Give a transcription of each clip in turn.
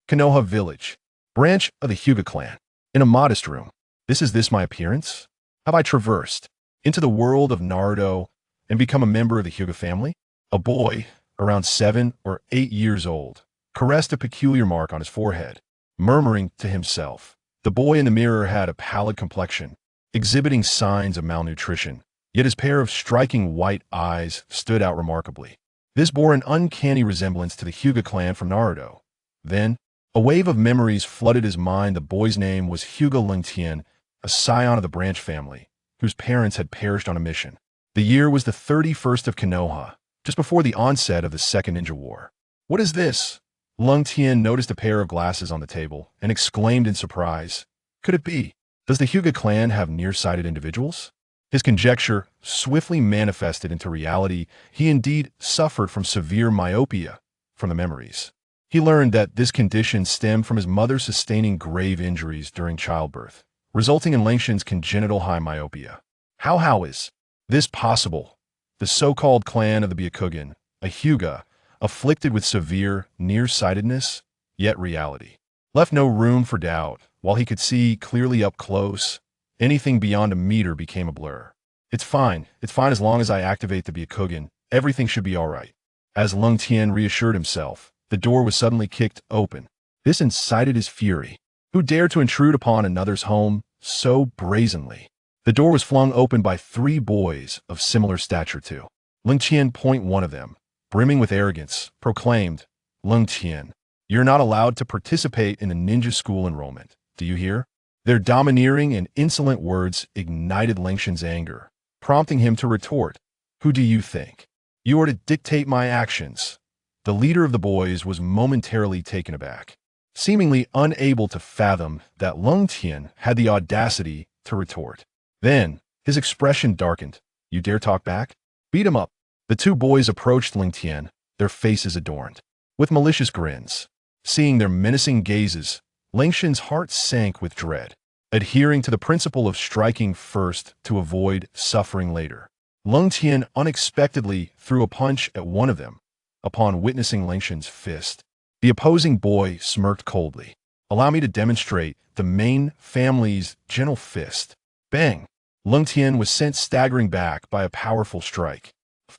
Konoha village, branch of the Hyuga clan. In a modest room. This is this my appearance? Have I traversed into the world of Naruto and become a member of the Hyuga family? A boy, around 7 or 8 years old, caressed a peculiar mark on his forehead, murmuring to himself. The boy in the mirror had a pallid complexion, exhibiting signs of malnutrition, yet his pair of striking white eyes stood out remarkably. This bore an uncanny resemblance to the Hyuga clan from Naruto. Then, a wave of memories flooded his mind. The boy's name was Hyuga Rengtian, a scion of the branch family, whose parents had perished on a mission. The year was the 31st of Konoha, just before the onset of the Second Ninja War. What is this? Rengtian noticed a pair of glasses on the table and exclaimed in surprise. Could it be? Does the Hyuga clan have nearsighted individuals? His conjecture swiftly manifested into reality. He indeed suffered from severe myopia from the memories. He learned that this condition stemmed from his mother sustaining grave injuries during childbirth, resulting in Rengtian's congenital high myopia. How is this possible? The so-called clan of the Byakugan, a Hyuga, afflicted with severe nearsightedness, yet reality, left no room for doubt. While he could see clearly up close, anything beyond a meter became a blur. It's fine as long as I activate the Byakugan. Everything should be all right. As Rengtian reassured himself, the door was suddenly kicked open. This incited his fury. Who dared to intrude upon another's home so brazenly? The door was flung open by 3 boys of similar stature too. Rengtian, one of them, brimming with arrogance, proclaimed, Rengtian, you're not allowed to participate in the ninja school enrollment. Do you hear? Their domineering and insolent words ignited Rengtian's anger, prompting him to retort, who do you think you are to dictate my actions? The leader of the boys was momentarily taken aback, seemingly unable to fathom that Rengtian had the audacity to retort. Then, his expression darkened. You dare talk back? Beat him up. The 2 boys approached Rengtian, their faces adorned with malicious grins. Seeing their menacing gazes, Rengtian's heart sank with dread. Adhering to the principle of striking first to avoid suffering later, Rengtian unexpectedly threw a punch at one of them. Upon witnessing Rengtian's fist, the opposing boy smirked coldly. Allow me to demonstrate the main family's gentle fist. Bang! Rengtian was sent staggering back by a powerful strike.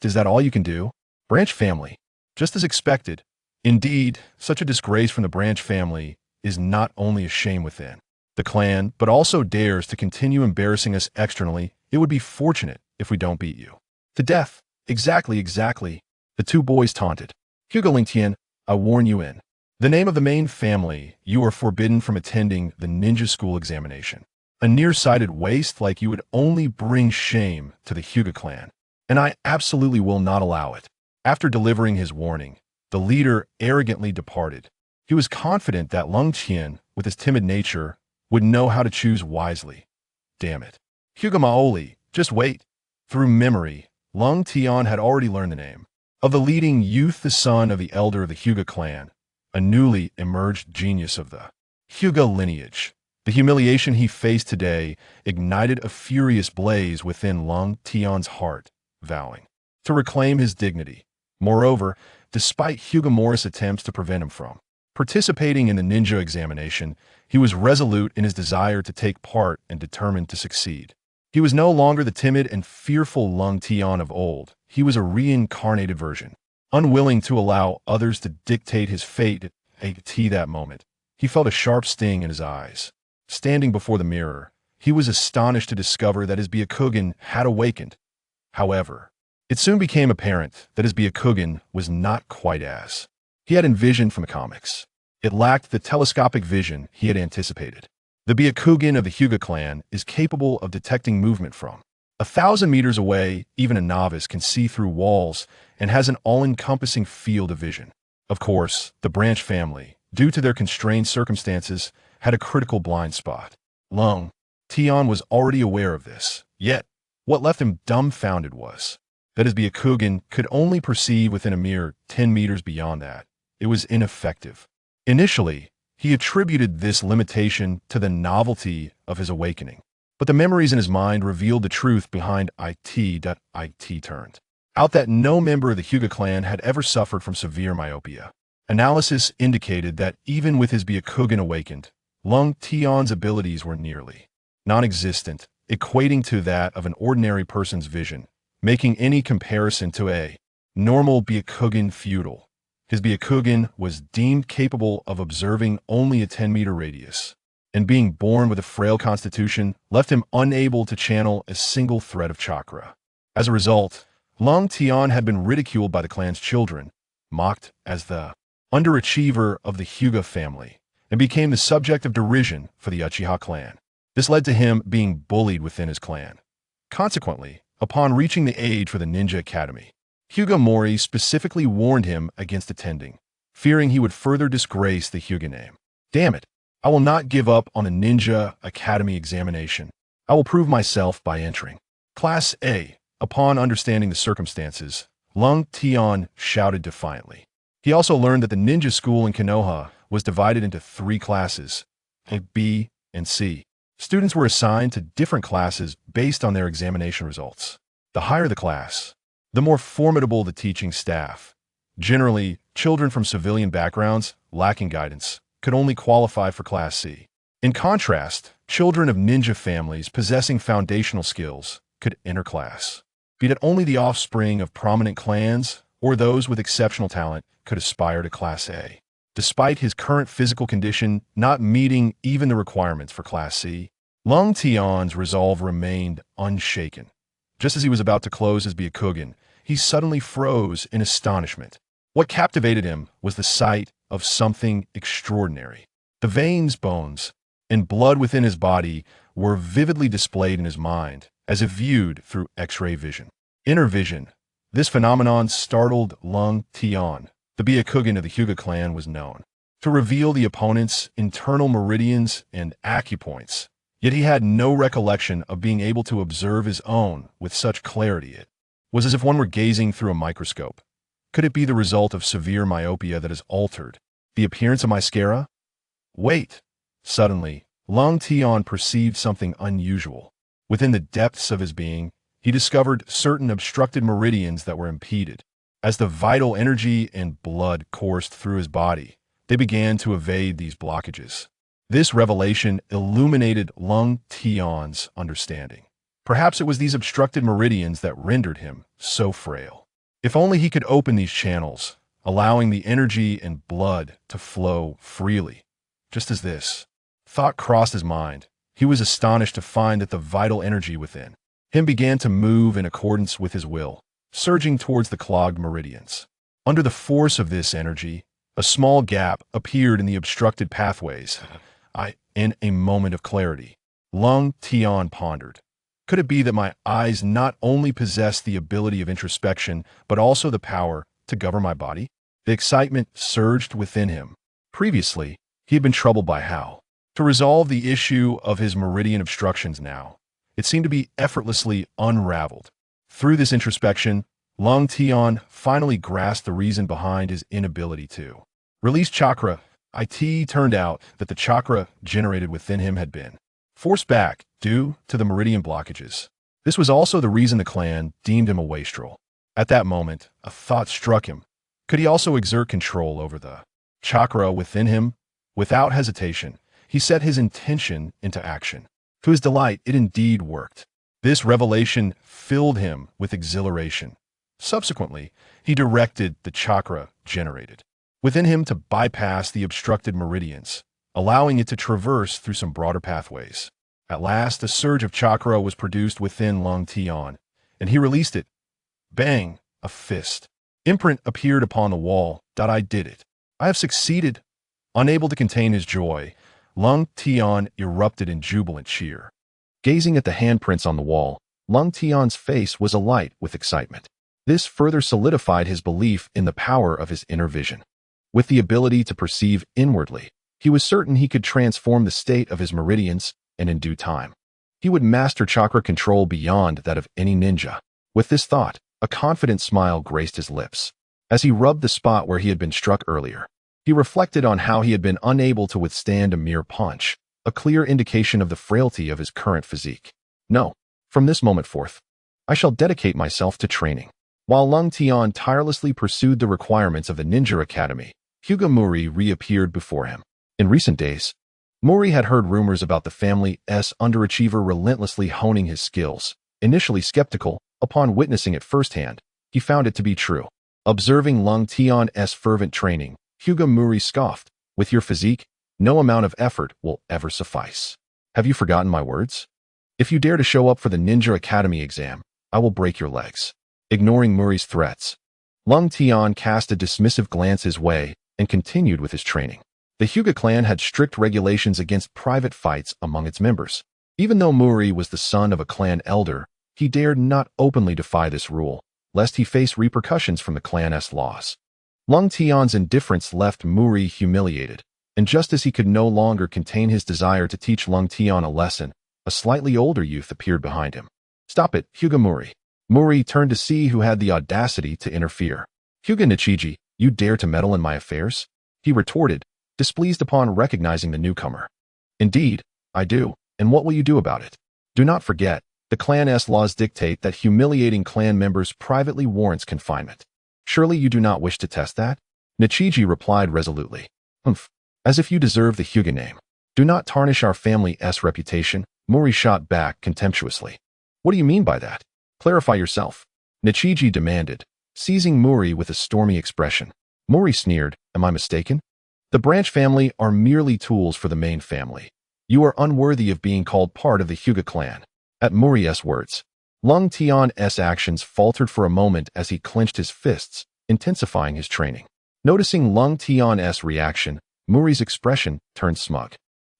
Is that all you can do? Branch family. Just as expected. Indeed, such a disgrace from the branch family is not only a shame within the clan, but also dares to continue embarrassing us externally. It would be fortunate if we don't beat you to death. Exactly. The 2 boys taunted. Hyuga Rengtian, I warn you in the name of the main family, you are forbidden from attending the ninja school examination. A nearsighted waste like you would only bring shame to the Hyuga clan, and I absolutely will not allow it. After delivering his warning, the leader arrogantly departed. He was confident that Rengtian, with his timid nature, would know how to choose wisely. Damn it. Hyuga Maoli, just wait. Through memory, Rengtian had already learned the name of the leading youth, the son of the elder of the Hyuga clan, a newly emerged genius of the Hyuga lineage. The humiliation he faced today ignited a furious blaze within Rengtian's heart, vowing to reclaim his dignity. Moreover, despite Hyuga Morris' attempts to prevent him from participating in the ninja examination, he was resolute in his desire to take part and determined to succeed. He was no longer the timid and fearful Rengtian of old. He was a reincarnated version, unwilling to allow others to dictate his fate. At that moment, he felt a sharp sting in his eyes. Standing before the mirror, he was astonished to discover that his Byakugan had awakened. However, it soon became apparent that his Byakugan was not quite as he had envisioned from the comics. It lacked the telescopic vision he had anticipated. The Byakugan of the Hyuga clan is capable of detecting movement from 1,000 meters away. Even a novice can see through walls and has an all-encompassing field of vision. Of course, the branch family, due to their constrained circumstances, had a critical blind spot. Rengtian was already aware of this, yet what left him dumbfounded was that his Byakugan could only perceive within a mere 10 meters beyond that. It was ineffective. Initially, he attributed this limitation to the novelty of his awakening, but the memories in his mind revealed the truth behind it. Turned out that no member of the Hyuga clan had ever suffered from severe myopia. Analysis indicated that even with his Byakugan awakened, Lung Tian's abilities were nearly non-existent, equating to that of an ordinary person's vision, making any comparison to a normal Byakugan futile. His Byakugan was deemed capable of observing only a 10-meter radius, and being born with a frail constitution left him unable to channel a single thread of chakra. As a result, Lung Tian had been ridiculed by the clan's children, mocked as the underachiever of the Hyuga family, and became the subject of derision for the Uchiha clan. This led to him being bullied within his clan. Consequently, upon reaching the age for the Ninja Academy, Hyuga Mori specifically warned him against attending, fearing he would further disgrace the Hyuga name. Damn it, I will not give up on the Ninja Academy examination. I will prove myself by entering Class A. Upon understanding the circumstances, Lung Tian shouted defiantly. He also learned that the ninja school in Konoha was divided into 3 classes, A, B, and C. Students were assigned to different classes based on their examination results. The higher the class, the more formidable the teaching staff. Generally, children from civilian backgrounds, lacking guidance, could only qualify for Class C. In contrast, children of ninja families possessing foundational skills could enter class. Be it only the offspring of prominent clans or those with exceptional talent could aspire to Class A. Despite his current physical condition not meeting even the requirements for Class C, Lung Tian's resolve remained unshaken. Just as he was about to close his Byakugan, he suddenly froze in astonishment. What captivated him was the sight of something extraordinary. The veins, bones, and blood within his body were vividly displayed in his mind, as if viewed through X-ray vision. Inner vision. This phenomenon startled Lung Tian. The Byakugan of the Hyuga clan was known to reveal the opponent's internal meridians and acupoints, yet he had no recollection of being able to observe his own with such clarity. It was as if one were gazing through a microscope. Could it be the result of severe myopia that has altered the appearance of my sclera? Wait! Suddenly, Lung Tian perceived something unusual. Within the depths of his being, he discovered certain obstructed meridians that were impeded. As the vital energy and blood coursed through his body, they began to evade these blockages. This revelation illuminated Lung Tian's understanding. Perhaps it was these obstructed meridians that rendered him so frail. If only he could open these channels, allowing the energy and blood to flow freely. Just as this thought crossed his mind, he was astonished to find that the vital energy within him began to move in accordance with his will, surging towards the clogged meridians. Under the force of this energy, a small gap appeared in the obstructed pathways. In a moment of clarity, Lung Tian pondered. Could it be that my eyes not only possess the ability of introspection, but also the power to govern my body? The excitement surged within him. Previously, he had been troubled by how to resolve the issue of his meridian obstructions now. It seemed to be effortlessly unraveled. Through this introspection, Lung Tian finally grasped the reason behind his inability to release chakra. It turned out that the chakra generated within him had been forced back due to the meridian blockages. This was also the reason the clan deemed him a wastrel. At that moment, a thought struck him. Could he also exert control over the chakra within him? Without hesitation, he set his intention into action. To his delight, it indeed worked. This revelation filled him with exhilaration. Subsequently, he directed the chakra generated within him to bypass the obstructed meridians, allowing it to traverse through some broader pathways. At last, a surge of chakra was produced within Lung Tian, and he released it. Bang! A fist imprint appeared upon the wall. I did it. I have succeeded. Unable to contain his joy, Lung Tian erupted in jubilant cheer. Gazing at the handprints on the wall, Lung Tian's face was alight with excitement. This further solidified his belief in the power of his inner vision. With the ability to perceive inwardly, he was certain he could transform the state of his meridians, and in due time, he would master chakra control beyond that of any ninja. With this thought, a confident smile graced his lips. As he rubbed the spot where he had been struck earlier, he reflected on how he had been unable to withstand a mere punch, a clear indication of the frailty of his current physique. No, from this moment forth, I shall dedicate myself to training. While Lung Tian tirelessly pursued the requirements of the Ninja Academy, Hyuga Muri reappeared before him. In recent days, Muri had heard rumors about the family's underachiever relentlessly honing his skills. Initially skeptical, upon witnessing it firsthand, he found it to be true. Observing Lung Tian's fervent training, Hyuga Muri scoffed, "With your physique, no amount of effort will ever suffice. Have you forgotten my words? If you dare to show up for the Ninja Academy exam, I will break your legs." Ignoring Muri's threats, Lung Tian cast a dismissive glance his way and continued with his training. The Hyuga clan had strict regulations against private fights among its members. Even though Muri was the son of a clan elder, he dared not openly defy this rule, lest he face repercussions from the clan's laws. Lung Tian's indifference left Muri humiliated, and just as he could no longer contain his desire to teach Lung Tian a lesson, a slightly older youth appeared behind him. "Stop it, Hyuga Muri." Muri turned to see who had the audacity to interfere. "Hyuga Nichiji, you dare to meddle in my affairs?" he retorted, displeased upon recognizing the newcomer. "Indeed, I do, and what will you do about it? Do not forget, the clan's laws dictate that humiliating clan members privately warrants confinement. Surely you do not wish to test that?" Nichiji replied resolutely. "Humph, as if you deserve the Hyuga name. Do not tarnish our family's reputation," Muri shot back contemptuously. "What do you mean by that? Clarify yourself," Nichiji demanded, seizing Muri with a stormy expression. Muri sneered, "Am I mistaken? The branch family are merely tools for the main family. You are unworthy of being called part of the Hyuga clan." At Muri's words, Lung Tian's actions faltered for a moment as he clenched his fists, intensifying his training. Noticing Lung Tian's reaction, Muri's expression turned smug.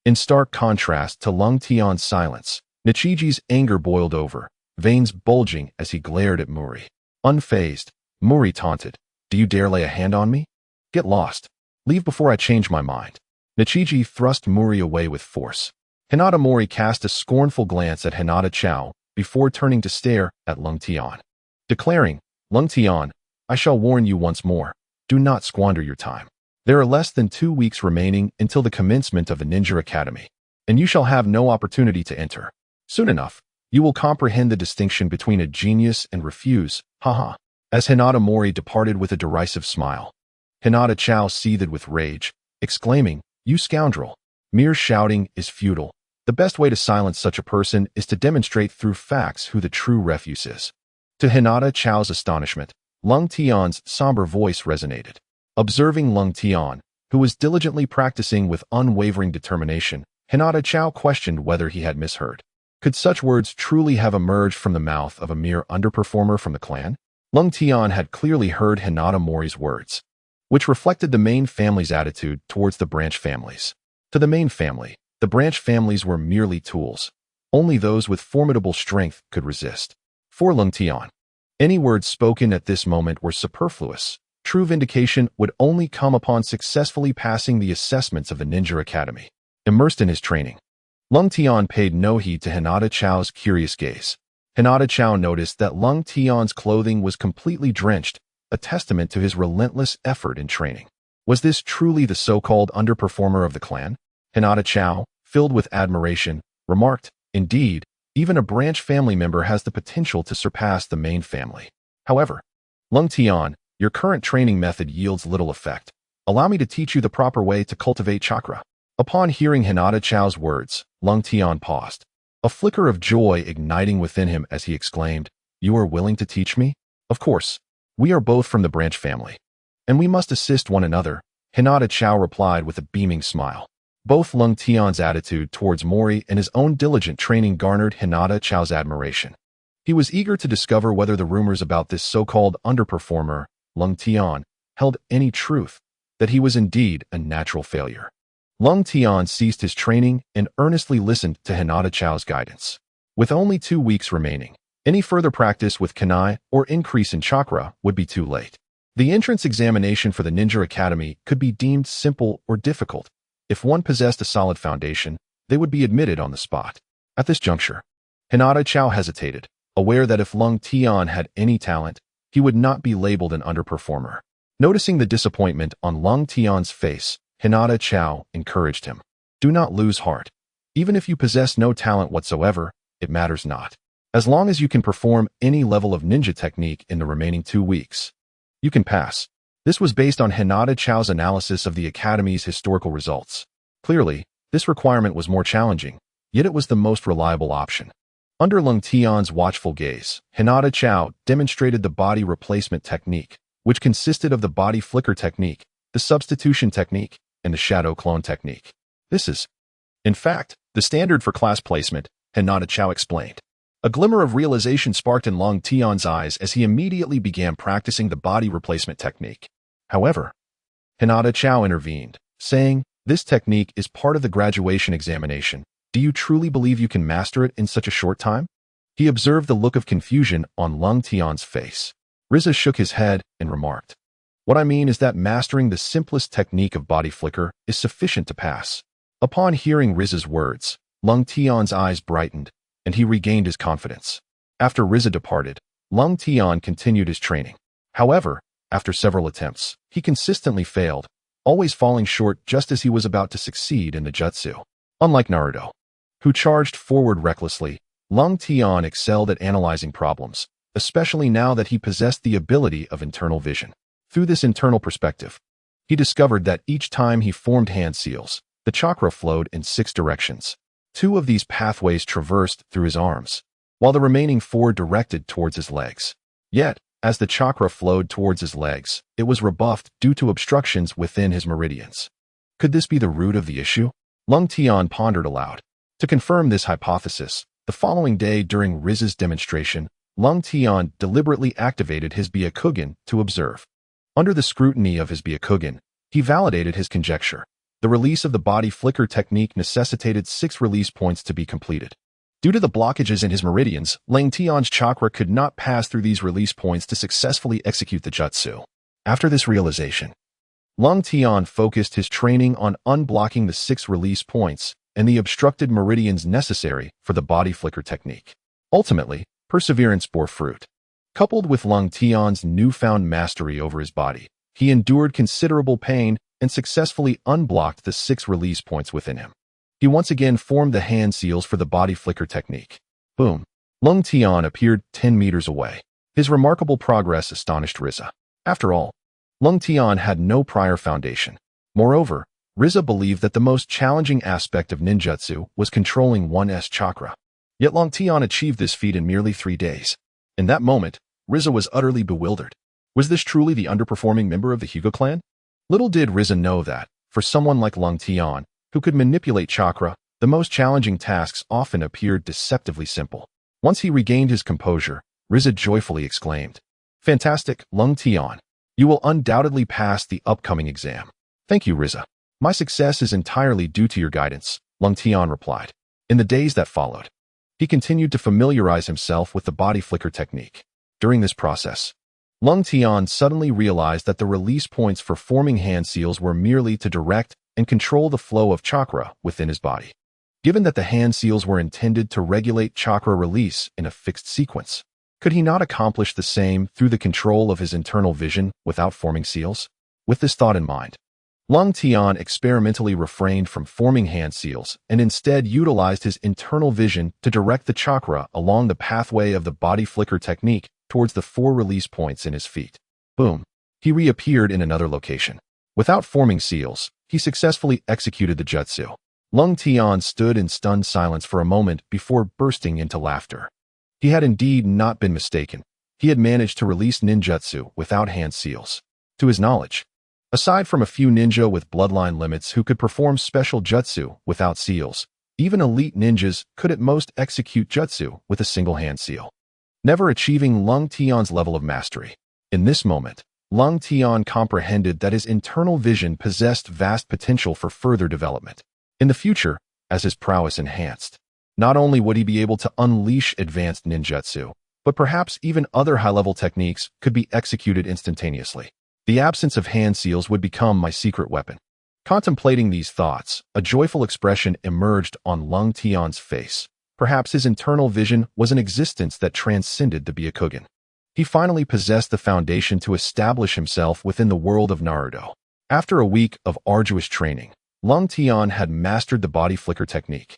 In stark contrast to Lung Tian's silence, Nichiji's anger boiled over, veins bulging as he glared at Muri. Unfazed, Muri taunted, "Do you dare lay a hand on me? Get lost. Leave before I change my mind." Nichiji thrust Muri away with force. Hinata Mori cast a scornful glance at Hinata Chao before turning to stare at Lung Tian, declaring, "Lung Tian, I shall warn you once more. Do not squander your time. There are less than 2 weeks remaining until the commencement of the Ninja Academy, and you shall have no opportunity to enter. Soon enough, you will comprehend the distinction between a genius and refuse, haha." As Hinata Mori departed with a derisive smile, Hinata Chao seethed with rage, exclaiming, "You scoundrel! Mere shouting is futile. The best way to silence such a person is to demonstrate through facts who the true refuse is." To Hinata Chao's astonishment, Lung Tian's somber voice resonated. Observing Lung Tian, who was diligently practicing with unwavering determination, Hinata Chao questioned whether he had misheard. Could such words truly have emerged from the mouth of a mere underperformer from the clan? Lung Tian had clearly heard Hinata Mori's words, which reflected the main family's attitude towards the branch families. To the main family, the branch families were merely tools. Only those with formidable strength could resist. For Lung Tian, any words spoken at this moment were superfluous. True vindication would only come upon successfully passing the assessments of the Ninja Academy. Immersed in his training, Lung Tian paid no heed to Hinata Chao's curious gaze. Hinata Chao noticed that Lung Tian's clothing was completely drenched, a testament to his relentless effort in training. Was this truly the so-called underperformer of the clan? Hinata Chao, filled with admiration, remarked, "Indeed, even a branch family member has the potential to surpass the main family. However, Lung Tian, your current training method yields little effect. Allow me to teach you the proper way to cultivate chakra." Upon hearing Hinata Chao's words, Lung Tian paused, a flicker of joy igniting within him as he exclaimed, "You are willing to teach me? Of course. We are both from the branch family, and we must assist one another," Hinata Chao replied with a beaming smile. Both Lung Tian's attitude towards Mori and his own diligent training garnered Hinata Chao's admiration. He was eager to discover whether the rumors about this so-called underperformer, Lung Tian, held any truth, that he was indeed a natural failure. Lung Tian ceased his training and earnestly listened to Hinata Chao's guidance. With only 2 weeks remaining, any further practice with kanai or increase in chakra would be too late. The entrance examination for the Ninja Academy could be deemed simple or difficult. If one possessed a solid foundation, they would be admitted on the spot. At this juncture, Hinata Chao hesitated, aware that if Lung Tian had any talent, he would not be labeled an underperformer. Noticing the disappointment on Lung Tian's face, Hinata Chao encouraged him. "Do not lose heart. Even if you possess no talent whatsoever, it matters not. As long as you can perform any level of ninja technique in the remaining 2 weeks, you can pass." This was based on Hinata Chao's analysis of the Academy's historical results. Clearly, this requirement was more challenging, yet it was the most reliable option. Under Lung Tian's watchful gaze, Hinata Chao demonstrated the body replacement technique, which consisted of the body flicker technique, the substitution technique, and the shadow clone technique. This is, in fact, the standard for class placement, Hinata Chao explained. A glimmer of realization sparked in Lung Tian's eyes as he immediately began practicing the body replacement technique. However, Hinata Chao intervened, saying, "This technique is part of the graduation examination. Do you truly believe you can master it in such a short time?" He observed the look of confusion on Lung Tian's face. Riza shook his head and remarked, "What I mean is that mastering the simplest technique of body flicker is sufficient to pass." Upon hearing Riza's words, Lung Tian's eyes brightened, and he regained his confidence. After Riza departed, Lung Tian continued his training. However, after several attempts, he consistently failed, always falling short just as he was about to succeed in the jutsu. Unlike Naruto, who charged forward recklessly, Lung Tian excelled at analyzing problems, especially now that he possessed the ability of internal vision. Through this internal perspective, he discovered that each time he formed hand seals, the chakra flowed in 6 directions. 2 of these pathways traversed through his arms, while the remaining 4 directed towards his legs. Yet, as the chakra flowed towards his legs, it was rebuffed due to obstructions within his meridians. Could this be the root of the issue? Lung Tian pondered aloud. To confirm this hypothesis, the following day during Riza's demonstration, Lung Tian deliberately activated his Byakugan to observe. Under the scrutiny of his Byakugan, he validated his conjecture. The release of the body flicker technique necessitated 6 release points to be completed. Due to the blockages in his meridians, Lung Tian's chakra could not pass through these release points to successfully execute the jutsu. After this realization, Lung Tian focused his training on unblocking the 6 release points and the obstructed meridians necessary for the body flicker technique. Ultimately, perseverance bore fruit. Coupled with Lung Tian's newfound mastery over his body, he endured considerable pain and successfully unblocked the 6 release points within him. He once again formed the hand seals for the body flicker technique. Boom! Lung Tian appeared 10 meters away. His remarkable progress astonished Riza. After all, Lung Tian had no prior foundation. Moreover, Riza believed that the most challenging aspect of ninjutsu was controlling one's chakra. Yet Lung Tian achieved this feat in merely 3 days. In that moment, Riza was utterly bewildered. Was this truly the underperforming member of the Hyuga clan? Little did Riza know that, for someone like Lung Tian, who could manipulate chakra, the most challenging tasks often appeared deceptively simple. Once he regained his composure, Riza joyfully exclaimed, "Fantastic, Lung Tian. You will undoubtedly pass the upcoming exam." "Thank you, Riza. My success is entirely due to your guidance," Lung Tian replied. In the days that followed, he continued to familiarize himself with the body flicker technique. During this process, Lung Tian suddenly realized that the release points for forming hand seals were merely to direct and control the flow of chakra within his body. Given that the hand seals were intended to regulate chakra release in a fixed sequence, could he not accomplish the same through the control of his internal vision without forming seals? With this thought in mind, Lung Tian experimentally refrained from forming hand seals and instead utilized his internal vision to direct the chakra along the pathway of the body flicker technique towards the 4 release points in his feet. Boom! He reappeared in another location. Without forming seals, he successfully executed the jutsu. Lung Tian stood in stunned silence for a moment before bursting into laughter. He had indeed not been mistaken. He had managed to release ninjutsu without hand seals. To his knowledge, aside from a few ninja with bloodline limits who could perform special jutsu without seals, even elite ninjas could at most execute jutsu with a single hand seal, never achieving Lung Tian's level of mastery. In this moment, Lung Tian comprehended that his internal vision possessed vast potential for further development. In the future, as his prowess enhanced, not only would he be able to unleash advanced ninjutsu, but perhaps even other high-level techniques could be executed instantaneously. The absence of hand seals would become my secret weapon. Contemplating these thoughts, a joyful expression emerged on Lung Tian's face. Perhaps his internal vision was an existence that transcended the Byakugan. He finally possessed the foundation to establish himself within the world of Naruto. After a week of arduous training, Lung Tian had mastered the body flicker technique,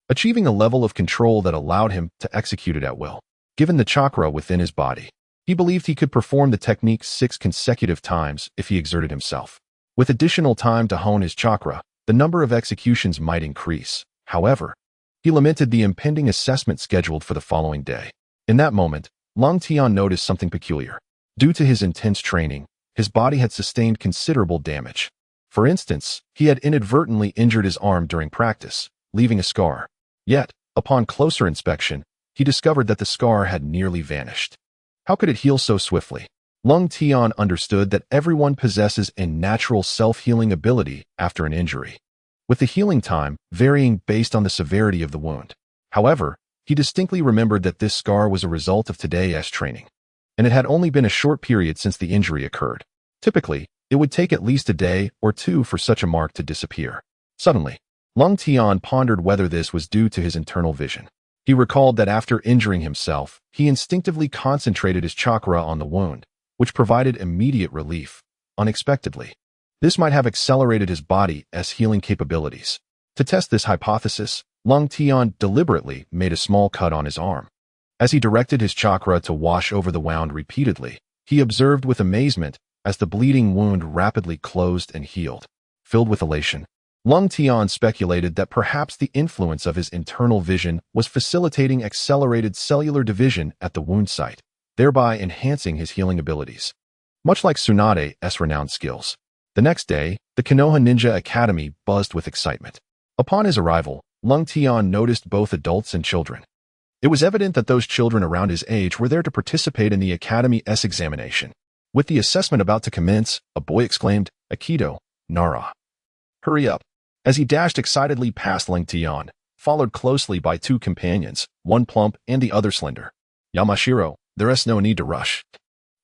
achieving a level of control that allowed him to execute it at will. Given the chakra within his body, He believed he could perform the technique 6 consecutive times if he exerted himself. With additional time to hone his chakra, the number of executions might increase. However, he lamented the impending assessment scheduled for the following day. In that moment, Long Tian noticed something peculiar. Due to his intense training, his body had sustained considerable damage. For instance, he had inadvertently injured his arm during practice, leaving a scar. Yet, upon closer inspection, he discovered that the scar had nearly vanished. How could it heal so swiftly? Lung Tian understood that everyone possesses a natural self-healing ability after an injury, with the healing time varying based on the severity of the wound. However, he distinctly remembered that this scar was a result of today's training, and it had only been a short period since the injury occurred. Typically, it would take at least a day or two for such a mark to disappear. Suddenly, Lung Tian pondered whether this was due to his internal vision. He recalled that after injuring himself, he instinctively concentrated his chakra on the wound, which provided immediate relief, unexpectedly. This might have accelerated his body's healing capabilities. To test this hypothesis, Lung Tian deliberately made a small cut on his arm. As he directed his chakra to wash over the wound repeatedly, he observed with amazement as the bleeding wound rapidly closed and healed. Filled with elation, Lung Tian speculated that perhaps the influence of his internal vision was facilitating accelerated cellular division at the wound site, thereby enhancing his healing abilities. Much like Tsunade's renowned skills. The next day, the Konoha Ninja Academy buzzed with excitement. Upon his arrival, Lung Tian noticed both adults and children. It was evident that those children around his age were there to participate in the Academy's examination. With the assessment about to commence, a boy exclaimed, "Aikido, Nara. Hurry up." As he dashed excitedly past Lung Tian, followed closely by 2 companions, one plump and the other slender. "Yamashiro, there is no need to rush.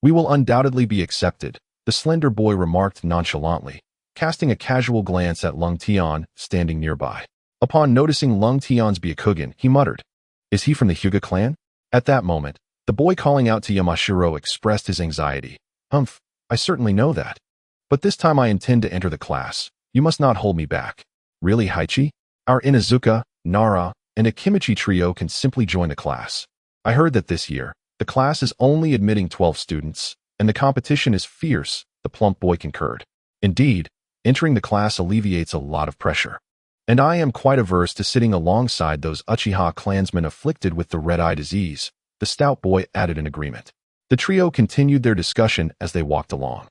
We will undoubtedly be accepted," the slender boy remarked nonchalantly, casting a casual glance at Lung Tian standing nearby. Upon noticing Lung Tian's Byakugan, he muttered, "Is he from the Hyuga clan?" At that moment, the boy calling out to Yamashiro expressed his anxiety. "Humph, I certainly know that. But this time I intend to enter the class. You must not hold me back." "Really, Haichi? Our Inuzuka, Nara, and Akimichi trio can simply join the class. I heard that this year, the class is only admitting 12 students, and the competition is fierce," the plump boy concurred. "Indeed, entering the class alleviates a lot of pressure. And I am quite averse to sitting alongside those Uchiha clansmen afflicted with the red-eye disease," the stout boy added in agreement. The trio continued their discussion as they walked along.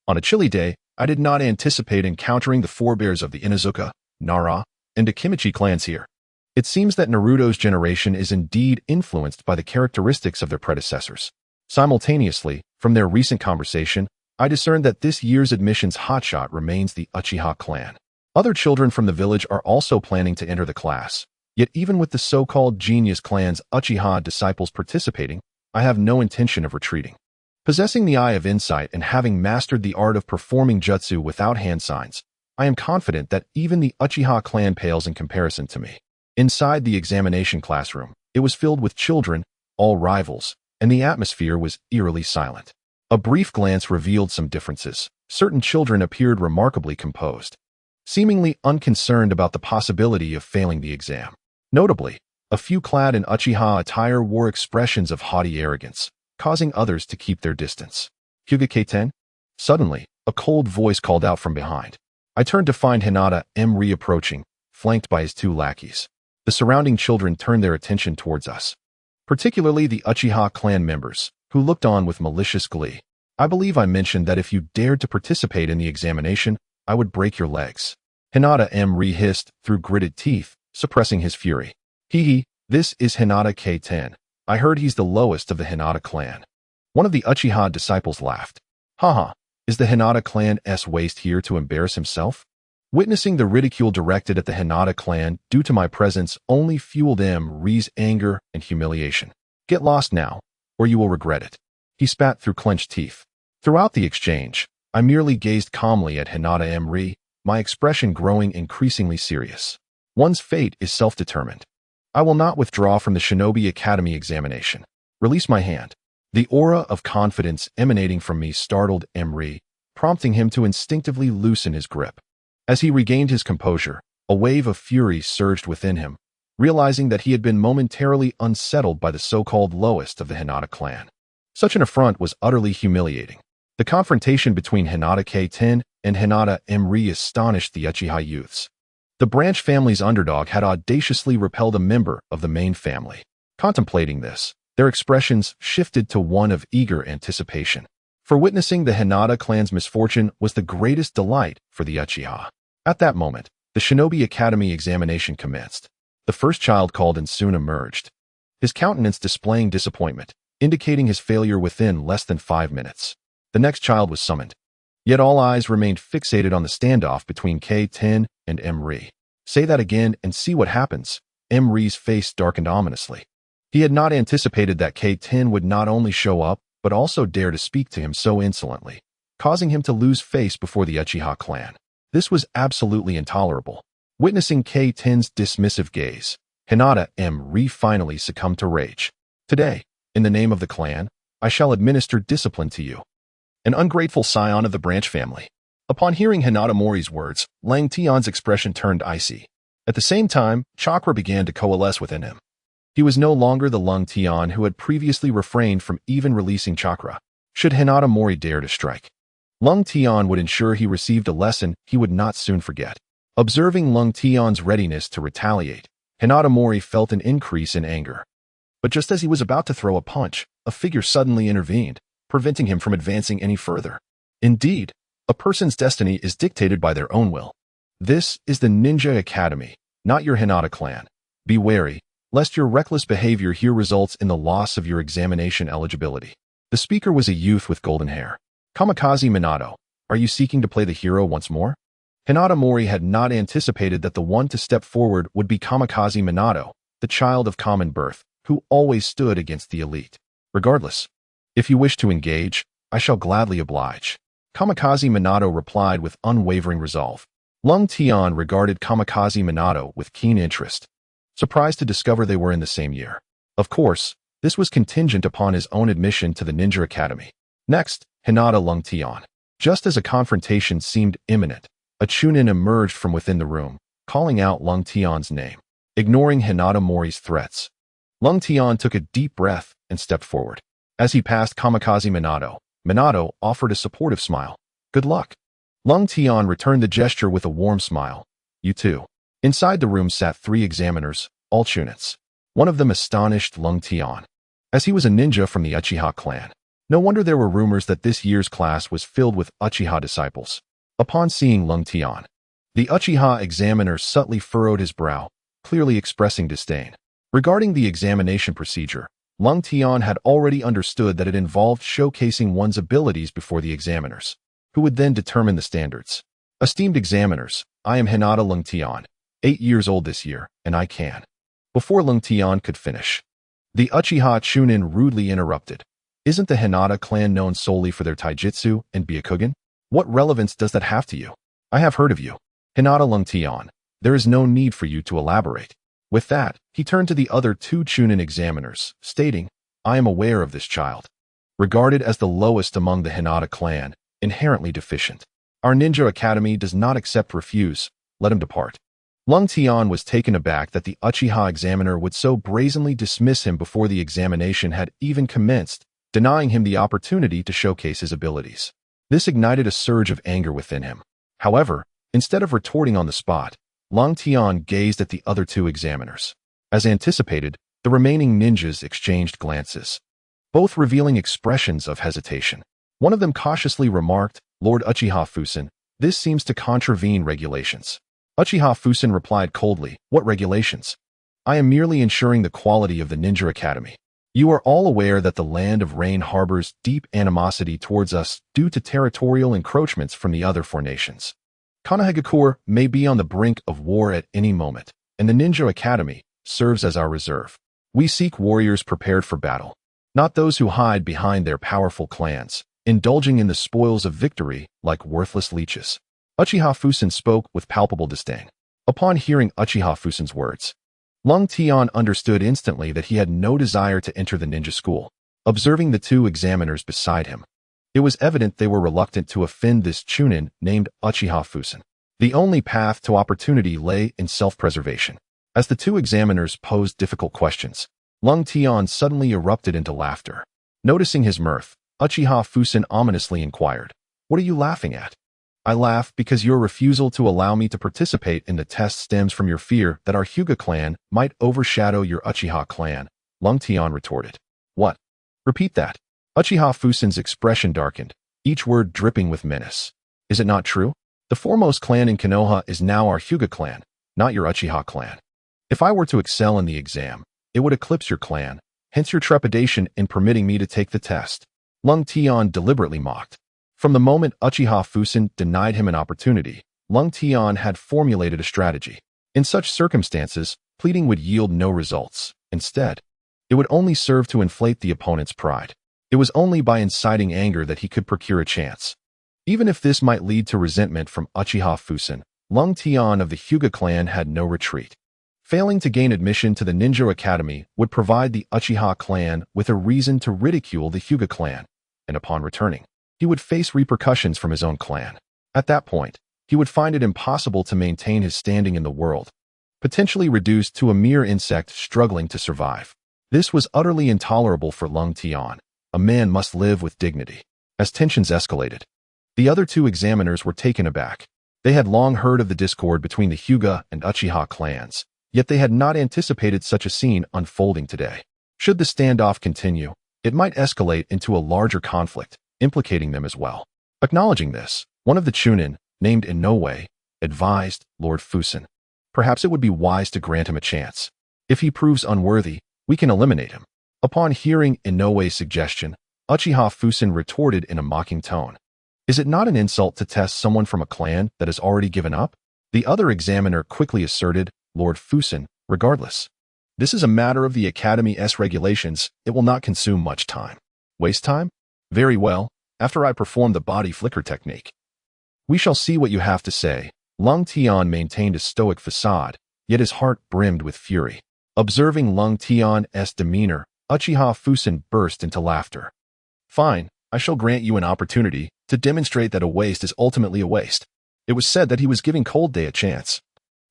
"On a chilly day, I did not anticipate encountering the forebears of the Inuzuka, Nara, and Akimichi clans here. It seems that Naruto's generation is indeed influenced by the characteristics of their predecessors." Simultaneously, from their recent conversation, I discerned that this year's admissions hotshot remains the Uchiha clan. Other children from the village are also planning to enter the class. Yet even with the so-called genius clan's Uchiha disciples participating, I have no intention of retreating. Possessing the eye of insight and having mastered the art of performing jutsu without hand signs, I am confident that even the Uchiha clan pales in comparison to me. Inside the examination classroom, it was filled with children, all rivals, and the atmosphere was eerily silent. A brief glance revealed some differences. Certain children appeared remarkably composed, seemingly unconcerned about the possibility of failing the exam. Notably, a few clad in Uchiha attire wore expressions of haughty arrogance, causing others to keep their distance. "Hyuga Keiten?" Suddenly, a cold voice called out from behind. I turned to find Hinata reapproaching, flanked by his 2 lackeys. The surrounding children turned their attention towards us, particularly the Uchiha clan members, who looked on with malicious glee. "I believe I mentioned that if you dared to participate in the examination, I would break your legs." Hinata hissed through gritted teeth, suppressing his fury. "Hee, this is Hinata K10. I heard he's the lowest of the Hinata clan." One of the Uchiha disciples laughed. "Haha, is the Hinata clan's waste here to embarrass himself?" Witnessing the ridicule directed at the Hinata clan due to my presence only fueled Re's anger and humiliation. "Get lost now, or you will regret it." He spat through clenched teeth. Throughout the exchange, I merely gazed calmly at Hinata Re, my expression growing increasingly serious. One's fate is self-determined. I will not withdraw from the Shinobi Academy examination. Release my hand. The aura of confidence emanating from me startled Re, prompting him to instinctively loosen his grip. As he regained his composure, a wave of fury surged within him, realizing that he had been momentarily unsettled by the so-called lowest of the Hinata clan. Such an affront was utterly humiliating. The confrontation between Hinata K-10 and Hinata Emri astonished the Uchiha youths. The branch family's underdog had audaciously repelled a member of the main family. Contemplating this, their expressions shifted to one of eager anticipation. For witnessing the Hinata clan's misfortune was the greatest delight for the Uchiha. At that moment, the Shinobi Academy examination commenced. The first child called in soon emerged, his countenance displaying disappointment, indicating his failure within less than 5 minutes. The next child was summoned. Yet all eyes remained fixated on the standoff between K-10 and Emri. Say that again and see what happens. Emri's face darkened ominously. He had not anticipated that K-10 would not only show up, but also dare to speak to him so insolently, causing him to lose face before the Uchiha clan. This was absolutely intolerable. Witnessing K-10's dismissive gaze, Hinata Emri finally succumbed to rage. Today, in the name of the clan, I shall administer discipline to you. An ungrateful scion of the branch family. Upon hearing Hinata Mori's words, Rengtian's expression turned icy. At the same time, chakra began to coalesce within him. He was no longer the Rengtian who had previously refrained from even releasing chakra. Should Hinata Mori dare to strike, Rengtian would ensure he received a lesson he would not soon forget. Observing Rengtian's readiness to retaliate, Hinata Mori felt an increase in anger. But just as he was about to throw a punch, a figure suddenly intervened, preventing him from advancing any further. Indeed, a person's destiny is dictated by their own will. This is the Ninja Academy, not your Hinata clan. Be wary, lest your reckless behavior here results in the loss of your examination eligibility. The speaker was a youth with golden hair. Kamikaze Minato, are you seeking to play the hero once more? Hinata Mori had not anticipated that the one to step forward would be Kamikaze Minato, the child of common birth, who always stood against the elite. Regardless, if you wish to engage, I shall gladly oblige. Kamikaze Minato replied with unwavering resolve. Rengtian regarded Kamikaze Minato with keen interest, surprised to discover they were in the same year. Of course, this was contingent upon his own admission to the Ninja Academy. Next, Hinata Rengtian. Just as a confrontation seemed imminent, a Chunin emerged from within the room, calling out Rengtian's name. Ignoring Hinata Mori's threats, Rengtian took a deep breath and stepped forward. As he passed Kamikaze Minato, Minato offered a supportive smile. Good luck. Rengtian returned the gesture with a warm smile. You too. Inside the room sat 3 examiners, all Chunins. One of them astonished Rengtian, as he was a ninja from the Uchiha clan. No wonder there were rumors that this year's class was filled with Uchiha disciples. Upon seeing Rengtian, the Uchiha examiner subtly furrowed his brow, clearly expressing disdain. Regarding the examination procedure, Rengtian had already understood that it involved showcasing one's abilities before the examiners, who would then determine the standards. Esteemed examiners, I am Hinata Rengtian, 8 years old this year, and I can. Before Rengtian could finish, the Uchiha Chunin rudely interrupted. Isn't the Hinata clan known solely for their taijutsu and Byakugan? What relevance does that have to you? I have heard of you. Hinata Rengtian, there is no need for you to elaborate. With that, he turned to the other 2 Chunin examiners, stating, I am aware of this child. Regarded as the lowest among the Hinata clan, inherently deficient. Our Ninja Academy does not accept refuse. Let him depart. Rengtian was taken aback that the Uchiha examiner would so brazenly dismiss him before the examination had even commenced, denying him the opportunity to showcase his abilities. This ignited a surge of anger within him. However, instead of retorting on the spot, Rengtian gazed at the other 2 examiners. As anticipated, the remaining ninjas exchanged glances, both revealing expressions of hesitation. One of them cautiously remarked, Lord Uchiha Fusen, this seems to contravene regulations. Uchiha Fusen replied coldly, what regulations? I am merely ensuring the quality of the Ninja Academy. You are all aware that the Land of Rain harbors deep animosity towards us due to territorial encroachments from the other 4 nations. Konohagakure may be on the brink of war at any moment, and the Ninja Academy serves as our reserve. We seek warriors prepared for battle, not those who hide behind their powerful clans, indulging in the spoils of victory like worthless leeches. Uchiha Fusen spoke with palpable disdain. Upon hearing Uchiha Fusen's words, Rengtian understood instantly that he had no desire to enter the ninja school. Observing the 2 examiners beside him, it was evident they were reluctant to offend this Chunin named Uchiha Fusen. The only path to opportunity lay in self-preservation. As the 2 examiners posed difficult questions, Rengtian suddenly erupted into laughter. Noticing his mirth, Uchiha Fusen ominously inquired, "What are you laughing at?" "I laugh because your refusal to allow me to participate in the test stems from your fear that our Hyuga clan might overshadow your Uchiha clan," Rengtian retorted. "What? Repeat that." Uchiha Fusen's expression darkened, each word dripping with menace. "Is it not true? The foremost clan in Konoha is now our Hyuga clan, not your Uchiha clan. If I were to excel in the exam, it would eclipse your clan, hence your trepidation in permitting me to take the test." Rengtian deliberately mocked. From the moment Uchiha Fusen denied him an opportunity, Rengtian had formulated a strategy. In such circumstances, pleading would yield no results. Instead, it would only serve to inflate the opponent's pride. It was only by inciting anger that he could procure a chance. Even if this might lead to resentment from Uchiha Fusen, Rengtian of the Hyuga clan had no retreat. Failing to gain admission to the Ninja Academy would provide the Uchiha clan with a reason to ridicule the Hyuga clan, and upon returning, he would face repercussions from his own clan. At that point, he would find it impossible to maintain his standing in the world, potentially reduced to a mere insect struggling to survive. This was utterly intolerable for Rengtian. A man must live with dignity. As tensions escalated, the other two examiners were taken aback. They had long heard of the discord between the Hyuga and Uchiha clans, yet they had not anticipated such a scene unfolding today. Should the standoff continue, it might escalate into a larger conflict, implicating them as well. Acknowledging this, one of the Chunin, named Inoue, advised Lord Fusen, "Perhaps it would be wise to grant him a chance. If he proves unworthy, we can eliminate him." Upon hearing Inoue's suggestion, Uchiha Fusen retorted in a mocking tone, "Is it not an insult to test someone from a clan that has already given up?" The other examiner quickly asserted, "Lord Fusen, regardless. This is a matter of the Academy's regulations. It will not consume much time." "Waste time? Very well, after I perform the body flicker technique. We shall see what you have to say." Rengtian maintained a stoic facade, yet his heart brimmed with fury. Observing Rengtian's demeanor, Uchiha Fusen burst into laughter. "Fine, I shall grant you an opportunity to demonstrate that a waste is ultimately a waste." It was said that he was giving Cold Day a chance.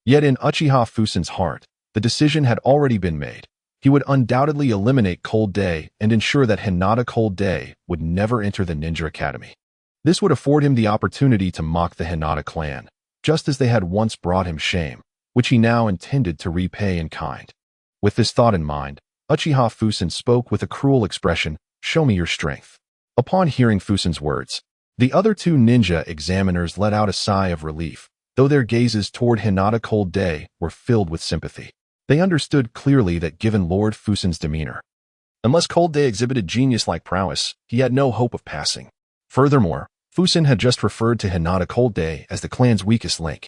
Yet in Uchiha Fusen's heart, the decision had already been made. He would undoubtedly eliminate Cold Day and ensure that Hinata Cold Day would never enter the Ninja Academy. This would afford him the opportunity to mock the Hinata clan, just as they had once brought him shame, which he now intended to repay in kind. With this thought in mind, Uchiha Fusen spoke with a cruel expression, "Show me your strength." Upon hearing Fusen's words, the other two ninja examiners let out a sigh of relief, though their gazes toward Hinata Cold Day were filled with sympathy. They understood clearly that given Lord Fusen's demeanor, unless Cold Day exhibited genius-like prowess, he had no hope of passing. Furthermore, Fusen had just referred to Hinata Cold Day as the clan's weakest link.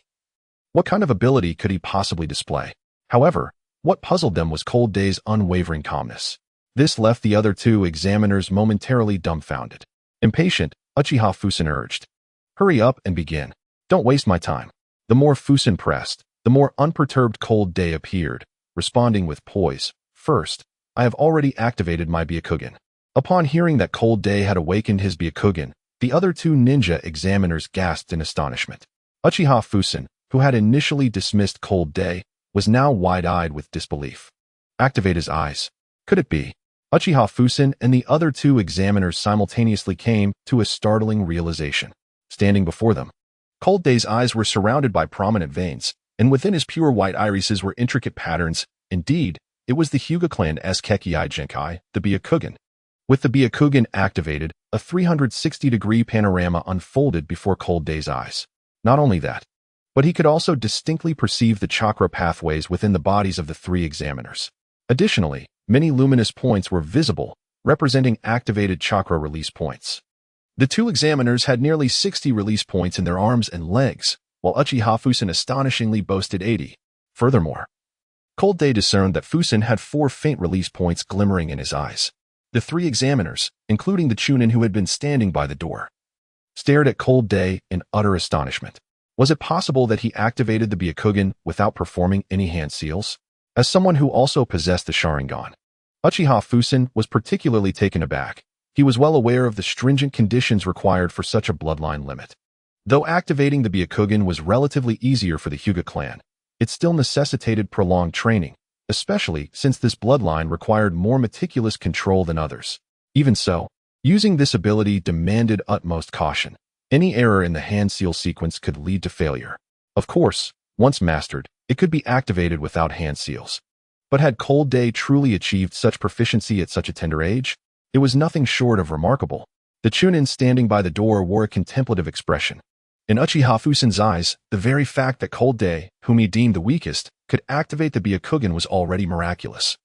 What kind of ability could he possibly display? However, what puzzled them was Cold Day's unwavering calmness. This left the other two examiners momentarily dumbfounded. Impatient, Uchiha Fusen urged, "Hurry up and begin. Don't waste my time." The more Fusen pressed, the more unperturbed Cold Day appeared, responding with poise. "First, I have already activated my Byakugan." Upon hearing that Cold Day had awakened his Byakugan, the other two ninja examiners gasped in astonishment. Uchiha Fusen, who had initially dismissed Cold Day, was now wide-eyed with disbelief. Activate his eyes. Could it be? Uchiha Fusen and the other two examiners simultaneously came to a startling realization. Standing before them, Cold Day's eyes were surrounded by prominent veins, and within his pure white irises were intricate patterns. Indeed, it was the Hyuga clan's Kekei Genkai, the Byakugan. With the Byakugan activated, a 360-degree panorama unfolded before Cold Day's eyes. Not only that, but he could also distinctly perceive the chakra pathways within the bodies of the three examiners. Additionally, many luminous points were visible, representing activated chakra release points. The two examiners had nearly 60 release points in their arms and legs, while Uchiha Fusen astonishingly boasted 80. Furthermore, Cold Day discerned that Fusen had 4 faint release points glimmering in his eyes. The three examiners, including the Chunin who had been standing by the door, stared at Cold Day in utter astonishment. Was it possible that he activated the Byakugan without performing any hand seals? As someone who also possessed the Sharingan, Uchiha Fusen was particularly taken aback. He was well aware of the stringent conditions required for such a bloodline limit. Though activating the Byakugan was relatively easier for the Hyuga clan, it still necessitated prolonged training, especially since this bloodline required more meticulous control than others. Even so, using this ability demanded utmost caution. Any error in the hand seal sequence could lead to failure. Of course, once mastered, it could be activated without hand seals. But had Cold Day truly achieved such proficiency at such a tender age? It was nothing short of remarkable. The Chunin standing by the door wore a contemplative expression. In Uchiha Fusen's eyes, the very fact that Cold Day, whom he deemed the weakest, could activate the Byakugan was already miraculous.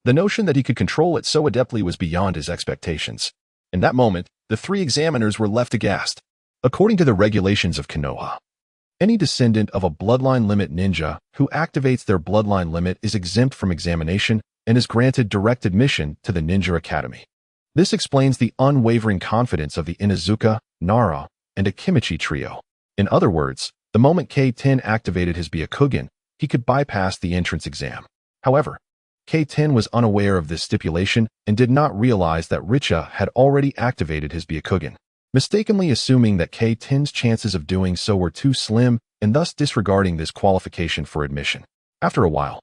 The notion that he could control it so adeptly was beyond his expectations. In that moment, the three examiners were left aghast. According to the regulations of Konoha, any descendant of a bloodline limit ninja who activates their bloodline limit is exempt from examination and is granted direct admission to the Ninja Academy. This explains the unwavering confidence of the Inuzuka, Nara, and Akimichi trio. In other words, the moment K-10 activated his Byakugan, he could bypass the entrance exam. However, K-10 was unaware of this stipulation and did not realize that Richa had already activated his Byakugan, mistakenly assuming that K-10's chances of doing so were too slim and thus disregarding this qualification for admission. After a while,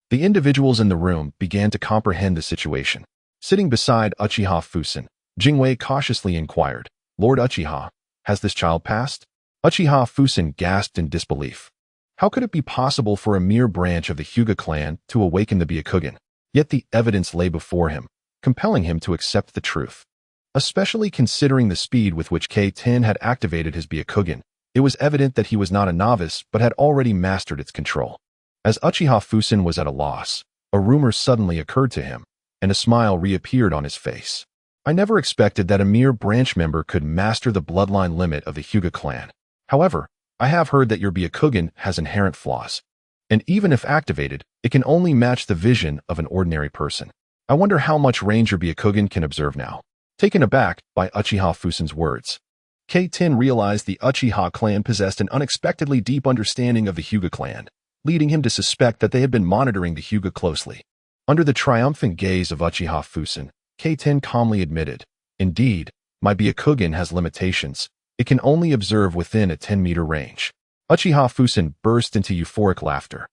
the individuals in the room began to comprehend the situation. Sitting beside Uchiha Fusen, Jingwei cautiously inquired, "Lord Uchiha, has this child passed?" Uchiha Fusen gasped in disbelief. How could it be possible for a mere branch of the Hyuga clan to awaken the Byakugan? Yet the evidence lay before him, compelling him to accept the truth. Especially considering the speed with which K-10 had activated his Byakugan, it was evident that he was not a novice but had already mastered its control. As Uchiha Fusen was at a loss, a rumor suddenly occurred to him, and a smile reappeared on his face. "I never expected that a mere branch member could master the bloodline limit of the Hyuga clan. However, I have heard that your Byakugan has inherent flaws, and even if activated, it can only match the vision of an ordinary person. I wonder how much range your Byakugan can observe now." Taken aback by Uchiha Fusen's words, K-10 realized the Uchiha clan possessed an unexpectedly deep understanding of the Hyuga clan, leading him to suspect that they had been monitoring the Hyuga closely. Under the triumphant gaze of Uchiha Fusen, K-10 calmly admitted, "Indeed, my Byakugan has limitations. It can only observe within a 10-meter range." Uchiha Fusen burst into euphoric laughter,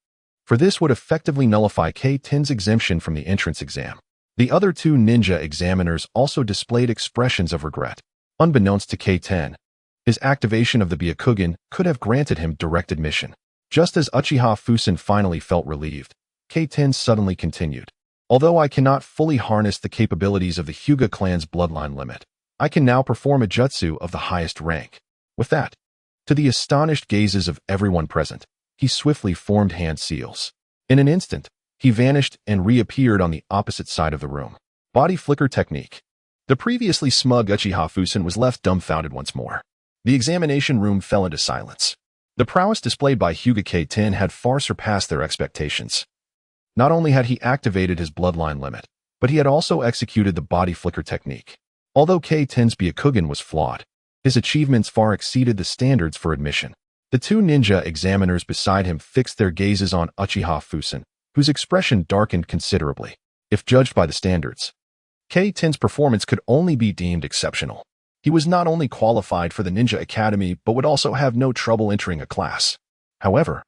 for this would effectively nullify K-10's exemption from the entrance exam. The other two ninja examiners also displayed expressions of regret. Unbeknownst to K-10, his activation of the Byakugan could have granted him direct admission. Just as Uchiha Fusen finally felt relieved, K-10 suddenly continued, "Although I cannot fully harness the capabilities of the Hyuga clan's bloodline limit, I can now perform a jutsu of the highest rank." With that, to the astonished gazes of everyone present, he swiftly formed hand seals. In an instant, he vanished and reappeared on the opposite side of the room. Body flicker technique. The previously smug Uchiha Fusen was left dumbfounded once more. The examination room fell into silence. The prowess displayed by Hyuga K-10 had far surpassed their expectations. Not only had he activated his bloodline limit, but he had also executed the body flicker technique. Although K-10's Byakugan was flawed, his achievements far exceeded the standards for admission. The two ninja examiners beside him fixed their gazes on Uchiha Fusen, whose expression darkened considerably. If judged by the standards, K-10's performance could only be deemed exceptional. He was not only qualified for the Ninja Academy, but would also have no trouble entering a class. However,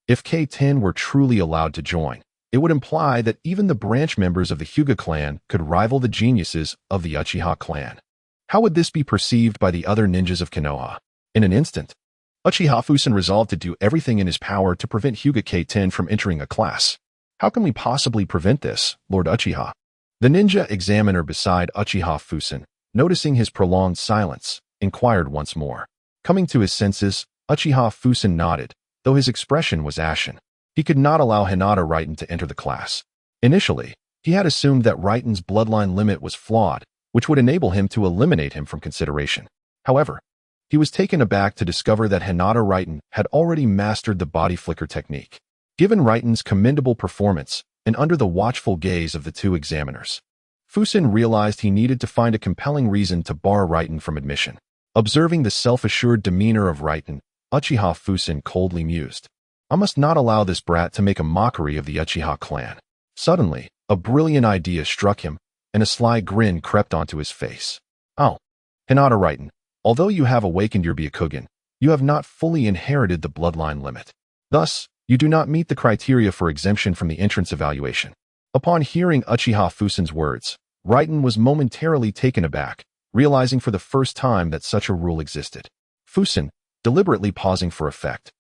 if K-10 were truly allowed to join, it would imply that even the branch members of the Hyuga clan could rival the geniuses of the Uchiha clan. How would this be perceived by the other ninjas of Konoha? In an instant, Uchiha Fusen resolved to do everything in his power to prevent Hyuga K-10 from entering a class. "How can we possibly prevent this, Lord Uchiha?" The ninja examiner beside Uchiha Fusen, noticing his prolonged silence, inquired once more. Coming to his senses, Uchiha Fusen nodded, though his expression was ashen. He could not allow Hinata Raiten to enter the class. Initially, he had assumed that Raiten's bloodline limit was flawed, which would enable him to eliminate him from consideration. However, he was taken aback to discover that Hinata Raiten had already mastered the body flicker technique. Given Raiten's commendable performance, and under the watchful gaze of the two examiners, Fusen realized he needed to find a compelling reason to bar Raiten from admission. Observing the self-assured demeanor of Raiten, Uchiha Fusen coldly mused, "I must not allow this brat to make a mockery of the Uchiha clan." Suddenly, a brilliant idea struck him, and a sly grin crept onto his face. "Oh, Hinata Raiten, although you have awakened your Byakugan, you have not fully inherited the bloodline limit. Thus, you do not meet the criteria for exemption from the entrance evaluation." Upon hearing Uchiha Fusen's words, Raiten was momentarily taken aback, realizing for the first time that such a rule existed. Fusen, deliberately pausing for effect,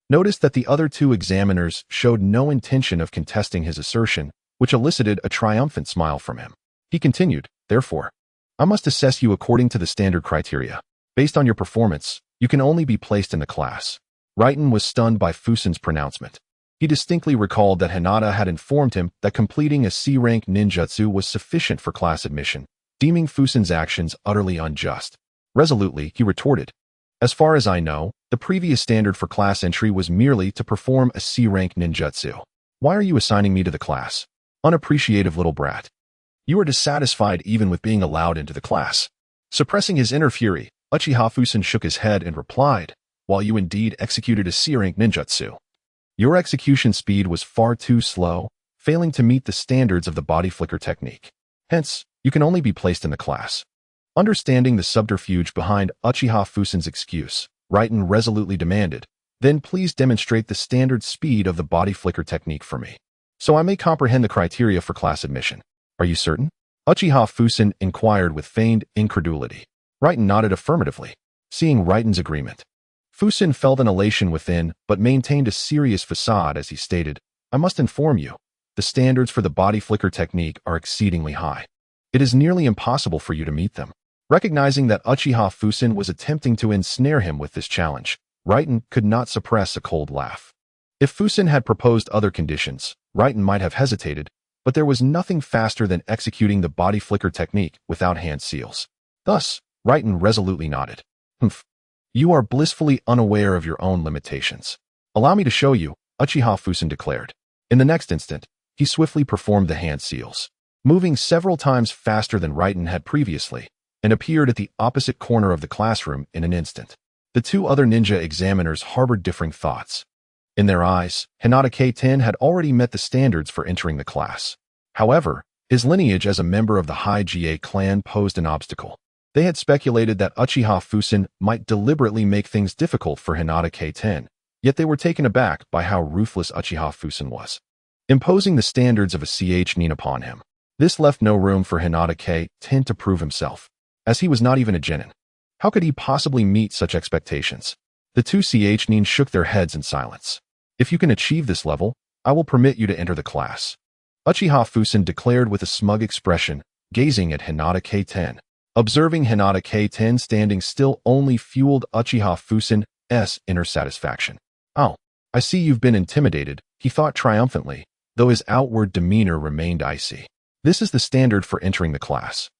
noticed that the other two examiners showed no intention of contesting his assertion, which elicited a triumphant smile from him. He continued, "Therefore, I must assess you according to the standard criteria. Based on your performance, you can only be placed in the class." Raiten was stunned by Fusen's pronouncement. He distinctly recalled that Hinata had informed him that completing a C-rank ninjutsu was sufficient for class admission, deeming Fusen's actions utterly unjust. Resolutely, he retorted, "As far as I know, the previous standard for class entry was merely to perform a C-rank ninjutsu. Why are you assigning me to the class? Unappreciative little brat. You are dissatisfied even with being allowed into the class." Suppressing his inner fury, Uchiha Fusen shook his head and replied, "While you indeed executed a C-rank ninjutsu, your execution speed was far too slow, failing to meet the standards of the body flicker technique. Hence, you can only be placed in the class." Understanding the subterfuge behind Uchiha Fusen's excuse, Raiten resolutely demanded, "Then please demonstrate the standard speed of the body flicker technique for me, so I may comprehend the criteria for class admission. Are you certain?" Uchiha Fusen inquired with feigned incredulity. Raiten nodded affirmatively. Seeing Raiten's agreement, Fusen felt an elation within, but maintained a serious facade as he stated, "I must inform you, the standards for the body flicker technique are exceedingly high. It is nearly impossible for you to meet them." Recognizing that Uchiha Fusen was attempting to ensnare him with this challenge, Raiten could not suppress a cold laugh. If Fusen had proposed other conditions, Raiten might have hesitated, but there was nothing faster than executing the body flicker technique without hand seals. Thus, Raiten resolutely nodded. "Humph. You are blissfully unaware of your own limitations. Allow me to show you," Uchiha Fusen declared. In the next instant, he swiftly performed the hand seals, moving several times faster than Raiten had previously, and appeared at the opposite corner of the classroom in an instant. The two other ninja examiners harbored differing thoughts. In their eyes, Hinata K-10 had already met the standards for entering the class. However, his lineage as a member of the Hyuga clan posed an obstacle. They had speculated that Uchiha Fusen might deliberately make things difficult for Hinata K-10, yet they were taken aback by how ruthless Uchiha Fusen was, imposing the standards of a ch-nin upon him. This left no room for Hinata K-10 to prove himself, as he was not even a genin. How could he possibly meet such expectations? The two ch-nin shook their heads in silence. "If you can achieve this level, I will permit you to enter the class," Uchiha Fusen declared with a smug expression, gazing at Hinata K-10. Observing Hinata K-10 standing still only fueled Uchiha Fusen's inner satisfaction. "Oh, I see you've been intimidated," he thought triumphantly, though his outward demeanor remained icy. "This is the standard for entering the class."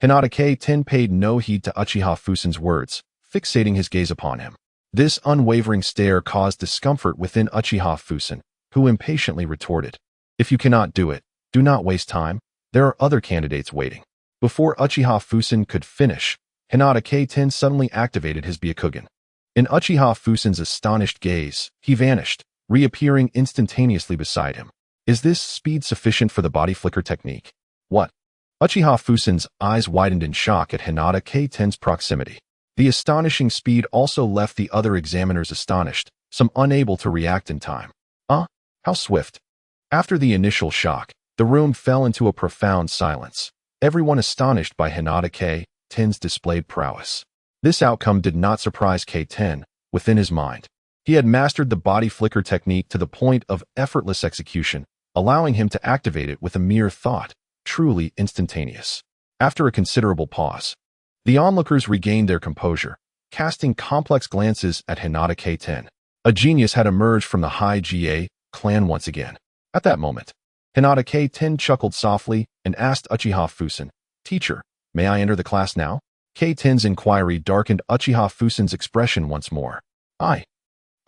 Hinata K-10 paid no heed to Uchiha Fusen's words, fixating his gaze upon him. This unwavering stare caused discomfort within Uchiha Fusen, who impatiently retorted, "If you cannot do it, do not waste time. There are other candidates waiting." Before Uchiha Fusen could finish, Hinata K-10 suddenly activated his Byakugan. In Uchiha Fusen's astonished gaze, he vanished, reappearing instantaneously beside him. "Is this speed sufficient for the body flicker technique?" "What?" Uchiha Fusen's eyes widened in shock at Hinata K-10's proximity. The astonishing speed also left the other examiners astonished, some unable to react in time. How swift." After the initial shock, the room fell into a profound silence, everyone astonished by Hinata K-10's displayed prowess. This outcome did not surprise K-10 within his mind. He had mastered the body flicker technique to the point of effortless execution, allowing him to activate it with a mere thought, truly instantaneous. After a considerable pause, the onlookers regained their composure, casting complex glances at Hinata K-10. A genius had emerged from the Hyuga clan once again. At that moment, Hinata K-10 chuckled softly and asked Uchiha Fusen, "Teacher, may I enter the class now?" K-10's inquiry darkened Uchiha Fusen's expression once more. I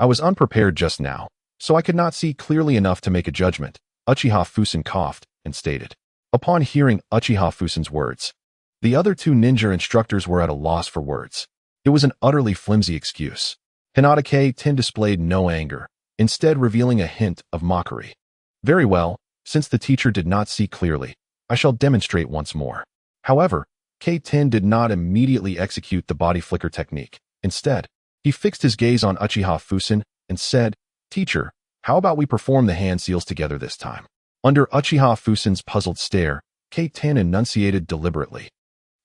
was unprepared just now, so I could not see clearly enough to make a judgment," Uchiha Fusen coughed and stated. Upon hearing Uchiha Fusen's words, the other two ninja instructors were at a loss for words. It was an utterly flimsy excuse. Hinata K-10 displayed no anger, instead revealing a hint of mockery. "Very well. Since the teacher did not see clearly, I shall demonstrate once more." However, K-10 did not immediately execute the body flicker technique. Instead, he fixed his gaze on Uchiha Fusen and said, "Teacher, how about we perform the hand seals together this time?" Under Uchiha Fusen's puzzled stare, K10 enunciated deliberately.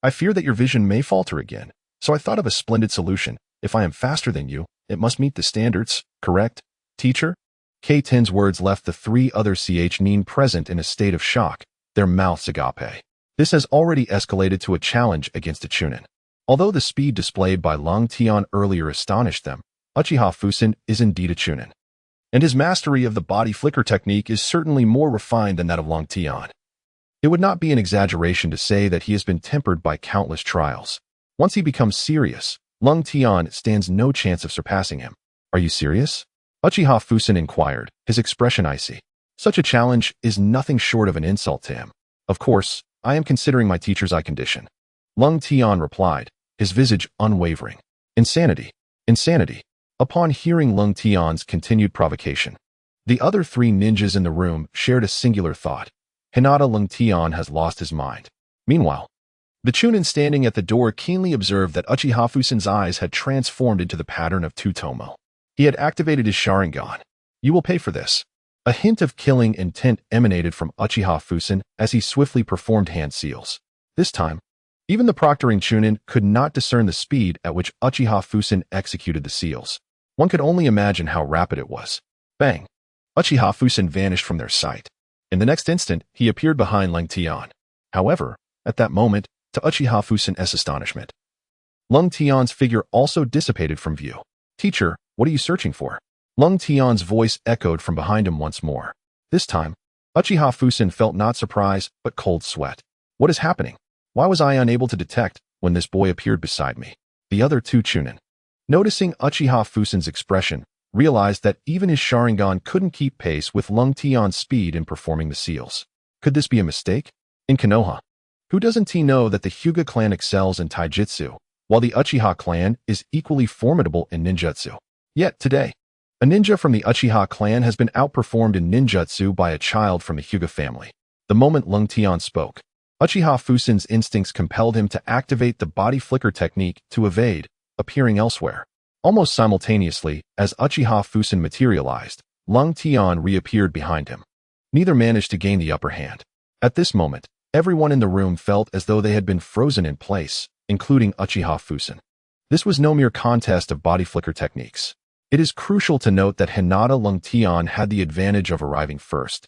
I fear that your vision may falter again, so I thought of a splendid solution. If I am faster than you, it must meet the standards, correct, teacher? K10's words left the three other CHNeen present in a state of shock, their mouths agape. This has already escalated to a challenge against a Chunin. Although the speed displayed by Lung Tian earlier astonished them, Uchiha Fusen is indeed a Chunin. And his mastery of the body flicker technique is certainly more refined than that of Lung Tian. It would not be an exaggeration to say that he has been tempered by countless trials. Once he becomes serious, Lung Tian stands no chance of surpassing him. Are you serious? Uchiha Fusen inquired, his expression icy. Such a challenge is nothing short of an insult to him. Of course, I am considering my teacher's eye condition. Lung Tian replied, his visage unwavering. Insanity. Insanity. Upon hearing Lung Tian's continued provocation, the other three ninjas in the room shared a singular thought. Hinata Lung Tian has lost his mind. Meanwhile, the Chunin standing at the door keenly observed that Uchiha Fusen's eyes had transformed into the pattern of Tutomo. He had activated his Sharingan. You will pay for this. A hint of killing intent emanated from Uchiha Fusen as he swiftly performed hand seals. This time, even the proctoring Chunin could not discern the speed at which Uchiha Fusen executed the seals. One could only imagine how rapid it was. Bang! Uchiha Fusen vanished from their sight. In the next instant, he appeared behind Lung Tian. However, at that moment, to Uchiha Fusen's astonishment, Lung Tian's figure also dissipated from view. Teacher, what are you searching for? Lung Tian's voice echoed from behind him once more. This time, Uchiha Fusen felt not surprise, but cold sweat. What is happening? Why was I unable to detect when this boy appeared beside me? The other two Chunin, noticing Uchiha Fusen's expression, realized that even his Sharingan couldn't keep pace with Lung Tian's speed in performing the seals. Could this be a mistake? In Konoha, who doesn't he know that the Hyuga clan excels in taijutsu, while the Uchiha clan is equally formidable in ninjutsu? Yet today, a ninja from the Uchiha clan has been outperformed in ninjutsu by a child from the Hyuga family. The moment Lung Tian spoke, Uchiha Fusen's instincts compelled him to activate the body flicker technique to evade, appearing elsewhere. Almost simultaneously, as Uchiha Fusen materialized, Lung Tian reappeared behind him. Neither managed to gain the upper hand. At this moment, everyone in the room felt as though they had been frozen in place, including Uchiha Fusen. This was no mere contest of body flicker techniques. It is crucial to note that Hinata Lung Tian had the advantage of arriving first,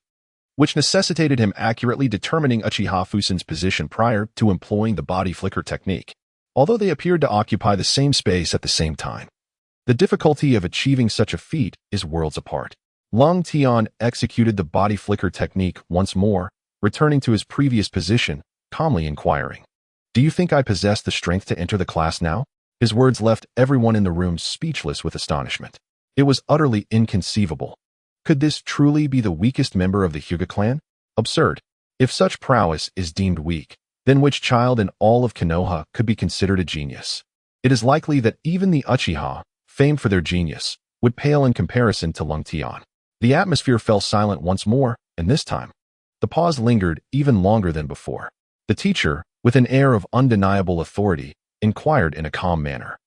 which necessitated him accurately determining Uchiha Fusen's position prior to employing the body flicker technique, although they appeared to occupy the same space at the same time. The difficulty of achieving such a feat is worlds apart. Lung Tian executed the body flicker technique once more, returning to his previous position, calmly inquiring, "Do you think I possess the strength to enter the class now?" His words left everyone in the room speechless with astonishment. It was utterly inconceivable. Could this truly be the weakest member of the Hyuga clan? Absurd. If such prowess is deemed weak, then which child in all of Konoha could be considered a genius? It is likely that even the Uchiha, famed for their genius, would pale in comparison to Lung Tian. The atmosphere fell silent once more, and this time, the pause lingered even longer than before. The teacher, with an air of undeniable authority, inquired in a calm manner.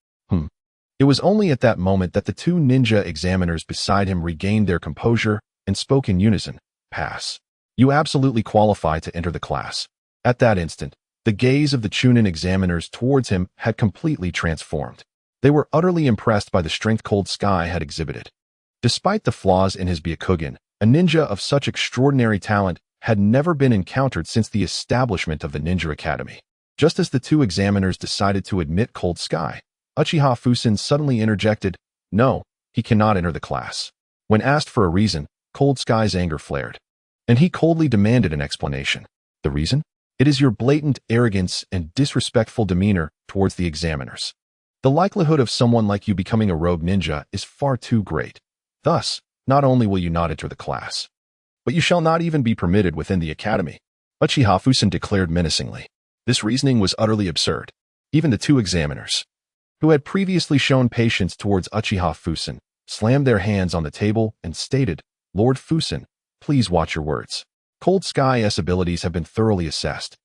It was only at that moment that the two ninja examiners beside him regained their composure and spoke in unison. Pass. You absolutely qualify to enter the class. At that instant, the gaze of the Chunin examiners towards him had completely transformed. They were utterly impressed by the strength Cold Sky had exhibited. Despite the flaws in his Byakugan, a ninja of such extraordinary talent had never been encountered since the establishment of the Ninja Academy. Just as the two examiners decided to admit Cold Sky, Uchiha Fusen suddenly interjected, "No, he cannot enter the class." When asked for a reason, Cold Sky's anger flared, and he coldly demanded an explanation. The reason? It is your blatant arrogance and disrespectful demeanor towards the examiners. The likelihood of someone like you becoming a rogue ninja is far too great. Thus, not only will you not enter the class, but you shall not even be permitted within the academy, Uchiha Fusen declared menacingly. This reasoning was utterly absurd. Even the two examiners, who had previously shown patience towards Uchiha Fusen, slammed their hands on the table and stated, "Lord Fusen, please watch your words. Cold Sky's abilities have been thoroughly assessed,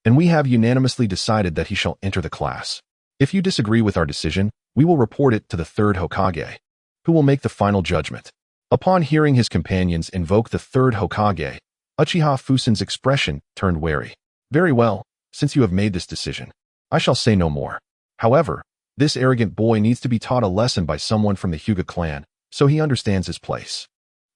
and we have unanimously decided that he shall enter the class. If you disagree with our decision, we will report it to the third Hokage, who will make the final judgment." Upon hearing his companions invoke the third Hokage, Uchiha Fusen's expression turned wary. Very well, since you have made this decision, I shall say no more. However, this arrogant boy needs to be taught a lesson by someone from the Hyuga clan, so he understands his place.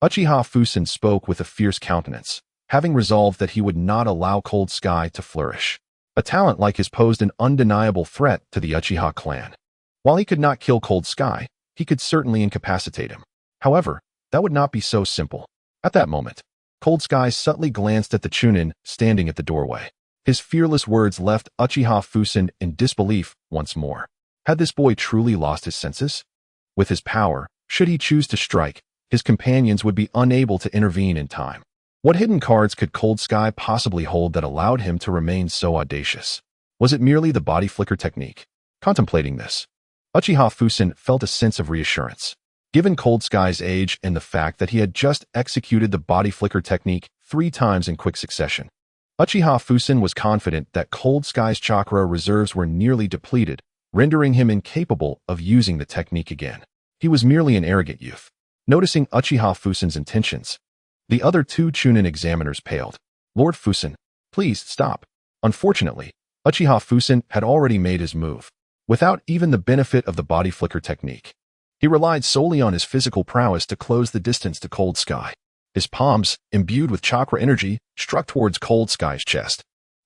Uchiha Fusen spoke with a fierce countenance, having resolved that he would not allow Cold Sky to flourish. A talent like his posed an undeniable threat to the Uchiha clan. While he could not kill Cold Sky, he could certainly incapacitate him. However, that would not be so simple. At that moment, Cold Sky subtly glanced at the Chunin standing at the doorway. His fearless words left Uchiha Fusen in disbelief once more. Had this boy truly lost his senses? With his power, should he choose to strike, his companions would be unable to intervene in time. What hidden cards could Cold Sky possibly hold that allowed him to remain so audacious? Was it merely the body flicker technique? Contemplating this, Uchiha Fusen felt a sense of reassurance. Given Cold Sky's age and the fact that he had just executed the body flicker technique 3 times in quick succession, Uchiha Fusen was confident that Cold Sky's chakra reserves were nearly depleted, rendering him incapable of using the technique again. He was merely an arrogant youth. Noticing Uchiha Fusen's intentions, the other 2 Chunin examiners paled. Lord Fusen, please stop. Unfortunately, Uchiha Fusen had already made his move, without even the benefit of the body flicker technique. He relied solely on his physical prowess to close the distance to Cold Sky. His palms, imbued with chakra energy, struck towards Cold Sky's chest.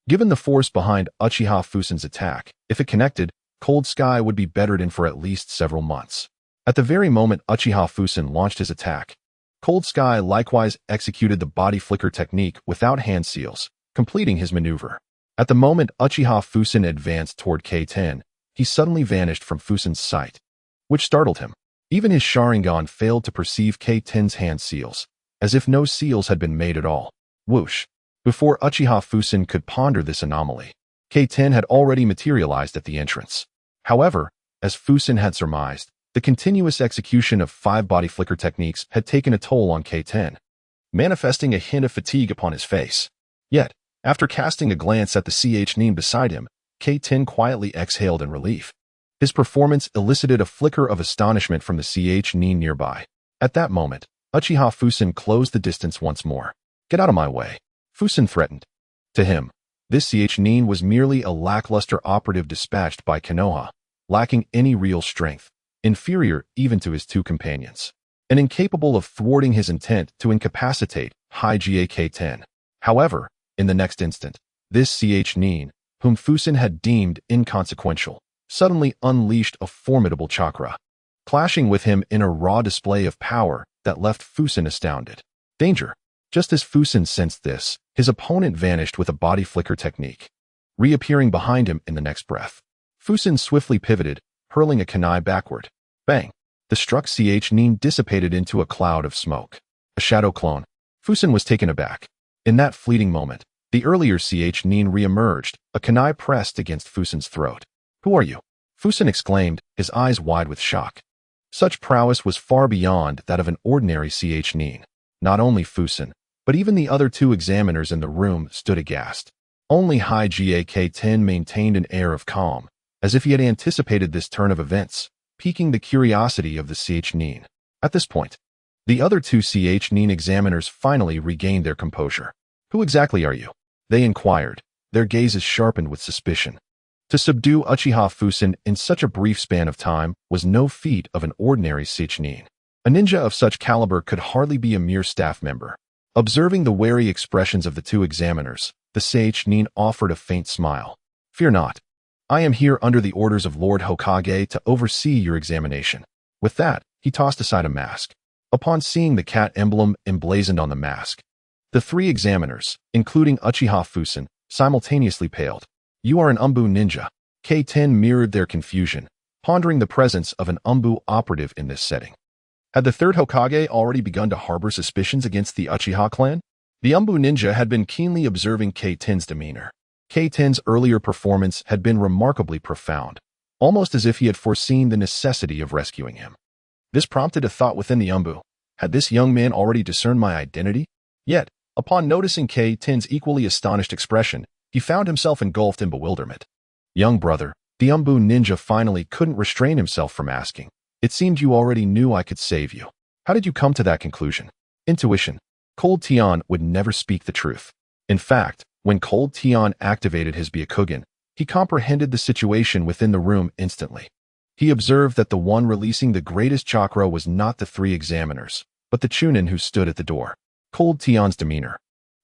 Given the force behind Uchiha Fusen's attack, if it connected, Cold Sky would be bedridden for at least several months. At the very moment Uchiha Fusen launched his attack, Cold Sky likewise executed the body flicker technique without hand seals, completing his maneuver. At the moment Uchiha Fusen advanced toward K10, he suddenly vanished from Fusen's sight, which startled him. Even his Sharingan failed to perceive K10's hand seals, as if no seals had been made at all. Whoosh! Before Uchiha Fusen could ponder this anomaly, K10 had already materialized at the entrance. However, as Fusen had surmised, the continuous execution of 5 body flicker techniques had taken a toll on K10, manifesting a hint of fatigue upon his face. Yet, after casting a glance at the CH-Nin beside him, K10 quietly exhaled in relief. His performance elicited a flicker of astonishment from the CH-Nin nearby. At that moment, Uchiha Fusen closed the distance once more. Get out of my way, Fusen threatened. To him, this CH-Nin was merely a lackluster operative dispatched by Konoha, lacking any real strength, inferior even to his 2 companions, and incapable of thwarting his intent to incapacitate Hyuga K10. However, in the next instant, this CH-Nin, whom Fusen had deemed inconsequential, suddenly unleashed a formidable chakra, clashing with him in a raw display of power that left Fusen astounded. Danger! Just as Fusen sensed this, his opponent vanished with a body flicker technique, reappearing behind him in the next breath. Fusen swiftly pivoted, hurling a kunai backward. Bang! The struck CH-Nin dissipated into a cloud of smoke. A shadow clone. Fusen was taken aback. In that fleeting moment, the earlier CH-Nin re-emerged, a kunai pressed against Fusen's throat. Who are you? Fusen exclaimed, his eyes wide with shock. Such prowess was far beyond that of an ordinary CH-Nin. Not only Fusen, but even the other 2 examiners in the room stood aghast. Only Hyuga K10 maintained an air of calm, as if he had anticipated this turn of events, piquing the curiosity of the CH-Nin. At this point, the other 2 CH-Nin examiners finally regained their composure. Who exactly are you? They inquired, their gazes sharpened with suspicion. To subdue Uchiha Fusen in such a brief span of time was no feat of an ordinary CH-Nin. A ninja of such caliber could hardly be a mere staff member. Observing the wary expressions of the 2 examiners, the CH-Nin offered a faint smile. Fear not. I am here under the orders of Lord Hokage to oversee your examination. With that, he tossed aside a mask. Upon seeing the cat emblem emblazoned on the mask, the 3 examiners, including Uchiha Fusen, simultaneously paled. You are an Umbu ninja. K10 mirrored their confusion, pondering the presence of an Umbu operative in this setting. Had the 3rd Hokage already begun to harbor suspicions against the Uchiha clan? The Umbu ninja had been keenly observing K10's demeanor. K10's earlier performance had been remarkably profound, almost as if he had foreseen the necessity of rescuing him. This prompted a thought within the Umbu. Had this young man already discerned my identity? Yet, upon noticing K10's equally astonished expression, he found himself engulfed in bewilderment. Young brother, the Umbu ninja finally couldn't restrain himself from asking. It seemed you already knew I could save you. How did you come to that conclusion? Intuition. Cold Tian would never speak the truth. In fact, When Cold Tian activated his Byakugan, he comprehended the situation within the room instantly. He observed that the one releasing the greatest chakra was not the three examiners, but the Chunin who stood at the door. Cold Tian's demeanor,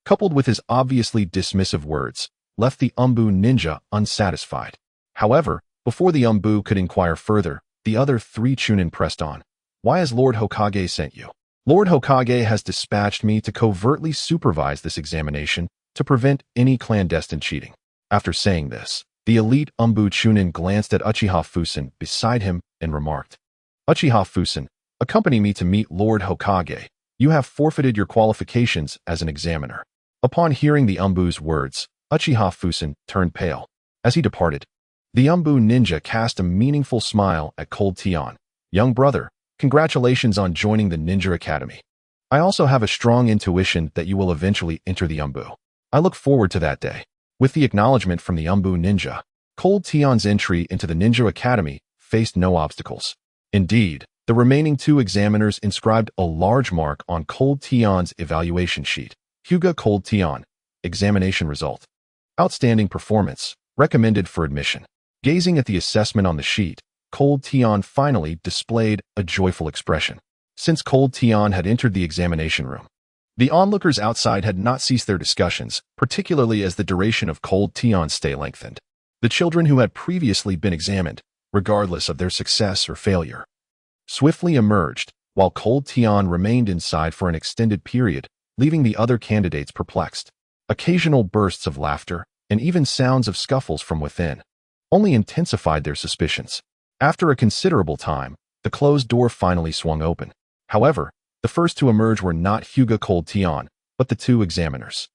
coupled with his obviously dismissive words, left the Umbu ninja unsatisfied. However, before the Umbu could inquire further, the other three Chunin pressed on. Why has Lord Hokage sent you? Lord Hokage has dispatched me to covertly supervise this examination to prevent any clandestine cheating. After saying this, the elite Umbu Chunin glanced at Uchiha Fusen beside him and remarked, Uchiha Fusen, accompany me to meet Lord Hokage. You have forfeited your qualifications as an examiner. Upon hearing the Umbu's words, Uchiha Fusen turned pale. As he departed, the Umbu ninja cast a meaningful smile at Cold Tian. Young brother, congratulations on joining the Ninja Academy. I also have a strong intuition that you will eventually enter the Umbu. I look forward to that day. With the acknowledgement from the Umbu ninja, Cold Tian's entry into the Ninja Academy faced no obstacles. Indeed, the remaining two examiners inscribed a large mark on Cold Tian's evaluation sheet. Hyuga Cold Tian, examination result. Outstanding performance, recommended for admission. Gazing at the assessment on the sheet, Cold Tian finally displayed a joyful expression. Since Cold Tian had entered the examination room, the onlookers outside had not ceased their discussions, particularly as the duration of Cold Tian's stay lengthened. The children who had previously been examined, regardless of their success or failure, swiftly emerged, while Cold Tian remained inside for an extended period, leaving the other candidates perplexed. Occasional bursts of laughter, and even sounds of scuffles from within, only intensified their suspicions. After a considerable time, the closed door finally swung open. However, the first to emerge were not Hyuga Cold Tian, but the two examiners.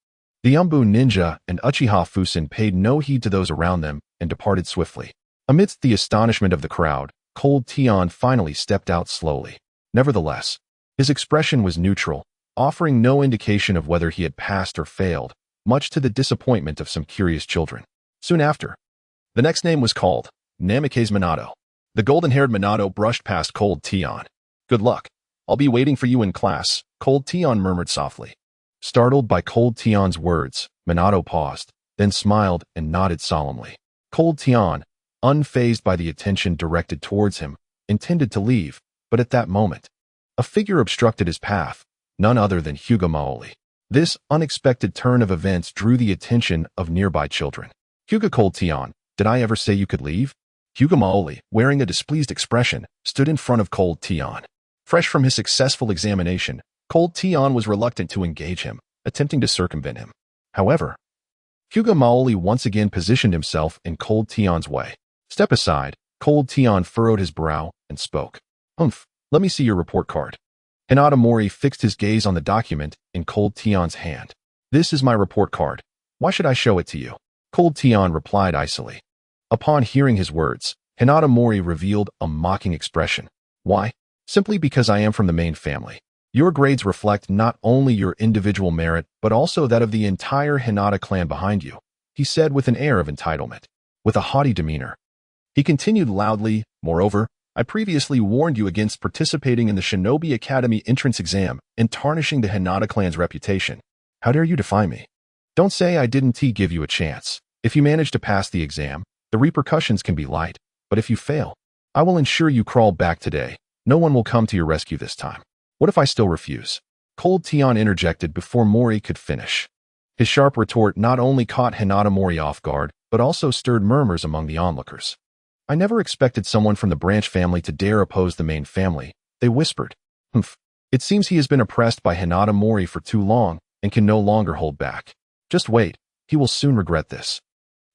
The Umbu ninja and Uchiha Fusen paid no heed to those around them and departed swiftly. Amidst the astonishment of the crowd, Cold Tian finally stepped out slowly. Nevertheless, his expression was neutral, offering no indication of whether he had passed or failed, much to the disappointment of some curious children. Soon after, the next name was called, Namikaze Minato. The golden-haired Minato brushed past Cold Tian. Good luck. I'll be waiting for you in class, Cold Tian murmured softly. Startled by Cold Tian's words, Minato paused, then smiled and nodded solemnly. Cold Tian, unfazed by the attention directed towards him, intended to leave, but at that moment, a figure obstructed his path, none other than Hyuga Maoli. This unexpected turn of events drew the attention of nearby children. Hyuga Cold Tian, did I ever say you could leave? Hyuga Maoli, wearing a displeased expression, stood in front of Cold Tian. Fresh from his successful examination, Cold Tian was reluctant to engage him, attempting to circumvent him. However, Hyuga Maoli once again positioned himself in Cold Tian's way. Step aside, Cold Tian furrowed his brow and spoke. Let me see your report card. Hinata Mori fixed his gaze on the document in Cold Tian's hand. This is my report card. Why should I show it to you? Cold Tian replied icily. Upon hearing his words, Hinata Mori revealed a mocking expression. Why? Simply because I am from the main family. Your grades reflect not only your individual merit, but also that of the entire Hinata clan behind you, he said with an air of entitlement. With a haughty demeanor, he continued loudly, moreover, I previously warned you against participating in the Shinobi Academy entrance exam and tarnishing the Hinata clan's reputation. How dare you defy me? Don't say I didn't give you a chance. If you manage to pass the exam, the repercussions can be light, but if you fail, I will ensure you crawl back today. No one will come to your rescue this time. What if I still refuse? Cold Tian interjected before Mori could finish. His sharp retort not only caught Hinata Mori off guard, but also stirred murmurs among the onlookers. I never expected someone from the branch family to dare oppose the main family, they whispered. It seems he has been oppressed by Hinata Mori for too long and can no longer hold back. Just wait, he will soon regret this.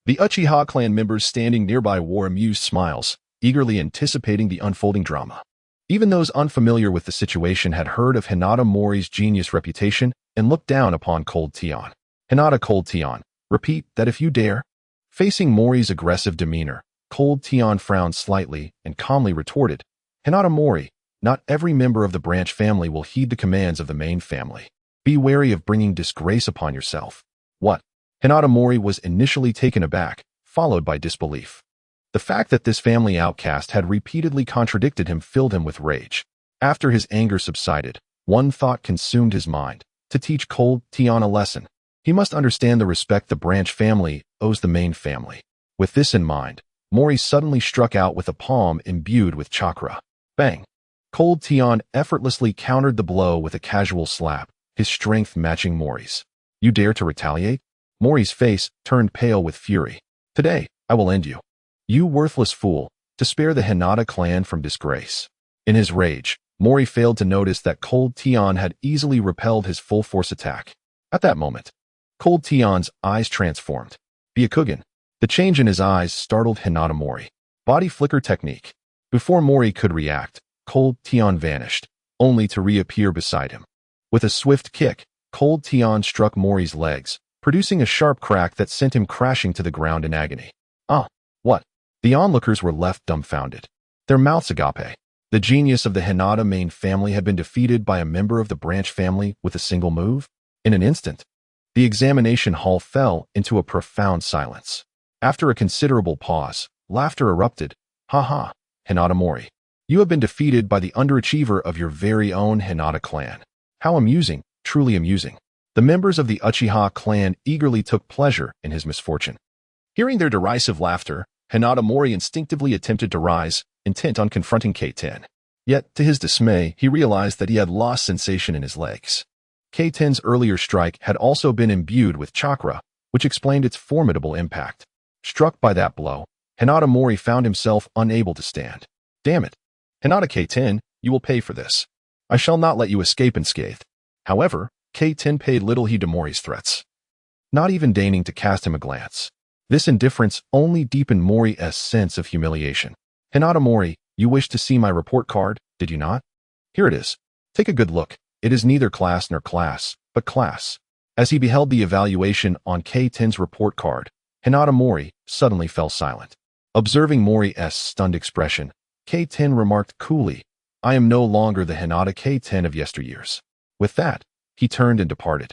The Uchiha clan members standing nearby wore amused smiles, eagerly anticipating the unfolding drama. Even those unfamiliar with the situation had heard of Hinata Mori's genius reputation and looked down upon Cold Tian. Hinata Cold Tian, repeat that if you dare. Facing Mori's aggressive demeanor, Cold Tian frowned slightly and calmly retorted, Hinata Mori, not every member of the branch family will heed the commands of the main family. Be wary of bringing disgrace upon yourself. What? Hinata Mori was initially taken aback, followed by disbelief. The fact that this family outcast had repeatedly contradicted him filled him with rage. After his anger subsided, one thought consumed his mind, to teach Cold Tian a lesson. He must understand the respect the branch family owes the main family. With this in mind, Mori suddenly struck out with a palm imbued with chakra. Bang! Cold Tian effortlessly countered the blow with a casual slap, his strength matching Mori's. You dare to retaliate? Mori's face turned pale with fury. Today, I will end you. You worthless fool, to spare the Hinata clan from disgrace. In his rage, Mori failed to notice that Cold Tian had easily repelled his full-force attack. At that moment, Cold Tian's eyes transformed. Byakugan. The change in his eyes startled Hinata Mori. Body flicker technique. Before Mori could react, Cold Tian vanished, only to reappear beside him. With a swift kick, Cold Tian struck Mori's legs, producing a sharp crack that sent him crashing to the ground in agony. Ah, what? The onlookers were left dumbfounded. Their mouths agape. The genius of the Hinata main family had been defeated by a member of the branch family with a single move. In an instant, the examination hall fell into a profound silence. After a considerable pause, laughter erupted. Ha ha, Hinata Mori. You have been defeated by the underachiever of your very own Hinata clan. How amusing, truly amusing. The members of the Uchiha clan eagerly took pleasure in his misfortune. Hearing their derisive laughter, Hinata Mori instinctively attempted to rise, intent on confronting K-10. Yet, to his dismay, he realized that he had lost sensation in his legs. K-10's earlier strike had also been imbued with chakra, which explained its formidable impact. Struck by that blow, Hinata Mori found himself unable to stand. Damn it. Hinata K-10, you will pay for this. I shall not let you escape unscathed. However, K-10 paid little heed to Mori's threats, not even deigning to cast him a glance. This indifference only deepened Mori's sense of humiliation. Hinata Mori, you wished to see my report card, did you not? Here it is. Take a good look. It is neither class nor class, but class. As he beheld the evaluation on K-10's report card, Hinata Mori suddenly fell silent. Observing Mori's stunned expression, K-10 remarked coolly, I am no longer the Hinata K-10 of yesteryears. With that, he turned and departed.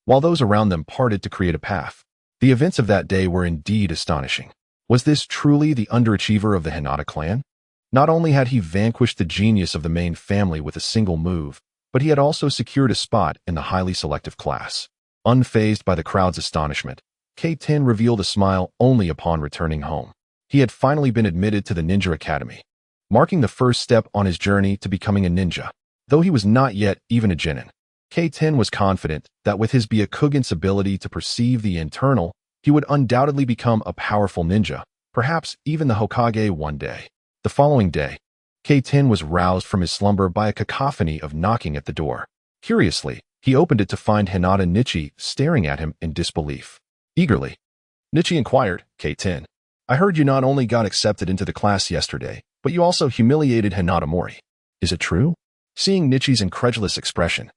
While those around them parted to create a path, the events of that day were indeed astonishing. Was this truly the underachiever of the Hinata clan? Not only had he vanquished the genius of the main family with a single move, but he had also secured a spot in the highly selective class. Unfazed by the crowd's astonishment, K-10 revealed a smile only upon returning home. He had finally been admitted to the Ninja Academy, marking the first step on his journey to becoming a ninja. Though he was not yet even a genin, K-10 was confident that with his Byakugan's ability to perceive the internal, he would undoubtedly become a powerful ninja, perhaps even the Hokage one day. The following day, K-10 was roused from his slumber by a cacophony of knocking at the door. Curiously, he opened it to find Hinata Nichi staring at him in disbelief. Eagerly, Nichi inquired, K-10, I heard you not only got accepted into the class yesterday, but you also humiliated Hinata Mori. Is it true? Seeing Nichi's incredulous expression,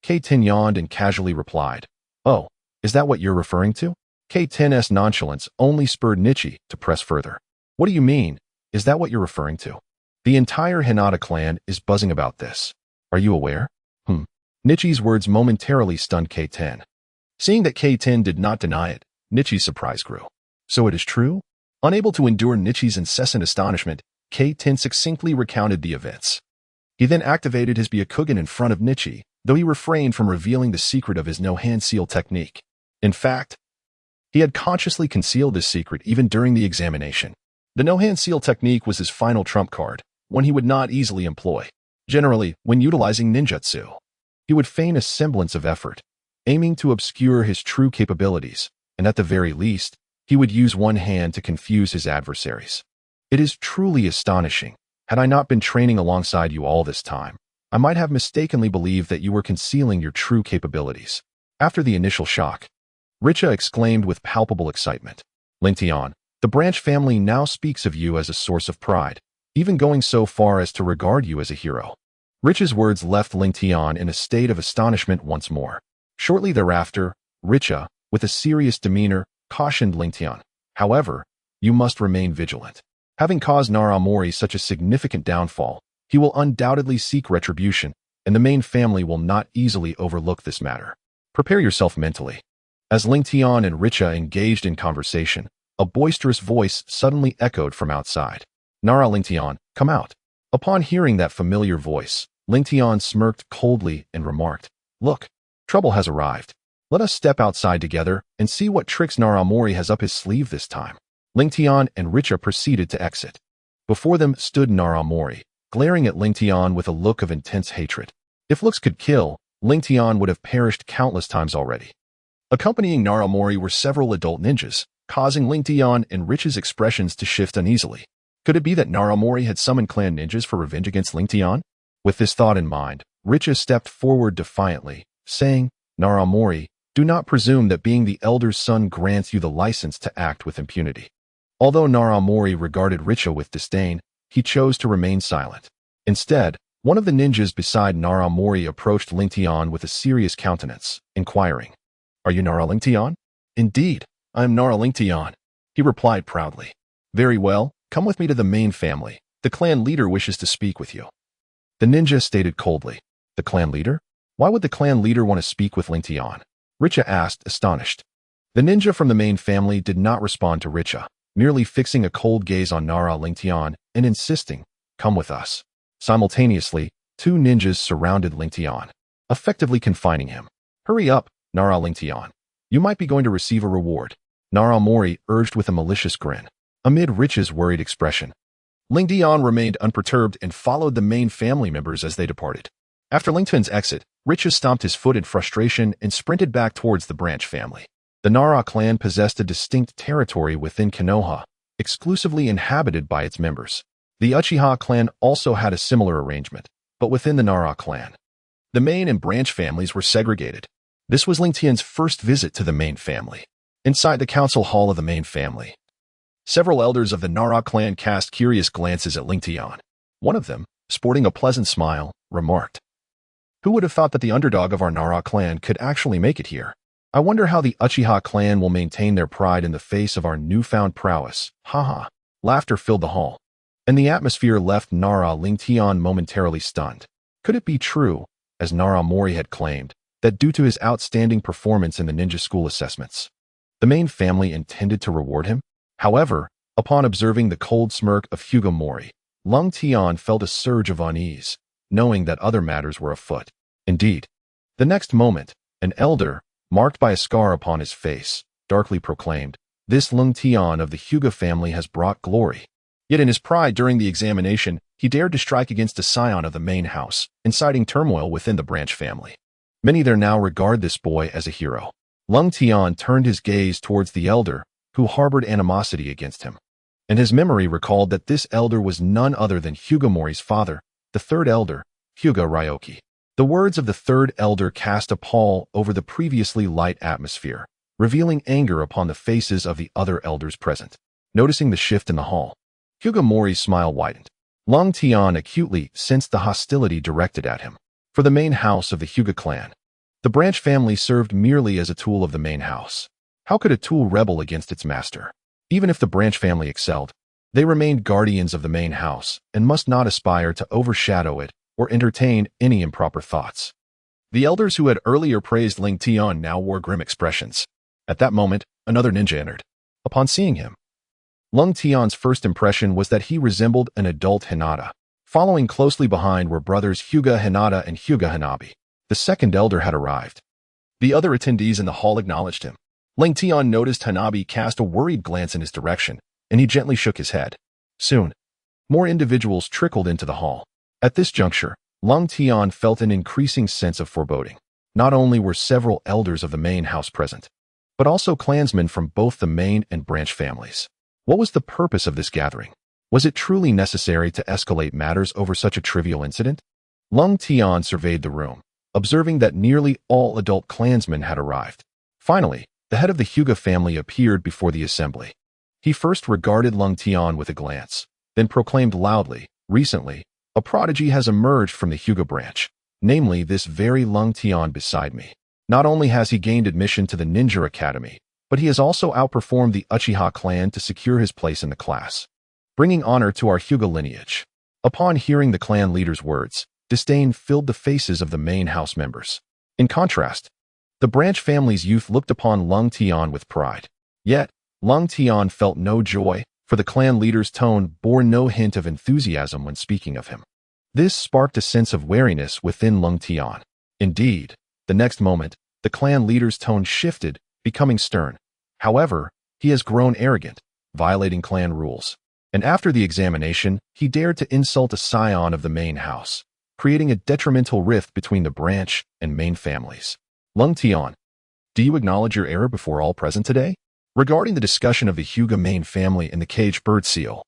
K-10 yawned and casually replied, Oh, is that what you're referring to? K-10's nonchalance only spurred Nichi to press further. What do you mean? Is that what you're referring to? The entire Hinata clan is buzzing about this. Are you aware? Nichi's words momentarily stunned K-10. Seeing that K-10 did not deny it, Nichi's surprise grew. So it is true? Unable to endure Nichi's incessant astonishment, K-10 succinctly recounted the events. He then activated his Byakugan in front of Nichi, though he refrained from revealing the secret of his no-hand seal technique. In fact, he had consciously concealed this secret even during the examination. The no-hand seal technique was his final trump card, one he would not easily employ. Generally, when utilizing ninjutsu, he would feign a semblance of effort, aiming to obscure his true capabilities, and at the very least, he would use one hand to confuse his adversaries. It is truly astonishing. Had I not been training alongside you all this time, I might have mistakenly believed that you were concealing your true capabilities. After the initial shock, Richa exclaimed with palpable excitement. Rengtian, the branch family now speaks of you as a source of pride, even going so far as to regard you as a hero. Richa's words left Rengtian in a state of astonishment once more. Shortly thereafter, Richa, with a serious demeanor, cautioned Rengtian. However, you must remain vigilant. Having caused Nara Mori such a significant downfall, he will undoubtedly seek retribution, and the main family will not easily overlook this matter. Prepare yourself mentally. As Rengtian and Richa engaged in conversation, a boisterous voice suddenly echoed from outside. Nara Rengtian, come out. Upon hearing that familiar voice, Rengtian smirked coldly and remarked, Look, trouble has arrived. Let us step outside together and see what tricks Naramori has up his sleeve this time. Lingtian and Richa proceeded to exit. Before them stood Naramori, glaring at Lingtian with a look of intense hatred. If looks could kill, Lingtian would have perished countless times already. Accompanying Naramori were several adult ninjas, causing Lingtian and Richa's expressions to shift uneasily. Could it be that Naramori had summoned clan ninjas for revenge against Lingtian? With this thought in mind, Richa stepped forward defiantly, saying, "Naramori, do not presume that being the elder's son grants you the license to act with impunity." Although Naramori regarded Richa with disdain, he chose to remain silent. Instead, one of the ninjas beside Naramori approached Lingtian with a serious countenance, inquiring, "Are you Nara Lingtian?" "Indeed, I am Nara Lingtian," he replied proudly. "Very well, come with me to the main family. The clan leader wishes to speak with you." The ninja stated coldly. "The clan leader? Why would the clan leader want to speak with Lingtian?" Richa asked, astonished. The ninja from the main family did not respond to Richa, merely fixing a cold gaze on Nara Lingtian and insisting, "Come with us." Simultaneously, two ninjas surrounded Lingtian, effectively confining him. "Hurry up, Nara Lingtian. You might be going to receive a reward," Naramori urged with a malicious grin. Amid Richa's worried expression, Lingtian remained unperturbed and followed the main family members as they departed. After Lingtian's exit, Richa stomped his foot in frustration and sprinted back towards the branch family. The Nara clan possessed a distinct territory within Konoha, exclusively inhabited by its members. The Uchiha clan also had a similar arrangement, but within the Nara clan. The main and branch families were segregated. This was Lingtian's first visit to the main family. Inside the council hall of the main family, several elders of the Nara clan cast curious glances at Lingtian. One of them, sporting a pleasant smile, remarked, "Who would have thought that the underdog of our Nara clan could actually make it here? I wonder how the Uchiha clan will maintain their pride in the face of our newfound prowess." Haha. Laughter filled the hall, and the atmosphere left Nara Lingtian momentarily stunned. Could it be true, as Naramori had claimed, that due to his outstanding performance in the ninja school assessments, the main family intended to reward him? However, upon observing the cold smirk of Hyuga Mori, Lingtian felt a surge of unease, knowing that other matters were afoot. Indeed, the next moment, an elder, marked by a scar upon his face, darkly proclaimed, "This Lingtian of the Hyuga family has brought glory." Yet in his pride during the examination, he dared to strike against a scion of the main house, inciting turmoil within the branch family. Many there now regard this boy as a hero. Lingtian turned his gaze towards the elder, who harbored animosity against him, and his memory recalled that this elder was none other than Hyuga Mori's father, the third elder, Hyuga Ryoki. The words of the third elder cast a pall over the previously light atmosphere, revealing anger upon the faces of the other elders present. Noticing the shift in the hall, Hyuga Mori's smile widened. Lingtian acutely sensed the hostility directed at him. For the main house of the Hyuga clan, the branch family served merely as a tool of the main house. How could a tool rebel against its master? Even if the branch family excelled, they remained guardians of the main house and must not aspire to overshadow it or entertain any improper thoughts. The elders who had earlier praised Lingtian now wore grim expressions. At that moment, another ninja entered. Upon seeing him, Lingtian's first impression was that he resembled an adult Hinata. Following closely behind were brothers Hyuga Hinata and Hyuga Hanabi. The second elder had arrived. The other attendees in the hall acknowledged him. Lingtian noticed Hanabi cast a worried glance in his direction, and he gently shook his head. Soon, more individuals trickled into the hall. At this juncture, Lingtian felt an increasing sense of foreboding. Not only were several elders of the main house present, but also clansmen from both the main and branch families. What was the purpose of this gathering? Was it truly necessary to escalate matters over such a trivial incident? Lingtian surveyed the room, observing that nearly all adult clansmen had arrived. Finally, the head of the Hyuga family appeared before the assembly. He first regarded Lingtian with a glance, then proclaimed loudly, "Recently, a prodigy has emerged from the Hyuga branch, namely this very Lingtian beside me. Not only has he gained admission to the Ninja Academy, but he has also outperformed the Uchiha clan to secure his place in the class, bringing honor to our Hyuga lineage." Upon hearing the clan leader's words, disdain filled the faces of the main house members. In contrast, the branch family's youth looked upon Lingtian with pride. Yet, Lingtian felt no joy, for the clan leader's tone bore no hint of enthusiasm when speaking of him. This sparked a sense of wariness within Lingtian. Indeed, the next moment, the clan leader's tone shifted, becoming stern. However, he has grown arrogant, violating clan rules. And after the examination, he dared to insult a scion of the main house, creating a detrimental rift between the branch and main families. Lung Tian, do you acknowledge your error before all present today? Regarding the discussion of the Hyuga main family and the caged bird seal,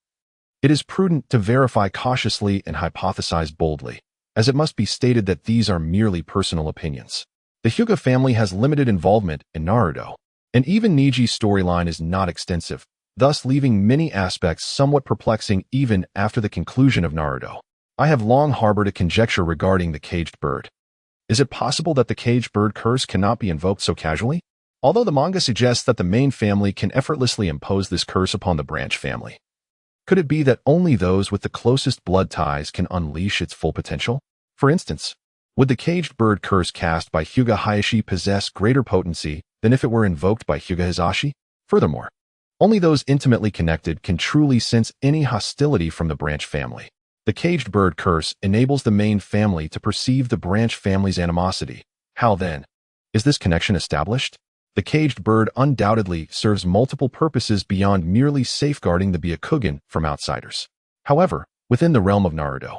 it is prudent to verify cautiously and hypothesize boldly, as it must be stated that these are merely personal opinions. The Hyuga family has limited involvement in Naruto, and even Neiji's storyline is not extensive, thus leaving many aspects somewhat perplexing even after the conclusion of Naruto. I have long harbored a conjecture regarding the caged bird. Is it possible that the caged bird curse cannot be invoked so casually? Although the manga suggests that the main family can effortlessly impose this curse upon the branch family, could it be that only those with the closest blood ties can unleash its full potential? For instance, would the caged bird curse cast by Hyuga Hayashi possess greater potency than if it were invoked by Hyuga Hisashi? Furthermore, only those intimately connected can truly sense any hostility from the branch family. The caged bird curse enables the main family to perceive the branch family's animosity. How then is this connection established? The caged bird undoubtedly serves multiple purposes beyond merely safeguarding the Byakugan from outsiders. However, within the realm of Naruto,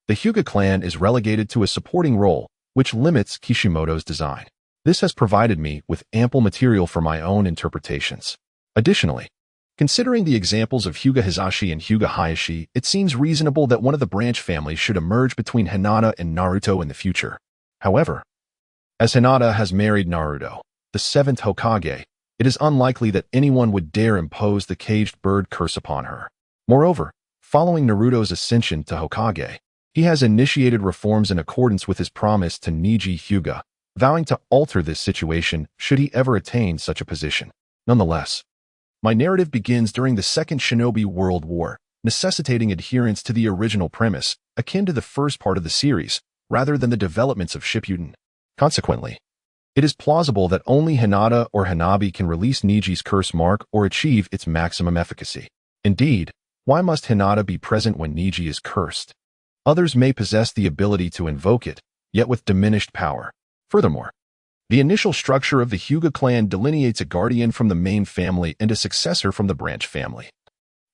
the Hyuga clan is relegated to a supporting role, which limits Kishimoto's design. This has provided me with ample material for my own interpretations. Additionally, considering the examples of Hyuga Hisashi and Hyuga Hayashi, it seems reasonable that one of the branch families should emerge between Hinata and Naruto in the future. However, as Hinata has married Naruto, the 7th Hokage, it is unlikely that anyone would dare impose the caged bird curse upon her. Moreover, following Naruto's ascension to Hokage, he has initiated reforms in accordance with his promise to Neji Hyuga, vowing to alter this situation should he ever attain such a position. Nonetheless, my narrative begins during the Second Shinobi World War, necessitating adherence to the original premise, akin to the first part of the series, rather than the developments of Shippuden. Consequently, it is plausible that only Hinata or Hanabi can release Neji's curse mark or achieve its maximum efficacy. Indeed, why must Hinata be present when Neji is cursed? Others may possess the ability to invoke it, yet with diminished power. Furthermore, the initial structure of the Hyuga clan delineates a guardian from the main family and a successor from the branch family.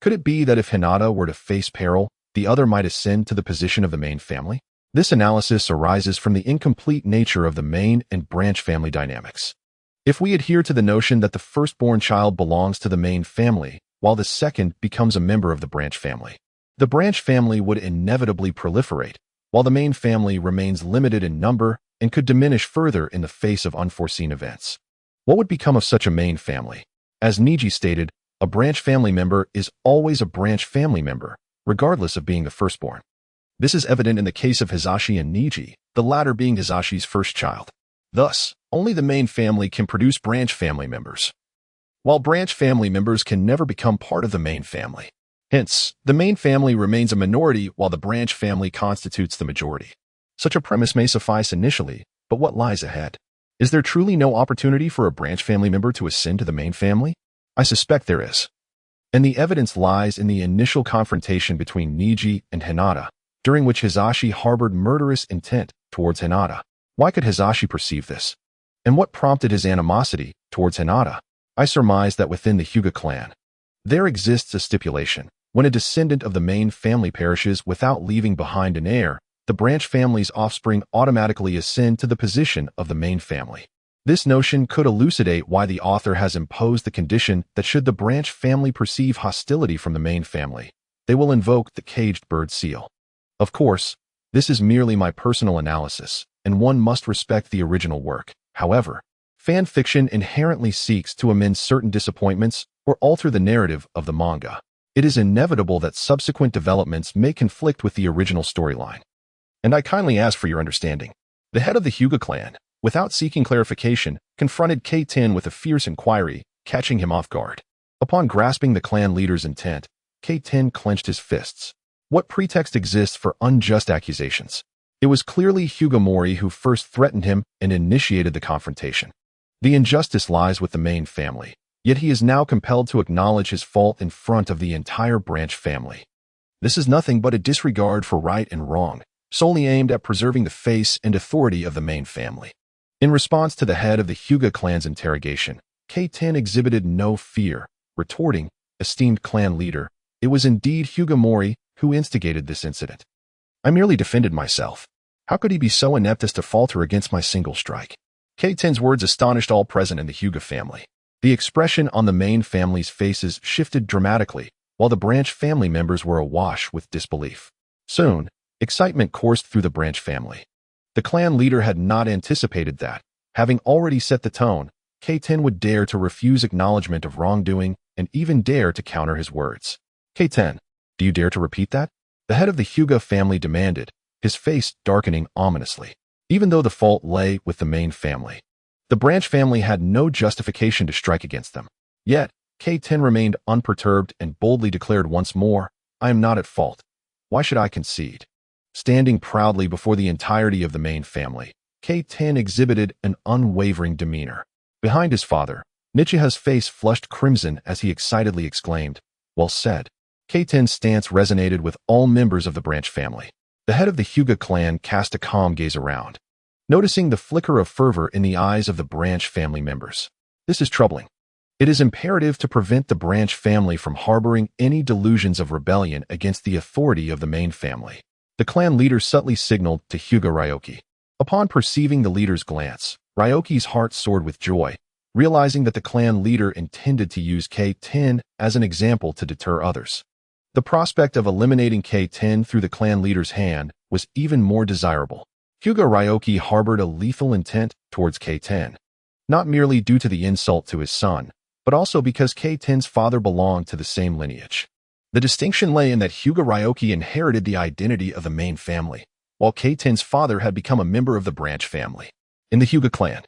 Could it be that if Hinata were to face peril, the other might ascend to the position of the main family? This analysis arises from the incomplete nature of the main and branch family dynamics. If we adhere to the notion that the firstborn child belongs to the main family, while the second becomes a member of the branch family, the branch family would inevitably proliferate, while the main family remains limited in number and could diminish further in the face of unforeseen events. What would become of such a main family? As Neji stated, a branch family member is always a branch family member, regardless of being the firstborn. This is evident in the case of Hisashi and Neji, the latter being Hisashi's first child. Thus, only the main family can produce branch family members, while branch family members can never become part of the main family. Hence, the main family remains a minority while the branch family constitutes the majority. Such a premise may suffice initially, but what lies ahead? Is there truly no opportunity for a branch family member to ascend to the main family? I suspect there is. And the evidence lies in the initial confrontation between Neji and Hinata, during which Hisashi harbored murderous intent towards Hinata. Why could Hisashi perceive this? And what prompted his animosity towards Hinata? I surmise that within the Hyuga clan, there exists a stipulation. When a descendant of the main family perishes without leaving behind an heir, the branch family's offspring automatically ascend to the position of the main family. This notion could elucidate why the author has imposed the condition that should the branch family perceive hostility from the main family, they will invoke the caged bird seal. Of course, this is merely my personal analysis, and one must respect the original work. However, fan fiction inherently seeks to amend certain disappointments or alter the narrative of the manga. It is inevitable that subsequent developments may conflict with the original storyline. And I kindly ask for your understanding. The head of the Hyuga clan, without seeking clarification, confronted K-10 with a fierce inquiry, catching him off guard. Upon grasping the clan leader's intent, K-10 clenched his fists. What pretext exists for unjust accusations? It was clearly Hyuga Mori who first threatened him and initiated the confrontation. The injustice lies with the main family, yet he is now compelled to acknowledge his fault in front of the entire branch family. This is nothing but a disregard for right and wrong, solely aimed at preserving the face and authority of the main family. In response to the head of the Hyuga clan's interrogation, K10 exhibited no fear, retorting, "Esteemed clan leader, it was indeed Hyuga Mori who instigated this incident. I merely defended myself. How could he be so inept as to falter against my single strike?" K10's words astonished all present in the Hyuga family. The expression on the main family's faces shifted dramatically, while the branch family members were awash with disbelief. Soon, excitement coursed through the branch family. The clan leader had not anticipated that, having already set the tone, K10 would dare to refuse acknowledgement of wrongdoing and even dare to counter his words. "K10, do you dare to repeat that?" The head of the Hyuga family demanded, his face darkening ominously, even though the fault lay with the main family. The branch family had no justification to strike against them. Yet, K10 remained unperturbed and boldly declared once more, "I am not at fault. Why should I concede?" Standing proudly before the entirety of the main family, K10 exhibited an unwavering demeanor. Behind his father, Uchiha's face flushed crimson as he excitedly exclaimed, "Well said." K10's stance resonated with all members of the branch family. The head of the Hyuga clan cast a calm gaze around, noticing the flicker of fervor in the eyes of the branch family members. This is troubling. It is imperative to prevent the branch family from harboring any delusions of rebellion against the authority of the main family. The clan leader subtly signaled to Hyuga Ryoki. Upon perceiving the leader's glance, Ryoki's heart soared with joy, realizing that the clan leader intended to use K10 as an example to deter others. The prospect of eliminating K10 through the clan leader's hand was even more desirable. Hyuga Ryoki harbored a lethal intent towards K10, not merely due to the insult to his son, but also because K10's father belonged to the same lineage. The distinction lay in that Hyuga Ryoki inherited the identity of the main family, while K10's father had become a member of the branch family. In the Hyuga clan,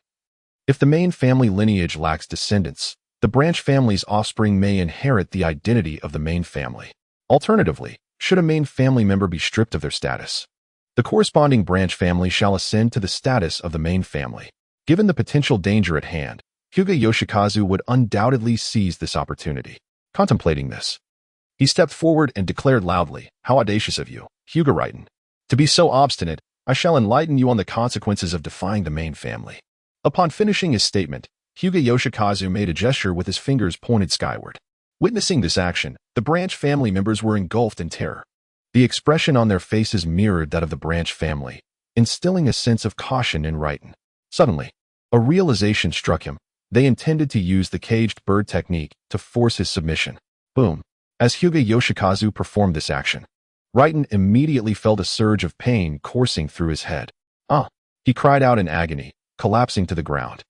if the main family lineage lacks descendants, the branch family's offspring may inherit the identity of the main family. Alternatively, should a main family member be stripped of their status, the corresponding branch family shall ascend to the status of the main family. Given the potential danger at hand, Hyuga Yoshikazu would undoubtedly seize this opportunity. Contemplating this, he stepped forward and declared loudly, "How audacious of you, Hyuga Rengtian. To be so obstinate, I shall enlighten you on the consequences of defying the main family." Upon finishing his statement, Hyuga Yoshikazu made a gesture with his fingers pointed skyward. Witnessing this action, the branch family members were engulfed in terror. The expression on their faces mirrored that of the branch family, instilling a sense of caution in Rengtian. Suddenly, a realization struck him. They intended to use the caged bird technique to force his submission. Boom. As Hyuga Yoshikazu performed this action, Rengtian immediately felt a surge of pain coursing through his head. "Ah!" he cried out in agony, collapsing to the ground.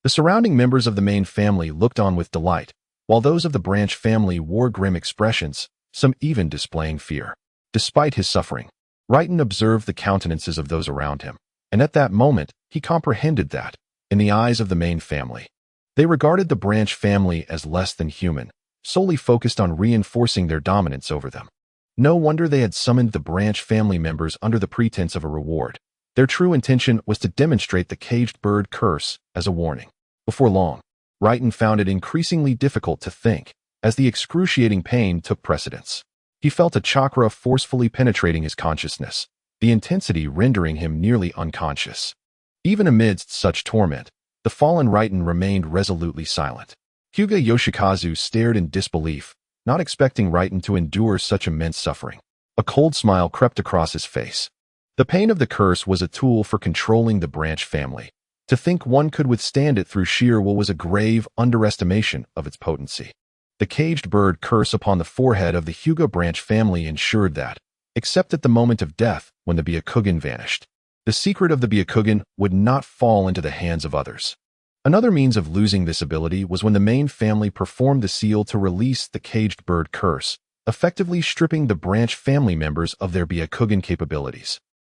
The surrounding members of the main family looked on with delight, while those of the branch family wore grim expressions, some even displaying fear. Despite his suffering, Rengtian observed the countenances of those around him, and at that moment, he comprehended that, in the eyes of the main family, they regarded the branch family as less than human, solely focused on reinforcing their dominance over them. No wonder they had summoned the branch family members under the pretense of a reward. Their true intention was to demonstrate the caged bird curse as a warning. Before long, Rengtian found it increasingly difficult to think, as the excruciating pain took precedence. He felt a chakra forcefully penetrating his consciousness, the intensity rendering him nearly unconscious. Even amidst such torment, the fallen Rengtian remained resolutely silent. Hyuga Yoshikazu stared in disbelief, not expecting Rengtian to endure such immense suffering. A cold smile crept across his face. The pain of the curse was a tool for controlling the branch family. To think one could withstand it through sheer will was a grave underestimation of its potency. The caged bird curse upon the forehead of the Hyuga branch family ensured that, except at the moment of death when the Byakugan vanished, the secret of the Byakugan would not fall into the hands of others. Another means of losing this ability was when the main family performed the seal to release the caged bird curse, effectively stripping the branch family members of their Byakugan capabilities.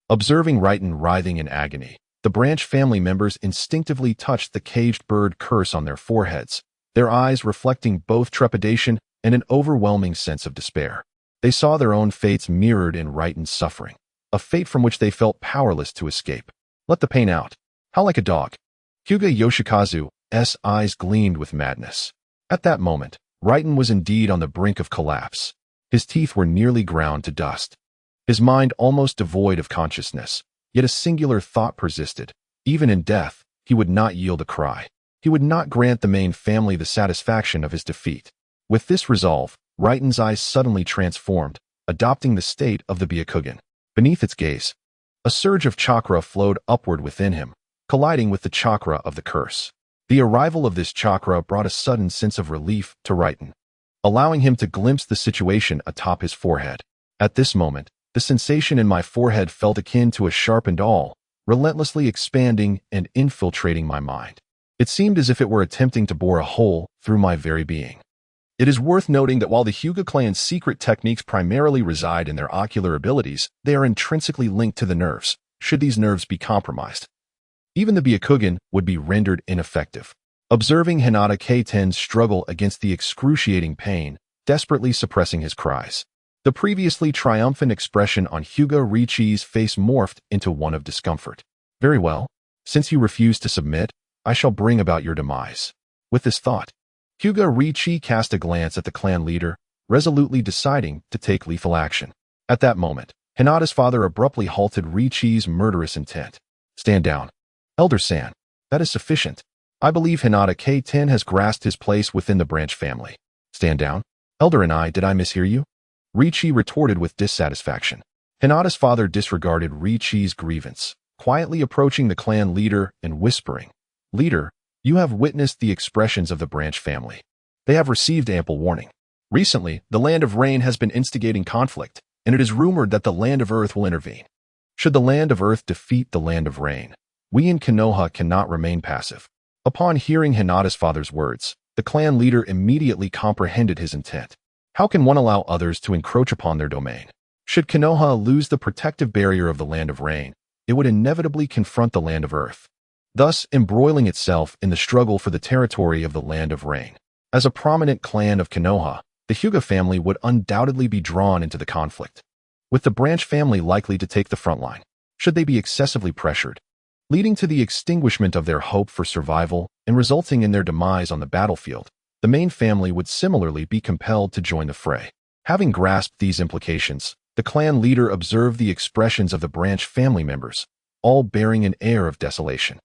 Observing Rengtian writhing in agony, the branch family members instinctively touched the caged bird curse on their foreheads, their eyes reflecting both trepidation and an overwhelming sense of despair. They saw their own fates mirrored in Rengtian's suffering, a fate from which they felt powerless to escape. Let the pain out. How like a dog. Hyuga Yoshikazu's eyes gleamed with madness. At that moment, Rengtian was indeed on the brink of collapse. His teeth were nearly ground to dust. His mind almost devoid of consciousness, yet a singular thought persisted. Even in death, he would not yield a cry. He would not grant the main family the satisfaction of his defeat. With this resolve, Raiden's eyes suddenly transformed, adopting the state of the Byakugan. Beneath its gaze, a surge of chakra flowed upward within him, colliding with the chakra of the curse. The arrival of this chakra brought a sudden sense of relief to Raiden, allowing him to glimpse the situation atop his forehead. At this moment, the sensation in my forehead felt akin to a sharpened awl, relentlessly expanding and infiltrating my mind. It seemed as if it were attempting to bore a hole through my very being. It is worth noting that while the Hyuga clan's secret techniques primarily reside in their ocular abilities, they are intrinsically linked to the nerves, should these nerves be compromised. Even the Byakugan would be rendered ineffective. Observing Hinata K-10's struggle against the excruciating pain, desperately suppressing his cries, the previously triumphant expression on Hyuga Rengtian's face morphed into one of discomfort. Very well. Since you refuse to submit, I shall bring about your demise. With this thought, Hyuga Rengtian cast a glance at the clan leader, resolutely deciding to take lethal action. At that moment, Hinata's father abruptly halted Rengtian's murderous intent. Stand down. Elder-san, that is sufficient. I believe Hinata K-10 has grasped his place within the branch family. Stand down. Elder and I, did I mishear you? Rengtian retorted with dissatisfaction. Hinata's father disregarded Rengtian's grievance, quietly approaching the clan leader and whispering, Leader, you have witnessed the expressions of the branch family. They have received ample warning. Recently, the Land of Rain has been instigating conflict, and it is rumored that the Land of Earth will intervene. Should the Land of Earth defeat the Land of Rain, we in Konoha cannot remain passive. Upon hearing Hinata's father's words, the clan leader immediately comprehended his intent. How can one allow others to encroach upon their domain? Should Konoha lose the protective barrier of the Land of Rain, it would inevitably confront the Land of Earth, thus embroiling itself in the struggle for the territory of the Land of Rain. As a prominent clan of Konoha, the Hyuga family would undoubtedly be drawn into the conflict, with the branch family likely to take the front line, should they be excessively pressured, leading to the extinguishment of their hope for survival and resulting in their demise on the battlefield. The main family would similarly be compelled to join the fray. Having grasped these implications, the clan leader observed the expressions of the branch family members, all bearing an air of desolation.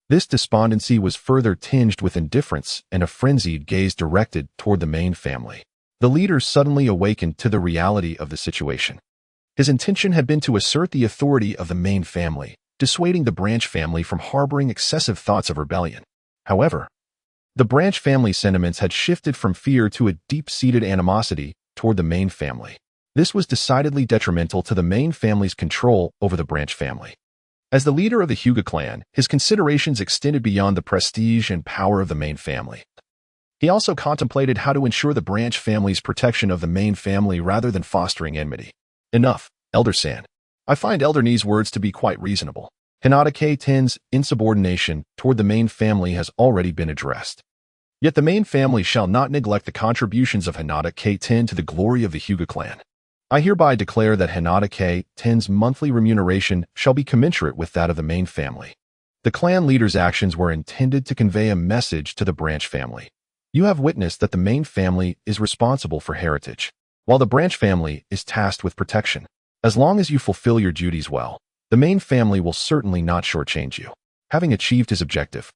This despondency was further tinged with indifference and a frenzied gaze directed toward the main family. The leader suddenly awakened to the reality of the situation. His intention had been to assert the authority of the main family, dissuading the branch family from harboring excessive thoughts of rebellion. However, the branch family sentiments had shifted from fear to a deep-seated animosity toward the main family. This was decidedly detrimental to the main family's control over the branch family. As the leader of the Hyuga clan, his considerations extended beyond the prestige and power of the main family. He also contemplated how to ensure the branch family's protection of the main family rather than fostering enmity. Enough, Elder-san. I find Elder Ni's words to be quite reasonable. Hinata K-10's insubordination toward the main family has already been addressed. Yet the main family shall not neglect the contributions of Hinata K-10 to the glory of the Hyuga clan. I hereby declare that Hinata K-10's monthly remuneration shall be commensurate with that of the main family. The clan leader's actions were intended to convey a message to the branch family. You have witnessed that the main family is responsible for heritage, while the branch family is tasked with protection. As long as you fulfill your duties well, the main family will certainly not shortchange you. Having achieved his objective,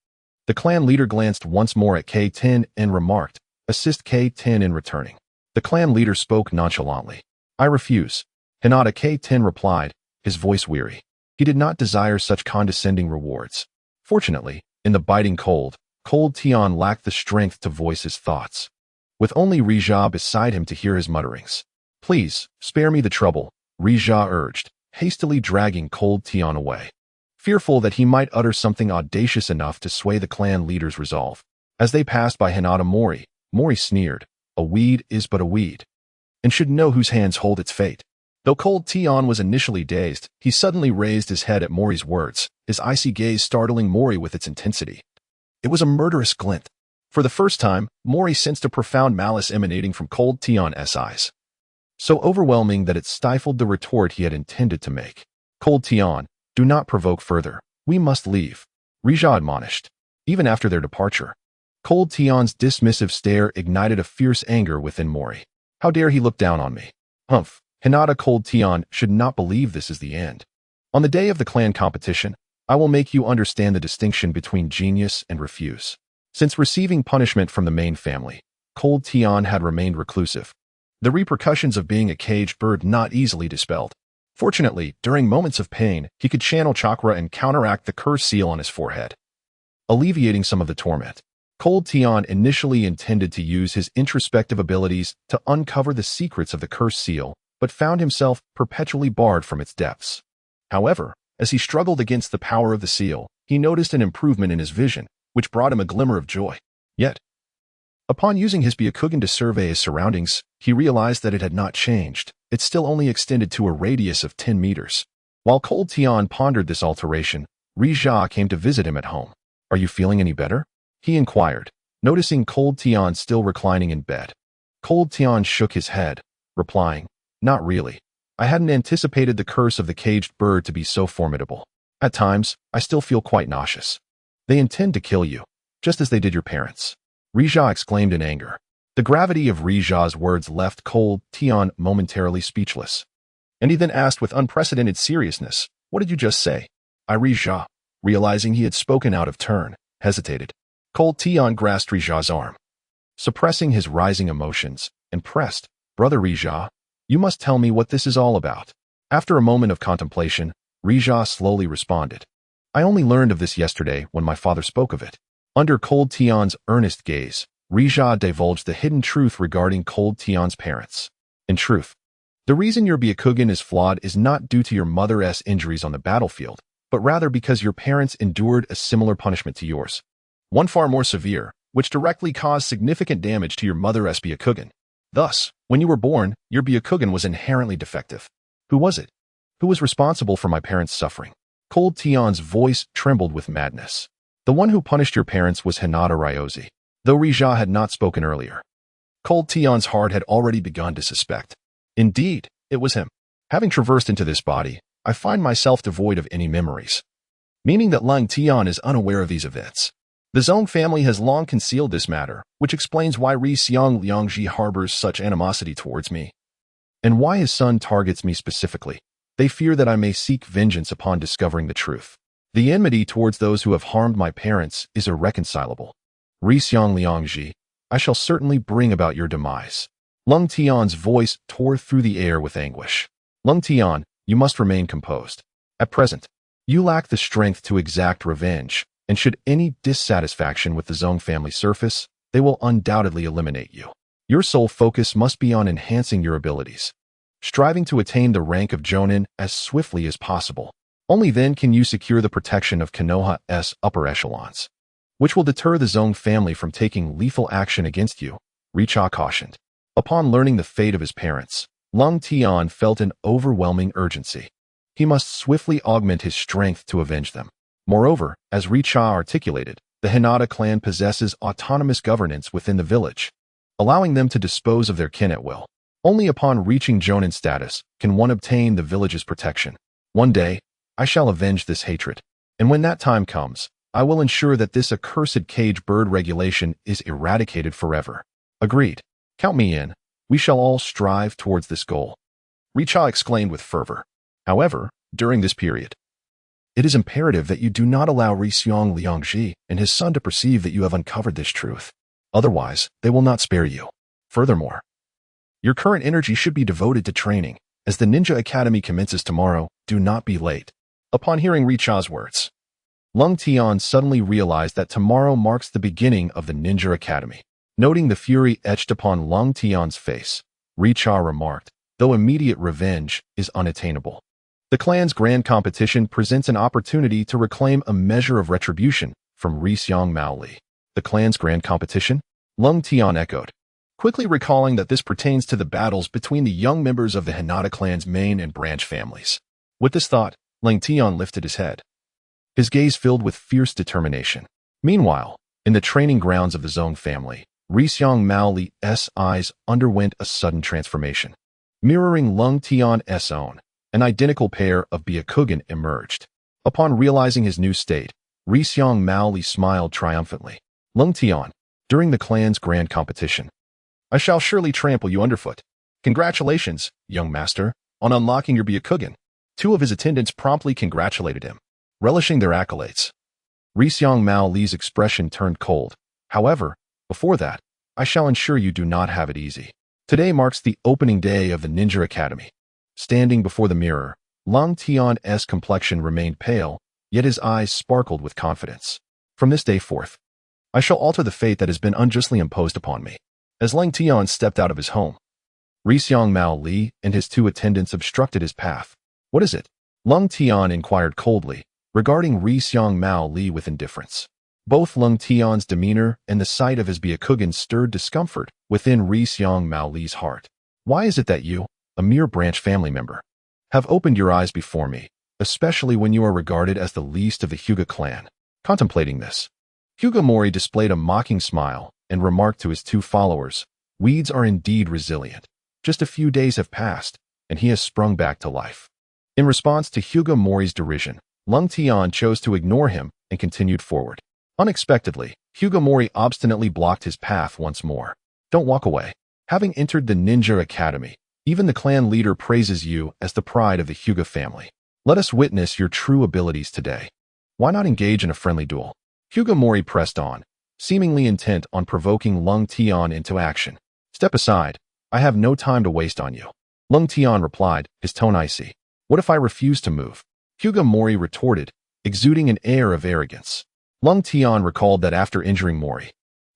the clan leader glanced once more at K-10 and remarked, assist K-10 in returning. The clan leader spoke nonchalantly. I refuse. Hinata K-10 replied, his voice weary. He did not desire such condescending rewards. Fortunately, in the biting cold Tian lacked the strength to voice his thoughts. With only Rija beside him to hear his mutterings. Please, spare me the trouble, Rija urged, hastily dragging Tian away, fearful that he might utter something audacious enough to sway the clan leader's resolve. As they passed by Hinata Mori sneered, a weed is but a weed, and should know whose hands hold its fate. Though Tian was initially dazed, he suddenly raised his head at Mori's words, his icy gaze startling Mori with its intensity. It was a murderous glint. For the first time, Mori sensed a profound malice emanating from Tian's eyes, so overwhelming that it stifled the retort he had intended to make. Tian, do not provoke further. We must leave, Rija admonished. Even after their departure, Tian's dismissive stare ignited a fierce anger within Mori. How dare he look down on me? Humph. Hinata Tian should not believe this is the end. On the day of the clan competition, I will make you understand the distinction between genius and refuse. Since receiving punishment from the main family, Cold Tian had remained reclusive, the repercussions of being a caged bird not easily dispelled. Fortunately, during moments of pain, he could channel chakra and counteract the curse seal on his forehead, alleviating some of the torment. Cold Tian initially intended to use his introspective abilities to uncover the secrets of the curse seal, but found himself perpetually barred from its depths. However, as he struggled against the power of the seal, he noticed an improvement in his vision, which brought him a glimmer of joy. Yet, upon using his Byakugan to survey his surroundings, he realized that it had not changed. It still only extended to a radius of 10 meters. While Cold Tian pondered this alteration, Rija came to visit him at home. "Are you feeling any better?" he inquired, noticing Cold Tian still reclining in bed. Cold Tian shook his head, replying, "Not really. I hadn't anticipated the curse of the caged bird to be so formidable. At times, I still feel quite nauseous. They intend to kill you, just as they did your parents." Rija exclaimed in anger. The gravity of Rija's words left Cold Tian momentarily speechless. And he then asked with unprecedented seriousness, "What did you just say?" Rija, realizing he had spoken out of turn, hesitated. Cold Tian grasped Rija's arm, suppressing his rising emotions, and pressed, "Brother Rija, you must tell me what this is all about." After a moment of contemplation, Rija slowly responded, "I only learned of this yesterday when my father spoke of it." Under Cold Tian's earnest gaze, Rija divulged the hidden truth regarding Cold Tian's parents. "In truth, the reason your Byakugan is flawed is not due to your mother's injuries on the battlefield, but rather because your parents endured a similar punishment to yours. One far more severe, which directly caused significant damage to your mother's Byakugan. Thus, when you were born, your Byakugan was inherently defective. Who was it? Who was responsible for my parents' suffering?" Cold Tian's voice trembled with madness. "The one who punished your parents was Hinata Ryozi." Though Rija had not spoken earlier, Cold Tian's heart had already begun to suspect. Indeed, it was him. "Having traversed into this body, I find myself devoid of any memories," meaning that Lung Tian is unaware of these events. The Zong family has long concealed this matter, which explains why Ri Xiong Liangji harbors such animosity towards me, and why his son targets me specifically. They fear that I may seek vengeance upon discovering the truth. The enmity towards those who have harmed my parents is irreconcilable. Ri Xiong Liangji, I shall certainly bring about your demise." Lung Tian's voice tore through the air with anguish. "Lung Tian, you must remain composed. At present, you lack the strength to exact revenge, and should any dissatisfaction with the Zong family surface, they will undoubtedly eliminate you. Your sole focus must be on enhancing your abilities, striving to attain the rank of Jonin as swiftly as possible. Only then can you secure the protection of Konoha's upper echelons, which will deter the Zong family from taking lethal action against you," Richa cautioned. Upon learning the fate of his parents, Lung Tian felt an overwhelming urgency. He must swiftly augment his strength to avenge them. Moreover, as Richa articulated, the Hinata clan possesses autonomous governance within the village, allowing them to dispose of their kin at will. Only upon reaching Jonin status can one obtain the village's protection. One day, I shall avenge this hatred, and when that time comes, I will ensure that this accursed cage bird regulation is eradicated forever. "Agreed. Count me in. We shall all strive towards this goal," Richa exclaimed with fervor. However, during this period, it is imperative that you do not allow Ri Xiong Liangji and his son to perceive that you have uncovered this truth. Otherwise, they will not spare you. Furthermore, your current energy should be devoted to training. As the Ninja Academy commences tomorrow, do not be late. Upon hearing Richa's words, Lung Tian suddenly realized that tomorrow marks the beginning of the Ninja Academy. Noting the fury etched upon Lung Tian's face, Richa remarked, "Though immediate revenge is unattainable, the clan's grand competition presents an opportunity to reclaim a measure of retribution from Ri Xiong Maoli." "The clan's grand competition?" Lung Tian echoed, quickly recalling that this pertains to the battles between the young members of the Hinata clan's main and branch families. With this thought, Lung Tian lifted his head, his gaze filled with fierce determination. Meanwhile, in the training grounds of the Zong family, Ri Xiong Maoli's eyes underwent a sudden transformation. Mirroring Lung Tian's own, an identical pair of Byakugan emerged. Upon realizing his new state, Ri Xiong Maoli smiled triumphantly. "Lung Tian, during the clan's grand competition, I shall surely trample you underfoot. Congratulations, young master, on unlocking your Byakugan." Two of his attendants promptly congratulated him. relishing their accolades. Rhys-Yang Mao Li's expression turned cold. However, before that, I shall ensure you do not have it easy. Today marks the opening day of the Ninja Academy. Standing before the mirror, Lung Tian's complexion remained pale, yet his eyes sparkled with confidence. From this day forth, I shall alter the fate that has been unjustly imposed upon me. As Lung Tian stepped out of his home, Rhys-Yang Mao Li and his two attendants obstructed his path. What is it? Lung Tian inquired coldly, regarding Rhys-Yang Mao Li with indifference. Both Lung Tian's demeanor and the sight of his Byakugan stirred discomfort within Rhys-Yang Mao Li's heart. Why is it that you, a mere branch family member, have opened your eyes before me, especially when you are regarded as the least of the Hyuga clan? Contemplating this, Hyuga Mori displayed a mocking smile and remarked to his two followers, "Weeds are indeed resilient. Just a few days have passed, and he has sprung back to life." In response to Hyuga Mori's derision, Lung Tian chose to ignore him and continued forward. Unexpectedly, Hyuga Mori obstinately blocked his path once more. Don't walk away. Having entered the Ninja Academy, even the clan leader praises you as the pride of the Hyuga family. Let us witness your true abilities today. Why not engage in a friendly duel? Hyuga Mori pressed on, seemingly intent on provoking Lung Tian into action. Step aside. I have no time to waste on you. Lung Tian replied, his tone icy. What if I refuse to move? Hyuga Mori retorted, exuding an air of arrogance. Lung Tian recalled that after injuring Mori,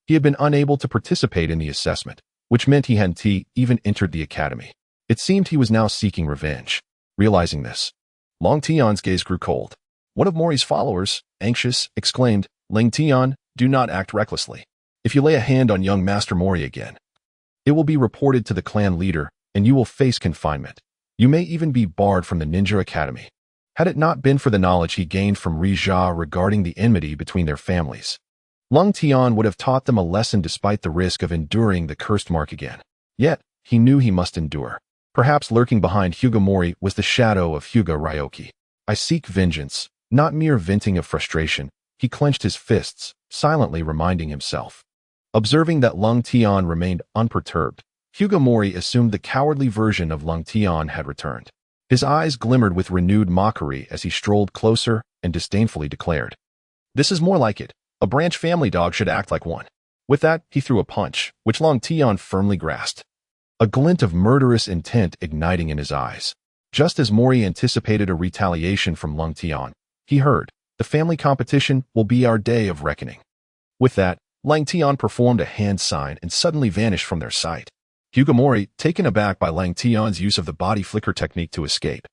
he had been unable to participate in the assessment, which meant he hadn't even entered the academy. It seemed he was now seeking revenge. Realizing this, Lung Tian's gaze grew cold. One of Mori's followers, anxious, exclaimed, Lung Tian, do not act recklessly. If you lay a hand on young Master Mori again, it will be reported to the clan leader, and you will face confinement. You may even be barred from the Ninja Academy. Had it not been for the knowledge he gained from Rija regarding the enmity between their families, Lung Tian would have taught them a lesson despite the risk of enduring the cursed mark again. Yet, he knew he must endure. Perhaps lurking behind Hyuga Mori was the shadow of Hyuga Ryoki. I seek vengeance, not mere venting of frustration. He clenched his fists, silently reminding himself. Observing that Lung Tian remained unperturbed, Hyuga Mori assumed the cowardly version of Lung Tian had returned. His eyes glimmered with renewed mockery as he strolled closer and disdainfully declared, "This is more like it. A branch family dog should act like one." With that, he threw a punch, which Lung Tian firmly grasped, a glint of murderous intent igniting in his eyes. Just as Mori anticipated a retaliation from Lung Tian, he heard, "The family competition will be our day of reckoning." With that, Lung Tian performed a hand sign and suddenly vanished from their sight. Hyuga Mori, taken aback by Lung Tian's use of the body flicker technique to escape,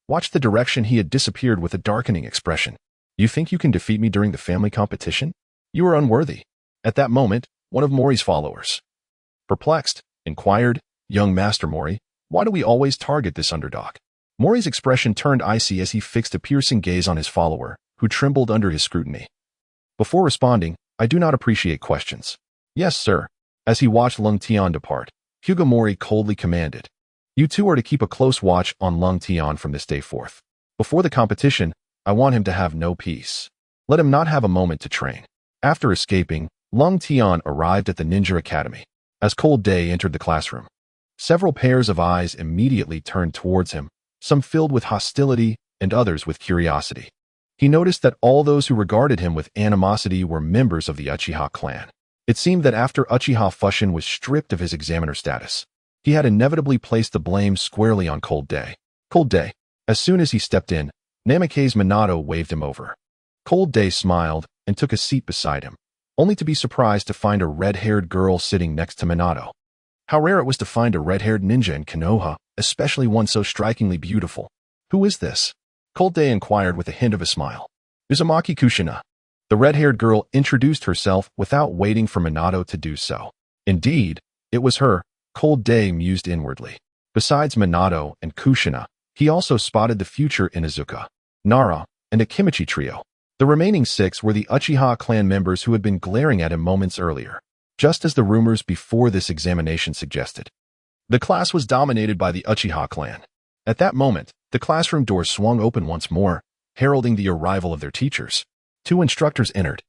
watched the direction he had disappeared with a darkening expression. "You think you can defeat me during the family competition? You are unworthy." At that moment, one of Mori's followers, perplexed, inquired, "Young Master Mori, why do we always target this underdog?" Mori's expression turned icy as he fixed a piercing gaze on his follower, who trembled under his scrutiny. Before responding, "I do not appreciate questions." "Yes, sir." As he watched Lung Tian depart, Hyuga Mori coldly commanded, "You two are to keep a close watch on Lung Tian from this day forth. Before the competition, I want him to have no peace. Let him not have a moment to train." After escaping, Lung Tian arrived at the Ninja Academy. As Cold Day entered the classroom, several pairs of eyes immediately turned towards him, some filled with hostility and others with curiosity. He noticed that all those who regarded him with animosity were members of the Uchiha clan. It seemed that after Uchiha Fushin was stripped of his examiner status, he had inevitably placed the blame squarely on Cold Day. Cold Day. As soon as he stepped in, Namikaze Minato waved him over. Cold Day smiled and took a seat beside him, only to be surprised to find a red-haired girl sitting next to Minato. How rare it was to find a red-haired ninja in Konoha, especially one so strikingly beautiful. "Who is this?" Cold Day inquired with a hint of a smile. "Uzumaki Kushina." The red-haired girl introduced herself without waiting for Minato to do so. Indeed, it was her, Cold Day mused inwardly. Besides Minato and Kushina, he also spotted the future Inuzuka, Nara, and a Kimichi trio. The remaining 6 were the Uchiha clan members who had been glaring at him moments earlier, just as the rumors before this examination suggested. The class was dominated by the Uchiha clan. At that moment, the classroom doors swung open once more, heralding the arrival of their teachers. 2 instructors entered.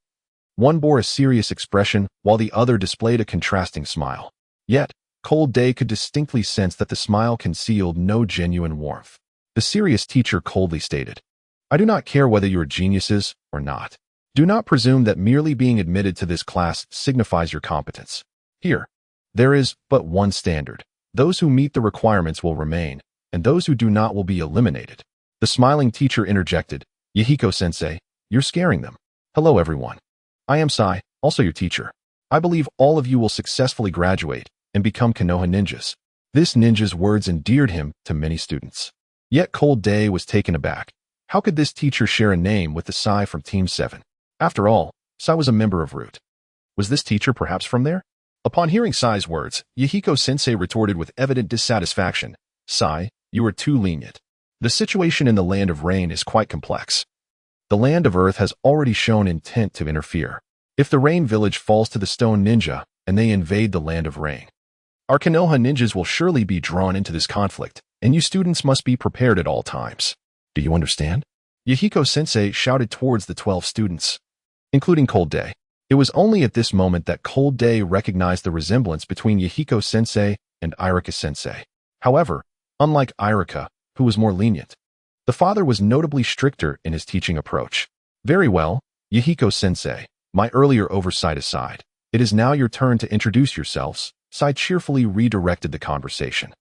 One bore a serious expression, while the other displayed a contrasting smile. Yet, Cold Day could distinctly sense that the smile concealed no genuine warmth. The serious teacher coldly stated, I do not care whether you are geniuses or not. Do not presume that merely being admitted to this class signifies your competence. Here, there is but one standard. Those who meet the requirements will remain, and those who do not will be eliminated. The smiling teacher interjected, Yahiko-sensei, you're scaring them. Hello everyone. I am Sai, also your teacher. I believe all of you will successfully graduate and become Konoha ninjas. This ninja's words endeared him to many students. Yet Cold Day was taken aback. How could this teacher share a name with the Sai from Team 7? After all, Sai was a member of Root. Was this teacher perhaps from there? Upon hearing Sai's words, Yahiko-sensei retorted with evident dissatisfaction. Sai, you are too lenient. The situation in the Land of Rain is quite complex. The Land of Earth has already shown intent to interfere. If the Rain Village falls to the Stone Ninja and they invade the Land of Rain, our Konoha ninjas will surely be drawn into this conflict, and you students must be prepared at all times. Do you understand? Yahiko-sensei shouted towards the 12 students, including Cold Day. It was only at this moment that Cold Day recognized the resemblance between Yahiko-sensei and Irika-sensei. However, unlike Irika, who was more lenient, the father was notably stricter in his teaching approach. Very well, Yahiko-sensei, my earlier oversight aside, it is now your turn to introduce yourselves. Sai cheerfully redirected the conversation.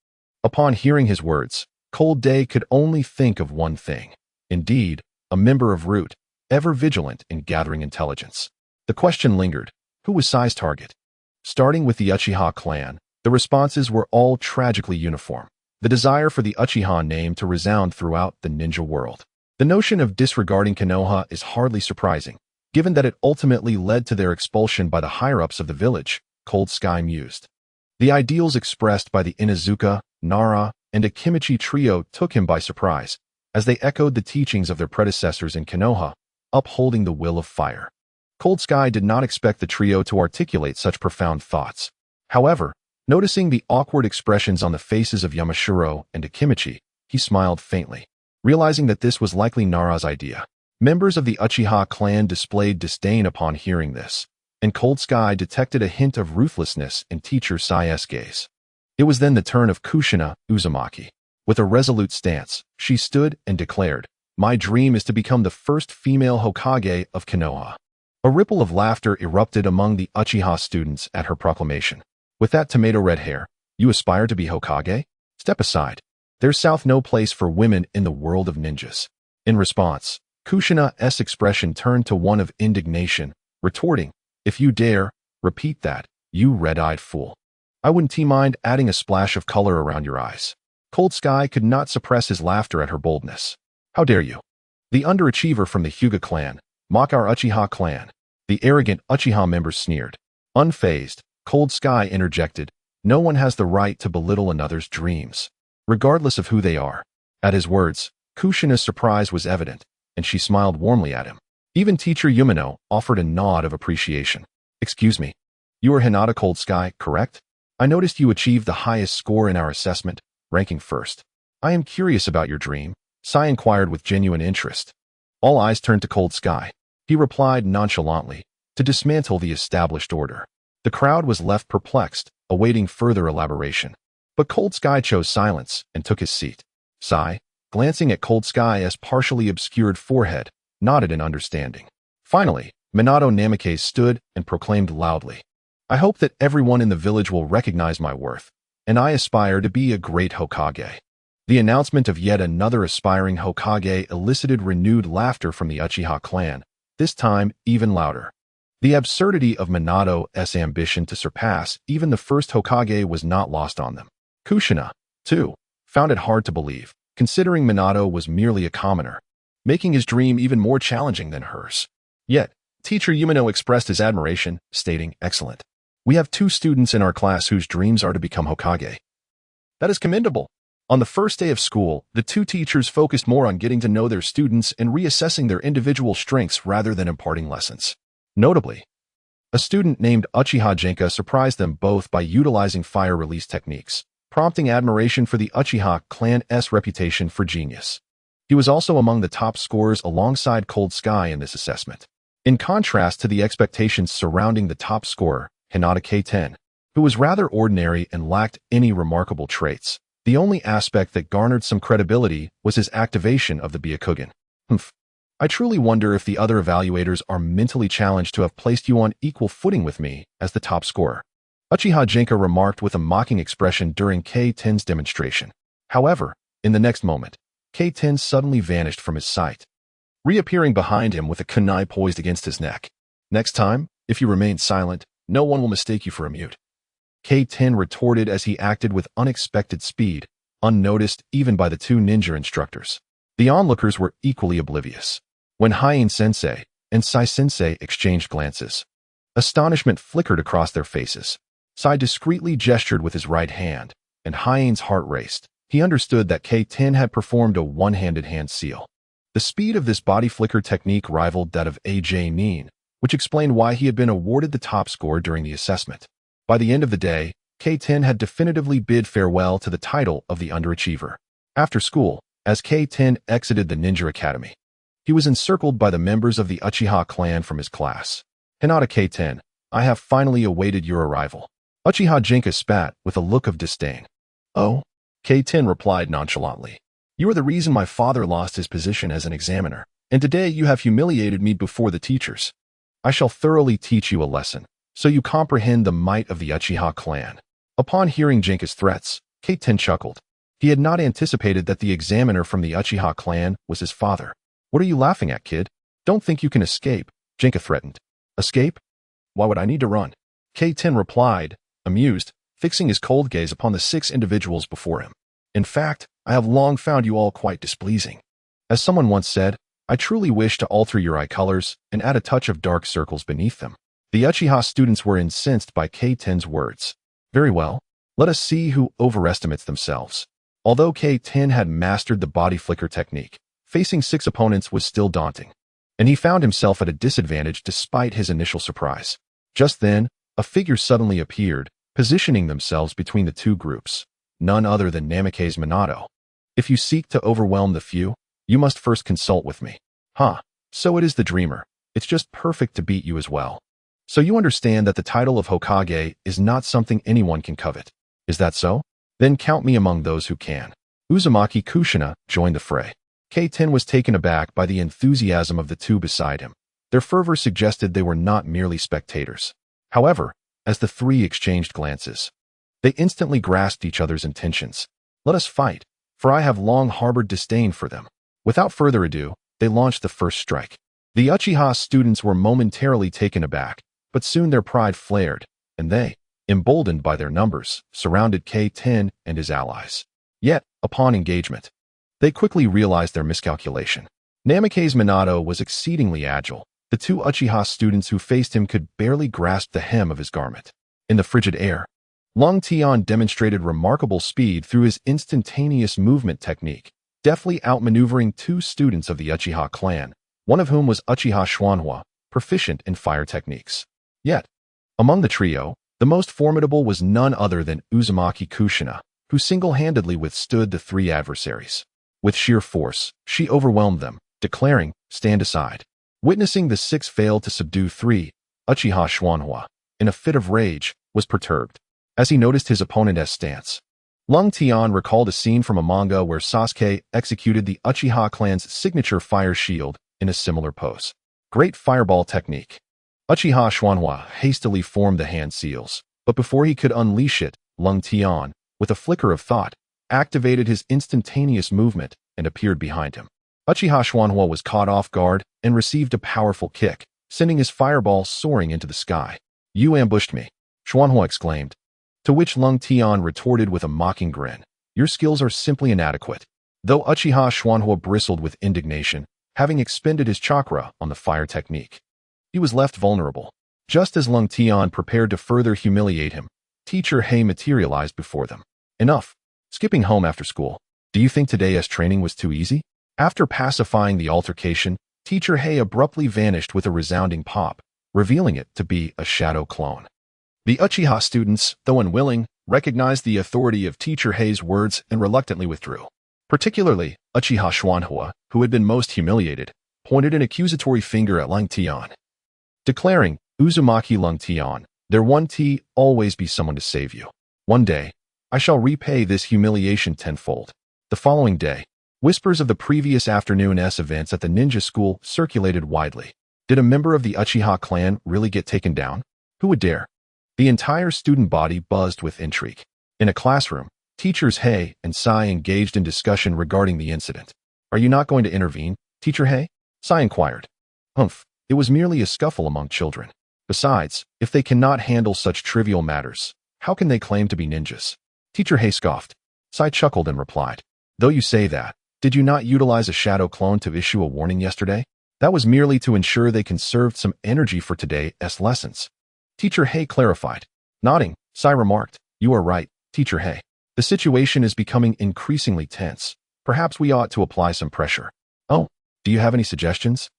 Upon hearing his words, Cold Day could only think of one thing. Indeed, a member of Root, ever vigilant in gathering intelligence. The question lingered, who was Sai's target? Starting with the Uchiha clan, the responses were all tragically uniform. The desire for the Uchiha name to resound throughout the ninja world. The notion of disregarding Konoha is hardly surprising, given that it ultimately led to their expulsion by the higher-ups of the village, Cold Sky mused. The ideals expressed by the Inuzuka, Nara, and Akimichi trio took him by surprise, as they echoed the teachings of their predecessors in Konoha, upholding the will of fire. Cold Sky did not expect the trio to articulate such profound thoughts. However, noticing the awkward expressions on the faces of Yamashiro and Akimichi, he smiled faintly, realizing that this was likely Nara's idea. Members of the Uchiha clan displayed disdain upon hearing this, and Cold Sky detected a hint of ruthlessness in teacher Sai's gaze. It was then the turn of Kushina Uzumaki. With a resolute stance, she stood and declared, my dream is to become the first female Hokage of Konoha. A ripple of laughter erupted among the Uchiha students at her proclamation. With that tomato-red hair, you aspire to be Hokage? Step aside. There's no place for women in the world of ninjas. In response, Kushina's expression turned to one of indignation, retorting, if you dare, repeat that, you red-eyed fool. I wouldn't mind adding a splash of color around your eyes. Cold Sky could not suppress his laughter at her boldness. How dare you? The underachiever from the Hyuga clan, mock our Uchiha clan. The arrogant Uchiha members sneered. Unfazed, Cold Sky interjected, no one has the right to belittle another's dreams, regardless of who they are. At his words, Kushina's surprise was evident, and she smiled warmly at him. Even teacher Yumino offered a nod of appreciation. Excuse me, you are Hinata Cold Sky, correct? I noticed you achieved the highest score in our assessment, ranking first. I am curious about your dream, Sai inquired with genuine interest. All eyes turned to Cold Sky. He replied nonchalantly, to dismantle the established order. The crowd was left perplexed, awaiting further elaboration. But Cold Sky chose silence and took his seat. Sai, glancing at Cold Sky's partially obscured forehead, nodded in understanding. Finally, Minato Namikaze stood and proclaimed loudly, I hope that everyone in the village will recognize my worth, and I aspire to be a great Hokage. The announcement of yet another aspiring Hokage elicited renewed laughter from the Uchiha clan, this time even louder. The absurdity of Minato's ambition to surpass even the first Hokage was not lost on them. Kushina, too, found it hard to believe, considering Minato was merely a commoner, making his dream even more challenging than hers. Yet, teacher Yumino expressed his admiration, stating, excellent. We have 2 students in our class whose dreams are to become Hokage. That is commendable. On the first day of school, the 2 teachers focused more on getting to know their students and reassessing their individual strengths rather than imparting lessons. Notably, a student named Uchiha Genka surprised them both by utilizing fire release techniques, prompting admiration for the Uchiha clan's reputation for genius. He was also among the top scorers alongside Cold Sky in this assessment. In contrast to the expectations surrounding the top scorer, Hinata K10, who was rather ordinary and lacked any remarkable traits, the only aspect that garnered some credibility was his activation of the Byakugan. Humph. I truly wonder if the other evaluators are mentally challenged to have placed you on equal footing with me as the top scorer. Uchiha Jinka remarked with a mocking expression during K-10's demonstration. However, in the next moment, K-10 suddenly vanished from his sight, reappearing behind him with a kunai poised against his neck. Next time, if you remain silent, no one will mistake you for a mute. K-10 retorted as he acted with unexpected speed, unnoticed even by the two ninja instructors. The onlookers were equally oblivious. When Hyun-sensei and Sai-sensei exchanged glances, astonishment flickered across their faces. Sai discreetly gestured with his right hand, and Hyun's heart raced. He understood that K-10 had performed a one-handed hand seal. The speed of this body flicker technique rivaled that of A.J. Neen, which explained why he had been awarded the top score during the assessment. By the end of the day, K-10 had definitively bid farewell to the title of the underachiever. After school, as K-10 exited the Ninja Academy, he was encircled by the members of the Uchiha clan from his class. Hinata K-10, I have finally awaited your arrival. Uchiha Jinka spat with a look of disdain. Oh? K-10 replied nonchalantly. You are the reason my father lost his position as an examiner, and today you have humiliated me before the teachers. I shall thoroughly teach you a lesson, so you comprehend the might of the Uchiha clan. Upon hearing Jinka's threats, K-10 chuckled. He had not anticipated that the examiner from the Uchiha clan was his father. What are you laughing at, kid? Don't think you can escape, Jinka threatened. Escape? Why would I need to run? K-10 replied, amused, fixing his cold gaze upon the 6 individuals before him. In fact, I have long found you all quite displeasing. As someone once said, I truly wish to alter your eye colors and add a touch of dark circles beneath them. The Uchiha students were incensed by K-10's words. Very well, let us see who overestimates themselves. Although K-10 had mastered the body flicker technique, facing 6 opponents was still daunting, and he found himself at a disadvantage despite his initial surprise. Just then, a figure suddenly appeared, positioning themselves between the two groups. None other than Namikaze Minato. If you seek to overwhelm the few, you must first consult with me. So it is the dreamer. It's just perfect to beat you as well. So you understand that the title of Hokage is not something anyone can covet. Is that so? Then count me among those who can. Uzumaki Kushina joined the fray. K-10 was taken aback by the enthusiasm of the two beside him. Their fervor suggested they were not merely spectators. However, as the 3 exchanged glances, they instantly grasped each other's intentions. Let us fight, for I have long harbored disdain for them. Without further ado, they launched the first strike. The Uchiha students were momentarily taken aback, but soon their pride flared, and they, emboldened by their numbers, surrounded K-10 and his allies. Yet, upon engagement, they quickly realized their miscalculation. Namikaze Minato was exceedingly agile. The 2 Uchiha students who faced him could barely grasp the hem of his garment. In the frigid air, Lung Tian demonstrated remarkable speed through his instantaneous movement technique, deftly outmaneuvering 2 students of the Uchiha clan, one of whom was Uchiha Xuanhua, proficient in fire techniques. Yet, among the trio, the most formidable was none other than Uzumaki Kushina, who single-handedly withstood the 3 adversaries. With sheer force, she overwhelmed them, declaring, "Stand aside." Witnessing the 6 fail to subdue 3, Uchiha Xuanhua, in a fit of rage, was perturbed. As he noticed his opponent's stance, Lung Tian recalled a scene from a manga where Sasuke executed the Uchiha clan's signature fire shield in a similar pose. Great fireball technique. Uchiha Xuanhua hastily formed the hand seals, but before he could unleash it, Lung Tian, with a flicker of thought, activated his instantaneous movement and appeared behind him. Uchiha Xuanhua was caught off guard and received a powerful kick, sending his fireball soaring into the sky. You ambushed me, Xuanhua exclaimed. To which Lung Tian retorted with a mocking grin. Your skills are simply inadequate. Though Uchiha Xuanhua bristled with indignation, having expended his chakra on the fire technique, he was left vulnerable. Just as Lung Tian prepared to further humiliate him, Teacher Hei materialized before them. Enough. Skipping home after school. Do you think today's training was too easy? After pacifying the altercation, Teacher Hei abruptly vanished with a resounding pop, revealing it to be a shadow clone. The Uchiha students, though unwilling, recognized the authority of Teacher Hei's words and reluctantly withdrew. Particularly, Uchiha Xuanhua, who had been most humiliated, pointed an accusatory finger at Lung Tian, declaring, Uzumaki Lung Tian, there one T always be someone to save you. One day, I shall repay this humiliation tenfold. The following day, Whispers of the previous afternoon's events at the ninja school circulated widely. Did a member of the Uchiha clan really get taken down? Who would dare? The entire student body buzzed with intrigue. In a classroom, teachers Hei and Sai engaged in discussion regarding the incident. Are you not going to intervene, Teacher Hei? Sai inquired. Humph, it was merely a scuffle among children. Besides, if they cannot handle such trivial matters, how can they claim to be ninjas? Teacher Hei scoffed. Sai chuckled and replied, though you say that, did you not utilize a shadow clone to issue a warning yesterday? That was merely to ensure they conserved some energy for today's lessons. Teacher Hei clarified. Nodding, Sai remarked, you are right, Teacher Hei. The situation is becoming increasingly tense. Perhaps we ought to apply some pressure. Oh, do you have any suggestions?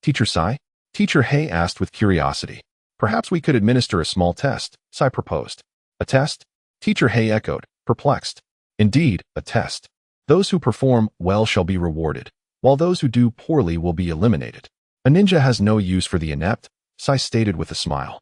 Teacher Sai? Teacher Hei asked with curiosity. Perhaps we could administer a small test, Sai proposed. A test? Teacher Hei echoed, perplexed. Indeed, a test. Those who perform well shall be rewarded, while those who do poorly will be eliminated. A ninja has no use for the inept, Sai stated with a smile.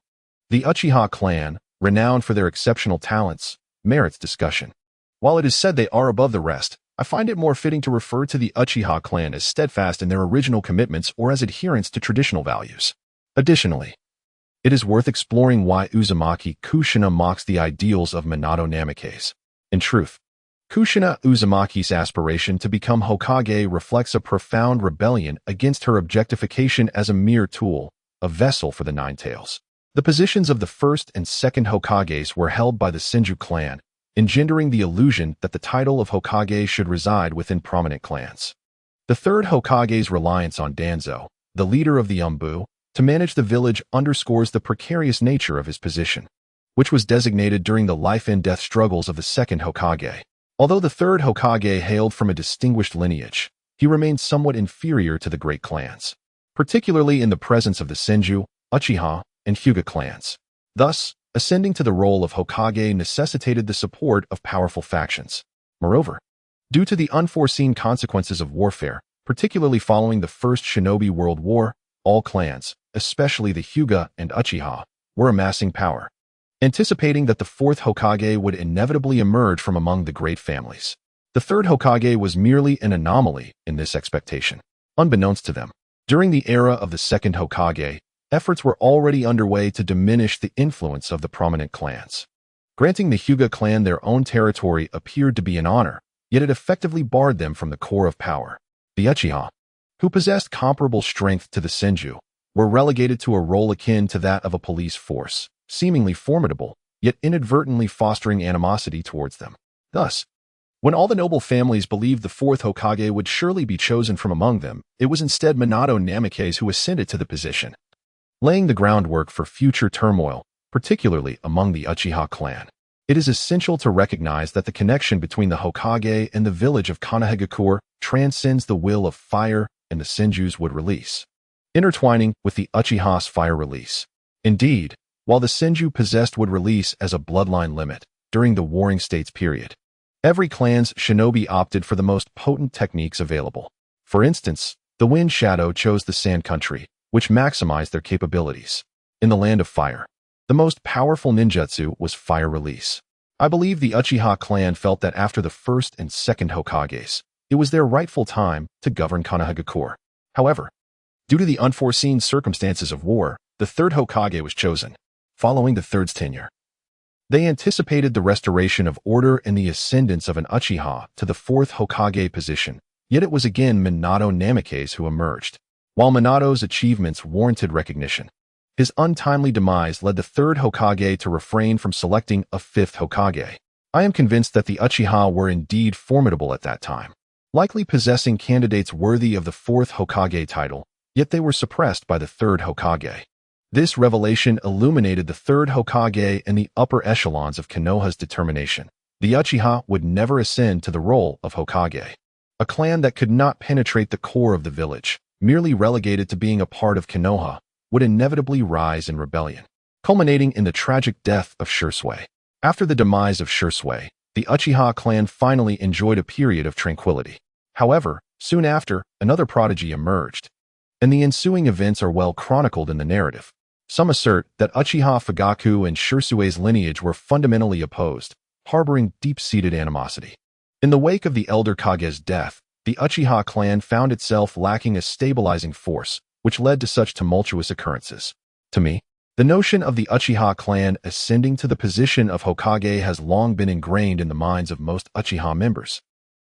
The Uchiha clan, renowned for their exceptional talents, merits discussion. While it is said they are above the rest, I find it more fitting to refer to the Uchiha clan as steadfast in their original commitments or as adherents to traditional values. Additionally, it is worth exploring why Uzumaki Kushina mocks the ideals of Minato Namikaze. In truth, Kushina Uzumaki's aspiration to become Hokage reflects a profound rebellion against her objectification as a mere tool, a vessel for the Nine Tails. The positions of the first and second Hokages were held by the Senju clan, engendering the illusion that the title of Hokage should reside within prominent clans. The third Hokage's reliance on Danzo, the leader of the Umbu, to manage the village underscores the precarious nature of his position, which was designated during the life-and-death struggles of the second Hokage. Although the third Hokage hailed from a distinguished lineage, he remained somewhat inferior to the great clans, particularly in the presence of the Senju, Uchiha, and Hyuga clans. Thus, ascending to the role of Hokage necessitated the support of powerful factions. Moreover, due to the unforeseen consequences of warfare, particularly following the First Shinobi World War, all clans, especially the Hyuga and Uchiha, were amassing power, anticipating that the fourth Hokage would inevitably emerge from among the great families. The third Hokage was merely an anomaly in this expectation. Unbeknownst to them, during the era of the second Hokage, efforts were already underway to diminish the influence of the prominent clans. Granting the Hyuga clan their own territory appeared to be an honor, yet it effectively barred them from the core of power. The Uchiha, who possessed comparable strength to the Senju, were relegated to a role akin to that of a police force, seemingly formidable, yet inadvertently fostering animosity towards them. Thus, when all the noble families believed the fourth Hokage would surely be chosen from among them, it was instead Minato Namikaze who ascended to the position, laying the groundwork for future turmoil, particularly among the Uchiha clan. It is essential to recognize that the connection between the Hokage and the village of Konohagakure transcends the will of fire and the Senju's wood release, intertwining with the Uchiha's fire release. Indeed, while the Senju possessed wood release as a bloodline limit during the Warring States period, every clan's shinobi opted for the most potent techniques available. For instance, the Wind Shadow chose the Sand Country, which maximized their capabilities. In the Land of Fire, the most powerful ninjutsu was fire release. I believe the Uchiha clan felt that after the first and second Hokages, it was their rightful time to govern Konohagakure. However, due to the unforeseen circumstances of war, the third Hokage was chosen, following the third's tenure. They anticipated the restoration of order and the ascendance of an Uchiha to the fourth Hokage position, yet it was again Minato Namikaze who emerged. While Minato's achievements warranted recognition, his untimely demise led the third Hokage to refrain from selecting a fifth Hokage. I am convinced that the Uchiha were indeed formidable at that time, likely possessing candidates worthy of the fourth Hokage title, yet they were suppressed by the third Hokage. This revelation illuminated the third Hokage and the upper echelons of Konoha's determination. The Uchiha would never ascend to the role of Hokage. A clan that could not penetrate the core of the village, merely relegated to being a part of Konoha, would inevitably rise in rebellion, culminating in the tragic death of Shisui. After the demise of Shisui, the Uchiha clan finally enjoyed a period of tranquility. However, soon after, another prodigy emerged, and the ensuing events are well chronicled in the narrative. Some assert that Uchiha Fugaku and Shisui's lineage were fundamentally opposed, harboring deep-seated animosity. In the wake of the elder Kage's death, the Uchiha clan found itself lacking a stabilizing force, which led to such tumultuous occurrences. To me, the notion of the Uchiha clan ascending to the position of Hokage has long been ingrained in the minds of most Uchiha members.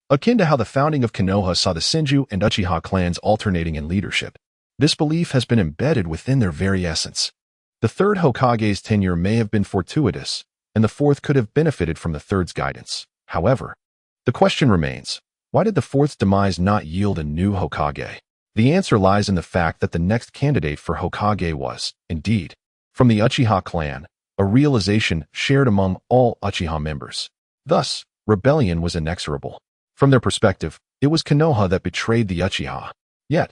Akin to how the founding of Konoha saw the Senju and Uchiha clans alternating in leadership, this belief has been embedded within their very essence. The third Hokage's tenure may have been fortuitous, and the fourth could have benefited from the third's guidance. However, the question remains, why did the fourth's demise not yield a new Hokage? The answer lies in the fact that the next candidate for Hokage was, indeed, from the Uchiha clan, a realization shared among all Uchiha members. Thus, rebellion was inexorable. From their perspective, it was Konoha that betrayed the Uchiha. Yet,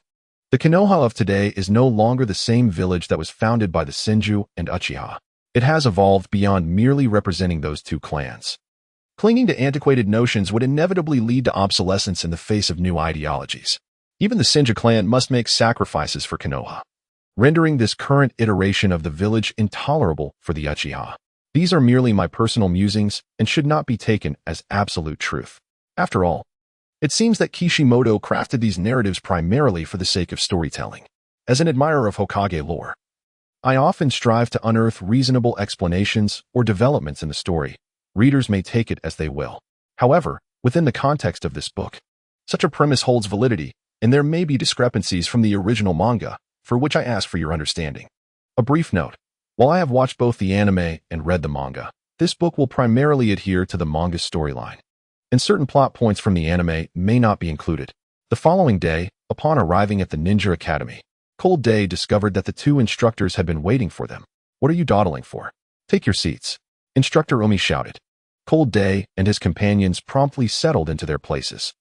the Konoha of today is no longer the same village that was founded by the Senju and Uchiha. It has evolved beyond merely representing those two clans. Clinging to antiquated notions would inevitably lead to obsolescence in the face of new ideologies. Even the Senju clan must make sacrifices for Konoha, rendering this current iteration of the village intolerable for the Uchiha. These are merely my personal musings and should not be taken as absolute truth. After all, it seems that Kishimoto crafted these narratives primarily for the sake of storytelling. As an admirer of Hokage lore, I often strive to unearth reasonable explanations or developments in the story. Readers may take it as they will. However, within the context of this book, such a premise holds validity, and there may be discrepancies from the original manga, for which I ask for your understanding. A brief note. While I have watched both the anime and read the manga, this book will primarily adhere to the manga's storyline, and certain plot points from the anime may not be included. The following day, upon arriving at the Ninja Academy, Cold Day discovered that the two instructors had been waiting for them. "What are you dawdling for? Take your seats," Instructor Umi shouted. Cold Day and his companions promptly settled into their places.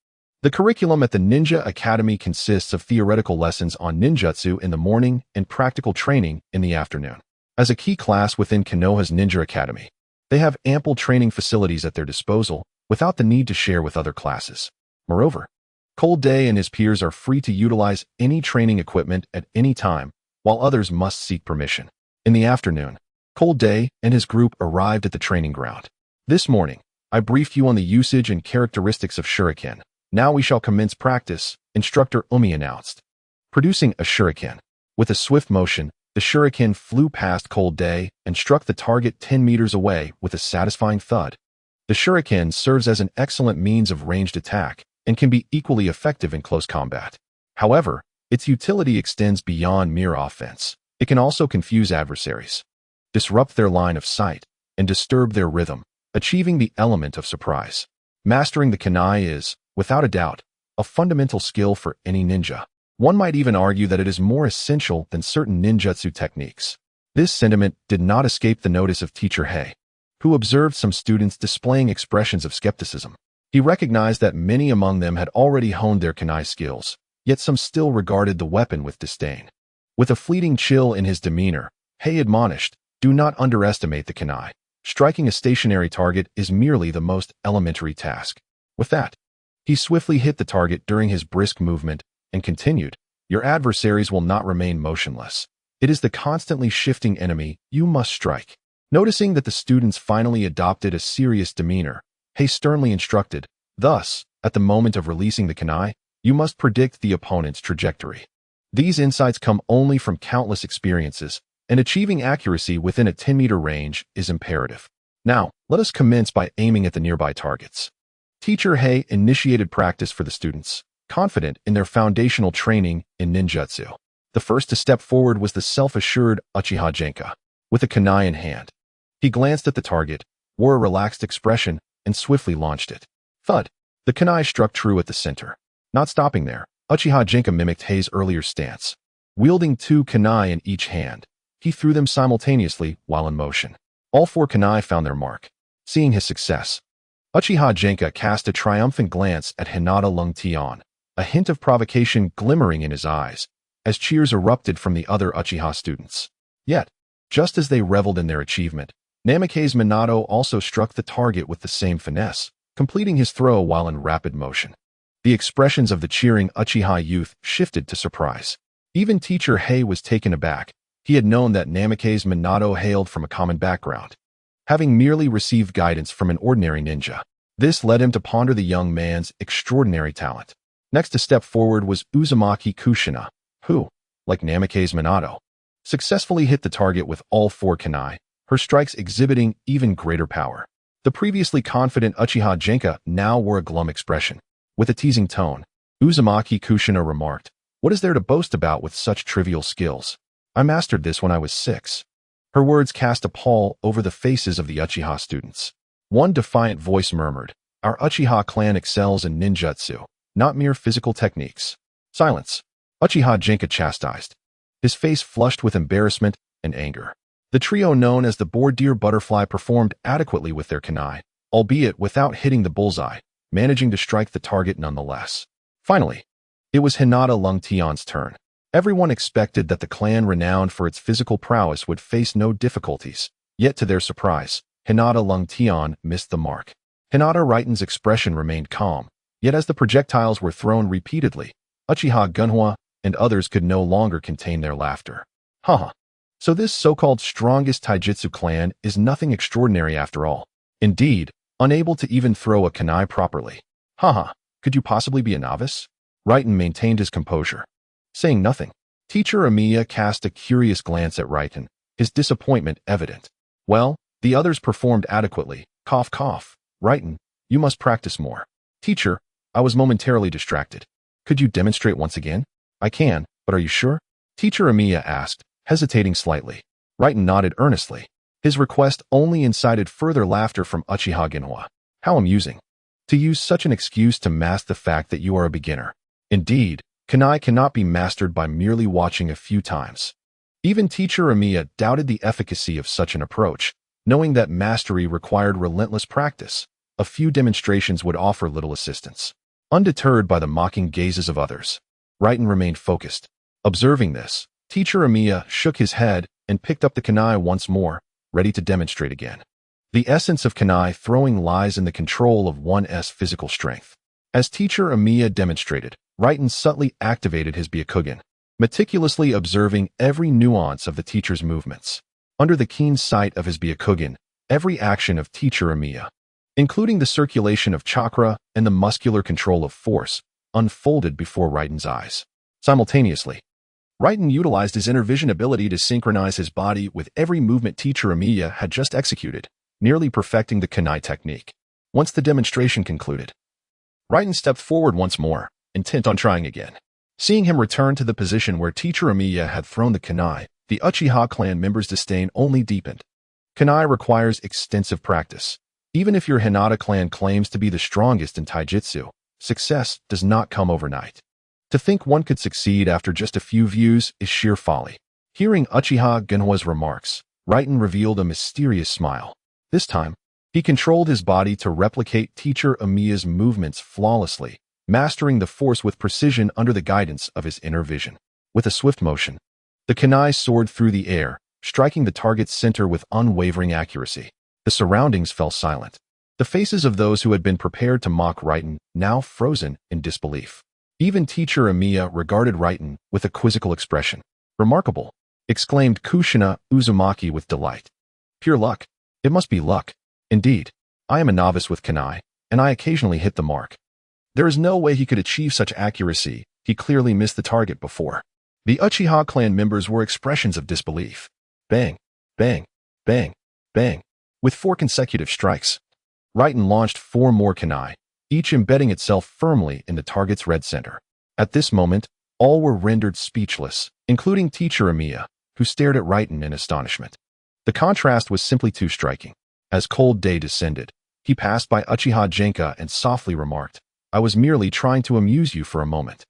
The curriculum at the Ninja Academy consists of theoretical lessons on ninjutsu in the morning and practical training in the afternoon. As a key class within Konoha's Ninja Academy, they have ample training facilities at their disposal without the need to share with other classes. Moreover, Cold Day and his peers are free to utilize any training equipment at any time, while others must seek permission. In the afternoon, Cold Day and his group arrived at the training ground. "This morning, I briefed you on the usage and characteristics of shuriken. Now we shall commence practice," Instructor Umi announced. Producing a shuriken. With a swift motion, the shuriken flew past Cold Day and struck the target 10 meters away with a satisfying thud. The shuriken serves as an excellent means of ranged attack and can be equally effective in close combat. However, its utility extends beyond mere offense. It can also confuse adversaries, disrupt their line of sight, and disturb their rhythm, achieving the element of surprise. Mastering the kunai is, without a doubt, a fundamental skill for any ninja. One might even argue that it is more essential than certain ninjutsu techniques. This sentiment did not escape the notice of Teacher Hei, who observed some students displaying expressions of skepticism. He recognized that many among them had already honed their kunai skills, yet some still regarded the weapon with disdain. With a fleeting chill in his demeanor, Hei admonished, "Do not underestimate the kunai. Striking a stationary target is merely the most elementary task." With that, he swiftly hit the target during his brisk movement and continued, "Your adversaries will not remain motionless. It is the constantly shifting enemy you must strike." Noticing that the students finally adopted a serious demeanor, Hei sternly instructed, "Thus, at the moment of releasing the kunai, you must predict the opponent's trajectory." These insights come only from countless experiences, and achieving accuracy within a 10-meter range is imperative. Now, let us commence by aiming at the nearby targets. Teacher Hei initiated practice for the students, confident in their foundational training in ninjutsu. The first to step forward was the self-assured Uchiha Genka. With a kunai in hand, he glanced at the target, wore a relaxed expression, and swiftly launched it. Thud! The kunai struck true at the center. Not stopping there, Uchiha Genka mimicked Hei's earlier stance. Wielding two kunai in each hand, he threw them simultaneously while in motion. All four kunai found their mark. Seeing his success, Uchiha Genka cast a triumphant glance at Hinata Lungtian, a hint of provocation glimmering in his eyes, as cheers erupted from the other Uchiha students. Yet, just as they reveled in their achievement, Namikaze Minato also struck the target with the same finesse, completing his throw while in rapid motion. The expressions of the cheering Uchiha youth shifted to surprise. Even Teacher Hei was taken aback. He had known that Namikaze Minato hailed from a common background, having merely received guidance from an ordinary ninja. This led him to ponder the young man's extraordinary talent. Next to step forward was Uzumaki Kushina, who, like Namikaze Minato, successfully hit the target with all 4 kunai, her strikes exhibiting even greater power. The previously confident Uchiha Genka now wore a glum expression. With a teasing tone, Uzumaki Kushina remarked, "What is there to boast about with such trivial skills? I mastered this when I was 6. Her words cast a pall over the faces of the Uchiha students. One defiant voice murmured, "Our Uchiha clan excels in ninjutsu, not mere physical techniques." Silence. Uchiha Genka chastised, his face flushed with embarrassment and anger. The trio known as the Boar-Deer Butterfly performed adequately with their kunai, albeit without hitting the bullseye, managing to strike the target nonetheless. Finally, it was Hinata Rengtian's turn. Everyone expected that the clan renowned for its physical prowess would face no difficulties, yet to their surprise, Hinata Rengtian missed the mark. Hinata Rengtian's expression remained calm, yet as the projectiles were thrown repeatedly, Uchiha Gunhwa and others could no longer contain their laughter. Haha. So this so-called strongest taijutsu clan is nothing extraordinary after all. Indeed, unable to even throw a kunai properly. Haha, could you possibly be a novice? Rengtian maintained his composure. Saying nothing, Teacher Amiya cast a curious glance at Rengtian, his disappointment evident. Well, the others performed adequately. Cough cough. Rengtian, you must practice more. Teacher, I was momentarily distracted. Could you demonstrate once again? I can, but are you sure? Teacher Amiya asked, hesitating slightly. Rengtian nodded earnestly. His request only incited further laughter from Uchiha Gunhwa. How amusing. To use such an excuse to mask the fact that you are a beginner. Indeed, kunai cannot be mastered by merely watching a few times. Even Teacher Amiya doubted the efficacy of such an approach, knowing that mastery required relentless practice. A few demonstrations would offer little assistance. Undeterred by the mocking gazes of others, Rengtian remained focused. Observing this, Teacher Amiya shook his head and picked up the kunai once more, ready to demonstrate again. The essence of kunai throwing lies in the control of one's physical strength. As Teacher Amiya demonstrated, Rengtian subtly activated his Byakugan, meticulously observing every nuance of the teacher's movements. Under the keen sight of his Byakugan, every action of Teacher Amiya, including the circulation of chakra and the muscular control of force, unfolded before Rengtian's eyes. Simultaneously, Rengtian utilized his inner vision ability to synchronize his body with every movement Teacher Amiya had just executed, nearly perfecting the kunai technique. Once the demonstration concluded, Rengtian stepped forward once more, intent on trying again. Seeing him return to the position where Teacher Amiya had thrown the kunai, the Uchiha clan members' disdain only deepened. Kunai requires extensive practice. Even if your Hinata clan claims to be the strongest in taijutsu, success does not come overnight. To think one could succeed after just a few views is sheer folly. Hearing Uchiha Gunhwa's remarks, Rengtian revealed a mysterious smile. This time, he controlled his body to replicate Teacher Amiya's movements flawlessly, mastering the force with precision under the guidance of his inner vision. With a swift motion, the kunai soared through the air, striking the target's center with unwavering accuracy. The surroundings fell silent. The faces of those who had been prepared to mock Rengtian now frozen in disbelief. Even Teacher Amiya regarded Rengtian with a quizzical expression. "Remarkable," exclaimed Kushina Uzumaki with delight. "Pure luck. It must be luck. Indeed, I am a novice with kunai, and I occasionally hit the mark. There is no way he could achieve such accuracy. He clearly missed the target before." The Uchiha clan members were expressions of disbelief. Bang, bang, bang, bang. With 4 consecutive strikes, Rengtian launched 4 more kunai, each embedding itself firmly in the target's red center. At this moment, all were rendered speechless, including Teacher Amiya, who stared at Rengtian in astonishment. The contrast was simply too striking. As cold day descended, he passed by Uchiha Genka and softly remarked, "I was merely trying to amuse you for a moment."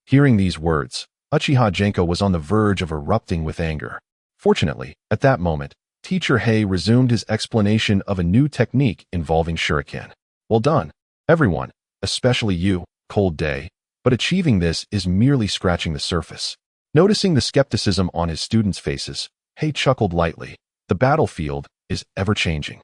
Hearing these words, Uchiha Genka was on the verge of erupting with anger. Fortunately, at that moment, Teacher Hei resumed his explanation of a new technique involving shuriken. "Well done, everyone, especially you, Cold Day, but achieving this is merely scratching the surface." Noticing the skepticism on his students' faces, Hei chuckled lightly. "The battlefield is ever-changing.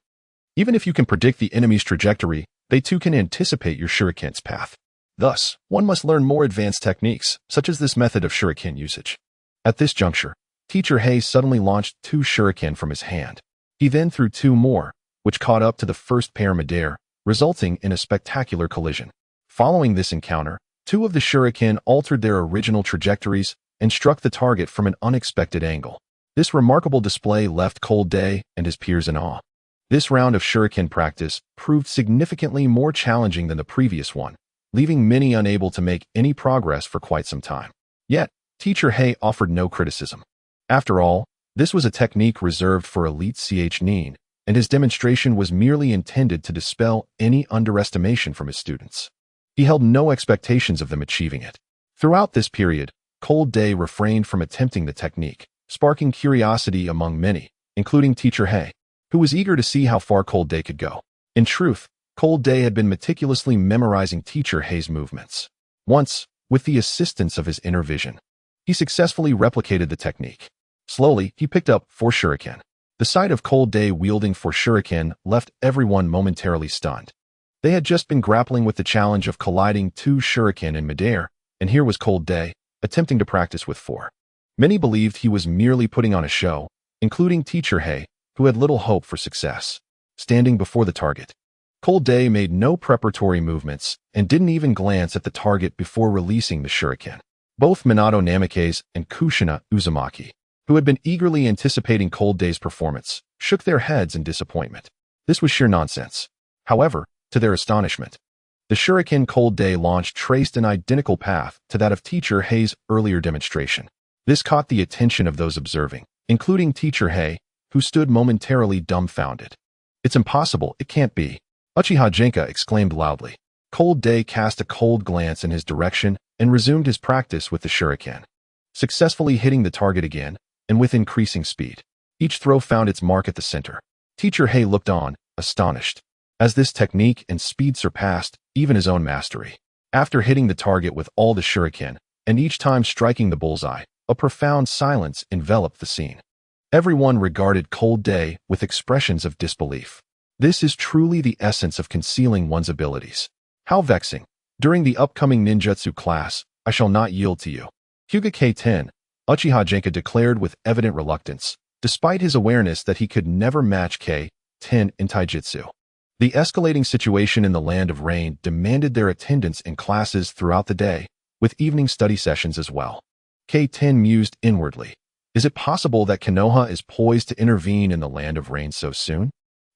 Even if you can predict the enemy's trajectory, they too can anticipate your shuriken's path. Thus, one must learn more advanced techniques, such as this method of shuriken usage." At this juncture, Teacher Hei suddenly launched 2 shuriken from his hand. He then threw 2 more, which caught up to the first pair midair, resulting in a spectacular collision. Following this encounter, Two of the shuriken altered their original trajectories and struck the target from an unexpected angle. This remarkable display left Cold Day and his peers in awe. This round of shuriken practice proved significantly more challenging than the previous one, leaving many unable to make any progress for quite some time. Yet, Teacher Hei offered no criticism. After all, this was a technique reserved for elite nin, and his demonstration was merely intended to dispel any underestimation from his students. He held no expectations of them achieving it. Throughout this period, Cold Day refrained from attempting the technique, sparking curiosity among many, including Teacher Hei, who was eager to see how far Cold Day could go. In truth, Cold Day had been meticulously memorizing Teacher Hei's movements. Once, with the assistance of his inner vision, he successfully replicated the technique. Slowly, he picked up 4 shuriken. The sight of Cold Day wielding 4 shuriken left everyone momentarily stunned. They had just been grappling with the challenge of colliding 2 shuriken in midair, and here was Cold Day, attempting to practice with 4. Many believed he was merely putting on a show, including Teacher Hei, who had little hope for success. Standing before the target, Cold Day made no preparatory movements and didn't even glance at the target before releasing the shuriken. Both Minato Namikaze and Kushina Uzumaki, who had been eagerly anticipating Cold Day's performance, shook their heads in disappointment. This was sheer nonsense. However, to their astonishment, the shuriken Cold Day launched traced an identical path to that of Teacher Hei's earlier demonstration. This caught the attention of those observing, including Teacher Hei, who stood momentarily dumbfounded. "It's impossible, it can't be," Uchiha Genka exclaimed loudly. Cold Day cast a cold glance in his direction and resumed his practice with the shuriken, successfully hitting the target again, and with increasing speed. Each throw found its mark at the center. Teacher Hei looked on, astonished, as this technique and speed surpassed even his own mastery. After hitting the target with all the shuriken, and each time striking the bullseye, a profound silence enveloped the scene. Everyone regarded Cold Day with expressions of disbelief. This is truly the essence of concealing one's abilities. How vexing. During the upcoming ninjutsu class, I shall not yield to you. Hyuga K10, Uchiha Genka declared with evident reluctance, despite his awareness that he could never match K10 in taijutsu. The escalating situation in the Land of Rain demanded their attendance in classes throughout the day, with evening study sessions as well. K10 mused inwardly. Is it possible that Konoha is poised to intervene in the Land of Rain so soon?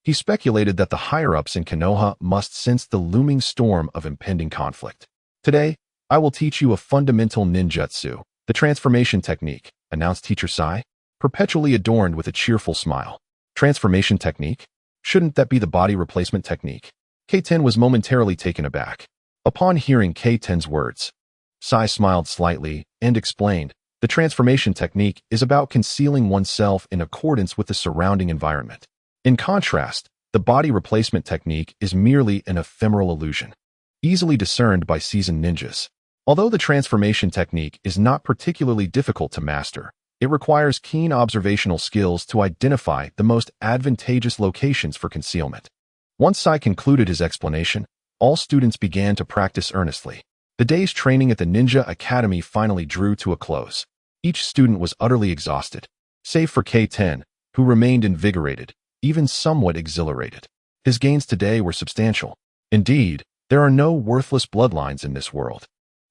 He speculated that the higher-ups in Konoha must sense the looming storm of impending conflict. "Today, I will teach you a fundamental ninjutsu, the transformation technique," announced Teacher Sai, perpetually adorned with a cheerful smile. Transformation technique? Shouldn't that be the body replacement technique? K10 was momentarily taken aback. Upon hearing K10's words, Sai smiled slightly and explained, "The transformation technique is about concealing oneself in accordance with the surrounding environment. In contrast, the body replacement technique is merely an ephemeral illusion, easily discerned by seasoned ninjas. Although the transformation technique is not particularly difficult to master, it requires keen observational skills to identify the most advantageous locations for concealment." Once Sai concluded his explanation, all students began to practice earnestly. The day's training at the Ninja Academy finally drew to a close. Each student was utterly exhausted, save for K10, who remained invigorated, even somewhat exhilarated. His gains today were substantial. Indeed, there are no worthless bloodlines in this world.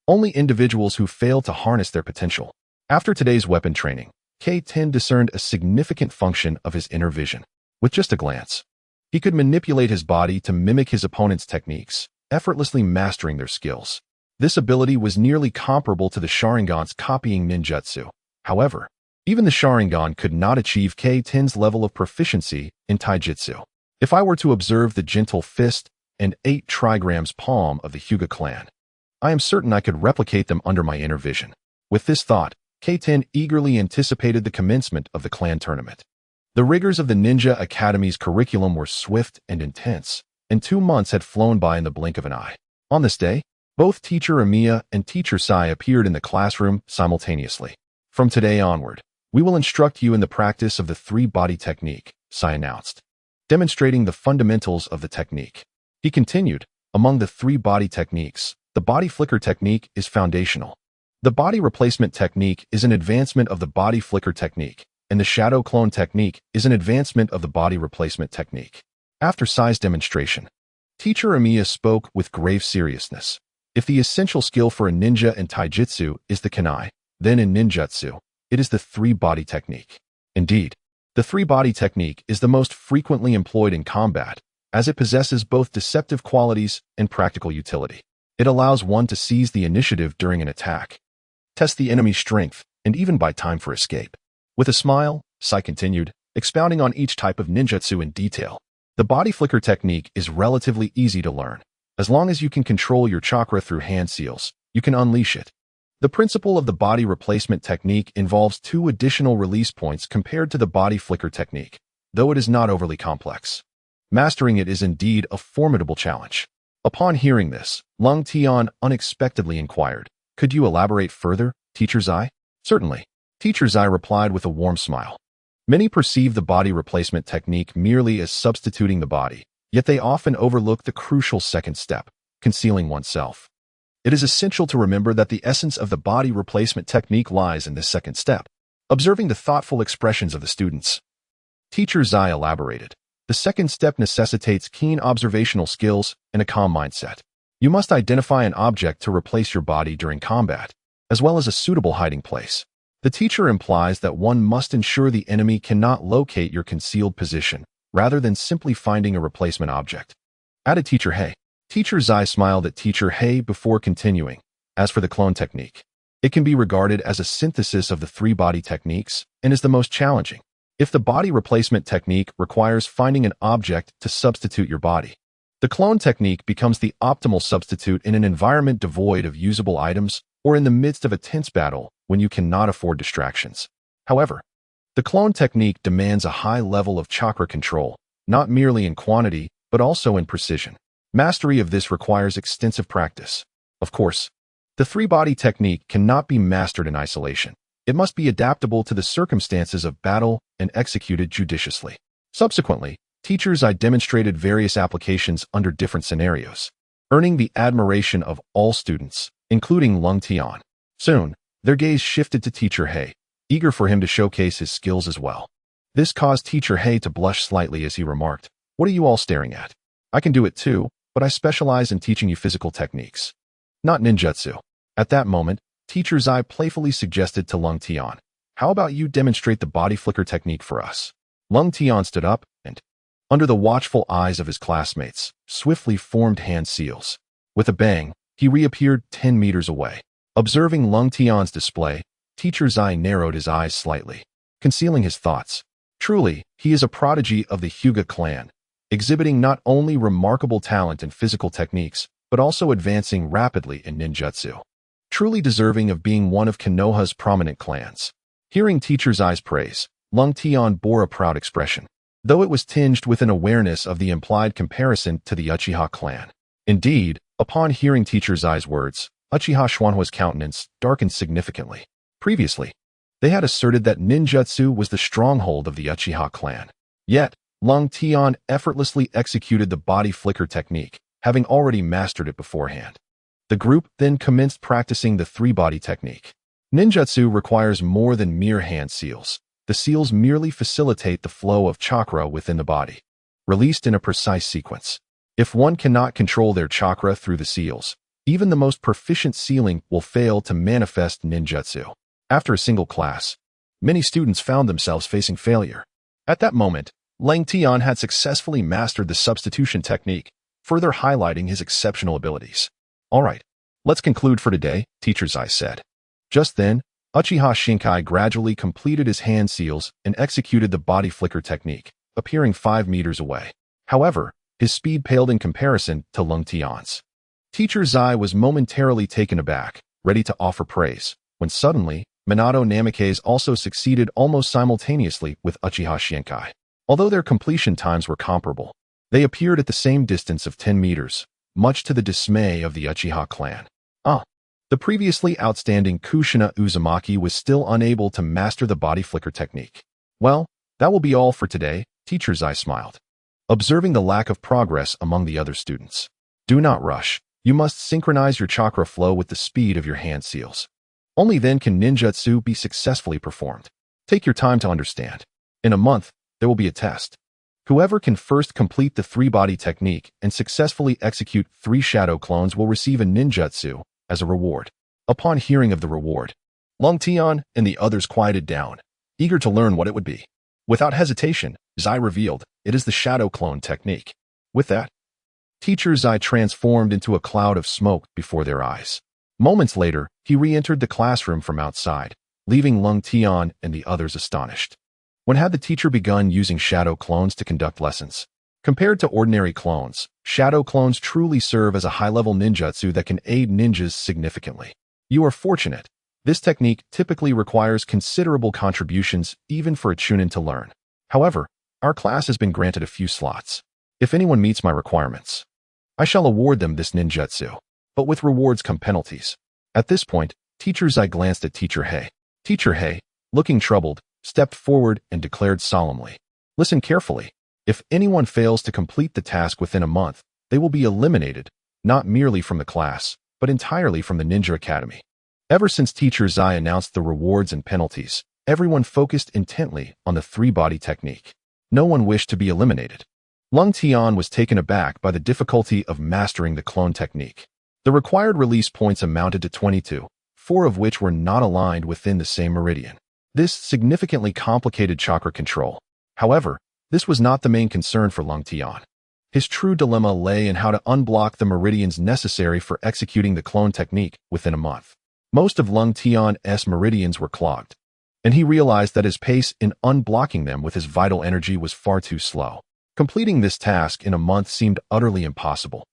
Only individuals who fail to harness their potential. After today's weapon training, K10 discerned a significant function of his inner vision. With just a glance, he could manipulate his body to mimic his opponent's techniques, effortlessly mastering their skills. This ability was nearly comparable to the Sharingan's copying ninjutsu. However, even the Sharingan could not achieve K10's level of proficiency in taijutsu. If I were to observe the gentle fist and 8 trigrams palm of the Hyuga clan, I am certain I could replicate them under my inner vision. With this thought, K10 eagerly anticipated the commencement of the clan tournament. The rigors of the Ninja Academy's curriculum were swift and intense, and 2 months had flown by in the blink of an eye. On this day, both Teacher Amiya and Teacher Sai appeared in the classroom simultaneously. "From today onward, we will instruct you in the practice of the 3-body technique," Sai announced, demonstrating the fundamentals of the technique. He continued, "Among the 3-body techniques, the body flicker technique is foundational. The body replacement technique is an advancement of the body flicker technique, and the shadow clone technique is an advancement of the body replacement technique." After Sai's demonstration, Teacher Amiya spoke with grave seriousness. If the essential skill for a ninja in taijutsu is the kunai, then in ninjutsu, it is the three-body technique. Indeed, the three-body technique is the most frequently employed in combat, as it possesses both deceptive qualities and practical utility. It allows one to seize the initiative during an attack, test the enemy's strength, and even buy time for escape. With a smile, Sai continued, expounding on each type of ninjutsu in detail. The body flicker technique is relatively easy to learn. As long as you can control your chakra through hand seals, you can unleash it. The principle of the body replacement technique involves 2 additional release points compared to the body flicker technique, though it is not overly complex. Mastering it is indeed a formidable challenge. Upon hearing this, Lung Tian unexpectedly inquired, "Could you elaborate further, Teacher Zai?" "Certainly," Teacher Zai replied with a warm smile. Many perceive the body replacement technique merely as substituting the body, yet they often overlook the crucial second step, concealing oneself. It is essential to remember that the essence of the body replacement technique lies in this second step. Observing the thoughtful expressions of the students, Teacher Zai elaborated. The second step necessitates keen observational skills and a calm mindset. You must identify an object to replace your body during combat, as well as a suitable hiding place. The teacher implies that one must ensure the enemy cannot locate your concealed position, rather than simply finding a replacement object. Added Teacher Hei. Teacher Zai smiled at Teacher Hei before continuing. As for the clone technique, it can be regarded as a synthesis of the 3 body techniques and is the most challenging. If the body replacement technique requires finding an object to substitute your body, the clone technique becomes the optimal substitute in an environment devoid of usable items or in the midst of a tense battle when you cannot afford distractions. However, the clone technique demands a high level of chakra control, not merely in quantity, but also in precision. Mastery of this requires extensive practice. Of course, the 3-body technique cannot be mastered in isolation. It must be adaptable to the circumstances of battle and executed judiciously. Subsequently, Teacher Zai demonstrated various applications under different scenarios, earning the admiration of all students, including Lung Tian. Soon, their gaze shifted to Teacher Hei, eager for him to showcase his skills as well. This caused Teacher Hei to blush slightly as he remarked, "What are you all staring at? I can do it too, but I specialize in teaching you physical techniques, not ninjutsu." At that moment, Teacher Zai playfully suggested to Lung Tian, "How about you demonstrate the body flicker technique for us?" Lung Tian stood up and, under the watchful eyes of his classmates, swiftly formed hand seals. With a bang, he reappeared 10 meters away. Observing Lung Tian's display, Teacher Zai narrowed his eyes slightly, concealing his thoughts. Truly, he is a prodigy of the Hyuga clan, exhibiting not only remarkable talent in physical techniques, but also advancing rapidly in ninjutsu. Truly deserving of being one of Konoha's prominent clans. Hearing Teacher Zai's praise, Lung Tian bore a proud expression, though it was tinged with an awareness of the implied comparison to the Uchiha clan. Indeed, upon hearing Teacher Zai's words, Uchiha Xuanhua's countenance darkened significantly. Previously, they had asserted that ninjutsu was the stronghold of the Uchiha clan. Yet, Lung Tian effortlessly executed the body flicker technique, having already mastered it beforehand. The group then commenced practicing the 3-body technique. Ninjutsu requires more than mere hand seals. The seals merely facilitate the flow of chakra within the body, released in a precise sequence. If one cannot control their chakra through the seals, even the most proficient sealing will fail to manifest ninjutsu. After a single class, many students found themselves facing failure. At that moment, Lung Tian had successfully mastered the substitution technique, further highlighting his exceptional abilities. "All right, let's conclude for today," Teacher Zai said. Just then, Uchiha Shinkai gradually completed his hand seals and executed the body flicker technique, appearing 5 meters away. However, his speed paled in comparison to Lung Tian's. Teacher Zai was momentarily taken aback, ready to offer praise, when suddenly, Minato Namikaze also succeeded almost simultaneously with Uchiha Shinkai. Although their completion times were comparable, they appeared at the same distance of 10 meters, much to the dismay of the Uchiha clan. The previously outstanding Kushina Uzumaki was still unable to master the body flicker technique. "Well, that will be all for today," Teacher Zai smiled, observing the lack of progress among the other students. "Do not rush. You must synchronize your chakra flow with the speed of your hand seals. Only then can ninjutsu be successfully performed. Take your time to understand. In a month, there will be a test. Whoever can first complete the three-body technique and successfully execute 3 shadow clones will receive a ninjutsu as a reward. Upon hearing of the reward, Rengtian and the others quieted down, eager to learn what it would be. Without hesitation, Zai revealed, it is the shadow clone technique. With that, Teacher Zai transformed into a cloud of smoke before their eyes. Moments later, he re-entered the classroom from outside, leaving Rengtian and the others astonished. When had the teacher begun using shadow clones to conduct lessons? Compared to ordinary clones, shadow clones truly serve as a high-level ninjutsu that can aid ninjas significantly. You are fortunate. This technique typically requires considerable contributions even for a chunin to learn. However, our class has been granted a few slots. If anyone meets my requirements, I shall award them this ninjutsu. But with rewards come penalties. At this point, Teacher Zai glanced at Teacher Hei. Teacher Hei, looking troubled, stepped forward and declared solemnly, "Listen carefully. If anyone fails to complete the task within a month, they will be eliminated, not merely from the class, but entirely from the Ninja Academy." Ever since Teacher Zai announced the rewards and penalties, everyone focused intently on the three-body technique. No one wished to be eliminated. Rengtian was taken aback by the difficulty of mastering the clone technique. The required release points amounted to 22, 4 of which were not aligned within the same meridian. This significantly complicated chakra control. However, this was not the main concern for Rengtian. His true dilemma lay in how to unblock the meridians necessary for executing the clone technique within a month. Most of Rengtian's meridians were clogged, and he realized that his pace in unblocking them with his vital energy was far too slow. Completing this task in a month seemed utterly impossible,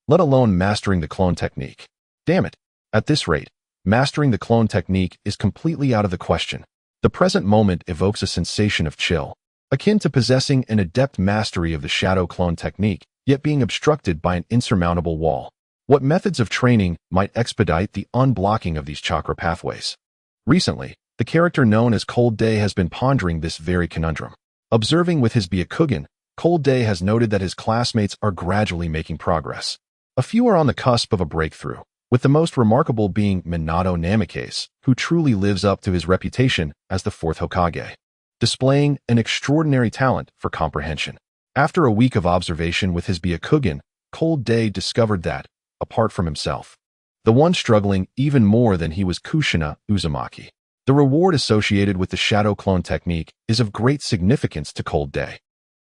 let alone mastering the clone technique. Damn it! At this rate, mastering the clone technique is completely out of the question. The present moment evokes a sensation of chill, akin to possessing an adept mastery of the shadow clone technique, yet being obstructed by an insurmountable wall. What methods of training might expedite the unblocking of these chakra pathways? Recently, the character known as Cold Day has been pondering this very conundrum. Observing with his Byakugan, Cold Day has noted that his classmates are gradually making progress. A few are on the cusp of a breakthrough, with the most remarkable being Minato Namikaze, who truly lives up to his reputation as the 4th Hokage, displaying an extraordinary talent for comprehension. After a week of observation with his Byakugan, Cold Day discovered that, apart from himself, the one struggling even more than he was Kushina Uzumaki. The reward associated with the shadow clone technique is of great significance to Cold Day.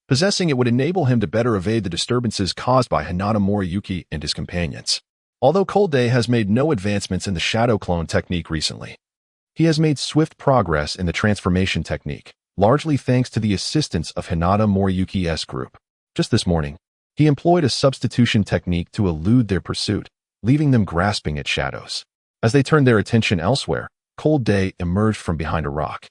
Possessing it would enable him to better evade the disturbances caused by Hinata Moriyuki and his companions. Although Cold Day has made no advancements in the shadow clone technique recently, he has made swift progress in the transformation technique, largely thanks to the assistance of Hinata Moriyuki's group. Just this morning, he employed a substitution technique to elude their pursuit, leaving them grasping at shadows. As they turned their attention elsewhere, Cold Day emerged from behind a rock.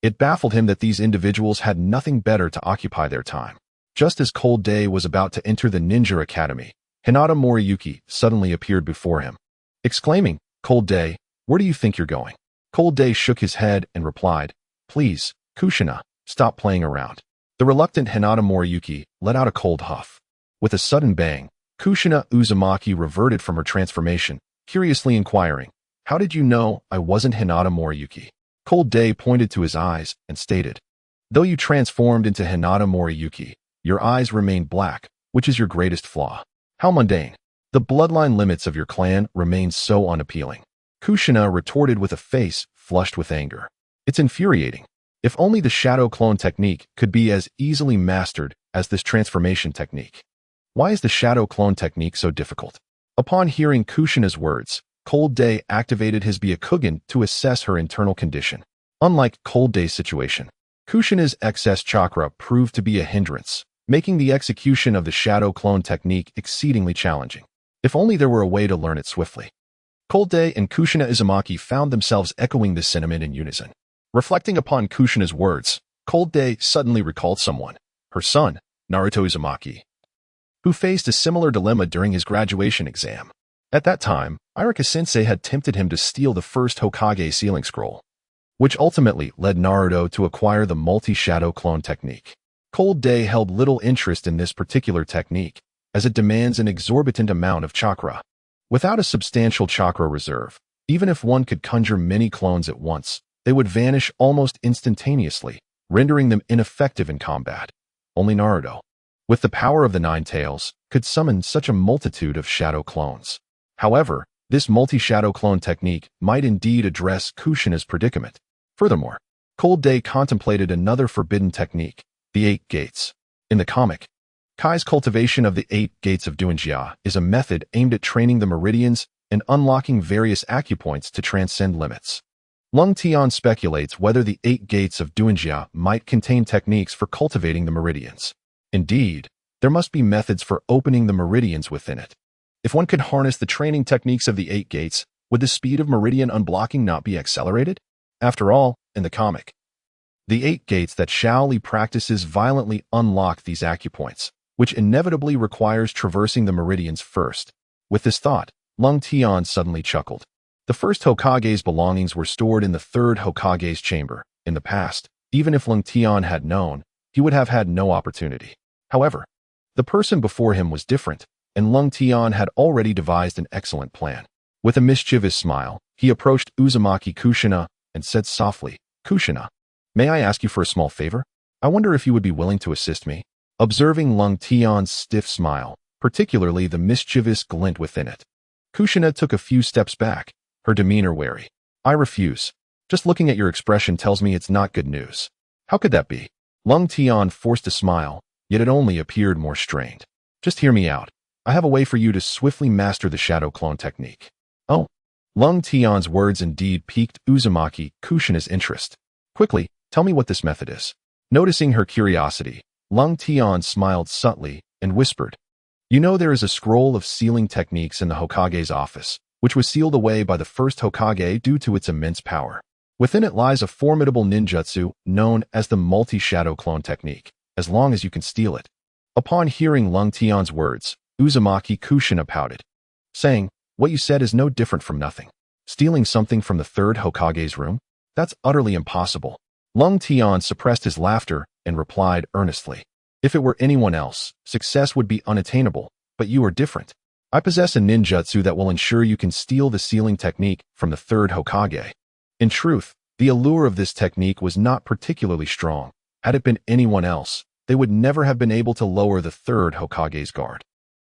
It baffled him that these individuals had nothing better to occupy their time. Just as Cold Day was about to enter the Ninja Academy, Hinata Moriyuki suddenly appeared before him, exclaiming, "Cold Day, where do you think you're going?" Cold Day shook his head and replied, "Please, Kushina, stop playing around." The reluctant Hinata Moriyuki let out a cold huff. With a sudden bang, Kushina Uzumaki reverted from her transformation, curiously inquiring, "How did you know I wasn't Hinata Moriyuki?" Cold Day pointed to his eyes and stated, "Though you transformed into Hinata Moriyuki, your eyes remain black, which is your greatest flaw. How mundane. The bloodline limits of your clan remain so unappealing." Kushina retorted with a face flushed with anger. "It's infuriating. If only the shadow clone technique could be as easily mastered as this transformation technique. Why is the shadow clone technique so difficult?" Upon hearing Kushina's words, Cold Day activated his Byakugan to assess her internal condition. Unlike Cold Day's situation, Kushina's excess chakra proved to be a hindrance, making the execution of the shadow clone technique exceedingly challenging. If only there were a way to learn it swiftly. Cold Day and Kushina Uzumaki found themselves echoing this sentiment in unison. Reflecting upon Kushina's words, Cold Day suddenly recalled someone, her son, Naruto Uzumaki, who faced a similar dilemma during his graduation exam. At that time, Irika-sensei had tempted him to steal the first Hokage sealing scroll, which ultimately led Naruto to acquire the multi-shadow clone technique. Cold Day held little interest in this particular technique, as it demands an exorbitant amount of chakra. Without a substantial chakra reserve, even if one could conjure many clones at once, they would vanish almost instantaneously, rendering them ineffective in combat. Only Naruto, with the power of the Nine Tails, could summon such a multitude of shadow clones. However, this multi-shadow clone technique might indeed address Kushina's predicament. Furthermore, Cold Day contemplated another forbidden technique, the Eight Gates. In the comic, Kai's cultivation of the Eight Gates of Uchiha is a method aimed at training the meridians and unlocking various acupoints to transcend limits. Lung Tian speculates whether the Eight Gates of Uchiha might contain techniques for cultivating the meridians. Indeed, there must be methods for opening the meridians within it. If one could harness the training techniques of the Eight Gates, would the speed of meridian unblocking not be accelerated? After all, in the comic, the Eight Gates that Shaoli practices violently unlock these acupoints, which inevitably requires traversing the meridians first. With this thought, Lung Tian suddenly chuckled. The first Hokage's belongings were stored in the third Hokage's chamber. In the past, even if Lung Tian had known, he would have had no opportunity. However, the person before him was different, and Lung Tian had already devised an excellent plan. With a mischievous smile, he approached Uzumaki Kushina and said softly, "Kushina, may I ask you for a small favor? I wonder if you would be willing to assist me." Observing Lung Tian's stiff smile, particularly the mischievous glint within it, Kushina took a few steps back, her demeanor wary. "I refuse. Just looking at your expression tells me it's not good news." "How could that be?" Lung Tian forced a smile, yet it only appeared more strained. "Just hear me out. I have a way for you to swiftly master the shadow clone technique." "Oh." Lung Tian's words indeed piqued Uzumaki Kushina's interest. "Quickly, tell me what this method is." Noticing her curiosity, Lung Tian smiled subtly and whispered, "You know there is a scroll of sealing techniques in the Hokage's office, which was sealed away by the first Hokage due to its immense power. Within it lies a formidable ninjutsu known as the multi-shadow clone technique, as long as you can steal it." Upon hearing Lung Tian's words, Uzumaki Kushina pouted, saying, "What you said is no different from nothing. Stealing something from the third Hokage's room? That's utterly impossible." Lung Tian suppressed his laughter and replied earnestly, "If it were anyone else, success would be unattainable, but you are different. I possess a ninjutsu that will ensure you can steal the sealing technique from the third Hokage." In truth, the allure of this technique was not particularly strong. Had it been anyone else, they would never have been able to lower the third Hokage's guard.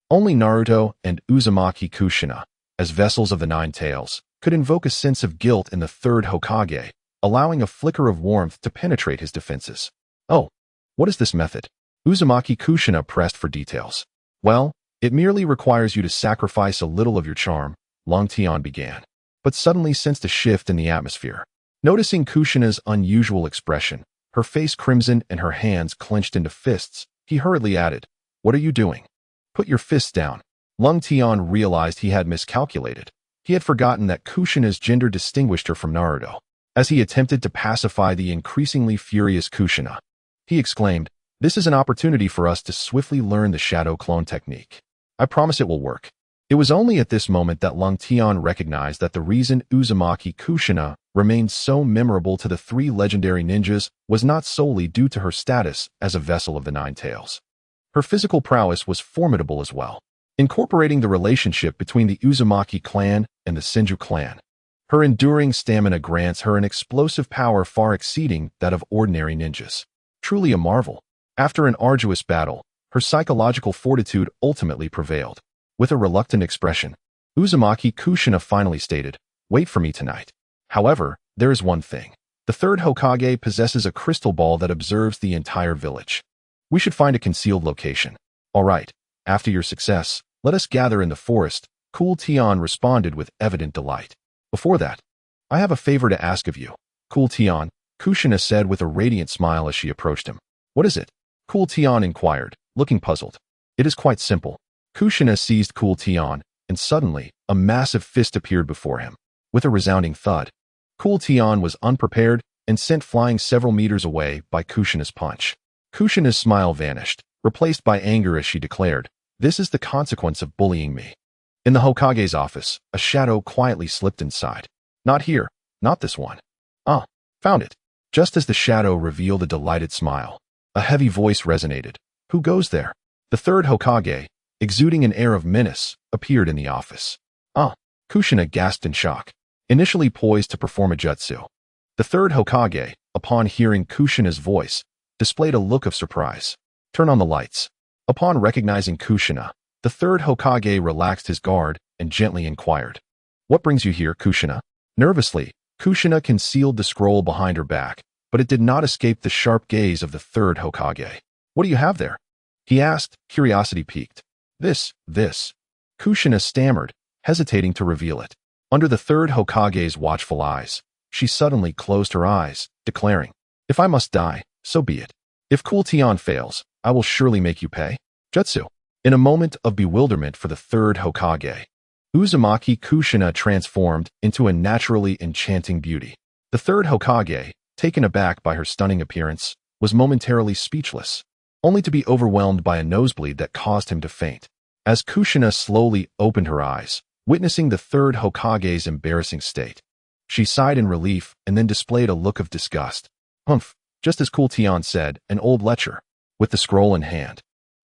Only Naruto and Uzumaki Kushina, as vessels of the Nine Tails, could invoke a sense of guilt in the third Hokage, allowing a flicker of warmth to penetrate his defenses. "Oh, what is this method?" Uzumaki Kushina pressed for details. "Well, it merely requires you to sacrifice a little of your charm," Lung Tian began, but suddenly sensed a shift in the atmosphere. Noticing Kushina's unusual expression, her face crimsoned and her hands clenched into fists, he hurriedly added, "What are you doing? Put your fists down." Lung Tian realized he had miscalculated. He had forgotten that Kushina's gender distinguished her from Naruto. As he attempted to pacify the increasingly furious Kushina, he exclaimed, "This is an opportunity for us to swiftly learn the shadow clone technique. I promise it will work." It was only at this moment that Lung Tian recognized that the reason Uzumaki Kushina remained so memorable to the three legendary ninjas was not solely due to her status as a vessel of the Nine Tails. Her physical prowess was formidable as well, incorporating the relationship between the Uzumaki clan and the Senju clan. Her enduring stamina grants her an explosive power far exceeding that of ordinary ninjas. Truly a marvel. After an arduous battle, her psychological fortitude ultimately prevailed. With a reluctant expression, Uzumaki Kushina finally stated, "Wait for me tonight. However, there is one thing. The third Hokage possesses a crystal ball that observes the entire village. We should find a concealed location." "All right. After your success, let us gather in the forest," Cool Tian responded with evident delight. "Before that, I have a favor to ask of you." "Cool Tian," Kushina said with a radiant smile as she approached him. "What is it?" Cool Tian inquired, looking puzzled. "It is quite simple." Kushina seized Cool Tian, and suddenly, a massive fist appeared before him. With a resounding thud, Cool Tian was unprepared and sent flying several meters away by Kushina's punch. Kushina's smile vanished, replaced by anger as she declared, "This is the consequence of bullying me." In the Hokage's office, a shadow quietly slipped inside. "Not here, not this one." "Ah, found it." Just as the shadow revealed a delighted smile, a heavy voice resonated. "Who goes there?" The third Hokage, exuding an air of menace, appeared in the office. "Ah," Kushina gasped in shock, initially poised to perform a jutsu. The third Hokage, upon hearing Kushina's voice, displayed a look of surprise. "Turn on the lights." Upon recognizing Kushina, the third Hokage relaxed his guard and gently inquired, "What brings you here, Kushina?" Nervously, Kushina concealed the scroll behind her back, but it did not escape the sharp gaze of the third Hokage. "What do you have there?" he asked, curiosity piqued. This. Kushina stammered, hesitating to reveal it. Under the third Hokage's watchful eyes, she suddenly closed her eyes, declaring, "If I must die, so be it. If Cool Tian fails, I will surely make you pay." Jutsu. In a moment of bewilderment for the third Hokage, Uzumaki Kushina transformed into a naturally enchanting beauty. The third Hokage, taken aback by her stunning appearance, was momentarily speechless, only to be overwhelmed by a nosebleed that caused him to faint. As Kushina slowly opened her eyes, witnessing the third Hokage's embarrassing state, she sighed in relief and then displayed a look of disgust. "Humph," just as Cool Tian said, an old lecher. With the scroll in hand,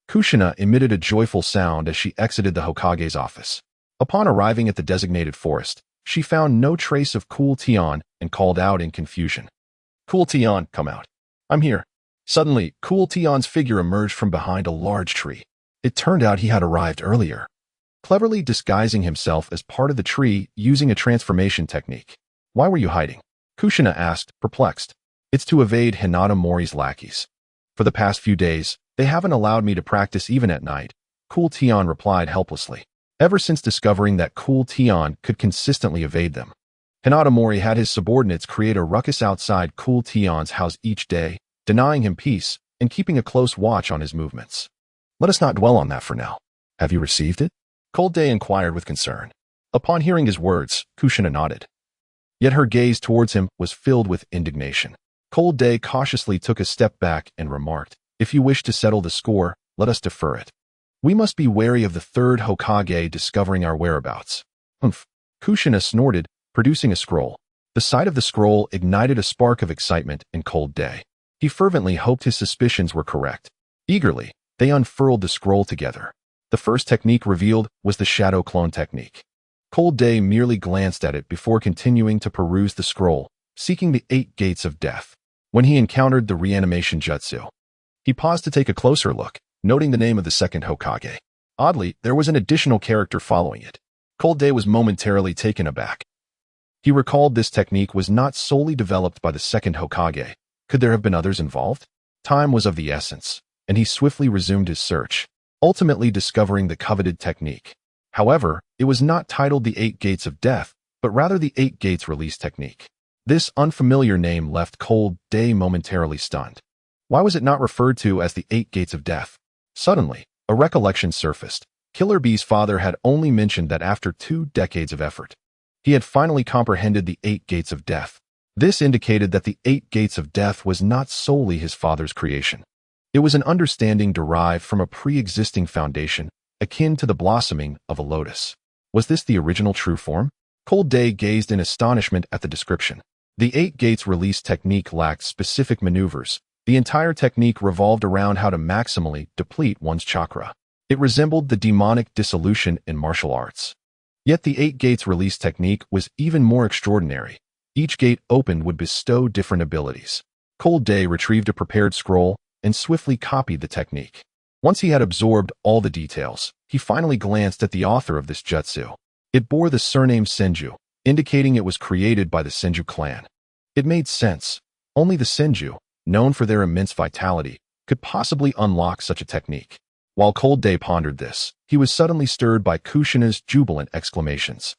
Kushina emitted a joyful sound as she exited the Hokage's office. Upon arriving at the designated forest, she found no trace of Cool Tian and called out in confusion, "Cool Tian, come out. I'm here." Suddenly, Cool Tian's figure emerged from behind a large tree. It turned out he had arrived earlier, cleverly disguising himself as part of the tree using a transformation technique. "Why were you hiding?" Kushina asked, perplexed. "It's to evade Hinata Mori's lackeys. For the past few days, they haven't allowed me to practice even at night," Cool Tian replied helplessly. Ever since discovering that Cool Tian could consistently evade them, Hinata Mori had his subordinates create a ruckus outside Cool Tian's house each day, denying him peace and keeping a close watch on his movements. "Let us not dwell on that for now. Have you received it?" Cold Day inquired with concern. Upon hearing his words, Kushina nodded. Yet her gaze towards him was filled with indignation. Cold Day cautiously took a step back and remarked, "If you wish to settle the score, let us defer it. We must be wary of the third Hokage discovering our whereabouts." "Humph." Kushina snorted, producing a scroll. The sight of the scroll ignited a spark of excitement in Cold Day. He fervently hoped his suspicions were correct. Eagerly, they unfurled the scroll together. The first technique revealed was the shadow clone technique. Cold Day merely glanced at it before continuing to peruse the scroll, seeking the 8 gates of death. When he encountered the reanimation jutsu, he paused to take a closer look, noting the name of the second Hokage. Oddly, there was an additional character following it. Cold Day was momentarily taken aback. He recalled this technique was not solely developed by the second Hokage. Could there have been others involved? Time was of the essence, and he swiftly resumed his search, ultimately discovering the coveted technique. However, it was not titled the 8 Gates of Death, but rather the 8 Gates Release Technique. This unfamiliar name left Cold Day momentarily stunned. Why was it not referred to as the 8 Gates of Death? Suddenly, a recollection surfaced. Killer Bee's father had only mentioned that after 2 decades of effort, he had finally comprehended the 8 Gates of Death. This indicated that the 8 Gates of Death was not solely his father's creation. It was an understanding derived from a pre-existing foundation, akin to the blossoming of a lotus. Was this the original true form? Cold Day gazed in astonishment at the description. The 8 Gates release technique lacked specific maneuvers. The entire technique revolved around how to maximally deplete one's chakra. It resembled the demonic dissolution in martial arts. Yet the 8 Gates release technique was even more extraordinary. Each gate opened would bestow different abilities. Cold Day retrieved a prepared scroll and swiftly copied the technique. Once he had absorbed all the details, he finally glanced at the author of this jutsu. It bore the surname Senju, indicating it was created by the Senju clan. It made sense. Only the Senju, known for their immense vitality, could possibly unlock such a technique. While Cold Day pondered this, he was suddenly stirred by Kushina's jubilant exclamations.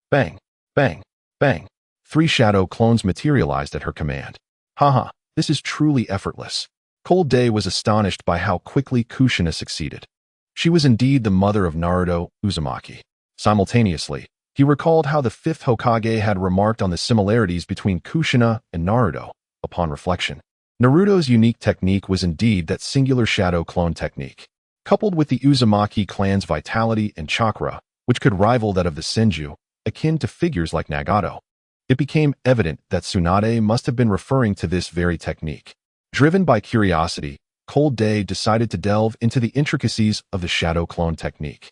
Bang! Bang! Bang! 3 shadow clones materialized at her command. Haha, this is truly effortless. Cold Day was astonished by how quickly Kushina succeeded. She was indeed the mother of Naruto, Uzumaki. Simultaneously, he recalled how the 5th Hokage had remarked on the similarities between Kushina and Naruto. Upon reflection, Naruto's unique technique was indeed that singular shadow clone technique. Coupled with the Uzumaki clan's vitality and chakra, which could rival that of the Senju, akin to figures like Nagato, it became evident that Tsunade must have been referring to this very technique. Driven by curiosity, Cold Day decided to delve into the intricacies of the shadow clone technique.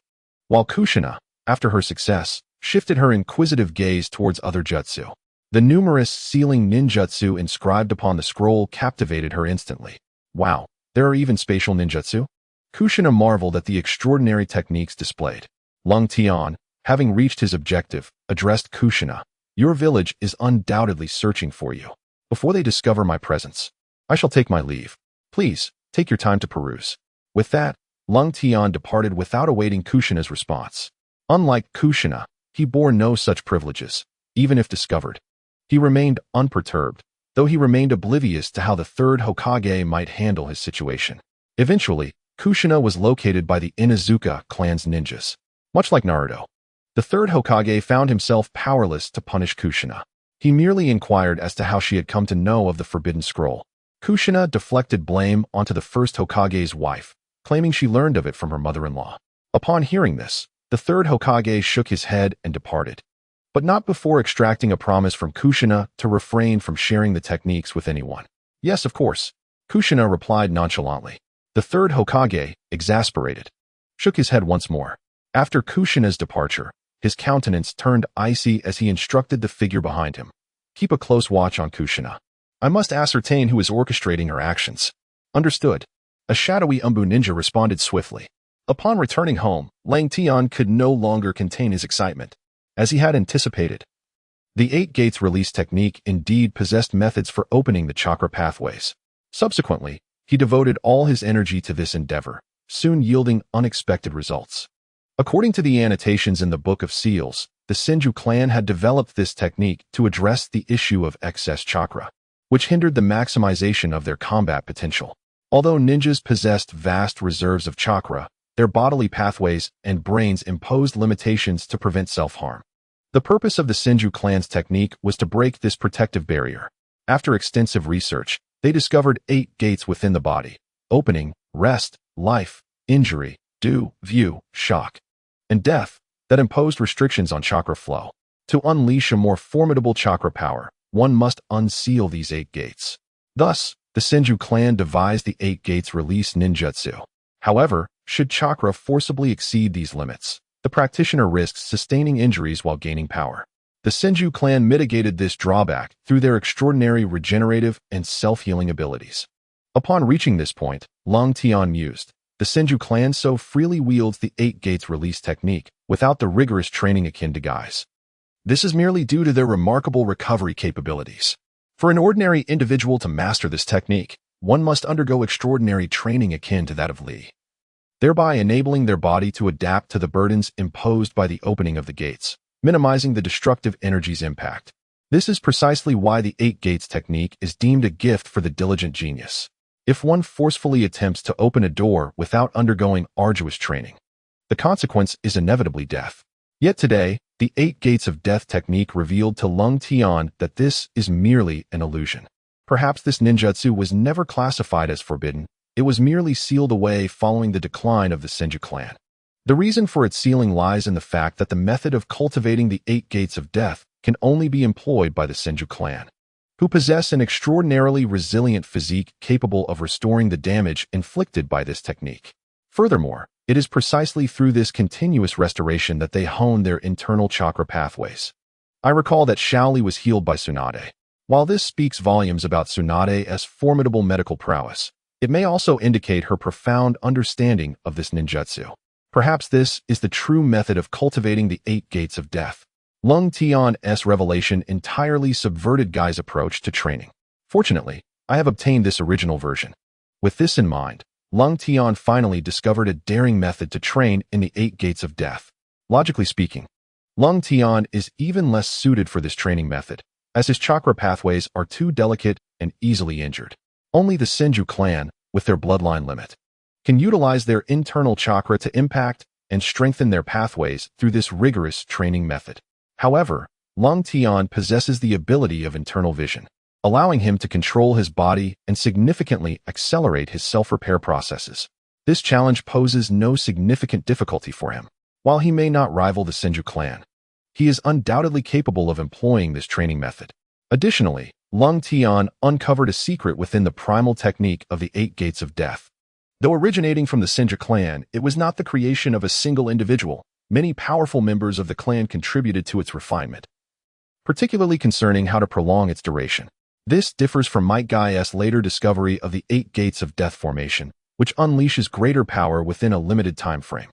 While Kushina, after her success, shifted her inquisitive gaze towards other jutsu. The numerous sealing ninjutsu inscribed upon the scroll captivated her instantly. Wow, there are even spatial ninjutsu? Kushina marveled at the extraordinary techniques displayed. Lung Tian, having reached his objective, addressed Kushina. Your village is undoubtedly searching for you. Before they discover my presence, I shall take my leave. Please, take your time to peruse. With that, Lung Tian departed without awaiting Kushina's response. Unlike Kushina, he bore no such privileges, even if discovered. He remained unperturbed, though he remained oblivious to how the third Hokage might handle his situation. Eventually, Kushina was located by the Inuzuka clan's ninjas. Much like Naruto, the third Hokage found himself powerless to punish Kushina. He merely inquired as to how she had come to know of the Forbidden Scroll. Kushina deflected blame onto the first Hokage's wife, claiming she learned of it from her mother-in-law. Upon hearing this, the third Hokage shook his head and departed, but not before extracting a promise from Kushina to refrain from sharing the techniques with anyone. Yes, of course, Kushina replied nonchalantly. The third Hokage, exasperated, shook his head once more. After Kushina's departure, his countenance turned icy as he instructed the figure behind him. Keep a close watch on Kushina. I must ascertain who is orchestrating her actions. Understood. A shadowy Umbu ninja responded swiftly. Upon returning home, Lang Tian could no longer contain his excitement. As he had anticipated, the Eight Gates release technique indeed possessed methods for opening the chakra pathways. Subsequently, he devoted all his energy to this endeavor, soon yielding unexpected results. According to the annotations in the Book of Seals, the Senju clan had developed this technique to address the issue of excess chakra, which hindered the maximization of their combat potential. Although ninjas possessed vast reserves of chakra, their bodily pathways and brains imposed limitations to prevent self-harm. The purpose of the Senju clan's technique was to break this protective barrier. After extensive research, they discovered 8 gates within the body: opening, rest, life, injury, view, shock, and death, that imposed restrictions on chakra flow. To unleash a more formidable chakra power, one must unseal these 8 gates. Thus, the Senju clan devised the 8 gates release ninjutsu. However, should chakra forcibly exceed these limits, the practitioner risks sustaining injuries while gaining power. The Senju clan mitigated this drawback through their extraordinary regenerative and self-healing abilities. Upon reaching this point, Lang Tian mused, the Senju clan so freely wields the 8 gates release technique without the rigorous training akin to Gai's. This is merely due to their remarkable recovery capabilities. For an ordinary individual to master this technique, one must undergo extraordinary training akin to that of Li, thereby enabling their body to adapt to the burdens imposed by the opening of the gates, minimizing the destructive energy's impact. This is precisely why the 8 gates technique is deemed a gift for the diligent genius. If one forcefully attempts to open a door without undergoing arduous training, the consequence is inevitably death. Yet today, the 8 gates of death technique revealed to Lang Tian that this is merely an illusion. Perhaps this ninjutsu was never classified as forbidden, it was merely sealed away following the decline of the Senju clan. The reason for its sealing lies in the fact that the method of cultivating the 8 gates of death can only be employed by the Senju clan, who possess an extraordinarily resilient physique capable of restoring the damage inflicted by this technique. Furthermore, it is precisely through this continuous restoration that they hone their internal chakra pathways. I recall that Shaoli was healed by Tsunade. While this speaks volumes about Tsunade's formidable medical prowess, it may also indicate her profound understanding of this ninjutsu. Perhaps this is the true method of cultivating the 8 gates of death. Lang Tian's revelation entirely subverted Gai's approach to training. Fortunately, I have obtained this original version. With this in mind, Lang Tian finally discovered a daring method to train in the 8 gates of death. Logically speaking, Lang Tian is even less suited for this training method, as his chakra pathways are too delicate and easily injured. Only the Senju clan, with their bloodline limit, can utilize their internal chakra to impact and strengthen their pathways through this rigorous training method. However, Lang Tian possesses the ability of internal vision, allowing him to control his body and significantly accelerate his self-repair processes. This challenge poses no significant difficulty for him. While he may not rival the Senju clan, he is undoubtedly capable of employing this training method. Additionally, Lang Tian uncovered a secret within the primal technique of the 8 gates of death. Though originating from the Senju clan, it was not the creation of a single individual. Many powerful members of the clan contributed to its refinement, particularly concerning how to prolong its duration. This differs from Might Gai's later discovery of the 8 gates of death formation, which unleashes greater power within a limited time frame.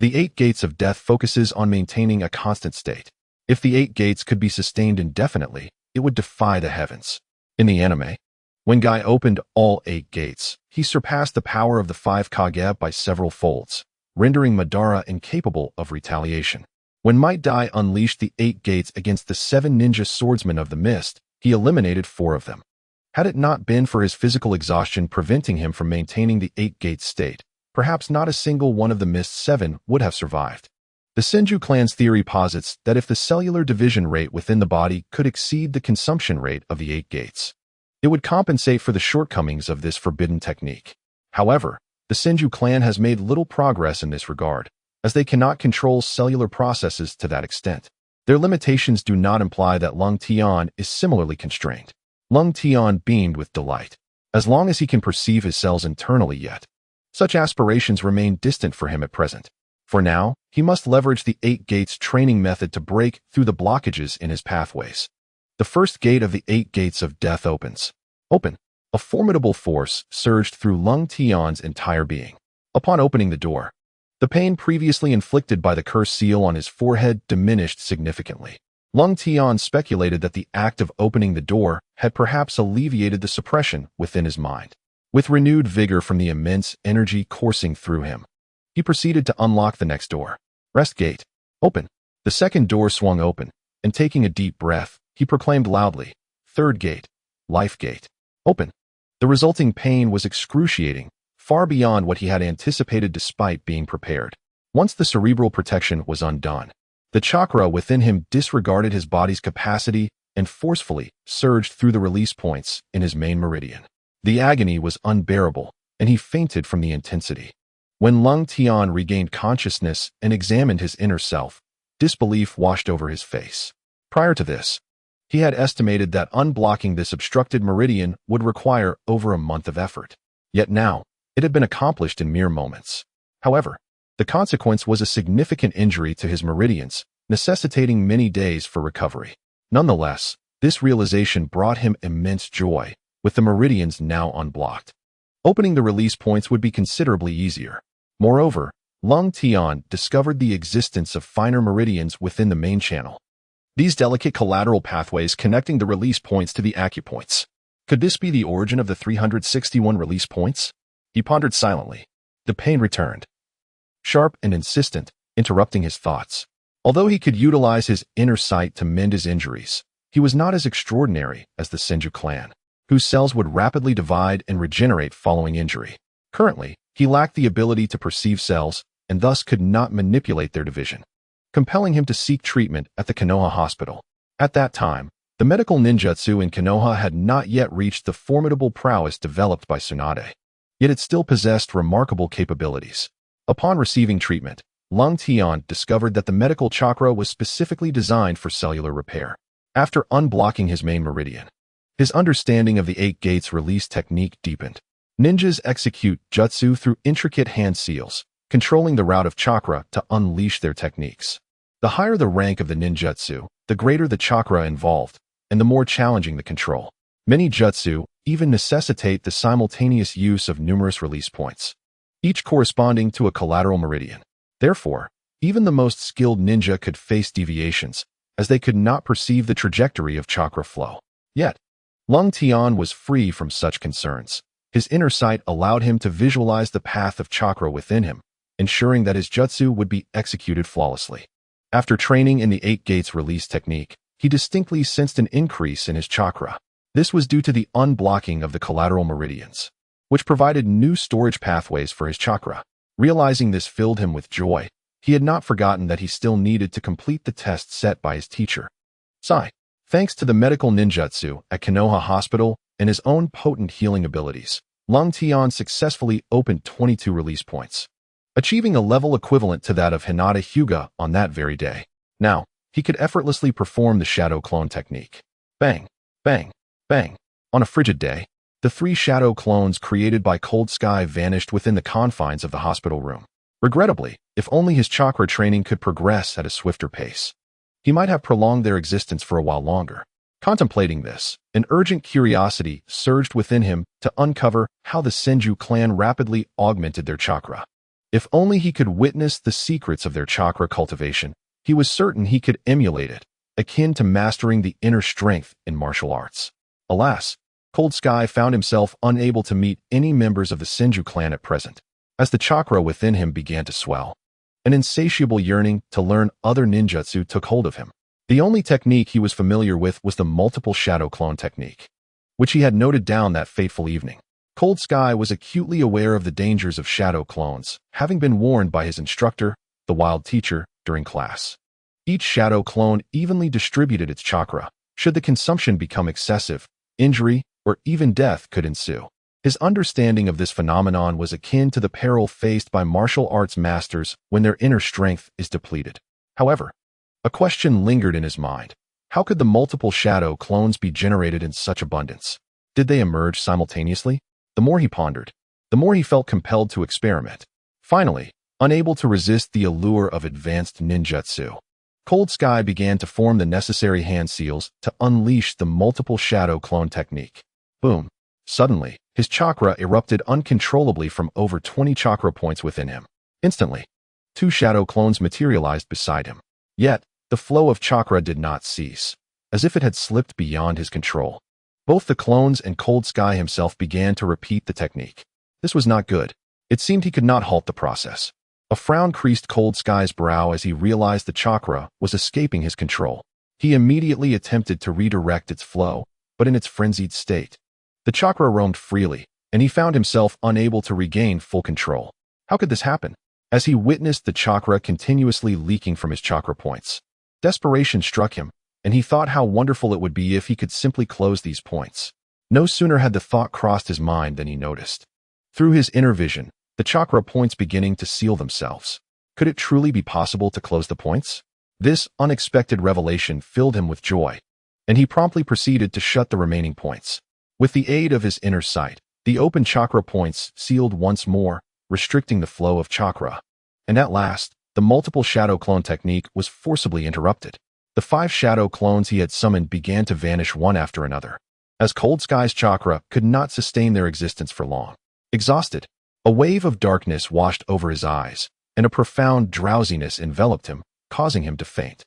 The 8 Gates of Death focuses on maintaining a constant state. If the 8 Gates could be sustained indefinitely, it would defy the heavens. In the anime, when Guy opened all 8 gates, he surpassed the power of the 5 Kage by several folds, rendering Madara incapable of retaliation. When Might Dai unleashed the 8 gates against the 7 ninja swordsmen of the mist, he eliminated 4 of them. Had it not been for his physical exhaustion preventing him from maintaining the 8 gate state, perhaps not a single one of the Mist's 7 would have survived. The Senju clan's theory posits that if the cellular division rate within the body could exceed the consumption rate of the 8 gates, it would compensate for the shortcomings of this forbidden technique. However, the Senju clan has made little progress in this regard, as they cannot control cellular processes to that extent. Their limitations do not imply that Lung Tian is similarly constrained. Lung Tian beamed with delight, as long as he can perceive his cells internally yet. Such aspirations remain distant for him at present. For now, he must leverage the 8 gates training method to break through the blockages in his pathways. The first gate of the 8 gates of death opens. Open. A formidable force surged through Lung Tian's entire being. Upon opening the door, the pain previously inflicted by the curse seal on his forehead diminished significantly. Lung Tian speculated that the act of opening the door had perhaps alleviated the suppression within his mind. With renewed vigor from the immense energy coursing through him, he proceeded to unlock the next door. Rest gate. Open. The second door swung open, and taking a deep breath, he proclaimed loudly, Third gate. Life gate. Open. The resulting pain was excruciating, far beyond what he had anticipated despite being prepared. Once the cerebral protection was undone, the chakra within him disregarded his body's capacity and forcefully surged through the release points in his main meridian. The agony was unbearable, and he fainted from the intensity. When Lung Tian regained consciousness and examined his inner self, disbelief washed over his face. Prior to this, he had estimated that unblocking this obstructed meridian would require over a month of effort. Yet now, it had been accomplished in mere moments. However, the consequence was a significant injury to his meridians, necessitating many days for recovery. Nonetheless, this realization brought him immense joy, with the meridians now unblocked. Opening the release points would be considerably easier. Moreover, Lung Tian discovered the existence of finer meridians within the main channel. These delicate collateral pathways connecting the release points to the acupoints. Could this be the origin of the 361 release points? He pondered silently. The pain returned, sharp and insistent, interrupting his thoughts. Although he could utilize his inner sight to mend his injuries, he was not as extraordinary as the Senju clan, whose cells would rapidly divide and regenerate following injury. Currently, he lacked the ability to perceive cells and thus could not manipulate their division, compelling him to seek treatment at the Konoha hospital. At that time, the medical ninjutsu in Konoha had not yet reached the formidable prowess developed by Tsunade, yet it still possessed remarkable capabilities. Upon receiving treatment, Lung Tian discovered that the medical chakra was specifically designed for cellular repair. After unblocking his main meridian, his understanding of the 8 gates release technique deepened. Ninjas execute jutsu through intricate hand seals, controlling the route of chakra to unleash their techniques. The higher the rank of the ninjutsu, the greater the chakra involved, and the more challenging the control. Many jutsu even necessitate the simultaneous use of numerous release points, each corresponding to a collateral meridian. Therefore, even the most skilled ninja could face deviations, as they could not perceive the trajectory of chakra flow. Yet, Lung Tian was free from such concerns. His inner sight allowed him to visualize the path of chakra within him, ensuring that his jutsu would be executed flawlessly. After training in the 8 gates release technique, he distinctly sensed an increase in his chakra. This was due to the unblocking of the collateral meridians, which provided new storage pathways for his chakra. Realizing this filled him with joy. He had not forgotten that he still needed to complete the test set by his teacher. Sai. Thanks to the medical ninjutsu at Konoha Hospital and his own potent healing abilities, Lung Tian successfully opened 22 release points, achieving a level equivalent to that of Hinata Hyuga on that very day. Now, he could effortlessly perform the shadow clone technique. Bang, bang, bang. On a frigid day, the 3 shadow clones created by Cold Sky vanished within the confines of the hospital room. Regrettably, if only his chakra training could progress at a swifter pace, he might have prolonged their existence for a while longer. Contemplating this, An urgent curiosity surged within him to uncover how the Senju clan rapidly augmented their chakra. If only he could witness the secrets of their chakra cultivation, he was certain he could emulate it, akin to mastering the inner strength in martial arts. Alas, Cold Sky found himself unable to meet any members of the Senju clan at present, as the chakra within him began to swell. An insatiable yearning to learn other ninjutsu took hold of him. The only technique he was familiar with was the multiple shadow clone technique, which he had noted down that fateful evening. Cold Sky was acutely aware of the dangers of shadow clones, having been warned by his instructor, the wild teacher, during class. Each shadow clone evenly distributed its chakra. Should the consumption become excessive, injury or even death could ensue. His understanding of this phenomenon was akin to the peril faced by martial arts masters when their inner strength is depleted. However, a question lingered in his mind. How could the multiple shadow clones be generated in such abundance? Did they emerge simultaneously? The more he pondered, the more he felt compelled to experiment. Finally, unable to resist the allure of advanced ninjutsu, Cold Sky began to form the necessary hand seals to unleash the multiple shadow clone technique. Boom! Suddenly, his chakra erupted uncontrollably from over 20 chakra points within him. Instantly, 2 shadow clones materialized beside him. Yet, the flow of chakra did not cease, as if it had slipped beyond his control. Both the clones and Cold Sky himself began to repeat the technique. This was not good. It seemed he could not halt the process. A frown creased Cold Sky's brow as he realized the chakra was escaping his control. He immediately attempted to redirect its flow, but in its frenzied state, the chakra roamed freely, and he found himself unable to regain full control. How could this happen? As he witnessed the chakra continuously leaking from his chakra points, desperation struck him, and he thought how wonderful it would be if he could simply close these points. No sooner had the thought crossed his mind than he noticed, through his inner vision, the chakra points beginning to seal themselves. Could it truly be possible to close the points? This unexpected revelation filled him with joy, and he promptly proceeded to shut the remaining points. With the aid of his inner sight, the open chakra points sealed once more, restricting the flow of chakra. And at last, the multiple shadow clone technique was forcibly interrupted. The 5 shadow clones he had summoned began to vanish one after another, as Cold Sky's chakra could not sustain their existence for long. Exhausted, a wave of darkness washed over his eyes, and a profound drowsiness enveloped him, causing him to faint.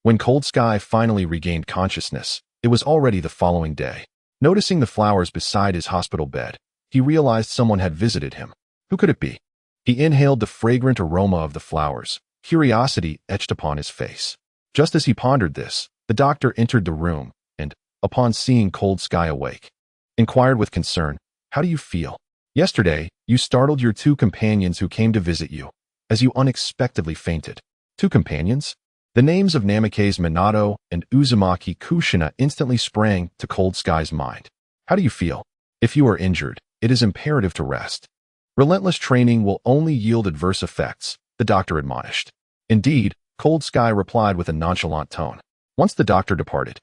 When Cold Sky finally regained consciousness, it was already the following day. Noticing the flowers beside his hospital bed, he realized someone had visited him. Who could it be? He inhaled the fragrant aroma of the flowers. Curiosity etched upon his face. Just as he pondered this, the doctor entered the room and, upon seeing Cold Sky awake, inquired with concern, "How do you feel? Yesterday, you startled your 2 companions who came to visit you, as you unexpectedly fainted." 2 companions? The names of Namikaze Minato and Uzumaki Kushina instantly sprang to Cold Sky's mind. How do you feel? If you are injured, it is imperative to rest. Relentless training will only yield adverse effects, the doctor admonished. Indeed, Cold Sky replied with a nonchalant tone. Once the doctor departed,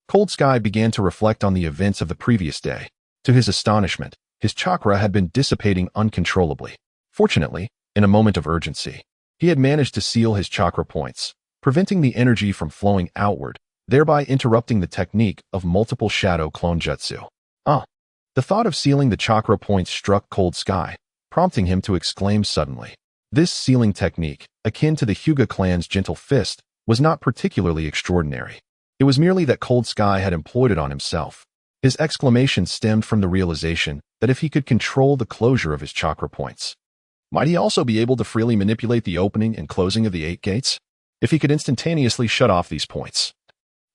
Cold Sky began to reflect on the events of the previous day. To his astonishment, his chakra had been dissipating uncontrollably. Fortunately, in a moment of urgency, he had managed to seal his chakra points, preventing the energy from flowing outward, thereby interrupting the technique of multiple shadow clone jutsu. The thought of sealing the chakra points struck Cold Sky, prompting him to exclaim suddenly. This sealing technique, akin to the Hyuga clan's gentle fist, was not particularly extraordinary. It was merely that Cold Sky had employed it on himself. His exclamation stemmed from the realization that if he could control the closure of his chakra points, might he also be able to freely manipulate the opening and closing of the 8 gates? If he could instantaneously shut off these points,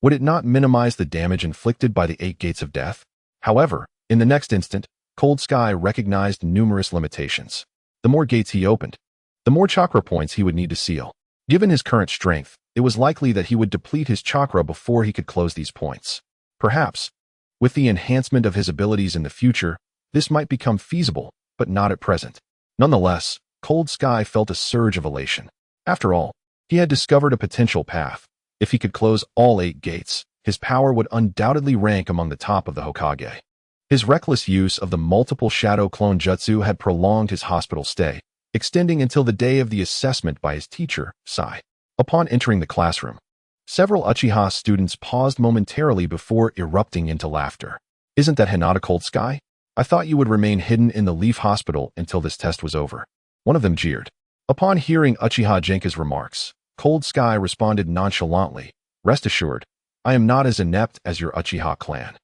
would it not minimize the damage inflicted by the 8 gates of death? However, in the next instant, Cold Sky recognized numerous limitations. The more gates he opened, the more chakra points he would need to seal. Given his current strength, it was likely that he would deplete his chakra before he could close these points. Perhaps, with the enhancement of his abilities in the future, this might become feasible, but not at present. Nonetheless, Cold Sky felt a surge of elation. After all, he had discovered a potential path. If he could close all 8 gates, his power would undoubtedly rank among the top of the Hokage. His reckless use of the multiple shadow clone jutsu had prolonged his hospital stay, extending until the day of the assessment by his teacher, Sai. Upon entering the classroom, Several Uchiha students paused momentarily before erupting into laughter. Isn't that Hinata Cold Sky? I thought you would remain hidden in the Leaf Hospital until this test was over. One of them jeered. Upon hearing Uchiha Genka's remarks, Cold Sky responded nonchalantly, "Rest assured, I am not as inept as your Uchiha clan.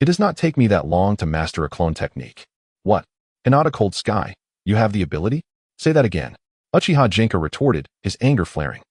It does not take me that long to master a clone technique." "What? Hinata Cold Sky, you have the ability? Say that again." Uchiha Genka retorted, his anger flaring.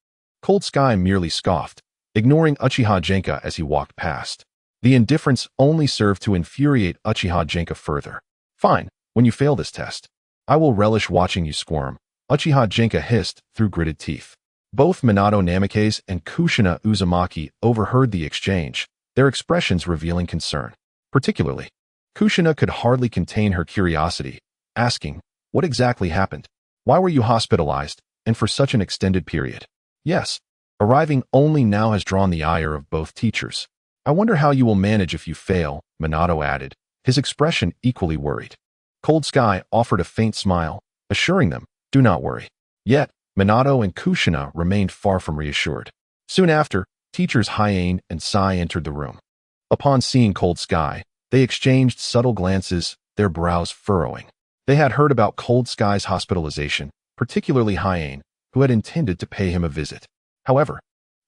Cold Sky merely scoffed, ignoring Uchiha Genka as he walked past. The indifference only served to infuriate Uchiha Genka further. "Fine, when you fail this test, I will relish watching you squirm," Uchiha Genka hissed through gritted teeth. Both Minato Namikaze and Kushina Uzumaki overheard the exchange, their expressions revealing concern. Particularly, Kushina could hardly contain her curiosity, asking, "What exactly happened? Why were you hospitalized, and for such an extended period?" "Yes, arriving only now has drawn the ire of both teachers. I wonder how you will manage if you fail," Minato added, his expression equally worried. Cold Sky offered a faint smile, assuring them, "Do not worry." Yet, Minato and Kushina remained far from reassured. Soon after, teachers Hyane and Sai entered the room. Upon seeing Cold Sky, they exchanged subtle glances, their brows furrowing. They had heard about Cold Sky's hospitalization, particularly Hyane, who had intended to pay him a visit. However,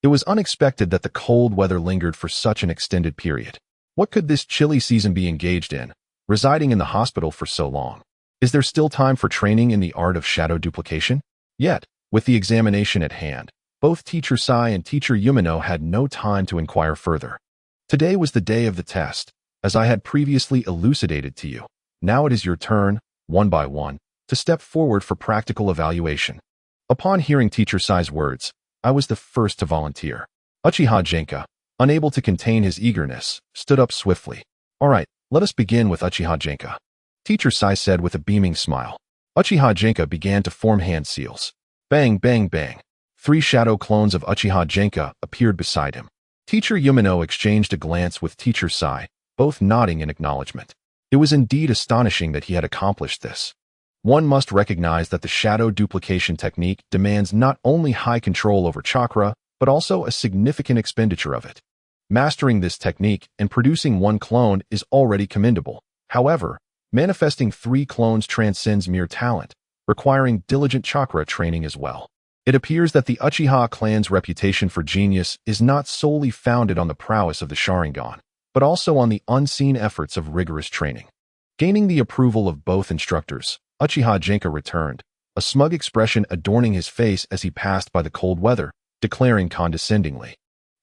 it was unexpected that the cold weather lingered for such an extended period. What could this chilly season be engaged in, residing in the hospital for so long? Is there still time for training in the art of shadow duplication? Yet, with the examination at hand, both Teacher Sai and Teacher Yumino had no time to inquire further. Today was the day of the test, as I had previously elucidated to you. Now it is your turn, one by one, to step forward for practical evaluation. Upon hearing Teacher Sai's words, I was the first to volunteer. Uchiha Genka, unable to contain his eagerness, stood up swiftly. "All right, let us begin with Uchiha Genka," Teacher Sai said with a beaming smile. Uchiha Genka began to form hand seals. Bang, bang, bang. 3 shadow clones of Uchiha Genka appeared beside him. Teacher Yumino exchanged a glance with Teacher Sai, both nodding in acknowledgement. It was indeed astonishing that he had accomplished this. One must recognize that the shadow duplication technique demands not only high control over chakra, but also a significant expenditure of it. Mastering this technique and producing 1 clone is already commendable. However, manifesting 3 clones transcends mere talent, requiring diligent chakra training as well. It appears that the Uchiha clan's reputation for genius is not solely founded on the prowess of the Sharingan, but also on the unseen efforts of rigorous training. Gaining the approval of both instructors, Uchiha Genka returned, a smug expression adorning his face as he passed by the cold weather, declaring condescendingly,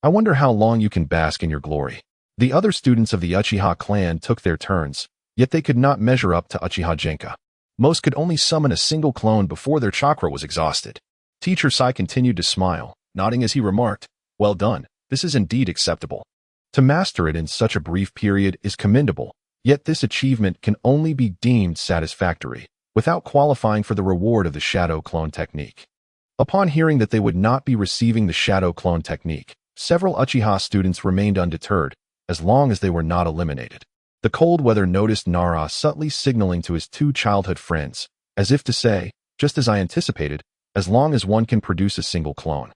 "I wonder how long you can bask in your glory." The other students of the Uchiha clan took their turns, yet they could not measure up to Uchiha Genka. Most could only summon a single clone before their chakra was exhausted. Teacher Sai continued to smile, nodding as he remarked, "Well done, this is indeed acceptable. To master it in such a brief period is commendable, yet this achievement can only be deemed satisfactory, without qualifying for the reward of the shadow clone technique." Upon hearing that they would not be receiving the shadow clone technique, several Uchiha students remained undeterred, as long as they were not eliminated. The cold weather noticed Nara subtly signaling to his 2 childhood friends, as if to say, "Just as I anticipated, as long as one can produce a single clone,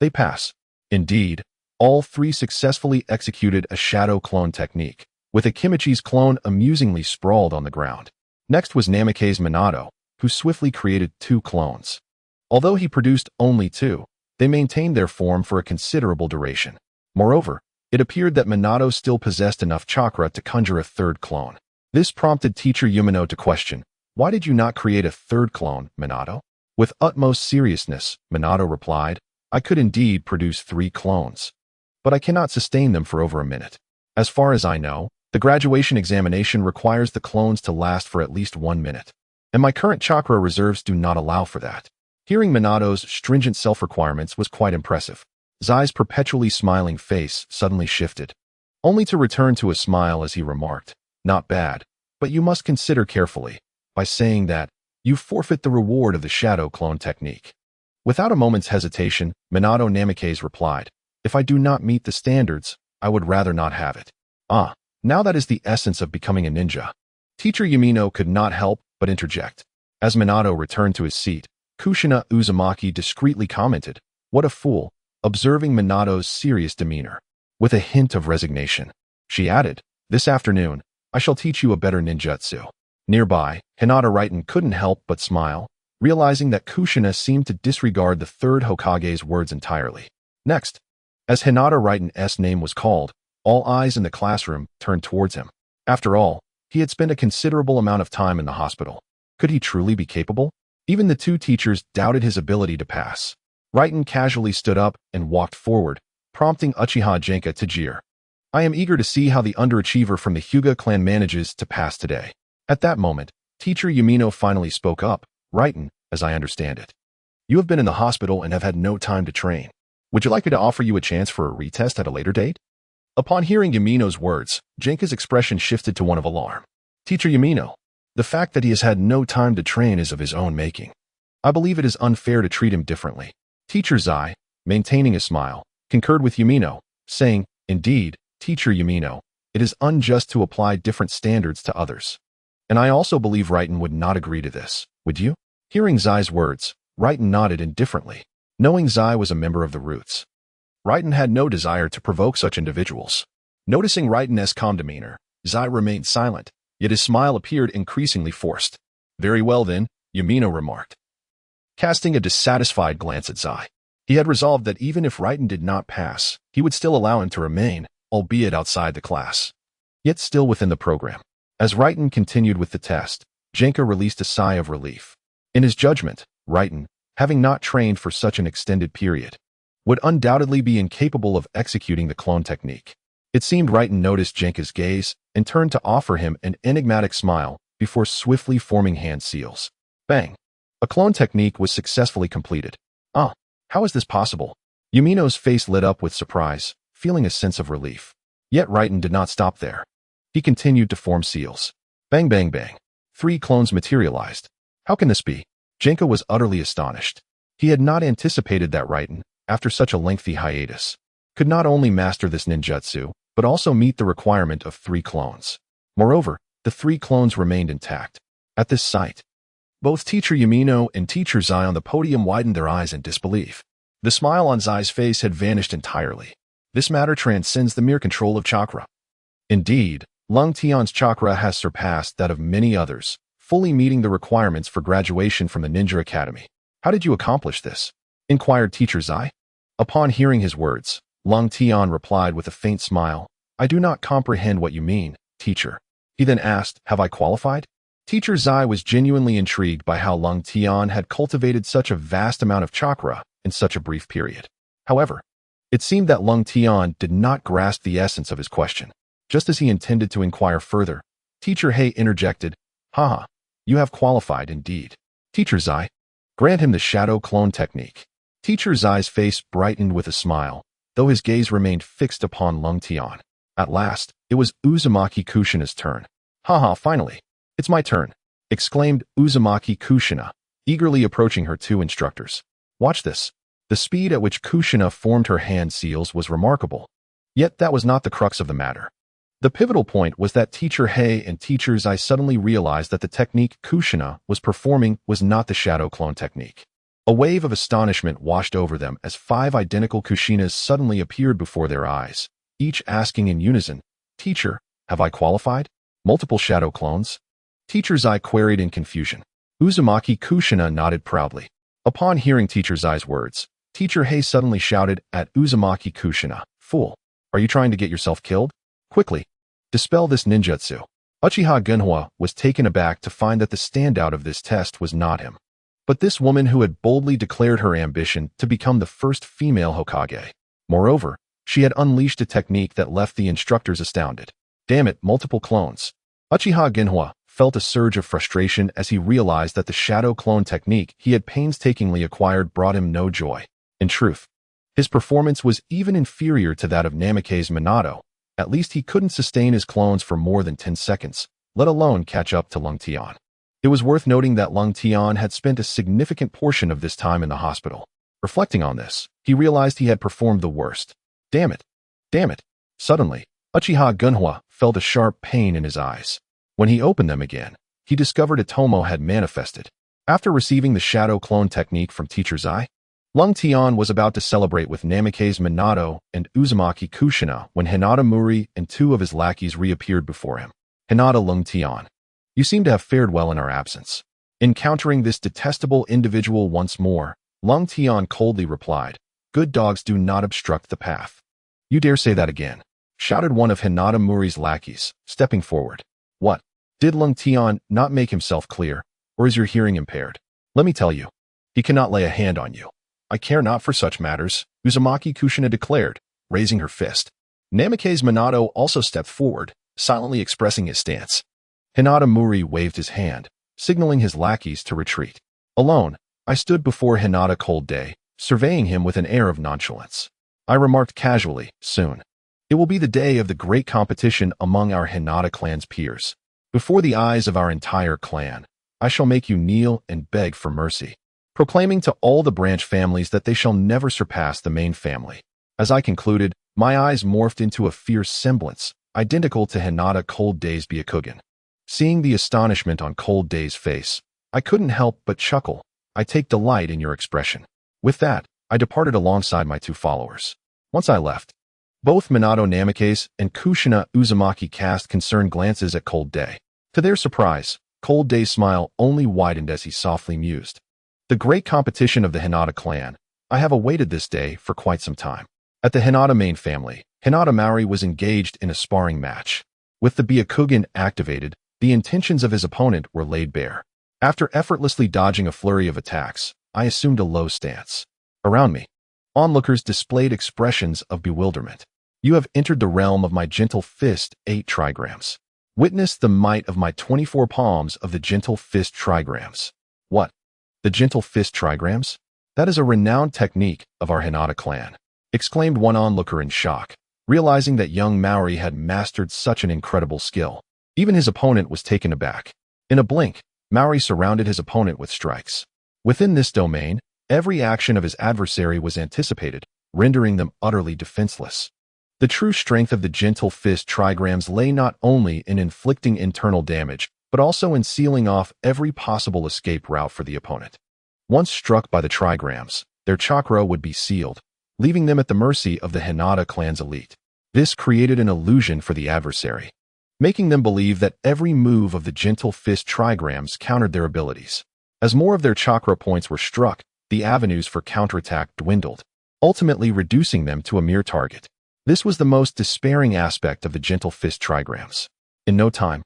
they pass." Indeed, all 3 successfully executed a shadow clone technique, with Akimichi's clone amusingly sprawled on the ground. Next was Namikaze Minato, who swiftly created 2 clones. Although he produced only 2, they maintained their form for a considerable duration. Moreover, it appeared that Minato still possessed enough chakra to conjure a 3rd clone. This prompted Teacher Yumino to question, "Why did you not create a 3rd clone, Minato?" With utmost seriousness, Minato replied, "I could indeed produce 3 clones, but I cannot sustain them for over a minute. As far as I know, the graduation examination requires the clones to last for at least 1 minute, and my current chakra reserves do not allow for that." Hearing Minato's stringent self-requirements was quite impressive. Zai's perpetually smiling face suddenly shifted, only to return to a smile as he remarked, "Not bad, but you must consider carefully, by saying that, you forfeit the reward of the shadow clone technique." Without a moment's hesitation, Minato Namikaze replied, "If I do not meet the standards, I would rather not have it." "Ah, now that is the essence of becoming a ninja." Teacher Yumino could not help but interject. As Minato returned to his seat, Kushina Uzumaki discreetly commented, "What a fool, observing Minato's serious demeanor. With a hint of resignation, she added, "This afternoon, I shall teach you a better ninjutsu." Nearby, Hinata Raiten couldn't help but smile, realizing that Kushina seemed to disregard the third Hokage's words entirely. Next, as Hinata Raiten's name was called, all eyes in the classroom turned towards him. After all, he had spent a considerable amount of time in the hospital. Could he truly be capable? Even the two teachers doubted his ability to pass. Raiten casually stood up and walked forward, prompting Uchiha Genka to jeer. "I am eager to see how the underachiever from the Hyuga clan manages to pass today." At that moment, Teacher Yumino finally spoke up. "Raiten, as I understand it, you have been in the hospital and have had no time to train. Would you like me to offer you a chance for a retest at a later date?" Upon hearing Yumino's words, Genka's expression shifted to one of alarm. "Teacher Yumino, the fact that he has had no time to train is of his own making. I believe it is unfair to treat him differently." Teacher Zai, maintaining a smile, concurred with Yumino, saying, "Indeed, Teacher Yumino, it is unjust to apply different standards to others. And I also believe Raiten would not agree to this, would you?" Hearing Zai's words, Raiten nodded indifferently, knowing Zai was a member of the Roots. Raiten had no desire to provoke such individuals. Noticing Raiten's calm demeanor, Zai remained silent, yet his smile appeared increasingly forced. "Very well then," Yumino remarked, casting a dissatisfied glance at Zai. He had resolved that even if Raiten did not pass, he would still allow him to remain, albeit outside the class, yet still within the program. As Raiten continued with the test, Genka released a sigh of relief. In his judgment, Raiten, having not trained for such an extended period, would undoubtedly be incapable of executing the clone technique. It seemed Raiten noticed Genka's gaze and turned to offer him an enigmatic smile before swiftly forming hand seals. Bang! A clone technique was successfully completed. "Ah, how is this possible?" Yumino's face lit up with surprise, feeling a sense of relief. Yet Raiten did not stop there. He continued to form seals. Bang bang bang. 3 clones materialized. "How can this be?" Genka was utterly astonished. He had not anticipated that Raiten, after such a lengthy hiatus, could not only master this ninjutsu, but also meet the requirement of 3 clones. Moreover, the 3 clones remained intact. At this sight, both Teacher Yumino and Teacher Zai on the podium widened their eyes in disbelief. The smile on Zai's face had vanished entirely. This matter transcends the mere control of chakra. Indeed, Lung Tian's chakra has surpassed that of many others, fully meeting the requirements for graduation from the Ninja Academy. "How did you accomplish this?" inquired Teacher Zai. Upon hearing his words, Lung Tian replied with a faint smile, "I do not comprehend what you mean, teacher." He then asked, "Have I qualified?" Teacher Zai was genuinely intrigued by how Lung Tian had cultivated such a vast amount of chakra in such a brief period. However, it seemed that Lung Tian did not grasp the essence of his question. Just as he intended to inquire further, Teacher He interjected, "Haha, you have qualified indeed. Teacher Zai, grant him the shadow clone technique." Teacher Zai's face brightened with a smile, though his gaze remained fixed upon Lung Tian. At last, it was Uzumaki Kushina's turn. "Haha, finally, it's my turn," exclaimed Uzumaki Kushina, eagerly approaching her 2 instructors. "Watch this." The speed at which Kushina formed her hand seals was remarkable. Yet that was not the crux of the matter. The pivotal point was that Teacher He and Teacher Zai suddenly realized that the technique Kushina was performing was not the shadow clone technique. A wave of astonishment washed over them as 5 identical Kushinas suddenly appeared before their eyes, each asking in unison, "Teacher, have I qualified? Multiple shadow clones?" Teacher Zai queried in confusion. Uzumaki Kushina nodded proudly. Upon hearing Teacher Zai's words, Teacher He suddenly shouted at Uzumaki Kushina, "Fool, are you trying to get yourself killed? Quickly, dispel this ninjutsu." Uchiha Genhua was taken aback to find that the standout of this test was not him, but this woman who had boldly declared her ambition to become the first female Hokage. Moreover, she had unleashed a technique that left the instructors astounded. Damn it, multiple clones. Uchiha Genhua felt a surge of frustration as he realized that the shadow clone technique he had painstakingly acquired brought him no joy. In truth, his performance was even inferior to that of Namikaze Minato. At least he couldn't sustain his clones for more than 10 seconds, let alone catch up to Lung Tian. It was worth noting that Lung Tian had spent a significant portion of this time in the hospital. Reflecting on this, he realized he had performed the worst. Damn it. Damn it. Suddenly, Uchiha Genhua felt a sharp pain in his eyes. When he opened them again, he discovered Itomo had manifested. After receiving the shadow clone technique from Teacher Zai, Lung Tian was about to celebrate with Namikaze Minato and Uzumaki Kushina when Hinata Mori and two of his lackeys reappeared before him. Hinata Lung Tian, you seem to have fared well in our absence. Encountering this detestable individual once more, Lung Tian coldly replied, "Good dogs do not obstruct the path." "You dare say that again?" shouted one of Hinata Mori's lackeys, stepping forward. "What? Did Lung Tian not make himself clear, or is your hearing impaired? Let me tell you, he cannot lay a hand on you." "I care not for such matters," Uzumaki Kushina declared, raising her fist. Namikaze Minato also stepped forward, silently expressing his stance. Hinata Mori waved his hand, signaling his lackeys to retreat. Alone, I stood before Hinata Cold Day, surveying him with an air of nonchalance. I remarked casually, "Soon. It will be the day of the great competition among our Hinata clan's peers. Before the eyes of our entire clan, I shall make you kneel and beg for mercy, proclaiming to all the branch families that they shall never surpass the main family." As I concluded, my eyes morphed into a fierce semblance, identical to Hinata Cold Day's Byakugan. Seeing the astonishment on Cold Day's face, I couldn't help but chuckle. "I take delight in your expression." With that, I departed alongside my two followers. Once I left, both Minato Namikaze and Kushina Uzumaki cast concerned glances at Cold Day. To their surprise, Cold Day's smile only widened as he softly mused. The great competition of the Hinata clan. I have awaited this day for quite some time. At the Hinata main family, Hinata Mori was engaged in a sparring match. With the Byakugan activated, the intentions of his opponent were laid bare. After effortlessly dodging a flurry of attacks, I assumed a low stance. Around me, onlookers displayed expressions of bewilderment. "You have entered the realm of my gentle fist 8 trigrams. Witness the might of my 24 palms of the gentle fist trigrams." "What? The gentle fist trigrams? That is a renowned technique of our Hinata clan," exclaimed one onlooker in shock, realizing that young Maori had mastered such an incredible skill. Even his opponent was taken aback. In a blink, Maori surrounded his opponent with strikes. Within this domain, every action of his adversary was anticipated, rendering them utterly defenseless. The true strength of the gentle fist trigrams lay not only in inflicting internal damage, but also in sealing off every possible escape route for the opponent. Once struck by the trigrams, their chakra would be sealed, leaving them at the mercy of the Hinata clan's elite. This created an illusion for the adversary, making them believe that every move of the gentle fist trigrams countered their abilities. As more of their chakra points were struck, the avenues for counterattack dwindled, ultimately reducing them to a mere target. This was the most despairing aspect of the gentle fist trigrams. In no time,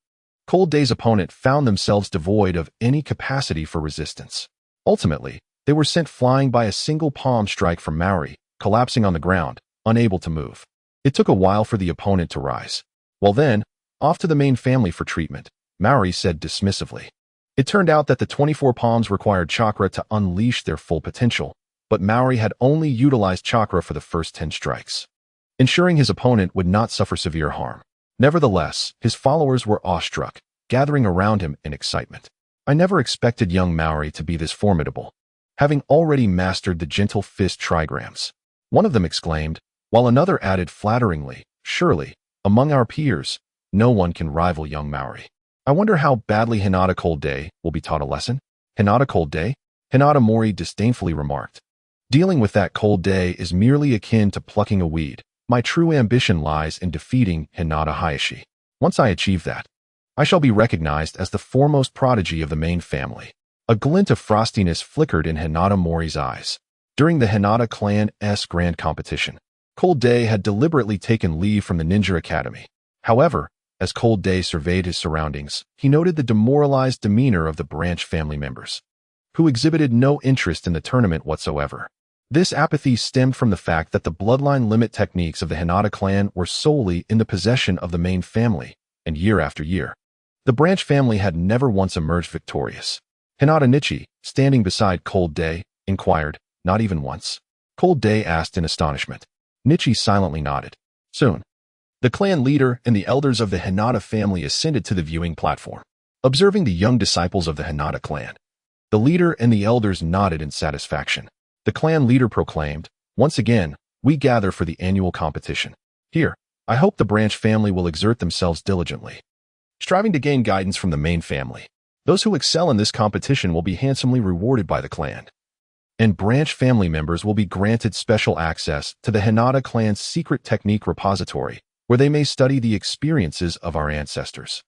Cold Day's opponent found themselves devoid of any capacity for resistance. Ultimately, they were sent flying by a single palm strike from Maori, collapsing on the ground, unable to move. It took a while for the opponent to rise. "Well then, off to the main family for treatment," Maori said dismissively. It turned out that the 24 palms required chakra to unleash their full potential, but Maori had only utilized chakra for the first 10 strikes, ensuring his opponent would not suffer severe harm. Nevertheless, his followers were awestruck, gathering around him in excitement. I never expected young Maori to be this formidable, having already mastered the gentle fist trigrams, one of them exclaimed, while another added flatteringly, "Surely, among our peers, no one can rival young Maori. I wonder how badly Hinata Cold Day will be taught a lesson." "Hinata Cold Day?" Hinata Mori disdainfully remarked. "Dealing with that Cold Day is merely akin to plucking a weed. My true ambition lies in defeating Hinata Hayashi. Once I achieve that, I shall be recognized as the foremost prodigy of the main family." A glint of frostiness flickered in Hinata Mori's eyes. During the Hinata clan's grand competition, Cold Day had deliberately taken leave from the Ninja Academy. However, as Cold Day surveyed his surroundings, he noted the demoralized demeanor of the branch family members, who exhibited no interest in the tournament whatsoever. This apathy stemmed from the fact that the bloodline limit techniques of the Hinata clan were solely in the possession of the main family, and year after year, the branch family had never once emerged victorious. Hinata Nichi, standing beside Cold Day, inquired, "Not even once?" Cold Day asked in astonishment. Nichi silently nodded. Soon, the clan leader and the elders of the Hinata family ascended to the viewing platform, observing the young disciples of the Hinata clan. The leader and the elders nodded in satisfaction. The clan leader proclaimed, "Once again, we gather for the annual competition. Here, I hope the branch family will exert themselves diligently, striving to gain guidance from the main family. Those who excel in this competition will be handsomely rewarded by the clan." and branch family members will be granted special access to the Hinata clan's secret technique repository, where they may study the experiences of our ancestors.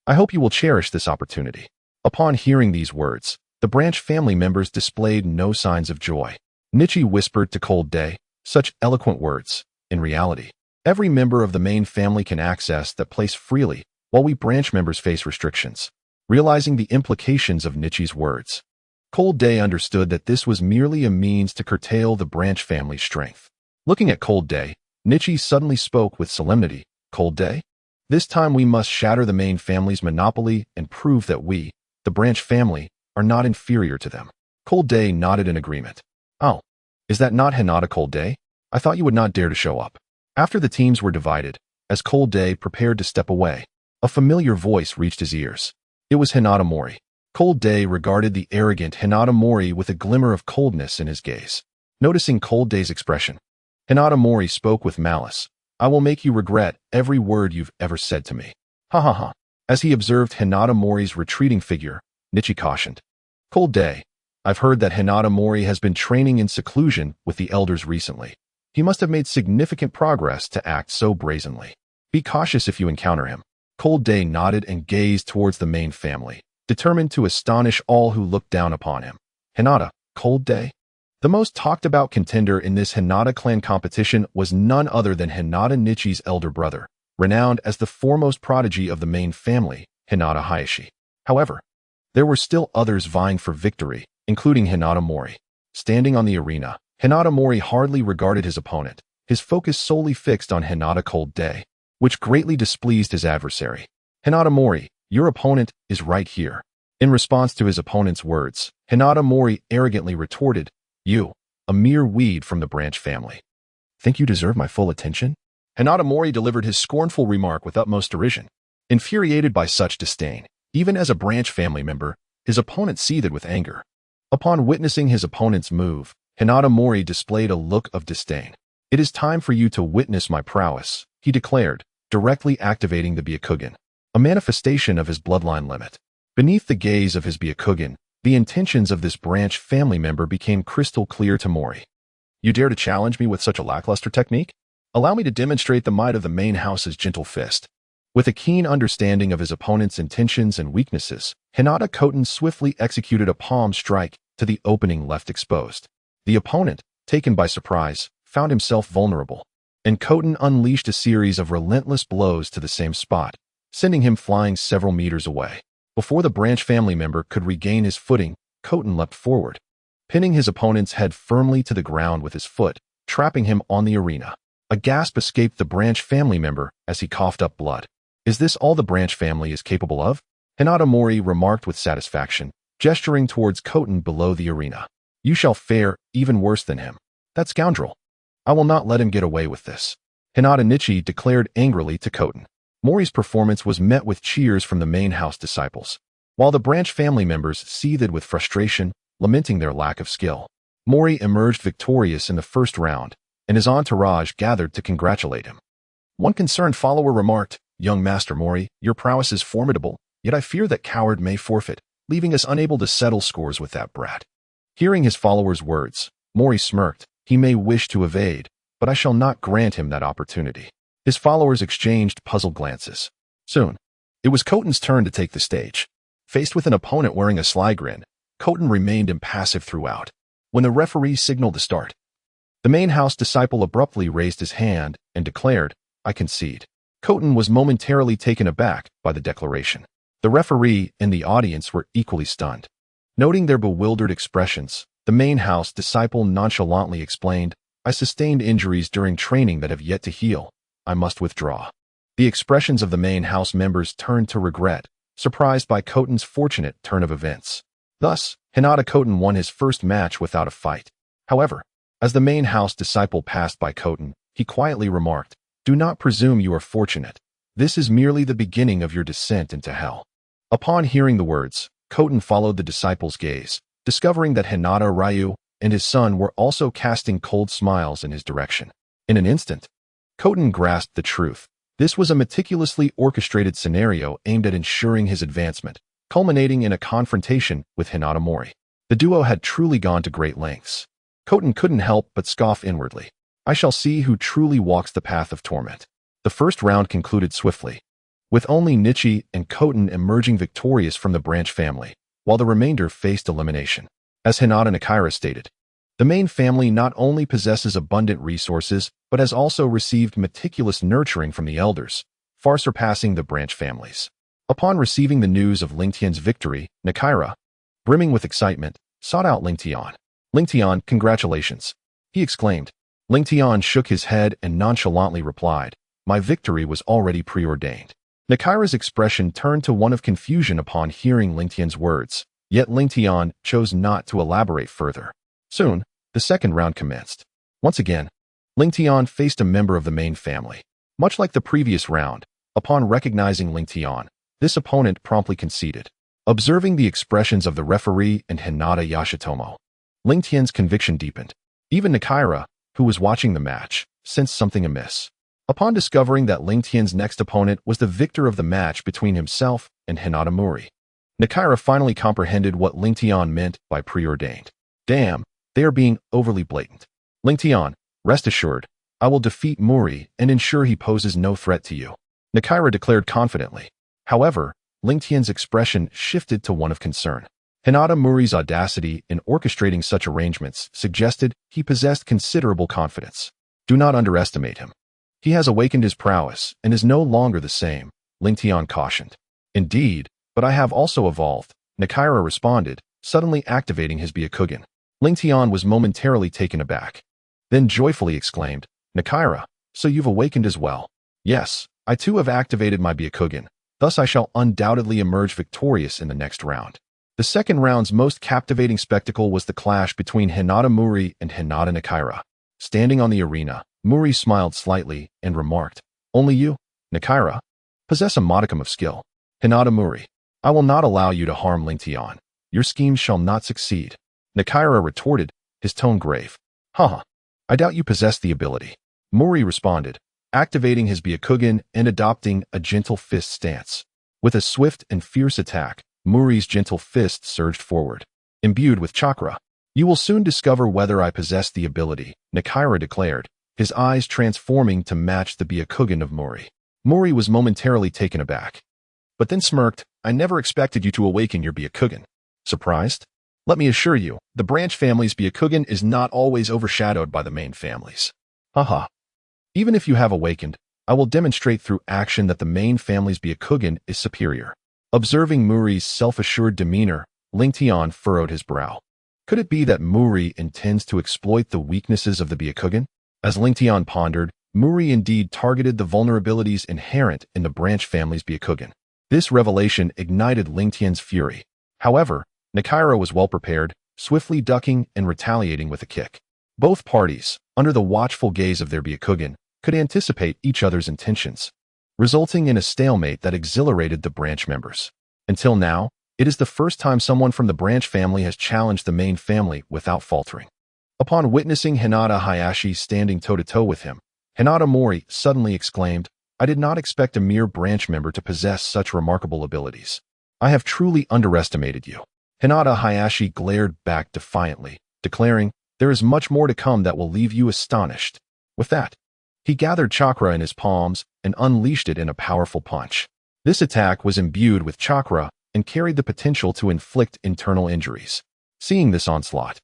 I hope you will cherish this opportunity. Upon hearing these words, the branch family members displayed no signs of joy. Neishi whispered to Cold Day, such eloquent words. In reality, every member of the main family can access that place freely, while we branch members face restrictions. Realizing the implications of Neishi's words, Cold Day understood that this was merely a means to curtail the branch family's strength. Looking at Cold Day, Neishi suddenly spoke with solemnity. Cold Day? This time we must shatter the main family's monopoly and prove that we, the branch family, are not inferior to them. Cold Day nodded in agreement. Oh, is that not Hinata, Cold Day? I thought you would not dare to show up. After the teams were divided, as Cold Day prepared to step away, a familiar voice reached his ears. It was Hinata Mori. Cold Day regarded the arrogant Hinata Mori with a glimmer of coldness in his gaze. Noticing Cold Day's expression, Hinata Mori spoke with malice. I will make you regret every word you've ever said to me. Ha ha ha. As he observed Hinata Mori's retreating figure, Neishi cautioned. Cold Day, I've heard that Hinata Mori has been training in seclusion with the elders recently. He must have made significant progress to act so brazenly. Be cautious if you encounter him. Cold Day nodded and gazed towards the main family, determined to astonish all who looked down upon him. Hinata, Cold Day? The most talked about contender in this Hinata clan competition was none other than Hinata Neishi's elder brother, renowned as the foremost prodigy of the main family, Hinata Hayashi. However, there were still others vying for victory, including Hinata Mori. Standing on the arena, Hinata Mori hardly regarded his opponent, his focus solely fixed on Hinata Cold Day, which greatly displeased his adversary. Hinata Mori, your opponent is right here. In response to his opponent's words, Hinata Mori arrogantly retorted, You, a mere weed from the branch family. Think you deserve my full attention? Hinata Mori delivered his scornful remark with utmost derision. Infuriated by such disdain, even as a branch family member, his opponent seethed with anger. Upon witnessing his opponent's move, Hinata Mori displayed a look of disdain. It is time for you to witness my prowess, he declared, directly activating the Byakugan, a manifestation of his bloodline limit. Beneath the gaze of his Byakugan, the intentions of this branch family member became crystal clear to Mori. You dare to challenge me with such a lackluster technique? Allow me to demonstrate the might of the main house's gentle fist. With a keen understanding of his opponent's intentions and weaknesses, Hinata Koten swiftly executed a palm strike to the opening left exposed. The opponent, taken by surprise, found himself vulnerable, and Koten unleashed a series of relentless blows to the same spot, sending him flying several meters away. Before the branch family member could regain his footing, Koten leapt forward, pinning his opponent's head firmly to the ground with his foot, trapping him on the arena. A gasp escaped the branch family member as he coughed up blood. Is this all the branch family is capable of? Hinata Mori remarked with satisfaction, gesturing towards Koten below the arena. You shall fare even worse than him. That scoundrel. I will not let him get away with this. Hinata Neishi declared angrily to Koten. Mori's performance was met with cheers from the main house disciples, while the branch family members seethed with frustration, lamenting their lack of skill. Mori emerged victorious in the first round, and his entourage gathered to congratulate him. One concerned follower remarked, Young Master Mori, your prowess is formidable, yet I fear that coward may forfeit, leaving us unable to settle scores with that brat. Hearing his follower's words, Mori smirked. He may wish to evade, but I shall not grant him that opportunity. His followers exchanged puzzled glances. Soon, it was Koten's turn to take the stage. Faced with an opponent wearing a sly grin, Koten remained impassive throughout. When the referee signaled the start, the main house disciple abruptly raised his hand and declared, I concede. Koten was momentarily taken aback by the declaration. The referee and the audience were equally stunned. Noting their bewildered expressions, the main house disciple nonchalantly explained, I sustained injuries during training that have yet to heal. I must withdraw. The expressions of the main house members turned to regret, surprised by Koten's fortunate turn of events. Thus, Hinata Koten won his first match without a fight. However, as the main house disciple passed by Koten, he quietly remarked, Do not presume you are fortunate. This is merely the beginning of your descent into hell. Upon hearing the words, Koten followed the disciple's gaze, discovering that Hinata Ryu and his son were also casting cold smiles in his direction. In an instant, Koten grasped the truth. This was a meticulously orchestrated scenario aimed at ensuring his advancement, culminating in a confrontation with Hinata Mori. The duo had truly gone to great lengths. Koten couldn't help but scoff inwardly. I shall see who truly walks the path of torment. The first round concluded swiftly, with only Neishi and Koten emerging victorious from the branch family, while the remainder faced elimination. As Hinata Nakaira stated, the main family not only possesses abundant resources, but has also received meticulous nurturing from the elders, far surpassing the branch families. Upon receiving the news of Rengtian's victory, Nakaira, brimming with excitement, sought out Rengtian. Rengtian, congratulations, he exclaimed. Rengtian shook his head and nonchalantly replied, my victory was already preordained. Nakaira's expression turned to one of confusion upon hearing Rengtian's words, yet Rengtian chose not to elaborate further. Soon, the second round commenced. Once again, Rengtian faced a member of the main family. Much like the previous round, upon recognizing Rengtian, this opponent promptly conceded. Observing the expressions of the referee and Hinata Yashitomo, Rengtian's conviction deepened. Even Nakaira, who was watching the match, sensed something amiss. Upon discovering that Rengtian's next opponent was the victor of the match between himself and Hinata Mori, Nakaira finally comprehended what Rengtian meant by preordained. Damn, they are being overly blatant. Rengtian, rest assured, I will defeat Mori and ensure he poses no threat to you, Nakaira declared confidently. However, Rengtian's expression shifted to one of concern. Hinata Mori's audacity in orchestrating such arrangements suggested he possessed considerable confidence. Do not underestimate him. He has awakened his prowess and is no longer the same, Rengtian cautioned. Indeed, but I have also evolved, Nakaira responded, suddenly activating his Byakugan. Rengtian was momentarily taken aback, then joyfully exclaimed, Nakaira, so you've awakened as well. Yes, I too have activated my Byakugan, thus I shall undoubtedly emerge victorious in the next round. The second round's most captivating spectacle was the clash between Hinata Mori and Hinata Nakaira. Standing on the arena, Mori smiled slightly and remarked, only you, Nakaira, possess a modicum of skill. Hinata Mori, I will not allow you to harm Rengtian. Your scheme shall not succeed. Nakaira retorted, his tone grave. Haha, I doubt you possess the ability. Mori responded, activating his Byakugan and adopting a gentle fist stance. With a swift and fierce attack, Mori's gentle fist surged forward. Imbued with chakra, you will soon discover whether I possess the ability, Nakaira declared, his eyes transforming to match the Byakugan of Mori. Mori was momentarily taken aback, but then smirked, I never expected you to awaken your Byakugan. Surprised? Let me assure you, the branch family's Byakugan is not always overshadowed by the main families. Haha. Even if you have awakened, I will demonstrate through action that the main family's Byakugan is superior. Observing Mori's self-assured demeanor, Rengtian furrowed his brow. Could it be that Mori intends to exploit the weaknesses of the Byakugan? As Rengtian pondered, Mori indeed targeted the vulnerabilities inherent in the branch family's Byakugan. This revelation ignited Rengtian's fury. However, Nakaira was well prepared, swiftly ducking and retaliating with a kick. Both parties, under the watchful gaze of their Byakugan, could anticipate each other's intentions, resulting in a stalemate that exhilarated the branch members. Until now, it is the first time someone from the branch family has challenged the main family without faltering. Upon witnessing Hinata Hayashi standing toe-to-toe with him, Hinata Mori suddenly exclaimed, I did not expect a mere branch member to possess such remarkable abilities. I have truly underestimated you. Hinata Hayashi glared back defiantly, declaring, there is much more to come that will leave you astonished. With that, he gathered chakra in his palms and unleashed it in a powerful punch. This attack was imbued with chakra and carried the potential to inflict internal injuries. Seeing this onslaught,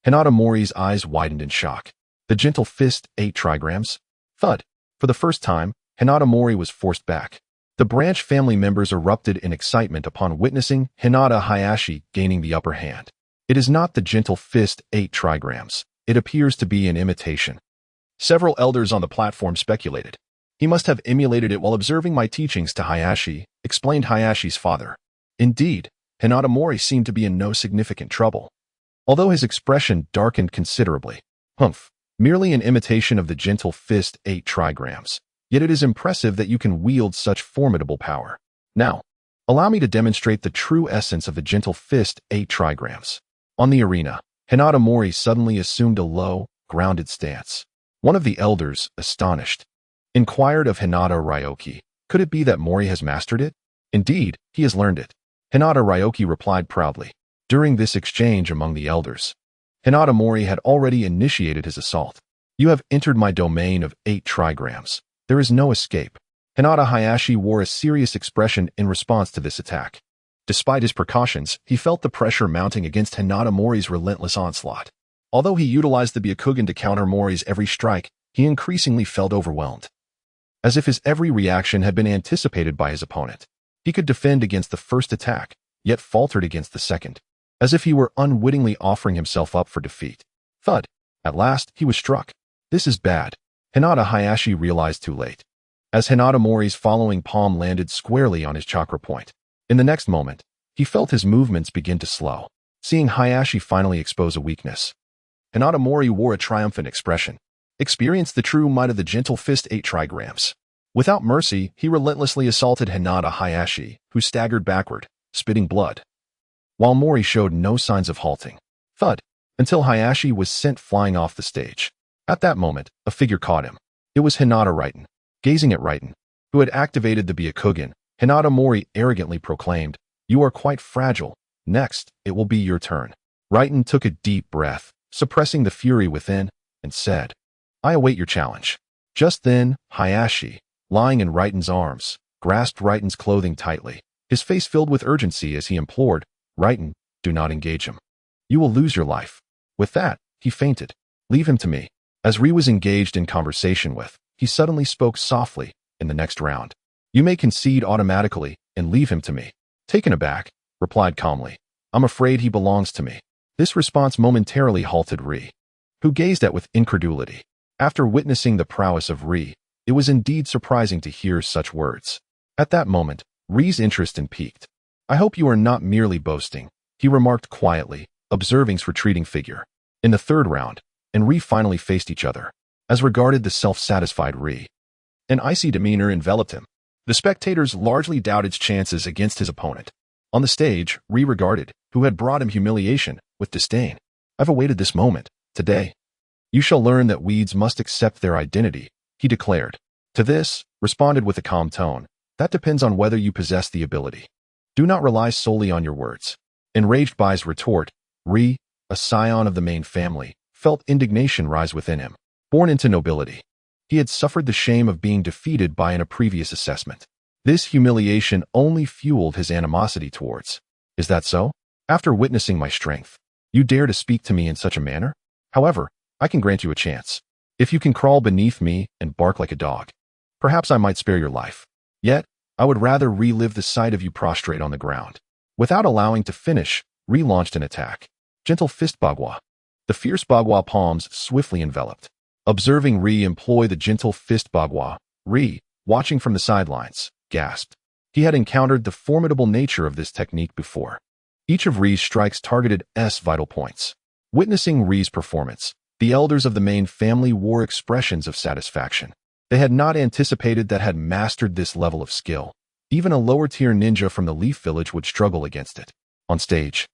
Hinata Mori's eyes widened in shock. The gentle fist 8 trigrams. Thud. For the first time, Hinata Mori was forced back. The branch family members erupted in excitement upon witnessing Hinata Hayashi gaining the upper hand. It is not the gentle fist 8 trigrams. It appears to be an imitation. Several elders on the platform speculated. He must have emulated it while observing my teachings to Hayashi, explained Hayashi's father. Indeed, Hinata Mori seemed to be in no significant trouble, although his expression darkened considerably. Humph, merely an imitation of the gentle fist 8 trigrams. Yet it is impressive that you can wield such formidable power. Now, allow me to demonstrate the true essence of the gentle fist 8 trigrams. On the arena, Hinata Mori suddenly assumed a low, grounded stance. One of the elders, astonished, inquired of Hinata Ryoki, could it be that Mori has mastered it? Indeed, he has learned it. Hinata Ryoki replied proudly. During this exchange among the elders, Hinata Mori had already initiated his assault. You have entered my domain of 8 trigrams. There is no escape. Hinata Hayashi wore a serious expression in response to this attack. Despite his precautions, he felt the pressure mounting against Hinata Mori's relentless onslaught. Although he utilized the Byakugan to counter Mori's every strike, he increasingly felt overwhelmed. As if his every reaction had been anticipated by his opponent. He could defend against the first attack, yet faltered against the second, as if he were unwittingly offering himself up for defeat. Thud. At last, he was struck. This is bad. Hinata Hayashi realized too late, as Hinata Mori's following palm landed squarely on his chakra point. In the next moment, he felt his movements begin to slow, seeing Hayashi finally expose a weakness. Hinata Mori wore a triumphant expression. Experienced the true might of the gentle fist 8 trigrams. Without mercy, he relentlessly assaulted Hinata Hayashi, who staggered backward, spitting blood, while Mori showed no signs of halting. Thud. Until Hayashi was sent flying off the stage. At that moment, a figure caught him. It was Hinata Rengtian. Gazing at Rengtian, who had activated the Byakugan, Hinata Mori arrogantly proclaimed, "You are quite fragile. Next, it will be your turn." Rengtian took a deep breath, suppressing the fury within, and said, "I await your challenge." Just then, Hayashi, lying in Rengtian's arms, grasped Rengtian's clothing tightly, his face filled with urgency as he implored, "Rengtian, do not engage him. You will lose your life." With that, he fainted. "Leave him to me." As Ri was engaged in conversation with, he suddenly spoke softly, "In the next round, you may concede automatically and leave him to me." Taken aback, replied calmly, "I'm afraid he belongs to me." This response momentarily halted Ri, who gazed at with incredulity. After witnessing the prowess of Ri, it was indeed surprising to hear such words. At that moment, Ri's interest piqued. "I hope you are not merely boasting," he remarked quietly, observing his retreating figure. In the third round, and Ri finally faced each other. As regarded the self-satisfied Ri, an icy demeanor enveloped him. The spectators largely doubted his chances against his opponent. On the stage, Ri regarded, who had brought him humiliation, with disdain. "I've awaited this moment. Today, you shall learn that weeds must accept their identity," he declared. To this, responded with a calm tone, "That depends on whether you possess the ability. Do not rely solely on your words." Enraged by his retort, Ri, a scion of the main family, felt indignation rise within him. Born into nobility, he had suffered the shame of being defeated by in a previous assessment. This humiliation only fueled his animosity towards. "Is that so? After witnessing my strength, you dare to speak to me in such a manner? However, I can grant you a chance. If you can crawl beneath me and bark like a dog, perhaps I might spare your life. Yet, I would rather relive the sight of you prostrate on the ground." Without allowing to finish, Ri launched an attack. Gentle fist bagua. The fierce bagua palms swiftly enveloped. Observing Ri employ the gentle fist bagua, Ri, watching from the sidelines, gasped. He had encountered the formidable nature of this technique before. Each of Ri's strikes targeted vital points. Witnessing Ri's performance, the elders of the main family wore expressions of satisfaction. They had not anticipated that had mastered this level of skill. Even a lower-tier ninja from the Leaf Village would struggle against it. On stage,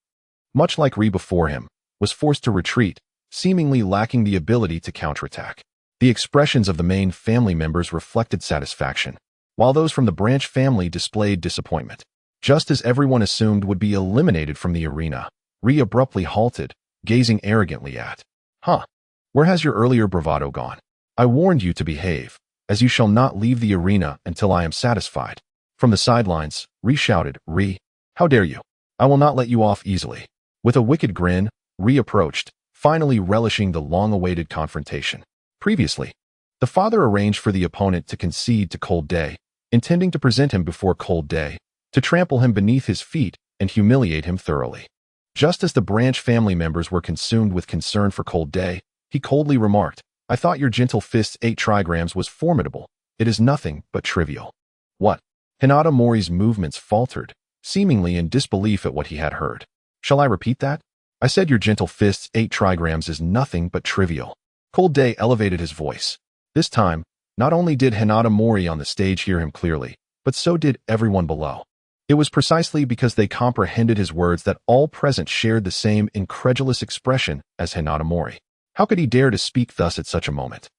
much like Ri before him, was forced to retreat, seemingly lacking the ability to counterattack. The expressions of the main family members reflected satisfaction, while those from the branch family displayed disappointment. Just as everyone assumed would be eliminated from the arena, Ri abruptly halted, gazing arrogantly at. "Huh? Where has your earlier bravado gone? I warned you to behave, as you shall not leave the arena until I am satisfied." From the sidelines, Ri shouted, "Ri, how dare you? I will not let you off easily." With a wicked grin, Ri approached, finally relishing the long-awaited confrontation. Previously, the father arranged for the opponent to concede to Cold Day, intending to present him before Cold Day, to trample him beneath his feet and humiliate him thoroughly. Just as the branch family members were consumed with concern for Cold Day, he coldly remarked, "I thought your gentle fist's 8 trigrams was formidable. It is nothing but trivial." What? Hinata Mori's movements faltered, seemingly in disbelief at what he had heard. "Shall I repeat that? I said your gentle fist's 8 trigrams is nothing but trivial." Cold Day elevated his voice. This time, not only did Hinata Mori on the stage hear him clearly, but so did everyone below. It was precisely because they comprehended his words that all present shared the same incredulous expression as Hinata Mori. How could he dare to speak thus at such a moment?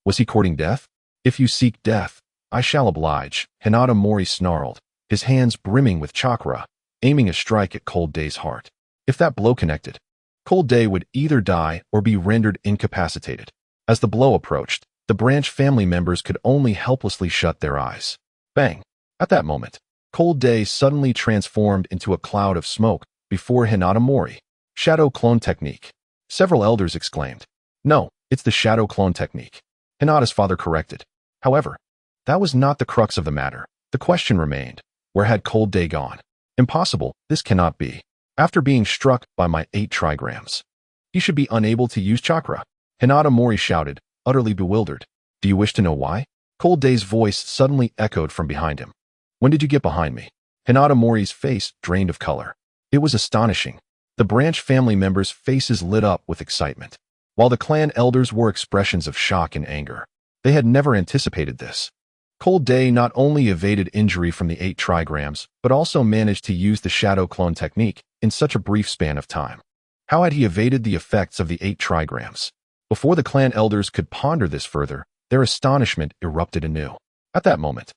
Was he courting death? "If you seek death, I shall oblige," Hinata Mori snarled, his hands brimming with chakra, aiming a strike at Cold Day's heart. If that blow connected, Cold Day would either die or be rendered incapacitated. As the blow approached, the branch family members could only helplessly shut their eyes. Bang! At that moment, Cold Day suddenly transformed into a cloud of smoke before Hinata Mori. Shadow clone technique. Several elders exclaimed, "No, it's the shadow clone technique." Hinata's father corrected. However, that was not the crux of the matter. The question remained, where had Cold Day gone? Impossible, this cannot be. After being struck by my 8 trigrams, he should be unable to use chakra. Hinata Mori shouted, utterly bewildered. Do you wish to know why? Cold Day's voice suddenly echoed from behind him. When did you get behind me? Hinata Mori's face drained of color. It was astonishing. The branch family members' faces lit up with excitement, while the clan elders wore expressions of shock and anger. They had never anticipated this. Cold Day not only evaded injury from the 8 trigrams, but also managed to use the shadow clone technique in such a brief span of time. How had he evaded the effects of the 8 trigrams? Before the clan elders could ponder this further, their astonishment erupted anew. At that moment,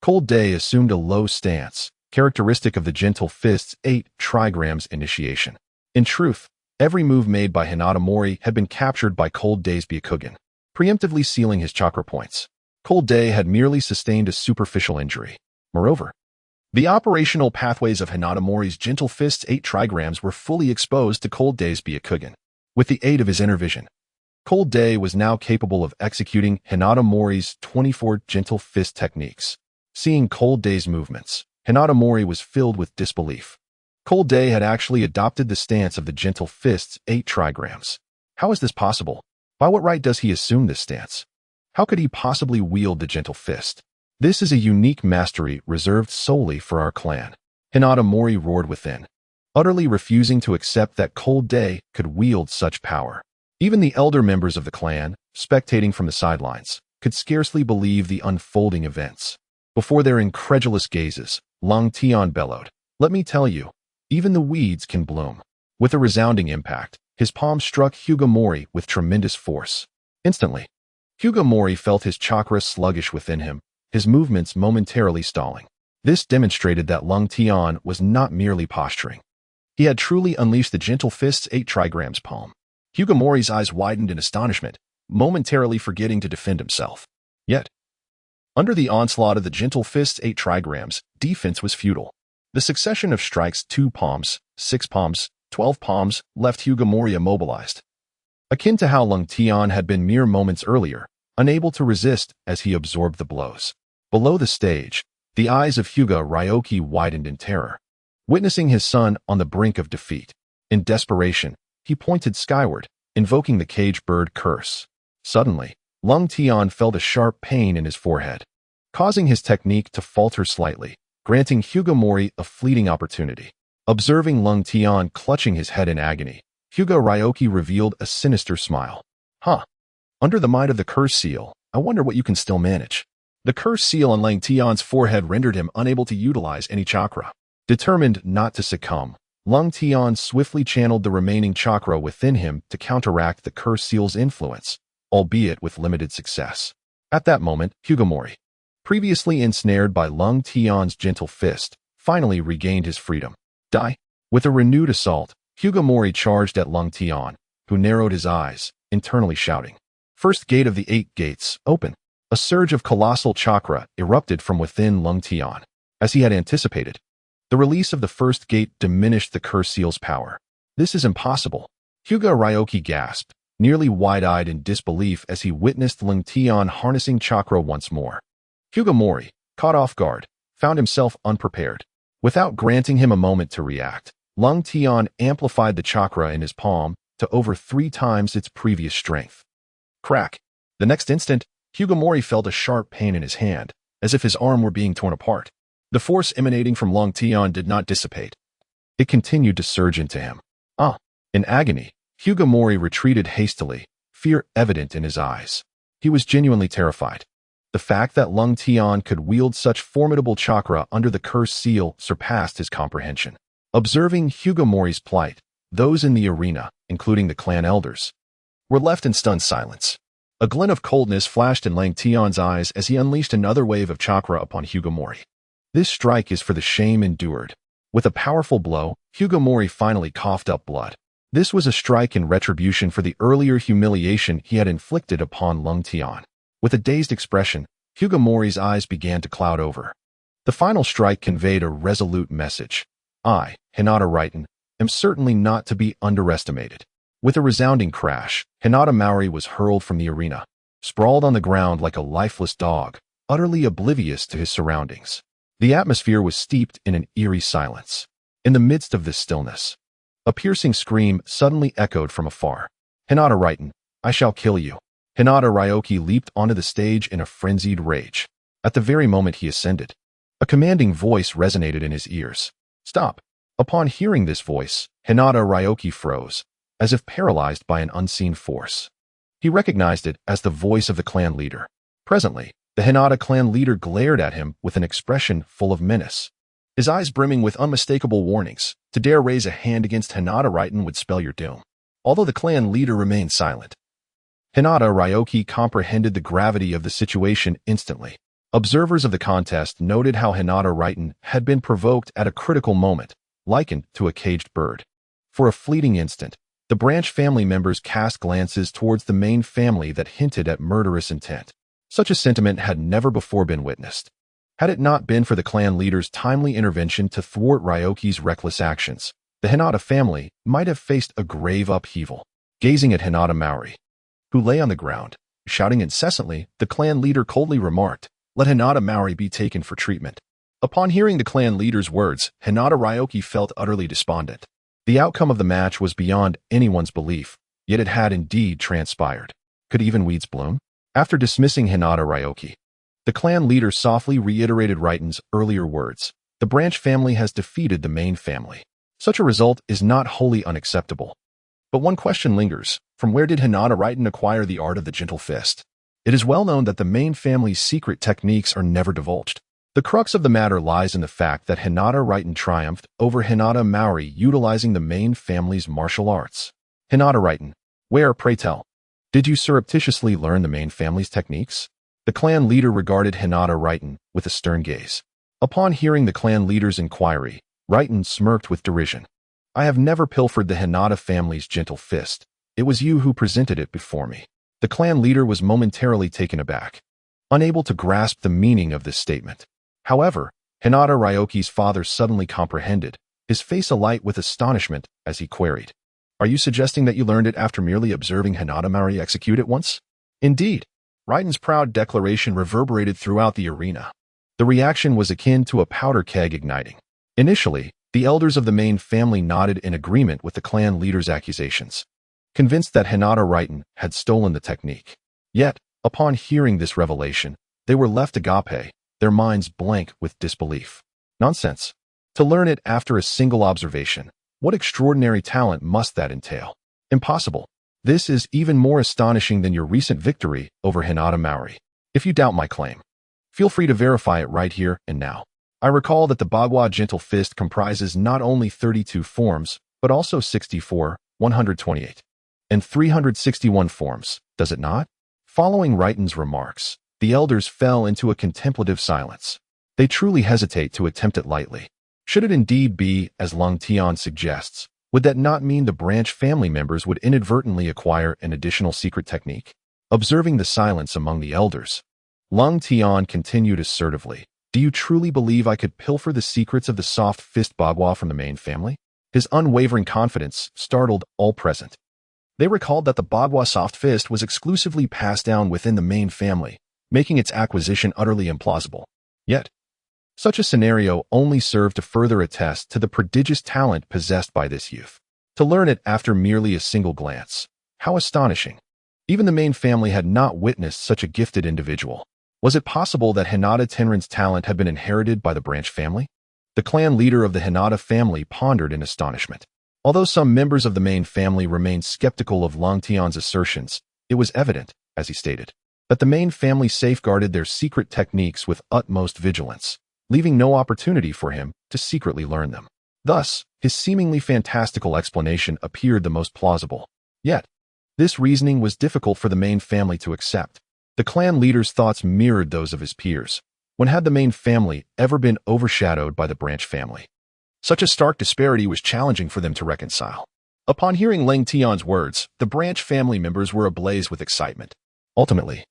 Cold Day assumed a low stance, characteristic of the Gentle Fist's 8 trigrams initiation. In truth, every move made by Hinata Mori had been captured by Cold Day's Byakugan, preemptively sealing his chakra points. Cold Day had merely sustained a superficial injury. Moreover, the operational pathways of Hinata Mori's Gentle Fist's 8 trigrams were fully exposed to Cold Day's Byakugan. With the aid of his inner vision, Cold Day was now capable of executing Hinata Mori's 24 Gentle Fist techniques. Seeing Cold Day's movements, Hinata Mori was filled with disbelief. Cold Day had actually adopted the stance of the Gentle Fist's 8 trigrams. How is this possible? By what right does he assume this stance? How could he possibly wield the Gentle Fist? This is a unique mastery reserved solely for our clan. Hinata Mori roared within, utterly refusing to accept that Cold Day could wield such power. Even the elder members of the clan, spectating from the sidelines, could scarcely believe the unfolding events. Before their incredulous gazes, Long Tian bellowed, "Let me tell you, even the weeds can bloom." With a resounding impact, his palm struck Hyuga Mori with tremendous force. Instantly, Hyuga Mori felt his chakra sluggish within him, his movements momentarily stalling. This demonstrated that Long Tian was not merely posturing. He had truly unleashed the Gentle Fist's 8 trigrams palm. Hyuga Mori's eyes widened in astonishment, momentarily forgetting to defend himself. Yet, under the onslaught of the Gentle Fist's 8 trigrams, defense was futile. The succession of strikes, 2 palms, 6 palms, 12 palms, left Hyuga Mori immobilized. Akin to how Long Tian had been mere moments earlier, unable to resist as he absorbed the blows. Below the stage, the eyes of Hyuga Ryoki widened in terror, witnessing his son on the brink of defeat. In desperation, he pointed skyward, invoking the cage bird curse. Suddenly, Long Tian felt a sharp pain in his forehead, causing his technique to falter slightly, granting Hyuga Mori a fleeting opportunity. Observing Long Tian clutching his head in agony, Hyuga Ryoki revealed a sinister smile. "Huh. Under the might of the curse seal, I wonder what you can still manage." The curse seal on Long Tian's forehead rendered him unable to utilize any chakra. Determined not to succumb, Long Tian swiftly channeled the remaining chakra within him to counteract the curse seal's influence, albeit with limited success. At that moment, Hyuga Mori, previously ensnared by Long Tian's Gentle Fist, finally regained his freedom. Die! With a renewed assault, Hyuga Mori charged at Long Tian, who narrowed his eyes, internally shouting, "First gate of the 8 gates, open." A surge of colossal chakra erupted from within Long Tian. As he had anticipated, the release of the first gate diminished the curse seal's power. "This is impossible." Hyuga Ryoki gasped, nearly wide-eyed in disbelief as he witnessed Long Tian harnessing chakra once more. Hyuga Mori, caught off guard, found himself unprepared. Without granting him a moment to react, Long Tian amplified the chakra in his palm to over 3 times its previous strength. Crack! The next instant, Hyuga Mori felt a sharp pain in his hand, as if his arm were being torn apart. The force emanating from Long Tian did not dissipate. It continued to surge into him. In agony, Hyuga Mori retreated hastily, fear evident in his eyes. He was genuinely terrified. The fact that Long Tian could wield such formidable chakra under the curse seal surpassed his comprehension. Observing Hyuga Mori's plight, those in the arena, including the clan elders, were left in stunned silence. A glint of coldness flashed in Long Tian's eyes as he unleashed another wave of chakra upon Hyuga Mori. This strike is for the shame endured. With a powerful blow, Hyuga Mori finally coughed up blood. This was a strike in retribution for the earlier humiliation he had inflicted upon Lung Tian. With a dazed expression, Hyuga Mori's eyes began to cloud over. The final strike conveyed a resolute message. I, Hinata Raiten, am certainly not to be underestimated. With a resounding crash, Hinata Maori was hurled from the arena, sprawled on the ground like a lifeless dog, utterly oblivious to his surroundings. The atmosphere was steeped in an eerie silence. In the midst of this stillness, a piercing scream suddenly echoed from afar. Hinata Raiten, I shall kill you. Hinata Ryoki leaped onto the stage in a frenzied rage. At the very moment he ascended, a commanding voice resonated in his ears. Stop. Upon hearing this voice, Hinata Ryoki froze, as if paralyzed by an unseen force. He recognized it as the voice of the clan leader. Presently, the Hinata clan leader glared at him with an expression full of menace. His eyes brimming with unmistakable warnings. To dare raise a hand against Hinata Raiten would spell your doom. Although the clan leader remained silent, Hinata Ryoki comprehended the gravity of the situation instantly. Observers of the contest noted how Hinata Raiten had been provoked at a critical moment, likened to a caged bird. For a fleeting instant, the branch family members cast glances towards the main family that hinted at murderous intent. Such a sentiment had never before been witnessed. Had it not been for the clan leader's timely intervention to thwart Ryoki's reckless actions, the Hinata family might have faced a grave upheaval. Gazing at Hinata Maori, who lay on the ground, shouting incessantly, the clan leader coldly remarked, Let Hinata Maori be taken for treatment. Upon hearing the clan leader's words, Hinata Ryoki felt utterly despondent. The outcome of the match was beyond anyone's belief, yet it had indeed transpired. Could even weeds bloom? After dismissing Hinata Ryoki, the clan leader softly reiterated Raiten's earlier words. The branch family has defeated the main family. Such a result is not wholly unacceptable. But one question lingers. From where did Hinata Raiten acquire the art of the gentle fist? It is well known that the main family's secret techniques are never divulged. The crux of the matter lies in the fact that Hinata Raiten triumphed over Hinata Maori utilizing the main family's martial arts. Hinata Raiten, where, pray tell, did you surreptitiously learn the main family's techniques? The clan leader regarded Hinata Raiten with a stern gaze. Upon hearing the clan leader's inquiry, Raiten smirked with derision. I have never pilfered the Hinata family's gentle fist. It was you who presented it before me. The clan leader was momentarily taken aback, unable to grasp the meaning of this statement. However, Hinata Ryoki's father suddenly comprehended, his face alight with astonishment as he queried, Are you suggesting that you learned it after merely observing Hinata Maori execute it once? Indeed. Raiten's proud declaration reverberated throughout the arena. The reaction was akin to a powder keg igniting. Initially, the elders of the main family nodded in agreement with the clan leader's accusations, convinced that Hinata Raiten had stolen the technique. Yet, upon hearing this revelation, they were left agape, their minds blank with disbelief. Nonsense. To learn it after a single observation, what extraordinary talent must that entail? Impossible. This is even more astonishing than your recent victory over Hinata Maori. If you doubt my claim, feel free to verify it right here and now. I recall that the Bagua Gentle Fist comprises not only 32 forms, but also 64, 128, and 361 forms, does it not? Following Raiten's remarks, the elders fell into a contemplative silence. They truly hesitate to attempt it lightly. Should it indeed be, as Lung Tian suggests, would that not mean the branch family members would inadvertently acquire an additional secret technique? Observing the silence among the elders, Lung Tian continued assertively, Do you truly believe I could pilfer the secrets of the soft fist Bagua from the main family? His unwavering confidence startled all present. They recalled that the Bagua soft fist was exclusively passed down within the main family, making its acquisition utterly implausible. Yet, such a scenario only served to further attest to the prodigious talent possessed by this youth. To learn it after merely a single glance. How astonishing. Even the main family had not witnessed such a gifted individual. Was it possible that Hinata Tenrin's talent had been inherited by the branch family? The clan leader of the Hinata family pondered in astonishment. Although some members of the main family remained skeptical of Lung Tian's assertions, it was evident, as he stated, that the main family safeguarded their secret techniques with utmost vigilance, leaving no opportunity for him to secretly learn them. Thus, his seemingly fantastical explanation appeared the most plausible. Yet, this reasoning was difficult for the main family to accept. The clan leader's thoughts mirrored those of his peers. When had the main family ever been overshadowed by the branch family? Such a stark disparity was challenging for them to reconcile. Upon hearing Rengtian's words, the branch family members were ablaze with excitement. Ultimately,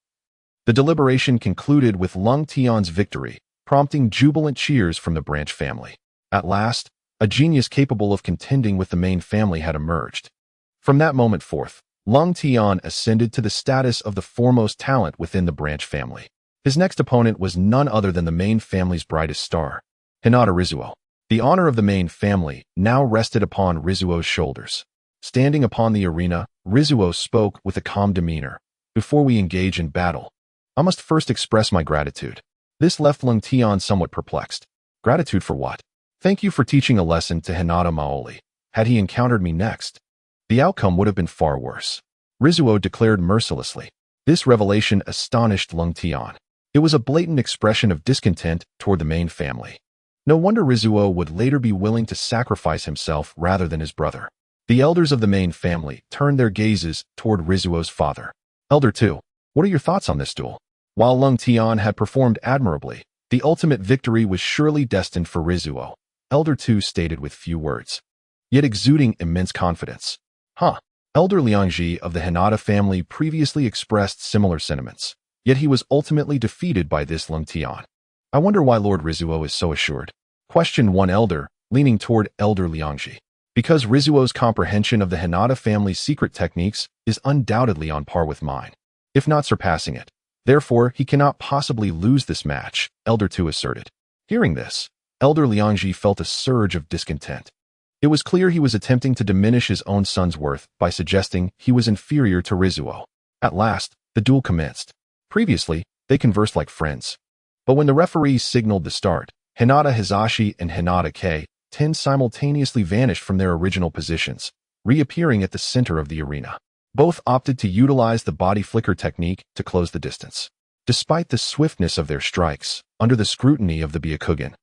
the deliberation concluded with Rengtian's victory, prompting jubilant cheers from the branch family. At last, a genius capable of contending with the main family had emerged. From that moment forth, Rengtian ascended to the status of the foremost talent within the branch family. His next opponent was none other than the main family's brightest star, Hinata Rizuo. The honor of the main family now rested upon Rizuo's shoulders. Standing upon the arena, Rizuo spoke with a calm demeanor. Before we engage in battle, I must first express my gratitude. This left Rengtian somewhat perplexed. Gratitude for what? Thank you for teaching a lesson to Hinata Maoli. Had he encountered me next, the outcome would have been far worse. Rizuo declared mercilessly. This revelation astonished Rengtian. It was a blatant expression of discontent toward the main family. No wonder Rizuo would later be willing to sacrifice himself rather than his brother. The elders of the main family turned their gazes toward Rizuo's father. Elder 2, what are your thoughts on this duel? While Rengtian had performed admirably, the ultimate victory was surely destined for Rizuo. Elder 2 stated with few words, yet exuding immense confidence. Elder Liangji of the Hinata family previously expressed similar sentiments, yet he was ultimately defeated by this Rengtian. I wonder why Lord Rizuo is so assured. Questioned one elder, leaning toward Elder Liangji. Because Rizuo's comprehension of the Hinata family's secret techniques is undoubtedly on par with mine, if not surpassing it. Therefore, he cannot possibly lose this match, Elder 2 asserted. Hearing this, Elder Liangji felt a surge of discontent. It was clear he was attempting to diminish his own son's worth by suggesting he was inferior to Rizuo. At last, the duel commenced. Previously, they conversed like friends. But when the referees signaled the start, Hinata Hizashi and Hinata K10 simultaneously vanished from their original positions, reappearing at the center of the arena. Both opted to utilize the body flicker technique to close the distance. Despite the swiftness of their strikes, under the scrutiny of the Byakugan,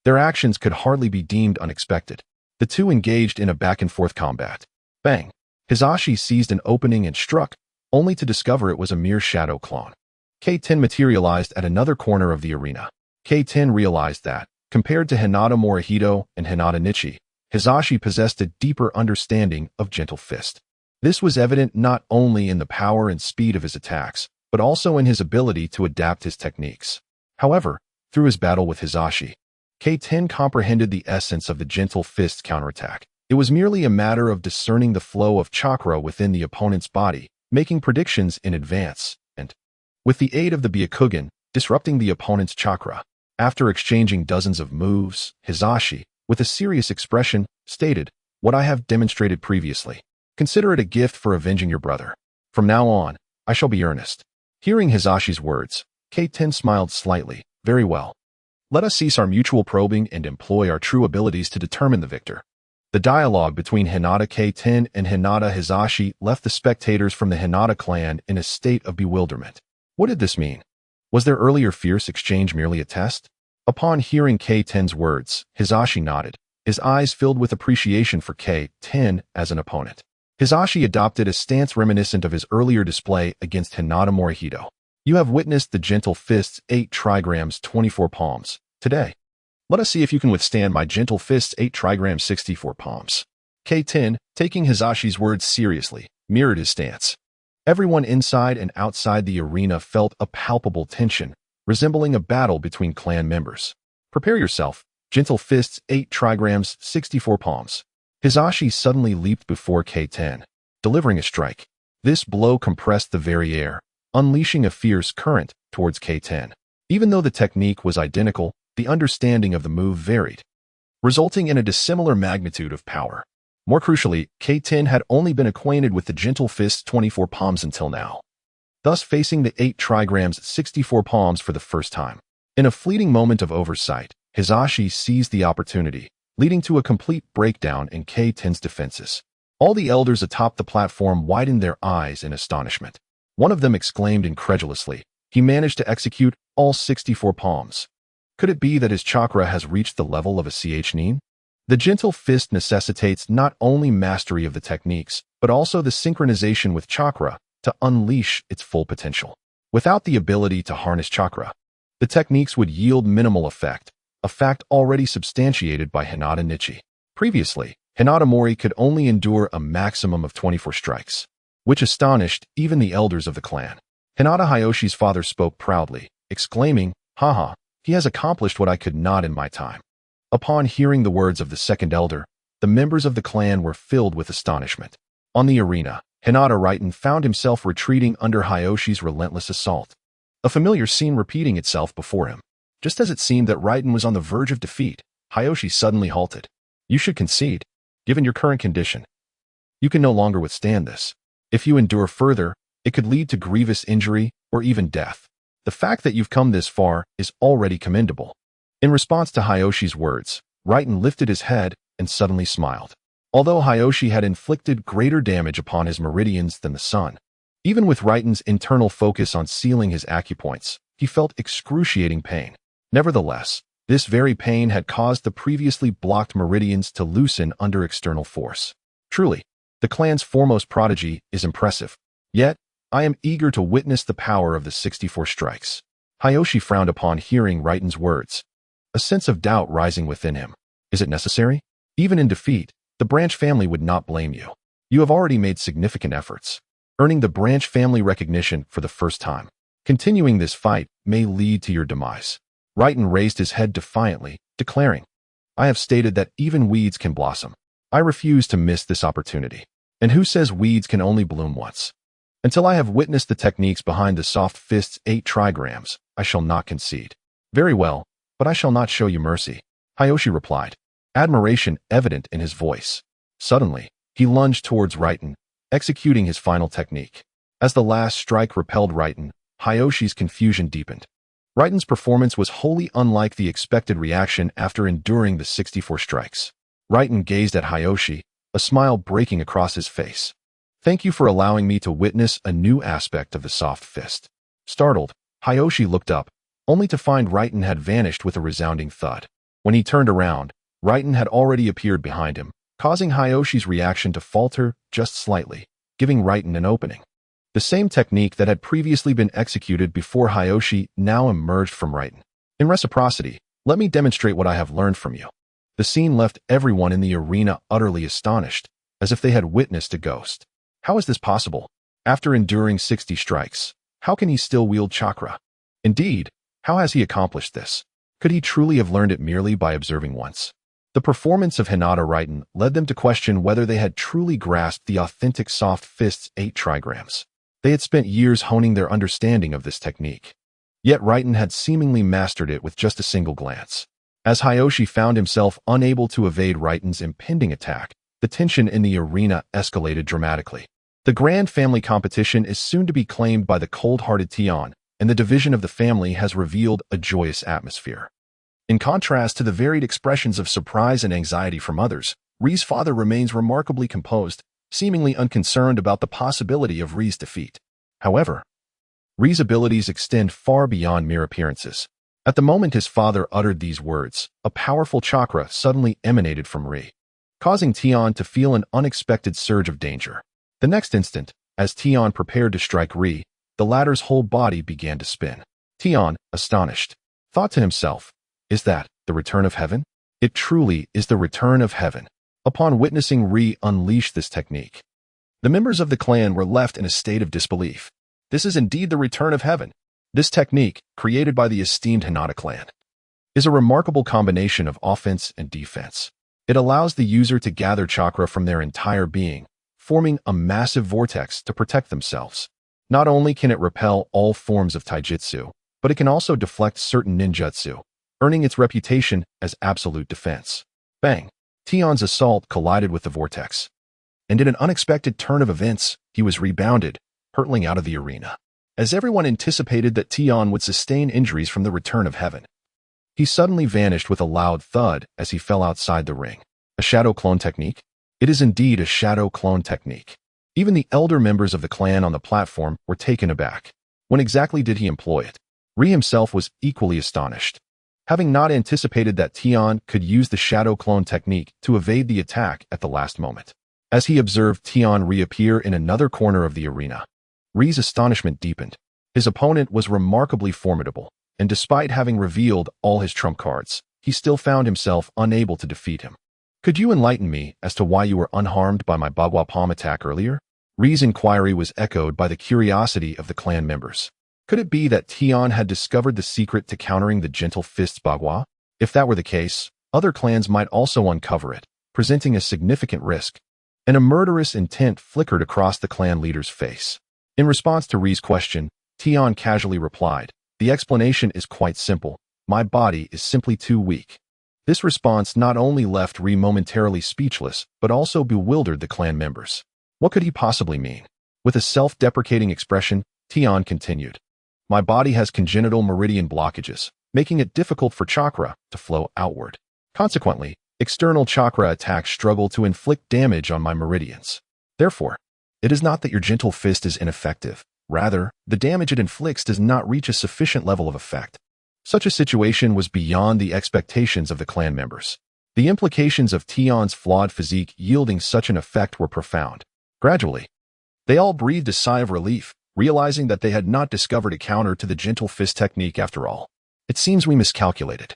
their actions could hardly be deemed unexpected. The two engaged in a back-and-forth combat. Bang! Hizashi seized an opening and struck, only to discover it was a mere shadow clone. K10 materialized at another corner of the arena. K10 realized that, compared to Hinata Morihito and Hinata Nichi, Hizashi possessed a deeper understanding of Gentle Fist. This was evident not only in the power and speed of his attacks, but also in his ability to adapt his techniques. However, through his battle with Hizashi, K10 comprehended the essence of the Gentle Fist counterattack. It was merely a matter of discerning the flow of chakra within the opponent's body, making predictions in advance, and, with the aid of the Byakugan, disrupting the opponent's chakra. After exchanging dozens of moves, Hizashi, with a serious expression, stated, "What I have demonstrated previously. Consider it a gift for avenging your brother. From now on, I shall be earnest." Hearing Hizashi's words, K10 smiled slightly. Very well. Let us cease our mutual probing and employ our true abilities to determine the victor. The dialogue between Hinata K10 and Hinata Hizashi left the spectators from the Hinata clan in a state of bewilderment. What did this mean? Was their earlier fierce exchange merely a test? Upon hearing K10's words, Hizashi nodded, his eyes filled with appreciation for K10 as an opponent. Hizashi adopted a stance reminiscent of his earlier display against Hinata Morihito. You have witnessed the Gentle Fist's 8 trigrams 24 palms. Today, let us see if you can withstand my Gentle Fist's 8 trigrams 64 palms. K10, taking Hizashi's words seriously, mirrored his stance. Everyone inside and outside the arena felt a palpable tension, resembling a battle between clan members. Prepare yourself, Gentle Fist's 8 trigrams 64 palms. Hizashi suddenly leaped before K10, delivering a strike. This blow compressed the very air, unleashing a fierce current towards K10. Even though the technique was identical, the understanding of the move varied, resulting in a dissimilar magnitude of power. More crucially, K10 had only been acquainted with the Gentle Fist's 24 palms until now, thus facing the 8 trigrams 64 palms for the first time. In a fleeting moment of oversight, Hizashi seized the opportunity, leading to a complete breakdown in K10's defenses. All the elders atop the platform widened their eyes in astonishment. One of them exclaimed incredulously, "He managed to execute all 64 palms. Could it be that his chakra has reached the level of a nin?" The Gentle Fist necessitates not only mastery of the techniques, but also the synchronization with chakra to unleash its full potential. Without the ability to harness chakra, the techniques would yield minimal effect, a fact already substantiated by Hinata Nichi. Previously, Hinata Mori could only endure a maximum of 24 strikes, which astonished even the elders of the clan. Hinata Hayoshi's father spoke proudly, exclaiming, "Haha, he has accomplished what I could not in my time." Upon hearing the words of the second elder, the members of the clan were filled with astonishment. On the arena, Hinata Rengtian found himself retreating under Hayoshi's relentless assault. A familiar scene repeating itself before him. Just as it seemed that Rengtian was on the verge of defeat, Hayoshi suddenly halted. "You should concede. Given your current condition, you can no longer withstand this. If you endure further, it could lead to grievous injury or even death. The fact that you've come this far is already commendable." In response to Hayoshi's words, Rengtian lifted his head and suddenly smiled. Although Hayoshi had inflicted greater damage upon his meridians than the sun, even with Rengtian's internal focus on sealing his acupoints, he felt excruciating pain. Nevertheless, this very pain had caused the previously blocked meridians to loosen under external force. Truly, the clan's foremost prodigy is impressive. Yet, I am eager to witness the power of the 64 strikes. Hayoshi frowned upon hearing Rengtian's words, a sense of doubt rising within him. Is it necessary? Even in defeat, the branch family would not blame you. You have already made significant efforts, earning the branch family recognition for the first time. Continuing this fight may lead to your demise. Rengtian raised his head defiantly, declaring, "I have stated that even weeds can blossom. I refuse to miss this opportunity. And who says weeds can only bloom once? Until I have witnessed the techniques behind the soft fist's 8 trigrams, I shall not concede." "Very well, but I shall not show you mercy," Hayoshi replied, admiration evident in his voice. Suddenly, he lunged towards Rengtian, executing his final technique. As the last strike repelled Rengtian, Hayoshi's confusion deepened. Rengtian's performance was wholly unlike the expected reaction after enduring the 64 strikes. Rengtian gazed at Hayoshi, a smile breaking across his face. "Thank you for allowing me to witness a new aspect of the soft fist." Startled, Hayoshi looked up, only to find Rengtian had vanished with a resounding thud. When he turned around, Rengtian had already appeared behind him, causing Hayoshi's reaction to falter just slightly, giving Rengtian an opening. The same technique that had previously been executed before Hayoshi now emerged from Rengtian. "In reciprocity, let me demonstrate what I have learned from you." The scene left everyone in the arena utterly astonished, as if they had witnessed a ghost. How is this possible? After enduring 60 strikes, how can he still wield chakra? Indeed, how has he accomplished this? Could he truly have learned it merely by observing once? The performance of Hinata Rengtian led them to question whether they had truly grasped the authentic soft fist's 8 trigrams. They had spent years honing their understanding of this technique. Yet Rengtian had seemingly mastered it with just a single glance. As Hayoshi found himself unable to evade Rengtian's impending attack, the tension in the arena escalated dramatically. The grand family competition is soon to be claimed by the cold-hearted Tian, and the division of the family has revealed a joyous atmosphere. In contrast to the varied expressions of surprise and anxiety from others, Ri's father remains remarkably composed, seemingly unconcerned about the possibility of Ri's defeat. However, Ri's abilities extend far beyond mere appearances. At the moment his father uttered these words, a powerful chakra suddenly emanated from Ri, causing Tian to feel an unexpected surge of danger. The next instant, as Tian prepared to strike Ri, the latter's whole body began to spin. Tian, astonished, thought to himself, "Is that the return of heaven?" It truly is the return of heaven. Upon witnessing Ri unleash this technique, the members of the clan were left in a state of disbelief. This is indeed the return of heaven. This technique, created by the esteemed Hinata clan, is a remarkable combination of offense and defense. It allows the user to gather chakra from their entire being, forming a massive vortex to protect themselves. Not only can it repel all forms of taijutsu, but it can also deflect certain ninjutsu, earning its reputation as absolute defense. Bang! Tian's assault collided with the vortex, and in an unexpected turn of events, he was rebounded, hurtling out of the arena. As everyone anticipated that Tian would sustain injuries from the return of heaven, he suddenly vanished with a loud thud as he fell outside the ring. A shadow clone technique? It is indeed a shadow clone technique. Even the elder members of the clan on the platform were taken aback. When exactly did he employ it? Ri himself was equally astonished, having not anticipated that Tian could use the shadow clone technique to evade the attack at the last moment. As he observed Tian reappear in another corner of the arena, Ri's astonishment deepened. His opponent was remarkably formidable, and despite having revealed all his trump cards, he still found himself unable to defeat him. Could you enlighten me as to why you were unharmed by my Bagua palm attack earlier? Ri's inquiry was echoed by the curiosity of the clan members. Could it be that Tian had discovered the secret to countering the gentle fist's Bagua? If that were the case, other clans might also uncover it, presenting a significant risk. And a murderous intent flickered across the clan leader's face. In response to Ri's question, Tian casually replied, "The explanation is quite simple. My body is simply too weak." This response not only left Ri momentarily speechless, but also bewildered the clan members. What could he possibly mean? With a self-deprecating expression, Tian continued, "My body has congenital meridian blockages, making it difficult for chakra to flow outward. Consequently, external chakra attacks struggle to inflict damage on my meridians. Therefore, it is not that your gentle fist is ineffective. Rather, the damage it inflicts does not reach a sufficient level of effect." Such a situation was beyond the expectations of the clan members. The implications of Tian's flawed physique yielding such an effect were profound. Gradually, they all breathed a sigh of relief, realizing that they had not discovered a counter to the gentle fist technique after all. "It seems we miscalculated,"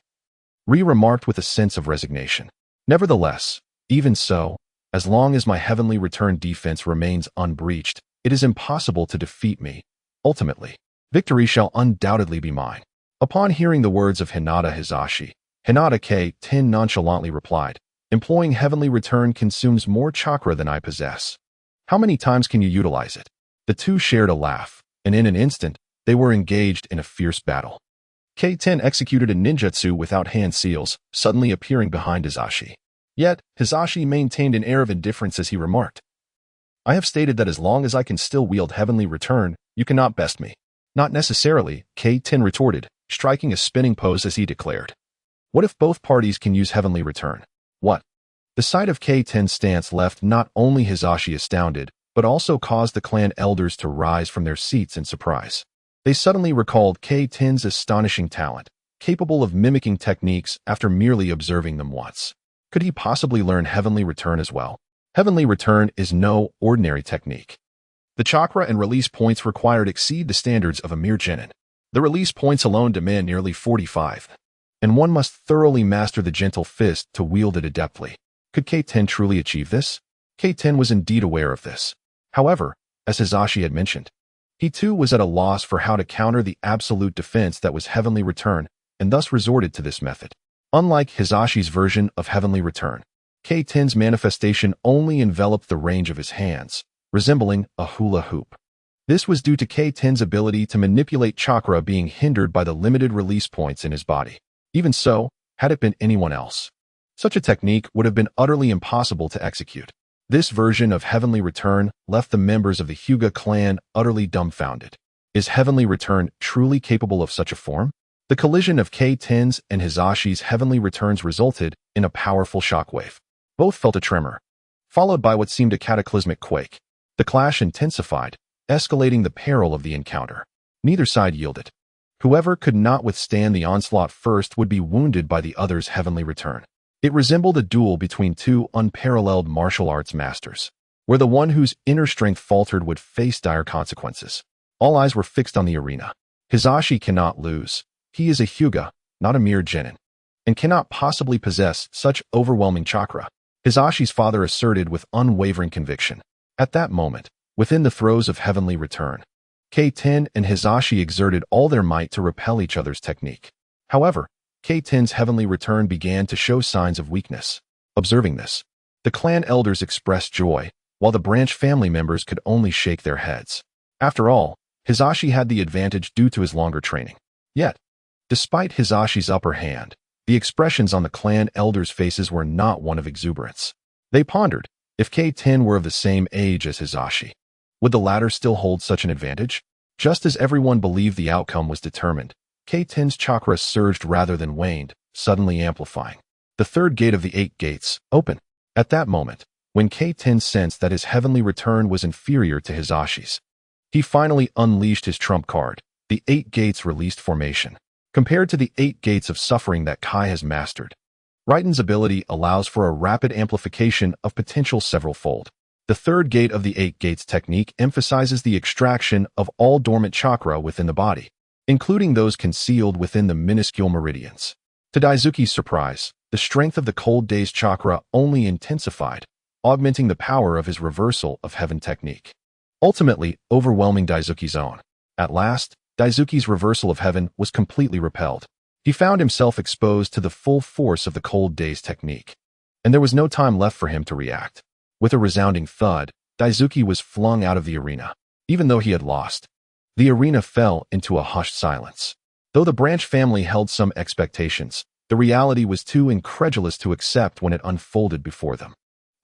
Ri remarked with a sense of resignation. "Nevertheless, even so, as long as my heavenly return defense remains unbreached, it is impossible to defeat me. Ultimately, victory shall undoubtedly be mine." Upon hearing the words of Hinata Hizashi, Hinata K-10 nonchalantly replied, "Employing heavenly return consumes more chakra than I possess. How many times can you utilize it?" The two shared a laugh, and in an instant, they were engaged in a fierce battle. K-10 executed a ninjutsu without hand seals, suddenly appearing behind Hizashi. Yet, Hizashi maintained an air of indifference as he remarked, "I have stated that as long as I can still wield heavenly return, you cannot best me." "Not necessarily," K-10 retorted, striking a spinning pose as he declared, "What if both parties can use heavenly return?" "What?" The sight of K-10's stance left not only Hizashi astounded, but also caused the clan elders to rise from their seats in surprise. They suddenly recalled K-10's astonishing talent, capable of mimicking techniques after merely observing them once. Could he possibly learn heavenly return as well? Heavenly return is no ordinary technique. The chakra and release points required exceed the standards of a mere genin. The release points alone demand nearly 45, and one must thoroughly master the gentle fist to wield it adeptly. Could K-10 truly achieve this? K-10 was indeed aware of this. However, as Hizashi had mentioned, he too was at a loss for how to counter the absolute defense that was heavenly return, and thus resorted to this method. Unlike Hizashi's version of heavenly return, K-10's manifestation only enveloped the range of his hands, resembling a hula hoop. This was due to K-10's ability to manipulate chakra being hindered by the limited release points in his body. Even so, had it been anyone else, such a technique would have been utterly impossible to execute. This version of heavenly return left the members of the Hyuga clan utterly dumbfounded. Is heavenly return truly capable of such a form? The collision of K-10's and Hizashi's heavenly returns resulted in a powerful shockwave. Both felt a tremor, followed by what seemed a cataclysmic quake. The clash intensified, escalating the peril of the encounter. Neither side yielded. Whoever could not withstand the onslaught first would be wounded by the other's heavenly return. It resembled a duel between two unparalleled martial arts masters, where the one whose inner strength faltered would face dire consequences. All eyes were fixed on the arena. Hizashi cannot lose. He is a Hyuga, not a mere genin, and cannot possibly possess such overwhelming chakra, Hizashi's father asserted with unwavering conviction. At that moment, within the throes of heavenly return, K-10 and Hizashi exerted all their might to repel each other's technique. However, K-10's heavenly return began to show signs of weakness. Observing this, the clan elders expressed joy, while the branch family members could only shake their heads. After all, Hizashi had the advantage due to his longer training. Yet, despite Hizashi's upper hand, the expressions on the clan elders' faces were not one of exuberance. They pondered, if K-10 were of the same age as Hizashi, would the latter still hold such an advantage? Just as everyone believed the outcome was determined, K-10's chakra surged rather than waned, suddenly amplifying. The third gate of the 8 gates opened. At that moment, when K-10 sensed that his heavenly return was inferior to Hizashi's, he finally unleashed his trump card, the 8 gates released formation. Compared to the 8 gates of suffering that Kai has mastered, Raiden's ability allows for a rapid amplification of potential several-fold. The third gate of the 8 gates technique emphasizes the extraction of all dormant chakra within the body, including those concealed within the minuscule meridians. To Daisuke's surprise, the strength of the cold day's chakra only intensified, augmenting the power of his reversal of heaven technique, ultimately overwhelming Daisuke's own. At last, Daisuke's reversal of heaven was completely repelled. He found himself exposed to the full force of the cold day's technique, and there was no time left for him to react. With a resounding thud, Daisuke was flung out of the arena. Even though he had lost, the arena fell into a hushed silence. Though the Branch family held some expectations, the reality was too incredulous to accept when it unfolded before them.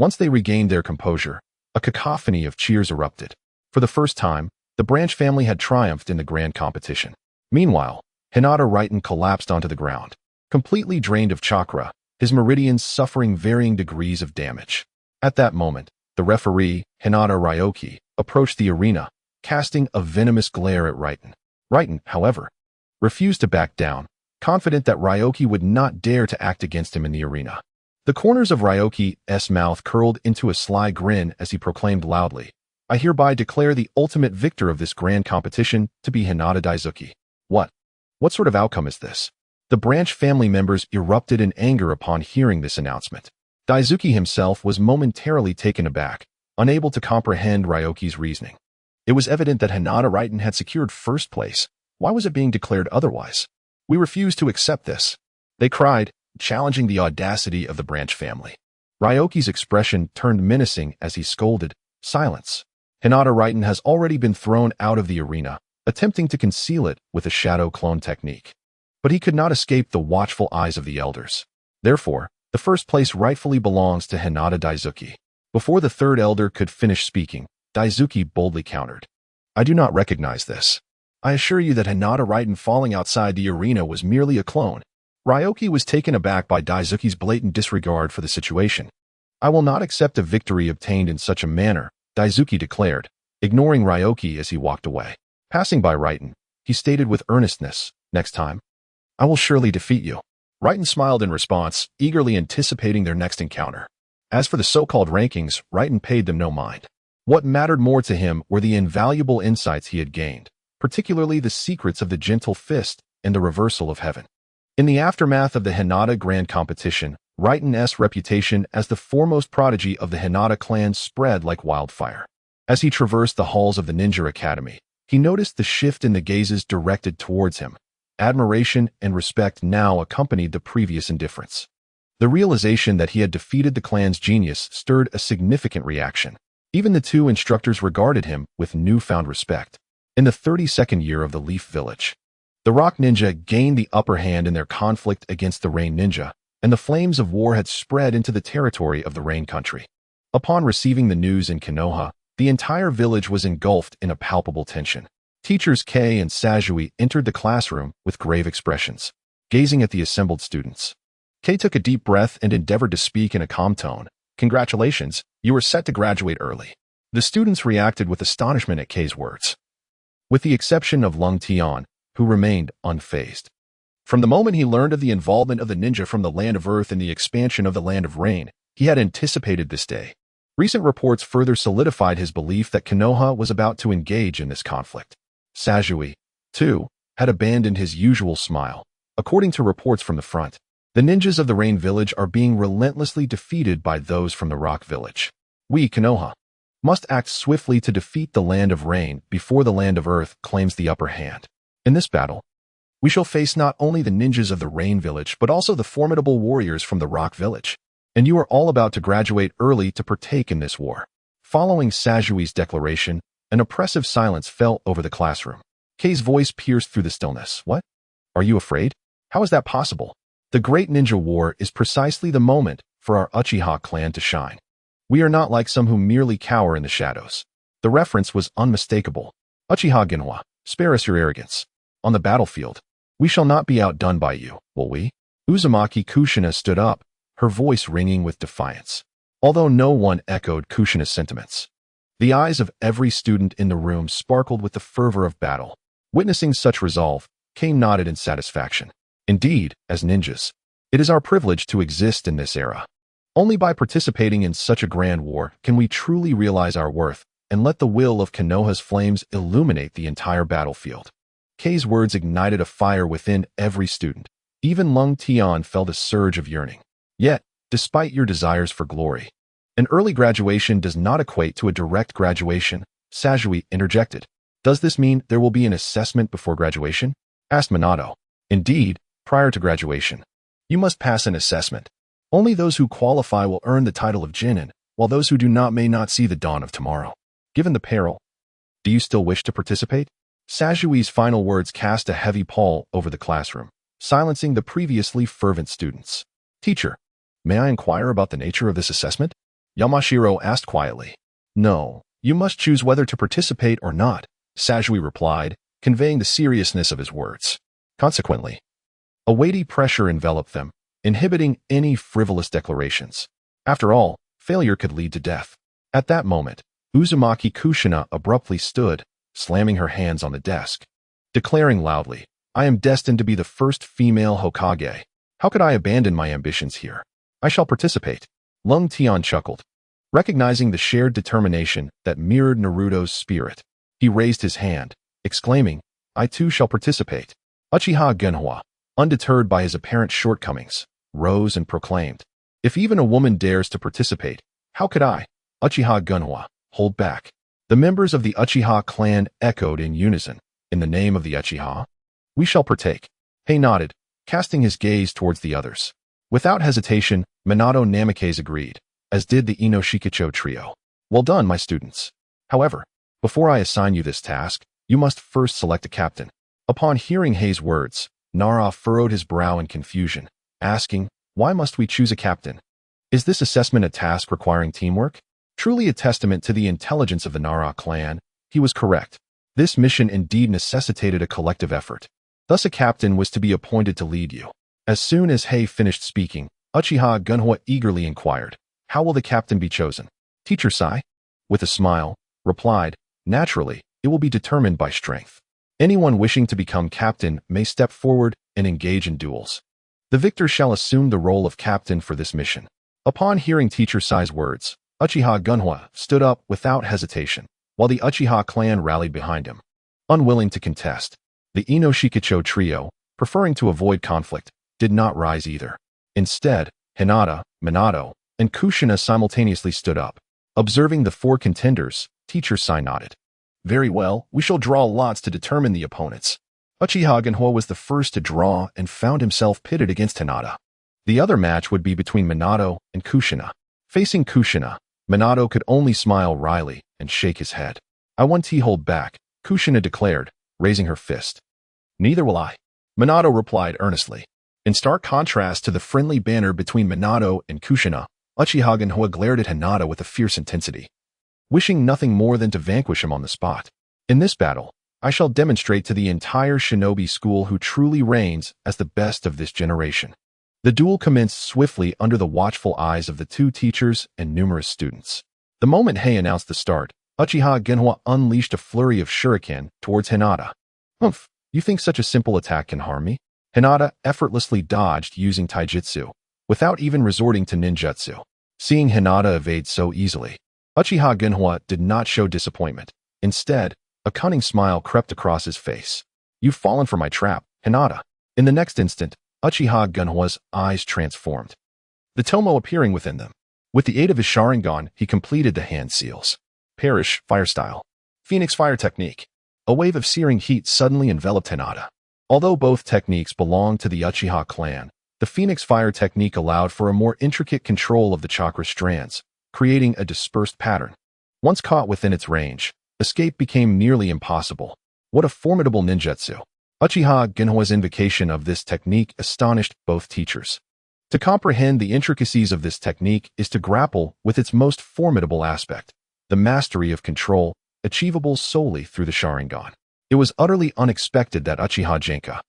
Once they regained their composure, a cacophony of cheers erupted. For the first time, the Branch family had triumphed in the grand competition. Meanwhile, Hinata Rengtian collapsed onto the ground, completely drained of chakra, his meridians suffering varying degrees of damage. At that moment, the referee, Hinata Ryoki, approached the arena, casting a venomous glare at Rengtian. Rengtian, however, refused to back down, confident that Ryoki would not dare to act against him in the arena. The corners of Ryoki's mouth curled into a sly grin as he proclaimed loudly, "I hereby declare the ultimate victor of this grand competition to be Hinata Daisuke." What sort of outcome is this? The Branch family members erupted in anger upon hearing this announcement. Daisuke himself was momentarily taken aback, unable to comprehend Ryoki's reasoning. It was evident that Hinata Rengtian had secured first place. Why was it being declared otherwise? "We refuse to accept this," they cried, challenging the audacity of the Branch family. Ryoki's expression turned menacing as he scolded, "Silence. Hinata Rengtian has already been thrown out of the arena, attempting to conceal it with a shadow clone technique. But he could not escape the watchful eyes of the elders. Therefore, the first place rightfully belongs to Hinata Daisuke." Before the third elder could finish speaking, Daisuke boldly countered, "I do not recognize this. I assure you that Hinata Rengtian falling outside the arena was merely a clone." Ryoki was taken aback by Daisuke's blatant disregard for the situation. "I will not accept a victory obtained in such a manner," Daisuke declared, ignoring Ryoki as he walked away. Passing by Rengtian, he stated with earnestness, "Next time, I will surely defeat you." Rengtian smiled in response, eagerly anticipating their next encounter. As for the so-called rankings, Rengtian paid them no mind. What mattered more to him were the invaluable insights he had gained, particularly the secrets of the gentle fist and the reversal of heaven. In the aftermath of the Hinata Grand Competition, Rengtian's reputation as the foremost prodigy of the Hinata clan spread like wildfire. As he traversed the halls of the Ninja Academy, he noticed the shift in the gazes directed towards him. Admiration and respect now accompanied the previous indifference. The realization that he had defeated the clan's genius stirred a significant reaction. Even the two instructors regarded him with newfound respect. In the 32nd year of the Leaf Village, the Rock Ninja gained the upper hand in their conflict against the Rain Ninja, and the flames of war had spread into the territory of the Rain Country. Upon receiving the news in Konoha, the entire village was engulfed in a palpable tension. Teachers Kei and Sajui entered the classroom with grave expressions, gazing at the assembled students. Kei took a deep breath and endeavored to speak in a calm tone. "Congratulations, you are set to graduate early." The students reacted with astonishment at Kei's words, with the exception of Lung Tian, who remained unfazed. From the moment he learned of the involvement of the ninja from the Land of Earth in the expansion of the Land of Rain, he had anticipated this day. Recent reports further solidified his belief that Konoha was about to engage in this conflict. Sajui, too, had abandoned his usual smile. According to reports from the front, the ninjas of the Rain Village are being relentlessly defeated by those from the Rock Village. We, Konoha, must act swiftly to defeat the Land of Rain before the Land of Earth claims the upper hand. In this battle, we shall face not only the ninjas of the Rain Village, but also the formidable warriors from the Rock Village. And you are all about to graduate early to partake in this war. Following Sajui's declaration, an oppressive silence fell over the classroom. Kei's voice pierced through the stillness. "What? Are you afraid? How is that possible? The Great Ninja War is precisely the moment for our Uchiha clan to shine. We are not like some who merely cower in the shadows." The reference was unmistakable. "Uchiha Genwa, spare us your arrogance. On the battlefield, we shall not be outdone by you, will we?" Uzumaki Kushina stood up, her voice ringing with defiance. Although no one echoed Kushina's sentiments, the eyes of every student in the room sparkled with the fervor of battle. Witnessing such resolve, Kei nodded in satisfaction. "Indeed, as ninjas, it is our privilege to exist in this era. Only by participating in such a grand war can we truly realize our worth and let the will of Konoha's flames illuminate the entire battlefield." Kei's words ignited a fire within every student. Even Lung Tian felt a surge of yearning. Yet, despite your desires for glory, an early graduation does not equate to a direct graduation, Sajui interjected. Does this mean there will be an assessment before graduation? Asked Minato. Indeed, prior to graduation, you must pass an assessment. Only those who qualify will earn the title of Jinin, while those who do not may not see the dawn of tomorrow. Given the peril, do you still wish to participate? Sajui's final words cast a heavy pall over the classroom, silencing the previously fervent students. Teacher, may I inquire about the nature of this assessment? Yamashiro asked quietly. No, you must choose whether to participate or not, Sajui replied, conveying the seriousness of his words. Consequently, a weighty pressure enveloped them, inhibiting any frivolous declarations. After all, failure could lead to death. At that moment, Uzumaki Kushina abruptly stood, slamming her hands on the desk, declaring loudly, I am destined to be the first female Hokage. How could I abandon my ambitions here? I shall participate. Lung Tian chuckled. Recognizing the shared determination that mirrored Naruto's spirit, he raised his hand, exclaiming, I too shall participate. Uchiha Genhua, undeterred by his apparent shortcomings, rose and proclaimed, if even a woman dares to participate, how could I, Uchiha Genhua, hold back? The members of the Uchiha clan echoed in unison, in the name of the Uchiha. We shall partake. Hei nodded, casting his gaze towards the others. Without hesitation, Minato Namikaze agreed, as did the Inoshikacho trio. Well done, my students. However, before I assign you this task, you must first select a captain. Upon hearing Hei's words, Nara furrowed his brow in confusion, asking, why must we choose a captain? Is this assessment a task requiring teamwork? Truly a testament to the intelligence of the Nara clan, he was correct. This mission indeed necessitated a collective effort. Thus a captain was to be appointed to lead you. As soon as Hei finished speaking, Uchiha Genhua eagerly inquired, how will the captain be chosen? Teacher Sai, with a smile, replied, naturally, it will be determined by strength. Anyone wishing to become captain may step forward and engage in duels. The victor shall assume the role of captain for this mission. Upon hearing Teacher Sai's words, Uchiha Genhua stood up without hesitation, while the Uchiha clan rallied behind him. Unwilling to contest, the Inoshikacho trio, preferring to avoid conflict, did not rise either. Instead, Hinata, Minato, and Kushina simultaneously stood up. Observing the four contenders, Teacher Sai nodded. Very well, we shall draw lots to determine the opponents. Uchiha Genhua was the first to draw and found himself pitted against Hinata. The other match would be between Minato and Kushina. Facing Kushina, Minato could only smile wryly and shake his head. I won't hold back, Kushina declared, raising her fist. Neither will I, Minato replied earnestly. In stark contrast to the friendly banter between Minato and Kushina, Uchiha Genhua glared at Hinata with a fierce intensity, wishing nothing more than to vanquish him on the spot. In this battle, I shall demonstrate to the entire shinobi school who truly reigns as the best of this generation. The duel commenced swiftly under the watchful eyes of the two teachers and numerous students. The moment Hei announced the start, Uchiha Genhua unleashed a flurry of shuriken towards Hinata. Humph, you think such a simple attack can harm me? Hinata effortlessly dodged using taijutsu, without even resorting to ninjutsu. Seeing Hinata evade so easily, Uchiha Genhua did not show disappointment. Instead, a cunning smile crept across his face. You've fallen for my trap, Hinata. In the next instant, Uchiha Genhua's eyes transformed, the tomo appearing within them. With the aid of his Sharingan, he completed the hand seals. Perish, fire style. Phoenix fire technique. A wave of searing heat suddenly enveloped Hinata. Although both techniques belonged to the Uchiha clan, the Phoenix fire technique allowed for a more intricate control of the chakra strands, creating a dispersed pattern. Once caught within its range, escape became nearly impossible. What a formidable ninjutsu! Uchiha Genhua's invocation of this technique astonished both teachers. To comprehend the intricacies of this technique is to grapple with its most formidable aspect, the mastery of control, achievable solely through the Sharingan. It was utterly unexpected that Uchiha Genka,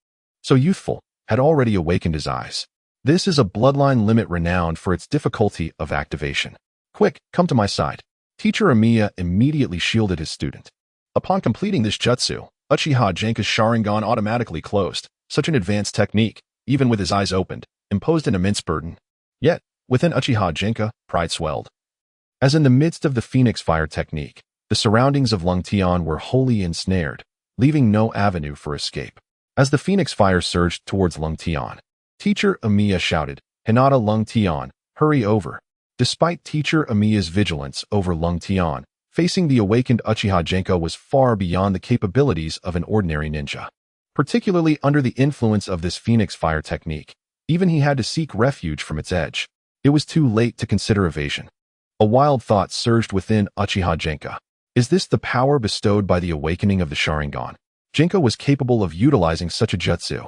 so youthful, had already awakened his eyes. This is a bloodline limit renowned for its difficulty of activation. Quick, come to my side. Teacher Amiya immediately shielded his student. Upon completing this jutsu, Uchiha Genka's Sharingan automatically closed. Such an advanced technique, even with his eyes opened, imposed an immense burden. Yet, within Uchiha Genka, pride swelled. As in the midst of the Phoenix fire technique, the surroundings of Lung Tian were wholly ensnared, leaving no avenue for escape. As the Phoenix fire surged towards Lung Tian, Teacher Amiya shouted, "Hinata Lung Tian, hurry over." Despite Teacher Amiya's vigilance over Lung Tian, facing the awakened Uchiha Genko was far beyond the capabilities of an ordinary ninja. Particularly under the influence of this Phoenix Fire technique, even he had to seek refuge from its edge. It was too late to consider evasion. A wild thought surged within Uchiha Genko. Is this the power bestowed by the awakening of the Sharingan? Genko was capable of utilizing such a jutsu.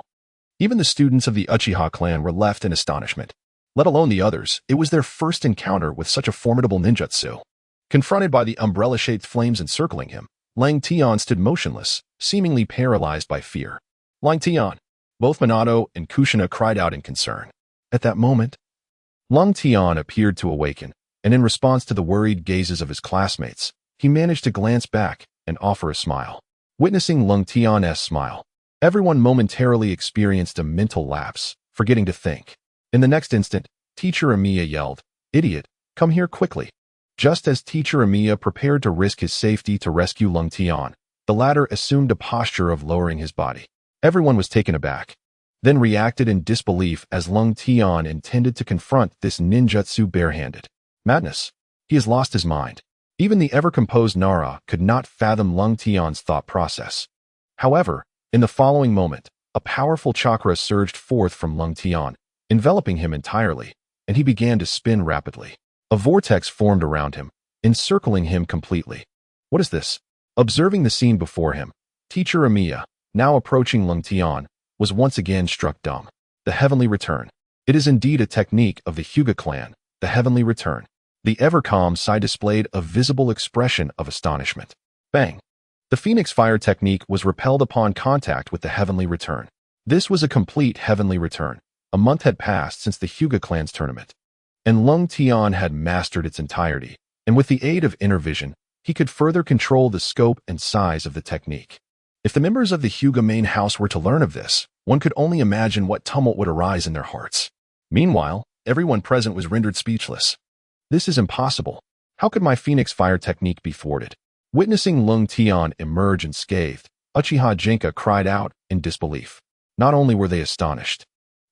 Even the students of the Uchiha clan were left in astonishment. Let alone the others, it was their first encounter with such a formidable ninjutsu. Confronted by the umbrella-shaped flames encircling him, Lang Tian stood motionless, seemingly paralyzed by fear. Lang Tian! Both Minato and Kushina cried out in concern. At that moment, Lang Tian appeared to awaken, and in response to the worried gazes of his classmates, he managed to glance back and offer a smile. Witnessing Lang Tian's smile, everyone momentarily experienced a mental lapse, forgetting to think. In the next instant, Teacher Amiya yelled, "Idiot, come here quickly." Just as Teacher Amiya prepared to risk his safety to rescue Lang Tian, the latter assumed a posture of lowering his body. Everyone was taken aback, then reacted in disbelief as Lang Tian intended to confront this ninjutsu barehanded. Madness. He has lost his mind. Even the ever-composed Nara could not fathom Lang Tian's thought process. However, in the following moment, a powerful chakra surged forth from Lang Tian, enveloping him entirely, and he began to spin rapidly. A vortex formed around him, encircling him completely. What is this? Observing the scene before him, Teacher Amiya, now approaching Lang Tian, was once again struck dumb. The Heavenly Return. It is indeed a technique of the Hyuga clan, the Heavenly Return. The ever-calm Sai displayed a visible expression of astonishment. Bang! The Phoenix Fire technique was repelled upon contact with the Heavenly Return. This was a complete Heavenly Return. A month had passed since the Hyuga clan's tournament, and Lang Tian had mastered its entirety, and with the aid of inner vision, he could further control the scope and size of the technique. If the members of the Hyuga main house were to learn of this, one could only imagine what tumult would arise in their hearts. Meanwhile, everyone present was rendered speechless. This is impossible. How could my Phoenix Fire technique be thwarted? Witnessing Lang Tian emerge unscathed, Uchiha Genko cried out in disbelief. Not only were they astonished,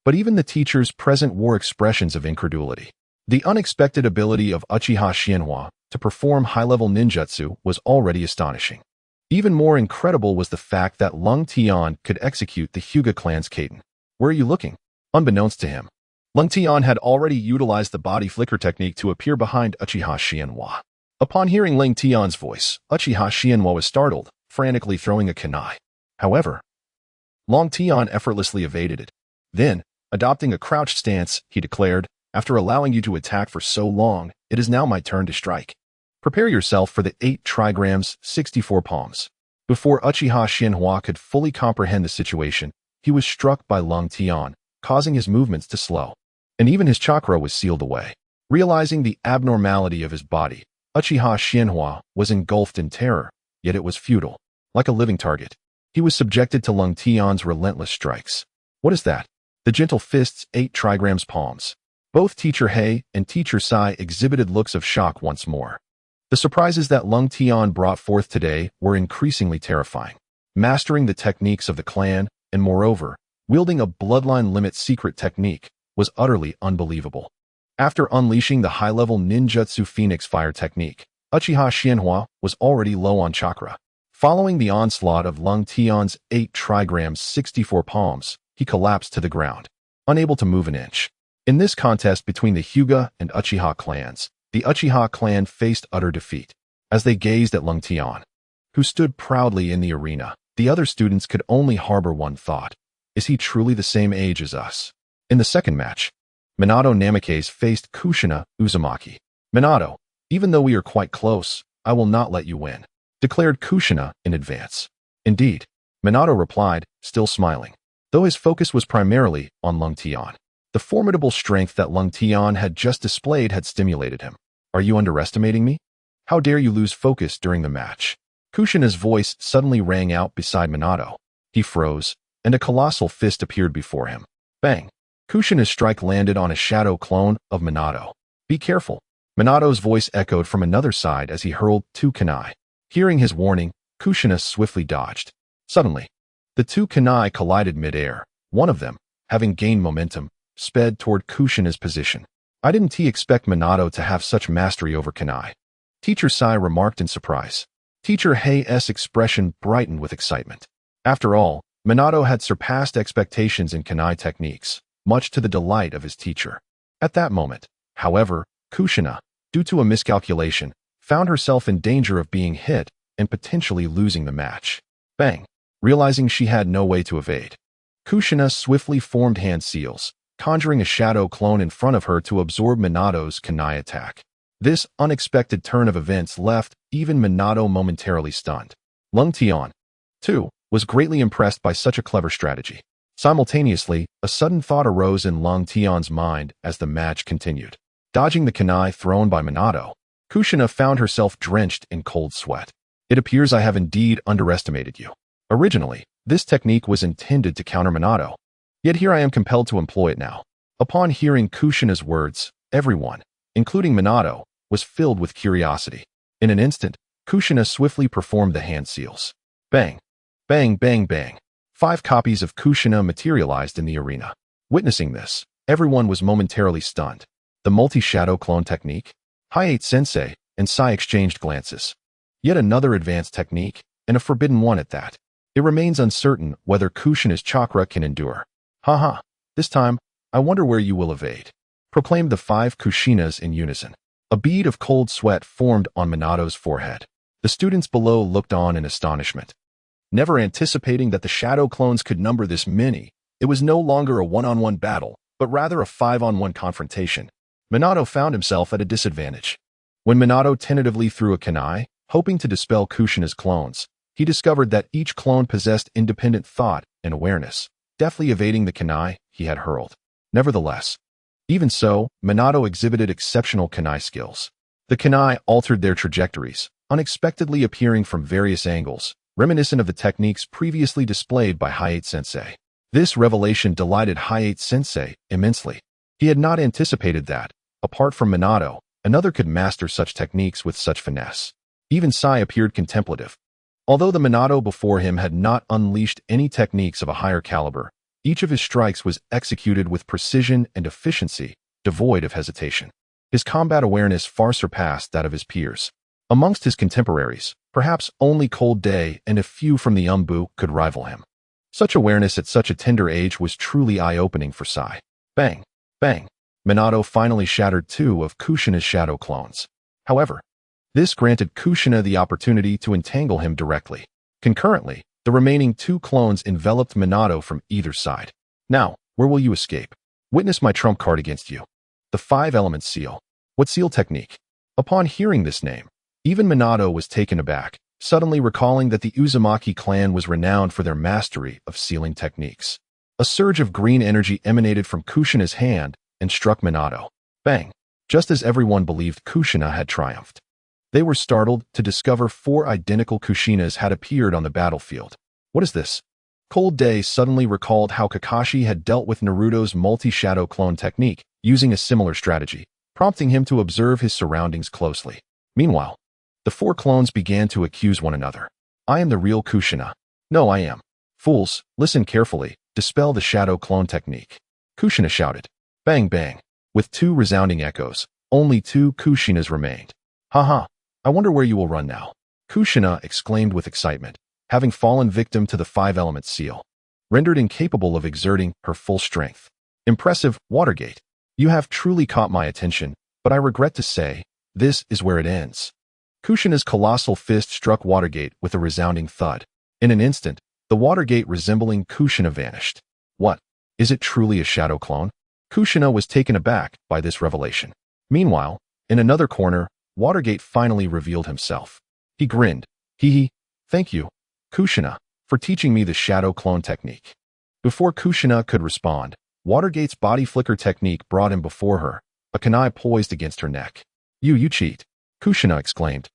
but even the teachers present wore expressions of incredulity. The unexpected ability of Uchiha Xianhua to perform high-level ninjutsu was already astonishing. Even more incredible was the fact that Lang Tian could execute the Hyuga clan's Kaiten. Where are you looking? Unbeknownst to him, Lang Tian had already utilized the body flicker technique to appear behind Uchiha Xianhua. Upon hearing Lang Tian's voice, Uchiha Xianhua was startled, frantically throwing a kunai. However, Lang Tian effortlessly evaded it. Then, adopting a crouched stance, he declared, "After allowing you to attack for so long, it is now my turn to strike. Prepare yourself for the 8 trigrams, 64 palms." Before Uchiha Xianhua could fully comprehend the situation, he was struck by Lang Tian, causing his movements to slow. And even his chakra was sealed away. Realizing the abnormality of his body, Uchiha Xianhua was engulfed in terror, yet it was futile. Like a living target, he was subjected to Lang Tian's relentless strikes. What is that? The gentle fist's 8 trigrams palms. Both Teacher He and Teacher Sai exhibited looks of shock once more. The surprises that Lang Tian brought forth today were increasingly terrifying. Mastering the techniques of the clan, and moreover, wielding a bloodline limit secret technique, was utterly unbelievable. After unleashing the high-level ninjutsu Phoenix Fire technique, Uchiha Xianhua was already low on chakra. Following the onslaught of Lang Tian's 8 trigrams 64 palms, he collapsed to the ground, unable to move an inch. In this contest between the Hyuga and Uchiha clans, the Uchiha clan faced utter defeat. As they gazed at Lang Tian, who stood proudly in the arena, the other students could only harbor one thought. Is he truly the same age as us? In the second match, Minato Namikaze faced Kushina Uzumaki. "Minato, even though we are quite close, I will not let you win," declared Kushina in advance. "Indeed," Minato replied, still smiling, though his focus was primarily on Lang Tian. The formidable strength that Lang Tian had just displayed had stimulated him. "Are you underestimating me? How dare you lose focus during the match?" Kushina's voice suddenly rang out beside Minato. He froze, and a colossal fist appeared before him. Bang! Kushina's strike landed on a shadow clone of Minato. "Be careful." Minato's voice echoed from another side as he hurled 2 kunai. Hearing his warning, Kushina swiftly dodged. Suddenly, the 2 kunai collided mid-air. One of them, having gained momentum, sped toward Kushina's position. I didn't expect Minato to have such mastery over kunai. Teacher Sai remarked in surprise. Teacher Hei's expression brightened with excitement. After all, Minato had surpassed expectations in kunai techniques, much to the delight of his teacher. At that moment, however, Kushina, due to a miscalculation, found herself in danger of being hit and potentially losing the match. Bang! Realizing she had no way to evade, Kushina swiftly formed hand seals, conjuring a shadow clone in front of her to absorb Minato's kunai attack. This unexpected turn of events left even Minato momentarily stunned. Lung Tian, too, was greatly impressed by such a clever strategy. Simultaneously, a sudden thought arose in Lung Tian's mind as the match continued. Dodging the kunai thrown by Minato, Kushina found herself drenched in cold sweat. It appears I have indeed underestimated you. Originally, this technique was intended to counter Minato, yet here I am compelled to employ it now. Upon hearing Kushina's words, everyone, including Minato, was filled with curiosity. In an instant, Kushina swiftly performed the hand seals. Bang! Bang, bang, bang. 5 copies of Kushina materialized in the arena. Witnessing this, everyone was momentarily stunned. The multi-shadow clone technique? Hyuga and Sai exchanged glances. Yet another advanced technique, and a forbidden one at that. It remains uncertain whether Kushina's chakra can endure. Haha, this time, I wonder where you will evade, proclaimed the 5 Kushinas in unison. A bead of cold sweat formed on Minato's forehead. The students below looked on in astonishment. Never anticipating that the shadow clones could number this many, it was no longer a one-on-one battle, but rather a 5-on-1 confrontation. Minato found himself at a disadvantage. When Minato tentatively threw a kunai, hoping to dispel Kushina's clones, he discovered that each clone possessed independent thought and awareness, deftly evading the kunai he had hurled. Nevertheless, even so, Minato exhibited exceptional kunai skills. The kunai altered their trajectories, unexpectedly appearing from various angles, reminiscent of the techniques previously displayed by Hyuga. This revelation delighted Hyuga immensely. He had not anticipated that, apart from Minato, another could master such techniques with such finesse. Even Sai appeared contemplative. Although the Minato before him had not unleashed any techniques of a higher caliber, each of his strikes was executed with precision and efficiency, devoid of hesitation. His combat awareness far surpassed that of his peers. Amongst his contemporaries, perhaps only Cold Day and a few from the Umbu could rival him. Such awareness at such a tender age was truly eye-opening for Sai. Bang! Bang! Minato finally shattered 2 of Kushina's shadow clones. However, this granted Kushina the opportunity to entangle him directly. Concurrently, the remaining 2 clones enveloped Minato from either side. Now, where will you escape? Witness my trump card against you. The 5-element seal. What seal technique? Upon hearing this name, even Minato was taken aback, suddenly recalling that the Uzumaki clan was renowned for their mastery of sealing techniques. A surge of green energy emanated from Kushina's hand and struck Minato. Bang! Just as everyone believed Kushina had triumphed. They were startled to discover 4 identical Kushinas had appeared on the battlefield. What is this? Cold Day suddenly recalled how Kakashi had dealt with Naruto's multi-shadow clone technique, using a similar strategy, prompting him to observe his surroundings closely. Meanwhile, the 4 clones began to accuse one another. I am the real Kushina. No, I am. Fools, listen carefully. Dispel the shadow clone technique. Kushina shouted. Bang bang. With 2 resounding echoes, only 2 Kushinas remained. Haha. I wonder where you will run now. Kushina exclaimed with excitement, having fallen victim to the 5-element seal, rendered incapable of exerting her full strength. Impressive, Watergate. You have truly caught my attention, but I regret to say, this is where it ends. Kushina's colossal fist struck Watergate with a resounding thud. In an instant, the Watergate resembling Kushina vanished. What? Is it truly a shadow clone? Kushina was taken aback by this revelation. Meanwhile, in another corner, Watergate finally revealed himself. He grinned. Hee. Thank you, Kushina, for teaching me the shadow clone technique. Before Kushina could respond, Watergate's body flicker technique brought him before her, a kunai poised against her neck. You cheat, Kushina exclaimed,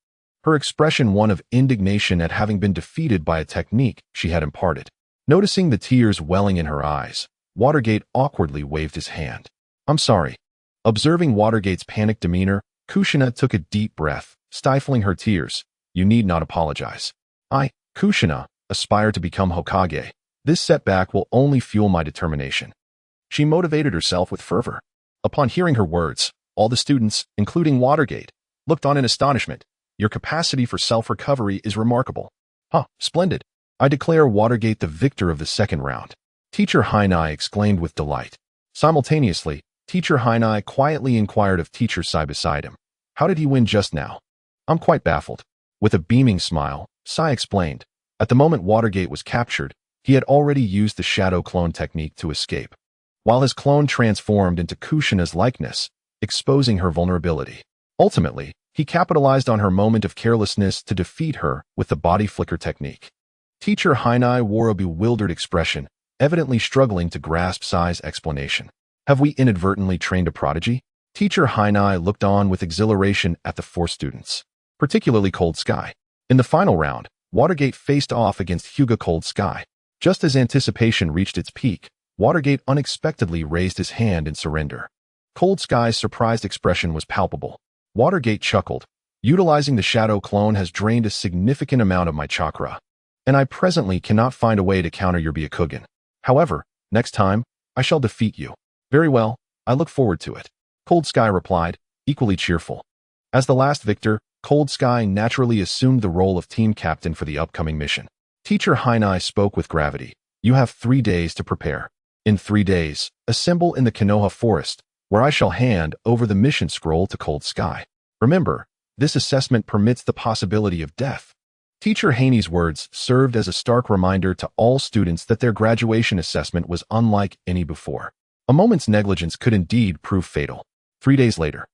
her expression one of indignation at having been defeated by a technique she had imparted. Noticing the tears welling in her eyes, Watergate awkwardly waved his hand. I'm sorry. Observing Watergate's panicked demeanor, Kushina took a deep breath, stifling her tears. You need not apologize. I, Kushina, aspire to become Hokage. This setback will only fuel my determination. She motivated herself with fervor. Upon hearing her words, all the students, including Watergate, looked on in astonishment. Your capacity for self-recovery is remarkable. Splendid. I declare Watergate the victor of the second round. Teacher Hainai exclaimed with delight. Simultaneously, Teacher Hainai quietly inquired of Teacher Sai beside him. How did he win just now? I'm quite baffled. With a beaming smile, Sai explained. At the moment Watergate was captured, he had already used the shadow clone technique to escape, while his clone transformed into Kushina's likeness, exposing her vulnerability. Ultimately, he capitalized on her moment of carelessness to defeat her with the body flicker technique. Teacher Hainai wore a bewildered expression, evidently struggling to grasp Sai's explanation. Have we inadvertently trained a prodigy? Teacher Hainai looked on with exhilaration at the four students, particularly Cold Sky. In the final round, Watergate faced off against Hyuga Cold Sky. Just as anticipation reached its peak, Watergate unexpectedly raised his hand in surrender. Cold Sky's surprised expression was palpable. Watergate chuckled. Utilizing the shadow clone has drained a significant amount of my chakra, and I presently cannot find a way to counter your Byakugan. However, next time, I shall defeat you. Very well, I look forward to it. Cold Sky replied, equally cheerful. As the last victor, Cold Sky naturally assumed the role of team captain for the upcoming mission. Teacher Hainai spoke with gravity. You have 3 days to prepare. In 3 days, assemble in the Konoha forest, where I shall hand over the mission scroll to Cold Sky. Remember, this assessment permits the possibility of death. Teacher Haney's words served as a stark reminder to all students that their graduation assessment was unlike any before. A moment's negligence could indeed prove fatal. 3 days later,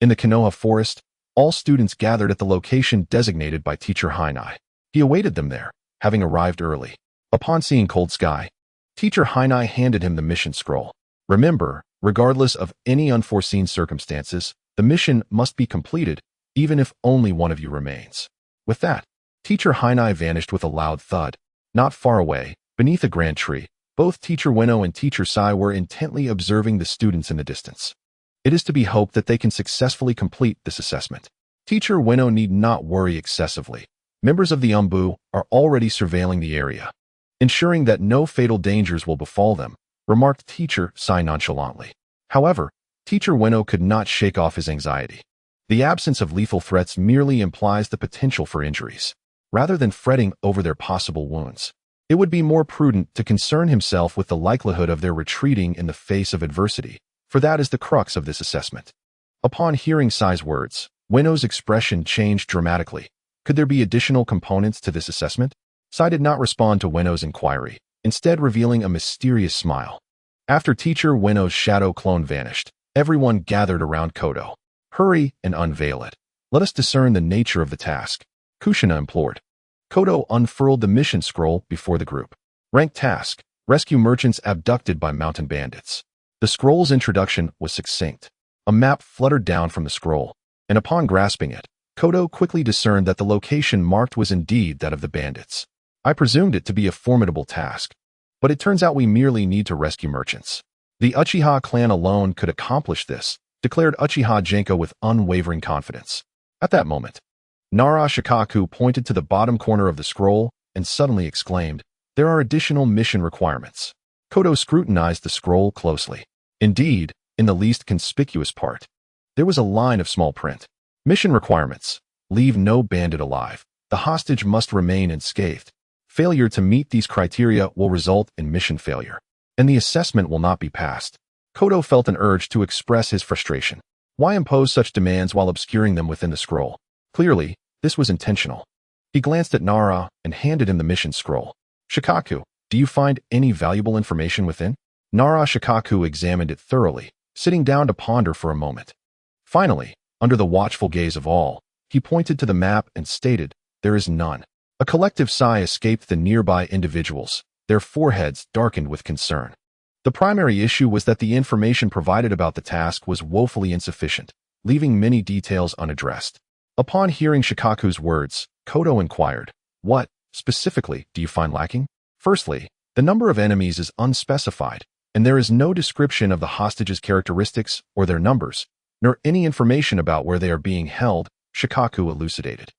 in the Konoha forest, all students gathered at the location designated by Teacher Hainai. He awaited them there, having arrived early. Upon seeing Cold Sky, Teacher Hainai handed him the mission scroll. Remember, regardless of any unforeseen circumstances, the mission must be completed, even if only one of you remains. With that, Teacher Hainai vanished with a loud thud. Not far away, beneath a grand tree, both Teacher Ueno and Teacher Sai were intently observing the students in the distance. It is to be hoped that they can successfully complete this assessment. Teacher Ueno need not worry excessively. Members of the UMBU are already surveilling the area, ensuring that no fatal dangers will befall them, remarked Teacher Sai nonchalantly. However, Teacher Ueno could not shake off his anxiety. The absence of lethal threats merely implies the potential for injuries. Rather than fretting over their possible wounds, it would be more prudent to concern himself with the likelihood of their retreating in the face of adversity, for that is the crux of this assessment. Upon hearing Sai's words, Ueno's expression changed dramatically. Could there be additional components to this assessment? Sai did not respond to Ueno's inquiry, instead revealing a mysterious smile. After Teacher Ueno's shadow clone vanished, everyone gathered around Kodo. Hurry and unveil it. Let us discern the nature of the task, Kushina implored. Kodo unfurled the mission scroll before the group. Rank task: rescue merchants abducted by mountain bandits. The scroll's introduction was succinct. A map fluttered down from the scroll, and upon grasping it, Kodo quickly discerned that the location marked was indeed that of the bandits. I presumed it to be a formidable task, but it turns out we merely need to rescue merchants. The Uchiha clan alone could accomplish this, declared Uchiha Genko with unwavering confidence. At that moment, Nara Shikaku pointed to the bottom corner of the scroll and suddenly exclaimed, "There are additional mission requirements." Kodo scrutinized the scroll closely. Indeed, in the least conspicuous part, there was a line of small print. Mission requirements: leave no bandit alive. The hostage must remain unscathed. Failure to meet these criteria will result in mission failure, and the assessment will not be passed. Kodo felt an urge to express his frustration. Why impose such demands while obscuring them within the scroll? Clearly, this was intentional. He glanced at Nara and handed him the mission scroll. "Shikaku, do you find any valuable information within?" Nara Shikaku examined it thoroughly, sitting down to ponder for a moment. Finally, under the watchful gaze of all, he pointed to the map and stated, "There is none." A collective sigh escaped the nearby individuals, their foreheads darkened with concern. The primary issue was that the information provided about the task was woefully insufficient, leaving many details unaddressed. Upon hearing Shikaku's words, Kodo inquired, "What, specifically, do you find lacking?" Firstly, the number of enemies is unspecified, and there is no description of the hostages' characteristics or their numbers, nor any information about where they are being held, Shikaku elucidated.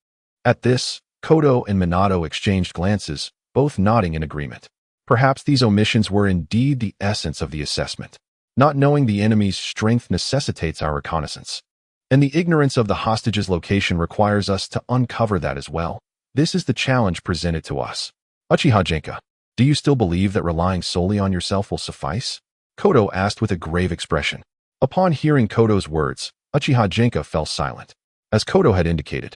At this, Kodo and Minato exchanged glances, both nodding in agreement. Perhaps these omissions were indeed the essence of the assessment. Not knowing the enemy's strength necessitates our reconnaissance. And the ignorance of the hostage's location requires us to uncover that as well. This is the challenge presented to us. Uchiha Genka, do you still believe that relying solely on yourself will suffice? Kodo asked with a grave expression. Upon hearing Kodo's words, Uchiha Genka fell silent. As Kodo had indicated,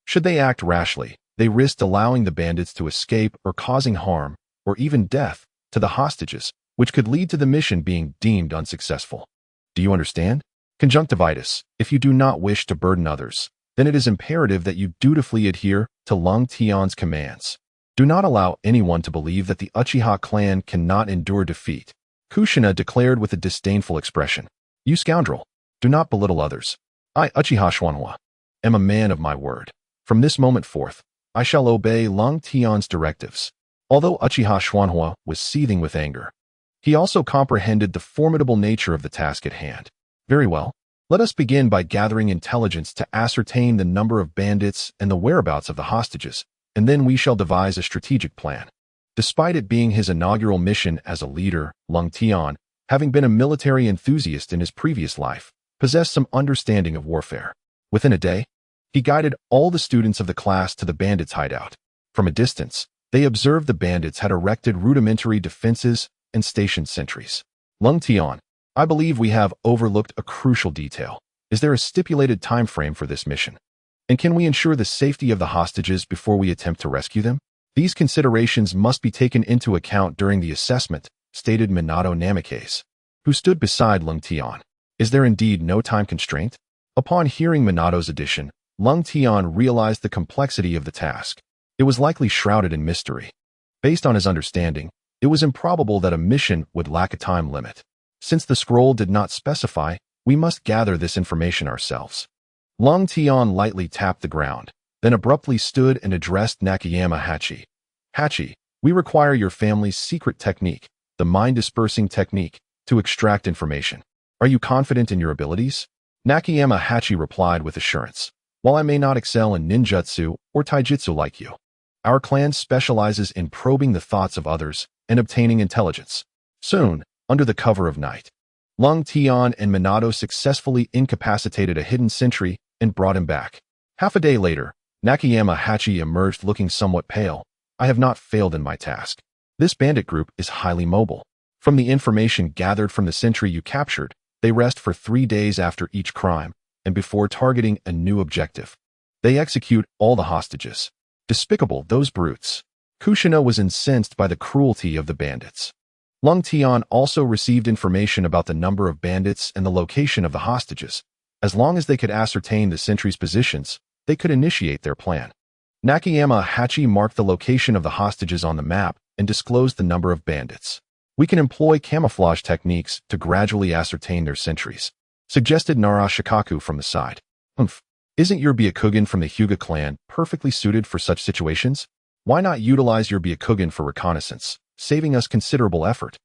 should they act rashly, they risked allowing the bandits to escape or causing harm, or even death, to the hostages, which could lead to the mission being deemed unsuccessful. Do you understand? Conjunctivitis, if you do not wish to burden others, then it is imperative that you dutifully adhere to Lung Tian's commands. Do not allow anyone to believe that the Uchiha clan cannot endure defeat, Kushina declared with a disdainful expression. You scoundrel, do not belittle others. I, Uchiha Schwanhua, am a man of my word. From this moment forth, I shall obey Lung Tian's directives. Although Uchiha Schwanhua was seething with anger, he also comprehended the formidable nature of the task at hand. Very well, let us begin by gathering intelligence to ascertain the number of bandits and the whereabouts of the hostages, and then we shall devise a strategic plan. Despite it being his inaugural mission as a leader, Lung Tian, having been a military enthusiast in his previous life, possessed some understanding of warfare. Within a day, he guided all the students of the class to the bandits' hideout. From a distance, they observed the bandits had erected rudimentary defenses and stationed sentries. Lung Tian, I believe we have overlooked a crucial detail. Is there a stipulated time frame for this mission? And can we ensure the safety of the hostages before we attempt to rescue them? These considerations must be taken into account during the assessment, stated Minato Namikaze, who stood beside Lung Tian. Is there indeed no time constraint? Upon hearing Minato's addition, Lung Tian realized the complexity of the task. It was likely shrouded in mystery. Based on his understanding, it was improbable that a mission would lack a time limit. Since the scroll did not specify, we must gather this information ourselves. Lung Tian lightly tapped the ground, then abruptly stood and addressed Nakayama Hachi. Hachi, we require your family's secret technique, the mind-dispersing technique, to extract information. Are you confident in your abilities? Nakayama Hachi replied with assurance. While I may not excel in ninjutsu or taijutsu like you, our clan specializes in probing the thoughts of others and obtaining intelligence. Soon, under the cover of night, Lung Tian and Minato successfully incapacitated a hidden sentry and brought him back. Half a day later, Nakayama Hachi emerged looking somewhat pale. I have not failed in my task. This bandit group is highly mobile. From the information gathered from the sentry you captured, they rest for 3 days after each crime, and before targeting a new objective. They execute all the hostages. Despicable, those brutes. Kushina was incensed by the cruelty of the bandits. Lung Tian also received information about the number of bandits and the location of the hostages. As long as they could ascertain the sentries' positions, they could initiate their plan. Nakayama Hachi marked the location of the hostages on the map and disclosed the number of bandits. We can employ camouflage techniques to gradually ascertain their sentries, suggested Nara Shikaku from the side. Isn't your Byakugan from the Hyuga clan perfectly suited for such situations? Why not utilize your Byakugan for reconnaissance, saving us considerable effort?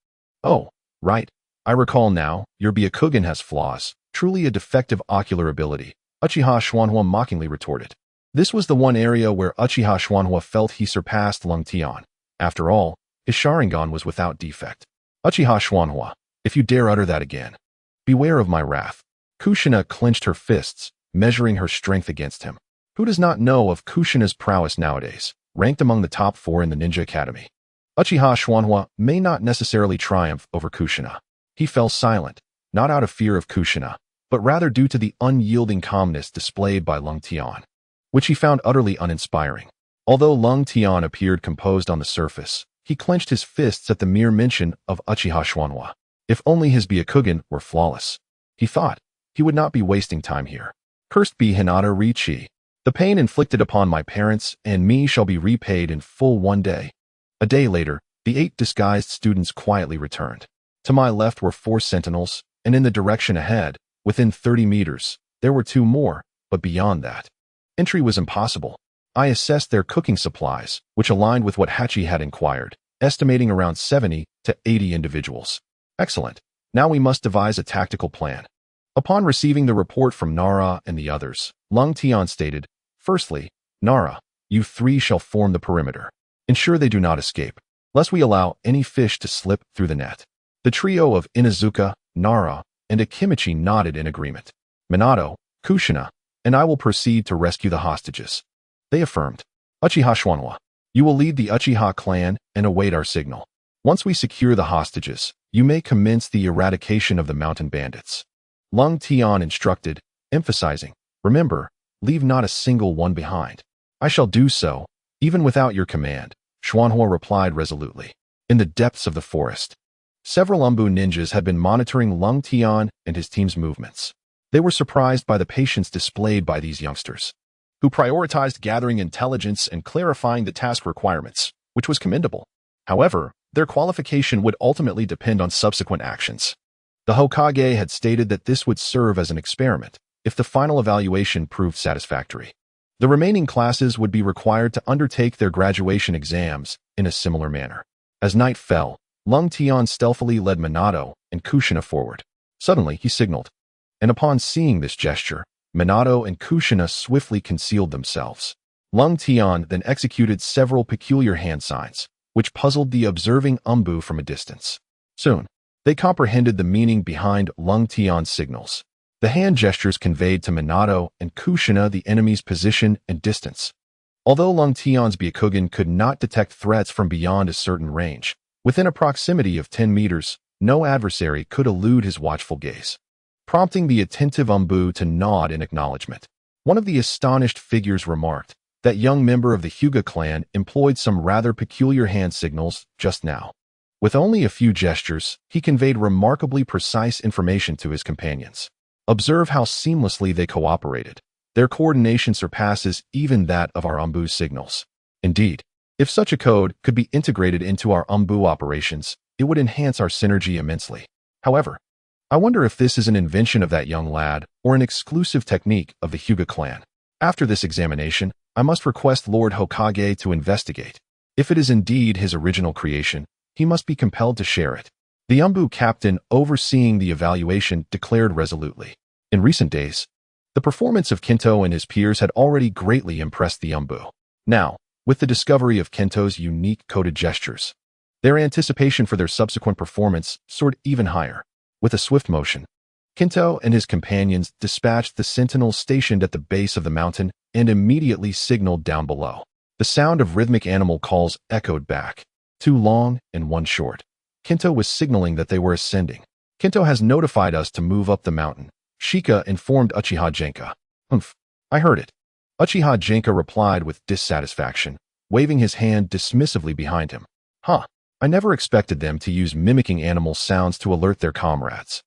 Oh, right. I recall now, your Byakugan has flaws, truly a defective ocular ability, Uchiha Schwanhua mockingly retorted. This was the one area where Uchiha Schwanhua felt he surpassed Lung Tian. After all, his Sharingan was without defect. Uchiha Schwanhua, if you dare utter that again, beware of my wrath. Kushina clenched her fists, measuring her strength against him. Who does not know of Kushina's prowess nowadays, ranked among the top 4 in the Ninja Academy? Uchiha Schwanhua may not necessarily triumph over Kushina. He fell silent, not out of fear of Kushina, but rather due to the unyielding calmness displayed by Lung Tian, which he found utterly uninspiring. Although Lung Tian appeared composed on the surface, he clenched his fists at the mere mention of Uchiha Schwanhua. If only his Byakugan were flawless. He thought, he would not be wasting time here. Cursed be Hinata Richi. The pain inflicted upon my parents and me shall be repaid in full one day. A day later, the 8 disguised students quietly returned. To my left were 4 sentinels, and in the direction ahead, within 30 meters, there were 2 more, but beyond that, entry was impossible. I assessed their cooking supplies, which aligned with what Hachi had inquired, estimating around 70 to 80 individuals. Excellent. Now we must devise a tactical plan. Upon receiving the report from Nara and the others, Lung Tian stated, Firstly, Nara, you 3 shall form the perimeter. Ensure they do not escape, lest we allow any fish to slip through the net. The trio of Inazuka, Nara, and Akimichi nodded in agreement. Minato, Kushina, and I will proceed to rescue the hostages. They affirmed. Uchiha Schwanhua, you will lead the Uchiha clan and await our signal. Once we secure the hostages, you may commence the eradication of the mountain bandits. Lung Tian instructed, emphasizing, remember, leave not a single one behind. I shall do so, even without your command, Schwanhua replied resolutely. In the depths of the forest, several Umbu ninjas had been monitoring Lung Tian and his team's movements. They were surprised by the patience displayed by these youngsters, who prioritized gathering intelligence and clarifying the task requirements, which was commendable. However, their qualification would ultimately depend on subsequent actions. The Hokage had stated that this would serve as an experiment if the final evaluation proved satisfactory. The remaining classes would be required to undertake their graduation exams in a similar manner. As night fell, Lung Tian stealthily led Minato and Kushina forward. Suddenly, he signaled, and upon seeing this gesture, Minato and Kushina swiftly concealed themselves. Lung Tian then executed several peculiar hand signs, which puzzled the observing Umbu from a distance. Soon, they comprehended the meaning behind Lung Tian's signals. The hand gestures conveyed to Minato and Kushina the enemy's position and distance. Although Lung Tian's Byakugan could not detect threats from beyond a certain range, within a proximity of 10 meters, no adversary could elude his watchful gaze, prompting the attentive Umbu to nod in acknowledgement. One of the astonished figures remarked, that young member of the Hyuga clan employed some rather peculiar hand signals just now. With only a few gestures, he conveyed remarkably precise information to his companions. Observe how seamlessly they cooperated. Their coordination surpasses even that of our Umbu's signals. Indeed, if such a code could be integrated into our Umbu operations, it would enhance our synergy immensely. However, I wonder if this is an invention of that young lad or an exclusive technique of the Hyuga clan. After this examination, I must request Lord Hokage to investigate. If it is indeed his original creation, he must be compelled to share it. The Umbu captain overseeing the evaluation declared resolutely. In recent days, the performance of Kento and his peers had already greatly impressed the Umbu. Now, with the discovery of Kento's unique coded gestures, their anticipation for their subsequent performance soared even higher. With a swift motion, Kento and his companions dispatched the sentinels stationed at the base of the mountain and immediately signaled down below. The sound of rhythmic animal calls echoed back, two long and one short. Kento was signaling that they were ascending. Kento has notified us to move up the mountain, Shika informed Uchiha Genka. Humph, I heard it. Uchiha Genka replied with dissatisfaction, waving his hand dismissively behind him. I never expected them to use mimicking animal sounds to alert their comrades.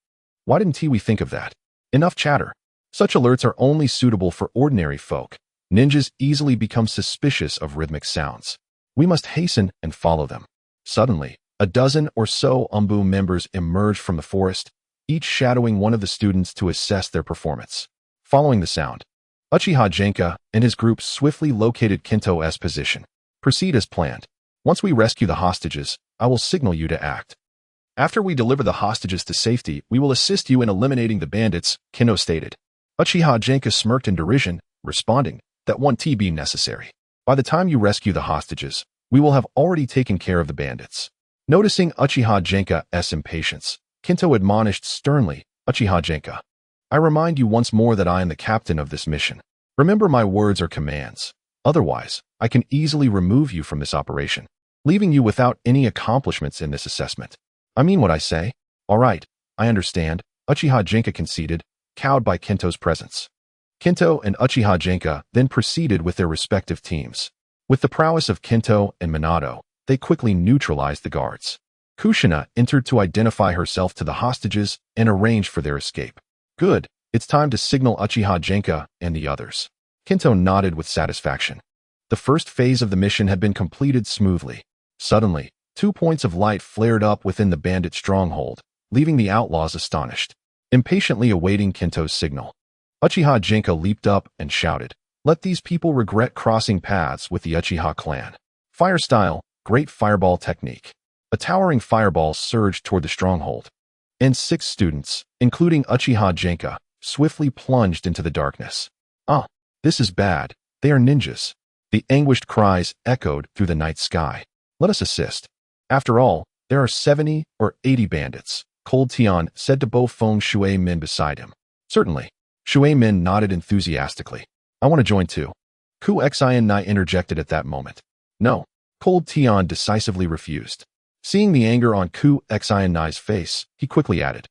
Why didn't we think of that? Enough chatter. Such alerts are only suitable for ordinary folk. Ninjas easily become suspicious of rhythmic sounds. We must hasten and follow them. Suddenly, a dozen or so Umbu members emerged from the forest, each shadowing one of the students to assess their performance. Following the sound, Uchiha Genka and his group swiftly located Kento's position. Proceed as planned. Once we rescue the hostages, I will signal you to act. After we deliver the hostages to safety, we will assist you in eliminating the bandits, Kento stated. Uchiha Genka smirked in derision, responding, that won't be necessary. By the time you rescue the hostages, we will have already taken care of the bandits. Noticing Uchiha Genka's impatience, Kento admonished sternly, Uchiha Genka, I remind you once more that I am the captain of this mission. Remember my words are commands. Otherwise, I can easily remove you from this operation, leaving you without any accomplishments in this assessment. I mean what I say. All right, I understand, Uchiha Genka conceded, cowed by Kento's presence. Kento and Uchiha Genka then proceeded with their respective teams. With the prowess of Kento and Minato, they quickly neutralized the guards. Kushina entered to identify herself to the hostages and arrange for their escape. Good, it's time to signal Uchiha Genka and the others. Kento nodded with satisfaction. The first phase of the mission had been completed smoothly. Suddenly, 2 points of light flared up within the bandit stronghold, leaving the outlaws astonished, impatiently awaiting Kento's signal. Uchiha Genka leaped up and shouted, let these people regret crossing paths with the Uchiha clan. Fire style, great fireball technique. A towering fireball surged toward the stronghold, and 6 students, including Uchiha Genka, swiftly plunged into the darkness. This is bad. They are ninjas. The anguished cries echoed through the night sky. Let us assist. After all, there are 70 or 80 bandits. Cold Tian said to Feng Shui Min beside him. Certainly. Shui Min nodded enthusiastically. I want to join too. Ku Xian Nai interjected at that moment. No. Cold Tian decisively refused. Seeing the anger on Ku Xian Nai's face, he quickly added,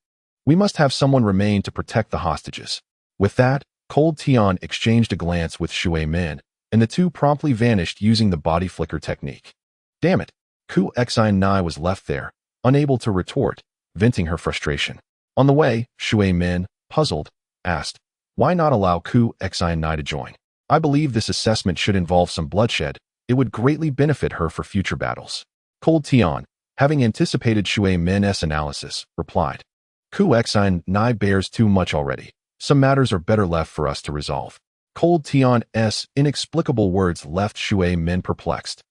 we must have someone remain to protect the hostages. With that, Cold Tian exchanged a glance with Shui Min, and the two promptly vanished using the body flicker technique. Damn it. Ku Xian Nai was left there, unable to retort, venting her frustration. On the way, Shui Min, puzzled, asked, why not allow Ku Xian Nai to join? I believe this assessment should involve some bloodshed. It would greatly benefit her for future battles. Cold Tian, having anticipated Shui Min's analysis, replied, Ku Xian Nai bears too much already. Some matters are better left for us to resolve. Cold Tian's inexplicable words left Shui Min perplexed,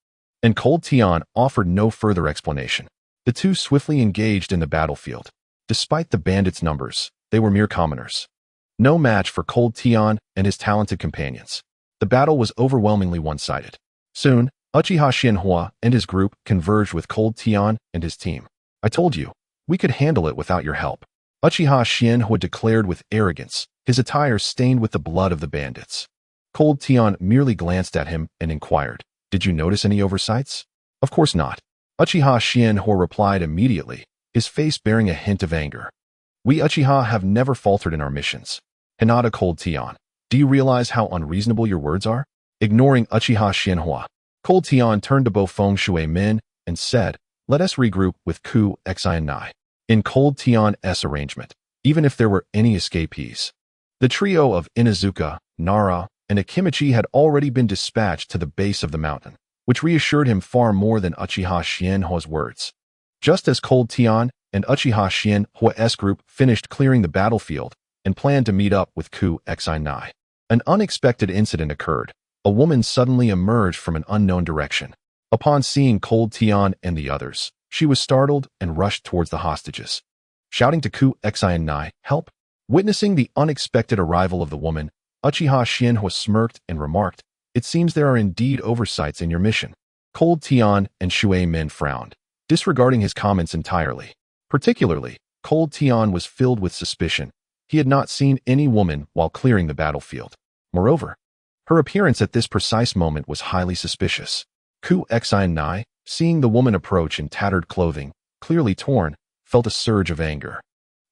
and Cold Tian offered no further explanation. The two swiftly engaged in the battlefield. Despite the bandits' numbers, they were mere commoners. No match for Cold Tian and his talented companions. The battle was overwhelmingly one-sided. Soon, Uchiha Xianhua and his group converged with Cold Tian and his team. I told you, we could handle it without your help. Uchiha Xianhua declared with arrogance, his attire stained with the blood of the bandits. Cold Tian merely glanced at him and inquired, did you notice any oversights? Of course not. Uchiha Xianhua replied immediately, his face bearing a hint of anger. We Uchiha have never faltered in our missions. Hinata Cold Tian, do you realize how unreasonable your words are? Ignoring Uchiha Xianhua, Cold Tian turned to Feng Shui Min and said, let us regroup with Ku Xian Nai. In Cold Tian's arrangement, even if there were any escapees. The trio of Inuzuka, Nara, and Akimichi had already been dispatched to the base of the mountain, which reassured him far more than Uchiha Xianhua's words. Just as Cold Tian and Uchiha Xianhua's group finished clearing the battlefield and planned to meet up with Ku Xian Nai, an unexpected incident occurred. A woman suddenly emerged from an unknown direction. Upon seeing Cold Tian and the others, she was startled and rushed towards the hostages, shouting to Ku Xian Nai, help! Witnessing the unexpected arrival of the woman, Uchiha Xianhua smirked and remarked, it seems there are indeed oversights in your mission. Cold Tian and Shui Min frowned, disregarding his comments entirely. Particularly, Cold Tian was filled with suspicion. He had not seen any woman while clearing the battlefield. Moreover, her appearance at this precise moment was highly suspicious. Ku Xian Nai, seeing the woman approach in tattered clothing, clearly torn, felt a surge of anger.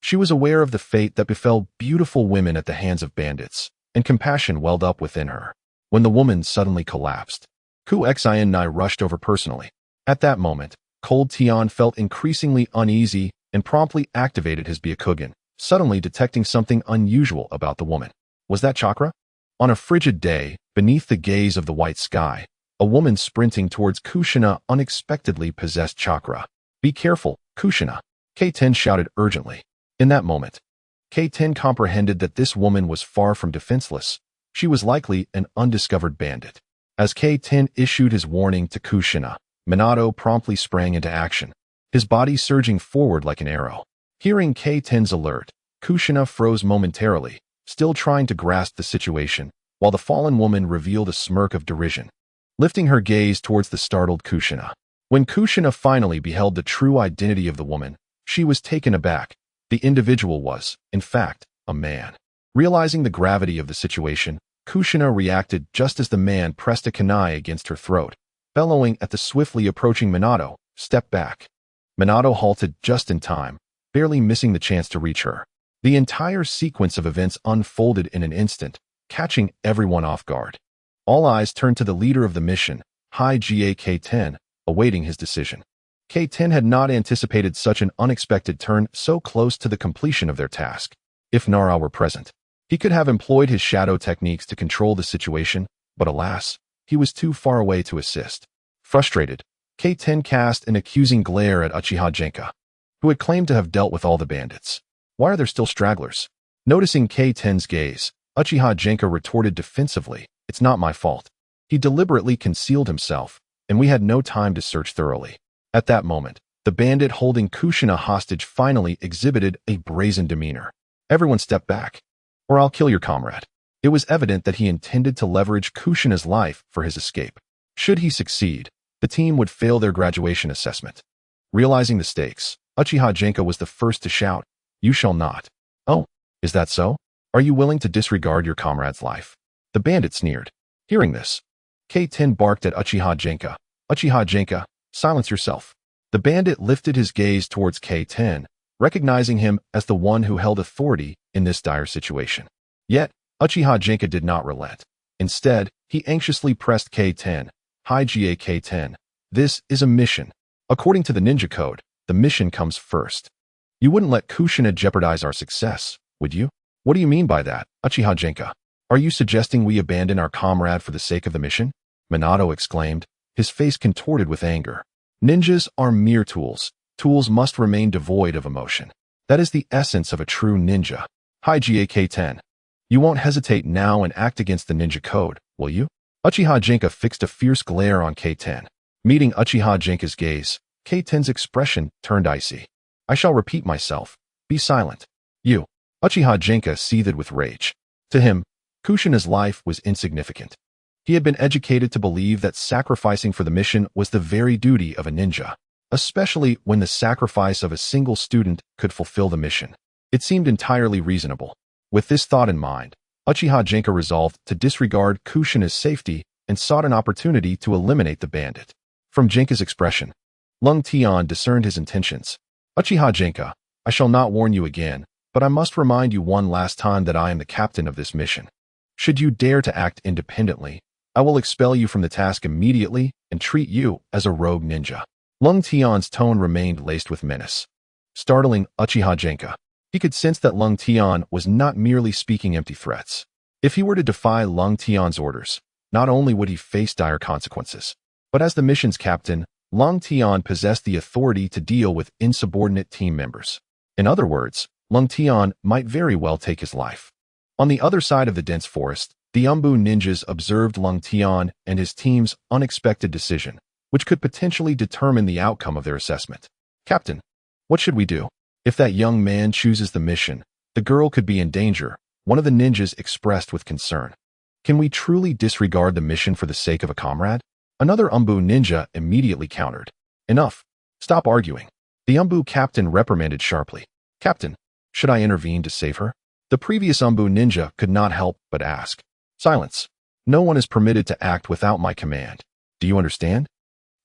She was aware of the fate that befell beautiful women at the hands of bandits, and compassion welled up within her. When the woman suddenly collapsed, Ku Xian Nai rushed over personally. At that moment, Cold Tian felt increasingly uneasy and promptly activated his Byakugan, suddenly detecting something unusual about the woman. Was that chakra? On a frigid day, beneath the gaze of the white sky, a woman sprinting towards Kushina unexpectedly possessed chakra. Be careful, Kushina, K-10 shouted urgently. In that moment, K-10 comprehended that this woman was far from defenseless. She was likely an undiscovered bandit. As K-10 issued his warning to Kushina, Minato promptly sprang into action, his body surging forward like an arrow. Hearing K-10's alert, Kushina froze momentarily, still trying to grasp the situation, while the fallen woman revealed a smirk of derision, lifting her gaze towards the startled Kushina. When Kushina finally beheld the true identity of the woman, she was taken aback. The individual was, in fact, a man. Realizing the gravity of the situation, Kushina reacted just as the man pressed a kunai against her throat, bellowing at the swiftly approaching Minato, step back. Minato halted just in time, barely missing the chance to reach her. The entire sequence of events unfolded in an instant, catching everyone off guard. All eyes turned to the leader of the mission, High GA K-10, awaiting his decision. K-10 had not anticipated such an unexpected turn so close to the completion of their task. If Nara were present, he could have employed his shadow techniques to control the situation, but alas, he was too far away to assist. Frustrated, K-10 cast an accusing glare at Uchiha Genka, who had claimed to have dealt with all the bandits. Why are there still stragglers? Noticing K-10's gaze, Uchiha Genka retorted defensively, it's not my fault. He deliberately concealed himself, and we had no time to search thoroughly. At that moment, the bandit holding Kushina hostage finally exhibited a brazen demeanor. Everyone step back, or I'll kill your comrade. It was evident that he intended to leverage Kushina's life for his escape. Should he succeed, the team would fail their graduation assessment. Realizing the stakes, Uchiha Genka was the first to shout, "You shall not." "Oh, is that so? Are you willing to disregard your comrade's life?" The bandit sneered. Hearing this, K-10 barked at Uchiha Genka. "Uchiha Genka, silence yourself." The bandit lifted his gaze towards K-10, recognizing him as the one who held authority in this dire situation. Yet, Uchiha Genka did not relent. Instead, he anxiously pressed K-10. "Hyuga K-10. This is a mission. According to the ninja code, the mission comes first. You wouldn't let Kushina jeopardize our success, would you?" "What do you mean by that, Uchiha Genka? Are you suggesting we abandon our comrade for the sake of the mission?" Minato exclaimed, his face contorted with anger. "Ninjas are mere tools. Tools must remain devoid of emotion. That is the essence of a true ninja. Hyuga K-10. You won't hesitate now and act against the ninja code, will you?" Uchiha Genka fixed a fierce glare on K-10. Meeting Uchiha Genka's gaze, K-10's expression turned icy. "I shall repeat myself. Be silent. You." Uchiha Genka seethed with rage. To him, Kushina's life was insignificant. He had been educated to believe that sacrificing for the mission was the very duty of a ninja, especially when the sacrifice of a single student could fulfill the mission. It seemed entirely reasonable. With this thought in mind, Uchiha Genka resolved to disregard Kushina's safety and sought an opportunity to eliminate the bandit. From Genka's expression, Lung Tian discerned his intentions. "Uchiha Genka, I shall not warn you again, but I must remind you one last time that I am the captain of this mission. Should you dare to act independently, I will expel you from the task immediately and treat you as a rogue ninja." Lung Tian's tone remained laced with menace. Startling Uchiha Genka, he could sense that Lung Tian was not merely speaking empty threats. If he were to defy Lung Tian's orders, not only would he face dire consequences, but as the mission's captain, Lung Tian possessed the authority to deal with insubordinate team members. In other words, Lung Tian might very well take his life. On the other side of the dense forest, the Umbu ninjas observed Lung Tian and his team's unexpected decision, which could potentially determine the outcome of their assessment. "Captain, what should we do? If that young man chooses the mission, the girl could be in danger," one of the ninjas expressed with concern. "Can we truly disregard the mission for the sake of a comrade?" Another Umbu ninja immediately countered. "Enough. Stop arguing." The Umbu captain reprimanded sharply. "Captain, should I intervene to save her?" The previous Umbu ninja could not help but ask. "Silence. No one is permitted to act without my command. Do you understand?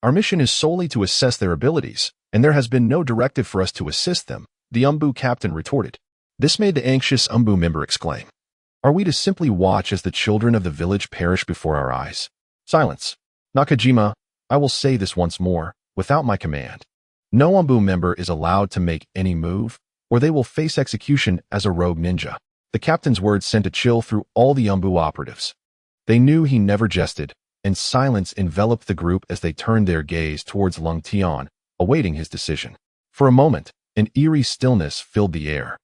Our mission is solely to assess their abilities, and there has been no directive for us to assist them," the Umbu captain retorted. This made the anxious Umbu member exclaim. "Are we to simply watch as the children of the village perish before our eyes?" "Silence. Nakajima, I will say this once more, without my command, no Umbu member is allowed to make any move, or they will face execution as a rogue ninja." The captain's words sent a chill through all the Umbu operatives. They knew he never jested, and silence enveloped the group as they turned their gaze towards Lung Tian, awaiting his decision. For a moment, an eerie stillness filled the air.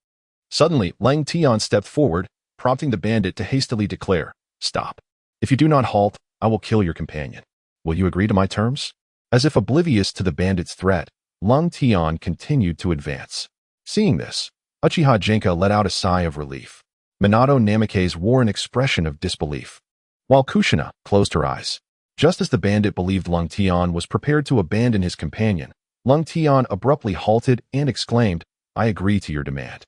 Suddenly, Lung Tian stepped forward, prompting the bandit to hastily declare, "Stop. If you do not halt, I will kill your companion. Will you agree to my terms?" As if oblivious to the bandit's threat, Lung Tian continued to advance. Seeing this, Uchiha Genka let out a sigh of relief. Minato Namikaze wore an expression of disbelief, while Kushina closed her eyes. Just as the bandit believed Lung Tian was prepared to abandon his companion, Lung Tian abruptly halted and exclaimed, "I agree to your demand."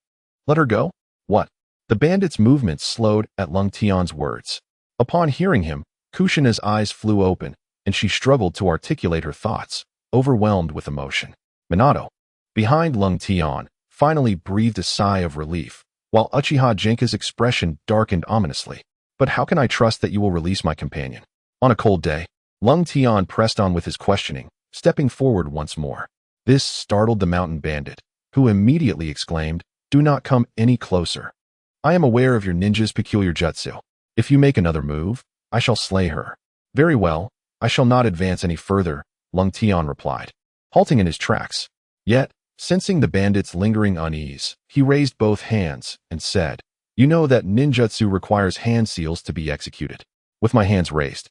"Let her go? What?" The bandit's movements slowed at Lung Tian's words. Upon hearing him, Kushina's eyes flew open, and she struggled to articulate her thoughts, overwhelmed with emotion. Minato, behind Lung Tian, finally breathed a sigh of relief, while Uchiha Genka's expression darkened ominously. "But how can I trust that you will release my companion?" On a cold day, Lung Tian pressed on with his questioning, stepping forward once more. This startled the mountain bandit, who immediately exclaimed, "Do not come any closer. I am aware of your ninja's peculiar jutsu. If you make another move, I shall slay her." "Very well, I shall not advance any further," Lung Tian replied, halting in his tracks. Yet, sensing the bandit's lingering unease, he raised both hands and said, "You know that ninjutsu requires hand seals to be executed. With my hands raised,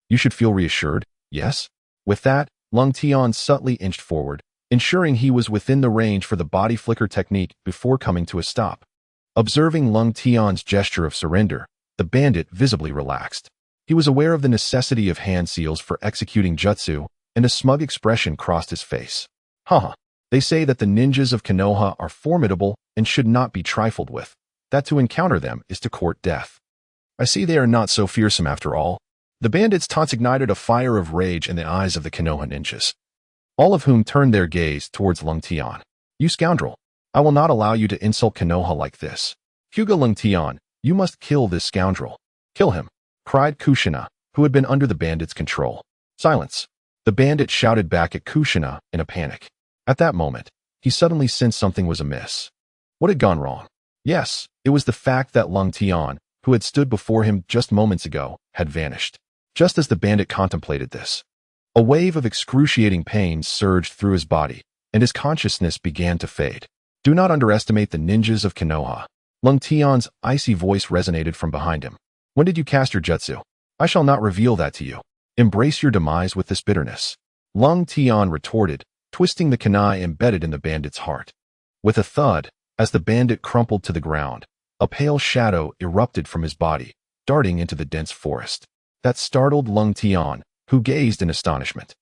you should feel reassured, yes?" With that, Lung Tian subtly inched forward, ensuring he was within the range for the body flicker technique before coming to a stop. Observing Lung Tian's gesture of surrender, the bandit visibly relaxed. He was aware of the necessity of hand seals for executing jutsu, and a smug expression crossed his face. "Haha, They say that the ninjas of Konoha are formidable and should not be trifled with, that to encounter them is to court death. I see they are not so fearsome after all. The bandits' taunts ignited a fire of rage in the eyes of the Konoha ninjas, all of whom turned their gaze towards Rengtian. You scoundrel! I will not allow you to insult Konoha like this. Hyuga Rengtian, you must kill this scoundrel. Kill him, cried Kushina, who had been under the bandits' control. Silence! The bandit shouted back at Kushina in a panic. At that moment, he suddenly sensed something was amiss. What had gone wrong? Yes, it was the fact that Rengtian, who had stood before him just moments ago, had vanished. Just as the bandit contemplated this, a wave of excruciating pain surged through his body, and his consciousness began to fade. Do not underestimate the ninjas of Konoha. Rengtian's icy voice resonated from behind him. When did you cast your jutsu? I shall not reveal that to you. Embrace your demise with this bitterness. Rengtian retorted, twisting the kunai embedded in the bandit's heart. With a thud, as the bandit crumpled to the ground, a pale shadow erupted from his body, darting into the dense forest. That startled Rengtian, who gazed in astonishment.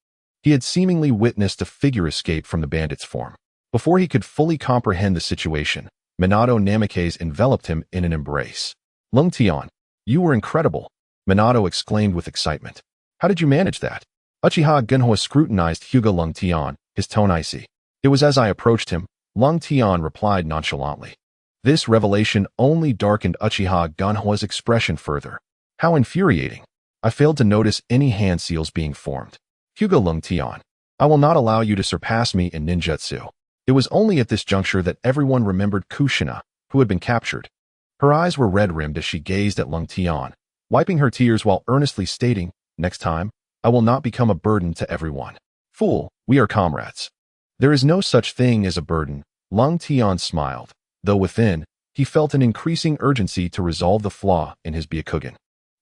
He had seemingly witnessed a figure escape from the bandit's form. Before he could fully comprehend the situation, Minato Namikaze enveloped him in an embrace. Rengtian, you were incredible, Minato exclaimed with excitement. How did you manage that? Uchiha Gunhwa scrutinized Hyuga Rengtian, his tone icy. It was as I approached him, Rengtian replied nonchalantly. This revelation only darkened Uchiha Gunhwa's expression further. How infuriating. I failed to notice any hand seals being formed. Hyuga Rengtian, I will not allow you to surpass me in ninjutsu. It was only at this juncture that everyone remembered Kushina, who had been captured. Her eyes were red-rimmed as she gazed at Rengtian, wiping her tears while earnestly stating, next time, I will not become a burden to everyone. Fool, we are comrades. There is no such thing as a burden, Rengtian smiled, though within, he felt an increasing urgency to resolve the flaw in his Byakugan.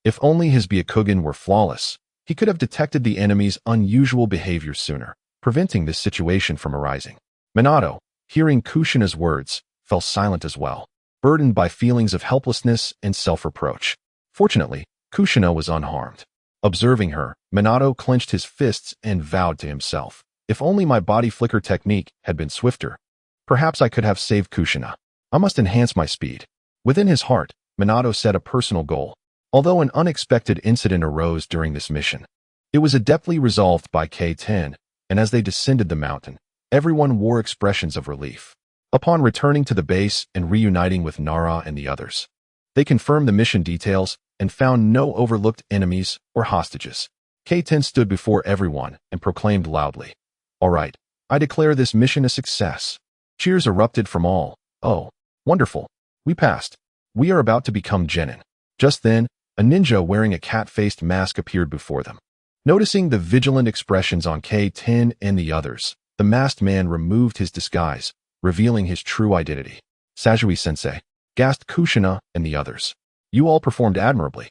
If only his Byakugan were flawless, he could have detected the enemy's unusual behavior sooner, preventing this situation from arising. Minato, hearing Kushina's words, fell silent as well, burdened by feelings of helplessness and self-reproach. Fortunately, Kushina was unharmed. Observing her, Minato clenched his fists and vowed to himself, if only my body flicker technique had been swifter, perhaps I could have saved Kushina. I must enhance my speed. Within his heart, Minato set a personal goal. Although an unexpected incident arose during this mission, it was adeptly resolved by K-10, and as they descended the mountain, everyone wore expressions of relief. Upon returning to the base and reuniting with Nara and the others, they confirmed the mission details and found no overlooked enemies or hostages. K-10 stood before everyone and proclaimed loudly, "All right, I declare this mission a success." Cheers erupted from all. Oh, wonderful. We passed. We are about to become genin. Just then, a ninja wearing a cat-faced mask appeared before them. Noticing the vigilant expressions on K-10 and the others, the masked man removed his disguise, revealing his true identity. Sajui-sensei, gasped Kushina and the others. You all performed admirably.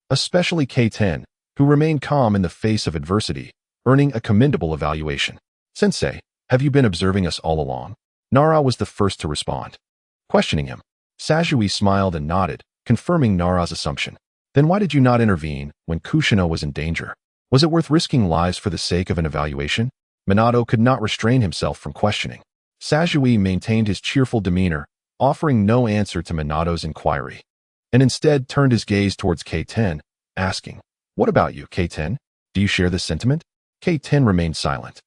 Especially K-10, who remained calm in the face of adversity, earning a commendable evaluation. Sensei, have you been observing us all along? Nara was the first to respond. Questioning him, Sajui smiled and nodded, confirming Nara's assumption. Then why did you not intervene when Kushina was in danger? Was it worth risking lives for the sake of an evaluation? Minato could not restrain himself from questioning. Sajui maintained his cheerful demeanor, offering no answer to Minato's inquiry, and instead turned his gaze towards K-10, asking, What about you, K-10? Do you share this sentiment? K-10 remained silent,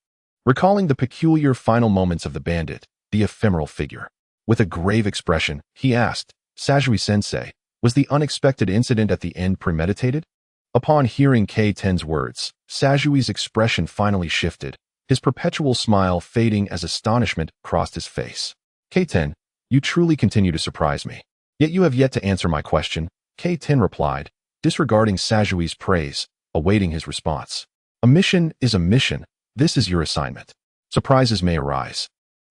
recalling the peculiar final moments of the bandit, the ephemeral figure. With a grave expression, he asked, Sajui-sensei, was the unexpected incident at the end premeditated? Upon hearing K-10's words, Sajui's expression finally shifted, his perpetual smile fading as astonishment crossed his face. K-10, you truly continue to surprise me. Yet you have yet to answer my question, K-10 replied, disregarding Sajui's praise, awaiting his response. A mission is a mission. This is your assignment. Surprises may arise,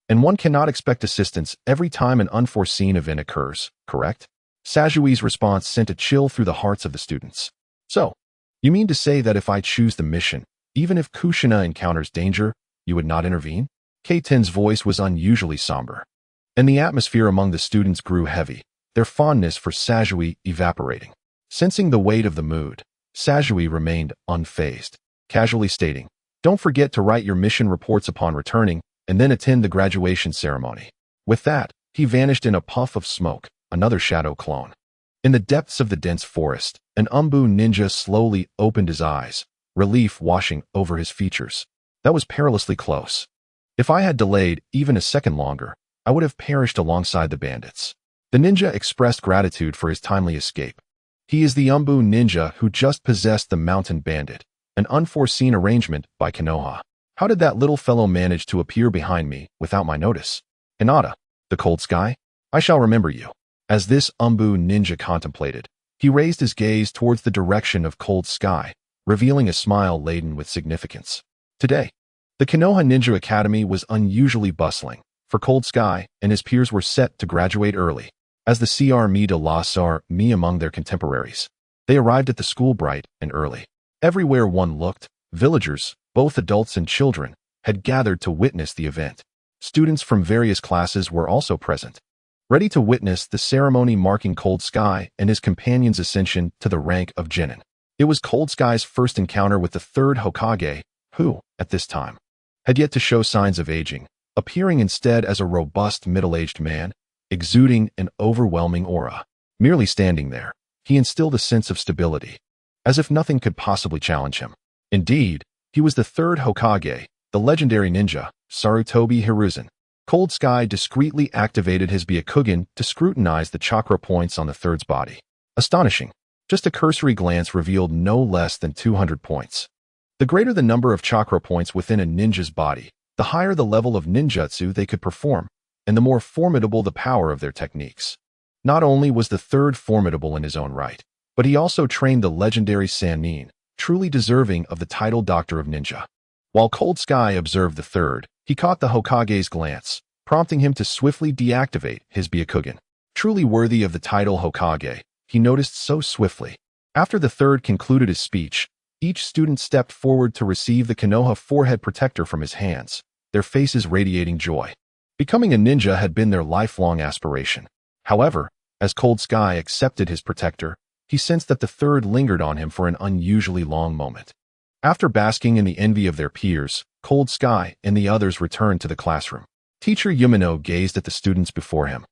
and one cannot expect assistance every time an unforeseen event occurs, correct? Sajui's response sent a chill through the hearts of the students. So, you mean to say that if I choose the mission, even if Kushina encounters danger, you would not intervene? K-10's voice was unusually somber, and the atmosphere among the students grew heavy, their fondness for Sajui evaporating. Sensing the weight of the mood, Sajui remained unfazed, casually stating, Don't forget to write your mission reports upon returning, and then attend the graduation ceremony. With that, he vanished in a puff of smoke, another shadow clone. In the depths of the dense forest, an Umbu ninja slowly opened his eyes, relief washing over his features. That was perilously close. If I had delayed even a second longer, I would have perished alongside the bandits. The ninja expressed gratitude for his timely escape. He is the Umbu ninja who just possessed the mountain bandit, an unforeseen arrangement by Konoha. How did that little fellow manage to appear behind me without my notice? Hinata, the cold sky, I shall remember you. As this Umbu ninja contemplated, he raised his gaze towards the direction of cold sky, revealing a smile laden with significance. Today, the Konoha Ninja Academy was unusually bustling, for Cold Sky and his peers were set to graduate early, as the Cr Mi de la Sar Mi among their contemporaries. They arrived at the school bright and early. Everywhere one looked, villagers, both adults and children, had gathered to witness the event. Students from various classes were also present, ready to witness the ceremony marking Cold Sky and his companion's ascension to the rank of Genin. It was Cold Sky's first encounter with the third Hokage, who, at this time, had yet to show signs of aging, appearing instead as a robust middle-aged man, exuding an overwhelming aura. Merely standing there, he instilled a sense of stability, as if nothing could possibly challenge him. Indeed, he was the third Hokage, the legendary ninja, Sarutobi Hiruzen. Cold Sky discreetly activated his Byakugan to scrutinize the chakra points on the third's body. Astonishing. Just a cursory glance revealed no less than 200 points. The greater the number of chakra points within a ninja's body, the higher the level of ninjutsu they could perform, and the more formidable the power of their techniques. Not only was the third formidable in his own right, but he also trained the legendary Sannin, truly deserving of the title Doctor of Ninja. While Cold Sky observed the third, he caught the Hokage's glance, prompting him to swiftly deactivate his Byakugan. Truly worthy of the title Hokage, he noticed so swiftly. After the third concluded his speech, each student stepped forward to receive the Konoha forehead protector from his hands, their faces radiating joy. Becoming a ninja had been their lifelong aspiration. However, as Cold Sky accepted his protector, he sensed that the third lingered on him for an unusually long moment. After basking in the envy of their peers, Cold Sky and the others returned to the classroom. Teacher Yumino gazed at the students before him,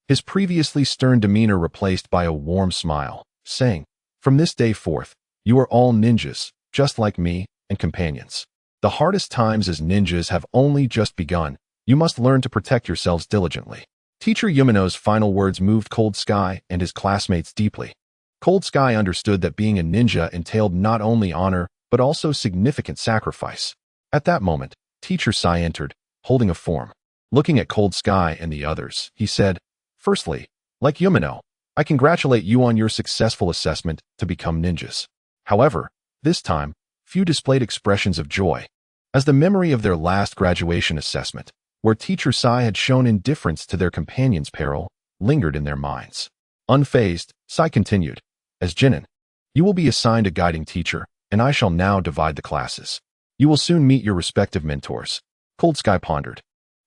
his previously stern demeanor replaced by a warm smile, saying, "From this day forth, you are all ninjas, just like me, and companions. The hardest times as ninjas have only just begun. You must learn to protect yourselves diligently." Teacher Yumino's final words moved Cold Sky and his classmates deeply. Cold Sky understood that being a ninja entailed not only honor, but also significant sacrifice. At that moment, Teacher Sai entered, holding a form. Looking at Cold Sky and the others, he said, "Firstly, like Yumino, I congratulate you on your successful assessment to become ninjas." However, this time, few displayed expressions of joy, as the memory of their last graduation assessment, where Teacher Sai had shown indifference to their companion's peril, lingered in their minds. Unfazed, Sai continued, "As Genin, you will be assigned a guiding teacher, and I shall now divide the classes. You will soon meet your respective mentors." Cold Sky pondered,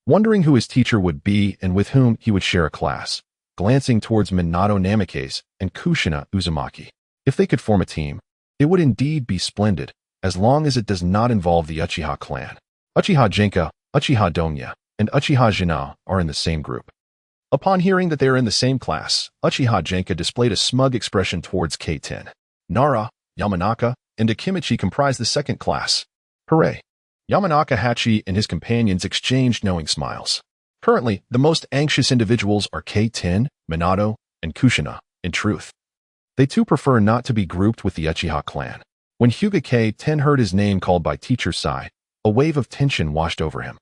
wondering who his teacher would be and with whom he would share a class, glancing towards Minato Namikaze and Kushina Uzumaki. If they could form a team, it would indeed be splendid, as long as it does not involve the Uchiha clan. Uchiha Genka, Uchiha Donya, and Uchiha Jina are in the same group. Upon hearing that they are in the same class, Uchiha Genka displayed a smug expression towards K10. Nara, Yamanaka, and Akimichi comprise the second class. Hooray! Yamanaka Hachi and his companions exchanged knowing smiles. Currently, the most anxious individuals are K10, Minato, and Kushina, in truth. They too prefer not to be grouped with the Uchiha clan. When Hyuga K10 heard his name called by Teacher Sai, a wave of tension washed over him.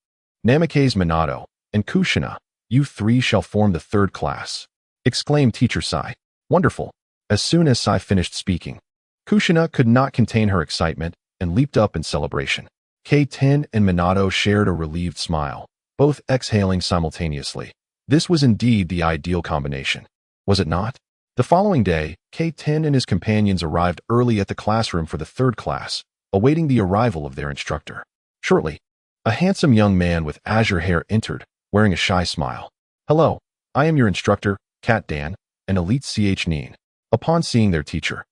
Namikaze Minato, and Kushina, you three shall form the third class, exclaimed Teacher Sai. Wonderful. As soon as Sai finished speaking, Kushina could not contain her excitement and leaped up in celebration. K10 and Minato shared a relieved smile, both exhaling simultaneously. This was indeed the ideal combination, was it not? The following day, K10 and his companions arrived early at the classroom for the third class, awaiting the arrival of their instructor. Shortly, a handsome young man with azure hair entered, wearing a shy smile. "Hello, I am your instructor, Cat Dan, an elite CH Nin." Upon seeing their teacher,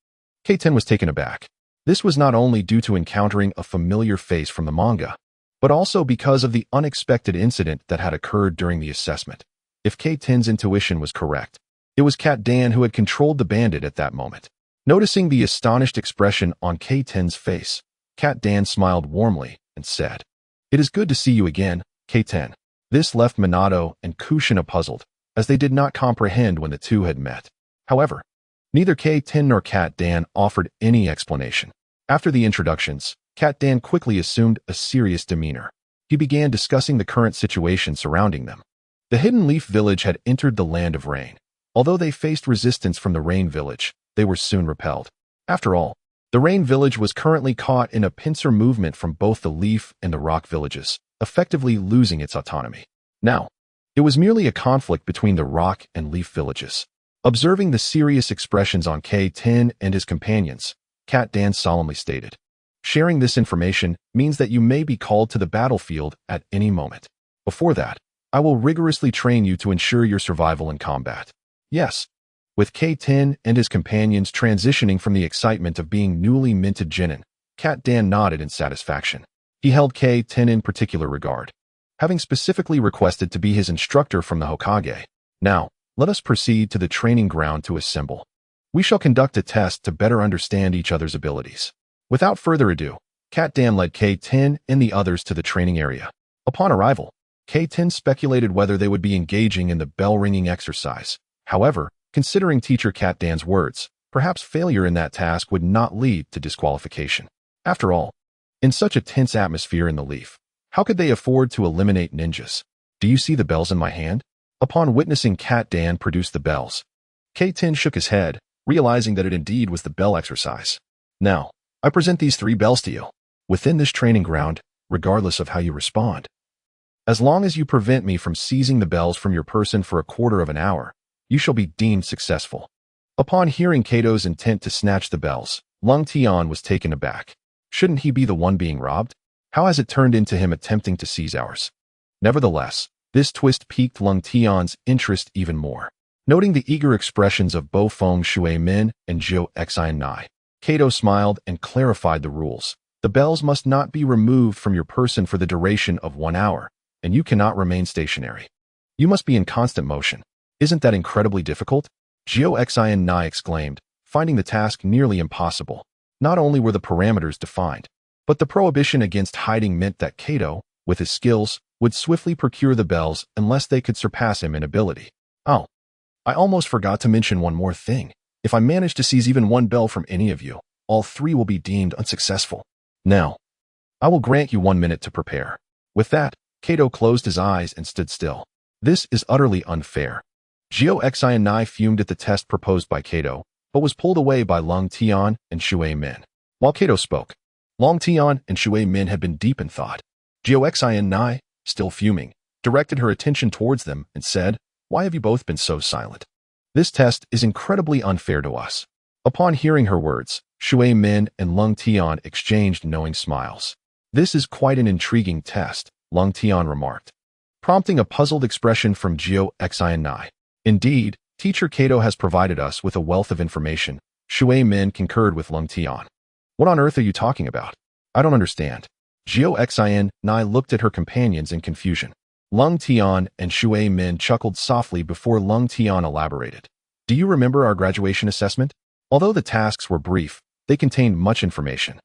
K10 was taken aback. This was not only due to encountering a familiar face from the manga, but also because of the unexpected incident that had occurred during the assessment. If K-10's intuition was correct, it was Cat Dan who had controlled the bandit at that moment. Noticing the astonished expression on K-10's face, Cat Dan smiled warmly and said, "It is good to see you again, K-10." This left Minato and Kushina puzzled, as they did not comprehend when the two had met. However, neither K-10 nor Cat Dan offered any explanation. After the introductions, Cat Dan quickly assumed a serious demeanor. He began discussing the current situation surrounding them. The Hidden Leaf Village had entered the Land of Rain. Although they faced resistance from the Rain Village, they were soon repelled. After all, the Rain Village was currently caught in a pincer movement from both the Leaf and the Rock villages, effectively losing its autonomy. Now, it was merely a conflict between the Rock and Leaf villages. Observing the serious expressions on K-10 and his companions, Cat Dan solemnly stated, "Sharing this information means that you may be called to the battlefield at any moment. Before that, I will rigorously train you to ensure your survival in combat." Yes. With K-10 and his companions transitioning from the excitement of being newly minted genin, Cat Dan nodded in satisfaction. He held K-10 in particular regard, having specifically requested to be his instructor from the Hokage. Now, let us proceed to the training ground to assemble. We shall conduct a test to better understand each other's abilities. Without further ado, Cat Dan led K-10 and the others to the training area. Upon arrival, K-10 speculated whether they would be engaging in the bell-ringing exercise. However, considering Teacher Cat Dan's words, perhaps failure in that task would not lead to disqualification. After all, in such a tense atmosphere in the Leaf, how could they afford to eliminate ninjas? "Do you see the bells in my hand?" Upon witnessing Cat Dan produce the bells, K-10 shook his head, realizing that it indeed was the bell exercise. "Now, I present these 3 bells to you. Within this training ground, regardless of how you respond, as long as you prevent me from seizing the bells from your person for a quarter of an hour, you shall be deemed successful." Upon hearing Kato's intent to snatch the bells, Lung Tian was taken aback. Shouldn't he be the one being robbed? How has it turned into him attempting to seize ours? Nevertheless, this twist piqued Lung Tian's interest even more. Noting the eager expressions of Bo Feng Shui Min and Zhou Xian Nai, Kato smiled and clarified the rules. The bells must not be removed from your person for the duration of 1 hour, and you cannot remain stationary. You must be in constant motion. Isn't that incredibly difficult? Zhou Xian Nai exclaimed, finding the task nearly impossible. Not only were the parameters defined, but the prohibition against hiding meant that Kato, with his skills, would swiftly procure the bells unless they could surpass him in ability. Oh, I almost forgot to mention one more thing. If I manage to seize even 1 bell from any of you, all 3 will be deemed unsuccessful. Now, I will grant you 1 minute to prepare. With that, Kato closed his eyes and stood still. This is utterly unfair. Zhou Xian Nai fumed at the test proposed by Kato, but was pulled away by Lung Tian and Shui Min. While Kato spoke, Lung Tian and Shui Min had been deep in thought. Zhou Xian Nai, still fuming, directed her attention towards them and said, "Why have you both been so silent? This test is incredibly unfair to us." Upon hearing her words, Shui Min and Lung Tian exchanged knowing smiles. "This is quite an intriguing test," Lung Tian remarked, prompting a puzzled expression from Zhou Xian Nai. "Indeed, Teacher Kato has provided us with a wealth of information," Shui Min concurred with Lung Tian. "What on earth are you talking about? I don't understand." Zhou Xian Nai looked at her companions in confusion. Lung Tian and Shui Min chuckled softly before Lung Tian elaborated. "Do you remember our graduation assessment? Although the tasks were brief, they contained much information.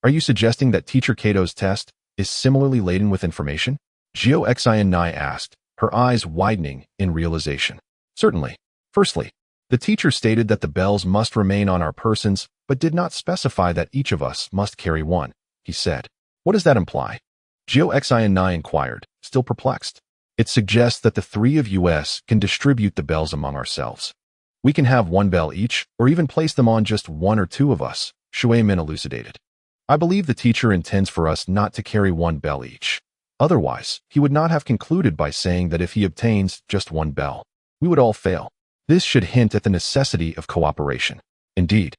Are you suggesting that Teacher Kato's test is similarly laden with information?" Zhou Xian Nai asked, her eyes widening in realization. "Certainly. Firstly, the teacher stated that the bells must remain on our persons, but did not specify that each of us must carry 1, he said. What does that imply?" Zhou Xian Nai inquired, still perplexed. "It suggests that the 3 of us can distribute the bells among ourselves. We can have 1 bell each, or even place them on just 1 or 2 of us," Shui Min elucidated. "I believe the teacher intends for us not to carry 1 bell each. Otherwise, he would not have concluded by saying that if he obtains just 1 bell, we would all fail. This should hint at the necessity of cooperation. Indeed,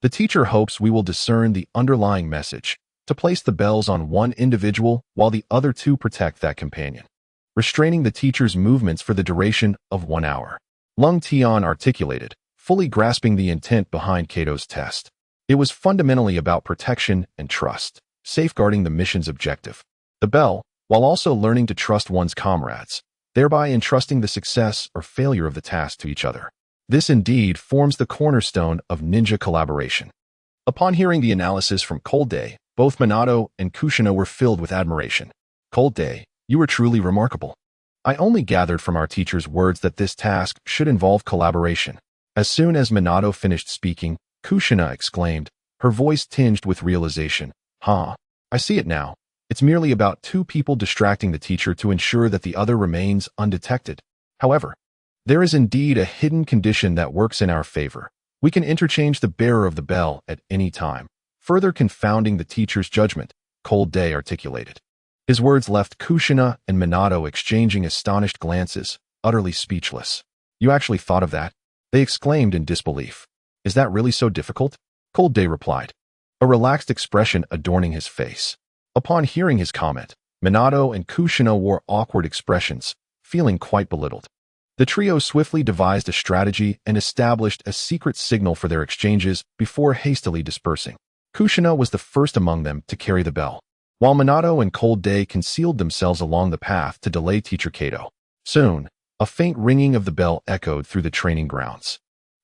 the teacher hopes we will discern the underlying message, to place the bells on 1 individual while the other 2 protect that companion, restraining the teacher's movements for the duration of 1 hour." Lung Tian articulated, fully grasping the intent behind Kato's test. It was fundamentally about protection and trust, safeguarding the mission's objective. The bell, while also learning to trust one's comrades, thereby entrusting the success or failure of the task to each other. This indeed forms the cornerstone of ninja collaboration. Upon hearing the analysis from Cold Day, both Minato and Kushina were filled with admiration. Cold Day, you were truly remarkable. I only gathered from our teacher's words that this task should involve collaboration. As soon as Minato finished speaking, Kushina exclaimed, her voice tinged with realization. Huh, I see it now. It's merely about two people distracting the teacher to ensure that the other remains undetected. However, there is indeed a hidden condition that works in our favor. We can interchange the bearer of the bell at any time, further confounding the teacher's judgment, Cold Day articulated. His words left Kushina and Minato exchanging astonished glances, utterly speechless. You actually thought of that? They exclaimed in disbelief. Is that really so difficult? Cold Day replied, a relaxed expression adorning his face. Upon hearing his comment, Minato and Kushina wore awkward expressions, feeling quite belittled. The trio swiftly devised a strategy and established a secret signal for their exchanges before hastily dispersing. Kushina was the first among them to carry the bell, while Minato and Cold Day concealed themselves along the path to delay Teacher Kato. Soon, a faint ringing of the bell echoed through the training grounds.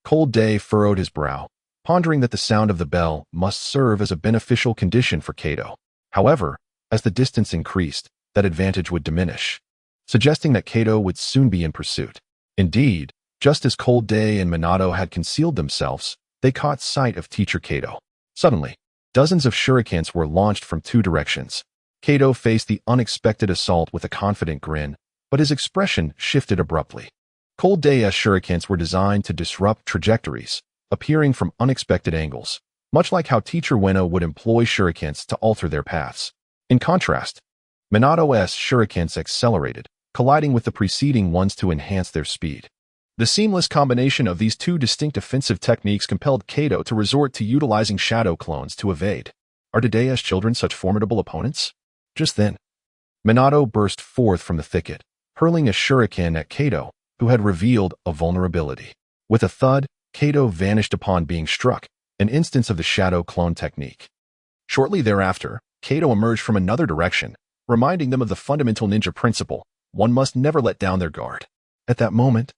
Cold Day furrowed his brow, pondering that the sound of the bell must serve as a beneficial condition for Kato. However, as the distance increased, that advantage would diminish, suggesting that Kato would soon be in pursuit. Indeed, just as Cold Day and Minato had concealed themselves, they caught sight of Teacher Kato. Suddenly, dozens of shurikens were launched from two directions. Kato faced the unexpected assault with a confident grin, but his expression shifted abruptly. Cold Day's shurikens were designed to disrupt trajectories, appearing from unexpected angles, much like how Teacher Ueno would employ shurikens to alter their paths. In contrast, Minato's shurikens accelerated, colliding with the preceding ones to enhance their speed. The seamless combination of these two distinct offensive techniques compelled Kato to resort to utilizing shadow clones to evade. Are Dadeya's children such formidable opponents? Just then, Minato burst forth from the thicket, hurling a shuriken at Kato, who had revealed a vulnerability. With a thud, Kato vanished upon being struck, an instance of the shadow clone technique. Shortly thereafter, Kato emerged from another direction, reminding them of the fundamental ninja principle: one must never let down their guard. At that moment,